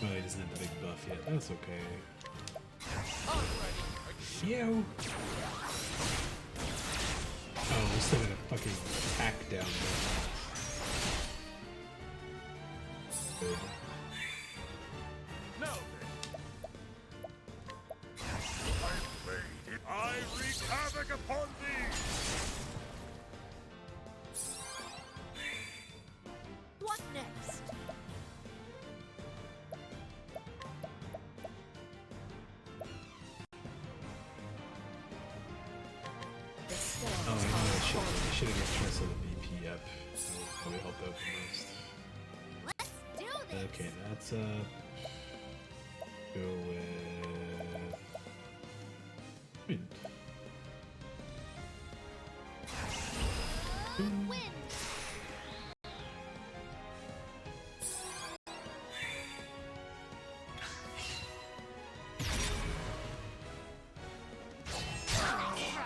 Speaker 1: Well, he doesn't have the big buff yet. That's okay.
Speaker 4: Already.
Speaker 1: Yo! Oh, we still got a fucking hack down there. Good.
Speaker 3: Now then. I played it. I wreak havoc upon thee.
Speaker 5: What next? The stars
Speaker 1: Oh, I know.
Speaker 5: are
Speaker 1: I
Speaker 5: falling.
Speaker 1: should have tried the BP up. That would probably help out the most.
Speaker 7: Let's do this.
Speaker 1: Okay, that's go with wind.
Speaker 7: Wind. Nice try.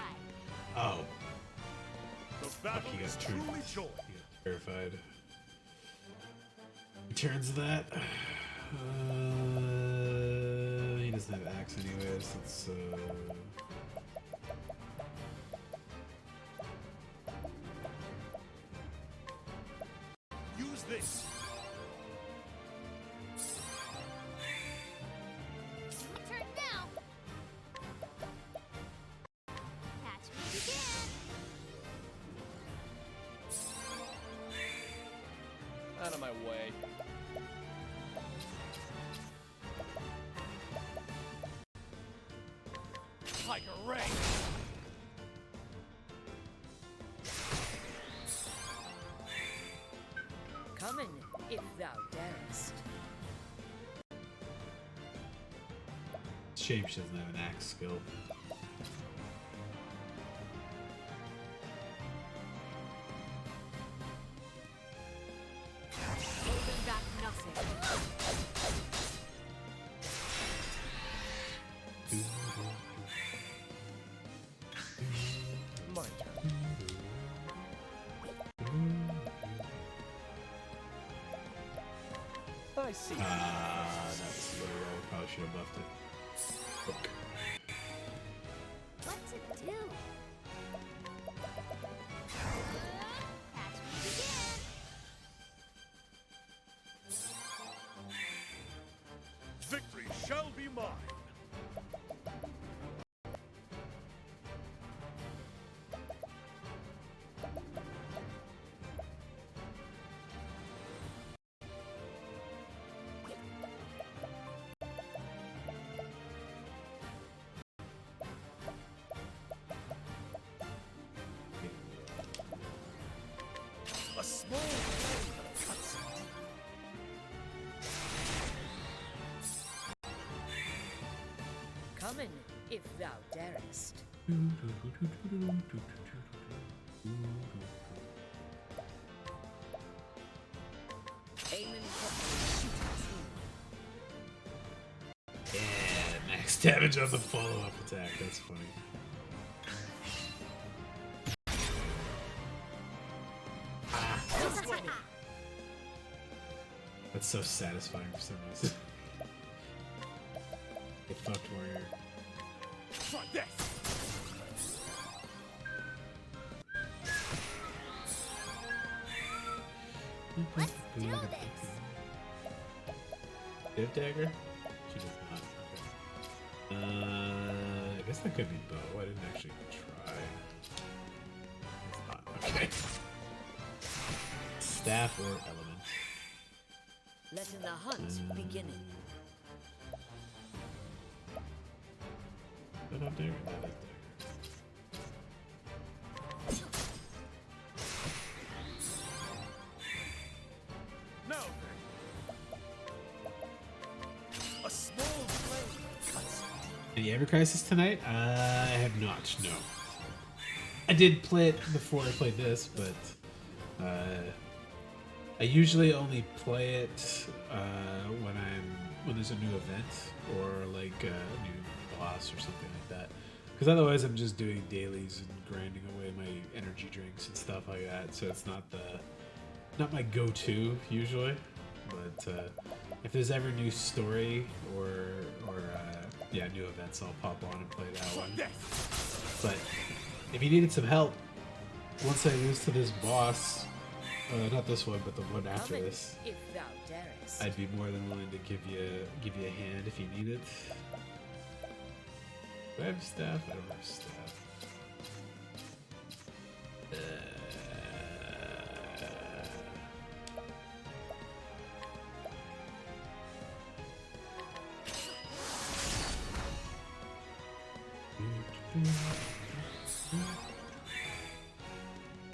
Speaker 1: Oh,
Speaker 3: The
Speaker 1: fuck!
Speaker 3: battle
Speaker 1: He
Speaker 3: is
Speaker 1: got turned.
Speaker 3: truly joy.
Speaker 1: He got terrified. He turns that. He doesn't have axe anyways. It's
Speaker 3: Use this.
Speaker 7: My turn now. Catch me if you can.
Speaker 4: Out of my way. Like a ray.
Speaker 5: Coming, if thou darest.
Speaker 1: shame she doesn't have an axe skill.
Speaker 5: Holding back nothing.
Speaker 4: My turn. I see.
Speaker 1: That's literal. Probably should have buffed it. Look.
Speaker 7: What to do? Catch me again.
Speaker 3: Victory shall be mine. A small blade cuts deep.
Speaker 5: Coming, if thou darest. Aiming for shoot through.
Speaker 1: Yeah, max damage on the follow-up attack. That's funny. That's so satisfying for some reason. Get fucked, warrior.
Speaker 4: Try this.
Speaker 7: Let's do this.
Speaker 1: Give dagger? She does not. Okay. I guess that could be bow. I didn't actually try. It's not. Okay. Staff or element.
Speaker 5: Letting the hunt begin.
Speaker 1: Is that not dagger? That is dagger.
Speaker 4: No. A small flame cuts.
Speaker 1: Any Ever Crisis tonight? I have not, no. I did play it before I played this, but I usually only play it when there's a new event or like a new boss or something like that. Because otherwise I'm just doing dailies and grinding away my energy drinks and stuff like that. So it's not my go-to usually. But if there's ever new story or yeah, new events, I'll pop on and play that one. But if you needed some help, once I lose to this boss, not this one, but the one after this,
Speaker 5: If thou darest.
Speaker 1: I'd be more than willing to give you a hand if you need it. Do I have staff? I don't have staff.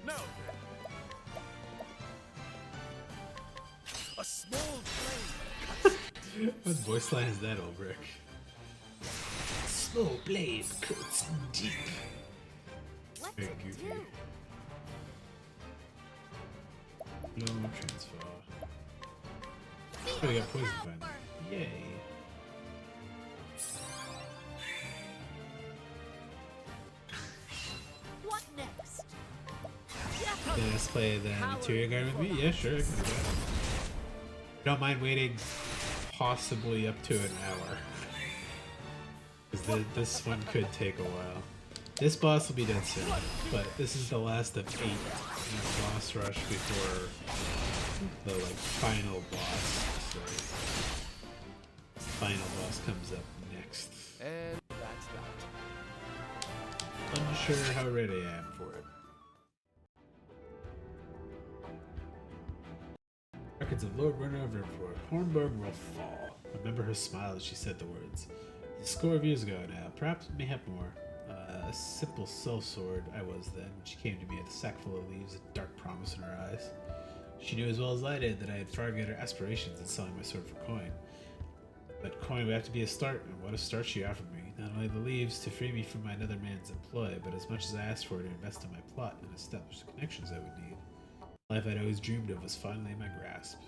Speaker 4: No. A small flame.
Speaker 1: What voice line is that, Ulbrich? Small blade cuts deep.
Speaker 7: What's
Speaker 1: Very
Speaker 7: it
Speaker 1: goofy.
Speaker 7: do?
Speaker 1: No transfer. Oh, we got poison finally. Yay.
Speaker 7: What next?
Speaker 1: Then let's play the Materia Guard with me? Yeah, sure, I can do that. Don't mind waiting possibly up to an hour. Because this one could take a while. This boss will be dead soon, but this is the last of 8 in the boss rush before the like final boss. So final boss comes up next.
Speaker 4: And that's that.
Speaker 1: Unsure how ready I am for it. Records of Lord Runner of Rimford. Hornburg will fall. Remember her smile as she said the words. A score of years ago now, perhaps mayhap more. A simple sellsword I was then when she came to me with a sack full of leaves and dark promise in her eyes. She knew as well as I did that I had far greater aspirations than selling my sword for coin. But coin would have to be a start, and what a start she offered me. Not only the leaves to free me from another man's employ, but as much as I asked for her to invest in my plot and establish the connections I would need. Life I'd always dreamed of was finally in my grasp.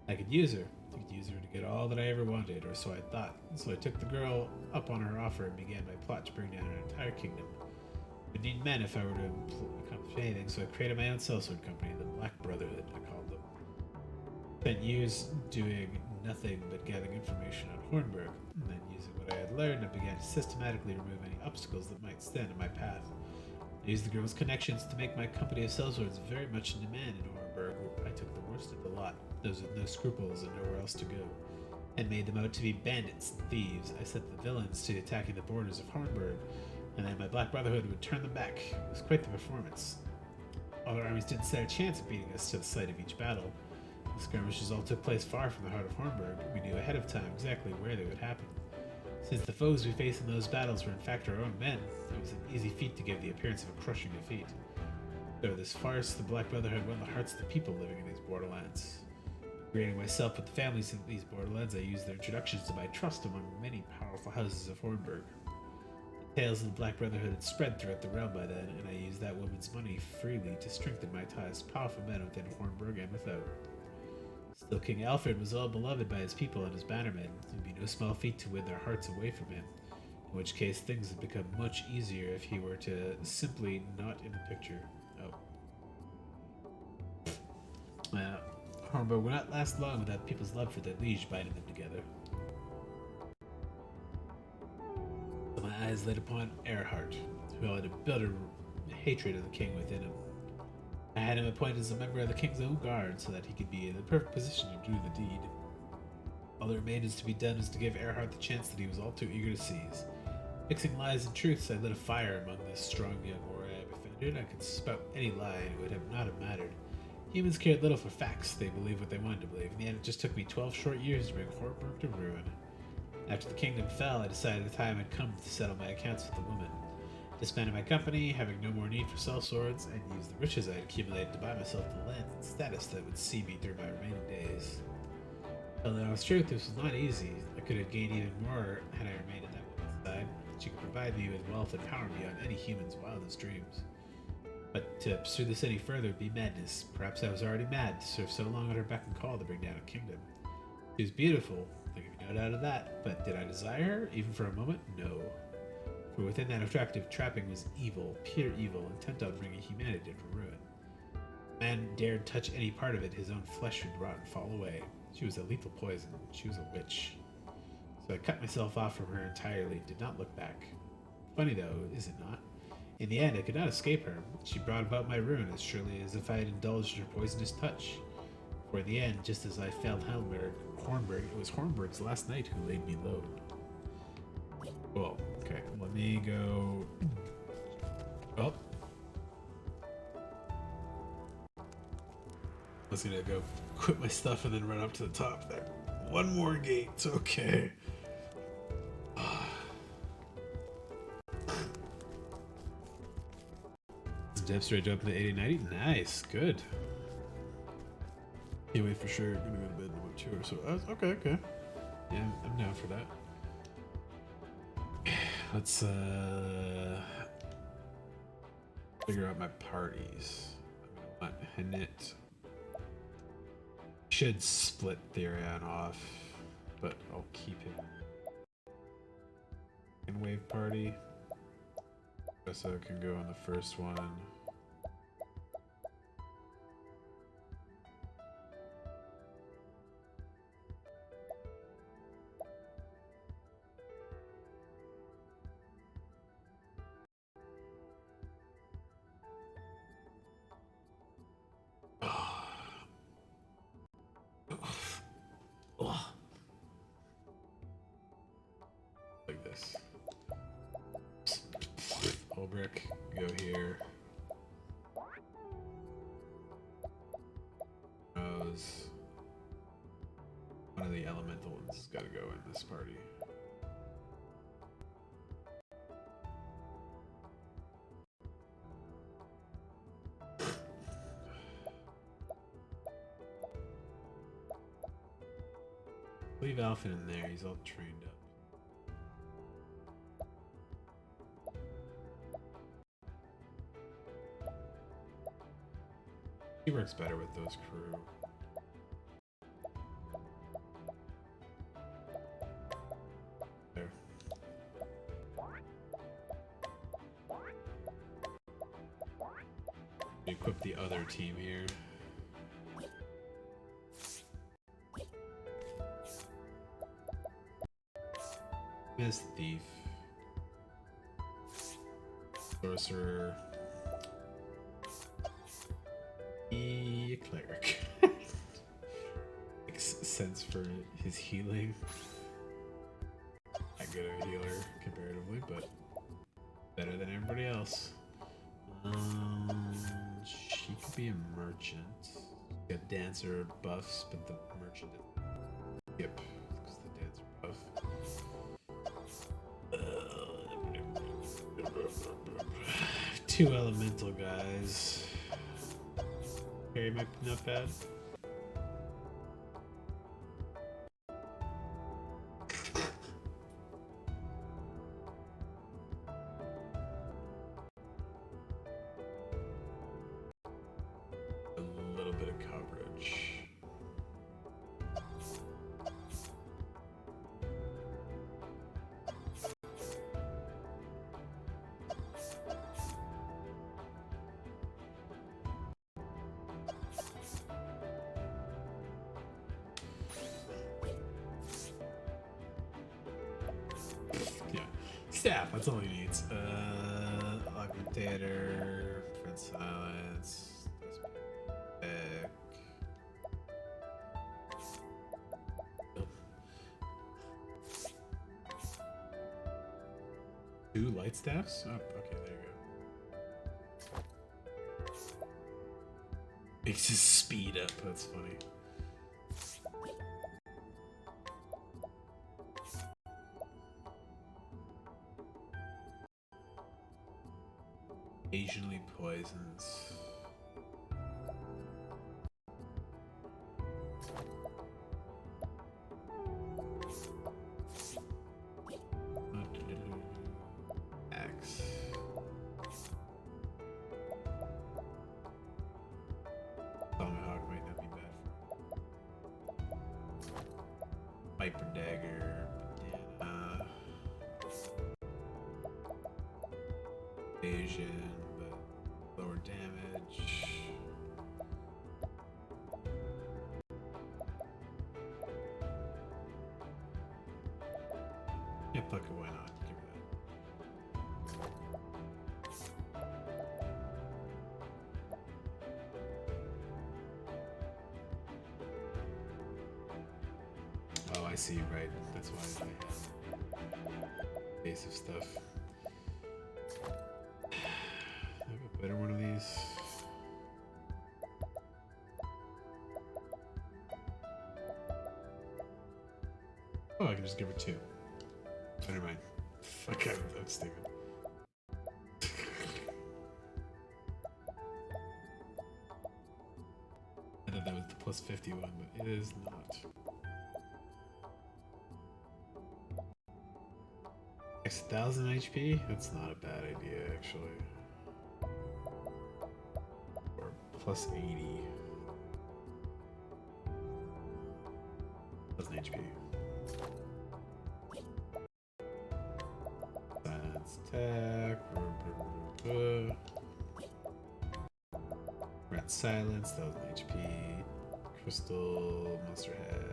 Speaker 1: I could use her. I could use her to get all that I ever wanted, or so I thought. So I took the girl up on her offer and began my plot to bring down an entire kingdom. I would need men if I were to accomplish anything, so I created my own sellsword company, the Black Brotherhood, I called them. Spent years doing nothing but gathering information on Hornburg, and then using what I had learned, I began to systematically remove any obstacles that might stand in my path. I used the girl's connections to make my company of sellswords very much in demand in Hornburg. I took the worst of the lot, those with no scruples and nowhere else to go, and made them out to be bandits and thieves. I set the villains to attacking the borders of Hornburg, and then my Black Brotherhood would turn them back. It was quite the performance. Other armies didn't stand a chance of beating us to the site of each battle. The skirmishes all took place far from the heart of Hornburg. We knew ahead of time exactly where they would happen. Since the foes we faced in those battles were in fact our own men, it was an easy feat to give the appearance of a crushing defeat. Through this farce, the Black Brotherhood won the hearts of the people living in these borderlands. Agreeing myself with the families in these borderlands, I used their introductions to buy trust among many powerful houses of Hornburg. The tales of the Black Brotherhood had spread throughout the realm by then, and I used that woman's money freely to strengthen my ties with powerful men within Hornburg and without. Still, King Alfred was well beloved by his people and his bannermen. It would be no small feat to win their hearts away from him, in which case things would become much easier if he were to simply not in the picture. Hornburg would not last long without people's love for their liege binding them together. eyes lit upon Earhart, who had a bitter hatred of the king within him. I had him appointed as a member of the king's own guard so that he could be in the perfect position to do the deed. All that remained is to be done was to give Earhart the chance that he was all too eager to seize. Mixing lies and truths, I lit a fire among this strong young warrior I befriended. I could spout any lie, and it would not have mattered. Humans cared little for facts. They believed what they wanted to believe. In the end, it just took me 12 short years to bring Hortburg to ruin. After the kingdom fell, I decided the time had come to settle my accounts with the woman. Disbanded my company, having no more need for sellswords, and used the riches I had accumulated to buy myself the land and status that would see me through my remaining days. To tell the honest truth, this was not easy. I could have gained even more had I remained at that woman's side. She could provide me with wealth and power beyond any human's wildest dreams. But to pursue this any further would be madness. Perhaps I was already mad to serve so long at her beck and call to bring down a kingdom. She was beautiful, there can be no doubt of that, but did I desire her, even for a moment? No. For within that attractive trapping was evil, pure evil, intent on bringing humanity to ruin. Man dared touch any part of it, his own flesh would rot and fall away. She was a lethal poison. She was a witch. So I cut myself off from her entirely, did not look back. Funny though, is it not? In the end, I could not escape her. She brought about my ruin as surely as if I had indulged her poisonous touch. For in the end, just as I felled Hornberg, it was Hornberg's last night who laid me low. Well, okay, let me go. Oh. I was gonna go quit my stuff and then run up to the top there. One more gate, okay. Depth straight up to the 80-90. Nice, good. Can't wait for sure. Gonna go to bed in about 2 or so. Okay. Yeah, I'm down for that. Let's figure out my parties. I'm gonna want Hanit. Should split Therion off, but I'll keep him in wave party. So I can go on the first one. Like this. Brick, go here. Rose. One of the elemental ones has got to go in this party. Leave Alphen in there, he's all trained up. He works better with those crew. There. Equip the other team here. Miss Thief. Sorcerer. Cleric. Makes sense for his healing. Not good of a healer comparatively, but better than everybody else. She could be a merchant. She's got dancer buffs, but the merchant is. Yep, because the dancer buff. 2 elemental guys. Carry might be not bad. A little bit of coverage. staff. That's all he needs. Augmentator, prevent silence. Pick. Two light staffs? Oh, okay, there you go. Makes his speed up. That's funny. Occasionally poisons. Axe. Tomahawk might not be bad. Viper dagger. Banana. Evasion, but lower damage. Yeah, fuck it, why not? Give her that. Oh, I see, right. That's why I have basic stuff. I have a better one of these. Oh, I can just give her two. Never mind. Fuck, I'm stupid. I thought that was the plus 50 one, but it is not. X 1000 HP? That's not a bad idea, actually. Or plus 80. 1000 HP. Silence attack. Rat silence, 1000 HP. Crystal, monster head.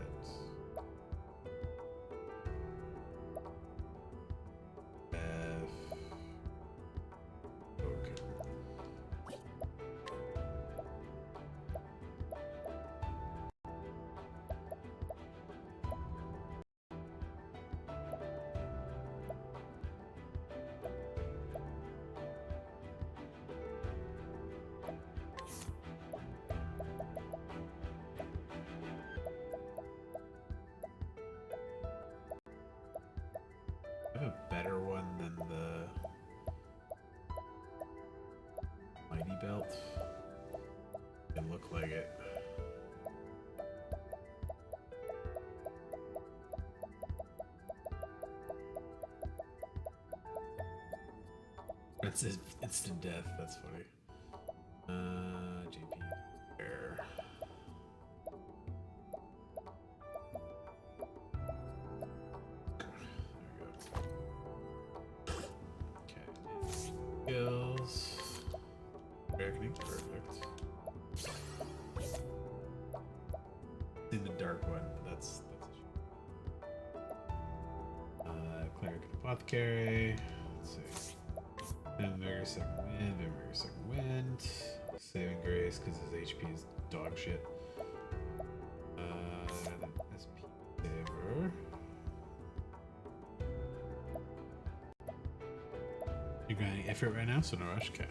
Speaker 1: I have a better one than the mighty belt. It look like it. It's instant death. That's funny. JP there. Skills. Reckoning, perfect. In the dark one, that's a cleric and apothecary. Let's see. And Vigor second wind, Vigor second wind. Saving grace because his HP is dog shit. SP saver. You got any effort right now, so no rush, okay.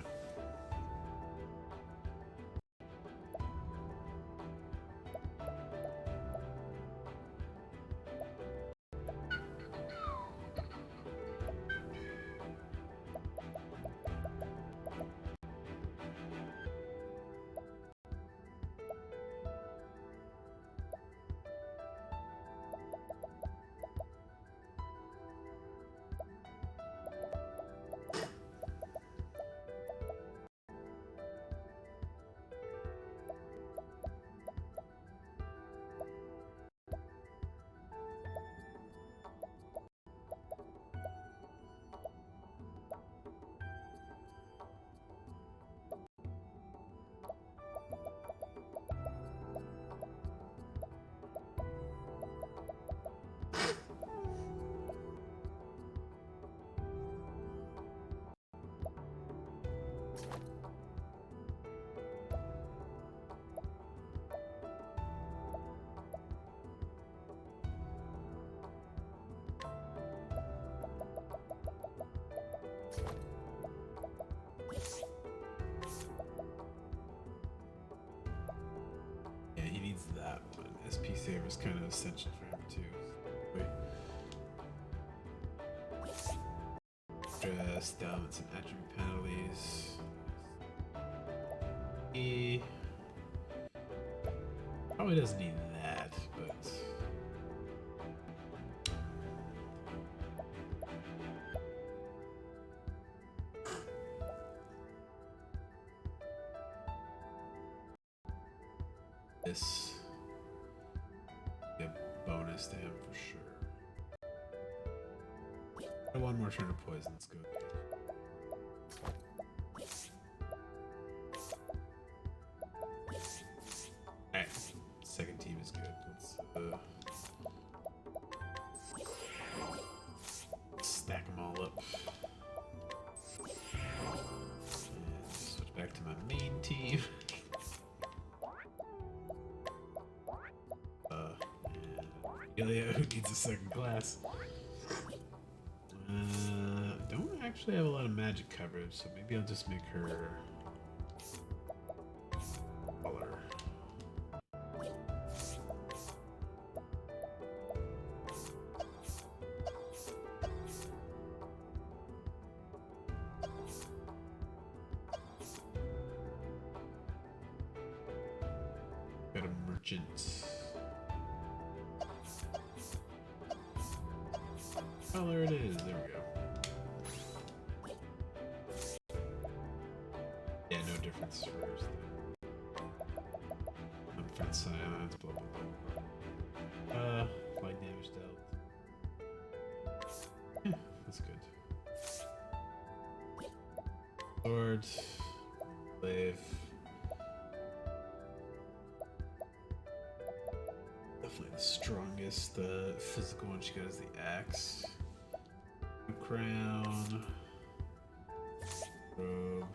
Speaker 1: save is kind of essential for him too. Just down with some attribute penalties. He probably doesn't need that, but this be a bonus to him for sure. One more turn of poison, let's go. Alright, second team is good. Let's stack them all up. And switch back to my main team. Ilya, who needs a second class. Don't actually have a lot of magic coverage, so maybe I'll just make her color. Got a merchant. Color it is, there we go. Yeah, no difference first. Unfriend silence, blah blah blah. Light damage dealt. Yeah, that's good. Sword, glaive. Definitely the strongest. The physical one she got is the axe. Crown. Robe.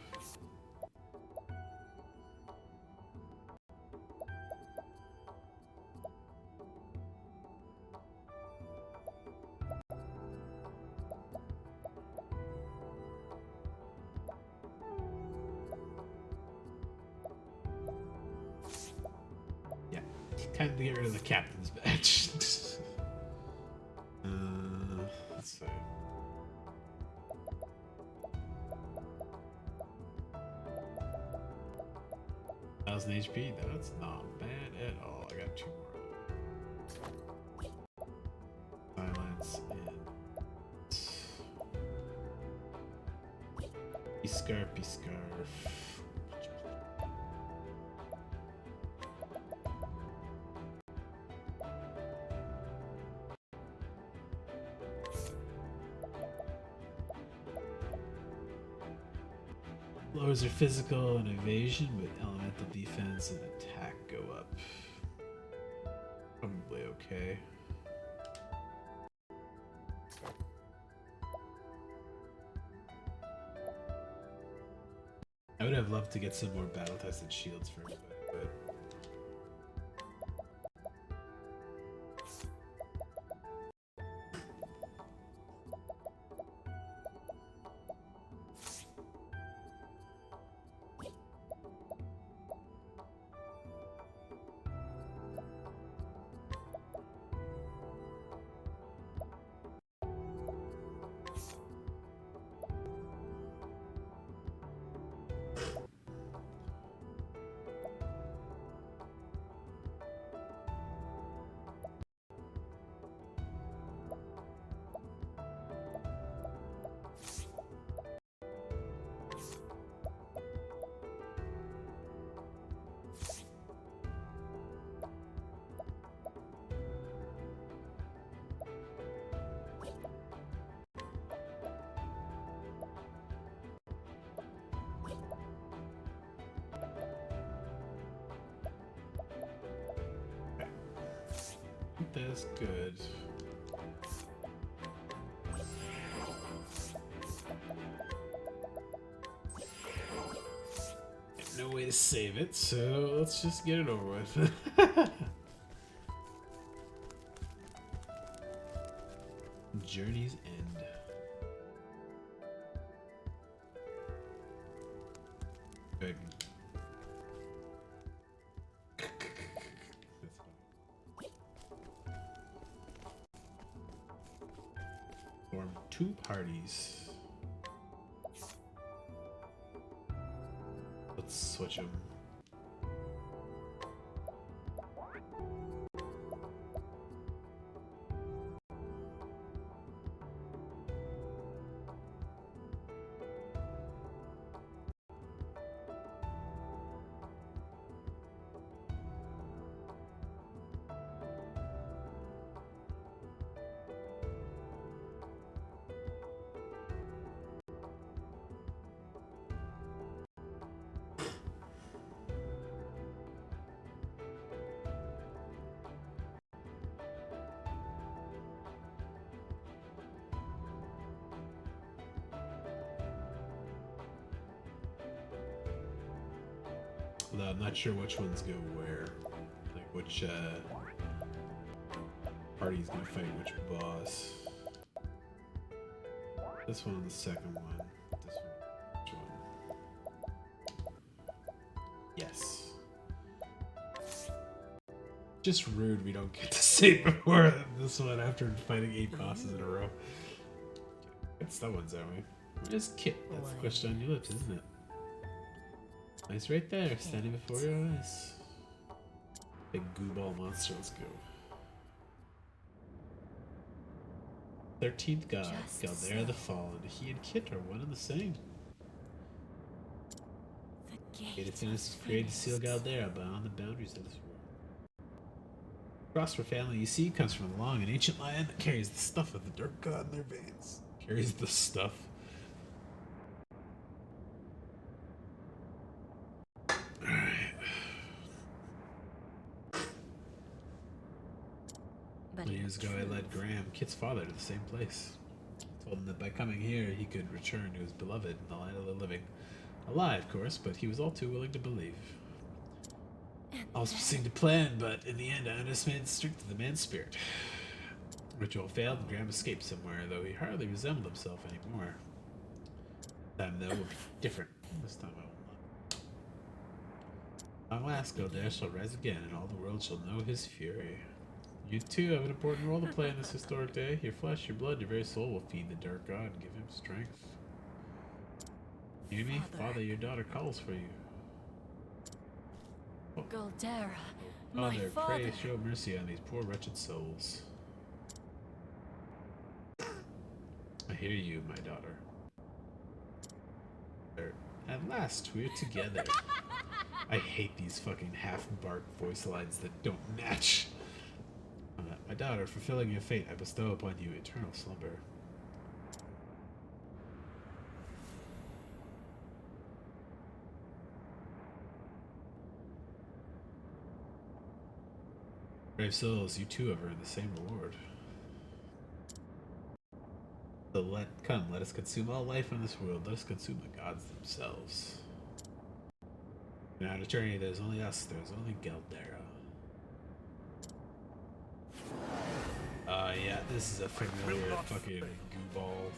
Speaker 1: Yeah, time to get rid of the captain's badge. Let's see. 1,000 HP, that's not bad at all. I got 2 more. Silence and scarf. Lowers their physical and evasion, but elemental defense and attack go up. Probably okay. I would have loved to get some more battle-tested shields for everybody, but that's good. No way to save it, so let's just get it over with. Journey's End. Good. That's funny. Form 2 parties. Let's switch them. Although I'm not sure which ones go where. Like which party's gonna fight which boss. This one and the second one. This one. Which one? Yes. Just rude we don't get to say before this one after fighting 8 bosses in a row. It's that one's, aren't we? Where's Kit? That's the question on your lips, isn't it? It's right there, standing before your eyes. Big goo ball monster, let's go. 13th god, Galdera the Fallen. He and Kit are one and the same. It is created to seal Galdera beyond the boundaries of this world. Prosper family you see comes from a long and ancient line that carries the stuff of the dark god in their veins. Carries the stuff. Years ago, I led Graham, Kit's father, to the same place. I told him that by coming here, he could return to his beloved in the land of the living. A lie, of course, but he was all too willing to believe. All seemed to plan, but in the end, I underestimated the strength of the man's spirit. Ritual failed, and Graham escaped somewhere, though he hardly resembled himself anymore. This time, though, will be different. This time, I will not. Long last, Galdera shall rise again, and all the world shall know his fury. You too have an important role to play in this historic day. Your flesh, your blood, your very soul will feed the dark god and give him strength. Hear me? Father, your daughter calls for you. Oh.
Speaker 2: Galdera, my
Speaker 1: Father,
Speaker 2: father.
Speaker 1: pray show mercy on these poor wretched souls. I hear you, my daughter. At last, we're together. I hate these fucking half-barked voice lines that don't match. My daughter, fulfilling your fate, I bestow upon you eternal slumber. Brave souls, you too have earned the same reward. So let us consume all life in this world. Let us consume the gods themselves. In our eternity, there's only us. There's only Galdera. Yeah, this is a familiar fucking goo ball.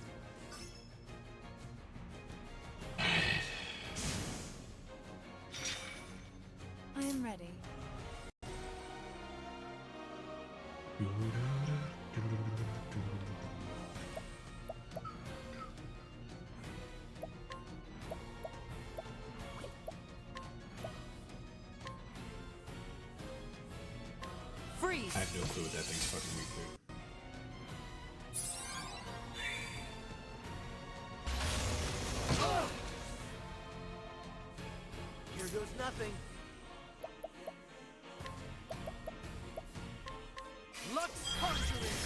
Speaker 2: I am ready.
Speaker 5: Freeze!
Speaker 1: I have no clue what that thing's fucking weak to.
Speaker 6: Here goes nothing. Lux Conjuring!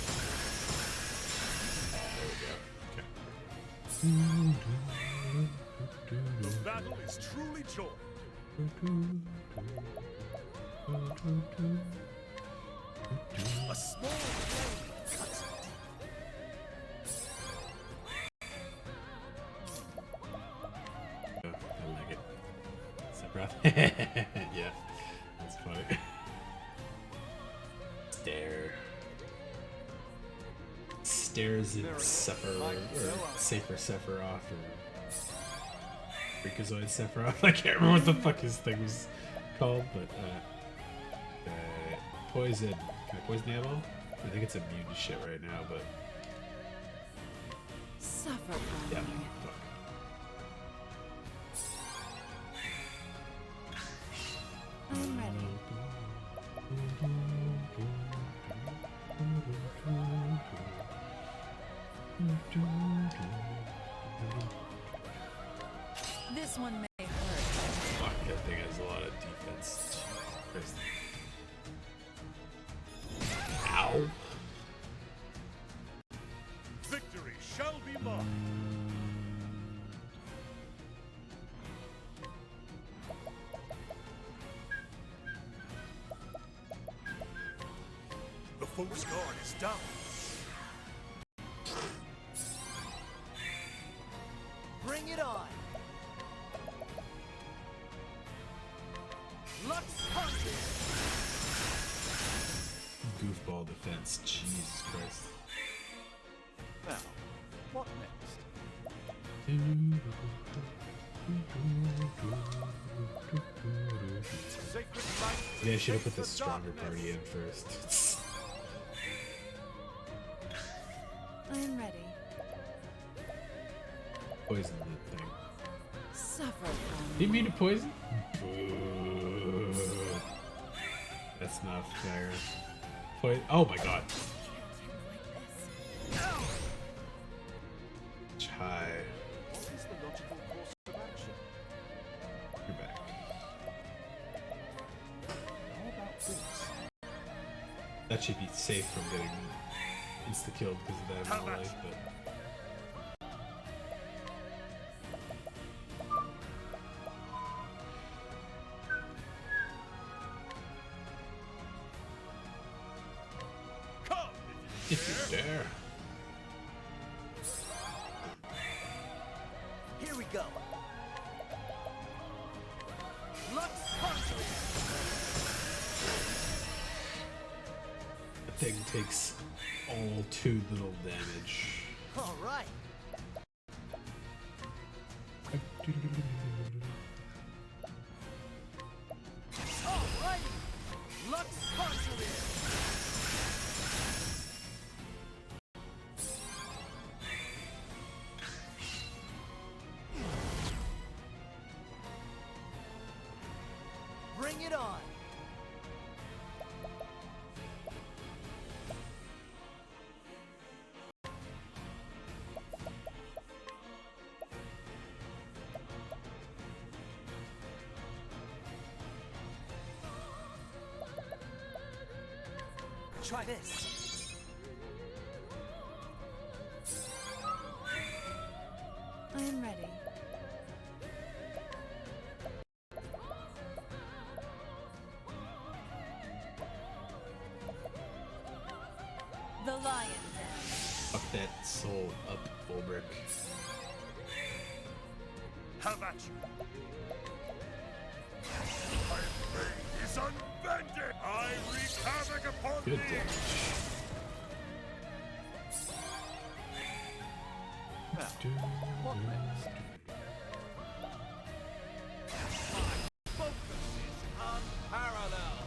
Speaker 3: The battle is truly joined.
Speaker 6: A small flame cuts it.
Speaker 1: I like it. Sephiroth. Yeah, that's funny. Stares in Sephiroth, or Safer Sephiroth, or Freakazoid Sephiroth. I can't remember what the fuck his thing was called, but poison. Can I poison the ammo? I think it's immune to shit right now, but
Speaker 2: Suffer from
Speaker 1: Yeah.
Speaker 2: me.
Speaker 1: Fuck.
Speaker 2: I'm ready. This one may hurt.
Speaker 1: Fuck, that thing has a lot of defense. Christ. Ow.
Speaker 3: Victory shall be mine. The foe's guard is down.
Speaker 6: Bring it on. Lux punches.
Speaker 1: Goofball defense. Jesus Christ.
Speaker 6: Now, what next?
Speaker 3: Sacred light.
Speaker 1: Yeah, I should have put the stronger party in first.
Speaker 2: I am ready.
Speaker 1: Poison that thing.
Speaker 2: Suffer from
Speaker 1: Didn't
Speaker 2: me.
Speaker 1: mean to poison? Boo. That's not fair. Oh my god. Chai.
Speaker 6: What is the logical course of action?
Speaker 1: You're back.
Speaker 6: How about this?
Speaker 1: That should be safe from getting insta-killed because of that in real life, but...
Speaker 3: Come
Speaker 1: If you dare.
Speaker 6: Here we go. Lux punches.
Speaker 1: That thing takes all too little damage.
Speaker 6: All right. All right. Lux punches. Bring it on. Try this.
Speaker 2: I am ready. The lion dance.
Speaker 1: Fuck that soul up, Bulbrick.
Speaker 3: How about you? My blade is unbending! I wreak havoc upon
Speaker 1: Good
Speaker 3: thee!
Speaker 1: damage.
Speaker 6: Now, what next?
Speaker 4: Focus is unparalleled.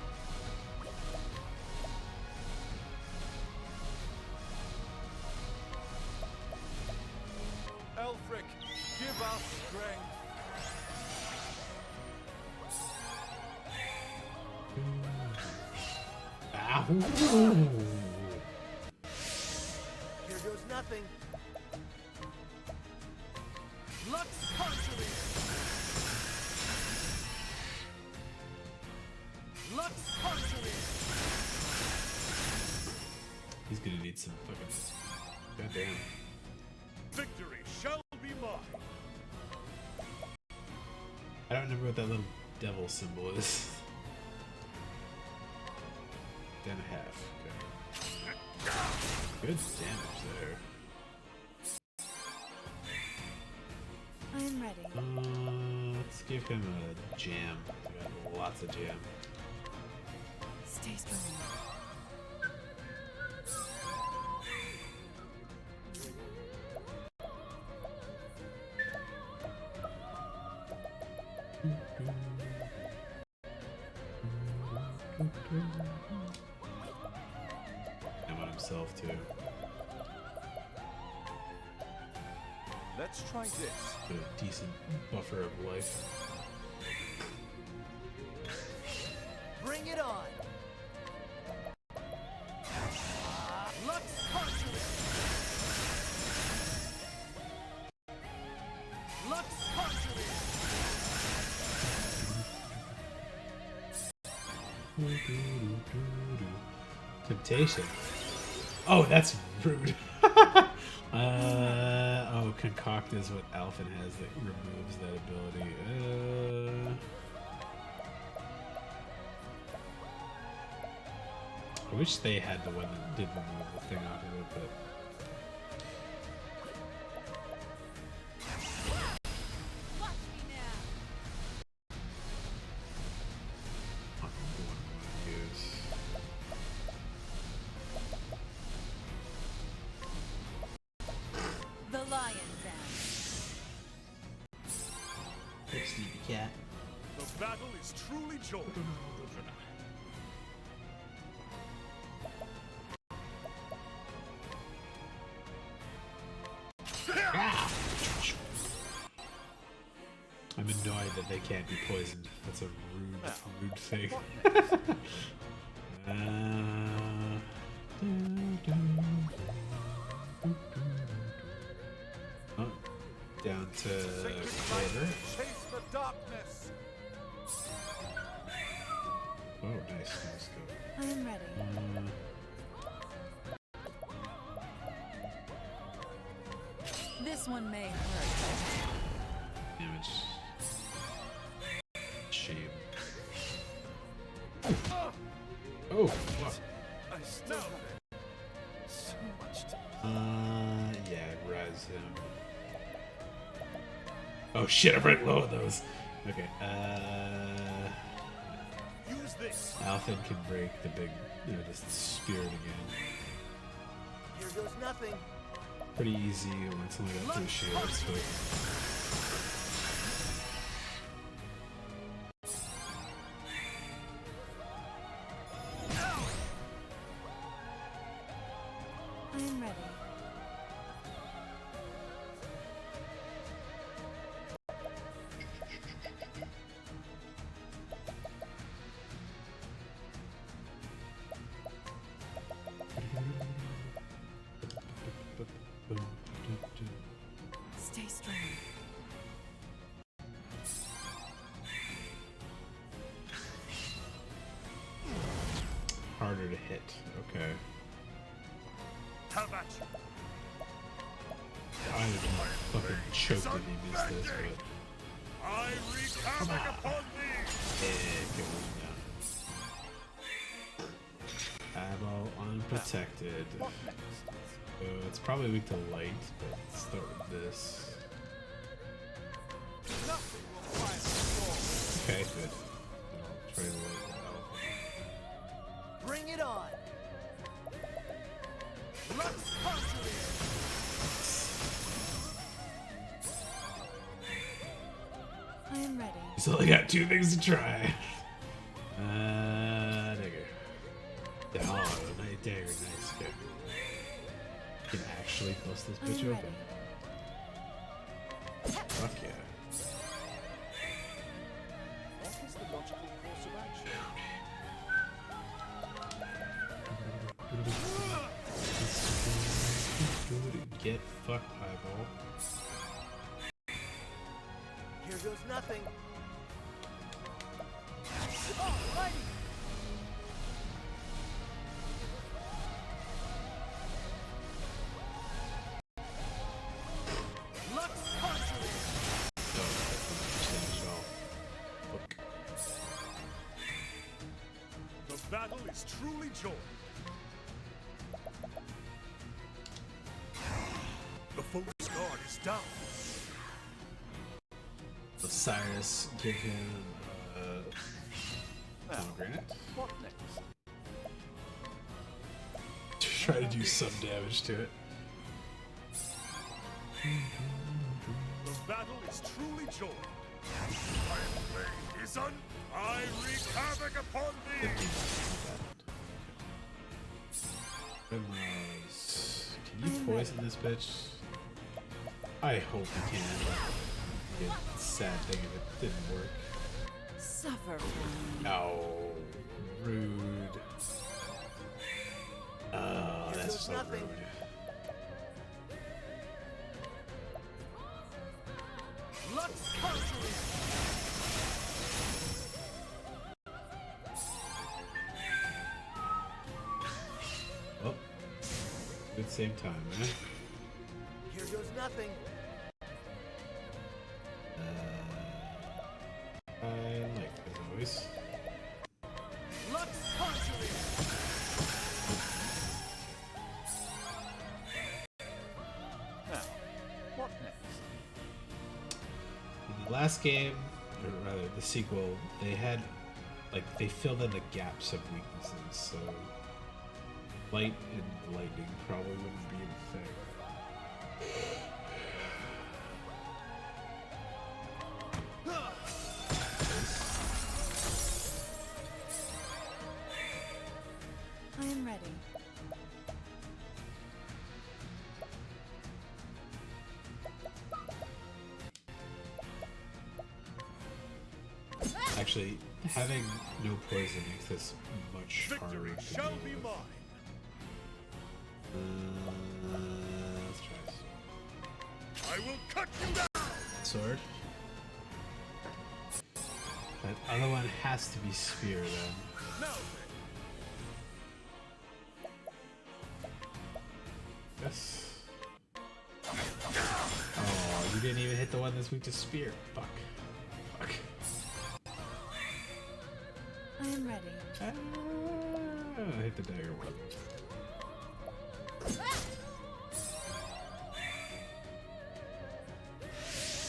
Speaker 4: Elfric, give us strength.
Speaker 1: Ow!
Speaker 6: Here goes nothing. Lux punches. Lux punches.
Speaker 1: He's gonna need some fucking... Goddamn.
Speaker 3: Victory shall be mine!
Speaker 1: I don't remember what that little devil symbol is. Then a half. Okay. Good damage there.
Speaker 2: I am ready.
Speaker 1: Let's give him a jam. We got lots of jam.
Speaker 2: Stay strong.
Speaker 1: Him on himself too.
Speaker 3: Let's try this.
Speaker 1: Get a decent buffer of life.
Speaker 6: Bring it on. Lux Conjurer. Lux Conjurer.
Speaker 1: Temptation. Oh, that's rude. Oh, Concoct is what Alphen has that removes that ability. I wish they had the one that did remove the thing off of it, but
Speaker 2: Watch me now.
Speaker 1: I don't know what I'm going to use.
Speaker 2: The lion dance.
Speaker 8: Big sleepy cat.
Speaker 3: The battle is truly joy.
Speaker 1: I'm annoyed that they can't be poisoned. That's a rude thing. Oh, down to flavor.
Speaker 3: Chase the darkness.
Speaker 1: Oh, nice. Let's go.
Speaker 2: I am ready. This one may hurt.
Speaker 1: Damage. Shame. Oh, fuck.
Speaker 3: I still have so much to
Speaker 1: Yeah, res him. Oh shit, I'm right low on those. Okay,
Speaker 3: use this.
Speaker 1: Alphen can break the big, this spirit again.
Speaker 6: Here goes nothing.
Speaker 1: Pretty easy when it's only got 2 shields, but...
Speaker 2: I am ready. Stay strong.
Speaker 1: Harder to hit, okay.
Speaker 3: How about you?
Speaker 1: I would be fucking choked if he missed this, but...
Speaker 3: I wreak havoc upon thee.
Speaker 1: Get one down. Eyeball unprotected. So it's probably weak to light, but let's start with this.
Speaker 6: Nothing will quiet the storm.
Speaker 1: Okay, good. Then I'll try to light that.
Speaker 6: Bring it on. Lux Conjurer.
Speaker 2: I am ready.
Speaker 1: He's only got 2 things to try. Dagger. Yeah, oh, nice dagger, nice. Okay. Can actually bust this bitch
Speaker 2: I'm
Speaker 1: open. Fuck yeah.
Speaker 3: What is the logical course of action?
Speaker 1: Get fucked, eyeball.
Speaker 6: Here goes nothing. Alrighty. Lux Conjurer.
Speaker 1: Oh, that's not damage at all. Fuck.
Speaker 3: The battle is truly joy. The foe's guard is down.
Speaker 1: Osiris, give him pomegranate.
Speaker 3: What next?
Speaker 1: Try to do some damage to it.
Speaker 3: The battle is truly joy. My blade is I wreak havoc upon thee.
Speaker 1: Can you poison this bitch? I hope you can. It's a sad thing if it didn't work.
Speaker 2: Suffer for me.
Speaker 1: No. Rude. Oh,
Speaker 6: Here
Speaker 1: that's
Speaker 6: goes
Speaker 1: so
Speaker 6: nothing.
Speaker 1: rude.
Speaker 6: Lux Conjuring!
Speaker 1: Well, good same time, man.
Speaker 6: Here goes nothing.
Speaker 1: I like as always.
Speaker 6: Lux Conjuring! Now, what next?
Speaker 1: In the last game, or rather the sequel, they had, like, they filled in the gaps of weaknesses, so light and lightning probably wouldn't be in effect.
Speaker 2: I am ready.
Speaker 1: Actually, having no poison makes this much harder
Speaker 3: Victory
Speaker 1: to
Speaker 3: shall
Speaker 1: deal
Speaker 3: be
Speaker 1: with.
Speaker 3: mine.
Speaker 1: Let's try this.
Speaker 3: I will cut you down.
Speaker 1: Sword. That other one has to be spear then.
Speaker 3: Now
Speaker 1: Yes. Oh, you didn't even hit the one that's weak to spear. Fuck. Fuck.
Speaker 2: I am ready.
Speaker 1: I hit the dagger one.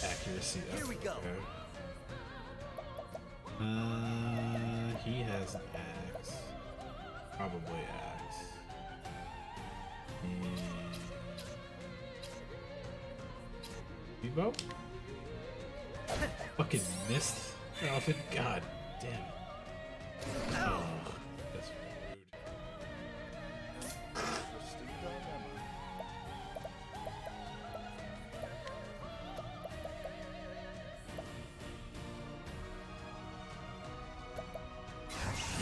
Speaker 1: Accuracy. Up.
Speaker 6: Here we go.
Speaker 1: Okay. He has an axe. Probably axe. Bebo? Fucking missed. Elephant. God damn it. Oh, that's rude.
Speaker 6: Interesting dilemma.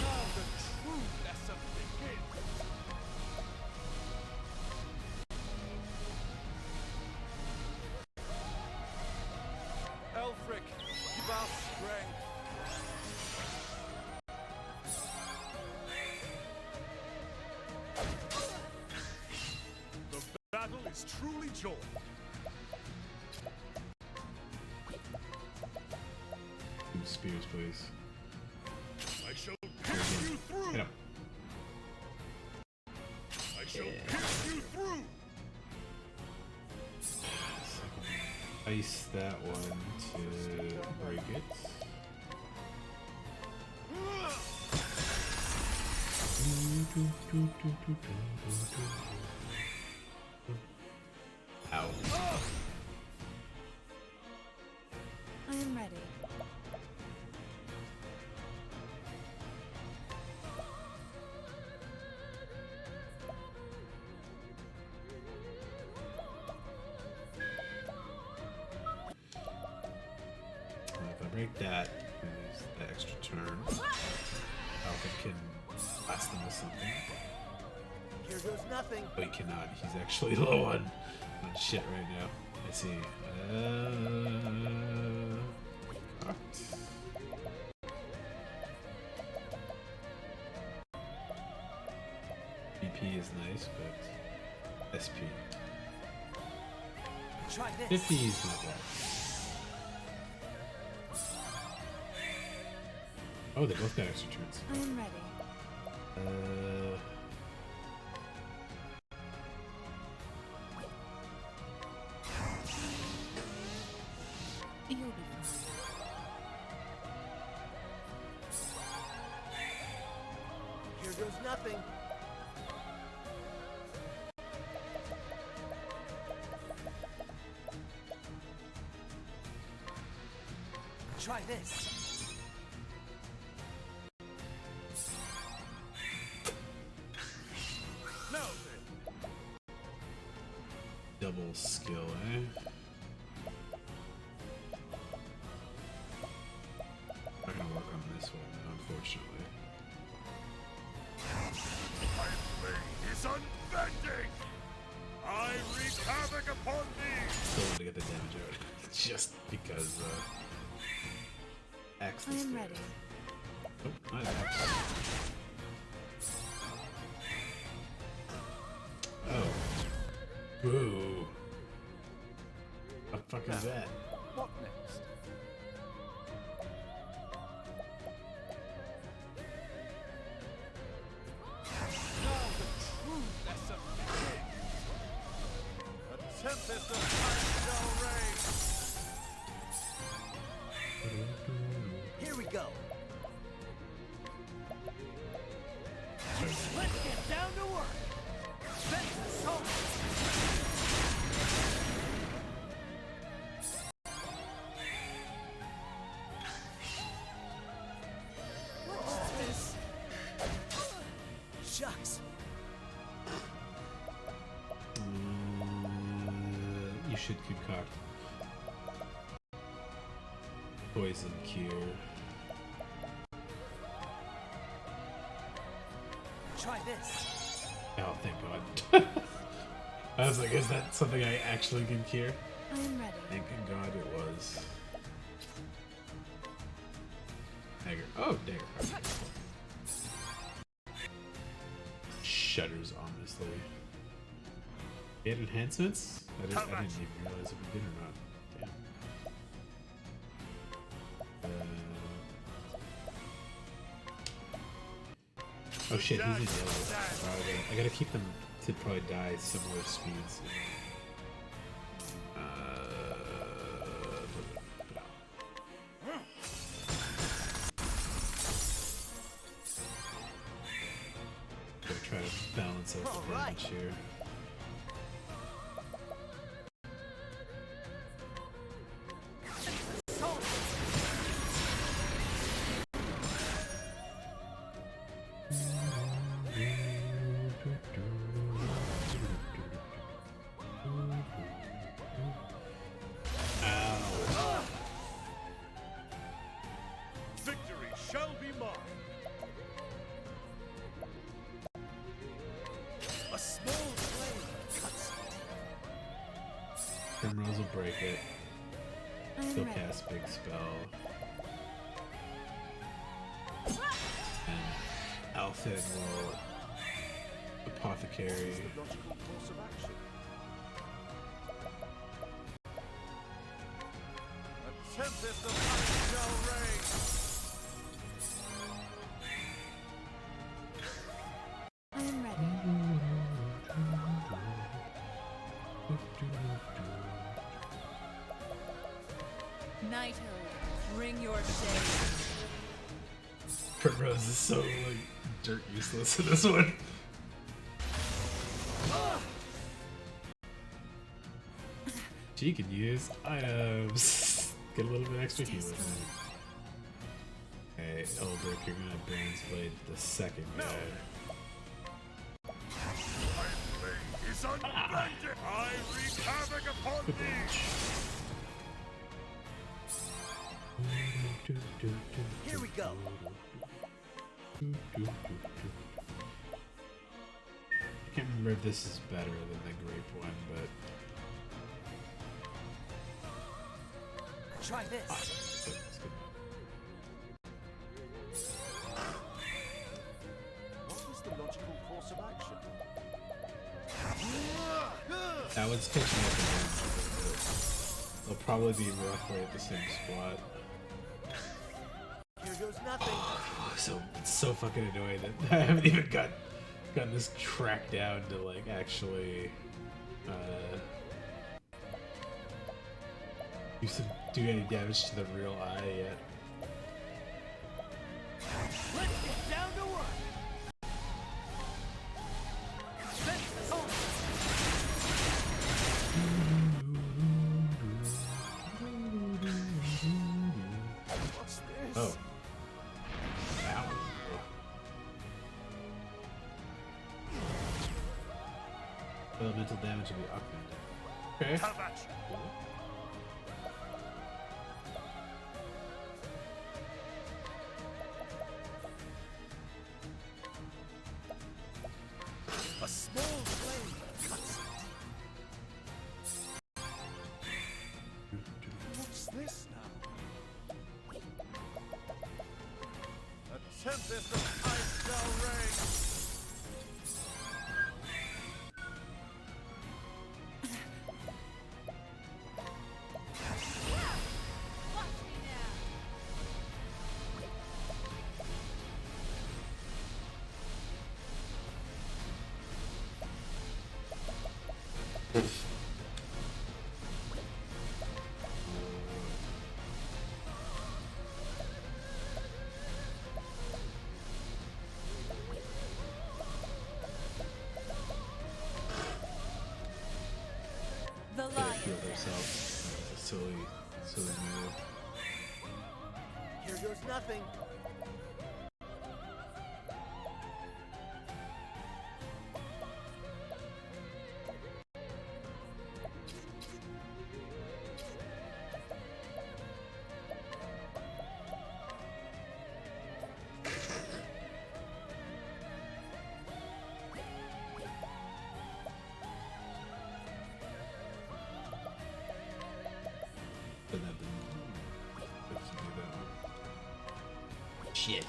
Speaker 4: Now the true lesson begins. Elfric, give us strength.
Speaker 3: the battle is truly joined.
Speaker 1: Two spears, please.
Speaker 3: I shall pierce you through.
Speaker 1: Hit him.
Speaker 3: I shall pierce you through.
Speaker 1: Ice that one to break it. Ow.
Speaker 2: I am ready.
Speaker 1: If I break that, lose the extra turn. Alvin can blast him with something.
Speaker 6: Here goes nothing.
Speaker 1: Oh, he cannot. He's actually low on shit right now. I see. Cocked. BP is nice, but SP.
Speaker 6: Try this.
Speaker 1: 50 is not bad. Oh, they both got extra turns.
Speaker 2: I am ready. You'll be fine.
Speaker 6: Here goes nothing. Try this.
Speaker 3: Now then,
Speaker 1: Double skill, eh?
Speaker 3: unbending! I wreak havoc upon thee!
Speaker 1: Still want to get the damage out. Just because, Axe
Speaker 2: I
Speaker 1: the
Speaker 2: am
Speaker 1: stairs.
Speaker 2: ready.
Speaker 1: Oh, not Axe. Oh. Boo. What the fuck is that?
Speaker 4: What next? Now the true lesson begins. A tempest of fire shall rage.
Speaker 6: Here we go.
Speaker 4: Let's get down to work. Set the soul.
Speaker 6: What's this? Shucks.
Speaker 1: You should concoct poison cure.
Speaker 6: Try this.
Speaker 1: Oh, thank God. I was like, is that something I actually can cure?
Speaker 2: I am ready.
Speaker 1: Thank God it was. Dagger. Oh, dagger. Shudders ominously. Get enhancements? I didn't even realize if we did or not. Damn. Oh shit, he's in yellow. Oh, I gotta keep them to probably die similar speeds. Gotta try to balance out the damage here.
Speaker 3: Victory shall be mine! A small flame cuts it.
Speaker 1: Primrose will break it.
Speaker 2: I am
Speaker 1: Still
Speaker 2: ready.
Speaker 1: cast big spell. And Alfin will apothecary.
Speaker 3: The logical course of action.
Speaker 4: A tempest of fire shall rage.
Speaker 2: I am ready.
Speaker 7: Knighthood, bring your shade.
Speaker 1: Primrose is so like dirt useless in this one. She can use items. Get a little bit extra healing. Okay, Eldrick, you're gonna Brand's Blade the second guy.
Speaker 3: My blade is unbending! I wreak havoc upon
Speaker 1: Good
Speaker 3: thee!
Speaker 1: damage.
Speaker 6: Here we go.
Speaker 1: I can't remember if this is better than the grape one, but
Speaker 6: Try this.
Speaker 1: it's good.
Speaker 3: What is the logical course of action?
Speaker 1: That one's catching up again. They'll probably be roughly at the same spot.
Speaker 6: Here goes nothing.
Speaker 1: So it's so fucking annoying that I haven't even gotten this track down to like actually do any damage to the real eye yet.
Speaker 4: Let's get down to work. Set the soul.
Speaker 3: What's this?
Speaker 1: Oh. Ow. Elemental damage will be augmented. Okay.
Speaker 3: Have at you. A small
Speaker 6: small flame cuts deep. What's this now? A tempest of ice shall reign.
Speaker 2: The
Speaker 1: Could have killed
Speaker 2: lion.
Speaker 1: herself. That was a silly move.
Speaker 6: Here goes nothing.
Speaker 1: Didn't have to do that one. Shit.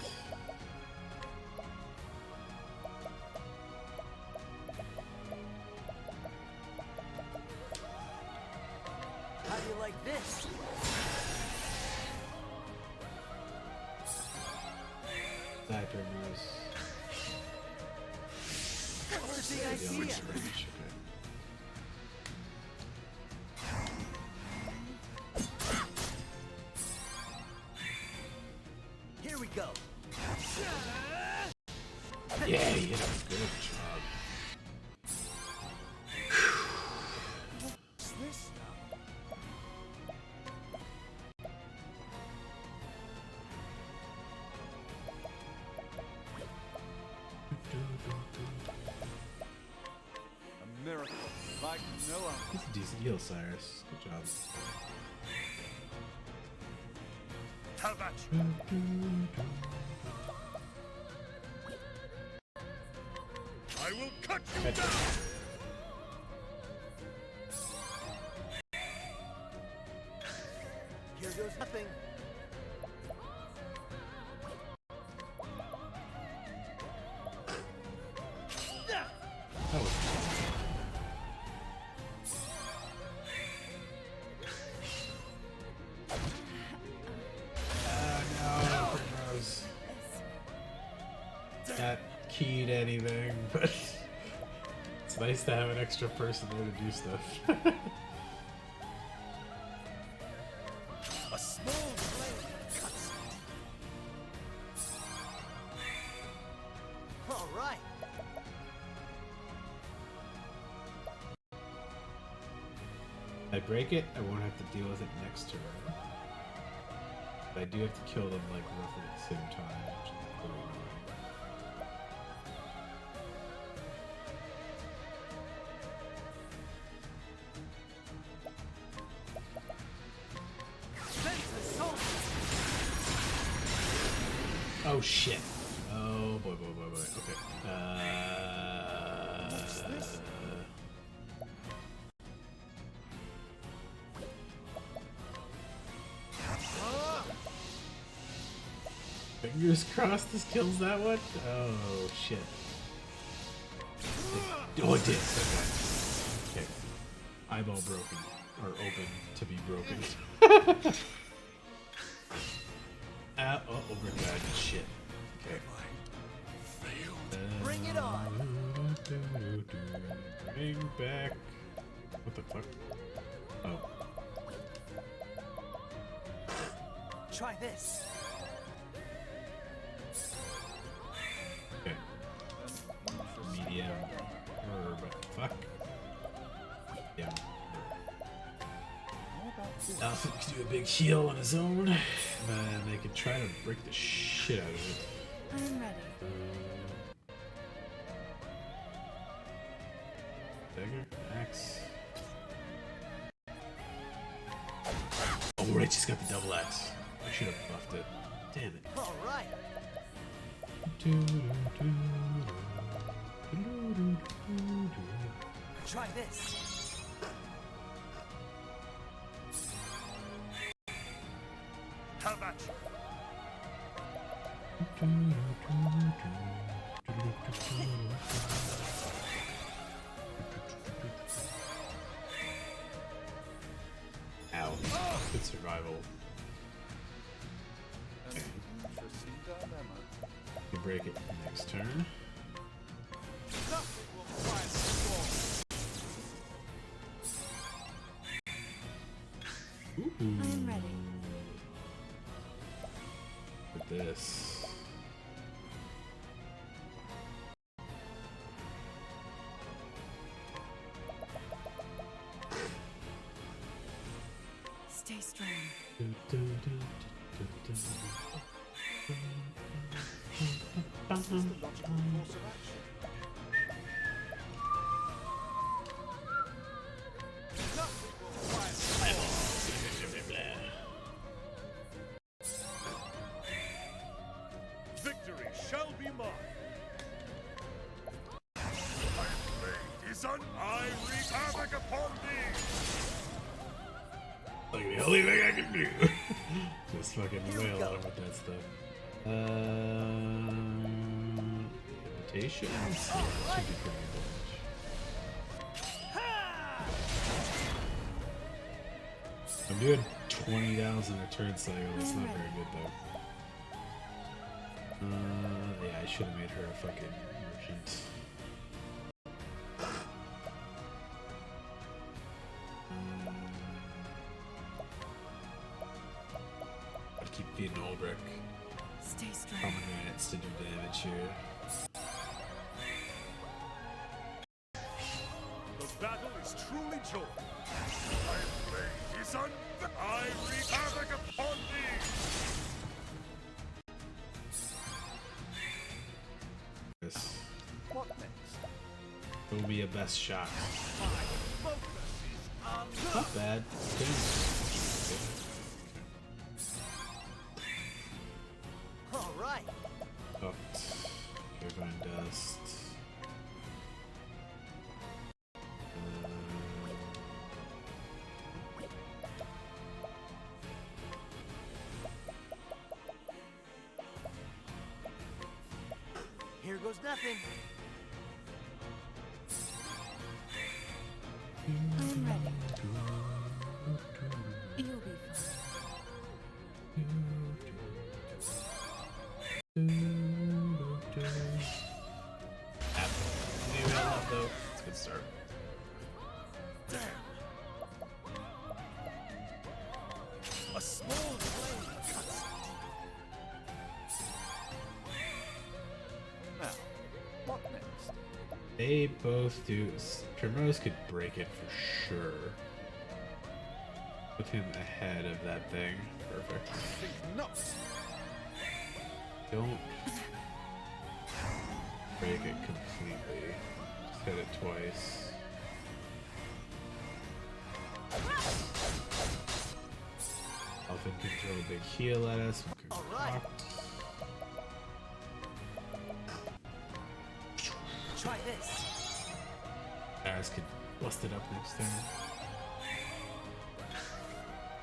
Speaker 6: How do you like this?
Speaker 1: Diaper moves.
Speaker 6: What's the
Speaker 1: The
Speaker 6: idea?
Speaker 1: orange range, okay.
Speaker 6: Here we go.
Speaker 1: Yeah, you did a good job.
Speaker 6: What's this now? A miracle like no other.
Speaker 1: That's a decent heal, Cyrus. Good job.
Speaker 3: Have at you. I will cut you
Speaker 1: Cut
Speaker 3: down.
Speaker 6: Here goes nothing.
Speaker 1: That was no, Primrose. Not keyed anything, but it's nice to have an extra person there to do stuff.
Speaker 6: A small flame cuts deep. All right.
Speaker 1: If I break it, I won't have to deal with it next turn. But I do have to kill them like roughly at the same time, which is really annoying. Oh shit. Oh boy, boy, boy, boy. Okay. Fingers crossed this kills that one. Oh shit. Oh, it did. Okay. Eyeball broken. Or open to be broken. Oh my god, shit. Okay.
Speaker 6: Bring it on.
Speaker 1: Bring back. What the fuck? Oh.
Speaker 6: Try this.
Speaker 1: Okay. Medium. Herb. Fuck. Yeah. Alpha can do a big heal on his own, and they can try to break the shit out of it.
Speaker 2: I'm ready.
Speaker 1: Dagger, axe. Oh, right, she's got the double axe. I should have buffed it. Damn it.
Speaker 6: All right. Try this.
Speaker 3: Come at you.
Speaker 1: Ow. Good survival.
Speaker 3: Interesting dilemma.
Speaker 1: You break it next turn.
Speaker 6: Nothing will quiet the storm.
Speaker 1: Ooh.
Speaker 2: I'm ready.
Speaker 1: With this.
Speaker 2: Stay strong.
Speaker 3: This is the logical course of action.
Speaker 6: Nothing will quiet the storm.
Speaker 3: Victory shall be mine. My blade is on. I wreak havoc upon thee.
Speaker 1: Like the only thing I can do. Just fucking wail on with that stuff. Invitation? Yeah, should be pretty good. I'm doing 20,000 a turn cycle. It's not very good though. Yeah, I should have made her a fucking merchant. I'd keep feeding Ulbrich.
Speaker 2: Stay strong.
Speaker 1: Common minutes to do damage here.
Speaker 3: The battle is truly joined. My blade is on. I wreak havoc upon thee.
Speaker 1: This
Speaker 6: What next?
Speaker 1: will be a best shot.
Speaker 6: My focus is on
Speaker 1: Not bad.
Speaker 6: all right.
Speaker 1: Hooked. Cavern Dust.
Speaker 6: Here goes nothing.
Speaker 2: I'm ready. You'll be fine.
Speaker 1: Though. It's a good start.
Speaker 6: A small flame cuts deep. Now, what next?
Speaker 1: They both do. Primrose could break it for sure. Put him ahead of that thing. Perfect.
Speaker 6: Think not.
Speaker 1: Don't break it completely. Just hit it twice. Elfin can throw a big heal at us. We can
Speaker 6: All right. Try this.
Speaker 1: Aris could bust it up next turn.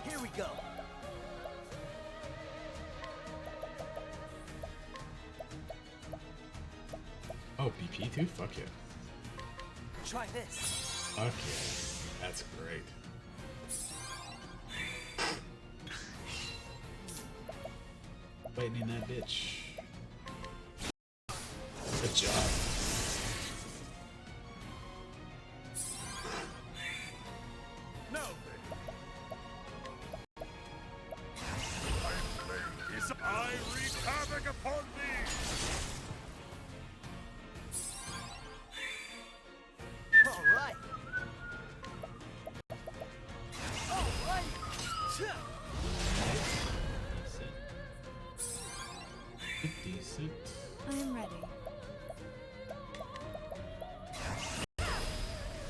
Speaker 6: Here we go.
Speaker 1: Oh, BP too? Fuck yeah.
Speaker 6: Try this.
Speaker 1: Fuck yeah. That's great. Lightning that bitch. Good job.
Speaker 3: Now then. My blade is. I wreak havoc upon thee.
Speaker 6: All right. All right.
Speaker 1: Decent.
Speaker 2: I'm ready.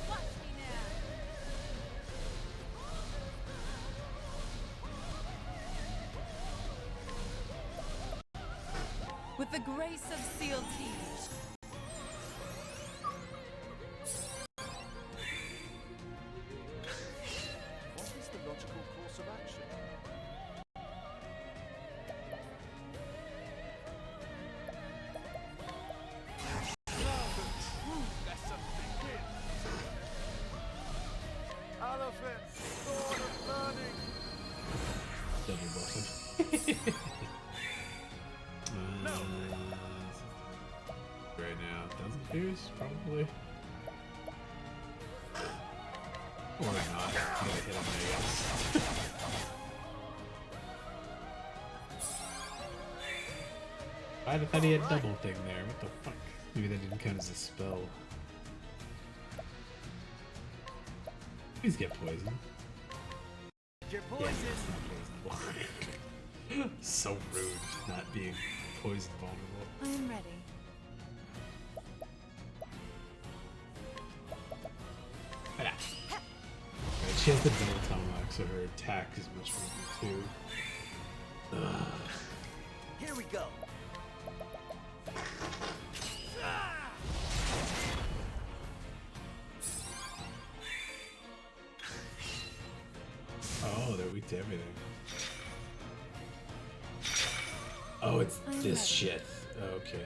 Speaker 7: Watch me now.
Speaker 2: With the grace of Seal Teeth.
Speaker 1: rapiers, probably. Or not. I'm gonna hit him, I guess. I thought he had double thing there. What the fuck? Maybe that didn't count as a spell. Please get poisoned.
Speaker 6: Your
Speaker 1: Yeah,
Speaker 6: poison.
Speaker 1: it's not poisonable. So rude, not being poison vulnerable.
Speaker 2: I am ready.
Speaker 1: Right, she has the double tomahawk, so her attack is much more too.
Speaker 6: Here we go.
Speaker 1: Oh, they're weak to everything. Oh, it's this shit. Okay.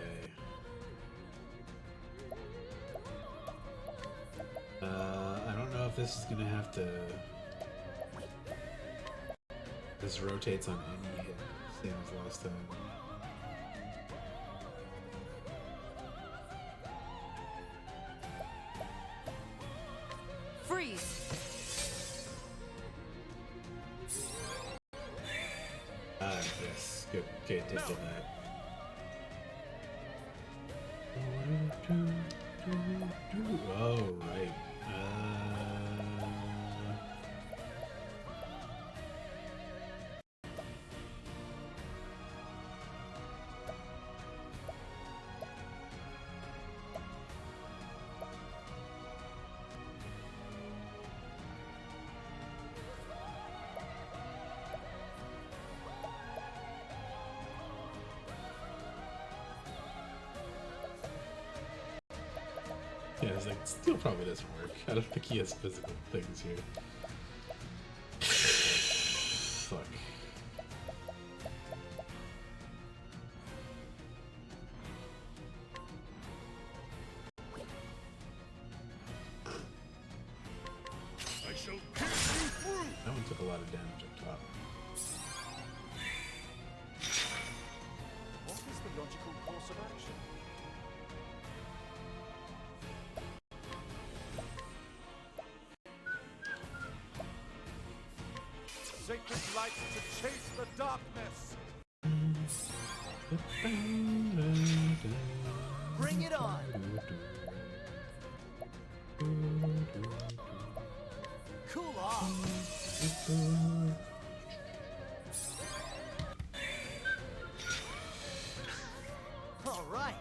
Speaker 1: I don't know if this is gonna have to. This rotates on any hit, same as last time.
Speaker 5: Freeze!
Speaker 1: Ah, yes. Good. Okay, take on that. Oh, right. Yeah, it's like, steel probably doesn't work. I don't think he has physical things here. Fuck.
Speaker 3: I shall pierce you through.
Speaker 1: That one took a lot of damage up top.
Speaker 4: What is the logical course of action? Sacred light to chase the darkness.
Speaker 6: Bring it on. Cool off. All right.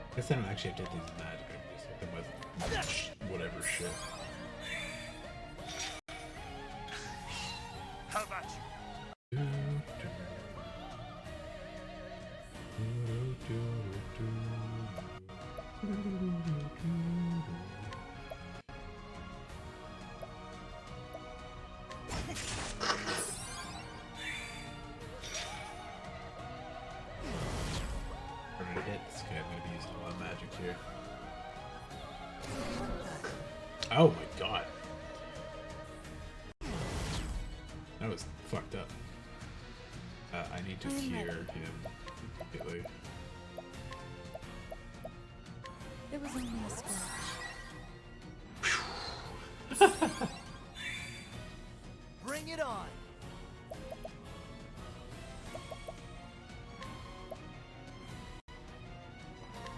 Speaker 1: I guess I don't actually have to hit these with magic. I can just hit them with whatever shit.
Speaker 3: How about you?
Speaker 1: Harder to hit. This guy, I'm going to be using a lot of magic here. Oh my god. That was fucked up. I need to cure him completely.
Speaker 2: It was only a scratch.
Speaker 6: Bring it on.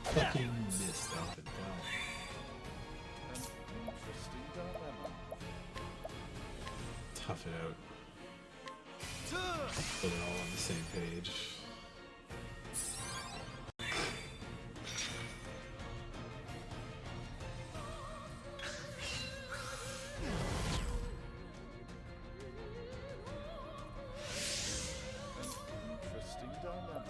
Speaker 1: Fucking missed up and down.
Speaker 4: An interesting dilemma.
Speaker 1: Tough it out. Put it all on the same page.
Speaker 4: An interesting dilemma.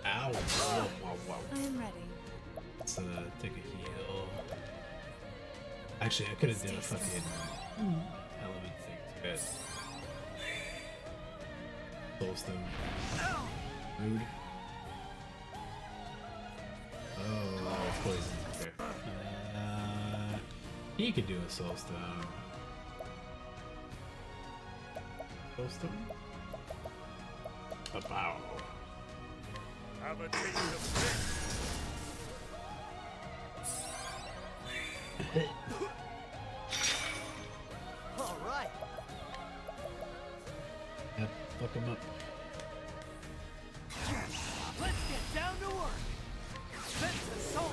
Speaker 1: Ow! Whoa, whoa, whoa.
Speaker 2: I am ready.
Speaker 1: Let's take a heal. Actually, I could have done a fucking element thing to it. Soulstone. Mood. Oh, it's poison. Okay. He could do a Soulstone. Soulstone? Bow.
Speaker 3: Have a taste of this.
Speaker 6: All right.
Speaker 1: Yep, fuck him up.
Speaker 6: Let's get down to work. Sense the soul.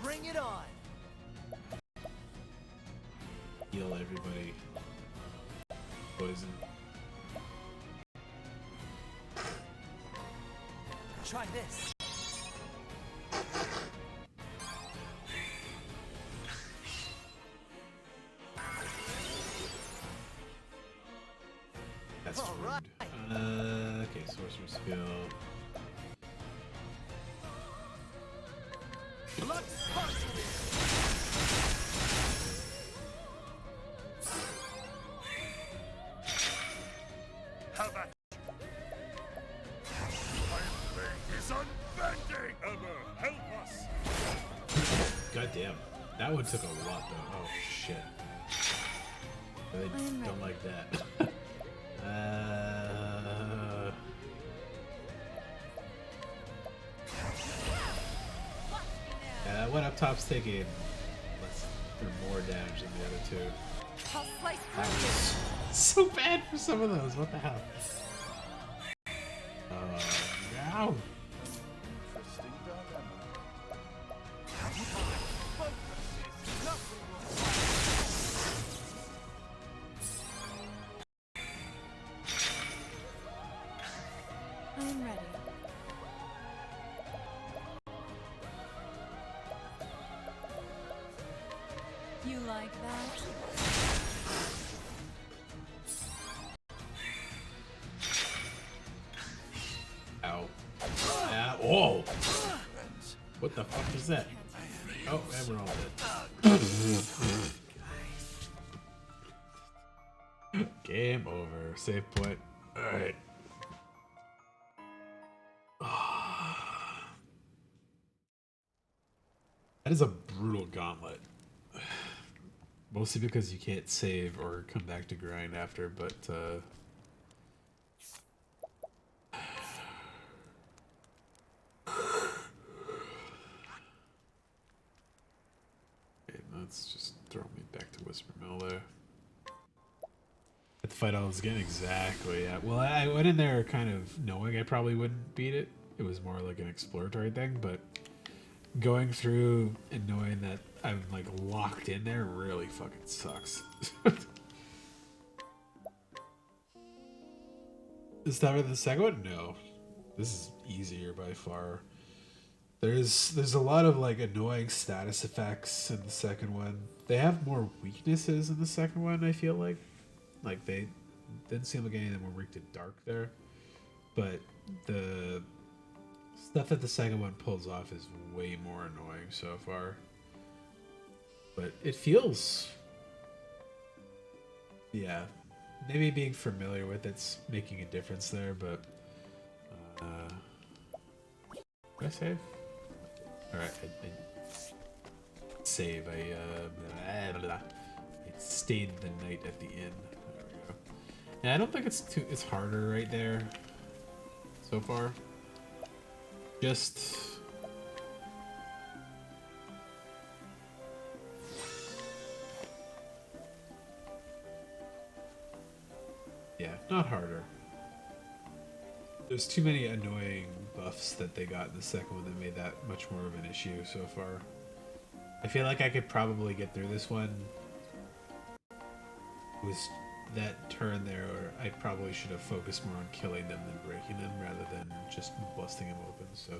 Speaker 6: Bring it on.
Speaker 1: Heal everybody. Poison.
Speaker 6: Try this.
Speaker 1: That's
Speaker 6: All
Speaker 1: rude.
Speaker 6: right.
Speaker 1: Okay, sorcerer's skill.
Speaker 6: Lux Sparkle.
Speaker 3: Have at you. Iron Blade is unbending. Ever help us.
Speaker 1: God damn. That one took a lot though. Oh shit. I
Speaker 2: I'm
Speaker 1: don't
Speaker 2: ready.
Speaker 1: like that. Yeah, that one up top's taking less or more damage than the other two.
Speaker 2: I'll slice
Speaker 1: That
Speaker 2: through
Speaker 1: was so bad for some of those. What the hell? Ow.
Speaker 3: Interesting dilemma.
Speaker 2: I'm ready. You like that?
Speaker 1: Ow. Oh! What the fuck is that? Oh, and we're all dead. Game over. Save point. Alright. That is a brutal gauntlet. Mostly because you can't save or come back to grind after, but okay, let's just throw me back to Whisper Mill there. At the fight I was getting exactly, yeah. Well, I went in there kind of knowing I probably wouldn't beat it. It was more like an exploratory thing, but going through and knowing that I'm like locked in there really fucking sucks. Is that the second one? No. This is easier by far. There's a lot of like annoying status effects in the second one. They have more weaknesses in the second one, I feel like. Like they didn't seem like any of them were weak to dark there. But the stuff that the second one pulls off is way more annoying so far. But it feels... Yeah. Maybe being familiar with it's making a difference there, but... did I save? Alright, I save. I stayed the night at the inn. There we go. Yeah, I don't think it's harder right there so far. Just... yeah, not harder. There's too many annoying buffs that they got in the second one that made that much more of an issue so far. I feel like I could probably get through this one. It was that turn there where I probably should have focused more on killing them than breaking them rather than just busting them open. So,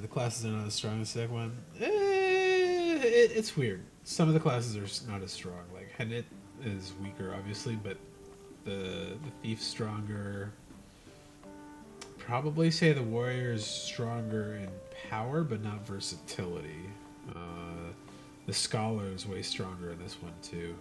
Speaker 1: the classes are not as strong as the second one. It's weird. Some of the classes are not as strong. Like Hennet is weaker, obviously, but the thief stronger. Probably say the warrior is stronger in power, but not versatility. The scholar is way stronger in this one too.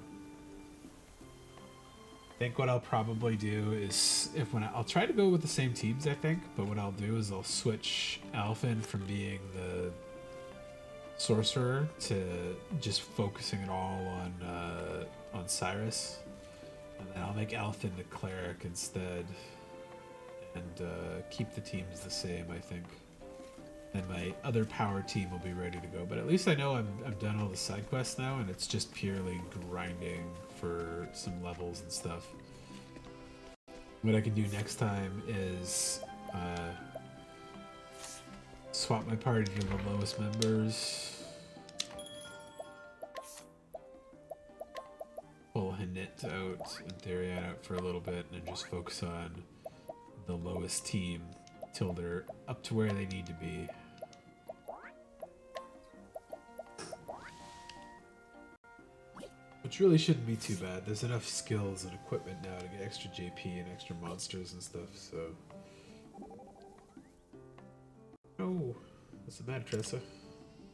Speaker 1: I think what I'll probably do is I'll try to go with the same teams, I think, but what I'll do is I'll switch Alphen from being the sorcerer to just focusing it all on Cyrus, and then I'll make Alphen the cleric instead, and keep the teams the same, I think. And my other power team will be ready to go. But at least I know I've done all the side quests now, and it's just purely grinding for some levels and stuff. What I can do next time is swap my party to the lowest members. Pull Hanit out and Therian out for a little bit, and then just focus on the lowest team till they're up to where they need to be. Which really shouldn't be too bad. There's enough skills and equipment now to get extra JP and extra monsters and stuff, so... Oh, what's the matter, Tressa?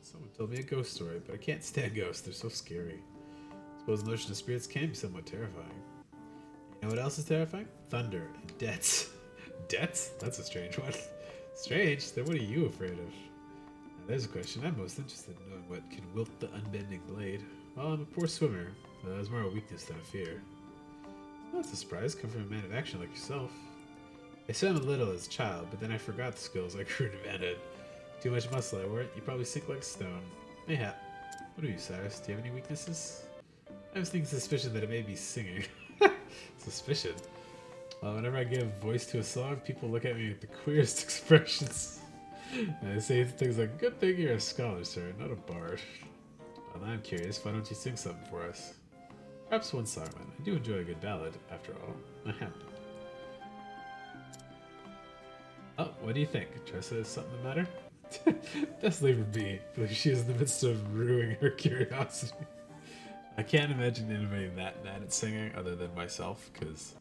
Speaker 1: Someone told me a ghost story, but I can't stand ghosts. They're so scary. I suppose the notion of spirits can be somewhat terrifying. You know what else is terrifying? Thunder and debts. Debts? That's a strange one. Strange? Then what are you afraid of? Now there's a question I'm most interested in knowing what can wilt the unbending blade. Well, I'm a poor swimmer, so that's more a weakness than a fear. Well, that's a surprise, come from a man of action like yourself. I swam a little as a child, but then I forgot the skills I grew and invented. Too much muscle, I weren't. You probably sink like a stone. Mayhap. What are you, Cyrus? Do you have any weaknesses? I was thinking suspicion that it may be singing. Suspicion? Well, whenever I give voice to a song, people look at me with the queerest expressions. And they say things like, good thing you're a scholar, sir, not a bard. Well, I'm curious, why don't you sing something for us? Perhaps one song, then. I do enjoy a good ballad, after all. Oh, what do you think? Tressa, is something the matter? Best leave her be. I believe she is in the midst of ruining her curiosity. I can't imagine anybody that bad at singing other than myself, because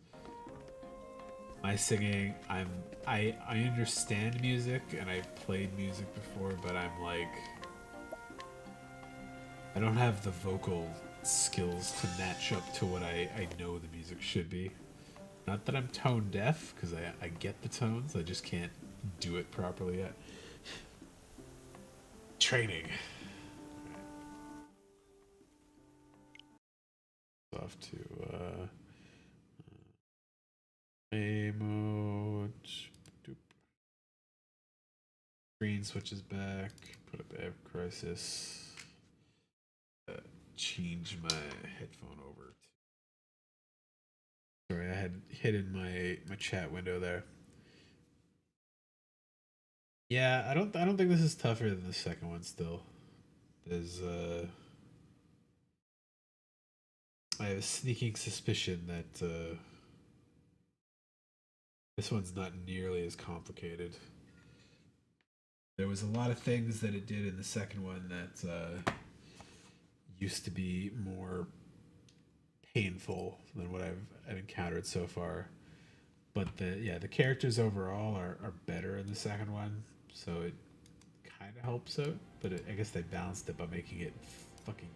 Speaker 1: my singing, I understand music and I've played music before, but I'm like, I don't have the vocal skills to match up to what I know the music should be. Not that I'm tone deaf, because I get the tones, I just can't do it properly yet. Training. Off to play mode. Screen switches back. Put up Air Crisis. Change my headphone over. Sorry, I had hidden my chat window there. Yeah, I don't think this is tougher than the second one still. There's I have a sneaking suspicion that this one's not nearly as complicated. There was a lot of things that it did in the second one that used to be more painful than what I've encountered so far. But the characters overall are better in the second one, so it kind of helps out. But I guess they balanced it by making it fucking.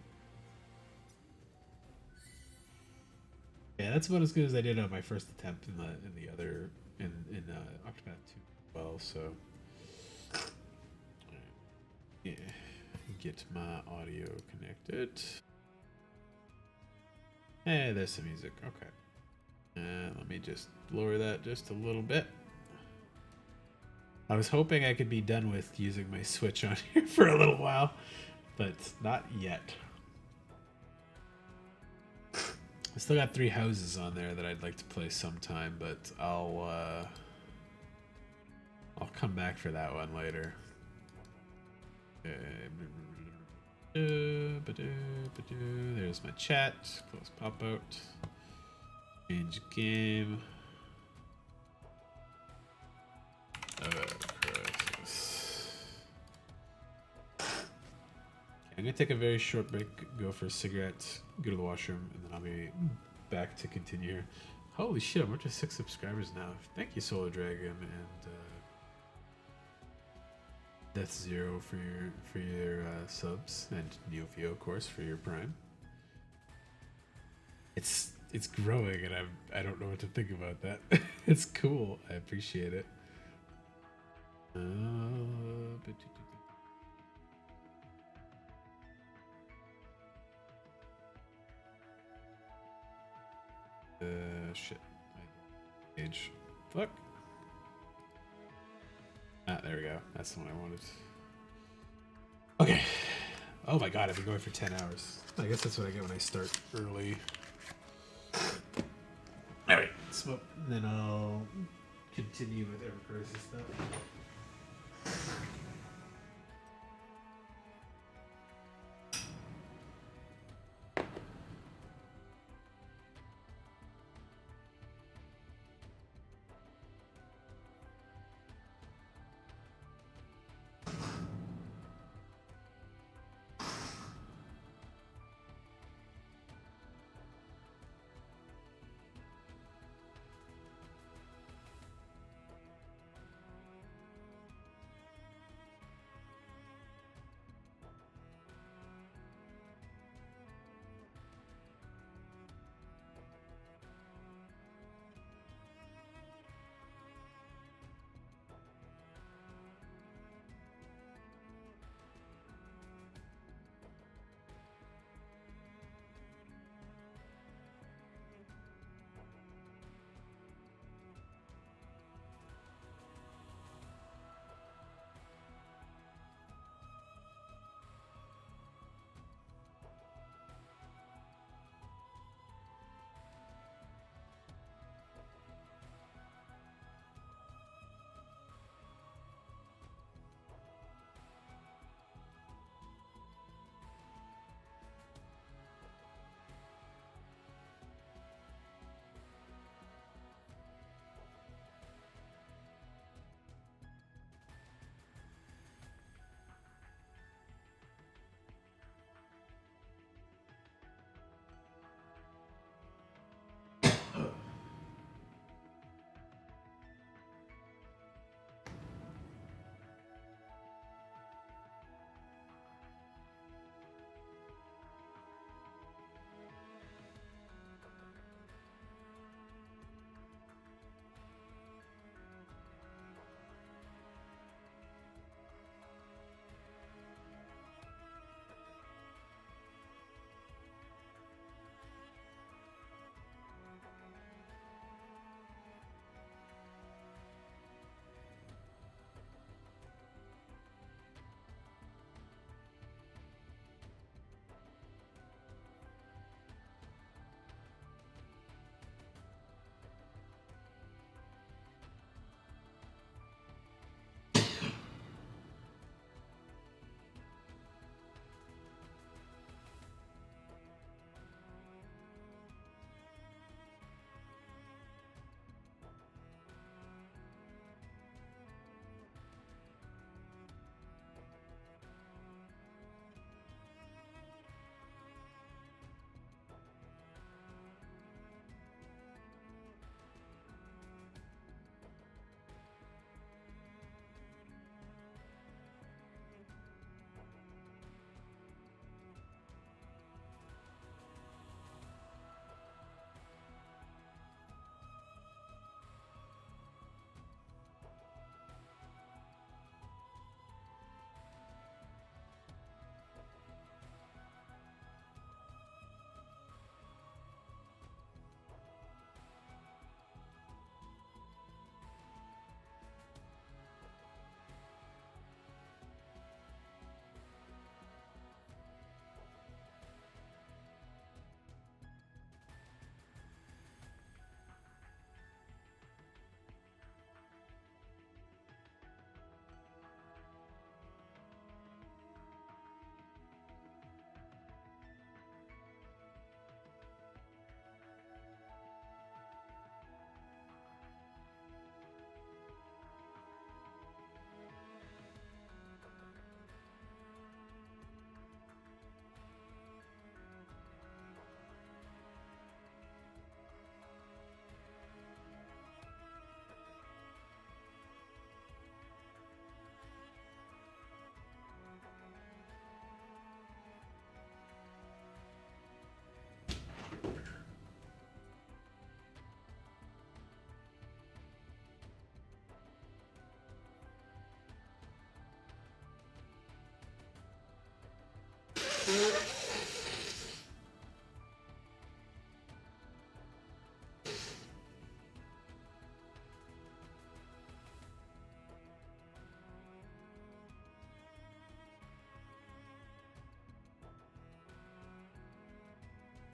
Speaker 1: Yeah, that's about as good as I did on my first attempt in the other Octopath 2 as well. So yeah, get my audio connected. Hey, there's some music. Okay. Let me just lower that just a little bit. I was hoping I could be done with using my Switch on here for a little while, but not yet. I still got 3 houses on there that I'd like to play sometime, but I'll come back for that one later. There's my chat. Close pop out. Change game. Crisis. I'm gonna take a very short break, go for a cigarette, go to the washroom, and then I'll be back to continue. Holy shit, I'm up to 6 subscribers now. Thank you, Solar Dragon, and Death Zero for your subs, and Neofio, of course, for your Prime. It's growing, and I don't know what to think about that. It's cool. I appreciate it. Shit. Age. Fuck. Ah, there we go. That's the one I wanted. Okay. Oh my god, I've been going for 10 hours. I guess that's what I get when I start early. Alright, smoke. Then I'll continue with Evercross's stuff.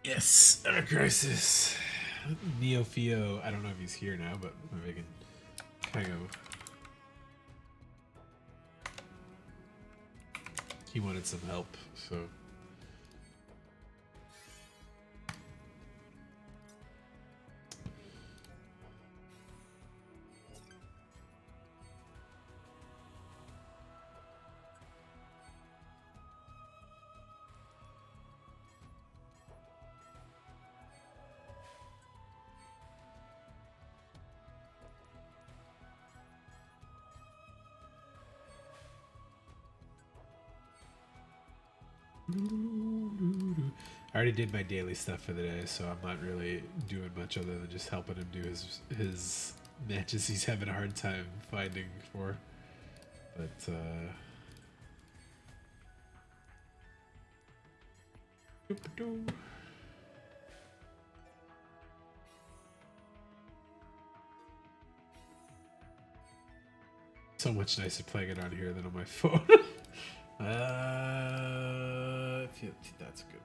Speaker 1: Yes, Utter Crisis. Neo I don't know if he's here now, but maybe I can kind of. He wanted some help, so. I already did my daily stuff for the day, so I'm not really doing much other than just helping him do his matches he's having a hard time finding for. But so much nicer playing it on here than on my phone. That's a good one.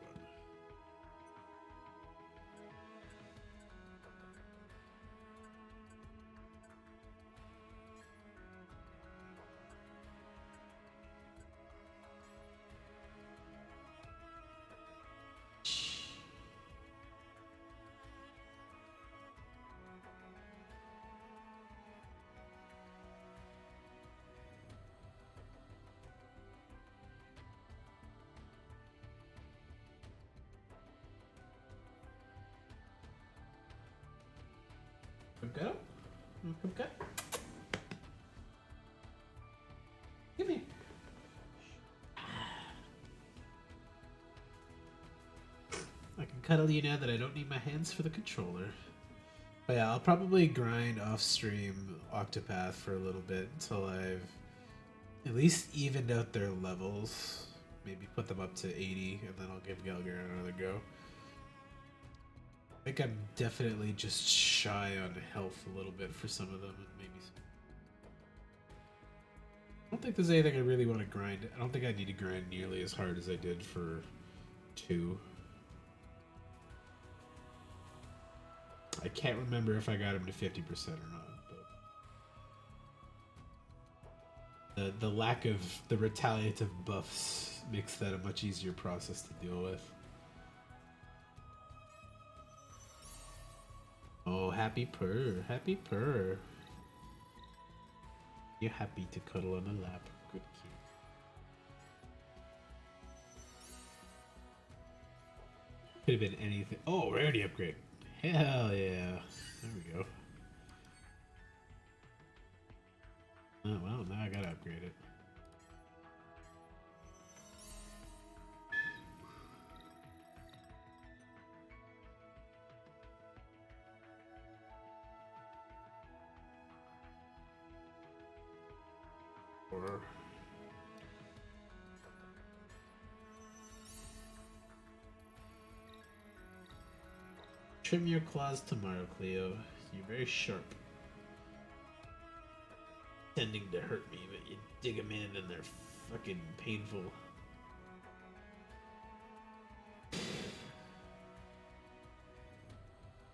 Speaker 1: Go. Go. Give me. I can cuddle you now that I don't need my hands for the controller. But yeah, I'll probably grind off stream Octopath for a little bit until I've at least evened out their levels. Maybe put them up to 80, and then I'll give Gelger another go. I think I'm definitely just shy on health a little bit for some of them, and maybe some. I don't think there's anything I really want to grind. I don't think I need to grind nearly as hard as I did for 2. I can't remember if I got him to 50% or not, but the lack of the retaliative buffs makes that a much easier process to deal with. Oh, happy purr, happy purr. You're happy to cuddle on the lap. Good kid. Could have been anything. Oh, rarity upgrade. Hell yeah. There we go. Oh, well, now I gotta upgrade it. Trim your claws tomorrow, Cleo. You're very sharp. Tending to hurt me, but you dig them in and they're fucking painful.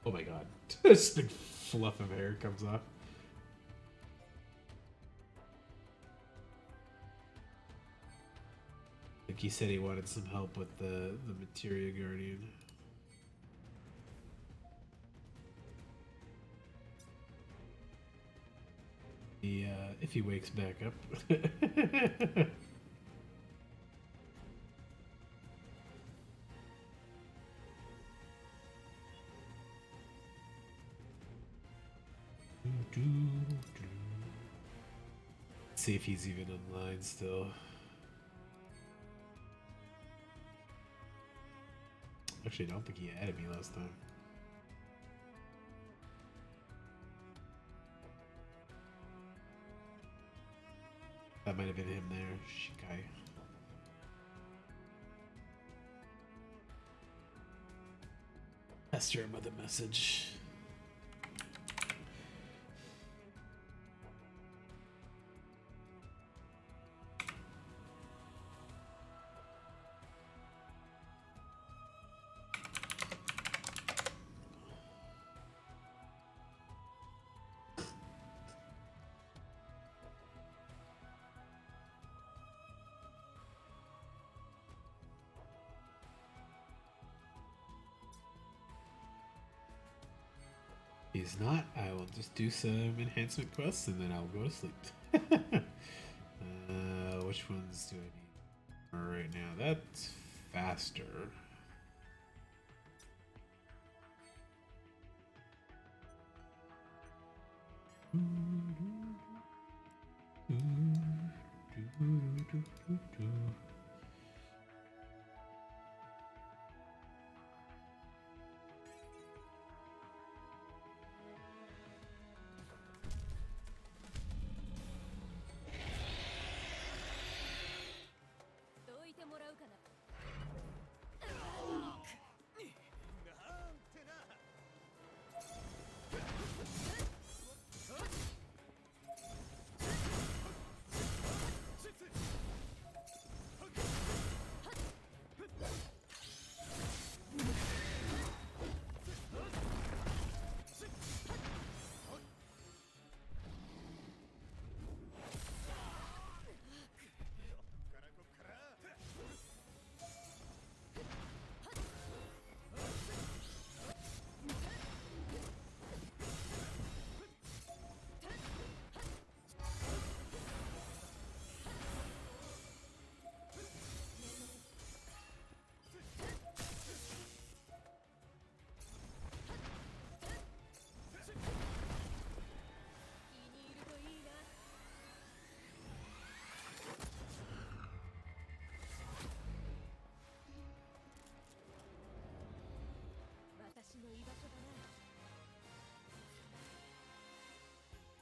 Speaker 1: Oh my god. This big fluff of hair comes off. I think he said he wanted some help with the Materia Guardian. If he wakes back up. See if he's even online still. Actually, I don't think he added me last time. That might have been him there, Shikai. Pester him with a message. he's not, I will just do some enhancement quests and then I'll go to sleep. Which ones do I need right now? That's faster.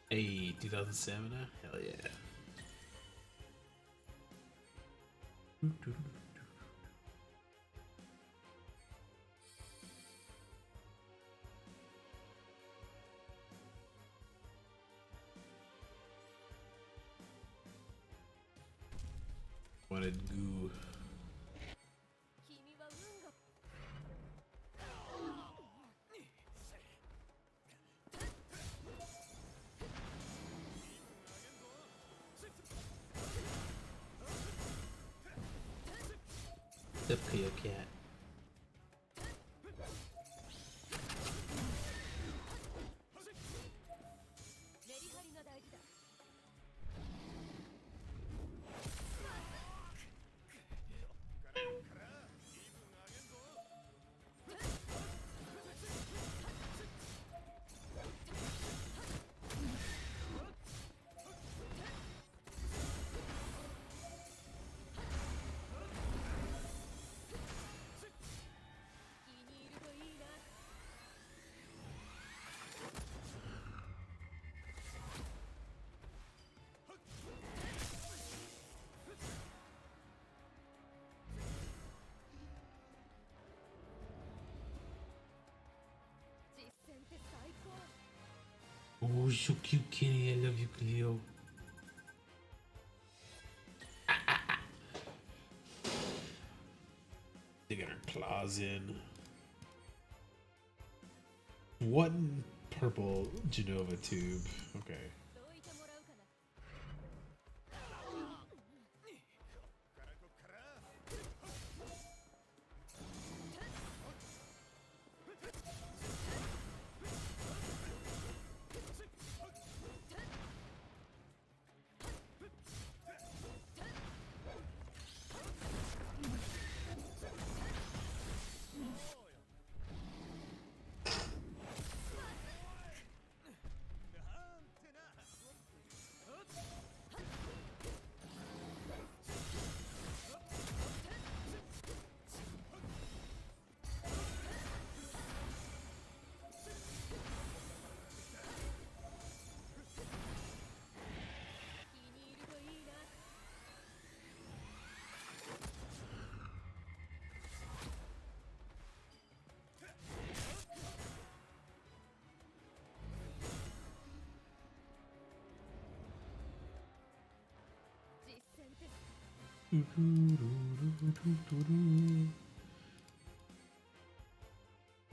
Speaker 1: Hey, 2000 stamina? Hell yeah. Wanted goo. The Cleo cat. Oh, so cute, kitty. I love you, Cleo. Digging her claws in. One purple Genova tube. Okay.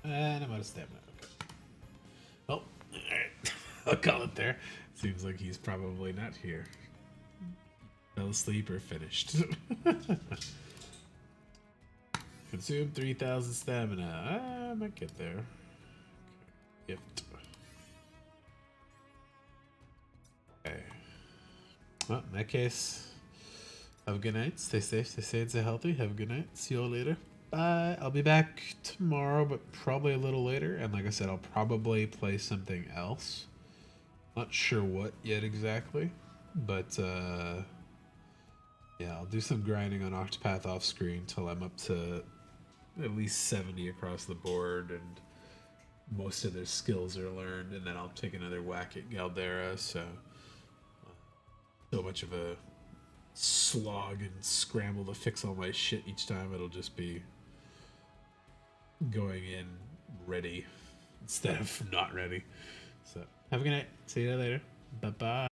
Speaker 1: And I'm out of stamina. Okay. Well, alright. I'll call it there. Seems like he's probably not here. Fell asleep or finished. Consume 3,000 stamina. I might get there. Okay. Gift. Well, in that case, have a good night. Stay safe, stay sane, stay healthy. Have a good night. See you all later. Bye. I'll be back tomorrow, but probably a little later. And like I said, I'll probably play something else. Not sure what yet exactly, but yeah, I'll do some grinding on Octopath off screen till I'm up to at least 70 across the board and most of their skills are learned, and then I'll take another whack at Galdera. So much of a slog and scramble to fix all my shit each time. It'll just be going in ready instead of not ready. So have a good night. See you later. Bye bye.